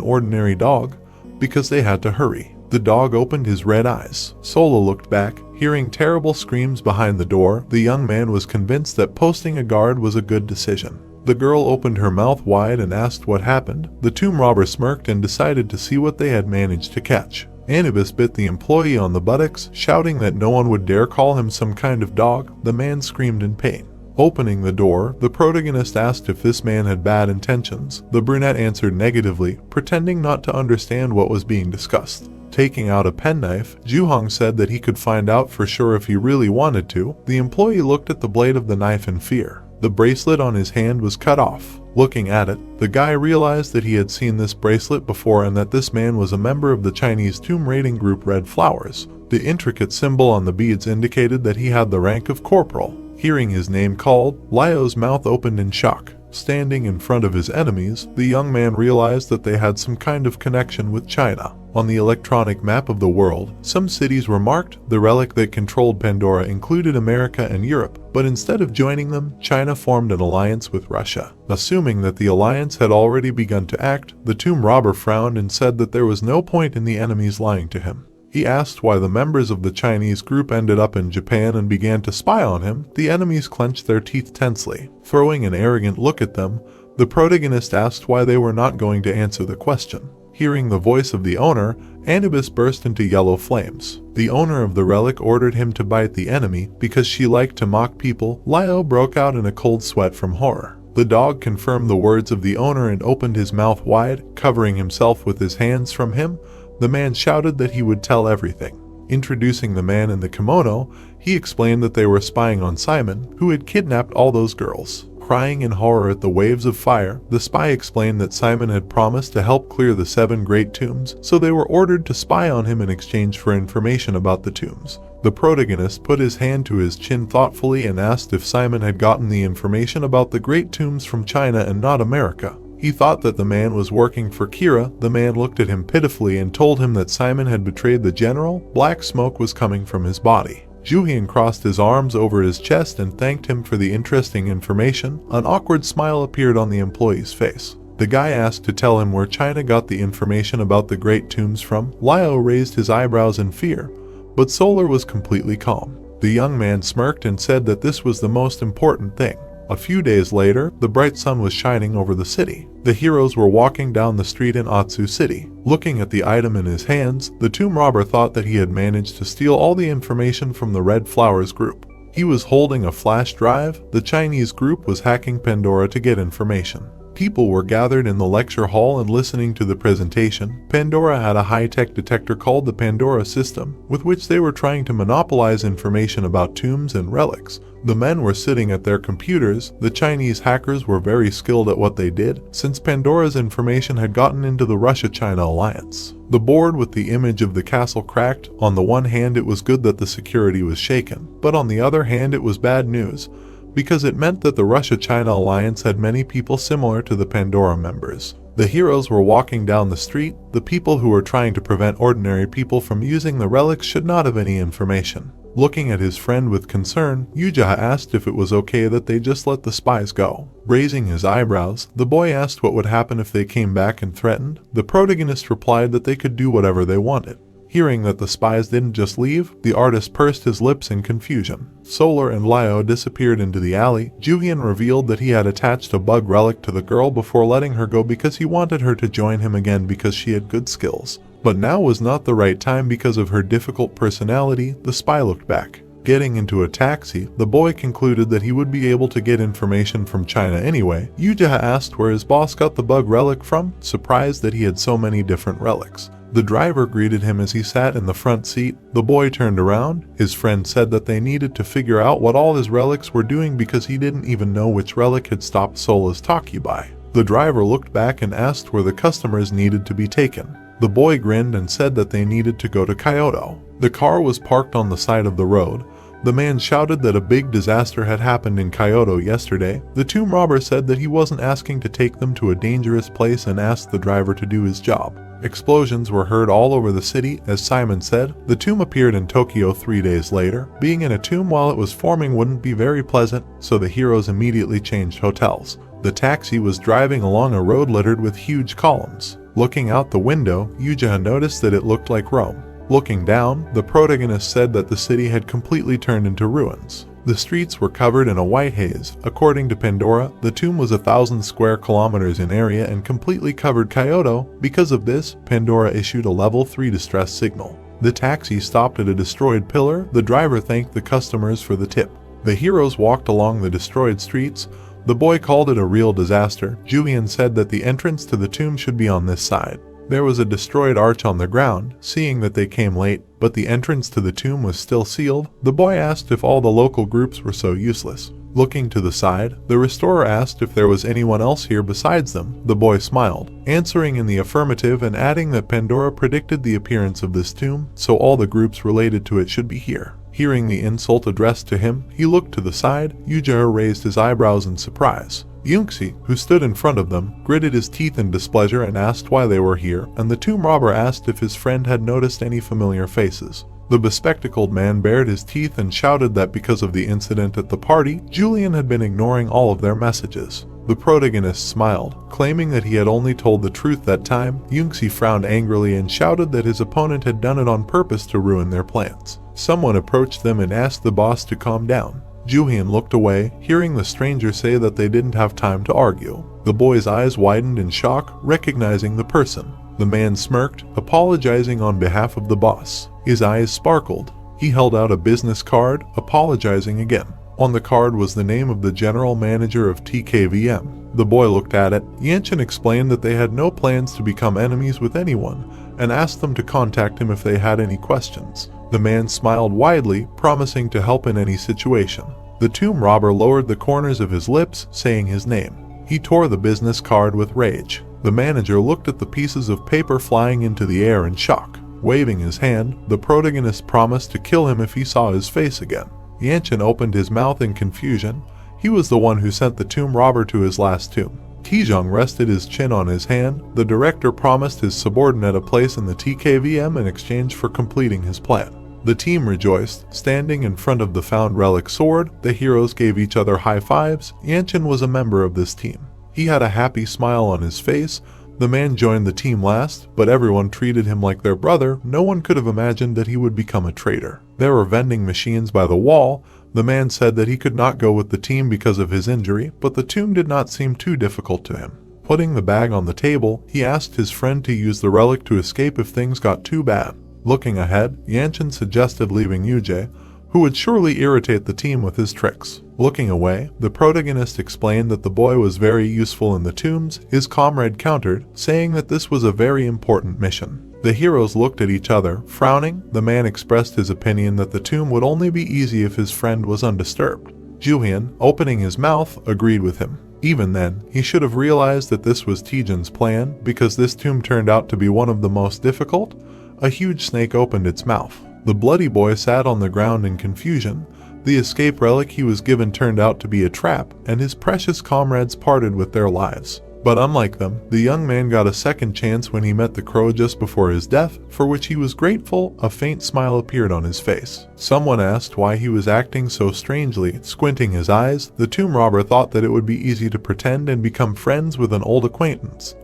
ordinary dog, because they had to hurry. The dog opened his red eyes. Sola looked back, hearing terrible screams behind the door. The young man was convinced that posting a guard was a good decision. The girl opened her mouth wide and asked what happened. The tomb robber smirked and decided to see what they had managed to catch. Anubis bit the employee on the buttocks, shouting that no one would dare call him some kind of dog. The man screamed in pain. Opening the door, the protagonist asked if this man had bad intentions. The brunette answered negatively, pretending not to understand what was being discussed. Taking out a penknife, Jooheon said that he could find out for sure if he really wanted to. The employee looked at the blade of the knife in fear. The bracelet on his hand was cut off. Looking at it, the guy realized that he had seen this bracelet before and that this man was a member of the Chinese tomb raiding group Red Flowers. The intricate symbol on the beads indicated that he had the rank of corporal. Hearing his name called, Liao's mouth opened in shock. Standing in front of his enemies, the young man realized that they had some kind of connection with China. On the electronic map of the world, some cities were marked. The relic that controlled Pandora included America and Europe, but instead of joining them, China formed an alliance with Russia. Assuming that the alliance had already begun to act, the tomb robber frowned and said that there was no point in the enemies lying to him. He asked why the members of the Chinese group ended up in Japan and began to spy on him. The enemies clenched their teeth tensely. Throwing an arrogant look at them, the protagonist asked why they were not going to answer the question. Hearing the voice of the owner, Anubis burst into yellow flames. The owner of the relic ordered him to bite the enemy because she liked to mock people. Liao broke out in a cold sweat from horror. The dog confirmed the words of the owner and opened his mouth wide, covering himself with his hands from him. The man shouted that he would tell everything. Introducing the man in the kimono, he explained that they were spying on Simon, who had kidnapped all those girls. Crying in horror at the waves of fire, the spy explained that Simon had promised to help clear the 7 great tombs, so they were ordered to spy on him in exchange for information about the tombs. The protagonist put his hand to his chin thoughtfully and asked if Simon had gotten the information about the great tombs from China and not America. He thought that the man was working for Kira. The man looked at him pitifully and told him that Simon had betrayed the general. Black smoke was coming from his body. Jooheon crossed his arms over his chest and thanked him for the interesting information. An awkward smile appeared on the employee's face. The guy asked to tell him where China got the information about the great tombs from. Liao raised his eyebrows in fear, but Solar was completely calm. The young man smirked and said that this was the most important thing. A few days later, the bright sun was shining over the city. The heroes were walking down the street in Atsu City. Looking at the item in his hands, the tomb robber thought that he had managed to steal all the information from the Red Flowers group. He was holding a flash drive. The Chinese group was hacking Pandora to get information. People were gathered in the lecture hall and listening to the presentation. Pandora had a high-tech detector called the Pandora system, with which they were trying to monopolize information about tombs and relics. The men were sitting at their computers. The Chinese hackers were very skilled at what they did, since Pandora's information had gotten into the Russia-China alliance. The board with the image of the castle cracked. On the one hand, it was good that the security was shaken, but on the other hand, it was bad news, because it meant that the Russia-China alliance had many people similar to the Pandora members. The heroes were walking down the street. The people who were trying to prevent ordinary people from using the relics should not have any information. Looking at his friend with concern, Yuja asked if it was okay that they just let the spies go. Raising his eyebrows, the boy asked what would happen if they came back and threatened. The protagonist replied that they could do whatever they wanted. Hearing that the spies didn't just leave, the artist pursed his lips in confusion. Solar and Liao disappeared into the alley. Jooheon revealed that he had attached a bug relic to the girl before letting her go because he wanted her to join him again because she had good skills. But now was not the right time because of her difficult personality. The spy looked back. Getting into a taxi, the boy concluded that he would be able to get information from China anyway. Yuja asked where his boss got the bug relic from, surprised that he had so many different relics. The driver greeted him as he sat in the front seat. The boy turned around. His friend said that they needed to figure out what all his relics were doing because he didn't even know which relic had stopped Sola's Takubai. The driver looked back and asked where the customers needed to be taken. The boy grinned and said that they needed to go to Kyoto. The car was parked on the side of the road. The man shouted that a big disaster had happened in Kyoto yesterday. The tomb robber said that he wasn't asking to take them to a dangerous place and asked the driver to do his job. Explosions were heard all over the city. As Simon said, the tomb appeared in Tokyo 3 days later. Being in a tomb while it was forming wouldn't be very pleasant, so the heroes immediately changed hotels. The taxi was driving along a road littered with huge columns. Looking out the window, Yuja noticed that it looked like Rome. Looking down, the protagonist said that the city had completely turned into ruins. The streets were covered in a white haze. According to Pandora, the tomb was 1,000 square kilometers in area and completely covered Kyoto. Because of this, Pandora issued a level 3 distress signal. The taxi stopped at a destroyed pillar. The driver thanked the customers for the tip. The heroes walked along the destroyed streets. The boy called it a real disaster. Jooheon said that the entrance to the tomb should be on this side. There was a destroyed arch on the ground. Seeing that they came late, but the entrance to the tomb was still sealed, the boy asked if all the local groups were so useless. Looking to the side, the restorer asked if there was anyone else here besides them. The boy smiled, answering in the affirmative and adding that Pandora predicted the appearance of this tomb, so all the groups related to it should be here. Hearing the insult addressed to him, he looked to the side. Jooheon raised his eyebrows in surprise. Jooheon Suh, who stood in front of them, gritted his teeth in displeasure and asked why they were here, and the tomb robber asked if his friend had noticed any familiar faces. The bespectacled man bared his teeth and shouted that because of the incident at the party, Jooheon had been ignoring all of their messages. The protagonist smiled, claiming that he had only told the truth that time. Jooheon Suh frowned angrily and shouted that his opponent had done it on purpose to ruin their plans. Someone approached them and asked the boss to calm down. Jooheon looked away, hearing the stranger say that they didn't have time to argue. The boy's eyes widened in shock, recognizing the person. The man smirked, apologizing on behalf of the boss. His eyes sparkled. He held out a business card, apologizing again. On the card was the name of the general manager of TKVM. The boy looked at it. Yanchin explained that they had no plans to become enemies with anyone, and asked them to contact him if they had any questions. The man smiled widely, promising to help in any situation. The tomb robber lowered the corners of his lips, saying his name. He tore the business card with rage. The manager looked at the pieces of paper flying into the air in shock. Waving his hand, the protagonist promised to kill him if he saw his face again. Yanchin opened his mouth in confusion. He was the one who sent the tomb robber to his last tomb. Taejong rested his chin on his hand. The director promised his subordinate a place in the TKVM in exchange for completing his plan. The team rejoiced. Standing in front of the found relic sword, the heroes gave each other high fives. Yanchin was a member of this team. He had a happy smile on his face. The man joined the team last, but everyone treated him like their brother. No one could have imagined that he would become a traitor. There were vending machines by the wall. The man said that he could not go with the team because of his injury, but the tomb did not seem too difficult to him. Putting the bag on the table, he asked his friend to use the relic to escape if things got too bad. Looking ahead, Yanchin suggested leaving Yujae, who would surely irritate the team with his tricks. Looking away, the protagonist explained that the boy was very useful in the tombs. His comrade countered, saying that this was a very important mission. The heroes looked at each other, frowning. The man expressed his opinion that the tomb would only be easy if his friend was undisturbed. Jooheon, opening his mouth, agreed with him. Even then, he should have realized that this was Taejong's plan, because this tomb turned out to be one of the most difficult. A huge snake opened its mouth. The bloody boy sat on the ground in confusion. The escape relic he was given turned out to be a trap, and his precious comrades parted with their lives. But unlike them, the young man got a second chance when he met the crow just before his death, for which he was grateful. A faint smile appeared on his face. Someone asked why he was acting so strangely. Squinting his eyes, the tomb robber thought that it would be easy to pretend and become friends with an old acquaintance.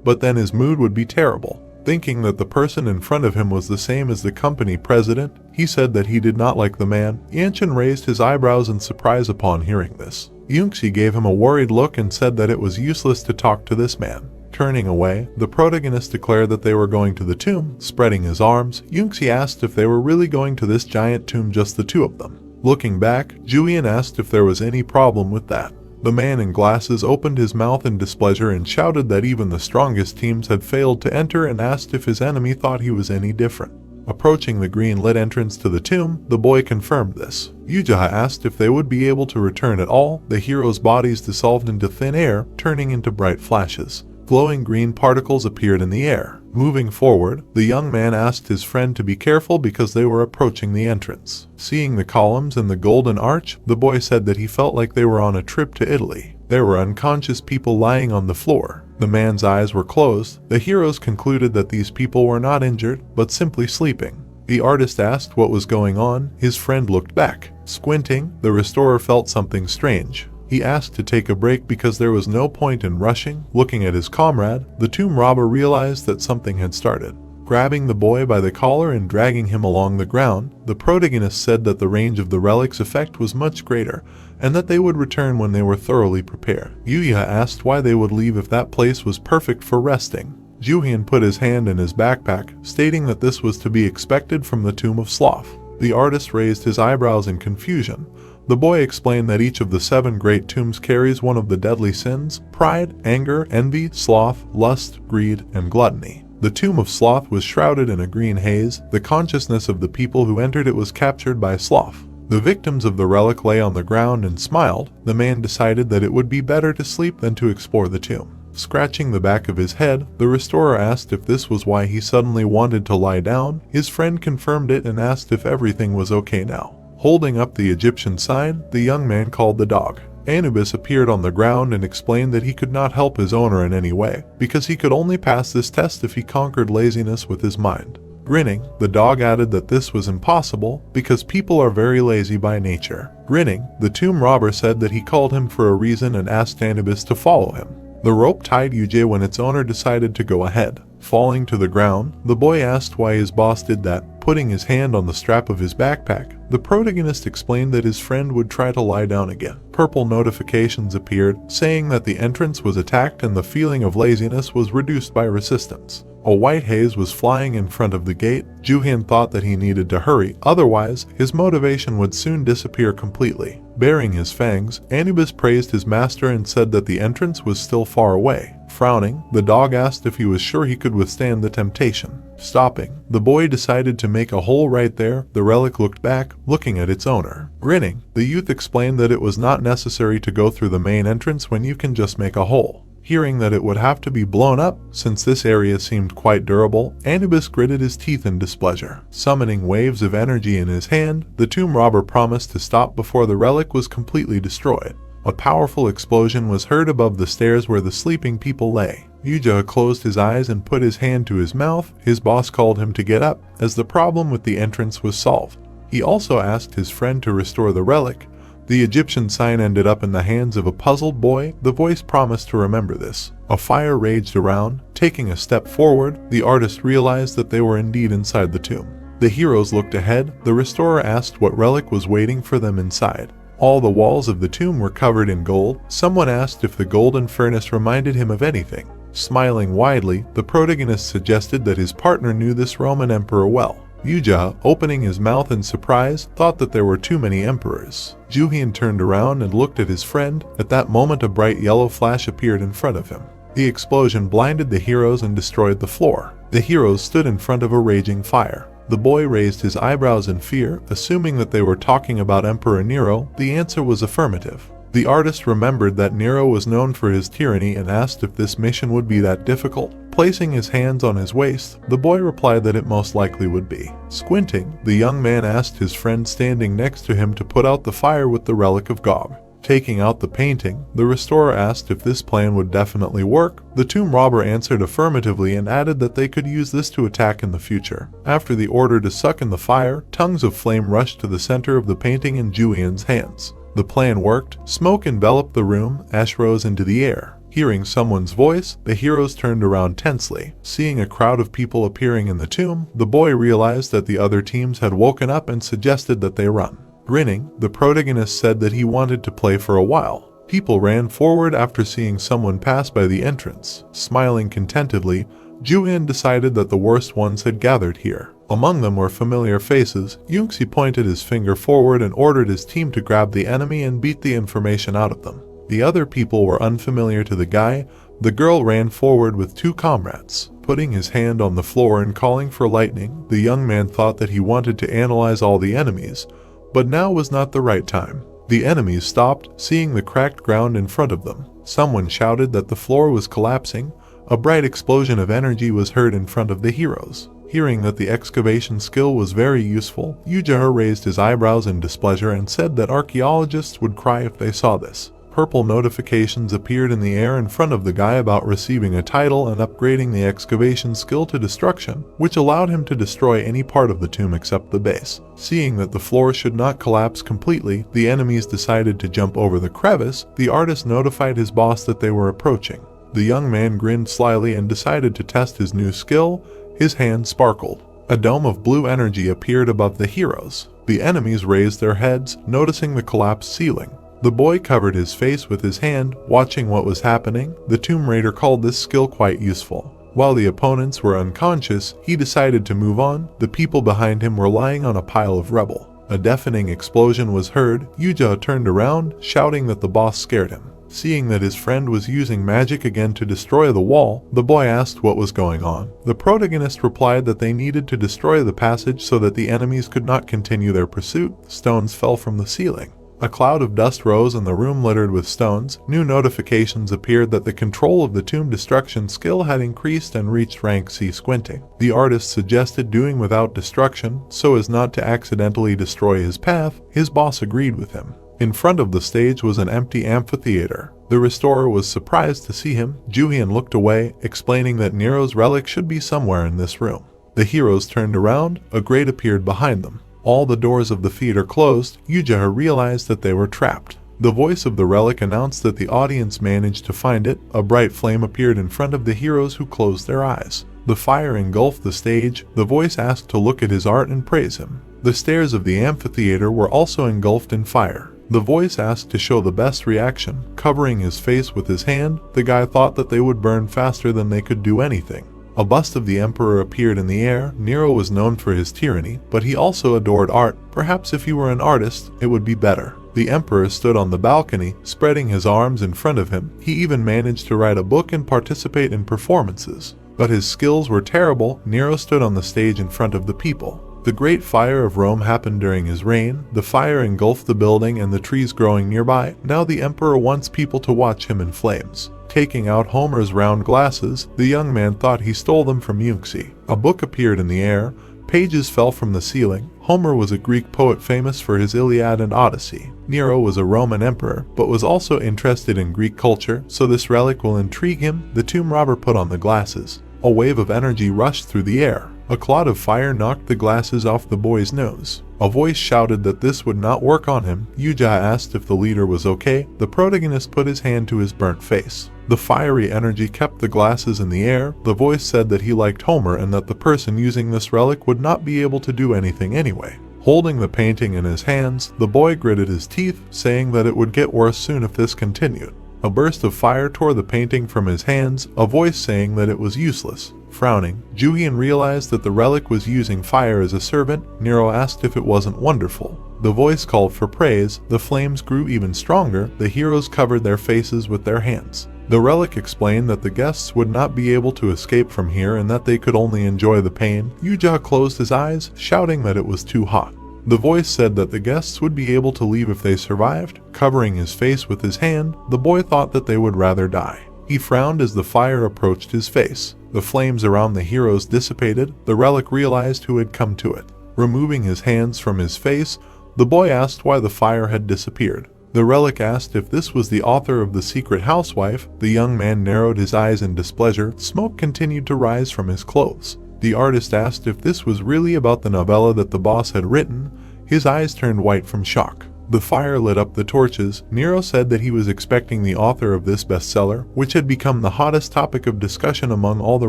But then his mood would be terrible. Thinking that the person in front of him was the same as the company president, he said that he did not like the man. Yanchin raised his eyebrows in surprise upon hearing this. Jooheon Suh gave him a worried look and said that it was useless to talk to this man. Turning away, the protagonist declared that they were going to the tomb. Spreading his arms, Jooheon Suh asked if they were really going to this giant tomb, just the two of them. Looking back, Jooheon asked if there was any problem with that. The man in glasses opened his mouth in displeasure and shouted that even the strongest teams had failed to enter, and asked if his enemy thought he was any different. Approaching the green-lit entrance to the tomb, the boy confirmed this. Yujaha asked if they would be able to return at all. The heroes' bodies dissolved into thin air, turning into bright flashes. Glowing green particles appeared in the air. Moving forward, the young man asked his friend to be careful because they were approaching the entrance. Seeing the columns and the golden arch, the boy said that he felt like they were on a trip to Italy. There were unconscious people lying on the floor. The man's eyes were closed. The heroes concluded that these people were not injured, but simply sleeping. The artist asked what was going on. His friend looked back. Squinting, the restorer felt something strange. He asked to take a break because there was no point in rushing. Looking at his comrade, the tomb robber realized that something had started. Grabbing the boy by the collar and dragging him along the ground, the protagonist said that the range of the relic's effect was much greater, and that they would return when they were thoroughly prepared. Yuya asked why they would leave if that place was perfect for resting. Jooheon put his hand in his backpack, stating that this was to be expected from the Tomb of Sloth. The artist raised his eyebrows in confusion. The boy explained that each of the 7 great tombs carries one of the deadly sins: pride, anger, envy, sloth, lust, greed, and gluttony. The Tomb of Sloth was shrouded in a green haze. The consciousness of the people who entered it was captured by sloth. The victims of the relic lay on the ground and smiled. The man decided that it would be better to sleep than to explore the tomb. Scratching the back of his head, the restorer asked if this was why he suddenly wanted to lie down. His friend confirmed it and asked if everything was okay now. Holding up the Egyptian sign, the young man called the dog. Anubis appeared on the ground and explained that he could not help his owner in any way, because he could only pass this test if he conquered laziness with his mind. Grinning, the dog added that this was impossible because people are very lazy by nature. Grinning, the tomb robber said that he called him for a reason and asked Anubis to follow him. The rope tied Yuji when its owner decided to go ahead. Falling to the ground, the boy asked why his boss did that, putting his hand on the strap of his backpack. The protagonist explained that his friend would try to lie down again. Purple notifications appeared, saying that the entrance was attacked and the feeling of laziness was reduced by resistance. A white haze was flying in front of the gate. Jooheon thought that he needed to hurry, otherwise his motivation would soon disappear completely. Baring his fangs, Anubis praised his master and said that the entrance was still far away. Frowning, the dog asked if he was sure he could withstand the temptation. Stopping, the boy decided to make a hole right there. The relic looked back, looking at its owner. Grinning, the youth explained that it was not necessary to go through the main entrance when you can just make a hole. Hearing that it would have to be blown up, since this area seemed quite durable, Anubis gritted his teeth in displeasure. Summoning waves of energy in his hand, the tomb robber promised to stop before the relic was completely destroyed. A powerful explosion was heard above the stairs where the sleeping people lay. Jooheon closed his eyes and put his hand to his mouth. His boss called him to get up, as the problem with the entrance was solved. He also asked his friend to restore the relic. The Egyptian sign ended up in the hands of a puzzled boy. The voice promised to remember this. A fire raged around. Taking a step forward, the artist realized that they were indeed inside the tomb. The heroes looked ahead. The restorer asked what relic was waiting for them inside. All the walls of the tomb were covered in gold. Someone asked if the golden furnace reminded him of anything. Smiling widely, the protagonist suggested that his partner knew this Roman emperor well. Jooheon, opening his mouth in surprise, thought that there were too many emperors. Jooheon turned around and looked at his friend. At that moment, a bright yellow flash appeared in front of him. The explosion blinded the heroes and destroyed the floor. The heroes stood in front of a raging fire. The boy raised his eyebrows in fear, assuming that they were talking about Emperor Nero. The answer was affirmative. The artist remembered that Nero was known for his tyranny and asked if this mission would be that difficult. Placing his hands on his waist, the boy replied that it most likely would be. Squinting, the young man asked his friend standing next to him to put out the fire with the relic of Gog. Taking out the painting, the restorer asked if this plan would definitely work. The tomb robber answered affirmatively and added that they could use this to attack in the future. After the order to suck in the fire, tongues of flame rushed to the center of the painting in Jooheon's hands. The plan worked. Smoke enveloped the room. Ash rose into the air. Hearing someone's voice, the heroes turned around tensely. Seeing a crowd of people appearing in the tomb, the boy realized that the other teams had woken up and suggested that they run. Grinning, the protagonist said that he wanted to play for a while. People ran forward after seeing someone pass by the entrance. Smiling contentedly, Jooheon decided that the worst ones had gathered here. Among them were familiar faces. Jooheon pointed his finger forward and ordered his team to grab the enemy and beat the information out of them. The other people were unfamiliar to the guy. The girl ran forward with two comrades. Putting his hand on the floor and calling for lightning, the young man thought that he wanted to analyze all the enemies, but now was not the right time. The enemies stopped, seeing the cracked ground in front of them. Someone shouted that the floor was collapsing. A bright explosion of energy was heard in front of the heroes. Hearing that the excavation skill was very useful, Jooheon raised his eyebrows in displeasure and said that archaeologists would cry if they saw this. Purple notifications appeared in the air in front of the guy about receiving a title and upgrading the excavation skill to destruction, which allowed him to destroy any part of the tomb except the base. Seeing that the floor should not collapse completely, the enemies decided to jump over the crevice. The artist notified his boss that they were approaching. The young man grinned slyly and decided to test his new skill. His hand sparkled. A dome of blue energy appeared above the heroes. The enemies raised their heads, noticing the collapsed ceiling. The boy covered his face with his hand, watching what was happening. The Tomb Raider called this skill quite useful. While the opponents were unconscious, he decided to move on. The people behind him were lying on a pile of rubble. A deafening explosion was heard. Jooheon turned around, shouting that the boss scared him. Seeing that his friend was using magic again to destroy the wall, the boy asked what was going on. The protagonist replied that they needed to destroy the passage so that the enemies could not continue their pursuit. Stones fell from the ceiling. A cloud of dust rose in the room littered with stones. New notifications appeared that the control of the tomb destruction skill had increased and reached rank C. Squinting. The artist suggested doing without destruction so as not to accidentally destroy his path. His boss agreed with him. In front of the stage was an empty amphitheater. The restorer was surprised to see him. Jooheon looked away, explaining that Nero's relic should be somewhere in this room. The heroes turned around. A grate appeared behind them. All the doors of the theater closed. Jooheon realized that they were trapped. The voice of the relic announced that the audience managed to find it. A bright flame appeared in front of the heroes who closed their eyes. The fire engulfed the stage. The voice asked to look at his art and praise him. The stairs of the amphitheater were also engulfed in fire. The voice asked to show the best reaction. Covering his face with his hand, the guy thought that they would burn faster than they could do anything. A bust of the emperor appeared in the air. Nero was known for his tyranny, but he also adored art. Perhaps if he were an artist, it would be better. The emperor stood on the balcony, spreading his arms in front of him. He even managed to write a book and participate in performances. But his skills were terrible. Nero stood on the stage in front of the people. The Great Fire of Rome happened during his reign. The fire engulfed the building and the trees growing nearby. Now the emperor wants people to watch him in flames. Taking out Homer's round glasses, the young man thought he stole them from Yuxi. A book appeared in the air. Pages fell from the ceiling. Homer was a Greek poet famous for his Iliad and Odyssey. Nero was a Roman emperor, but was also interested in Greek culture, so this relic will intrigue him. The tomb robber put on the glasses. A wave of energy rushed through the air. A cloud of fire knocked the glasses off the boy's nose. A voice shouted that this would not work on him. Jooheon asked if the leader was okay. The protagonist put his hand to his burnt face. The fiery energy kept the glasses in the air. The voice said that he liked Homer and that the person using this relic would not be able to do anything anyway. Holding the painting in his hands, the boy gritted his teeth, saying that it would get worse soon if this continued. A burst of fire tore the painting from his hands, a voice saying that it was useless. Frowning, Jooheon realized that the relic was using fire as a servant. Nero asked if it wasn't wonderful. The voice called for praise. The flames grew even stronger. The heroes covered their faces with their hands. The relic explained that the guests would not be able to escape from here and that they could only enjoy the pain. Jooheon closed his eyes, shouting that it was too hot. The voice said that the guests would be able to leave if they survived. Covering his face with his hand, the boy thought that they would rather die. He frowned as the fire approached his face. The flames around the heroes dissipated. The relic realized who had come to it. Removing his hands from his face, the boy asked why the fire had disappeared. The relic asked if this was the author of The Secret Housewife. The young man narrowed his eyes in displeasure. Smoke continued to rise from his clothes. The artist asked if this was really about the novella that the boss had written. His eyes turned white from shock. The fire lit up the torches. Nero said that he was expecting the author of this bestseller, which had become the hottest topic of discussion among all the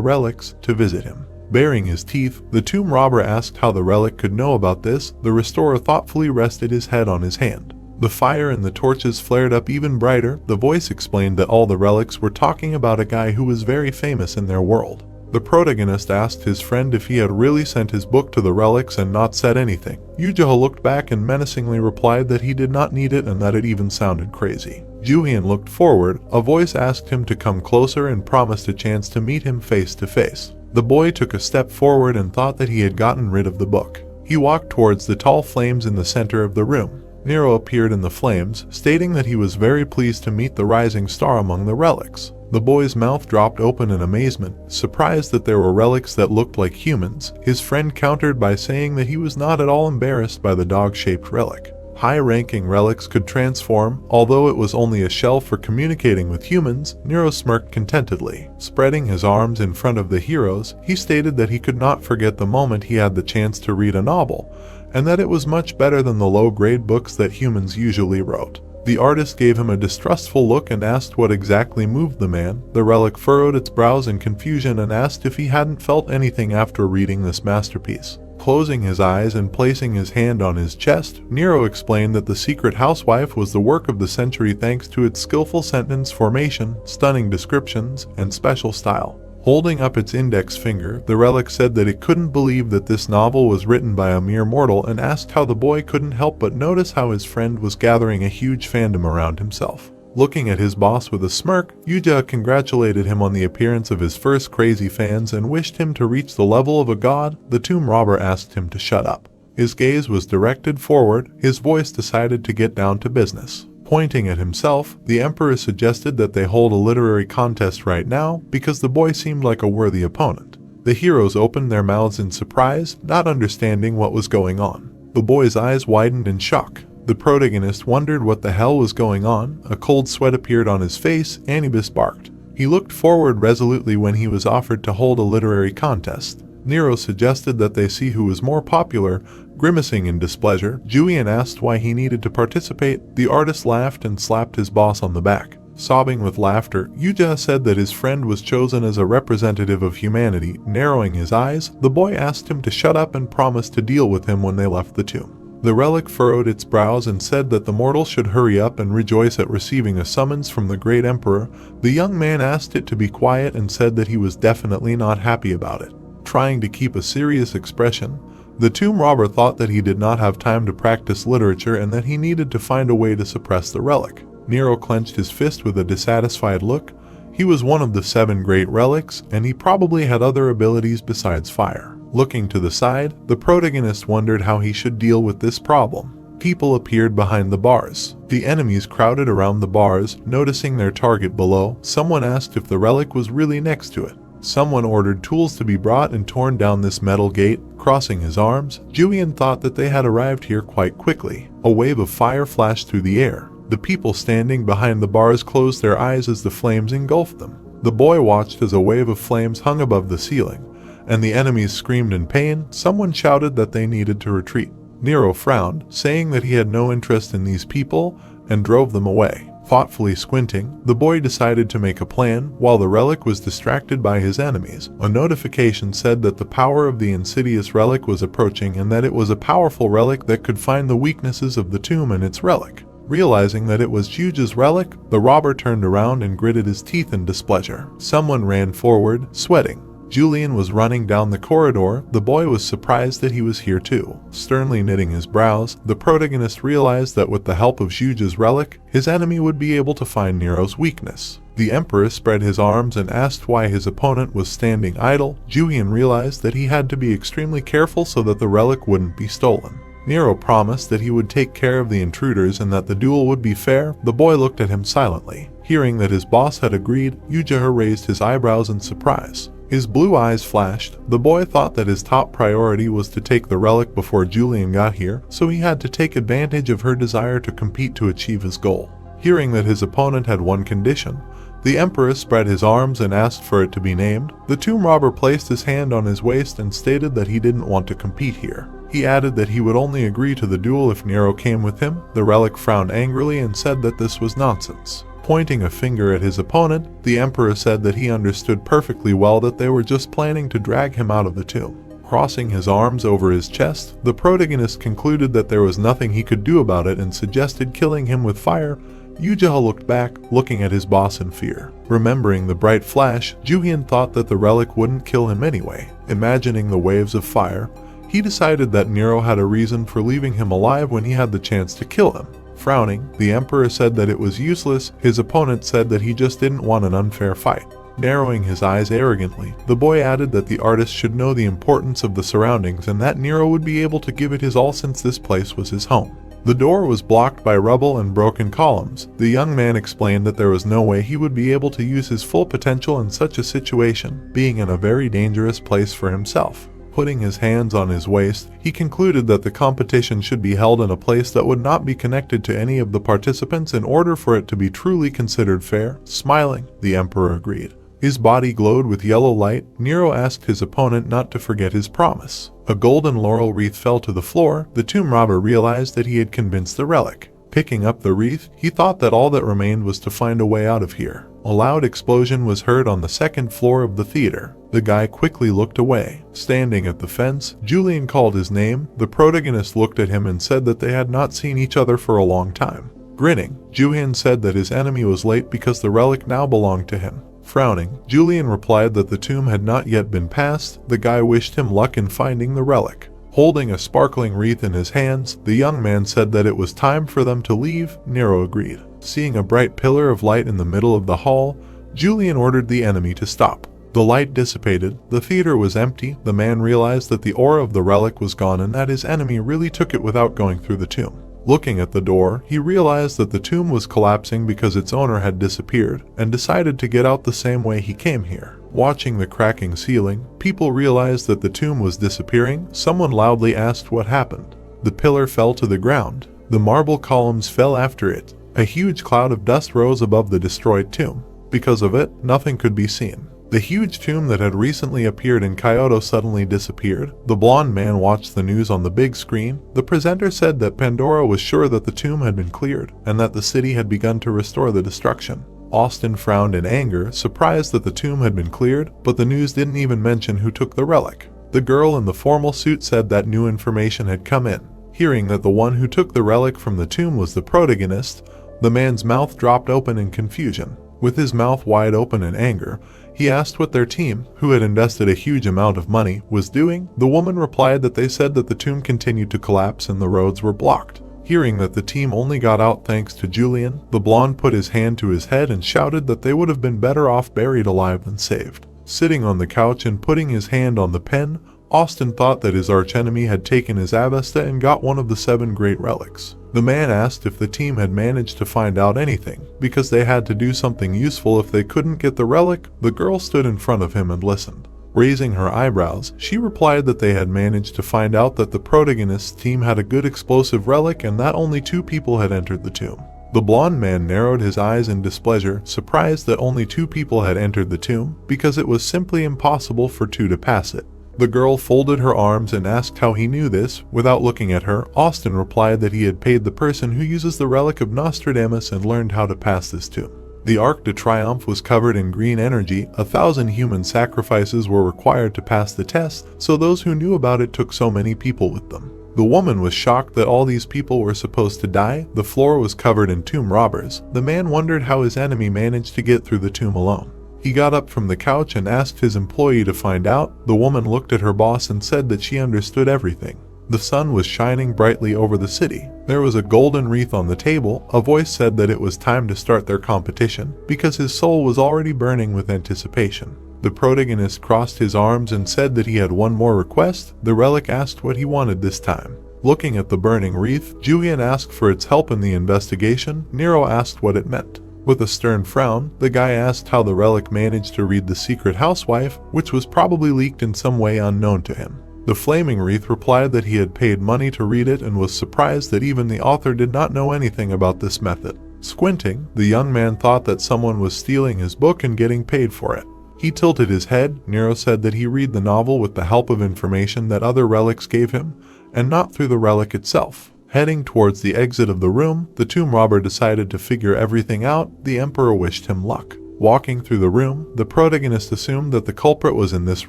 relics, to visit him. Baring his teeth, the tomb robber asked how the relic could know about this. The restorer thoughtfully rested his head on his hand. The fire and the torches flared up even brighter. The voice explained that all the relics were talking about a guy who was very famous in their world. The protagonist asked his friend if he had really sent his book to the relics and not said anything. Jooheon looked back and menacingly replied that he did not need it and that it even sounded crazy. Jooheon looked forward. A voice asked him to come closer and promised a chance to meet him face to face. The boy took a step forward and thought that he had gotten rid of the book. He walked towards the tall flames in the center of the room. Nero appeared in the flames, stating that he was very pleased to meet the rising star among the relics. The boy's mouth dropped open in amazement, surprised that there were relics that looked like humans. His friend countered by saying that he was not at all embarrassed by the dog-shaped relic. High-ranking relics could transform, although it was only a shell for communicating with humans. Nero smirked contentedly. Spreading his arms in front of the heroes, he stated that he could not forget the moment he had the chance to read a novel, and that it was much better than the low-grade books that humans usually wrote. The artist gave him a distrustful look and asked what exactly moved the man. The relic furrowed its brows in confusion and asked if he hadn't felt anything after reading this masterpiece. Closing his eyes and placing his hand on his chest, Nero explained that The Secret Housewife was the work of the century thanks to its skillful sentence formation, stunning descriptions, and special style. Holding up its index finger, the relic said that it couldn't believe that this novel was written by a mere mortal and asked how the boy couldn't help but notice how his friend was gathering a huge fandom around himself. Looking at his boss with a smirk, Jooheon congratulated him on the appearance of his first crazy fans and wished him to reach the level of a god. The tomb robber asked him to shut up. His gaze was directed forward, his voice decided to get down to business. Pointing at himself, the emperor suggested that they hold a literary contest right now because the boy seemed like a worthy opponent. The heroes opened their mouths in surprise, not understanding what was going on. The boy's eyes widened in shock. The protagonist wondered what the hell was going on. A cold sweat appeared on his face. Anubis barked. He looked forward resolutely when he was offered to hold a literary contest. Nero suggested that they see who was more popular. Grimacing in displeasure, Jooheon asked why he needed to participate. The artist laughed and slapped his boss on the back. Sobbing with laughter, Jooheon said that his friend was chosen as a representative of humanity. Narrowing his eyes, the boy asked him to shut up and promised to deal with him when they left the tomb. The relic furrowed its brows and said that the mortal should hurry up and rejoice at receiving a summons from the great emperor. The young man asked it to be quiet and said that he was definitely not happy about it. Trying to keep a serious expression, the tomb robber thought that he did not have time to practice literature and that he needed to find a way to suppress the relic. Nero clenched his fist with a dissatisfied look. He was one of the 7 great relics, and he probably had other abilities besides fire. Looking to the side, the protagonist wondered how he should deal with this problem. People appeared behind the bars. The enemies crowded around the bars, noticing their target below. Someone asked if the relic was really next to it. Someone ordered tools to be brought and torn down this metal gate. Crossing his arms, Jooheon thought that they had arrived here quite quickly. A wave of fire flashed through the air. The people standing behind the bars closed their eyes as the flames engulfed them. The boy watched as a wave of flames hung above the ceiling, and the enemies screamed in pain. Someone shouted that they needed to retreat. Nero frowned, saying that he had no interest in these people, and drove them away. Thoughtfully squinting, the boy decided to make a plan. While the relic was distracted by his enemies, a notification said that the power of the insidious relic was approaching and that it was a powerful relic that could find the weaknesses of the tomb and its relic. Realizing that it was Jooheon's relic, the robber turned around and gritted his teeth in displeasure. Someone ran forward, sweating. Jooheon was running down the corridor. The boy was surprised that he was here too. Sternly knitting his brows, the protagonist realized that with the help of Jooheon's relic, his enemy would be able to find Nero's weakness. The emperor spread his arms and asked why his opponent was standing idle. Jooheon realized that he had to be extremely careful so that the relic wouldn't be stolen. Nero promised that he would take care of the intruders and that the duel would be fair. The boy looked at him silently. Hearing that his boss had agreed, Jooheon raised his eyebrows in surprise. His blue eyes flashed. The boy thought that his top priority was to take the relic before Jooheon got here, so he had to take advantage of her desire to compete to achieve his goal. Hearing that his opponent had one condition, the emperor spread his arms and asked for it to be named. The tomb robber placed his hand on his waist and stated that he didn't want to compete here. He added that he would only agree to the duel if Nero came with him. The relic frowned angrily and said that this was nonsense. Pointing a finger at his opponent, the emperor said that he understood perfectly well that they were just planning to drag him out of the tomb. Crossing his arms over his chest, the protagonist concluded that there was nothing he could do about it and suggested killing him with fire. Jooheon looked back, looking at his boss in fear. Remembering the bright flash, Jooheon thought that the relic wouldn't kill him anyway. Imagining the waves of fire, he decided that Nero had a reason for leaving him alive when he had the chance to kill him. Frowning, the emperor said that it was useless. His opponent said that he just didn't want an unfair fight. Narrowing his eyes arrogantly, the boy added that the artist should know the importance of the surroundings and that Nero would be able to give it his all since this place was his home. The door was blocked by rubble and broken columns. The young man explained that there was no way he would be able to use his full potential in such a situation, being in a very dangerous place for himself. Putting his hands on his waist, he concluded that the competition should be held in a place that would not be connected to any of the participants in order for it to be truly considered fair. Smiling, the emperor agreed. His body glowed with yellow light. Nero asked his opponent not to forget his promise. A golden laurel wreath fell to the floor. The tomb robber realized that he had convinced the relic. Picking up the wreath, he thought that all that remained was to find a way out of here. A loud explosion was heard on the second floor of the theater. The guy quickly looked away. Standing at the fence, Jooheon called his name. The protagonist looked at him and said that they had not seen each other for a long time. Grinning, Jooheon said that his enemy was late because the relic now belonged to him. Frowning, Jooheon replied that the tomb had not yet been passed. The guy wished him luck in finding the relic. Holding a sparkling wreath in his hands, the young man said that it was time for them to leave. Nero agreed. Seeing a bright pillar of light in the middle of the hall, Jooheon ordered the enemy to stop. The light dissipated, the theater was empty, the man realized that the aura of the relic was gone and that his enemy really took it without going through the tomb. Looking at the door, he realized that the tomb was collapsing because its owner had disappeared, and decided to get out the same way he came here. Watching the cracking ceiling, people realized that the tomb was disappearing. Someone loudly asked what happened. The pillar fell to the ground. The marble columns fell after it. A huge cloud of dust rose above the destroyed tomb. Because of it, nothing could be seen. The huge tomb that had recently appeared in Kyoto suddenly disappeared. The blonde man watched the news on the big screen. The presenter said that Pandora was sure that the tomb had been cleared, and that the city had begun to restore the destruction. Austin frowned in anger, surprised that the tomb had been cleared, but the news didn't even mention who took the relic. The girl in the formal suit said that new information had come in. Hearing that the one who took the relic from the tomb was the protagonist, the man's mouth dropped open in confusion. With his mouth wide open in anger, he asked what their team, who had invested a huge amount of money, was doing. The woman replied that they said that the tomb continued to collapse and the roads were blocked. Hearing that the team only got out thanks to Jooheon, the blonde put his hand to his head and shouted that they would have been better off buried alive than saved. Sitting on the couch and putting his hand on the pen, Austin thought that his archenemy had taken his Avesta and got one of the 7 great relics. The man asked if the team had managed to find out anything, because they had to do something useful if they couldn't get the relic. The girl stood in front of him and listened. Raising her eyebrows, she replied that they had managed to find out that the protagonist's team had a good explosive relic and that only 2 people had entered the tomb. The blonde man narrowed his eyes in displeasure, surprised that only 2 people had entered the tomb, because it was simply impossible for 2 to pass it. The girl folded her arms and asked how he knew this. Without looking at her, Austin replied that he had paid the person who uses the relic of Nostradamus and learned how to pass this tomb. The Arc de Triomphe was covered in green energy. 1,000 human sacrifices were required to pass the test, so those who knew about it took so many people with them. The woman was shocked that all these people were supposed to die. The floor was covered in tomb robbers. The man wondered how his enemy managed to get through the tomb alone. He got up from the couch and asked his employee to find out. The woman looked at her boss and said that she understood everything. The sun was shining brightly over the city. There was a golden wreath on the table. A voice said that it was time to start their competition, because his soul was already burning with anticipation. The protagonist crossed his arms and said that he had one more request. The relic asked what he wanted this time. Looking at the burning wreath, Jooheon asked for its help in the investigation. Nero asked what it meant. With a stern frown, the guy asked how the relic managed to read the secret housewife, which was probably leaked in some way unknown to him. The flaming wreath replied that he had paid money to read it and was surprised that even the author did not know anything about this method. Squinting, the young man thought that someone was stealing his book and getting paid for it. He tilted his head. Nero said that he read the novel with the help of information that other relics gave him, and not through the relic itself. Heading towards the exit of the room, the tomb robber decided to figure everything out. The emperor wished him luck. Walking through the room, the protagonist assumed that the culprit was in this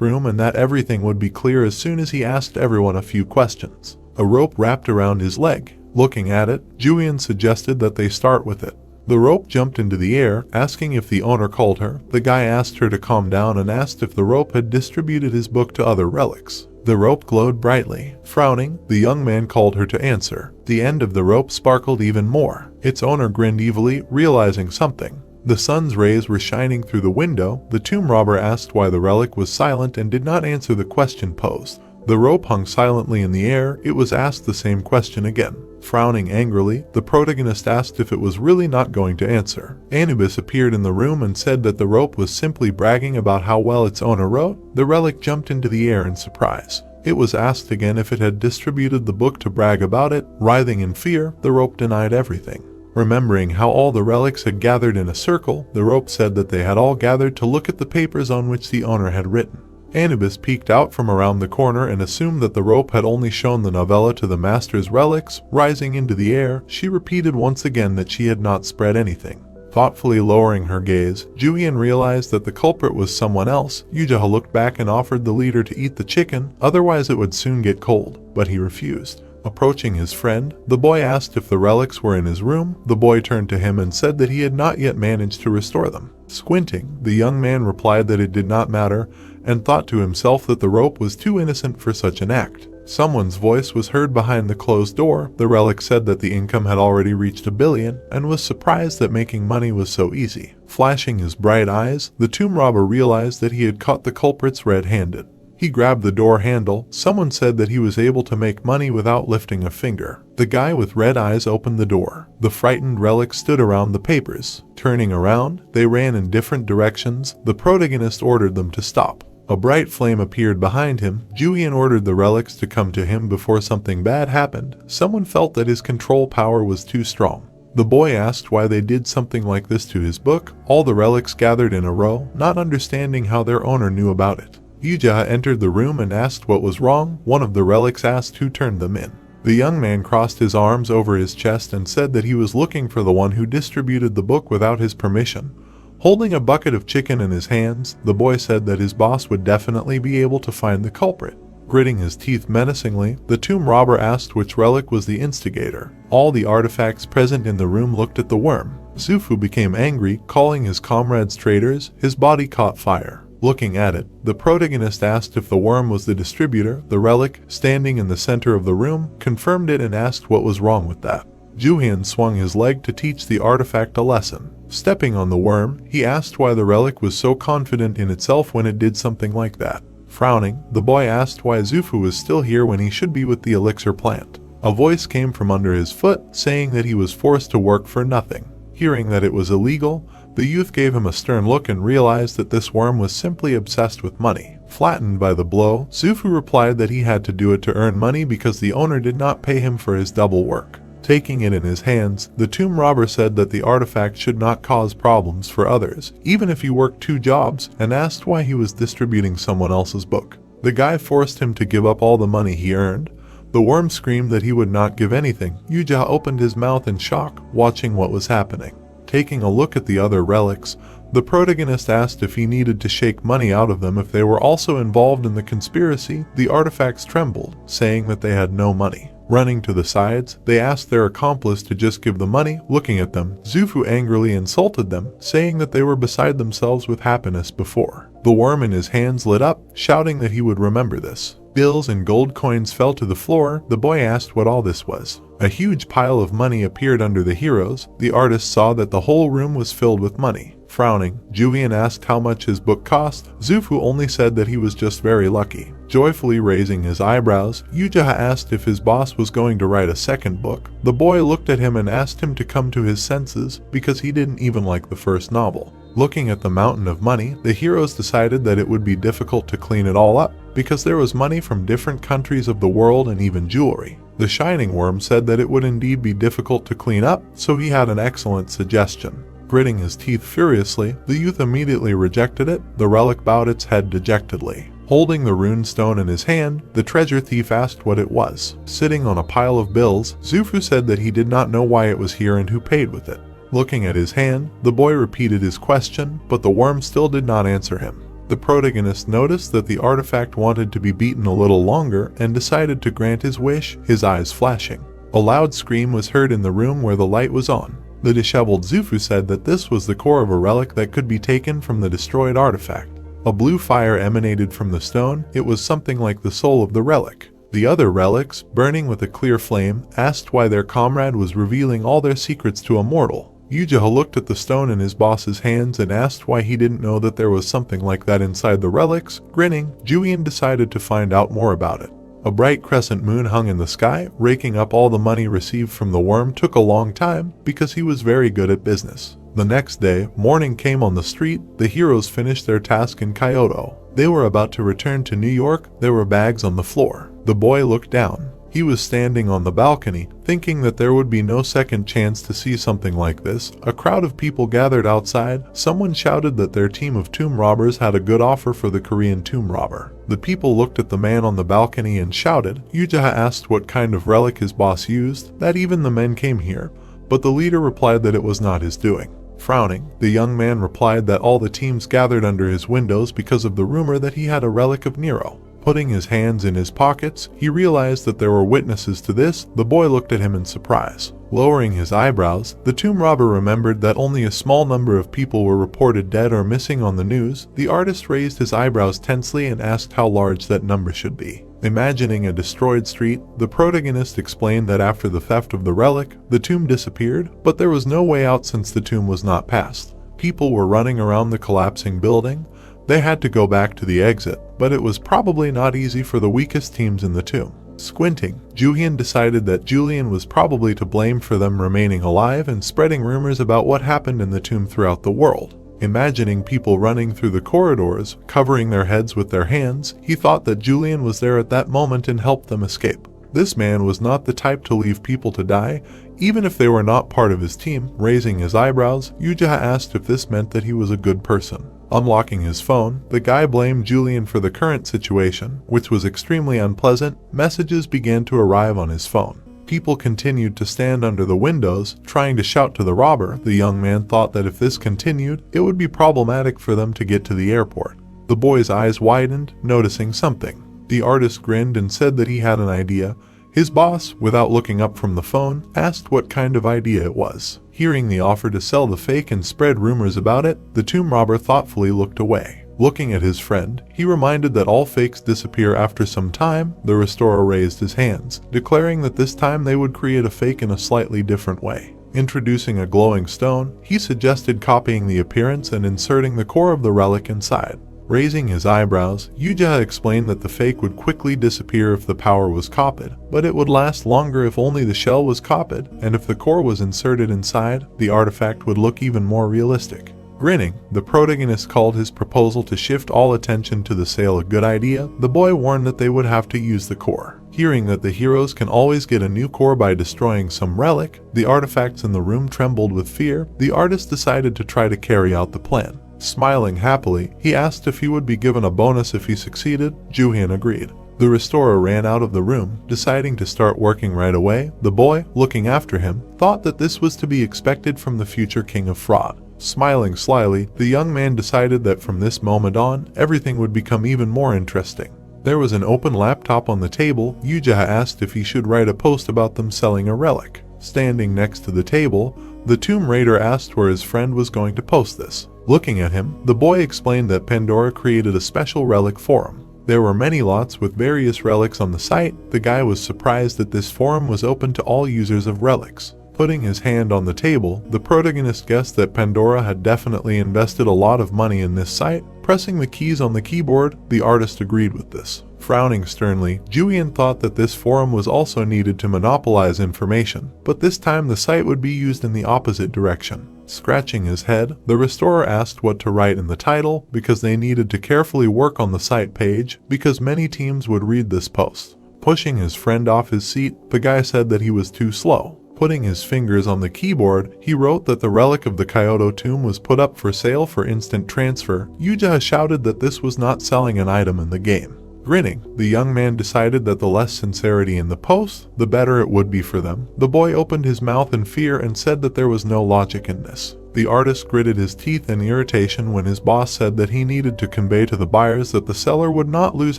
room and that everything would be clear as soon as he asked everyone a few questions. A rope wrapped around his leg. Looking at it, Jooheon suggested that they start with it. The rope jumped into the air, asking if the owner called her. The guy asked her to calm down and asked if the rope had distributed his book to other relics. The rope glowed brightly. Frowning, the young man called her to answer. The end of the rope sparkled even more. Its owner grinned evilly, realizing something. The sun's rays were shining through the window. The tomb robber asked why the relic was silent and did not answer the question posed. The rope hung silently in the air. It was asked the same question again. Frowning angrily, the protagonist asked if it was really not going to answer. Anubis appeared in the room and said that the rope was simply bragging about how well its owner wrote. The relic jumped into the air in surprise. It was asked again if it had distributed the book to brag about it. Writhing in fear, the rope denied everything. Remembering how all the relics had gathered in a circle, the rope said that they had all gathered to look at the papers on which the owner had written. Anubis peeked out from around the corner and assumed that the rope had only shown the novella to the master's relics. Rising into the air, she repeated once again that she had not spread anything. Thoughtfully lowering her gaze, Jooheon realized that the culprit was someone else. Jooheon looked back and offered the leader to eat the chicken, otherwise it would soon get cold, but he refused. Approaching his friend, the boy asked if the relics were in his room. The boy turned to him and said that he had not yet managed to restore them. Squinting, the young man replied that it did not matter, and thought to himself that the rope was too innocent for such an act. Someone's voice was heard behind the closed door. The relic said that the income had already reached $1 billion and was surprised that making money was so easy. Flashing his bright eyes, the tomb robber realized that he had caught the culprits red-handed. He grabbed the door handle. Someone said that he was able to make money without lifting a finger. The guy with red eyes opened the door. The frightened relic stood around the papers. Turning around, they ran in different directions. The protagonist ordered them to stop. A bright flame appeared behind him. Jooheon ordered the relics to come to him before something bad happened. Someone felt that his control power was too strong. The boy asked why they did something like this to his book. All the relics gathered in a row, not understanding how their owner knew about it. Jooheon entered the room and asked what was wrong. One of the relics asked who turned them in. The young man crossed his arms over his chest and said that he was looking for the one who distributed the book without his permission. Holding a bucket of chicken in his hands, the boy said that his boss would definitely be able to find the culprit. Gritting his teeth menacingly, the tomb robber asked which relic was the instigator. All the artifacts present in the room looked at the worm. Suh became angry, calling his comrades traitors. His body caught fire. Looking at it, the protagonist asked if the worm was the distributor. The relic, standing in the center of the room, confirmed it and asked what was wrong with that. Jooheon swung his leg to teach the artifact a lesson. Stepping on the worm, he asked why the relic was so confident in itself when it did something like that. Frowning, the boy asked why Suh was still here when he should be with the elixir plant. A voice came from under his foot, saying that he was forced to work for nothing. Hearing that it was illegal, the youth gave him a stern look and realized that this worm was simply obsessed with money. Flattened by the blow, Suh replied that he had to do it to earn money because the owner did not pay him for his double work. Taking it in his hands, the tomb robber said that the artifact should not cause problems for others, even if he worked 2 jobs, and asked why he was distributing someone else's book. The guy forced him to give up all the money he earned. The worm screamed that he would not give anything. Jooheon opened his mouth in shock, watching what was happening. Taking a look at the other relics, the protagonist asked if he needed to shake money out of them if they were also involved in the conspiracy. The artifacts trembled, saying that they had no money. Running to the sides, they asked their accomplice to just give the money. Looking at them, Suh angrily insulted them, saying that they were beside themselves with happiness before. The worm in his hands lit up, shouting that he would remember this. Bills and gold coins fell to the floor. The boy asked what all this was. A huge pile of money appeared under the heroes. The artist saw that the whole room was filled with money. Frowning, Jooheon asked how much his book cost. Suh only said that he was just very lucky. Joyfully raising his eyebrows, Jooheon asked if his boss was going to write a second book. The boy looked at him and asked him to come to his senses because he didn't even like the first novel. Looking at the mountain of money, the heroes decided that it would be difficult to clean it all up because there was money from different countries of the world and even jewelry. The shining worm said that it would indeed be difficult to clean up, so he had an excellent suggestion. Gritting his teeth furiously, the youth immediately rejected it. The relic bowed its head dejectedly. Holding the rune stone in his hand, the treasure thief asked what it was. Sitting on a pile of bills, Suh said that he did not know why it was here and who paid with it. Looking at his hand, the boy repeated his question, but the worm still did not answer him. The protagonist noticed that the artifact wanted to be beaten a little longer and decided to grant his wish, his eyes flashing. A loud scream was heard in the room where the light was on. The disheveled Suh said that this was the core of a relic that could be taken from the destroyed artifact. A blue fire emanated from the stone. It was something like the soul of the relic. The other relics, burning with a clear flame, asked why their comrade was revealing all their secrets to a mortal. Jooheon looked at the stone in his boss's hands and asked why he didn't know that there was something like that inside the relics. Grinning, Jooheon decided to find out more about it. A bright crescent moon hung in the sky. Raking up all the money received from the worm took a long time because he was very good at business. The next day, morning came on the street. The heroes finished their task in Kyoto. They were about to return to New York. There were bags on the floor. The boy looked down. He was standing on the balcony, thinking that there would be no second chance to see something like this. A crowd of people gathered outside. Someone shouted that their team of tomb robbers had a good offer for the Korean tomb robber. The people looked at the man on the balcony and shouted. Jooheon asked what kind of relic his boss used, that even the men came here, but the leader replied that it was not his doing. Frowning, the young man replied that all the teams gathered under his windows because of the rumor that he had a relic of Nero. Putting his hands in his pockets, he realized that there were witnesses to this. The boy looked at him in surprise. Lowering his eyebrows, the tomb robber remembered that only a small number of people were reported dead or missing on the news. The artist raised his eyebrows tensely and asked how large that number should be. Imagining a destroyed street, the protagonist explained that after the theft of the relic, the tomb disappeared, but there was no way out since the tomb was not passed. People were running around the collapsing building. They had to go back to the exit, but it was probably not easy for the weakest teams in the tomb. Squinting, Jooheon decided that Julian was probably to blame for them remaining alive and spreading rumors about what happened in the tomb throughout the world. Imagining people running through the corridors, covering their heads with their hands, he thought that Julian was there at that moment and helped them escape. This man was not the type to leave people to die, even if they were not part of his team. Raising his eyebrows, Jooheon asked if this meant that he was a good person. Unlocking his phone, the guy blamed Julian for the current situation, which was extremely unpleasant. Messages began to arrive on his phone. People continued to stand under the windows, trying to shout to the robber. The young man thought that if this continued, it would be problematic for them to get to the airport. The boy's eyes widened, noticing something. The artist grinned and said that he had an idea. His boss, without looking up from the phone, asked what kind of idea it was. Hearing the offer to sell the fake and spread rumors about it, the tomb robber thoughtfully looked away. Looking at his friend, he reminded that all fakes disappear after some time. The restorer raised his hands, declaring that this time they would create a fake in a slightly different way. Introducing a glowing stone, he suggested copying the appearance and inserting the core of the relic inside. Raising his eyebrows, Jooheon explained that the fake would quickly disappear if the power was copied, but it would last longer if only the shell was copied, and if the core was inserted inside, the artifact would look even more realistic. Grinning, the protagonist called his proposal to shift all attention to the sale a good idea. The boy warned that they would have to use the core. Hearing that the heroes can always get a new core by destroying some relic, the artifacts in the room trembled with fear. The artist decided to try to carry out the plan. Smiling happily, he asked if he would be given a bonus if he succeeded. Jooheon agreed. The restorer ran out of the room, deciding to start working right away. The boy, looking after him, thought that this was to be expected from the future king of fraud. Smiling slyly, the young man decided that from this moment on, everything would become even more interesting. There was an open laptop on the table. Jooheon asked if he should write a post about them selling a relic. Standing next to the table, the tomb raider asked where his friend was going to post this. Looking at him, the boy explained that Pandora created a special relic forum. There were many lots with various relics on the site. The guy was surprised that this forum was open to all users of relics. Putting his hand on the table, the protagonist guessed that Pandora had definitely invested a lot of money in this site. Pressing the keys on the keyboard, the artist agreed with this. Frowning sternly, Jooheon thought that this forum was also needed to monopolize information, but this time the site would be used in the opposite direction. Scratching his head, the restorer asked what to write in the title, because they needed to carefully work on the site page, because many teams would read this post. Pushing his friend off his seat, the guy said that he was too slow. Putting his fingers on the keyboard, he wrote that the relic of the Kyoto tomb was put up for sale for instant transfer. Jooheon shouted that this was not selling an item in the game. Grinning, the young man decided that the less sincerity in the post, the better it would be for them. The boy opened his mouth in fear and said that there was no logic in this. The artist gritted his teeth in irritation when his boss said that he needed to convey to the buyers that the seller would not lose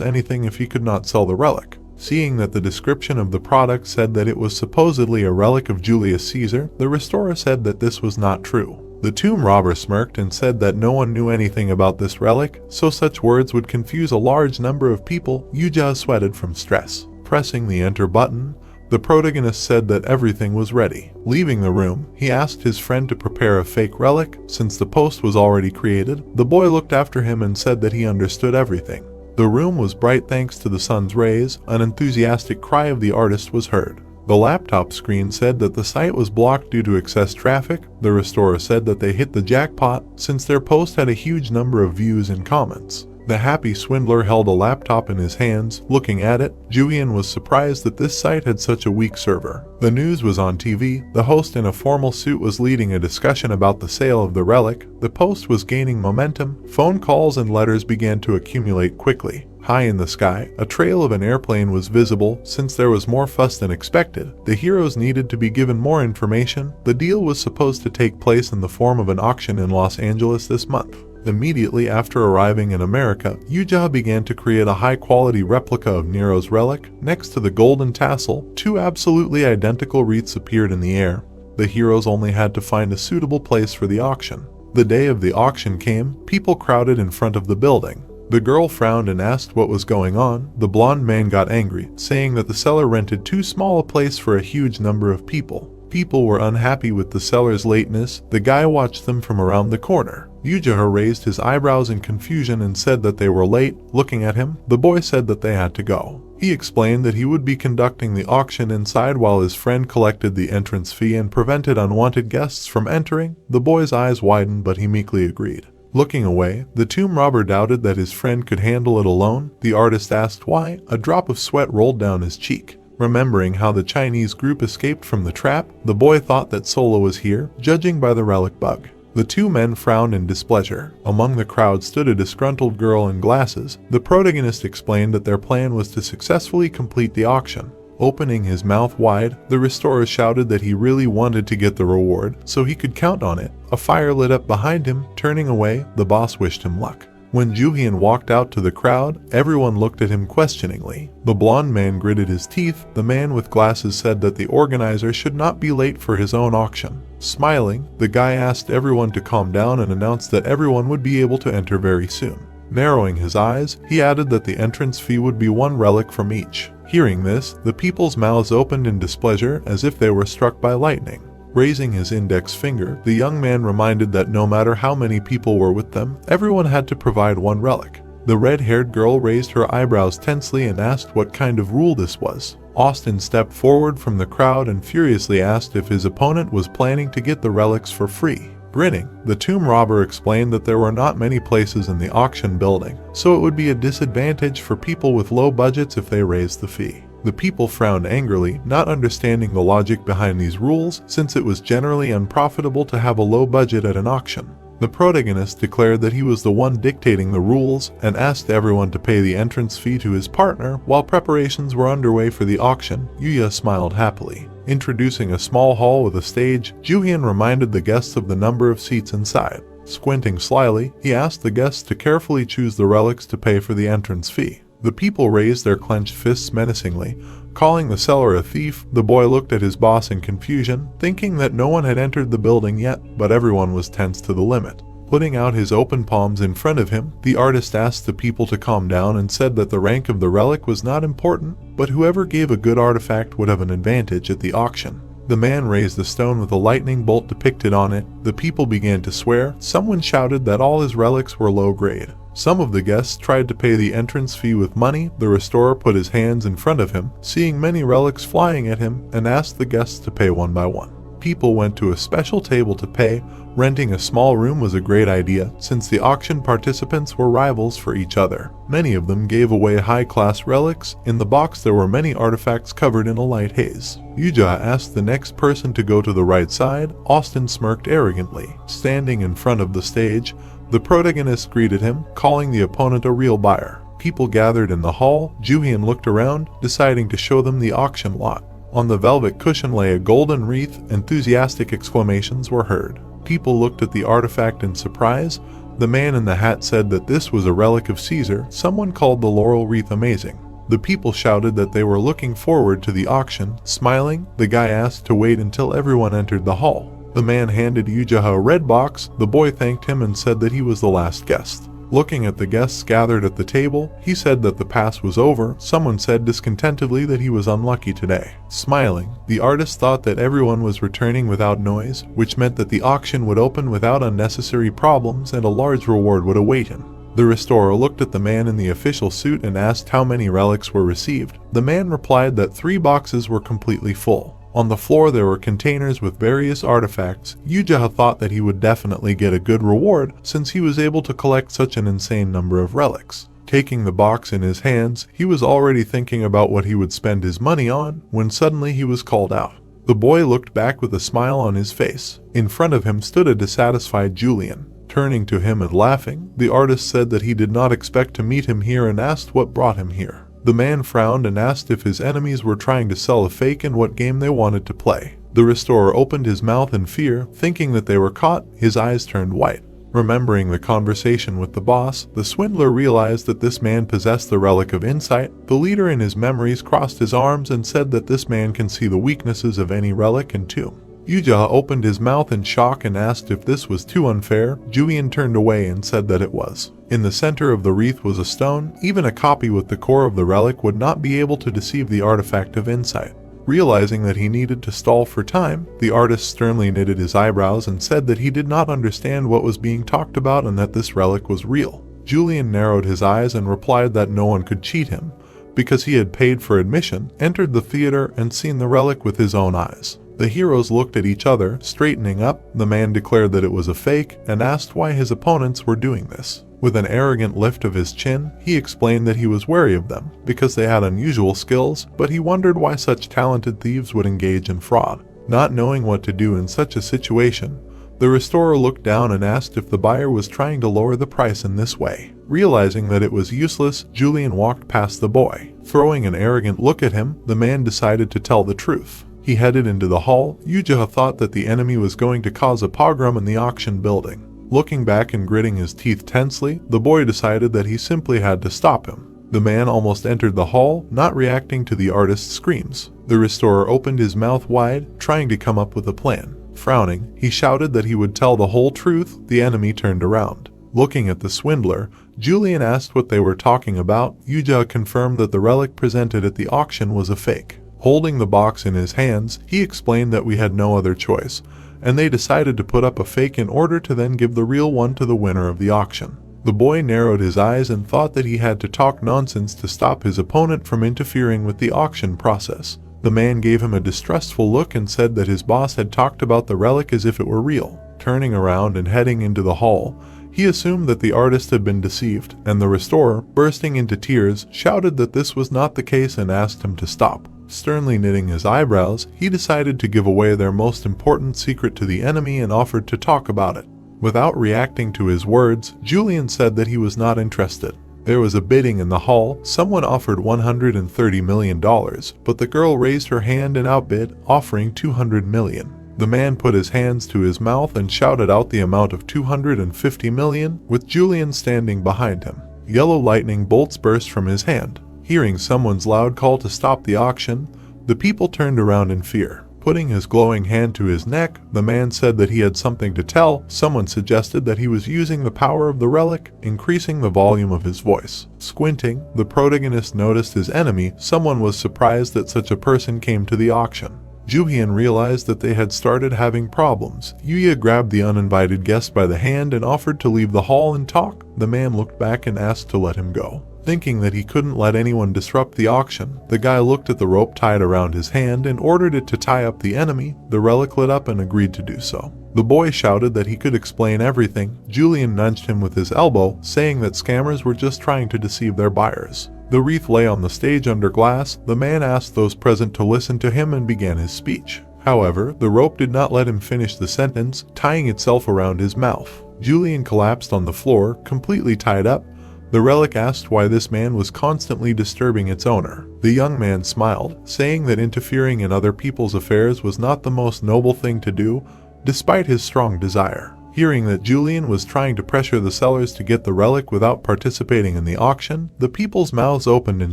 anything if he could not sell the relic. Seeing that the description of the product said that it was supposedly a relic of Julius Caesar, the restorer said that this was not true. The tomb robber smirked and said that no one knew anything about this relic, so such words would confuse a large number of people. Jooheon sweated from stress. Pressing the enter button, the protagonist said that everything was ready. Leaving the room, he asked his friend to prepare a fake relic. Since the post was already created, the boy looked after him and said that he understood everything. The room was bright thanks to the sun's rays. An enthusiastic cry of the artist was heard. The laptop screen said that the site was blocked due to excess traffic. The restorer said that they hit the jackpot since their post had a huge number of views and comments. The happy swindler held a laptop in his hands. Looking at it, Jooheon was surprised that this site had such a weak server. The news was on TV. The host in a formal suit was leading a discussion about the sale of the relic. The post was gaining momentum. Phone calls and letters began to accumulate quickly. High in the sky, a trail of an airplane was visible. Since there was more fuss than expected, the heroes needed to be given more information. The deal was supposed to take place in the form of an auction in Los Angeles this month. Immediately after arriving in America, Jooheon began to create a high-quality replica of Nero's relic. Next to the golden tassel, two absolutely identical wreaths appeared in the air. The heroes only had to find a suitable place for the auction. The day of the auction came. People crowded in front of the building. The girl frowned and asked what was going on. The blonde man got angry, saying that the seller rented too small a place for a huge number of people. People were unhappy with the seller's lateness. The guy watched them from around the corner. Jooheon raised his eyebrows in confusion and said that they were late. Looking at him, the boy said that they had to go. He explained that he would be conducting the auction inside while his friend collected the entrance fee and prevented unwanted guests from entering. The boy's eyes widened, but he meekly agreed. Looking away, the tomb robber doubted that his friend could handle it alone. The artist asked why. A drop of sweat rolled down his cheek. Remembering how the Chinese group escaped from the trap, the boy thought that Solo was here, judging by the relic bug. The two men frowned in displeasure. Among the crowd stood a disgruntled girl in glasses. The protagonist explained that their plan was to successfully complete the auction. Opening his mouth wide, the restorer shouted that he really wanted to get the reward, so he could count on it. A fire lit up behind him. Turning away, the boss wished him luck. When Jooheon walked out to the crowd, everyone looked at him questioningly. The blonde man gritted his teeth. The man with glasses said that the organizer should not be late for his own auction. Smiling, the guy asked everyone to calm down and announced that everyone would be able to enter very soon. Narrowing his eyes, he added that the entrance fee would be 1 relic from each. Hearing this, the people's mouths opened in displeasure as if they were struck by lightning. Raising his index finger, the young man reminded that no matter how many people were with them, everyone had to provide 1 relic. The red-haired girl raised her eyebrows tensely and asked what kind of rule this was. Austin stepped forward from the crowd and furiously asked if his opponent was planning to get the relics for free. Grinning, the tomb robber explained that there were not many places in the auction building, so it would be a disadvantage for people with low budgets if they raised the fee. The people frowned angrily, not understanding the logic behind these rules, since it was generally unprofitable to have a low budget at an auction. The protagonist declared that he was the one dictating the rules and asked everyone to pay the entrance fee to his partner. While preparations were underway for the auction, Yuya smiled happily. Introducing a small hall with a stage, Jooheon reminded the guests of the number of seats inside. Squinting slyly, he asked the guests to carefully choose the relics to pay for the entrance fee. The people raised their clenched fists menacingly, calling the seller a thief. The boy looked at his boss in confusion, thinking that no one had entered the building yet, but everyone was tense to the limit. Putting out his open palms in front of him, the artist asked the people to calm down and said that the rank of the relic was not important, but whoever gave a good artifact would have an advantage at the auction. The man raised the stone with a lightning bolt depicted on it. The people began to swear. Someone shouted that all his relics were low grade. Some of the guests tried to pay the entrance fee with money. The restorer put his hands in front of him, seeing many relics flying at him, and asked the guests to pay one by one. People went to a special table to pay. Renting a small room was a great idea, since the auction participants were rivals for each other. Many of them gave away high-class relics. In the box there were many artifacts covered in a light haze. Yuja asked the next person to go to the right side. Austin smirked arrogantly. Standing in front of the stage, the protagonist greeted him, calling the opponent a real buyer. People gathered in the hall. Jooheon looked around, deciding to show them the auction lot. On the velvet cushion lay a golden wreath. Enthusiastic exclamations were heard. People looked at the artifact in surprise. The man in the hat said that this was a relic of Caesar. Someone called the laurel wreath amazing. The people shouted that they were looking forward to the auction. Smiling, the guy asked to wait until everyone entered the hall. The man handed Yuja a red box. The boy thanked him and said that he was the last guest. Looking at the guests gathered at the table, he said that the pass was over. Someone said discontentedly that he was unlucky today. Smiling, the artist thought that everyone was returning without noise, which meant that the auction would open without unnecessary problems and a large reward would await him. The restorer looked at the man in the official suit and asked how many relics were received. The man replied that 3 boxes were completely full. On the floor there were containers with various artifacts. Yuja thought that he would definitely get a good reward since he was able to collect such an insane number of relics. Taking the box in his hands, he was already thinking about what he would spend his money on when suddenly he was called out. The boy looked back with a smile on his face. In front of him stood a dissatisfied Julian. Turning to him and laughing, the artist said that he did not expect to meet him here and asked what brought him here. The man frowned and asked if his enemies were trying to sell a fake and what game they wanted to play. The restorer opened his mouth in fear, thinking that they were caught. His eyes turned white. Remembering the conversation with the boss, the swindler realized that this man possessed the relic of insight. The leader in his memories crossed his arms and said that this man can see the weaknesses of any relic and tomb. Jooheon opened his mouth in shock and asked if this was too unfair. Jooheon turned away and said that it was. In the center of the wreath was a stone. Even a copy with the core of the relic would not be able to deceive the artifact of insight. Realizing that he needed to stall for time, the artist sternly knitted his eyebrows and said that he did not understand what was being talked about and that this relic was real. Jooheon narrowed his eyes and replied that no one could cheat him, because he had paid for admission, entered the theater, and seen the relic with his own eyes. The heroes looked at each other, straightening up. The man declared that it was a fake and asked why his opponents were doing this. With an arrogant lift of his chin, he explained that he was wary of them because they had unusual skills, but he wondered why such talented thieves would engage in fraud. Not knowing what to do in such a situation, the restorer looked down and asked if the buyer was trying to lower the price in this way. Realizing that it was useless, Jooheon walked past the boy. Throwing an arrogant look at him, the man decided to tell the truth. He headed into the hall. Jooheon thought that the enemy was going to cause a pogrom in the auction building. Looking back and gritting his teeth tensely, the boy decided that he simply had to stop him. The man almost entered the hall, not reacting to the artist's screams. The restorer opened his mouth wide, trying to come up with a plan. Frowning, he shouted that he would tell the whole truth. The enemy turned around. Looking at the swindler, Jooheon asked what they were talking about. Jooheon confirmed that the relic presented at the auction was a fake. Holding the box in his hands, he explained that we had no other choice, and they decided to put up a fake in order to then give the real one to the winner of the auction. The boy narrowed his eyes and thought that he had to talk nonsense to stop his opponent from interfering with the auction process. The man gave him a distrustful look and said that his boss had talked about the relic as if it were real. Turning around and heading into the hall, he assumed that the artist had been deceived, and the restorer, bursting into tears, shouted that this was not the case and asked him to stop. Sternly knitting his eyebrows, he decided to give away their most important secret to the enemy and offered to talk about it. Without reacting to his words, Jooheon said that he was not interested. There was a bidding in the hall. Someone offered $130 million, but the girl raised her hand and outbid, offering $200 million. The man put his hands to his mouth and shouted out the amount of $250 million, with Jooheon standing behind him. Yellow lightning bolts burst from his hand. Hearing someone's loud call to stop the auction, the people turned around in fear. Putting his glowing hand to his neck, the man said that he had something to tell. Someone suggested that he was using the power of the relic, increasing the volume of his voice. Squinting, the protagonist noticed his enemy. Someone was surprised that such a person came to the auction. Jooheon realized that they had started having problems. Jooheon grabbed the uninvited guest by the hand and offered to leave the hall and talk. The man looked back and asked to let him go. Thinking that he couldn't let anyone disrupt the auction, the guy looked at the rope tied around his hand and ordered it to tie up the enemy. The relic lit up and agreed to do so. The boy shouted that he could explain everything. Jooheon nudged him with his elbow, saying that scammers were just trying to deceive their buyers. The wreath lay on the stage under glass. The man asked those present to listen to him and began his speech. However, the rope did not let him finish the sentence, tying itself around his mouth. Jooheon collapsed on the floor, completely tied up. The relic asked why this man was constantly disturbing its owner. The young man smiled, saying that interfering in other people's affairs was not the most noble thing to do, despite his strong desire. Hearing that Jooheon was trying to pressure the sellers to get the relic without participating in the auction, the people's mouths opened in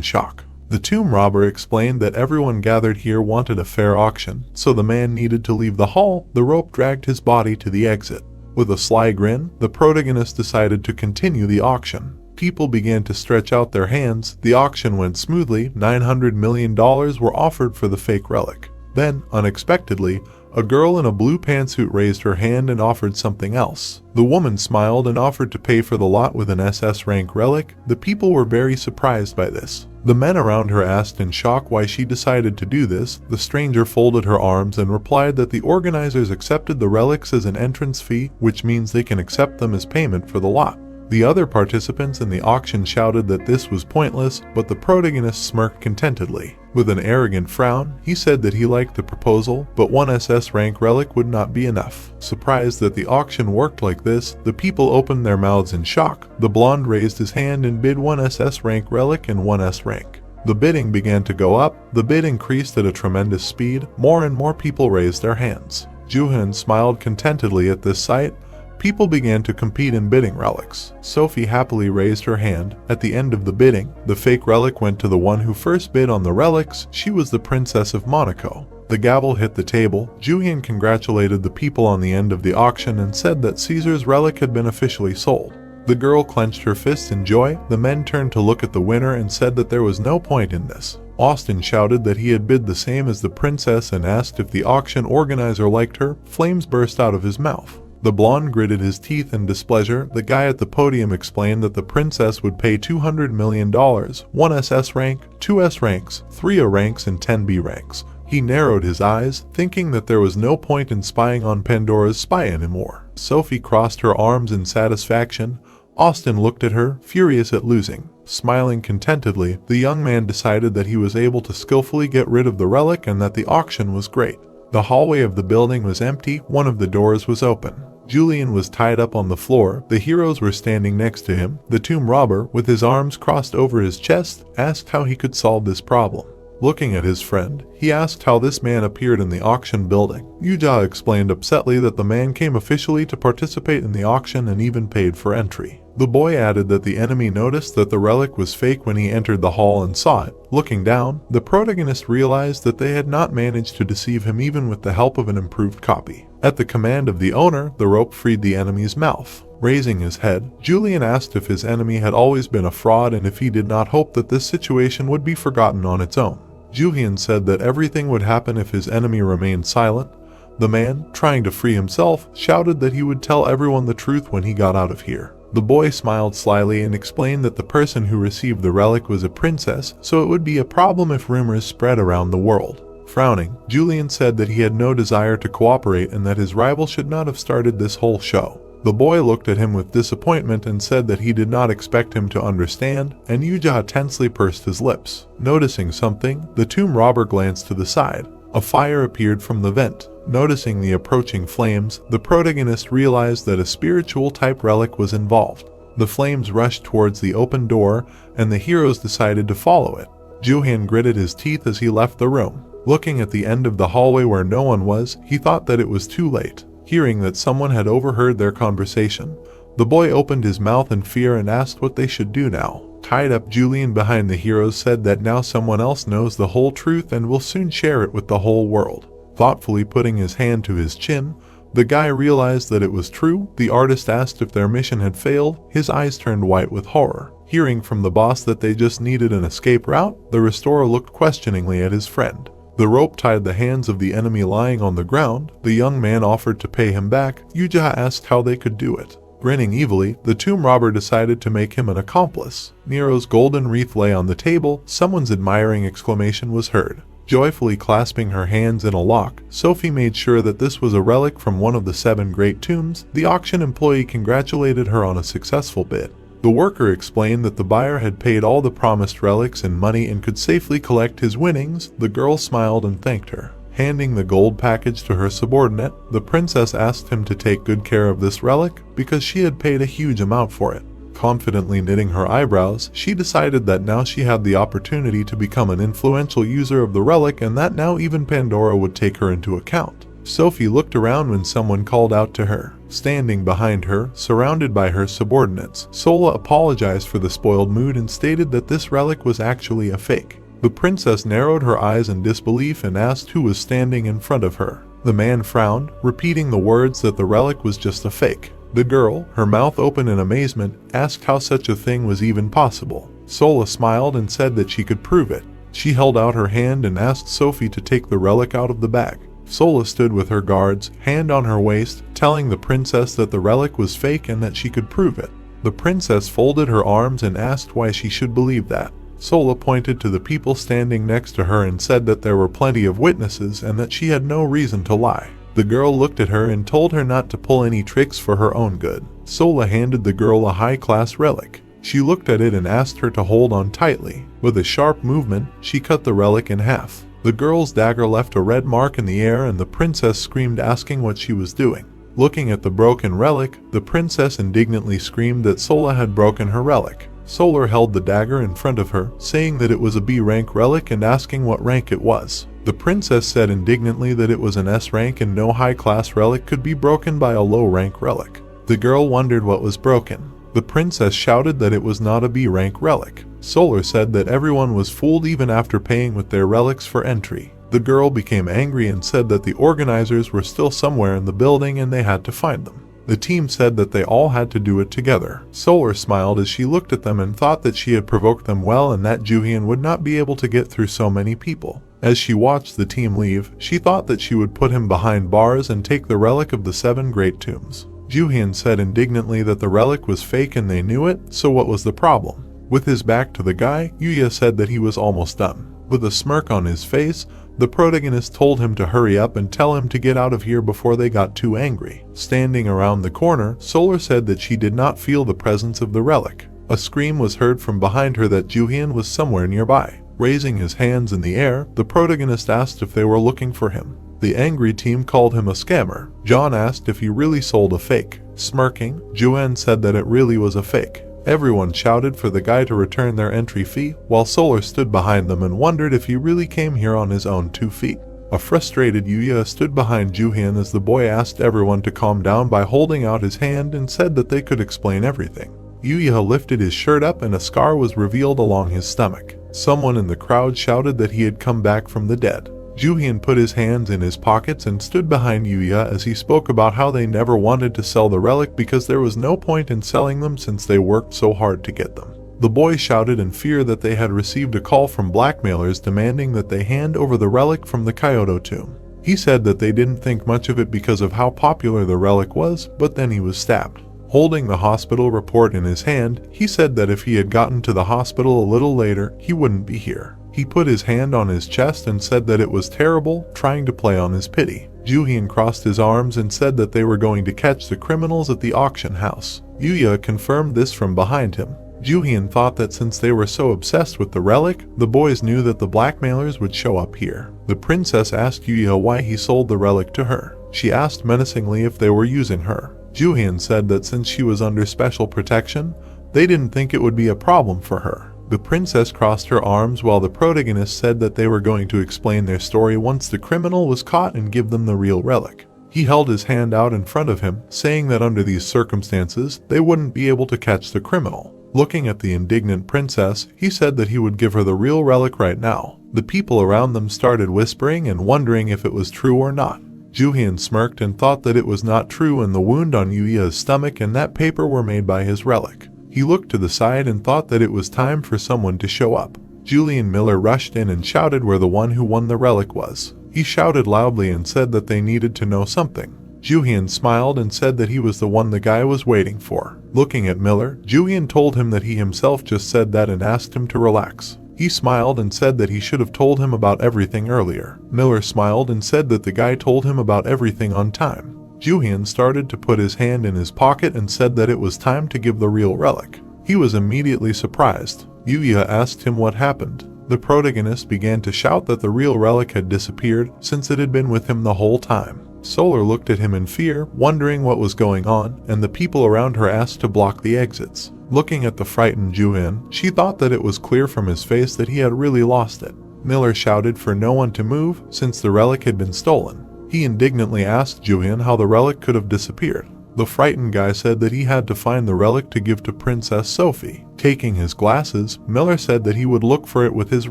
shock. The tomb robber explained that everyone gathered here wanted a fair auction, so the man needed to leave the hall. The rope dragged his body to the exit. With a sly grin, the protagonist decided to continue the auction. People began to stretch out their hands. The auction went smoothly. $900 million were offered for the fake relic. Then, unexpectedly, a girl in a blue pantsuit raised her hand and offered something else. The woman smiled and offered to pay for the lot with an SS rank relic. The people were very surprised by this. The men around her asked in shock why she decided to do this. The stranger folded her arms and replied that the organizers accepted the relics as an entrance fee, which means they can accept them as payment for the lot. The other participants in the auction shouted that this was pointless, but the protagonist smirked contentedly. With an arrogant frown, he said that he liked the proposal, but one SS rank relic would not be enough. Surprised that the auction worked like this, the people opened their mouths in shock. The blonde raised his hand and bid one SS rank relic and one S rank. The bidding began to go up. The bid increased at a tremendous speed. More and more people raised their hands. Jooheon smiled contentedly at this sight. People began to compete in bidding relics. Sophie happily raised her hand. At the end of the bidding, the fake relic went to the one who first bid on the relics. She was the Princess of Monaco. The gavel hit the table. Jooheon congratulated the people on the end of the auction and said that Caesar's relic had been officially sold. The girl clenched her fists in joy. The men turned to look at the winner and said that there was no point in this. Austin shouted that he had bid the same as the princess and asked if the auction organizer liked her. Flames burst out of his mouth. The blonde gritted his teeth in displeasure. The guy at the podium explained that the princess would pay $200 million, 1 SS rank, 2 S ranks, 3 A ranks and 10 B ranks. He narrowed his eyes, thinking that there was no point in spying on Pandora's spy anymore. Sophie crossed her arms in satisfaction. Austin looked at her, furious at losing. Smiling contentedly, the young man decided that he was able to skillfully get rid of the relic and that the auction was great. The hallway of the building was empty. One of the doors was open. Julian was tied up on the floor. The heroes were standing next to him. The tomb robber, with his arms crossed over his chest, asked how he could solve this problem. Looking at his friend, he asked how this man appeared in the auction building. Yuja explained upsetly that the man came officially to participate in the auction and even paid for entry. The boy added that the enemy noticed that the relic was fake when he entered the hall and saw it. Looking down, the protagonist realized that they had not managed to deceive him even with the help of an improved copy. At the command of the owner, the rope freed the enemy's mouth. Raising his head, Julian asked if his enemy had always been a fraud and if he did not hope that this situation would be forgotten on its own. Jooheon said that everything would happen if his enemy remained silent. The man, trying to free himself, shouted that he would tell everyone the truth when he got out of here. The boy smiled slyly and explained that the person who received the relic was a princess, so it would be a problem if rumors spread around the world. Frowning, Julian said that he had no desire to cooperate and that his rival should not have started this whole show. The boy looked at him with disappointment and said that he did not expect him to understand, and Yuja tensely pursed his lips. Noticing something, the tomb robber glanced to the side. A fire appeared from the vent. Noticing the approaching flames, the protagonist realized that a spiritual-type relic was involved. The flames rushed towards the open door, and the heroes decided to follow it. Jooheon gritted his teeth as he left the room. Looking at the end of the hallway where no one was, he thought that it was too late. Hearing that someone had overheard their conversation, the boy opened his mouth in fear and asked what they should do now. Tied up, Julian behind the heroes said that now someone else knows the whole truth and will soon share it with the whole world. Thoughtfully putting his hand to his chin, the guy realized that it was true. The artist asked if their mission had failed. His eyes turned white with horror. Hearing from the boss that they just needed an escape route, the restorer looked questioningly at his friend. The rope tied the hands of the enemy lying on the ground. The young man offered to pay him back. Yuja asked how they could do it. Grinning evilly, the tomb robber decided to make him an accomplice. Nero's golden wreath lay on the table. Someone's admiring exclamation was heard. Joyfully clasping her hands in a lock, Sophie made sure that this was a relic from one of the 7 great tombs. The auction employee congratulated her on a successful bid. The worker explained that the buyer had paid all the promised relics in money and could safely collect his winnings. The girl smiled and thanked her. Handing the gold package to her subordinate, the princess asked him to take good care of this relic because she had paid a huge amount for it. Confidently knitting her eyebrows, she decided that now she had the opportunity to become an influential user of the relic and that now even Pandora would take her into account. Sophie looked around when someone called out to her. Standing behind her, surrounded by her subordinates, Sola apologized for the spoiled mood and stated that this relic was actually a fake. The princess narrowed her eyes in disbelief and asked who was standing in front of her. The man frowned, repeating the words that the relic was just a fake. The girl, her mouth open in amazement, asked how such a thing was even possible. Sola smiled and said that she could prove it. She held out her hand and asked Sophie to take the relic out of the bag. Sola stood with her guards, hand on her waist, telling the princess that the relic was fake and that she could prove it. The princess folded her arms and asked why she should believe that. Sola pointed to the people standing next to her and said that there were plenty of witnesses and that she had no reason to lie. The girl looked at her and told her not to pull any tricks for her own good. Sola handed the girl a high-class relic. She looked at it and asked her to hold on tightly. With a sharp movement, she cut the relic in half. The girl's dagger left a red mark in the air and the princess screamed, asking what she was doing. Looking at the broken relic, the princess indignantly screamed that Sola had broken her relic. Sola held the dagger in front of her, saying that it was a B rank relic and asking what rank it was. The princess said indignantly that it was an S rank and no high-class relic could be broken by a low-rank relic. The girl wondered what was broken. The princess shouted that it was not a B rank relic. Sola said that everyone was fooled even after paying with their relics for entry. The girl became angry and said that the organizers were still somewhere in the building and they had to find them. The team said that they all had to do it together. Solar smiled as she looked at them and thought that she had provoked them well and that Jooheon would not be able to get through so many people. As she watched the team leave, she thought that she would put him behind bars and take the relic of the 7 great tombs. Jooheon said indignantly that the relic was fake and they knew it, so what was the problem? With his back to the guy, Yuya said that he was almost done. With a smirk on his face, the protagonist told him to hurry up and tell him to get out of here before they got too angry. Standing around the corner, Solar said that she did not feel the presence of the relic. A scream was heard from behind her that Jooheon was somewhere nearby. Raising his hands in the air, the protagonist asked if they were looking for him. The angry team called him a scammer. John asked if he really sold a fake. Smirking, Jooheon said that it really was a fake. Everyone shouted for the guy to return their entry fee, while Solar stood behind them and wondered if he really came here on his own 2 feet. A frustrated Yuya stood behind Jooheon as the boy asked everyone to calm down by holding out his hand and said that they could explain everything. Yuya lifted his shirt up and a scar was revealed along his stomach. Someone in the crowd shouted that he had come back from the dead. Jooheon put his hands in his pockets and stood behind Yuya as he spoke about how they never wanted to sell the relic because there was no point in selling them since they worked so hard to get them. The boy shouted in fear that they had received a call from blackmailers demanding that they hand over the relic from the Kyoto tomb. He said that they didn't think much of it because of how popular the relic was, but then he was stabbed. Holding the hospital report in his hand, he said that if he had gotten to the hospital a little later, he wouldn't be here. He put his hand on his chest and said that it was terrible, trying to play on his pity. Jooheon crossed his arms and said that they were going to catch the criminals at the auction house. Yuya confirmed this from behind him. Jooheon thought that since they were so obsessed with the relic, the boys knew that the blackmailers would show up here. The princess asked Yuya why he sold the relic to her. She asked menacingly if they were using her. Jooheon said that since she was under special protection, they didn't think it would be a problem for her. The princess crossed her arms while the protagonist said that they were going to explain their story once the criminal was caught and give them the real relic. He held his hand out in front of him, saying that under these circumstances, they wouldn't be able to catch the criminal. Looking at the indignant princess, he said that he would give her the real relic right now. The people around them started whispering and wondering if it was true or not. Jooheon smirked and thought that it was not true and the wound on Yuya's stomach and that paper were made by his relic. He looked to the side and thought that it was time for someone to show up. Julian Miller rushed in and shouted where the one who won the relic was. He shouted loudly and said that they needed to know something. Jooheon smiled and said that he was the one the guy was waiting for. Looking at Miller, Jooheon told him that he himself just said that and asked him to relax. He smiled and said that he should have told him about everything earlier. Miller smiled and said that the guy told him about everything on time. Jooheon started to put his hand in his pocket and said that it was time to give the real relic. He was immediately surprised. Yuya asked him what happened. The protagonist began to shout that the real relic had disappeared since it had been with him the whole time. Solar looked at him in fear, wondering what was going on, and the people around her asked to block the exits. Looking at the frightened Jooheon, she thought that it was clear from his face that he had really lost it. Miller shouted for no one to move since the relic had been stolen. He indignantly asked Jooheon how the relic could have disappeared. The frightened guy said that he had to find the relic to give to Princess Sophie. Taking his glasses, Miller said that he would look for it with his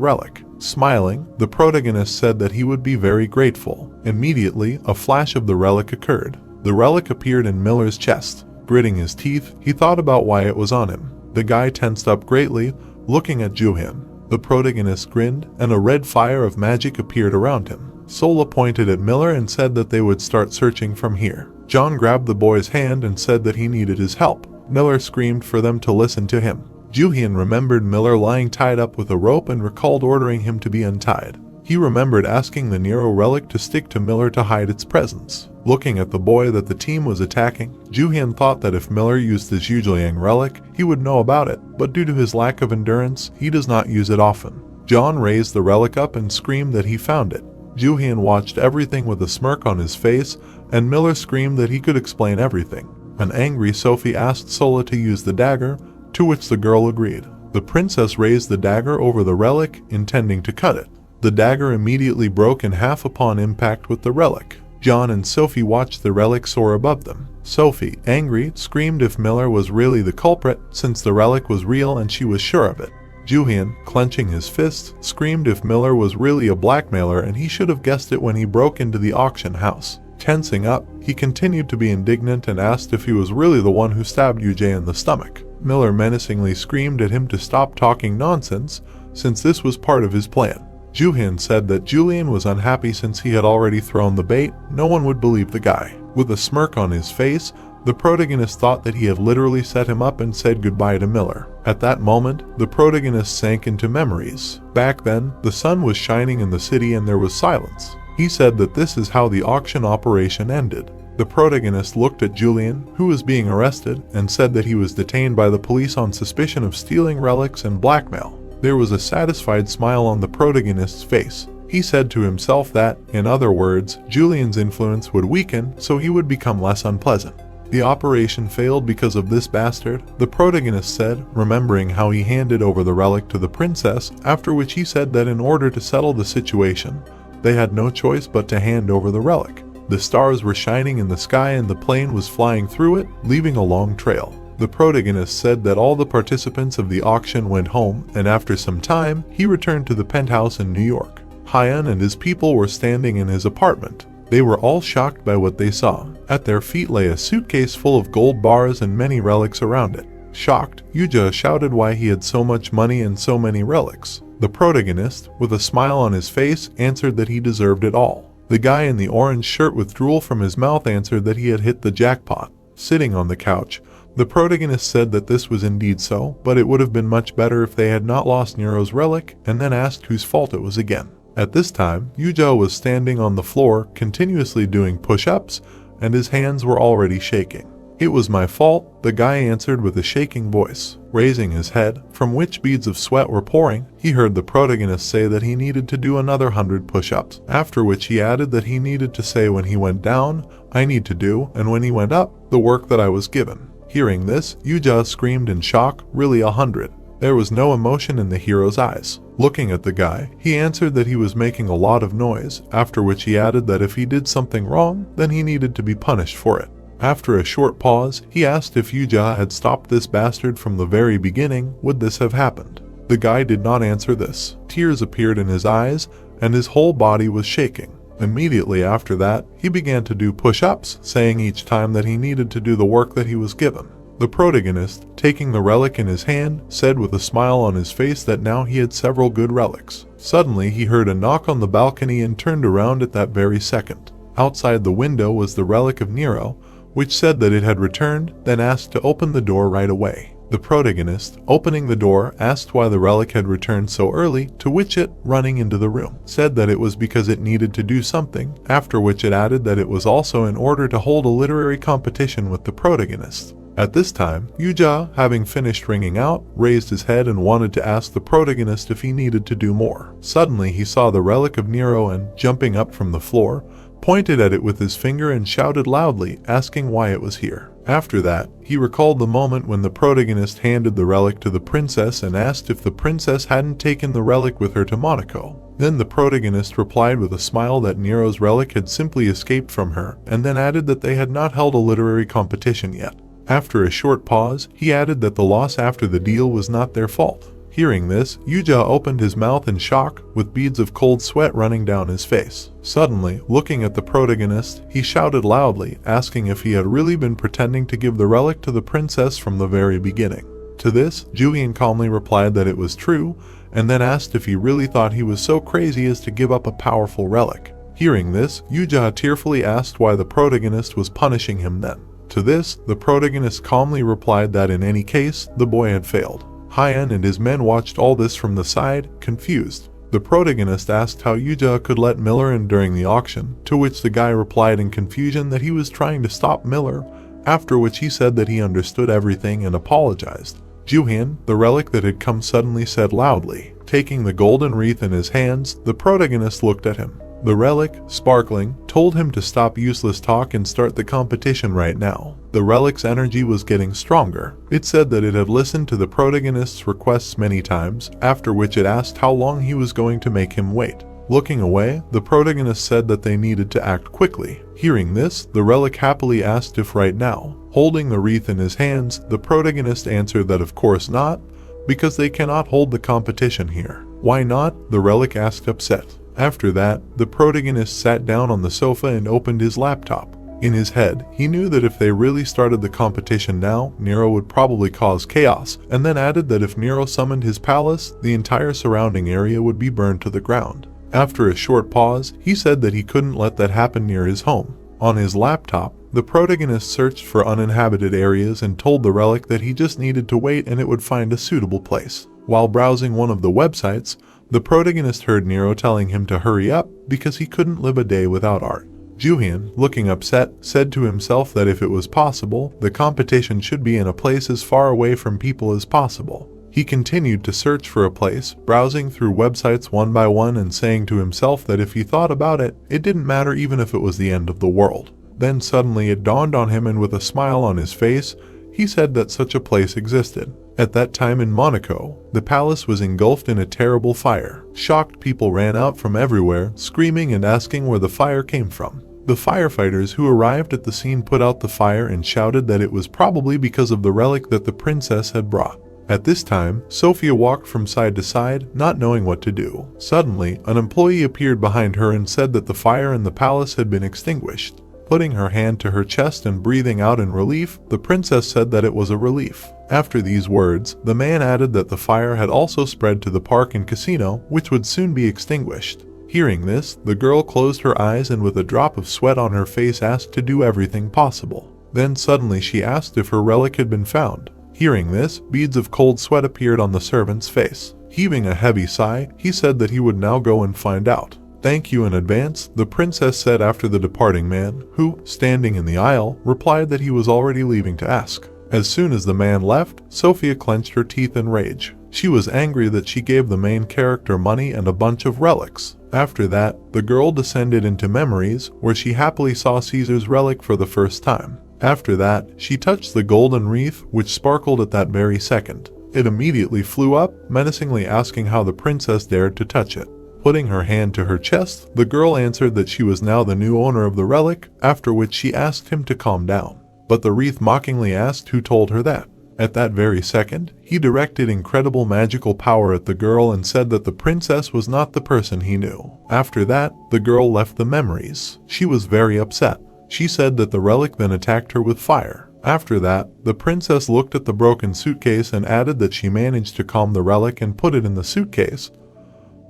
relic. Smiling, the protagonist said that he would be very grateful. Immediately, a flash of the relic occurred. The relic appeared in Miller's chest. Gritting his teeth, he thought about why it was on him. The guy tensed up greatly, looking at Jooheon. The protagonist grinned, and a red fire of magic appeared around him. Sola pointed at Miller and said that they would start searching from here. John grabbed the boy's hand and said that he needed his help. Miller screamed for them to listen to him. Jooheon remembered Miller lying tied up with a rope and recalled ordering him to be untied. He remembered asking the Nero relic to stick to Miller to hide its presence. Looking at the boy that the team was attacking, Jooheon thought that if Miller used the Zhujiang relic, he would know about it, but due to his lack of endurance, he does not use it often. John raised the relic up and screamed that he found it. Jooheon watched everything with a smirk on his face, and Miller screamed that he could explain everything. An angry Sophie asked Sola to use the dagger, to which the girl agreed. The princess raised the dagger over the relic, intending to cut it. The dagger immediately broke in half upon impact with the relic. John and Sophie watched the relic soar above them. Sophie, angry, screamed if Miller was really the culprit, since the relic was real and she was sure of it. Jooheon, clenching his fists, screamed if Miller was really a blackmailer and he should have guessed it when he broke into the auction house. Tensing up, he continued to be indignant and asked if he was really the one who stabbed Yoo-jae in the stomach. Miller menacingly screamed at him to stop talking nonsense, since this was part of his plan. Jooheon said that Julian was unhappy since he had already thrown the bait. No one would believe the guy. With a smirk on his face, the protagonist thought that he had literally set him up and said goodbye to Miller. At that moment, the protagonist sank into memories. Back then, the sun was shining in the city and there was silence. He said that this is how the auction operation ended. The protagonist looked at Julian, who was being arrested, and said that he was detained by the police on suspicion of stealing relics and blackmail. There was a satisfied smile on the protagonist's face. He said to himself that, in other words, Julian's influence would weaken, so he would become less unpleasant. The operation failed because of this bastard, the protagonist said, remembering how he handed over the relic to the princess, after which he said that in order to settle the situation, they had no choice but to hand over the relic. The stars were shining in the sky and the plane was flying through it, leaving a long trail. The protagonist said that all the participants of the auction went home, and after some time, he returned to the penthouse in New York. Hyun and his people were standing in his apartment. They were all shocked by what they saw. At their feet lay a suitcase full of gold bars and many relics around it. Shocked, Yoo-jae shouted why he had so much money and so many relics. The protagonist, with a smile on his face, answered that he deserved it all. The guy in the orange shirt with drool from his mouth answered that he had hit the jackpot. Sitting on the couch, the protagonist said that this was indeed so, but it would have been much better if they had not lost Nero's relic, and then asked whose fault it was again. At this time, Yoo-jae was standing on the floor, continuously doing push-ups, and his hands were already shaking. "It was my fault," the guy answered with a shaking voice. Raising his head, from which beads of sweat were pouring, he heard the protagonist say that he needed to do another 100 push-ups, after which he added that he needed to say when he went down, "I need to do," and when he went up, "the work that I was given." Hearing this, Yoo-jae screamed in shock, "Really 100? There was no emotion in the hero's eyes. Looking at the guy, he answered that he was making a lot of noise, after which he added that if he did something wrong, then he needed to be punished for it. After a short pause, he asked if Yoo-jae had stopped this bastard from the very beginning, would this have happened? The guy did not answer this. Tears appeared in his eyes, and his whole body was shaking. Immediately after that, he began to do push-ups, saying each time that he needed to do the work that he was given. The protagonist, taking the relic in his hand, said with a smile on his face that now he had several good relics. Suddenly he heard a knock on the balcony and turned around at that very second. Outside the window was the relic of Nero, which said that it had returned, then asked to open the door right away. The protagonist, opening the door, asked why the relic had returned so early, to which it, running into the room, said that it was because it needed to do something, after which it added that it was also in order to hold a literary competition with the protagonist. At this time, Yoo-jae, having finished ringing out, raised his head and wanted to ask the protagonist if he needed to do more. Suddenly he saw the relic of Nero and, jumping up from the floor, pointed at it with his finger and shouted loudly, asking why it was here. After that, he recalled the moment when the protagonist handed the relic to the princess and asked if the princess hadn't taken the relic with her to Monaco. Then the protagonist replied with a smile that Nero's relic had simply escaped from her, and then added that they had not held a literary competition yet. After a short pause, he added that the loss after the deal was not their fault. Hearing this, Yoo-jae opened his mouth in shock, with beads of cold sweat running down his face. Suddenly, looking at the protagonist, he shouted loudly, asking if he had really been pretending to give the relic to the princess from the very beginning. To this, Jooheon calmly replied that it was true, and then asked if he really thought he was so crazy as to give up a powerful relic. Hearing this, Yoo-jae tearfully asked why the protagonist was punishing him then. To this, the protagonist calmly replied that in any case, the boy had failed. Hyun and his men watched all this from the side, confused. The protagonist asked how Yoo-jae could let Miller in during the auction, to which the guy replied in confusion that he was trying to stop Miller, after which he said that he understood everything and apologized. Jooheon, the relic that had come suddenly, said loudly. Taking the golden wreath in his hands, the protagonist looked at him. The relic, sparkling, told him to stop useless talk and start the competition right now. The relic's energy was getting stronger. It said that it had listened to the protagonist's requests many times, after which it asked how long he was going to make him wait. Looking away, the protagonist said that they needed to act quickly. Hearing this, the relic happily asked if right now. Holding the wreath in his hands, the protagonist answered that of course not, because they cannot hold the competition here. Why not? The relic asked, upset. After that, the protagonist sat down on the sofa and opened his laptop. In his head, he knew that if they really started the competition now, Nero would probably cause chaos, and then added that if Nero summoned his palace, the entire surrounding area would be burned to the ground. After a short pause, he said that he couldn't let that happen near his home. On his laptop, the protagonist searched for uninhabited areas and told the relic that he just needed to wait and it would find a suitable place. While browsing one of the websites, the protagonist heard Nero telling him to hurry up because he couldn't live a day without art. Jooheon, looking upset, said to himself that if it was possible, the competition should be in a place as far away from people as possible. He continued to search for a place, browsing through websites one by one and saying to himself that if he thought about it, it didn't matter even if it was the end of the world. Then suddenly it dawned on him, and with a smile on his face, he said that such a place existed. At that time in Monaco, the palace was engulfed in a terrible fire. Shocked people ran out from everywhere, screaming and asking where the fire came from. The firefighters who arrived at the scene put out the fire and shouted that it was probably because of the relic that the princess had brought. At this time, Sophia walked from side to side, not knowing what to do. Suddenly, an employee appeared behind her and said that the fire in the palace had been extinguished. Putting her hand to her chest and breathing out in relief, the princess said that it was a relief. After these words, the man added that the fire had also spread to the park and casino, which would soon be extinguished. Hearing this, the girl closed her eyes and with a drop of sweat on her face asked to do everything possible. Then suddenly she asked if her relic had been found. Hearing this, beads of cold sweat appeared on the servant's face. Heaving a heavy sigh, he said that he would now go and find out. "Thank you in advance," the princess said after the departing man, who, standing in the aisle, replied that he was already leaving to ask. As soon as the man left, Sophia clenched her teeth in rage. She was angry that she gave the main character money and a bunch of relics. After that, the girl descended into memories, where she happily saw Caesar's relic for the first time. After that, she touched the golden wreath, which sparkled at that very second. It immediately flew up, menacingly asking how the princess dared to touch it. Putting her hand to her chest, the girl answered that she was now the new owner of the relic, after which she asked him to calm down. But the wreath mockingly asked who told her that. At that very second, he directed incredible magical power at the girl and said that the princess was not the person he knew. After that, the girl left the memories. She was very upset. She said that the relic then attacked her with fire. After that, the princess looked at the broken suitcase and added that she managed to calm the relic and put it in the suitcase,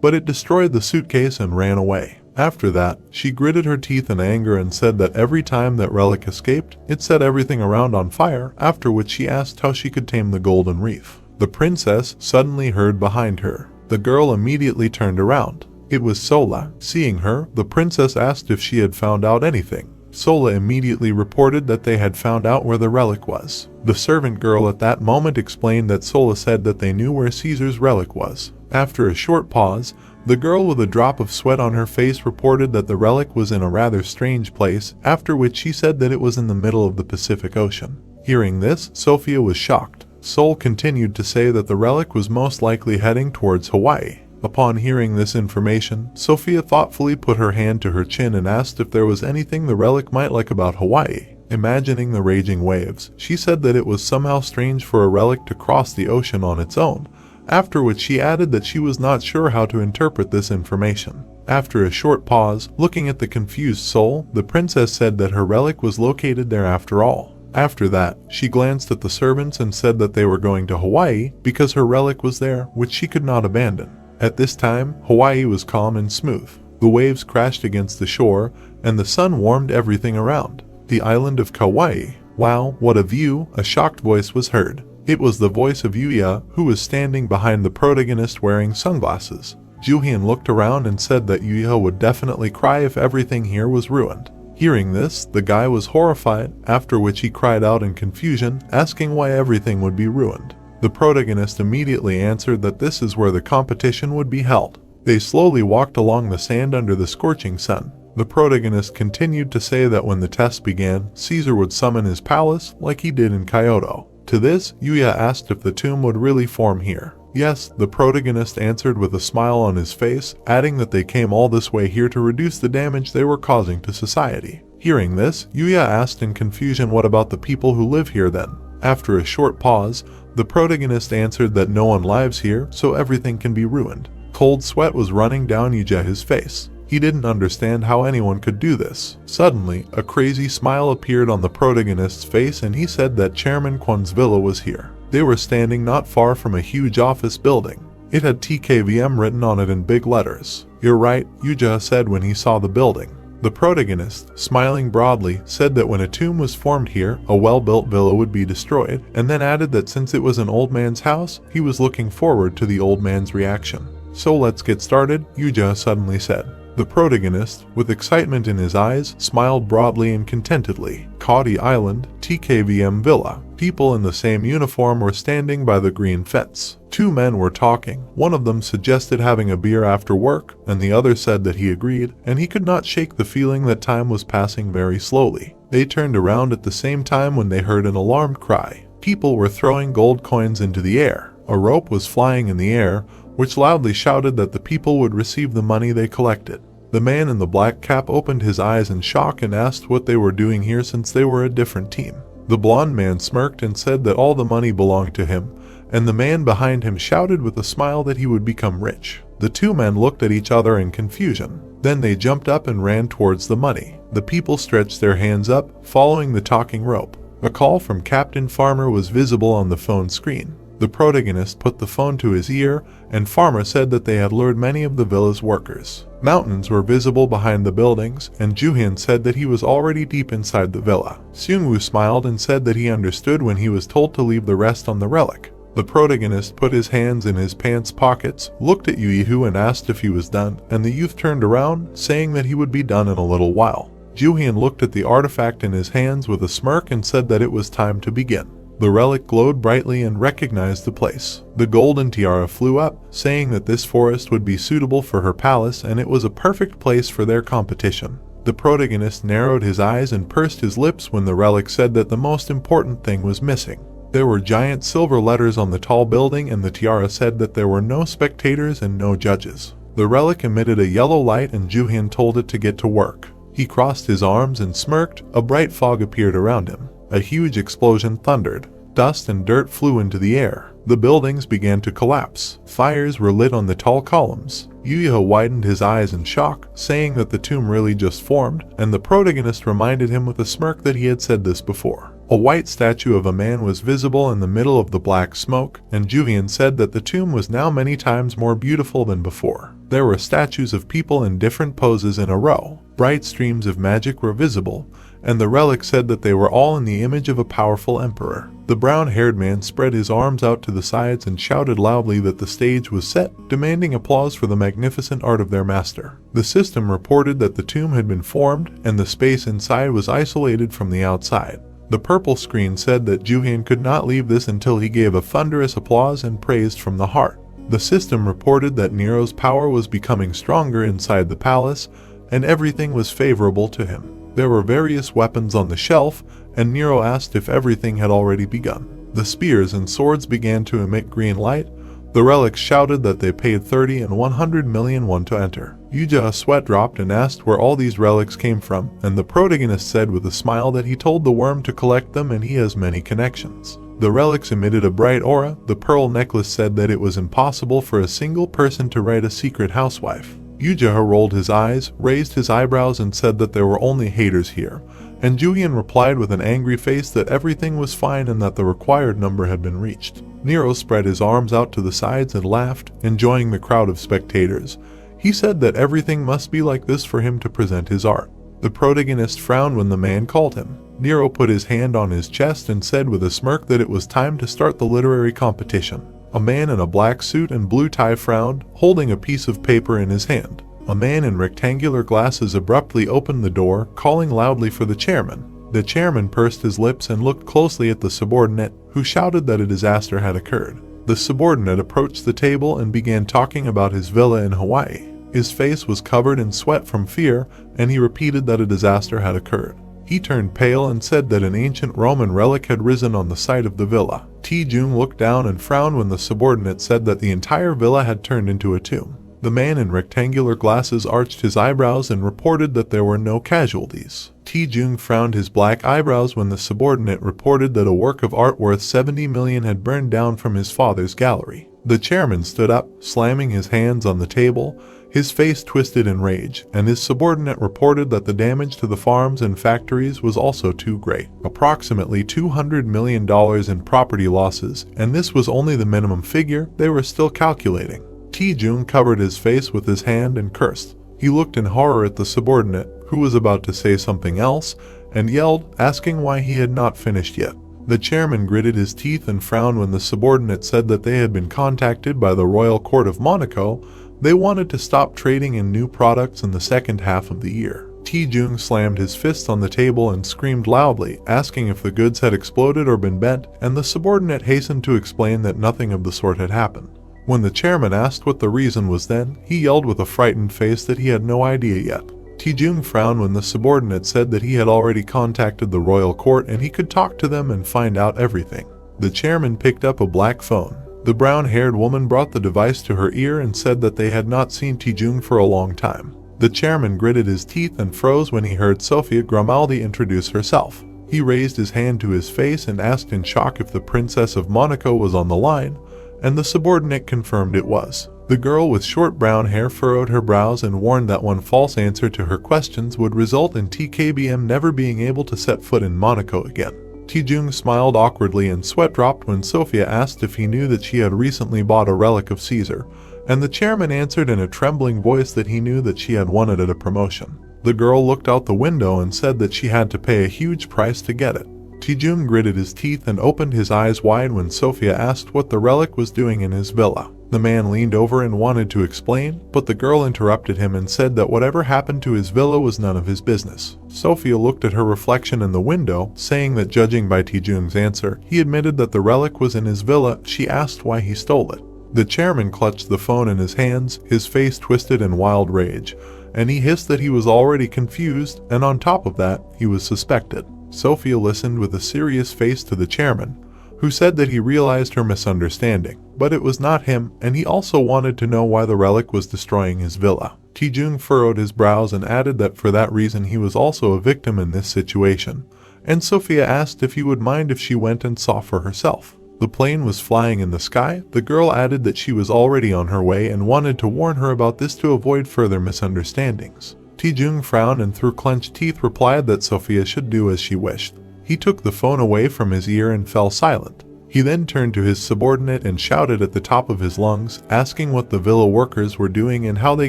but it destroyed the suitcase and ran away. After that, she gritted her teeth in anger and said that every time that relic escaped, it set everything around on fire, after which she asked how she could tame the golden wreath. The princess suddenly heard behind her. The girl immediately turned around. It was Sola. Seeing her, the princess asked if she had found out anything. Sola immediately reported that they had found out where the relic was. The servant girl at that moment explained that Sola said that they knew where Caesar's relic was. After a short pause, the girl with a drop of sweat on her face reported that the relic was in a rather strange place, after which she said that it was in the middle of the Pacific Ocean. Hearing this, Sophia was shocked. Sol continued to say that the relic was most likely heading towards Hawaii. Upon hearing this information, Sophia thoughtfully put her hand to her chin and asked if there was anything the relic might like about Hawaii. Imagining the raging waves, she said that it was somehow strange for a relic to cross the ocean on its own, after which she added that she was not sure how to interpret this information. After a short pause, looking at the confused Sol, the princess said that her relic was located there after all. After that, she glanced at the servants and said that they were going to Hawaii because her relic was there, which she could not abandon. At this time, Hawaii was calm and smooth. The waves crashed against the shore, and the sun warmed everything around. The island of Kauai. Wow, what a view! A shocked voice was heard. It was the voice of Yuya, who was standing behind the protagonist wearing sunglasses. Jooheon looked around and said that Yuya would definitely cry if everything here was ruined. Hearing this, the guy was horrified, after which he cried out in confusion, asking why everything would be ruined. The protagonist immediately answered that this is where the competition would be held. They slowly walked along the sand under the scorching sun. The protagonist continued to say that when the test began, Caesar would summon his palace like he did in Kyoto. To this, Yuya asked if the tomb would really form here. Yes, the protagonist answered with a smile on his face, adding that they came all this way here to reduce the damage they were causing to society. Hearing this, Yuya asked in confusion what about the people who live here then? After a short pause, The protagonist answered that no one lives here, so everything can be ruined. Cold sweat was running down Jooheon's face. He didn't understand how anyone could do this. Suddenly, a crazy smile appeared on the protagonist's face and he said that Chairman Kwon's villa was here. They were standing not far from a huge office building. It had TKVM written on it in big letters. "You're right," Jooheon said when he saw the building. The protagonist, smiling broadly, said that when a tomb was formed here, a well-built villa would be destroyed, and then added that since it was an old man's house, he was looking forward to the old man's reaction. "So let's get started," Jooheon suddenly said. The protagonist, with excitement in his eyes, smiled broadly and contentedly. Kauri Island, TKVM Villa. People in the same uniform were standing by the green fence. Two men were talking. One of them suggested having a beer after work, and the other said that he agreed, and he could not shake the feeling that time was passing very slowly. They turned around at the same time when they heard an alarmed cry. People were throwing gold coins into the air. A rope was flying in the air, which loudly shouted that the people would receive the money they collected. The man in the black cap opened his eyes in shock and asked what they were doing here since they were a different team. The blonde man smirked and said that all the money belonged to him, and the man behind him shouted with a smile that he would become rich. The two men looked at each other in confusion. Then they jumped up and ran towards the money. The people stretched their hands up, following the talking rope. A call from Captain Farmer was visible on the phone screen. The protagonist put the phone to his ear, and Farmer said that they had lured many of the villa's workers. Mountains were visible behind the buildings, and Jooheon said that he was already deep inside the villa. STmanhwa smiled and said that he understood when he was told to leave the rest on the relic. The protagonist put his hands in his pants pockets, looked at Jooheon and asked if he was done, and the youth turned around, saying that he would be done in a little while. Jooheon looked at the artifact in his hands with a smirk and said that it was time to begin. The relic glowed brightly and recognized the place. The golden tiara flew up, saying that this forest would be suitable for her palace and it was a perfect place for their competition. The protagonist narrowed his eyes and pursed his lips when the relic said that the most important thing was missing. There were giant silver letters on the tall building and the tiara said that there were no spectators and no judges. The relic emitted a yellow light and Jooheon told it to get to work. He crossed his arms and smirked. A bright fog appeared around him. A huge explosion thundered. Dust and dirt flew into the air. The buildings began to collapse. Fires were lit on the tall columns. Jooheon widened his eyes in shock, saying that the tomb really just formed, and the protagonist reminded him with a smirk that he had said this before. A white statue of a man was visible in the middle of the black smoke, and Jooheon said that the tomb was now many times more beautiful than before. There were statues of people in different poses in a row. Bright streams of magic were visible, and the relic said that they were all in the image of a powerful emperor. The brown-haired man spread his arms out to the sides and shouted loudly that the stage was set, demanding applause for the magnificent art of their master. The system reported that the tomb had been formed, and the space inside was isolated from the outside. The purple screen said that Jooheon could not leave this until he gave a thunderous applause and praised from the heart. The system reported that Nero's power was becoming stronger inside the palace, and everything was favorable to him. There were various weapons on the shelf, and Nero asked if everything had already begun. The spears and swords began to emit green light. The relics shouted that they paid 30 and 100 million won to enter. Jooheon's sweat dropped and asked where all these relics came from, and the protagonist said with a smile that he told the worm to collect them and he has many connections. The relics emitted a bright aura. The pearl necklace said that it was impossible for a single person to write a secret housewife. Jooheon rolled his eyes, raised his eyebrows and said that there were only haters here, and Jooheon replied with an angry face that everything was fine and that the required number had been reached. Nero spread his arms out to the sides and laughed, enjoying the crowd of spectators. He said that everything must be like this for him to present his art. The protagonist frowned when the man called him. Nero put his hand on his chest and said with a smirk that it was time to start the literary competition. A man in a black suit and blue tie frowned, holding a piece of paper in his hand. A man in rectangular glasses abruptly opened the door, calling loudly for the chairman. The chairman pursed his lips and looked closely at the subordinate, who shouted that a disaster had occurred. The subordinate approached the table and began talking about his villa in Hawaii. His face was covered in sweat from fear, and he repeated that a disaster had occurred. He turned pale and said that an ancient Roman relic had risen on the site of the villa. Jooheon looked down and frowned when the subordinate said that the entire villa had turned into a tomb. The man in rectangular glasses arched his eyebrows and reported that there were no casualties. Taejung frowned his black eyebrows when the subordinate reported that a work of art worth 70 million had burned down from his father's gallery. The chairman stood up, slamming his hands on the table, his face twisted in rage, and his subordinate reported that the damage to the farms and factories was also too great. Approximately $200 million in property losses, and this was only the minimum figure they were still calculating. Taejung covered his face with his hand and cursed. He looked in horror at the subordinate, who was about to say something else, and yelled, asking why he had not finished yet. The chairman gritted his teeth and frowned when the subordinate said that they had been contacted by the Royal Court of Monaco. They wanted to stop trading in new products in the second half of the year. Taejung slammed his fist on the table and screamed loudly, asking if the goods had exploded or been bent, and the subordinate hastened to explain that nothing of the sort had happened. When the chairman asked what the reason was then, he yelled with a frightened face that he had no idea yet. Taejung frowned when the subordinate said that he had already contacted the royal court and he could talk to them and find out everything. The chairman picked up a black phone. The brown-haired woman brought the device to her ear and said that they had not seen Taejung for a long time. The chairman gritted his teeth and froze when he heard Sofia Grimaldi introduce herself. He raised his hand to his face and asked in shock if the Princess of Monaco was on the line, and the subordinate confirmed it was. The girl with short brown hair furrowed her brows and warned that one false answer to her questions would result in TKBM never being able to set foot in Monaco again. Taejung smiled awkwardly and sweat dropped when Sofia asked if he knew that she had recently bought a relic of Caesar, and the chairman answered in a trembling voice that he knew that she had won it at a promotion. The girl looked out the window and said that she had to pay a huge price to get it. Taejung gritted his teeth and opened his eyes wide when Sofia asked what the relic was doing in his villa. The man leaned over and wanted to explain, but the girl interrupted him and said that whatever happened to his villa was none of his business. Sofia looked at her reflection in the window, saying that judging by Taejung's answer, he admitted that the relic was in his villa. She asked why he stole it. The chairman clutched the phone in his hands, his face twisted in wild rage, and he hissed that he was already confused, and on top of that, he was suspected. Sofia listened with a serious face to the chairman, who said that he realized her misunderstanding, but it was not him, and he also wanted to know why the relic was destroying his villa. Taejung furrowed his brows and added that for that reason he was also a victim in this situation, and Sofia asked if he would mind if she went and saw for herself. The plane was flying in the sky. The girl added that she was already on her way and wanted to warn her about this to avoid further misunderstandings. Taejung frowned and through clenched teeth replied that Sofia should do as she wished. He took the phone away from his ear and fell silent. He then turned to his subordinate and shouted at the top of his lungs, asking what the villa workers were doing and how they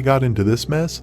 got into this mess.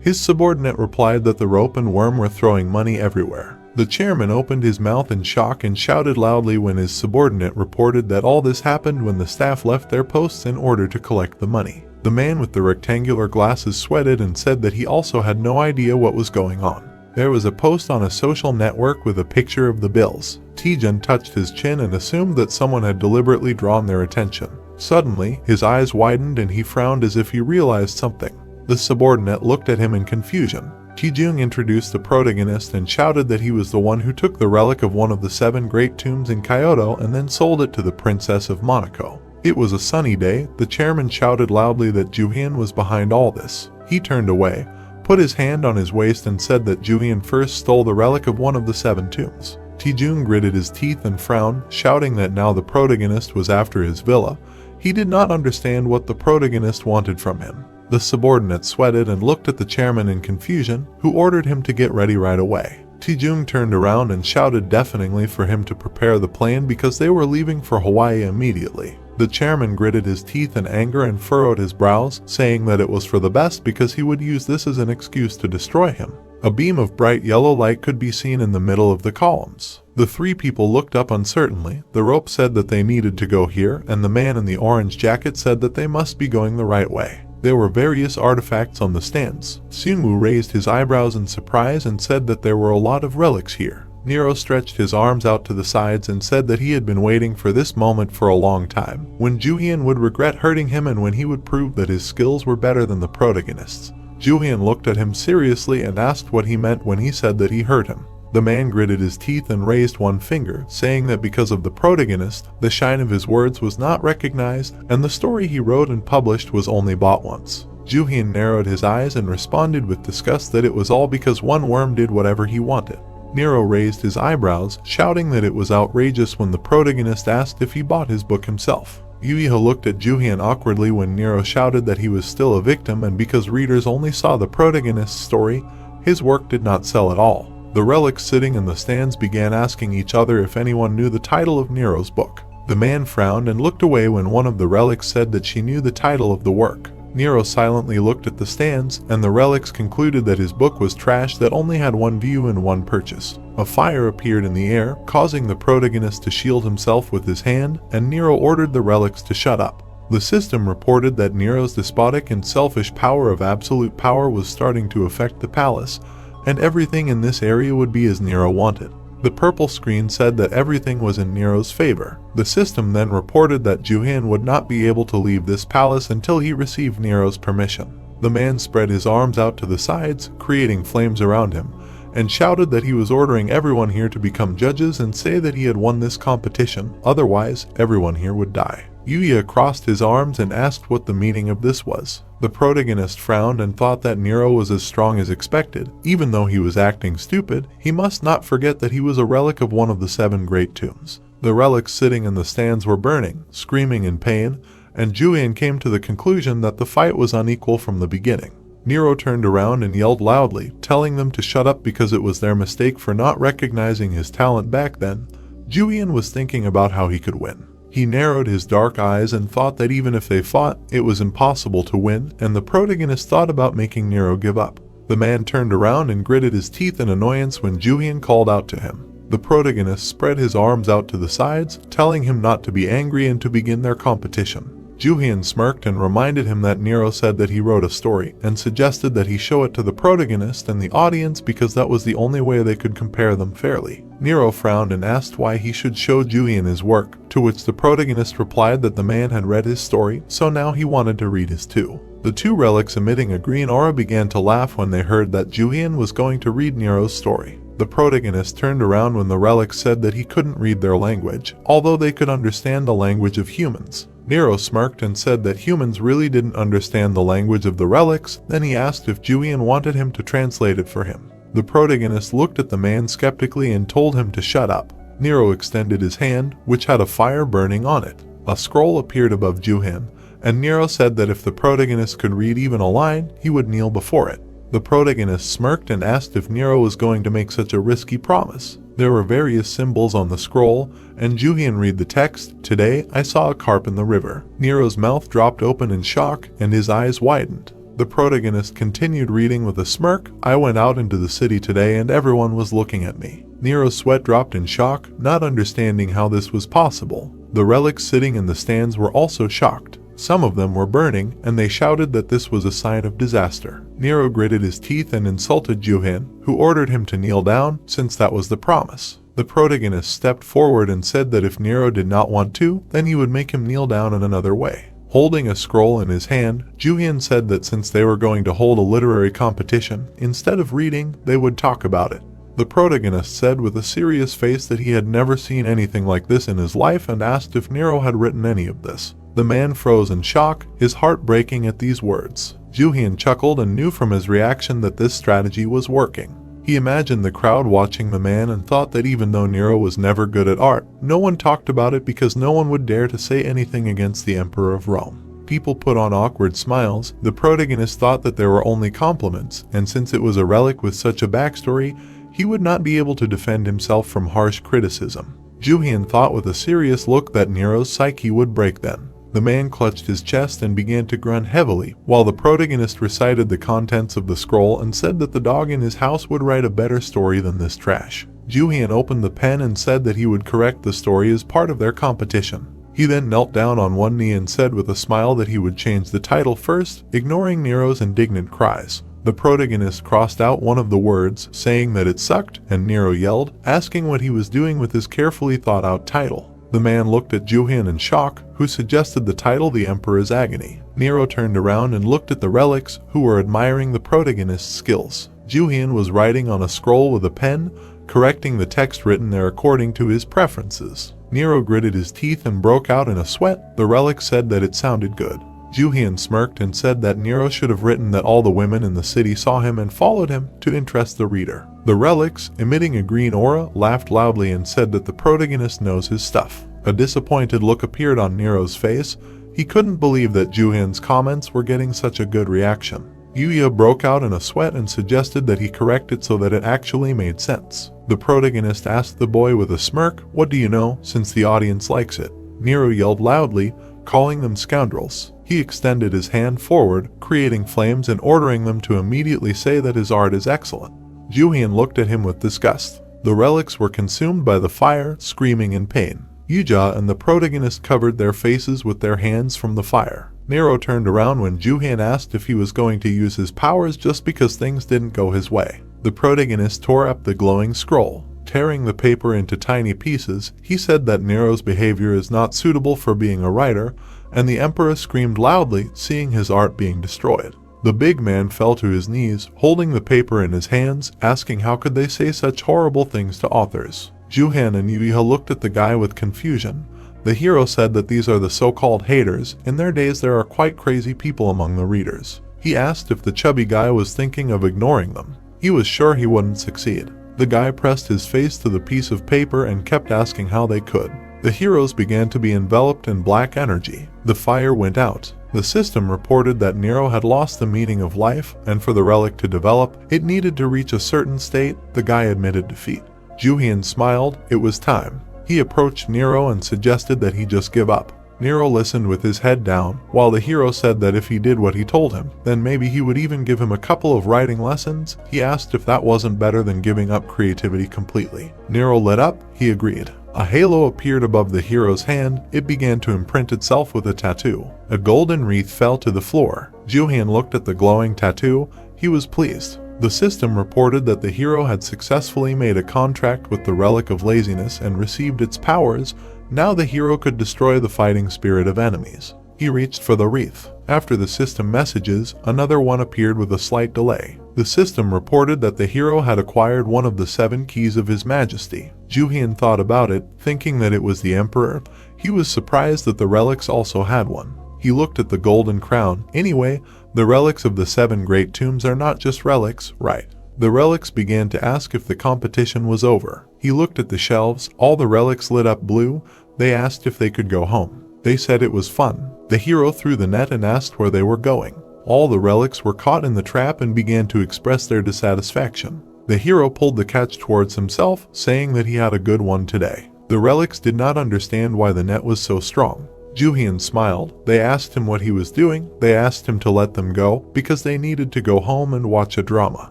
His subordinate replied that the rope and worm were throwing money everywhere. The chairman opened his mouth in shock and shouted loudly when his subordinate reported that all this happened when the staff left their posts in order to collect the money. The man with the rectangular glasses sweated and said that he also had no idea what was going on. There was a post on a social network with a picture of the bills. Taejung touched his chin and assumed that someone had deliberately drawn their attention. Suddenly, his eyes widened and he frowned as if he realized something. The subordinate looked at him in confusion. Taejung introduced the protagonist and shouted that he was the one who took the relic of one of the 7 great tombs in Kyoto and then sold it to the Princess of Monaco. It was a sunny day. The chairman shouted loudly that Jooheon was behind all this. He turned away, put his hand on his waist and said that Jooheon first stole the relic of one of the 7 tombs. Taejung gritted his teeth and frowned, shouting that now the protagonist was after his villa. He did not understand what the protagonist wanted from him. The subordinate sweated and looked at the chairman in confusion, who ordered him to get ready right away. Taejung turned around and shouted deafeningly for him to prepare the plane because they were leaving for Hawaii immediately. The chairman gritted his teeth in anger and furrowed his brows, saying that it was for the best because he would use this as an excuse to destroy him. A beam of bright yellow light could be seen in the middle of the columns. The 3 people looked up uncertainly. The rope said that they needed to go here, and the man in the orange jacket said that they must be going the right way. There were various artifacts on the stands. STmanhwa raised his eyebrows in surprise and said that there were a lot of relics here. Nero stretched his arms out to the sides and said that he had been waiting for this moment for a long time, when Jooheon would regret hurting him and when he would prove that his skills were better than the protagonist's. Jooheon looked at him seriously and asked what he meant when he said that he hurt him. The man gritted his teeth and raised one finger, saying that because of the protagonist, the shine of his words was not recognized and the story he wrote and published was only bought once. Jooheon narrowed his eyes and responded with disgust that it was all because one worm did whatever he wanted. Nero raised his eyebrows, shouting that it was outrageous when the protagonist asked if he bought his book himself. Jooheon looked at Jooheon awkwardly when Nero shouted that he was still a victim, and because readers only saw the protagonist's story, his work did not sell at all. The relics sitting in the stands began asking each other if anyone knew the title of Nero's book. The man frowned and looked away when one of the relics said that she knew the title of the work. Nero silently looked at the stands, and the relics concluded that his book was trash that only had one view and one purchase. A fire appeared in the air, causing the protagonist to shield himself with his hand, and Nero ordered the relics to shut up. The system reported that Nero's despotic and selfish power of absolute power was starting to affect the palace, and everything in this area would be as Nero wanted. The purple screen said that everything was in Nero's favor. The system then reported that Jooheon would not be able to leave this palace until he received Nero's permission. The man spread his arms out to the sides, creating flames around him, and shouted that he was ordering everyone here to become judges and say that he had won this competition, otherwise everyone here would die. Yuya crossed his arms and asked what the meaning of this was. The protagonist frowned and thought that Nero was as strong as expected. Even though he was acting stupid, he must not forget that he was a relic of one of the 7 great tombs. The relics sitting in the stands were burning, screaming in pain, and Jooheon came to the conclusion that the fight was unequal from the beginning. Nero turned around and yelled loudly, telling them to shut up because it was their mistake for not recognizing his talent back then. Jooheon was thinking about how he could win. He narrowed his dark eyes and thought that even if they fought, it was impossible to win, and the protagonist thought about making Nero give up. The man turned around and gritted his teeth in annoyance when Jooheon called out to him. The protagonist spread his arms out to the sides, telling him not to be angry and to begin their competition. Jooheon smirked and reminded him that Nero said that he wrote a story, and suggested that he show it to the protagonist and the audience because that was the only way they could compare them fairly. Nero frowned and asked why he should show Jooheon his work, to which the protagonist replied that the man had read his story, so now he wanted to read his too. The 2 relics emitting a green aura began to laugh when they heard that Jooheon was going to read Nero's story. The protagonist turned around when the relics said that he couldn't read their language, although they could understand the language of humans. Nero smirked and said that humans really didn't understand the language of the relics. Then he asked if Jooheon wanted him to translate it for him. The protagonist looked at the man skeptically and told him to shut up. Nero extended his hand, which had a fire burning on it. A scroll appeared above Jooheon, and Nero said that if the protagonist could read even a line, he would kneel before it. The protagonist smirked and asked if Nero was going to make such a risky promise. There were various symbols on the scroll, and Jooheon read the text. Today, I saw a carp in the river. Nero's mouth dropped open in shock, and his eyes widened. The protagonist continued reading with a smirk. I went out into the city today and everyone was looking at me. Nero's sweat dropped in shock, not understanding how this was possible. The relics sitting in the stands were also shocked. Some of them were burning, and they shouted that this was a sign of disaster. Nero gritted his teeth and insulted Jooheon, who ordered him to kneel down, since that was the promise. The protagonist stepped forward and said that if Nero did not want to, then he would make him kneel down in another way. Holding a scroll in his hand, Jooheon said that since they were going to hold a literary competition, instead of reading, they would talk about it. The protagonist said with a serious face that he had never seen anything like this in his life and asked if Nero had written any of this. The man froze in shock, his heart breaking at these words. Jooheon chuckled and knew from his reaction that this strategy was working. He imagined the crowd watching the man and thought that even though Nero was never good at art, no one talked about it because no one would dare to say anything against the Emperor of Rome. People put on awkward smiles. The protagonist thought that there were only compliments, and since it was a relic with such a backstory, he would not be able to defend himself from harsh criticism. Jooheon thought with a serious look that Nero's psyche would break then. The man clutched his chest and began to grunt heavily, while the protagonist recited the contents of the scroll and said that the dog in his house would write a better story than this trash. Jooheon opened the pen and said that he would correct the story as part of their competition. He then knelt down on one knee and said with a smile that he would change the title first, ignoring Nero's indignant cries. The protagonist crossed out one of the words, saying that it sucked, and Nero yelled, asking what he was doing with his carefully thought-out title. The man looked at Jooheon in shock, who suggested the title The Emperor's Agony. Nero turned around and looked at the relics, who were admiring the protagonist's skills. Jooheon was writing on a scroll with a pen, correcting the text written there according to his preferences. Nero gritted his teeth and broke out in a sweat. The relic said that it sounded good. Jooheon smirked and said that Nero should have written that all the women in the city saw him and followed him to interest the reader. The relics, emitting a green aura, laughed loudly and said that the protagonist knows his stuff. A disappointed look appeared on Nero's face. He couldn't believe that Jooheon's comments were getting such a good reaction. Yuya broke out in a sweat and suggested that he correct it so that it actually made sense. The protagonist asked the boy with a smirk, "What do you know, since the audience likes it?" Nero yelled loudly, calling them scoundrels. He extended his hand forward, creating flames and ordering them to immediately say that his art is excellent. Jooheon looked at him with disgust. The relics were consumed by the fire, screaming in pain. Yuja and the protagonist covered their faces with their hands from the fire. Nero turned around when Jooheon asked if he was going to use his powers just because things didn't go his way. The protagonist tore up the glowing scroll. Tearing the paper into tiny pieces, he said that Nero's behavior is not suitable for being a writer, and the emperor screamed loudly, seeing his art being destroyed. The big man fell to his knees, holding the paper in his hands, asking how could they say such horrible things to authors. Jooheon and Yuya looked at the guy with confusion. The hero said that these are the so-called haters. In their days there are quite crazy people among the readers. He asked if the chubby guy was thinking of ignoring them. He was sure he wouldn't succeed. The guy pressed his face to the piece of paper and kept asking how they could. The heroes began to be enveloped in black energy. The fire went out. The system reported that Nero had lost the meaning of life, and for the relic to develop, it needed to reach a certain state. The guy admitted defeat. Jooheon smiled. It was time. He approached Nero and suggested that he just give up. Nero listened with his head down, while the hero said that if he did what he told him, then maybe he would even give him a couple of writing lessons. He asked if that wasn't better than giving up creativity completely. Nero lit up. He agreed. A halo appeared above the hero's hand. It began to imprint itself with a tattoo. A golden wreath fell to the floor. Jooheon looked at the glowing tattoo. He was pleased. The system reported that the hero had successfully made a contract with the relic of laziness and received its powers. Now the hero could destroy the fighting spirit of enemies. He reached for the wreath. After the system messages, another one appeared with a slight delay. The system reported that the hero had acquired one of the 7 keys of His Majesty. Jooheon thought about it, thinking that it was the emperor. He was surprised that the relics also had one. He looked at the golden crown. Anyway, the relics of the 7 great tombs are not just relics, right? The relics began to ask if the competition was over. He looked at the shelves. All the relics lit up blue. They asked if they could go home. They said it was fun. The hero threw the net and asked where they were going. All the relics were caught in the trap and began to express their dissatisfaction. The hero pulled the catch towards himself, saying that he had a good one today. The relics did not understand why the net was so strong. Jooheon smiled. They asked him what he was doing. They asked him to let them go because they needed to go home and watch a drama.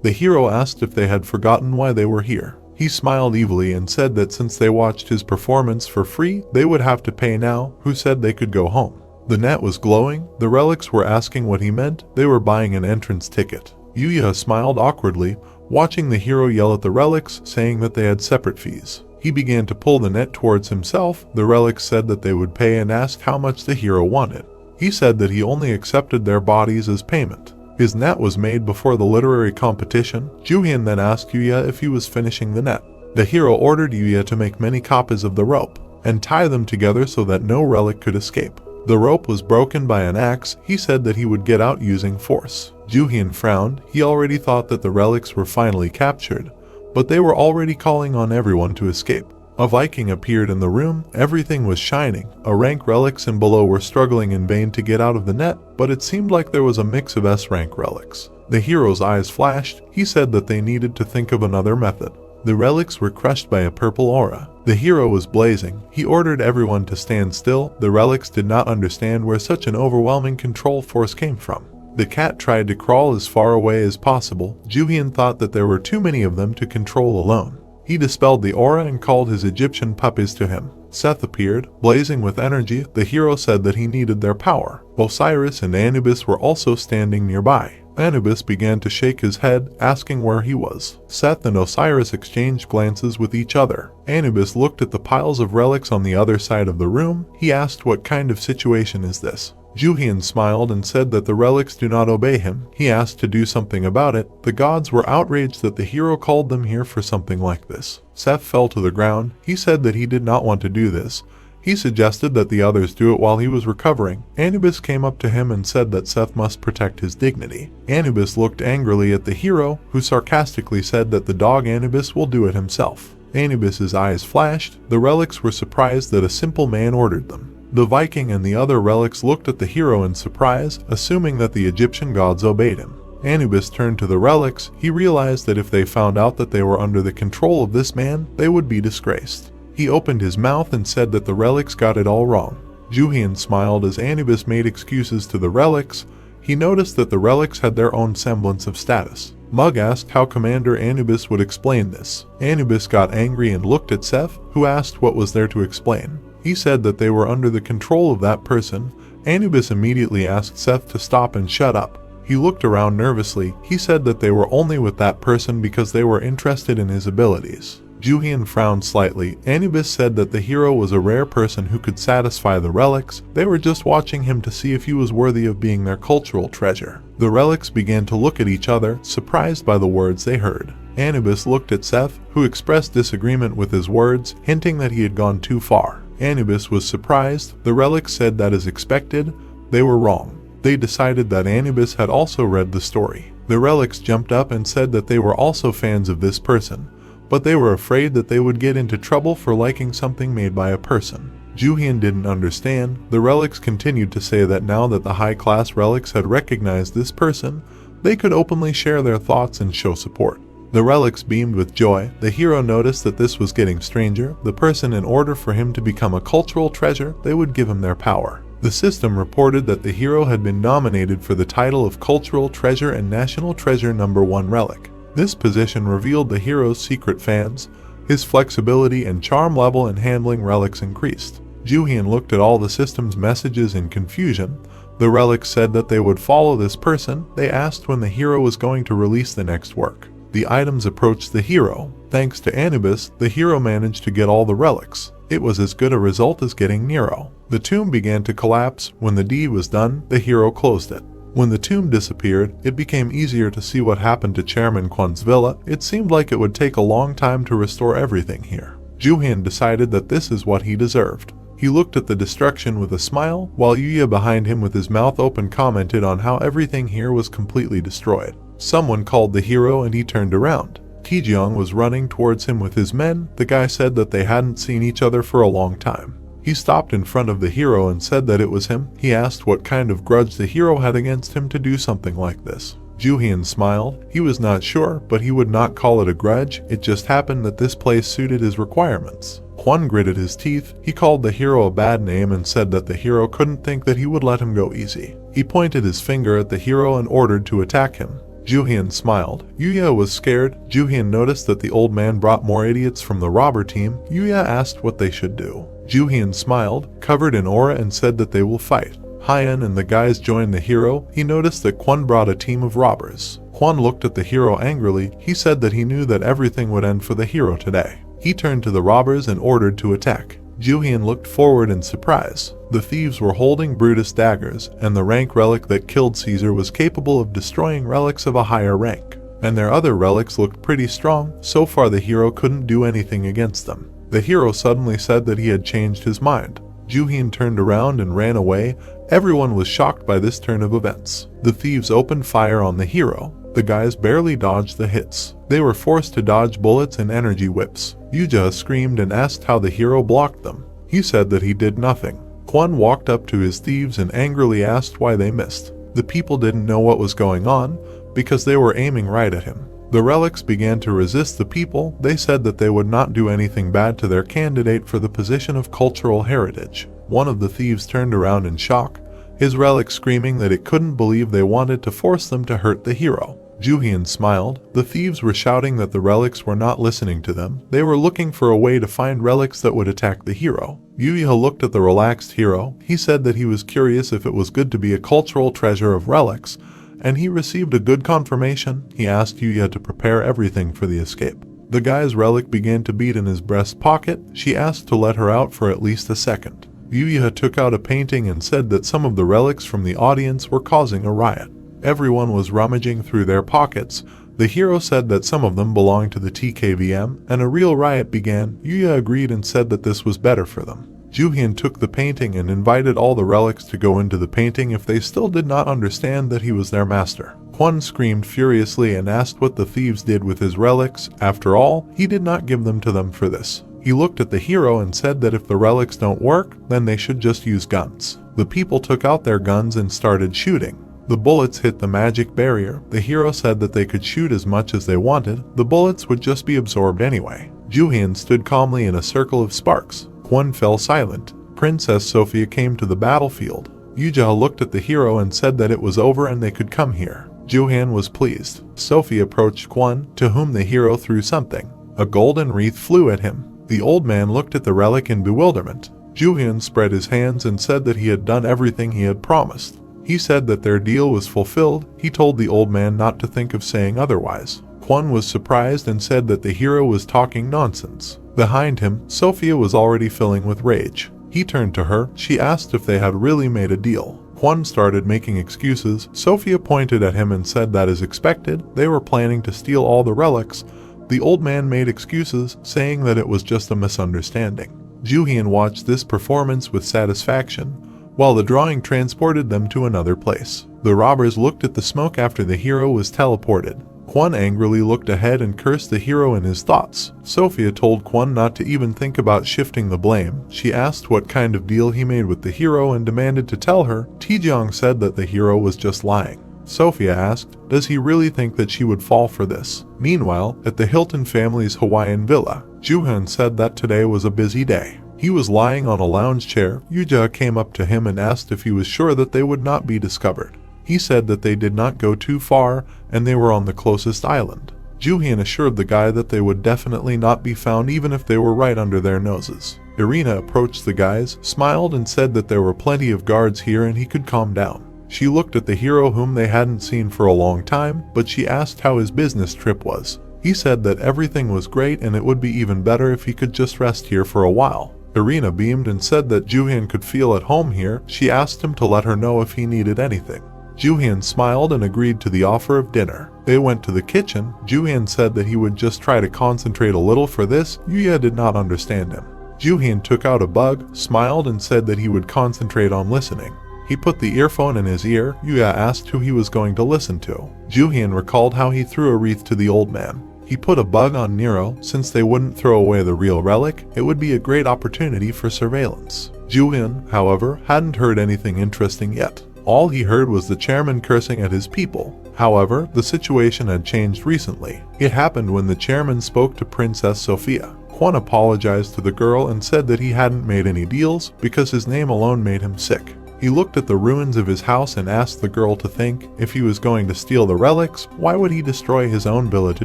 The hero asked if they had forgotten why they were here. He smiled evilly and said that since they watched his performance for free, they would have to pay now. Who said they could go home? The net was glowing. The relics were asking what he meant. They were buying an entrance ticket. Yuya smiled awkwardly, watching the hero yell at the relics, saying that they had separate fees. He began to pull the net towards himself. The relics said that they would pay and asked how much the hero wanted. He said that he only accepted their bodies as payment. His net was made before the literary competition. Jooheon then asked Yuya if he was finishing the net. The hero ordered Yuya to make many copies of the rope and tie them together so that no relic could escape. The rope was broken by an axe. He said that he would get out using force. Jooheon frowned. He already thought that the relics were finally captured, but they were already calling on everyone to escape. A Viking appeared in the room. Everything was shining. A rank relics and below were struggling in vain to get out of the net, but it seemed like there was a mix of S-rank relics. The hero's eyes flashed. He said that they needed to think of another method. The relics were crushed by a purple aura. The hero was blazing. He ordered everyone to stand still. The relics did not understand where such an overwhelming control force came from. The cat tried to crawl as far away as possible. Jooheon thought that there were too many of them to control alone. He dispelled the aura and called his Egyptian puppies to him. Seth appeared, blazing with energy. The hero said that he needed their power. Osiris and Anubis were also standing nearby. Anubis began to shake his head, asking where he was. Seth and Osiris exchanged glances with each other. Anubis looked at the piles of relics on the other side of the room. He asked, "What kind of situation is this?" Jooheon smiled and said that the relics do not obey him. He asked to do something about it. The gods were outraged that the hero called them here for something like this. Seth fell to the ground. He said that he did not want to do this. He suggested that the others do it while he was recovering. Anubis came up to him and said that Seth must protect his dignity. Anubis looked angrily at the hero, who sarcastically said that the dog Anubis will do it himself. Anubis's eyes flashed. The relics were surprised that a simple man ordered them. The Viking and the other relics looked at the hero in surprise, assuming that the Egyptian gods obeyed him. Anubis turned to the relics. He realized that if they found out that they were under the control of this man, they would be disgraced. He opened his mouth and said that the relics got it all wrong. Jooheon smiled as Anubis made excuses to the relics. He noticed that the relics had their own semblance of status. Mug asked how Commander Anubis would explain this. Anubis got angry and looked at Seth, who asked what was there to explain. He said that they were under the control of that person. Anubis immediately asked Seth to stop and shut up. He looked around nervously. He said that they were only with that person because they were interested in his abilities. Jooheon frowned slightly. Anubis said that the hero was a rare person who could satisfy the relics. They were just watching him to see if he was worthy of being their cultural treasure. The relics began to look at each other, surprised by the words they heard. Anubis looked at Seth, who expressed disagreement with his words, hinting that he had gone too far. Anubis was surprised. The relics said that as expected, they were wrong. They decided that Anubis had also read the story. The relics jumped up and said that they were also fans of this person, but they were afraid that they would get into trouble for liking something made by a person. Jooheon didn't understand. The relics continued to say that now that the high-class relics had recognized this person, they could openly share their thoughts and show support. The relics beamed with joy. The hero noticed that this was getting stranger. The person, in order for him to become a cultural treasure, they would give him their power. The system reported that the hero had been nominated for the title of Cultural Treasure and National Treasure #1 Relic. This position revealed the hero's secret fans. His flexibility and charm level in handling relics increased. Jooheon looked at all the system's messages in confusion. The relics said that they would follow this person. They asked when the hero was going to release the next work. The items approached the hero. Thanks to Anubis, the hero managed to get all the relics. It was as good a result as getting Nero. The tomb began to collapse. When the deed was done, the hero closed it. When the tomb disappeared, it became easier to see what happened to Chairman Kwon's villa. It seemed like it would take a long time to restore everything here. Jooheon decided that this is what he deserved. He looked at the destruction with a smile, while Yuya behind him with his mouth open commented on how everything here was completely destroyed. Someone called the hero and he turned around. Taejeong was running towards him with his men. The guy said that they hadn't seen each other for a long time. He stopped in front of the hero and said that it was him. He asked what kind of grudge the hero had against him to do something like this. Jooheon smiled. He was not sure, but he would not call it a grudge. It just happened that this place suited his requirements. Kwon gritted his teeth. He called the hero a bad name and said that the hero couldn't think that he would let him go easy. He pointed his finger at the hero and ordered to attack him. Jooheon smiled. Yuya was scared. Jooheon noticed that the old man brought more idiots from the robber team. Yuya asked what they should do. Jooheon smiled, covered in aura, and said that they will fight. Hyeon and the guys joined the hero. He noticed that Kwon brought a team of robbers. Kwon looked at the hero angrily. He said that he knew that everything would end for the hero today. He turned to the robbers and ordered to attack. Jooheon looked forward in surprise. The thieves were holding Brutus daggers, and the rank relic that killed Caesar was capable of destroying relics of a higher rank. And their other relics looked pretty strong. So far the hero couldn't do anything against them. The hero suddenly said that he had changed his mind. Jooheon turned around and ran away. Everyone was shocked by this turn of events. The thieves opened fire on the hero. The guys barely dodged the hits. They were forced to dodge bullets and energy whips. Yuja screamed and asked how the hero blocked them. He said that he did nothing. Kwon walked up to his thieves and angrily asked why they missed. The people didn't know what was going on because they were aiming right at him. The relics began to resist the people. They said that they would not do anything bad to their candidate for the position of cultural heritage. One of the thieves turned around in shock, his relic screaming that it couldn't believe they wanted to force them to hurt the hero. Jooheon smiled. The thieves were shouting that the relics were not listening to them. They were looking for a way to find relics that would attack the hero. Yuya looked at the relaxed hero. He said that he was curious if it was good to be a cultural treasure of relics, and he received a good confirmation. He asked Yuya to prepare everything for the escape. The guy's relic began to beat in his breast pocket. She asked to let her out for at least a second. Yuya took out a painting and said that some of the relics from the audience were causing a riot. Everyone was rummaging through their pockets. The hero said that some of them belonged to the TKVM, and a real riot began. Yuya agreed and said that this was better for them. Jooheon took the painting and invited all the relics to go into the painting if they still did not understand that he was their master. Kwon screamed furiously and asked what the thieves did with his relics. After all, he did not give them to them for this. He looked at the hero and said that if the relics don't work, then they should just use guns. The people took out their guns and started shooting. The bullets hit the magic barrier. The hero said that they could shoot as much as they wanted. The bullets would just be absorbed anyway. Jooheon stood calmly in a circle of sparks. Kwon fell silent. Princess Sophia came to the battlefield. Yuja looked at the hero and said that it was over and they could come here. Jooheon was pleased. Sophie approached Kwon, to whom the hero threw something. A golden wreath flew at him. The old man looked at the relic in bewilderment. Jooheon spread his hands and said that he had done everything he had promised. He said that their deal was fulfilled. He told the old man not to think of saying otherwise. Kwon was surprised and said that the hero was talking nonsense. Behind him, Sophia was already filling with rage. He turned to her. She asked if they had really made a deal. Kwon started making excuses. Sophia pointed at him and said that as expected, they were planning to steal all the relics. The old man made excuses, saying that it was just a misunderstanding. Jooheon watched this performance with satisfaction, while the drawing transported them to another place. The robbers looked at the smoke after the hero was teleported. Kwon angrily looked ahead and cursed the hero in his thoughts. Sophia told Kwon not to even think about shifting the blame. She asked what kind of deal he made with the hero and demanded to tell her. Taejong said that the hero was just lying. Sophia asked, does he really think that she would fall for this? Meanwhile, at the Hilton family's Hawaiian villa, Jooheon said that today was a busy day. He was lying on a lounge chair. Yuja came up to him and asked if he was sure that they would not be discovered. He said that they did not go too far and they were on the closest island. Jooheon assured the guy that they would definitely not be found even if they were right under their noses. Irina approached the guys, smiled and said that there were plenty of guards here and he could calm down. She looked at the hero whom they hadn't seen for a long time, but she asked how his business trip was. He said that everything was great and it would be even better if he could just rest here for a while. Irina beamed and said that Jooheon could feel at home here. She asked him to let her know if he needed anything. Jooheon smiled and agreed to the offer of dinner. They went to the kitchen. Jooheon said that he would just try to concentrate a little for this. Yuya did not understand him. Jooheon took out a bug, smiled and said that he would concentrate on listening. He put the earphone in his ear. Yuya asked who he was going to listen to. Jooheon recalled how he threw a wreath to the old man. He put a bug on Nero. Since they wouldn't throw away the real relic, it would be a great opportunity for surveillance. Jooheon, however, hadn't heard anything interesting yet. All he heard was the chairman cursing at his people. However, the situation had changed recently. It happened when the chairman spoke to Princess Sophia. Kwon apologized to the girl and said that he hadn't made any deals because his name alone made him sick. He looked at the ruins of his house and asked the girl to think, if he was going to steal the relics, why would he destroy his own villa to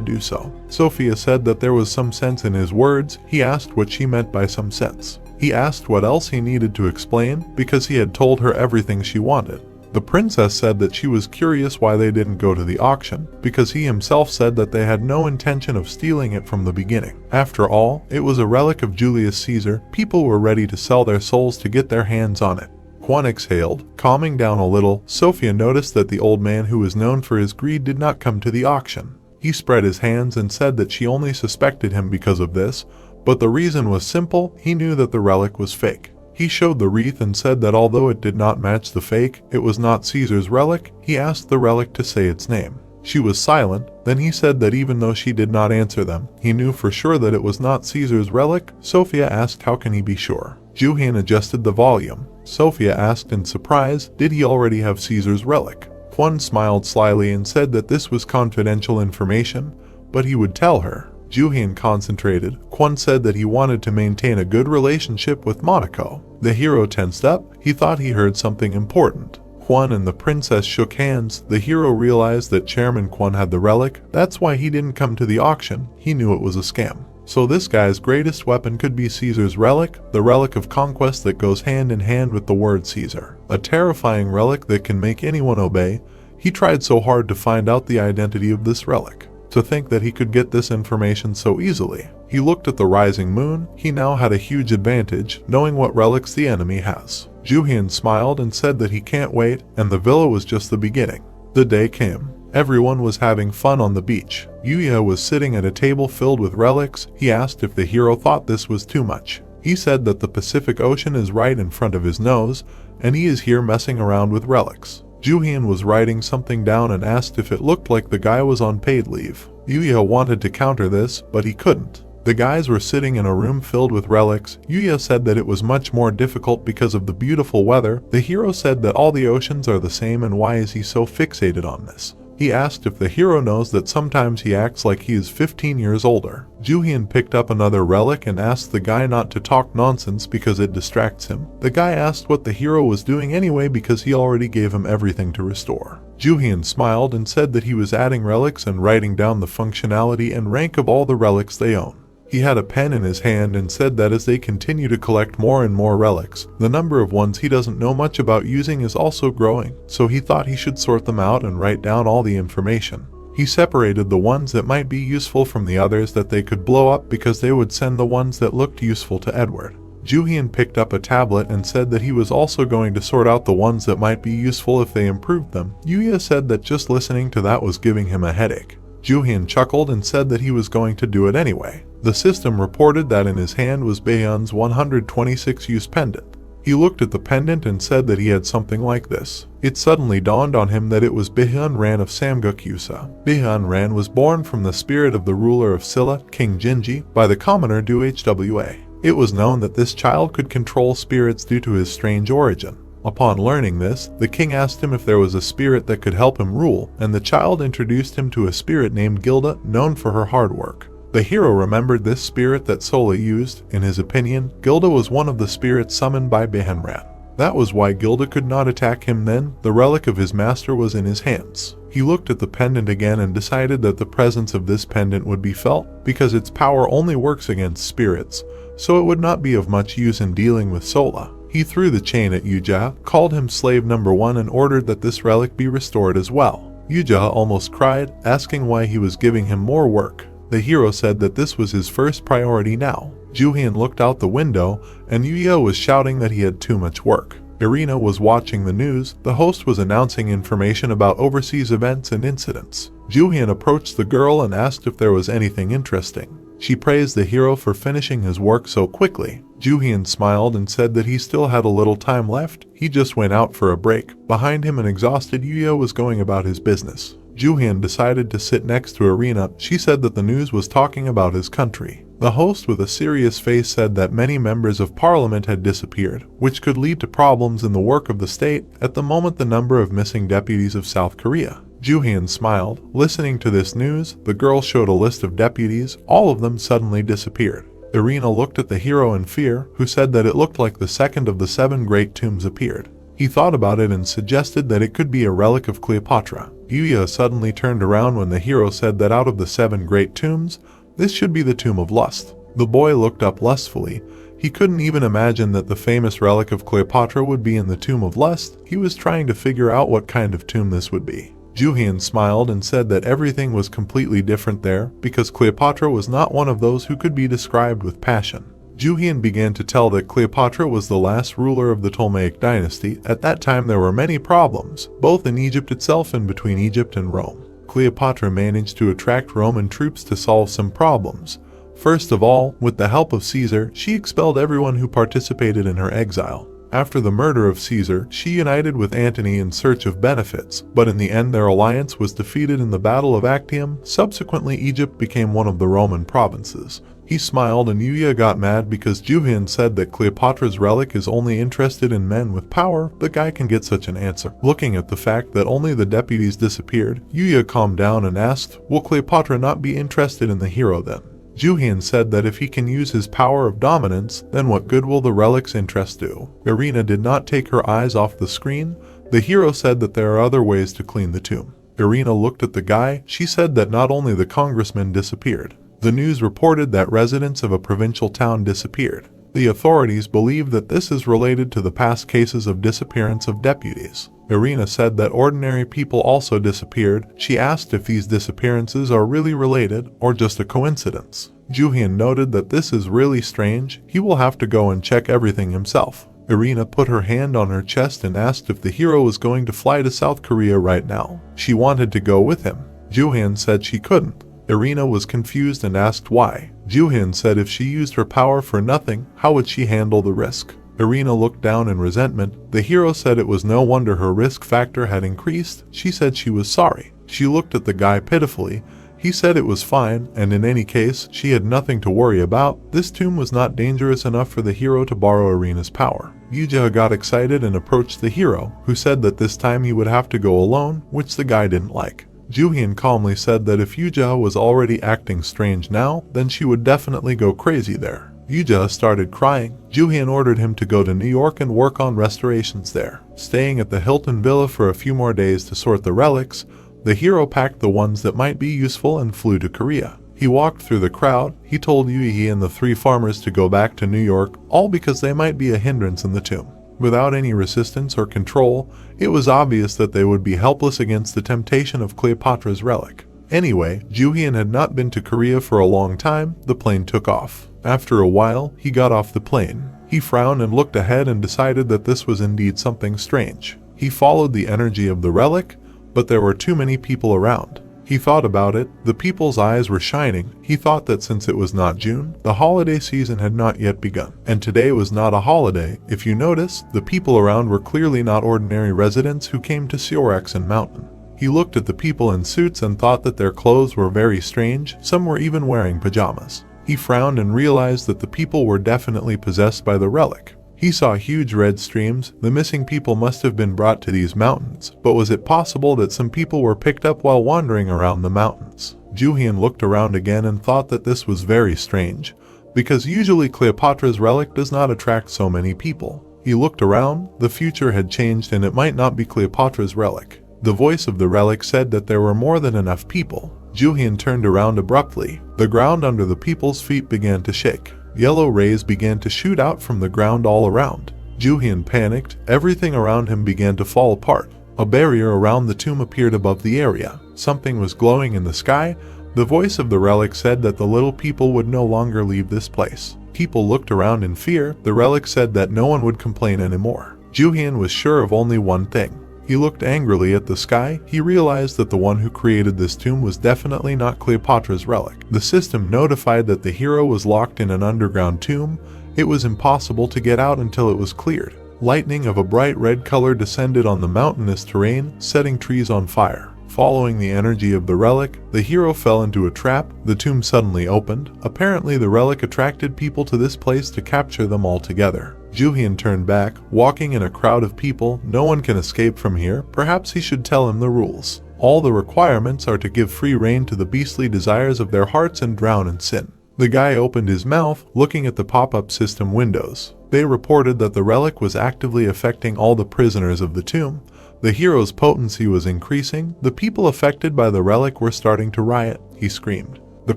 do so? Sophia said that there was some sense in his words. He asked what she meant by some sense. He asked what else he needed to explain because he had told her everything she wanted. The princess said that she was curious why they didn't go to the auction, because he himself said that they had no intention of stealing it from the beginning. After all, it was a relic of Julius Caesar. People were ready to sell their souls to get their hands on it. Kwon exhaled, calming down a little. Sophia noticed that the old man who was known for his greed did not come to the auction. He spread his hands and said that she only suspected him because of this, but the reason was simple. He knew that the relic was fake. He showed the wreath and said that although it did not match the fake, it was not Caesar's relic. He asked the relic to say its name. She was silent. Then he said that even though she did not answer them, he knew for sure that it was not Caesar's relic. Sophia asked how can he be sure. Jooheon adjusted the volume. Sophia asked in surprise, did he already have Caesar's relic? Kwon smiled slyly and said that this was confidential information, but he would tell her. Jooheon concentrated. Kwon said that he wanted to maintain a good relationship with Monaco. The hero tensed up. He thought he heard something important. Kwon and the princess shook hands. The hero realized that Chairman Kwon had the relic. That's why he didn't come to the auction. He knew it was a scam. So this guy's greatest weapon could be Caesar's relic, the relic of conquest that goes hand in hand with the word Caesar. A terrifying relic that can make anyone obey. He tried so hard to find out the identity of this relic. To think that he could get this information so easily. He looked at the rising moon. He now had a huge advantage, knowing what relics the enemy has. Jooheon smiled and said that he can't wait, and the villa was just the beginning. The day came. Everyone was having fun on the beach. Yuya was sitting at a table filled with relics. He asked if the hero thought this was too much. He said that the Pacific Ocean is right in front of his nose, and he is here messing around with relics. Jooheon was writing something down and asked if it looked like the guy was on paid leave. Yuya wanted to counter this, but he couldn't. The guys were sitting in a room filled with relics. Yuya said that it was much more difficult because of the beautiful weather. The hero said that all the oceans are the same, and why is he so fixated on this? He asked if the hero knows that sometimes he acts like he is 15 years older. Jooheon picked up another relic and asked the guy not to talk nonsense because it distracts him. The guy asked what the hero was doing anyway because he already gave him everything to restore. Jooheon smiled and said that he was adding relics and writing down the functionality and rank of all the relics they own. He had a pen in his hand and said that as they continue to collect more and more relics, the number of ones he doesn't know much about using is also growing, so he thought he should sort them out and write down all the information. He separated the ones that might be useful from the others that they could blow up because they would send the ones that looked useful to Edward. Jooheon picked up a tablet and said that he was also going to sort out the ones that might be useful if they improved them. Yuya said that just listening to that was giving him a headache. Jooheon chuckled and said that he was going to do it anyway. The system reported that in his hand was Baehyun's 126-use pendant. He looked at the pendant and said that he had something like this. It suddenly dawned on him that it was Baehyun Ran of Samguk-yusa. Baehyun Ran was born from the spirit of the ruler of Silla, King Jinji, by the commoner Hwa. It was known that this child could control spirits due to his strange origin. Upon learning this, the king asked him if there was a spirit that could help him rule, and the child introduced him to a spirit named Gilda, known for her hard work. The hero remembered this spirit that Sola used. In his opinion, Gilda was one of the spirits summoned by Baehyun Ran. That was why Gilda could not attack him then. The relic of his master was in his hands. He looked at the pendant again and decided that the presence of this pendant would be felt, because its power only works against spirits, so it would not be of much use in dealing with Sola. He threw the chain at Yuja, called him slave number 1 and ordered that this relic be restored as well. Yuja almost cried, asking why he was giving him more work. The hero said that this was his first priority now. Jooheon looked out the window, and Yuya was shouting that he had too much work. Irina was watching the news. The host was announcing information about overseas events and incidents. Jooheon approached the girl and asked if there was anything interesting. She praised the hero for finishing his work so quickly. Jooheon smiled and said that he still had a little time left. He just went out for a break. Behind him, an exhausted Yuya was going about his business. Jooheon decided to sit next to Irina. She said that the news was talking about his country. The host with a serious face said that many members of parliament had disappeared, which could lead to problems in the work of the state. At the moment, the number of missing deputies of South Korea. Jooheon smiled. Listening to this news, the girl showed a list of deputies. All of them suddenly disappeared. Irina looked at the hero in fear, who said that it looked like the second of the 7 great tombs appeared. He thought about it and suggested that it could be a relic of Cleopatra. Yuya suddenly turned around when the hero said that out of the 7 great tombs, this should be the tomb of lust. The boy looked up lustfully. He couldn't even imagine that the famous relic of Cleopatra would be in the tomb of lust. He was trying to figure out what kind of tomb this would be. Jooheon smiled and said that everything was completely different there, because Cleopatra was not one of those who could be described with passion. Jooheon began to tell that Cleopatra was the last ruler of the Ptolemaic dynasty. At that time there were many problems, both in Egypt itself and between Egypt and Rome. Cleopatra managed to attract Roman troops to solve some problems. First of all, with the help of Caesar, she expelled everyone who participated in her exile. After the murder of Caesar, she united with Antony in search of benefits, but in the end their alliance was defeated in the Battle of Actium. Subsequently, Egypt became one of the Roman provinces. He smiled and Yuya got mad because Jooheon said that Cleopatra's relic is only interested in men with power. The guy can get such an answer. Looking at the fact that only the deputies disappeared, Yuya calmed down and asked, will Cleopatra not be interested in the hero then? Jooheon said that if he can use his power of dominance, then what good will the relic's interest do? Irina did not take her eyes off the screen. The hero said that there are other ways to clean the tomb. Irina looked at the guy. She said that not only the congressman disappeared. The news reported that residents of a provincial town disappeared. The authorities believe that this is related to the past cases of disappearance of deputies. Irina said that ordinary people also disappeared. She asked if these disappearances are really related or just a coincidence. Jooheon noted that this is really strange. He will have to go and check everything himself. Irina put her hand on her chest and asked if the hero was going to fly to South Korea right now. She wanted to go with him. Jooheon said she couldn't. Irina was confused and asked why. Jooheon said if she used her power for nothing, how would she handle the risk? Irina looked down in resentment. The hero said it was no wonder her risk factor had increased. She said she was sorry. She looked at the guy pitifully. He said it was fine, and in any case, she had nothing to worry about. This tomb was not dangerous enough for the hero to borrow Irina's power. Yuja got excited and approached the hero, who said that this time he would have to go alone, which the guy didn't like. Jooheon calmly said that if Yuja was already acting strange now, then she would definitely go crazy there. Yuja started crying. Jooheon ordered him to go to New York and work on restorations there. Staying at the Hilton Villa for a few more days to sort the relics, the hero packed the ones that might be useful and flew to Korea. He walked through the crowd. He told Yuji and the 3 farmers to go back to New York, all because they might be a hindrance in the tomb. Without any resistance or control, it was obvious that they would be helpless against the temptation of Cleopatra's relic. Anyway, Jooheon had not been to Korea for a long time. The plane took off. After a while, he got off the plane. He frowned and looked ahead and decided that this was indeed something strange. He followed the energy of the relic, but there were too many people around. He thought about it. The people's eyes were shining. He thought that since it was not June, the holiday season had not yet begun. And today was not a holiday. If you notice, the people around were clearly not ordinary residents who came to Seoraksen Mountain. He looked at the people in suits and thought that their clothes were very strange. Some were even wearing pajamas. He frowned and realized that the people were definitely possessed by the relic. He saw huge red streams. The missing people must have been brought to these mountains, but was it possible that some people were picked up while wandering around the mountains? Jooheon looked around again and thought that this was very strange, because usually Cleopatra's relic does not attract so many people. He looked around. The future had changed and it might not be Cleopatra's relic. The voice of the relic said that there were more than enough people. Jooheon turned around abruptly. The ground under the people's feet began to shake. Yellow rays began to shoot out from the ground all around. Jooheon panicked. Everything around him began to fall apart. A barrier around the tomb appeared above the area. Something was glowing in the sky. The voice of the relic said that the little people would no longer leave this place. People looked around in fear. The relic said that no one would complain anymore. Jooheon was sure of only one thing. He looked angrily at the sky. He realized that the one who created this tomb was definitely not Cleopatra's relic. The system notified that the hero was locked in an underground tomb. It was impossible to get out until it was cleared. Lightning of a bright red color descended on the mountainous terrain, setting trees on fire. Following the energy of the relic, the hero fell into a trap. The tomb suddenly opened. Apparently the relic attracted people to this place to capture them all together. Jooheon turned back, walking in a crowd of people. No one can escape from here. Perhaps he should tell him the rules. All the requirements are to give free rein to the beastly desires of their hearts and drown in sin. The guy opened his mouth, looking at the pop-up system windows. They reported that the relic was actively affecting all the prisoners of the tomb. The hero's potency was increasing. The people affected by the relic were starting to riot. He screamed. The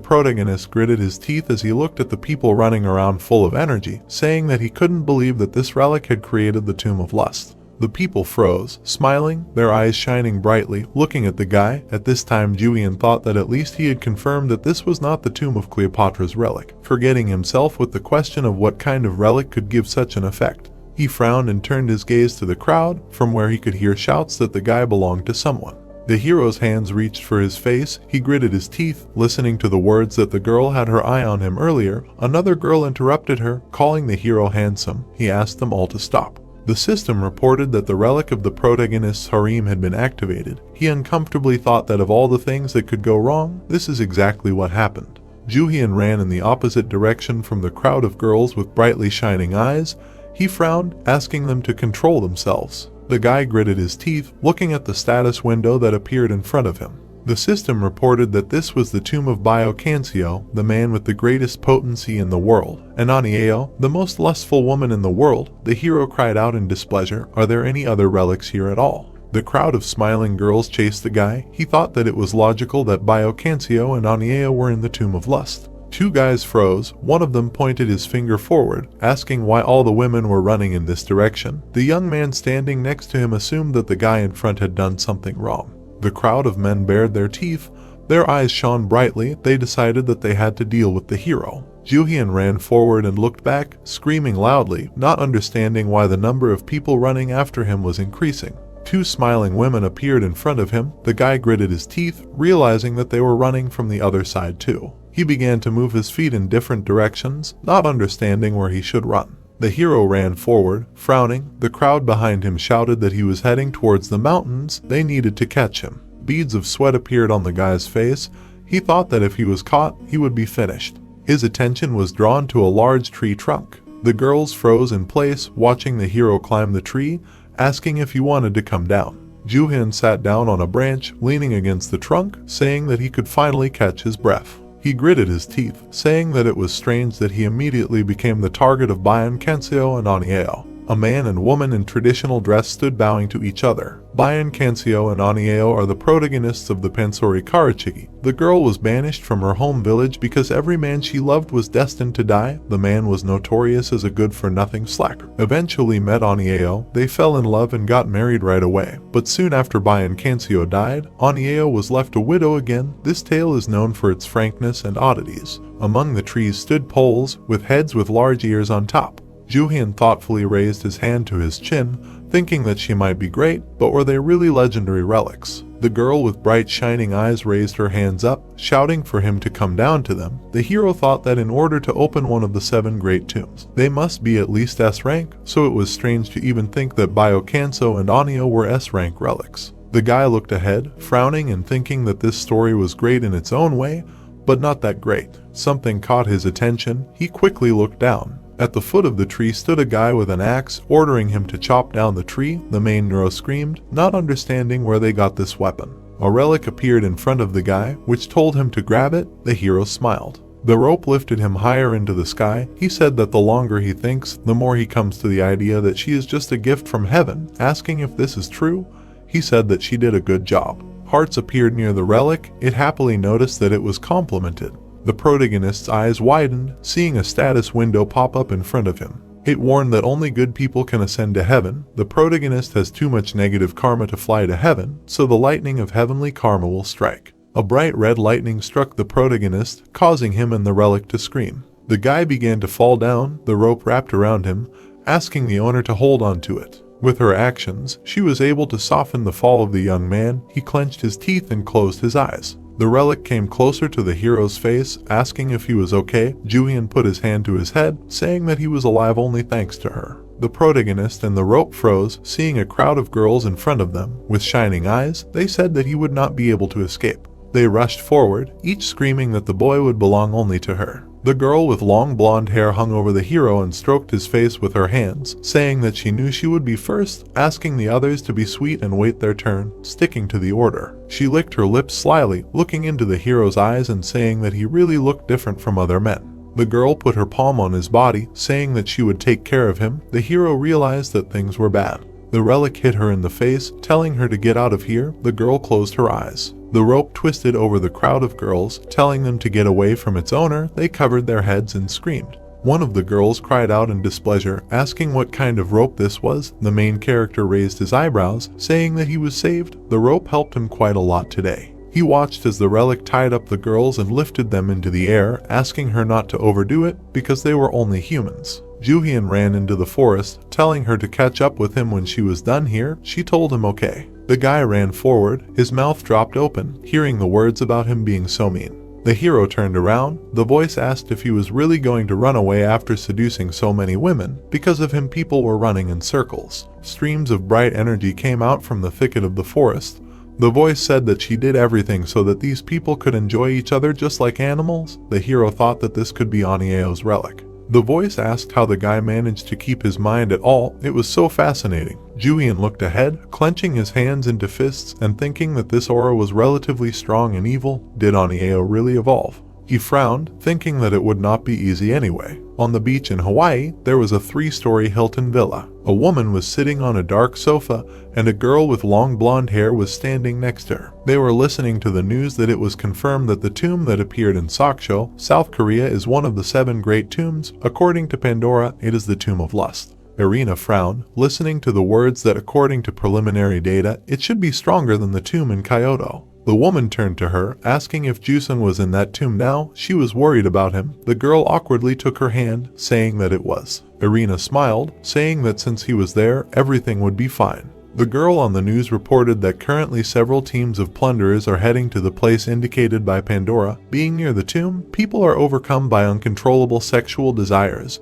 protagonist gritted his teeth as he looked at the people running around full of energy, saying that he couldn't believe that this relic had created the Tomb of Lust. The people froze, smiling, their eyes shining brightly, looking at the guy. At this time Jooheon thought that at least he had confirmed that this was not the tomb of Cleopatra's relic, forgetting himself with the question of what kind of relic could give such an effect. He frowned and turned his gaze to the crowd, from where he could hear shouts that the guy belonged to someone. The hero's hands reached for his face. He gritted his teeth, listening to the words that the girl had her eye on him earlier. Another girl interrupted her, calling the hero handsome. He asked them all to stop. The system reported that the relic of the protagonist's harem had been activated. He uncomfortably thought that of all the things that could go wrong, this is exactly what happened. Jooheon ran in the opposite direction from the crowd of girls with brightly shining eyes. He frowned, asking them to control themselves. The guy gritted his teeth, looking at the status window that appeared in front of him. The system reported that this was the tomb of Biocansio, the man with the greatest potency in the world. And Anieo, the most lustful woman in the world. The hero cried out in displeasure, "Are there any other relics here at all?" The crowd of smiling girls chased the guy. He thought that it was logical that Biocansio and Anieo were in the Tomb of Lust. Two guys froze. One of them pointed his finger forward, asking why all the women were running in this direction. The young man standing next to him assumed that the guy in front had done something wrong. The crowd of men bared their teeth. Their eyes shone brightly. They decided that they had to deal with the hero. Jooheon ran forward and looked back, screaming loudly, not understanding why the number of people running after him was increasing. Two smiling women appeared in front of him. The guy gritted his teeth, realizing that they were running from the other side too. He began to move his feet in different directions, not understanding where he should run. The hero ran forward, frowning. The crowd behind him shouted that he was heading towards the mountains. They needed to catch him. Beads of sweat appeared on the guy's face. He thought that if he was caught, he would be finished. His attention was drawn to a large tree trunk. The girls froze in place, watching the hero climb the tree, asking if he wanted to come down. Jooheon sat down on a branch, leaning against the trunk, saying that he could finally catch his breath. He gritted his teeth, saying that it was strange that he immediately became the target of Bayan-kanseo and Anieo. A man and woman in traditional dress stood bowing to each other. Bayan-kanseo and Anieo are the protagonists of the Pansori Karachi. The girl was banished from her home village because every man she loved was destined to die. The man was notorious as a good-for-nothing slacker. Eventually met Anieo, they fell in love and got married right away. But soon after Bayan-kanseo died, Anieo was left a widow again. This tale is known for its frankness and oddities. Among the trees stood poles, with heads with large ears on top. Jooheon thoughtfully raised his hand to his chin, thinking that she might be great, but were they really legendary relics? The girl with bright shining eyes raised her hands up, shouting for him to come down to them. The hero thought that in order to open one of the 7 great tombs, they must be at least S rank, so it was strange to even think that Bayan-kanseo and Anieo were S rank relics. The guy looked ahead, frowning and thinking that this story was great in its own way, but not that great. Something caught his attention. He quickly looked down. At the foot of the tree stood a guy with an axe, ordering him to chop down the tree. The main hero screamed, not understanding where they got this weapon. A relic appeared in front of the guy, which told him to grab it. The hero smiled. The rope lifted him higher into the sky. He said that the longer he thinks, the more he comes to the idea that she is just a gift from heaven. Asking if this is true, he said that she did a good job. Hearts appeared near the relic. It happily noticed that it was complimented. The protagonist's eyes widened, seeing a status window pop up in front of him. It warned that only good people can ascend to heaven. The protagonist has too much negative karma to fly to heaven, so the lightning of heavenly karma will strike. A bright red lightning struck the protagonist, causing him and the relic to scream. The guy began to fall down, the rope wrapped around him, asking the owner to hold on to it. With her actions, she was able to soften the fall of the young man. He clenched his teeth and closed his eyes. The relic came closer to the hero's face, asking if he was okay. Jooheon put his hand to his head, saying that he was alive only thanks to her. The protagonist and the rope froze, seeing a crowd of girls in front of them. With shining eyes, they said that he would not be able to escape. They rushed forward, each screaming that the boy would belong only to her. The girl with long blonde hair hung over the hero and stroked his face with her hands, saying that she knew she would be first, asking the others to be sweet and wait their turn, sticking to the order. She licked her lips slyly, looking into the hero's eyes and saying that he really looked different from other men. The girl put her palm on his body, saying that she would take care of him. The hero realized that things were bad. The relic hit her in the face, telling her to get out of here. The girl closed her eyes. The rope twisted over the crowd of girls, telling them to get away from its owner. They covered their heads and screamed. One of the girls cried out in displeasure, asking what kind of rope this was. The main character raised his eyebrows, saying that he was saved. The rope helped him quite a lot today. He watched as the relic tied up the girls and lifted them into the air, asking her not to overdo it because they were only humans. Jooheon ran into the forest, telling her to catch up with him when she was done here. She told him okay. The guy ran forward, his mouth dropped open, hearing the words about him being so mean. The hero turned around. The voice asked if he was really going to run away after seducing so many women. Because of him, people were running in circles. Streams of bright energy came out from the thicket of the forest. The voice said that she did everything so that these people could enjoy each other just like animals. The hero thought that this could be Anieo's relic. The voice asked how the guy managed to keep his mind at all. It was so fascinating. Jooheon looked ahead, clenching his hands into fists and thinking that this aura was relatively strong and evil. Did Anieo really evolve? He frowned, thinking that it would not be easy anyway. On the beach in Hawaii, there was a 3-story Hilton villa. A woman was sitting on a dark sofa, and a girl with long blonde hair was standing next to her. They were listening to the news that it was confirmed that the tomb that appeared in Sokcho, South Korea, is one of the 7 great tombs. According to Pandora, it is the Tomb of Lust. Irina frowned, listening to the words that according to preliminary data, it should be stronger than the tomb in Kyoto. The woman turned to her, asking if Joosun was in that tomb now. She was worried about him. The girl awkwardly took her hand, saying that it was. Irina smiled, saying that since he was there, everything would be fine. The girl on the news reported that currently several teams of plunderers are heading to the place indicated by Pandora. Being near the tomb, people are overcome by uncontrollable sexual desires,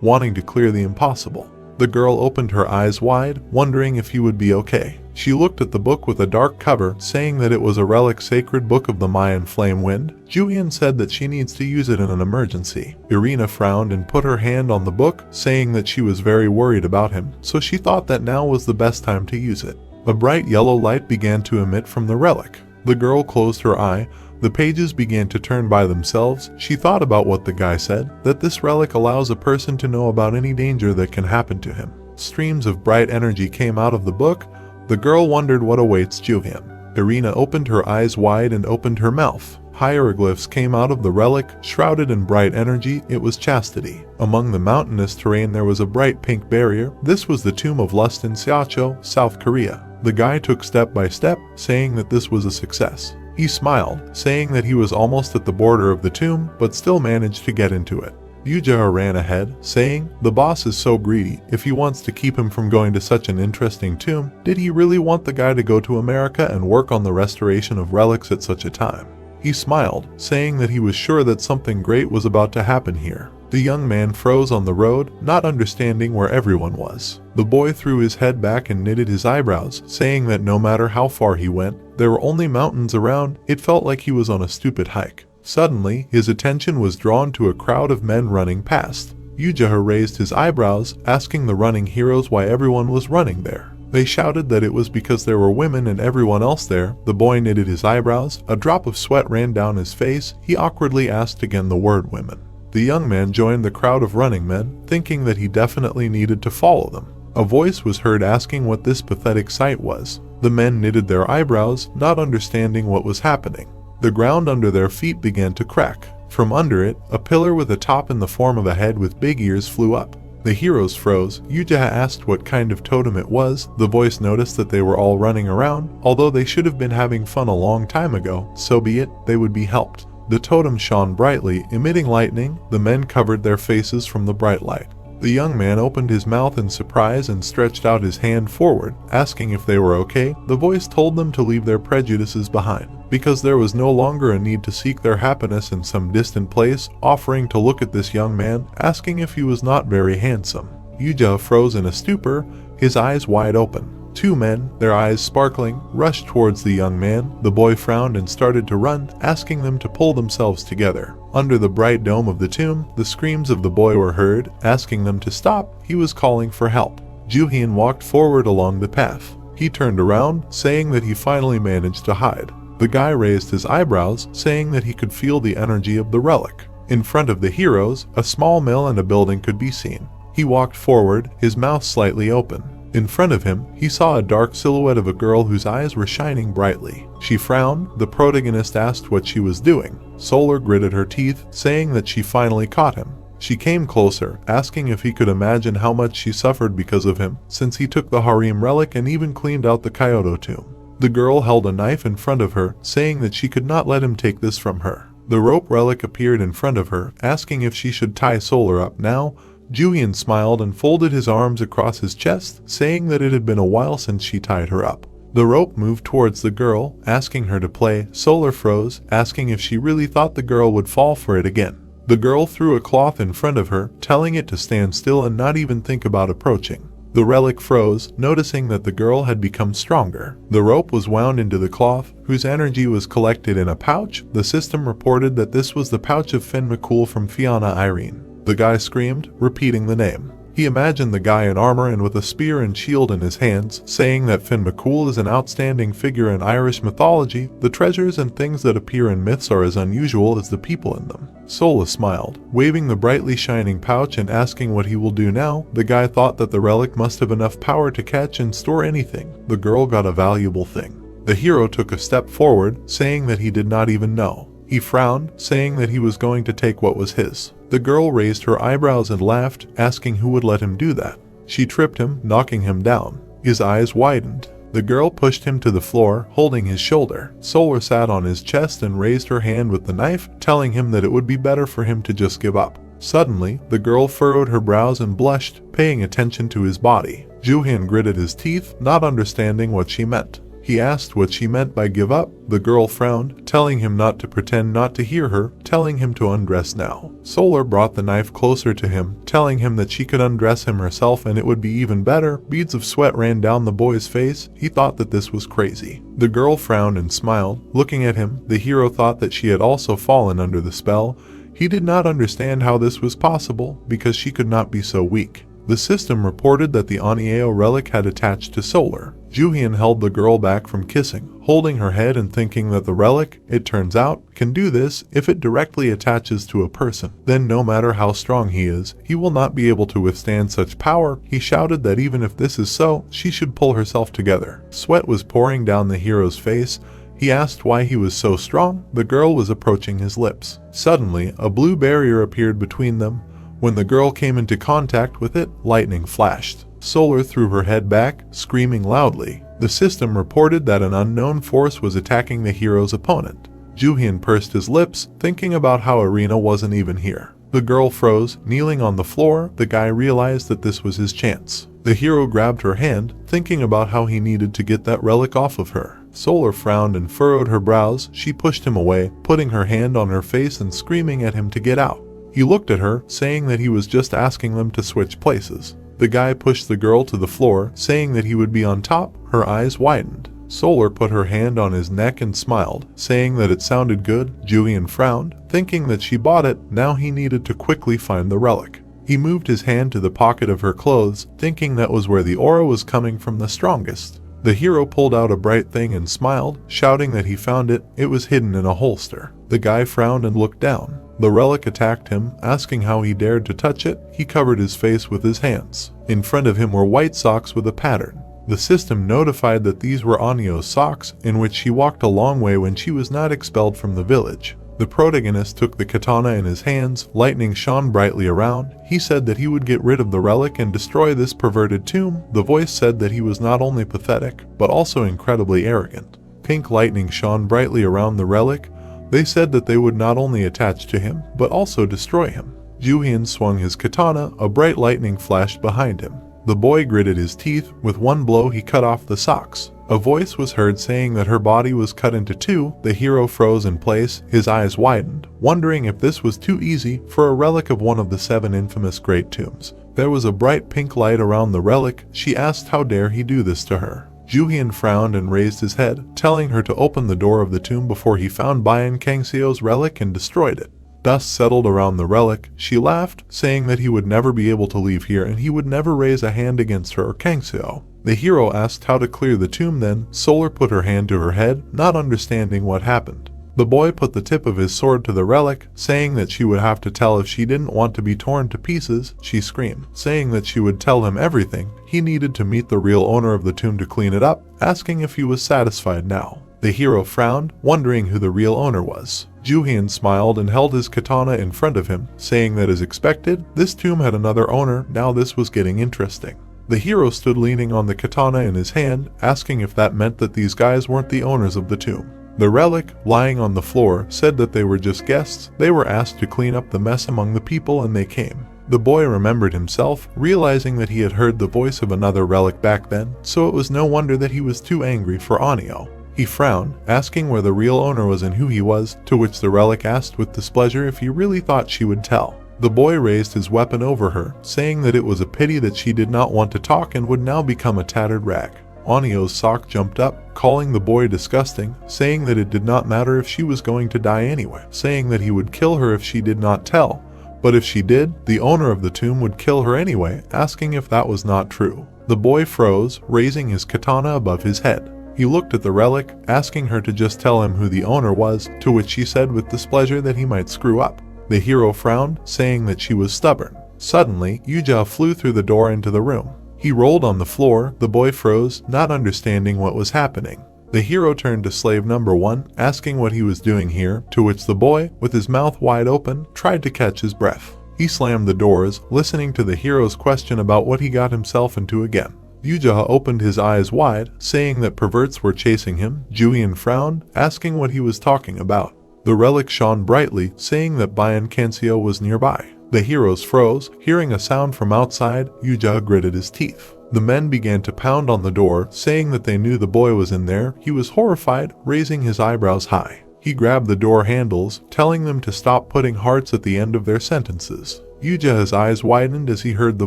wanting to clear the impossible. The girl opened her eyes wide, wondering if he would be okay. She looked at the book with a dark cover, saying that it was a relic sacred book of the Mayan flame wind. Jooheon said that she needs to use it in an emergency. Irina frowned and put her hand on the book, saying that she was very worried about him, so she thought that now was the best time to use it. A bright yellow light began to emit from the relic. The girl closed her eye. The pages began to turn by themselves. She thought about what the guy said, that this relic allows a person to know about any danger that can happen to him. Streams of bright energy came out of the book. The girl wondered what awaits Jooheon. Irina opened her eyes wide and opened her mouth. Hieroglyphs came out of the relic, shrouded in bright energy. It was chastity. Among the mountainous terrain there was a bright pink barrier. This was the Tomb of Lust in Seocho, South Korea. The guy took step by step, saying that this was a success. He smiled, saying that he was almost at the border of the tomb, but still managed to get into it. Jooheon ran ahead, saying, "The boss is so greedy. If he wants to keep him from going to such an interesting tomb, did he really want the guy to go to America and work on the restoration of relics at such a time?" He smiled, saying that he was sure that something great was about to happen here. The young man froze on the road, not understanding where everyone was. The boy threw his head back and knitted his eyebrows, saying that no matter how far he went, there were only mountains around. It felt like he was on a stupid hike. Suddenly, his attention was drawn to a crowd of men running past. Jooheon raised his eyebrows, asking the running heroes why everyone was running there. They shouted that it was because there were women and everyone else there. The boy knitted his eyebrows. A drop of sweat ran down his face. He awkwardly asked again the word women. The young man joined the crowd of running men, thinking that he definitely needed to follow them. A voice was heard asking what this pathetic sight was. The men knitted their eyebrows, not understanding what was happening. The ground under their feet began to crack. From under it, a pillar with a top in the form of a head with big ears flew up. The heroes froze. Jooheon asked what kind of totem it was. The voice noticed that they were all running around. Although they should have been having fun a long time ago, so be it, they would be helped. The totem shone brightly, emitting lightning. The men covered their faces from the bright light. The young man opened his mouth in surprise and stretched out his hand forward, asking if they were okay. The voice told them to leave their prejudices behind, because there was no longer a need to seek their happiness in some distant place, offering to look at this young man, asking if he was not very handsome. Jooheon froze in a stupor, his eyes wide open. Two men, their eyes sparkling, rushed towards the young man. The boy frowned and started to run, asking them to pull themselves together. Under the bright dome of the tomb, the screams of the boy were heard, asking them to stop. He was calling for help. Jooheon walked forward along the path. He turned around, saying that he finally managed to hide. The guy raised his eyebrows, saying that he could feel the energy of the relic. In front of the heroes, a small mill and a building could be seen. He walked forward, his mouth slightly open. In front of him, he saw a dark silhouette of a girl whose eyes were shining brightly. She frowned. The protagonist asked what she was doing. Solar gritted her teeth, saying that she finally caught him. She came closer, asking if he could imagine how much she suffered because of him, since he took the harem relic and even cleaned out the Kyoto tomb. The girl held a knife in front of her, saying that she could not let him take this from her. The rope relic appeared in front of her, asking if she should tie Solar up now. Jooheon smiled and folded his arms across his chest, saying that it had been a while since she tied her up. The rope moved towards the girl, asking her to play. Solar froze, asking if she really thought the girl would fall for it again. The girl threw a cloth in front of her, telling it to stand still and not even think about approaching. The relic froze, noticing that the girl had become stronger. The rope was wound into the cloth, whose energy was collected in a pouch. The system reported that this was the pouch of STmanhwa from Fianna Irene. The guy screamed, repeating the name. He imagined the guy in armor and with a spear and shield in his hands, saying that STmanhwa is an outstanding figure in Irish mythology. The treasures and things that appear in myths are as unusual as the people in them. Sola smiled, waving the brightly shining pouch and asking what he will do now. The guy thought that the relic must have enough power to catch and store anything. The girl got a valuable thing. The hero took a step forward, saying that he did not even know. He frowned, saying that he was going to take what was his. The girl raised her eyebrows and laughed, asking who would let him do that. She tripped him, knocking him down. His eyes widened. The girl pushed him to the floor, holding his shoulder. Solar sat on his chest and raised her hand with the knife, telling him that it would be better for him to just give up. Suddenly, the girl furrowed her brows and blushed, paying attention to his body. Jooheon gritted his teeth, not understanding what she meant. He asked what she meant by give up. The girl frowned, telling him not to pretend not to hear her, telling him to undress now. Solar brought the knife closer to him, telling him that she could undress him herself and it would be even better. Beads of sweat ran down the boy's face. He thought that this was crazy. The girl frowned and smiled. Looking at him, the hero thought that she had also fallen under the spell. He did not understand how this was possible, because she could not be so weak. The system reported that the Onio relic had attached to Solar. Jooheon held the girl back from kissing, holding her head and thinking that the relic, it turns out, can do this. If it directly attaches to a person, then no matter how strong he is, he will not be able to withstand such power. He shouted that even if this is so, she should pull herself together. Sweat was pouring down the hero's face. He asked why he was so strong. The girl was approaching his lips. Suddenly, a blue barrier appeared between them. When the girl came into contact with it, lightning flashed. Solar threw her head back, screaming loudly. The system reported that an unknown force was attacking the hero's opponent. Jooheon pursed his lips, thinking about how Arena wasn't even here. The girl froze, kneeling on the floor. The guy realized that this was his chance. The hero grabbed her hand, thinking about how he needed to get that relic off of her. Solar frowned and furrowed her brows. She pushed him away, putting her hand on her face and screaming at him to get out. He looked at her, saying that he was just asking them to switch places. The guy pushed the girl to the floor, saying that he would be on top. Her eyes widened. Solar put her hand on his neck and smiled, saying that it sounded good. Jooheon frowned, thinking that she bought it. Now he needed to quickly find the relic. He moved his hand to the pocket of her clothes, thinking that was where the aura was coming from the strongest. The hero pulled out a bright thing and smiled, shouting that he found it. It was hidden in a holster. The guy frowned and looked down. The relic attacked him, asking how he dared to touch it. He covered his face with his hands. In front of him were white socks with a pattern. The system notified that these were Onio's socks, in which she walked a long way when she was not expelled from the village. The protagonist took the katana in his hands. Lightning shone brightly around. He said that he would get rid of the relic and destroy this perverted tomb. The voice said that he was not only pathetic, but also incredibly arrogant. Pink lightning shone brightly around the relic. They said that they would not only attach to him, but also destroy him. Jooheon swung his katana. A bright lightning flashed behind him. The boy gritted his teeth. With one blow he cut off the socks. A voice was heard saying that her body was cut into two. The hero froze in place. His eyes widened, wondering if this was too easy for a relic of one of the 7 infamous great tombs. There was a bright pink light around the relic. She asked how dare he do this to her. Jooheon frowned and raised his head, telling her to open the door of the tomb before he found Bayan Kangseo's relic and destroyed it. Dust settled around the relic. She laughed, saying that he would never be able to leave here and he would never raise a hand against her or Kangseo. The hero asked how to clear the tomb. Then Solar put her hand to her head, not understanding what happened. The boy put the tip of his sword to the relic, saying that she would have to tell if she didn't want to be torn to pieces. She screamed, saying that she would tell him everything. He needed to meet the real owner of the tomb to clean it up, asking if he was satisfied now. The hero frowned, wondering who the real owner was. Jooheon smiled and held his katana in front of him, saying that as expected, this tomb had another owner. Now this was getting interesting. The hero stood leaning on the katana in his hand, asking if that meant that these guys weren't the owners of the tomb. The relic, lying on the floor, said that they were just guests. They were asked to clean up the mess among the people and they came. The boy remembered himself, realizing that he had heard the voice of another relic back then, so it was no wonder that he was too angry for Onio. He frowned, asking where the real owner was and who he was, to which the relic asked with displeasure if he really thought she would tell. The boy raised his weapon over her, saying that it was a pity that she did not want to talk and would now become a tattered rag. Onio's sock jumped up, calling the boy disgusting, saying that it did not matter if she was going to die anyway, saying that he would kill her if she did not tell, but if she did, the owner of the tomb would kill her anyway, asking if that was not true. The boy froze, raising his katana above his head. He looked at the relic, asking her to just tell him who the owner was, to which she said with displeasure that he might screw up. The hero frowned, saying that she was stubborn. Suddenly, Jooheon flew through the door into the room. He rolled on the floor. The boy froze, not understanding what was happening. The hero turned to slave number 1, asking what he was doing here, to which the boy, with his mouth wide open, tried to catch his breath. He slammed the doors, listening to the hero's question about what he got himself into again. Jooheon opened his eyes wide, saying that perverts were chasing him. Jooheon frowned, asking what he was talking about. The relic shone brightly, saying that Bayan Kanseo was nearby. The heroes froze. Hearing a sound from outside, Jooheon gritted his teeth. The men began to pound on the door, saying that they knew the boy was in there. He was horrified, raising his eyebrows high. He grabbed the door handles, telling them to stop putting hearts at the end of their sentences. Jooheon's eyes widened as he heard the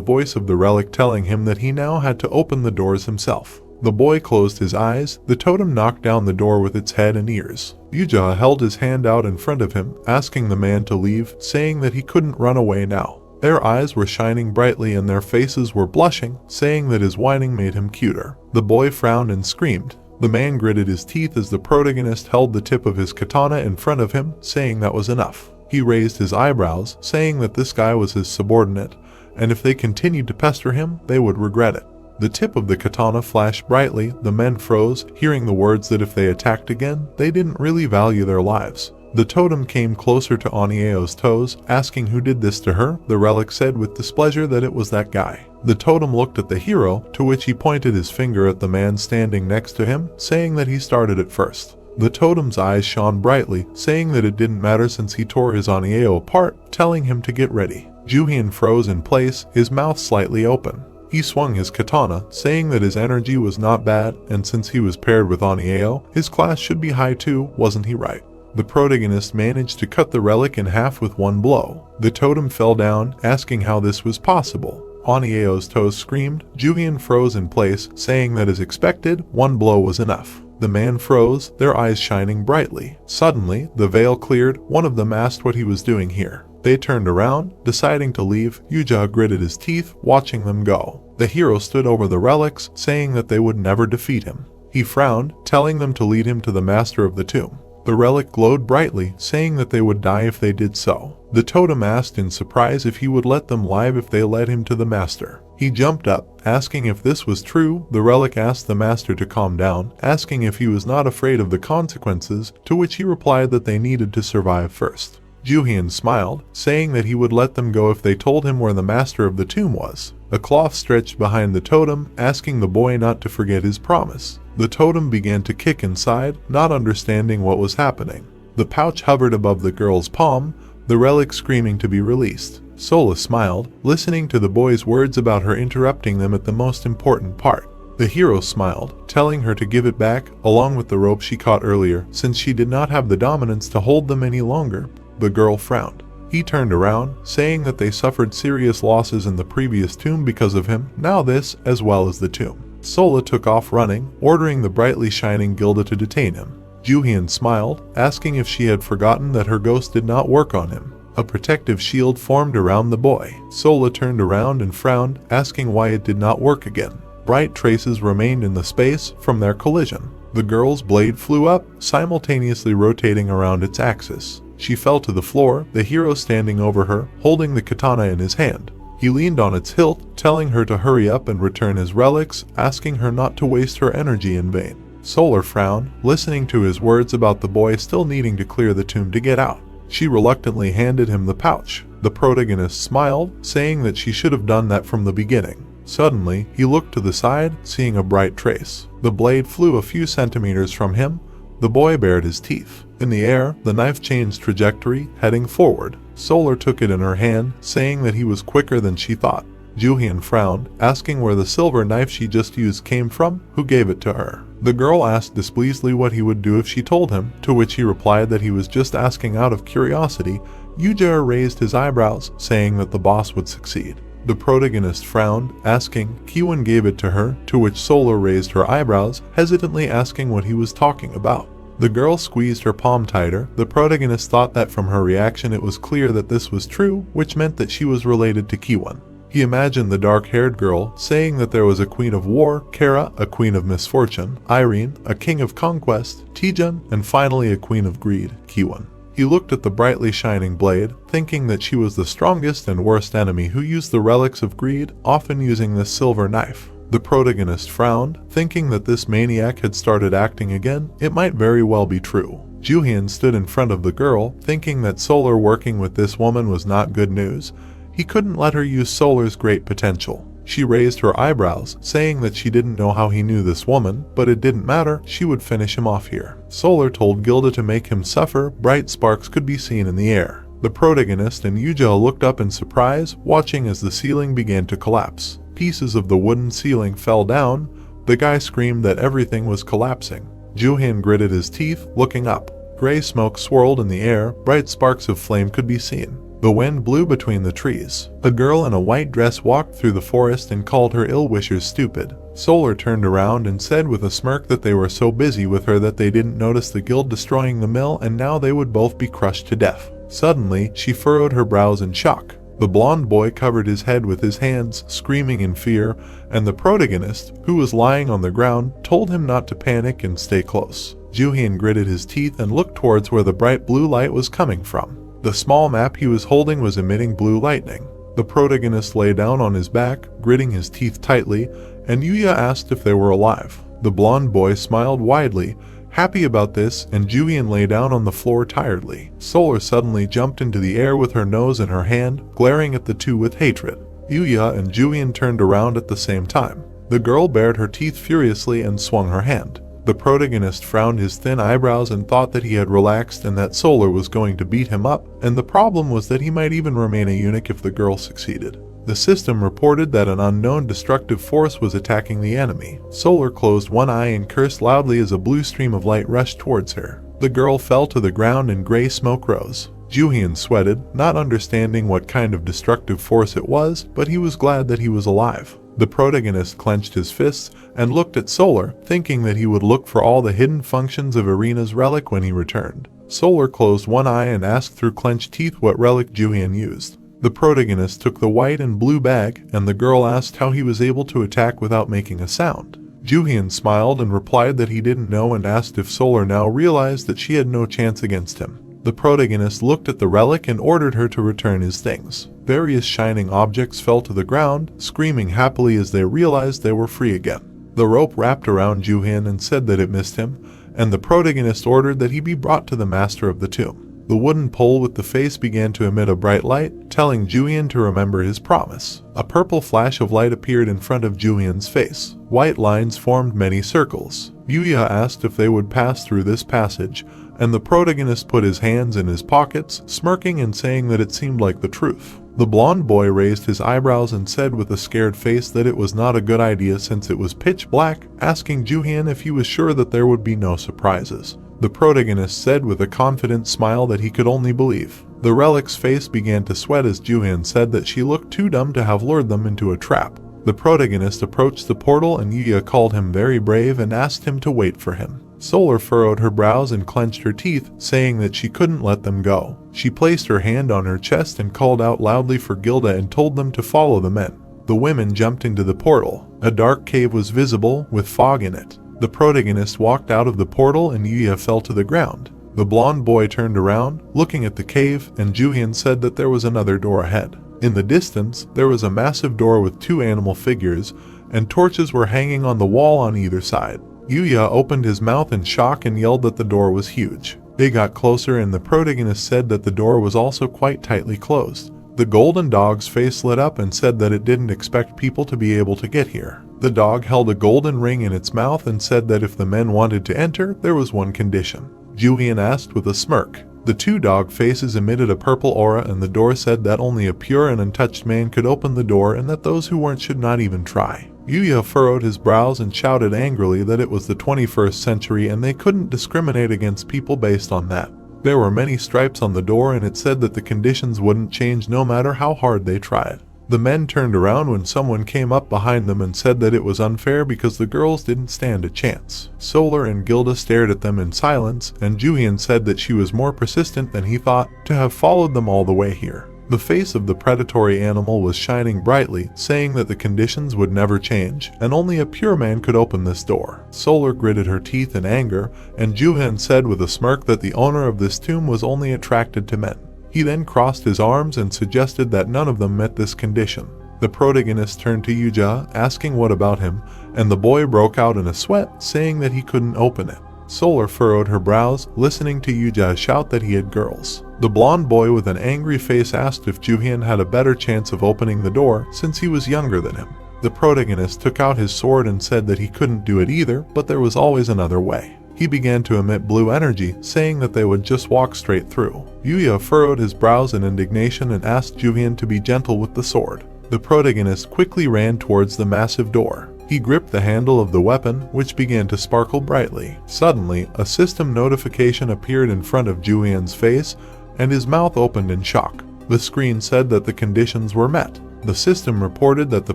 voice of the relic telling him that he now had to open the doors himself. The boy closed his eyes. The totem knocked down the door with its head and ears. Jooheon held his hand out in front of him, asking the man to leave, saying that he couldn't run away now. Their eyes were shining brightly and their faces were blushing, saying that his whining made him cuter. The boy frowned and screamed. The man gritted his teeth as the protagonist held the tip of his katana in front of him, saying that was enough. He raised his eyebrows, saying that this guy was his subordinate, and if they continued to pester him, they would regret it. The tip of the katana flashed brightly. The men froze, hearing the words that if they attacked again, they didn't really value their lives. The totem came closer to Onieo's toes, asking who did this to her. The relic said with displeasure that it was that guy. The totem looked at the hero, to which he pointed his finger at the man standing next to him, saying that he started it first. The totem's eyes shone brightly, saying that it didn't matter since he tore his Onieo apart, telling him to get ready. Jooheon froze in place, his mouth slightly open. He swung his katana, saying that his energy was not bad, and since he was paired with Onieo, his class should be high too, wasn't he right? The protagonist managed to cut the relic in half with one blow. The totem fell down, asking how this was possible. Onieo's toes screamed. Jooheon froze in place, saying that as expected, one blow was enough. The man froze, their eyes shining brightly. Suddenly, the veil cleared. One of them asked what he was doing here. They turned around, deciding to leave. Jooheon gritted his teeth, watching them go. The hero stood over the relics, saying that they would never defeat him. He frowned, telling them to lead him to the master of the tomb. The relic glowed brightly, saying that they would die if they did so. The totem asked in surprise if he would let them live if they led him to the master. He jumped up, asking if this was true. The relic asked the master to calm down, asking if he was not afraid of the consequences, to which he replied that they needed to survive first. Jooheon smiled, saying that he would let them go if they told him where the master of the tomb was. A cloth stretched behind the totem, asking the boy not to forget his promise. The totem began to kick inside, not understanding what was happening. The pouch hovered above the girl's palm, the relic screaming to be released. Sola smiled, listening to the boy's words about her interrupting them at the most important part. The hero smiled, telling her to give it back, along with the rope she caught earlier, since she did not have the dominance to hold them any longer. The girl frowned. He turned around, saying that they suffered serious losses in the previous tomb because of him, now this, as well as the tomb. Sola took off running, ordering the brightly shining Gilda to detain him. Jooheon smiled, asking if she had forgotten that her ghost did not work on him. A protective shield formed around the boy. Sola turned around and frowned, asking why it did not work again. Bright traces remained in the space from their collision. The girl's blade flew up, simultaneously rotating around its axis. She fell to the floor, the hero standing over her, holding the katana in his hand. He leaned on its hilt, telling her to hurry up and return his relics, asking her not to waste her energy in vain. Solar frowned, listening to his words about the boy still needing to clear the tomb to get out. She reluctantly handed him the pouch. The protagonist smiled, saying that she should have done that from the beginning. Suddenly, he looked to the side, seeing a bright trace. The blade flew a few centimeters from him. The boy bared his teeth. In the air, the knife changed trajectory, heading forward. Solar took it in her hand, saying that he was quicker than she thought. Jooheon frowned, asking where the silver knife she just used came from, who gave it to her. The girl asked displeasedly what he would do if she told him, to which he replied that he was just asking out of curiosity. Jooheon raised his eyebrows, saying that the boss would succeed. The protagonist frowned, asking, Kiwon gave it to her, to which Solar raised her eyebrows, hesitantly asking what he was talking about. The girl squeezed her palm tighter. The protagonist thought that from her reaction it was clear that this was true, which meant that she was related to Kiwon. He imagined the dark-haired girl, saying that there was a queen of war, Kara, a queen of misfortune, Irene, a king of conquest, Taejun, and finally a queen of greed, Kiwon. He looked at the brightly shining blade, thinking that she was the strongest and worst enemy who used the relics of greed, often using this silver knife. The protagonist frowned, thinking that this maniac had started acting again. It might very well be true. Jooheon stood in front of the girl, thinking that Solar working with this woman was not good news. He couldn't let her use Solar's great potential. She raised her eyebrows, saying that she didn't know how he knew this woman, but it didn't matter, she would finish him off here. Solar told Gilda to make him suffer. Bright sparks could be seen in the air. The protagonist and Jooheon looked up in surprise, watching as the ceiling began to collapse. Pieces of the wooden ceiling fell down. The guy screamed that everything was collapsing. Jooheon gritted his teeth, looking up. Gray smoke swirled in the air, bright sparks of flame could be seen. The wind blew between the trees. A girl in a white dress walked through the forest and called her ill-wishers stupid. Solar turned around and said with a smirk that they were so busy with her that they didn't notice the guild destroying the mill and now they would both be crushed to death. Suddenly, she furrowed her brows in shock. The blonde boy covered his head with his hands, screaming in fear, and the protagonist, who was lying on the ground, told him not to panic and stay close. Jooheon gritted his teeth and looked towards where the bright blue light was coming from. The small map he was holding was emitting blue lightning. The protagonist lay down on his back, gritting his teeth tightly, and Yuya asked if they were alive. The blonde boy smiled widely, happy about this, and Jooheon lay down on the floor tiredly. Solar suddenly jumped into the air with her nose in her hand, glaring at the two with hatred. Yuya and Jooheon turned around at the same time. The girl bared her teeth furiously and swung her hand. The protagonist frowned his thin eyebrows and thought that he had relaxed and that Solar was going to beat him up, and the problem was that he might even remain a eunuch if the girl succeeded. The system reported that an unknown destructive force was attacking the enemy. Solar closed one eye and cursed loudly as a blue stream of light rushed towards her. The girl fell to the ground and gray smoke rose. Jooheon sweated, not understanding what kind of destructive force it was, but he was glad that he was alive. The protagonist clenched his fists and looked at Solar, thinking that he would look for all the hidden functions of Arena's relic when he returned. Solar closed one eye and asked through clenched teeth what relic Jooheon used. The protagonist took the white and blue bag, and the girl asked how he was able to attack without making a sound. Jooheon smiled and replied that he didn't know and asked if Solar now realized that she had no chance against him. The protagonist looked at the relic and ordered her to return his things. Various shining objects fell to the ground, screaming happily as they realized they were free again. The rope wrapped around Jooheon and said that it missed him, and the protagonist ordered that he be brought to the master of the tomb. The wooden pole with the face began to emit a bright light, telling Jooheon to remember his promise. A purple flash of light appeared in front of Jooheon's face. White lines formed many circles. Yuya asked if they would pass through this passage, and the protagonist put his hands in his pockets, smirking and saying that it seemed like the truth. The blonde boy raised his eyebrows and said with a scared face that it was not a good idea since it was pitch black, asking Jooheon if he was sure that there would be no surprises. The protagonist said with a confident smile that he could only believe. The relic's face began to sweat as Jooheon said that she looked too dumb to have lured them into a trap. The protagonist approached the portal and Yuya called him very brave and asked him to wait for him. Solar furrowed her brows and clenched her teeth, saying that she couldn't let them go. She placed her hand on her chest and called out loudly for Gilda and told them to follow the men. The women jumped into the portal. A dark cave was visible, with fog in it. The protagonist walked out of the portal and Yuya fell to the ground. The blonde boy turned around, looking at the cave, and Jooheon said that there was another door ahead. In the distance, there was a massive door with two animal figures, and torches were hanging on the wall on either side. Yuya opened his mouth in shock and yelled that the door was huge. They got closer and the protagonist said that the door was also quite tightly closed. The golden dog's face lit up and said that it didn't expect people to be able to get here. The dog held a golden ring in its mouth and said that if the men wanted to enter, there was one condition. Jooheon asked with a smirk. The two dog faces emitted a purple aura and the door said that only a pure and untouched man could open the door and that those who weren't should not even try. Yuya furrowed his brows and shouted angrily that it was the 21st century and they couldn't discriminate against people based on that. There were many stripes on the door and it said that the conditions wouldn't change no matter how hard they tried. The men turned around when someone came up behind them and said that it was unfair because the girls didn't stand a chance. Solar and Gilda stared at them in silence, and Jooheon said that she was more persistent than he thought, to have followed them all the way here. The face of the predatory animal was shining brightly, saying that the conditions would never change, and only a pure man could open this door. Solar gritted her teeth in anger, and Jooheon said with a smirk that the owner of this tomb was only attracted to men. He then crossed his arms and suggested that none of them met this condition. The protagonist turned to Yuja, asking what about him, and the boy broke out in a sweat, saying that he couldn't open it. Solar furrowed her brows, listening to Yuja shout that he had girls. The blonde boy with an angry face asked if Jooheon had a better chance of opening the door since he was younger than him. The protagonist took out his sword and said that he couldn't do it either, but there was always another way. He began to emit blue energy, saying that they would just walk straight through. Yuya furrowed his brows in indignation and asked Jooheon to be gentle with the sword. The protagonist quickly ran towards the massive door. He gripped the handle of the weapon, which began to sparkle brightly. Suddenly, a system notification appeared in front of Jooheon's face, and his mouth opened in shock. The screen said that the conditions were met. The system reported that the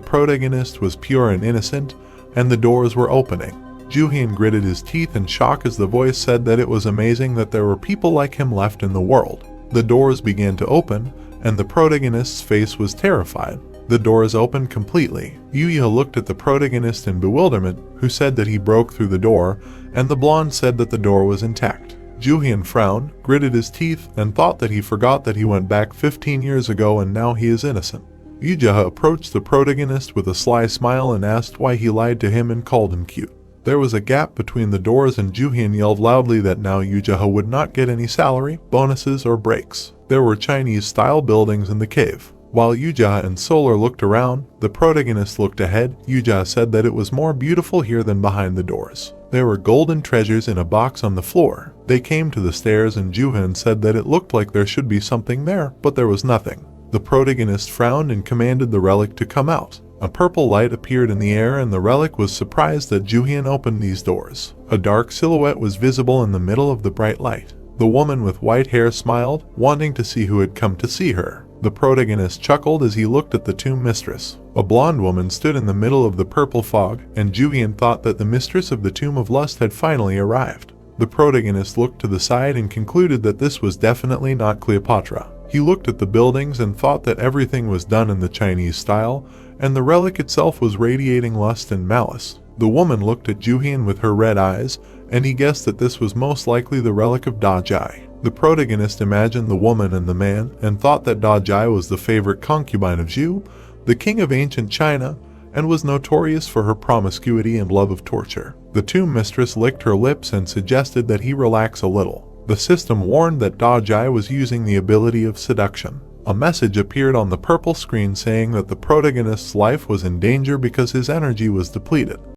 protagonist was pure and innocent, and the doors were opening. Jooheon gritted his teeth in shock as the voice said that it was amazing that there were people like him left in the world. The doors began to open, and the protagonist's face was terrified. The doors opened completely. Yuya looked at the protagonist in bewilderment, who said that he broke through the door, and the blonde said that the door was intact. Jooheon frowned, gritted his teeth, and thought that he forgot that he went back 15 years ago and now he is innocent. Yuja approached the protagonist with a sly smile and asked why he lied to him and called him cute. There was a gap between the doors and Jooheon yelled loudly that now Yuja would not get any salary, bonuses, or breaks. There were Chinese-style buildings in the cave. While Yuja and Solar looked around, the protagonist looked ahead. Yuja said that it was more beautiful here than behind the doors. There were golden treasures in a box on the floor. They came to the stairs and Jooheon said that it looked like there should be something there, but there was nothing. The protagonist frowned and commanded the relic to come out. A purple light appeared in the air and the relic was surprised that Jooheon opened these doors. A dark silhouette was visible in the middle of the bright light. The woman with white hair smiled, wanting to see who had come to see her. The protagonist chuckled as he looked at the tomb mistress. A blonde woman stood in the middle of the purple fog, and Jooheon thought that the mistress of the Tomb of Lust had finally arrived. The protagonist looked to the side and concluded that this was definitely not Cleopatra. He looked at the buildings and thought that everything was done in the Chinese style, and the relic itself was radiating lust and malice. The woman looked at Jooheon with her red eyes, and he guessed that this was most likely the relic of Dajai. The protagonist imagined the woman and the man, and thought that Dajai was the favorite concubine of Zhu, the king of ancient China, and was notorious for her promiscuity and love of torture. The tomb mistress licked her lips and suggested that he relax a little. The system warned that Dajai was using the ability of seduction. A message appeared on the purple screen saying that the protagonist's life was in danger because his energy was depleted.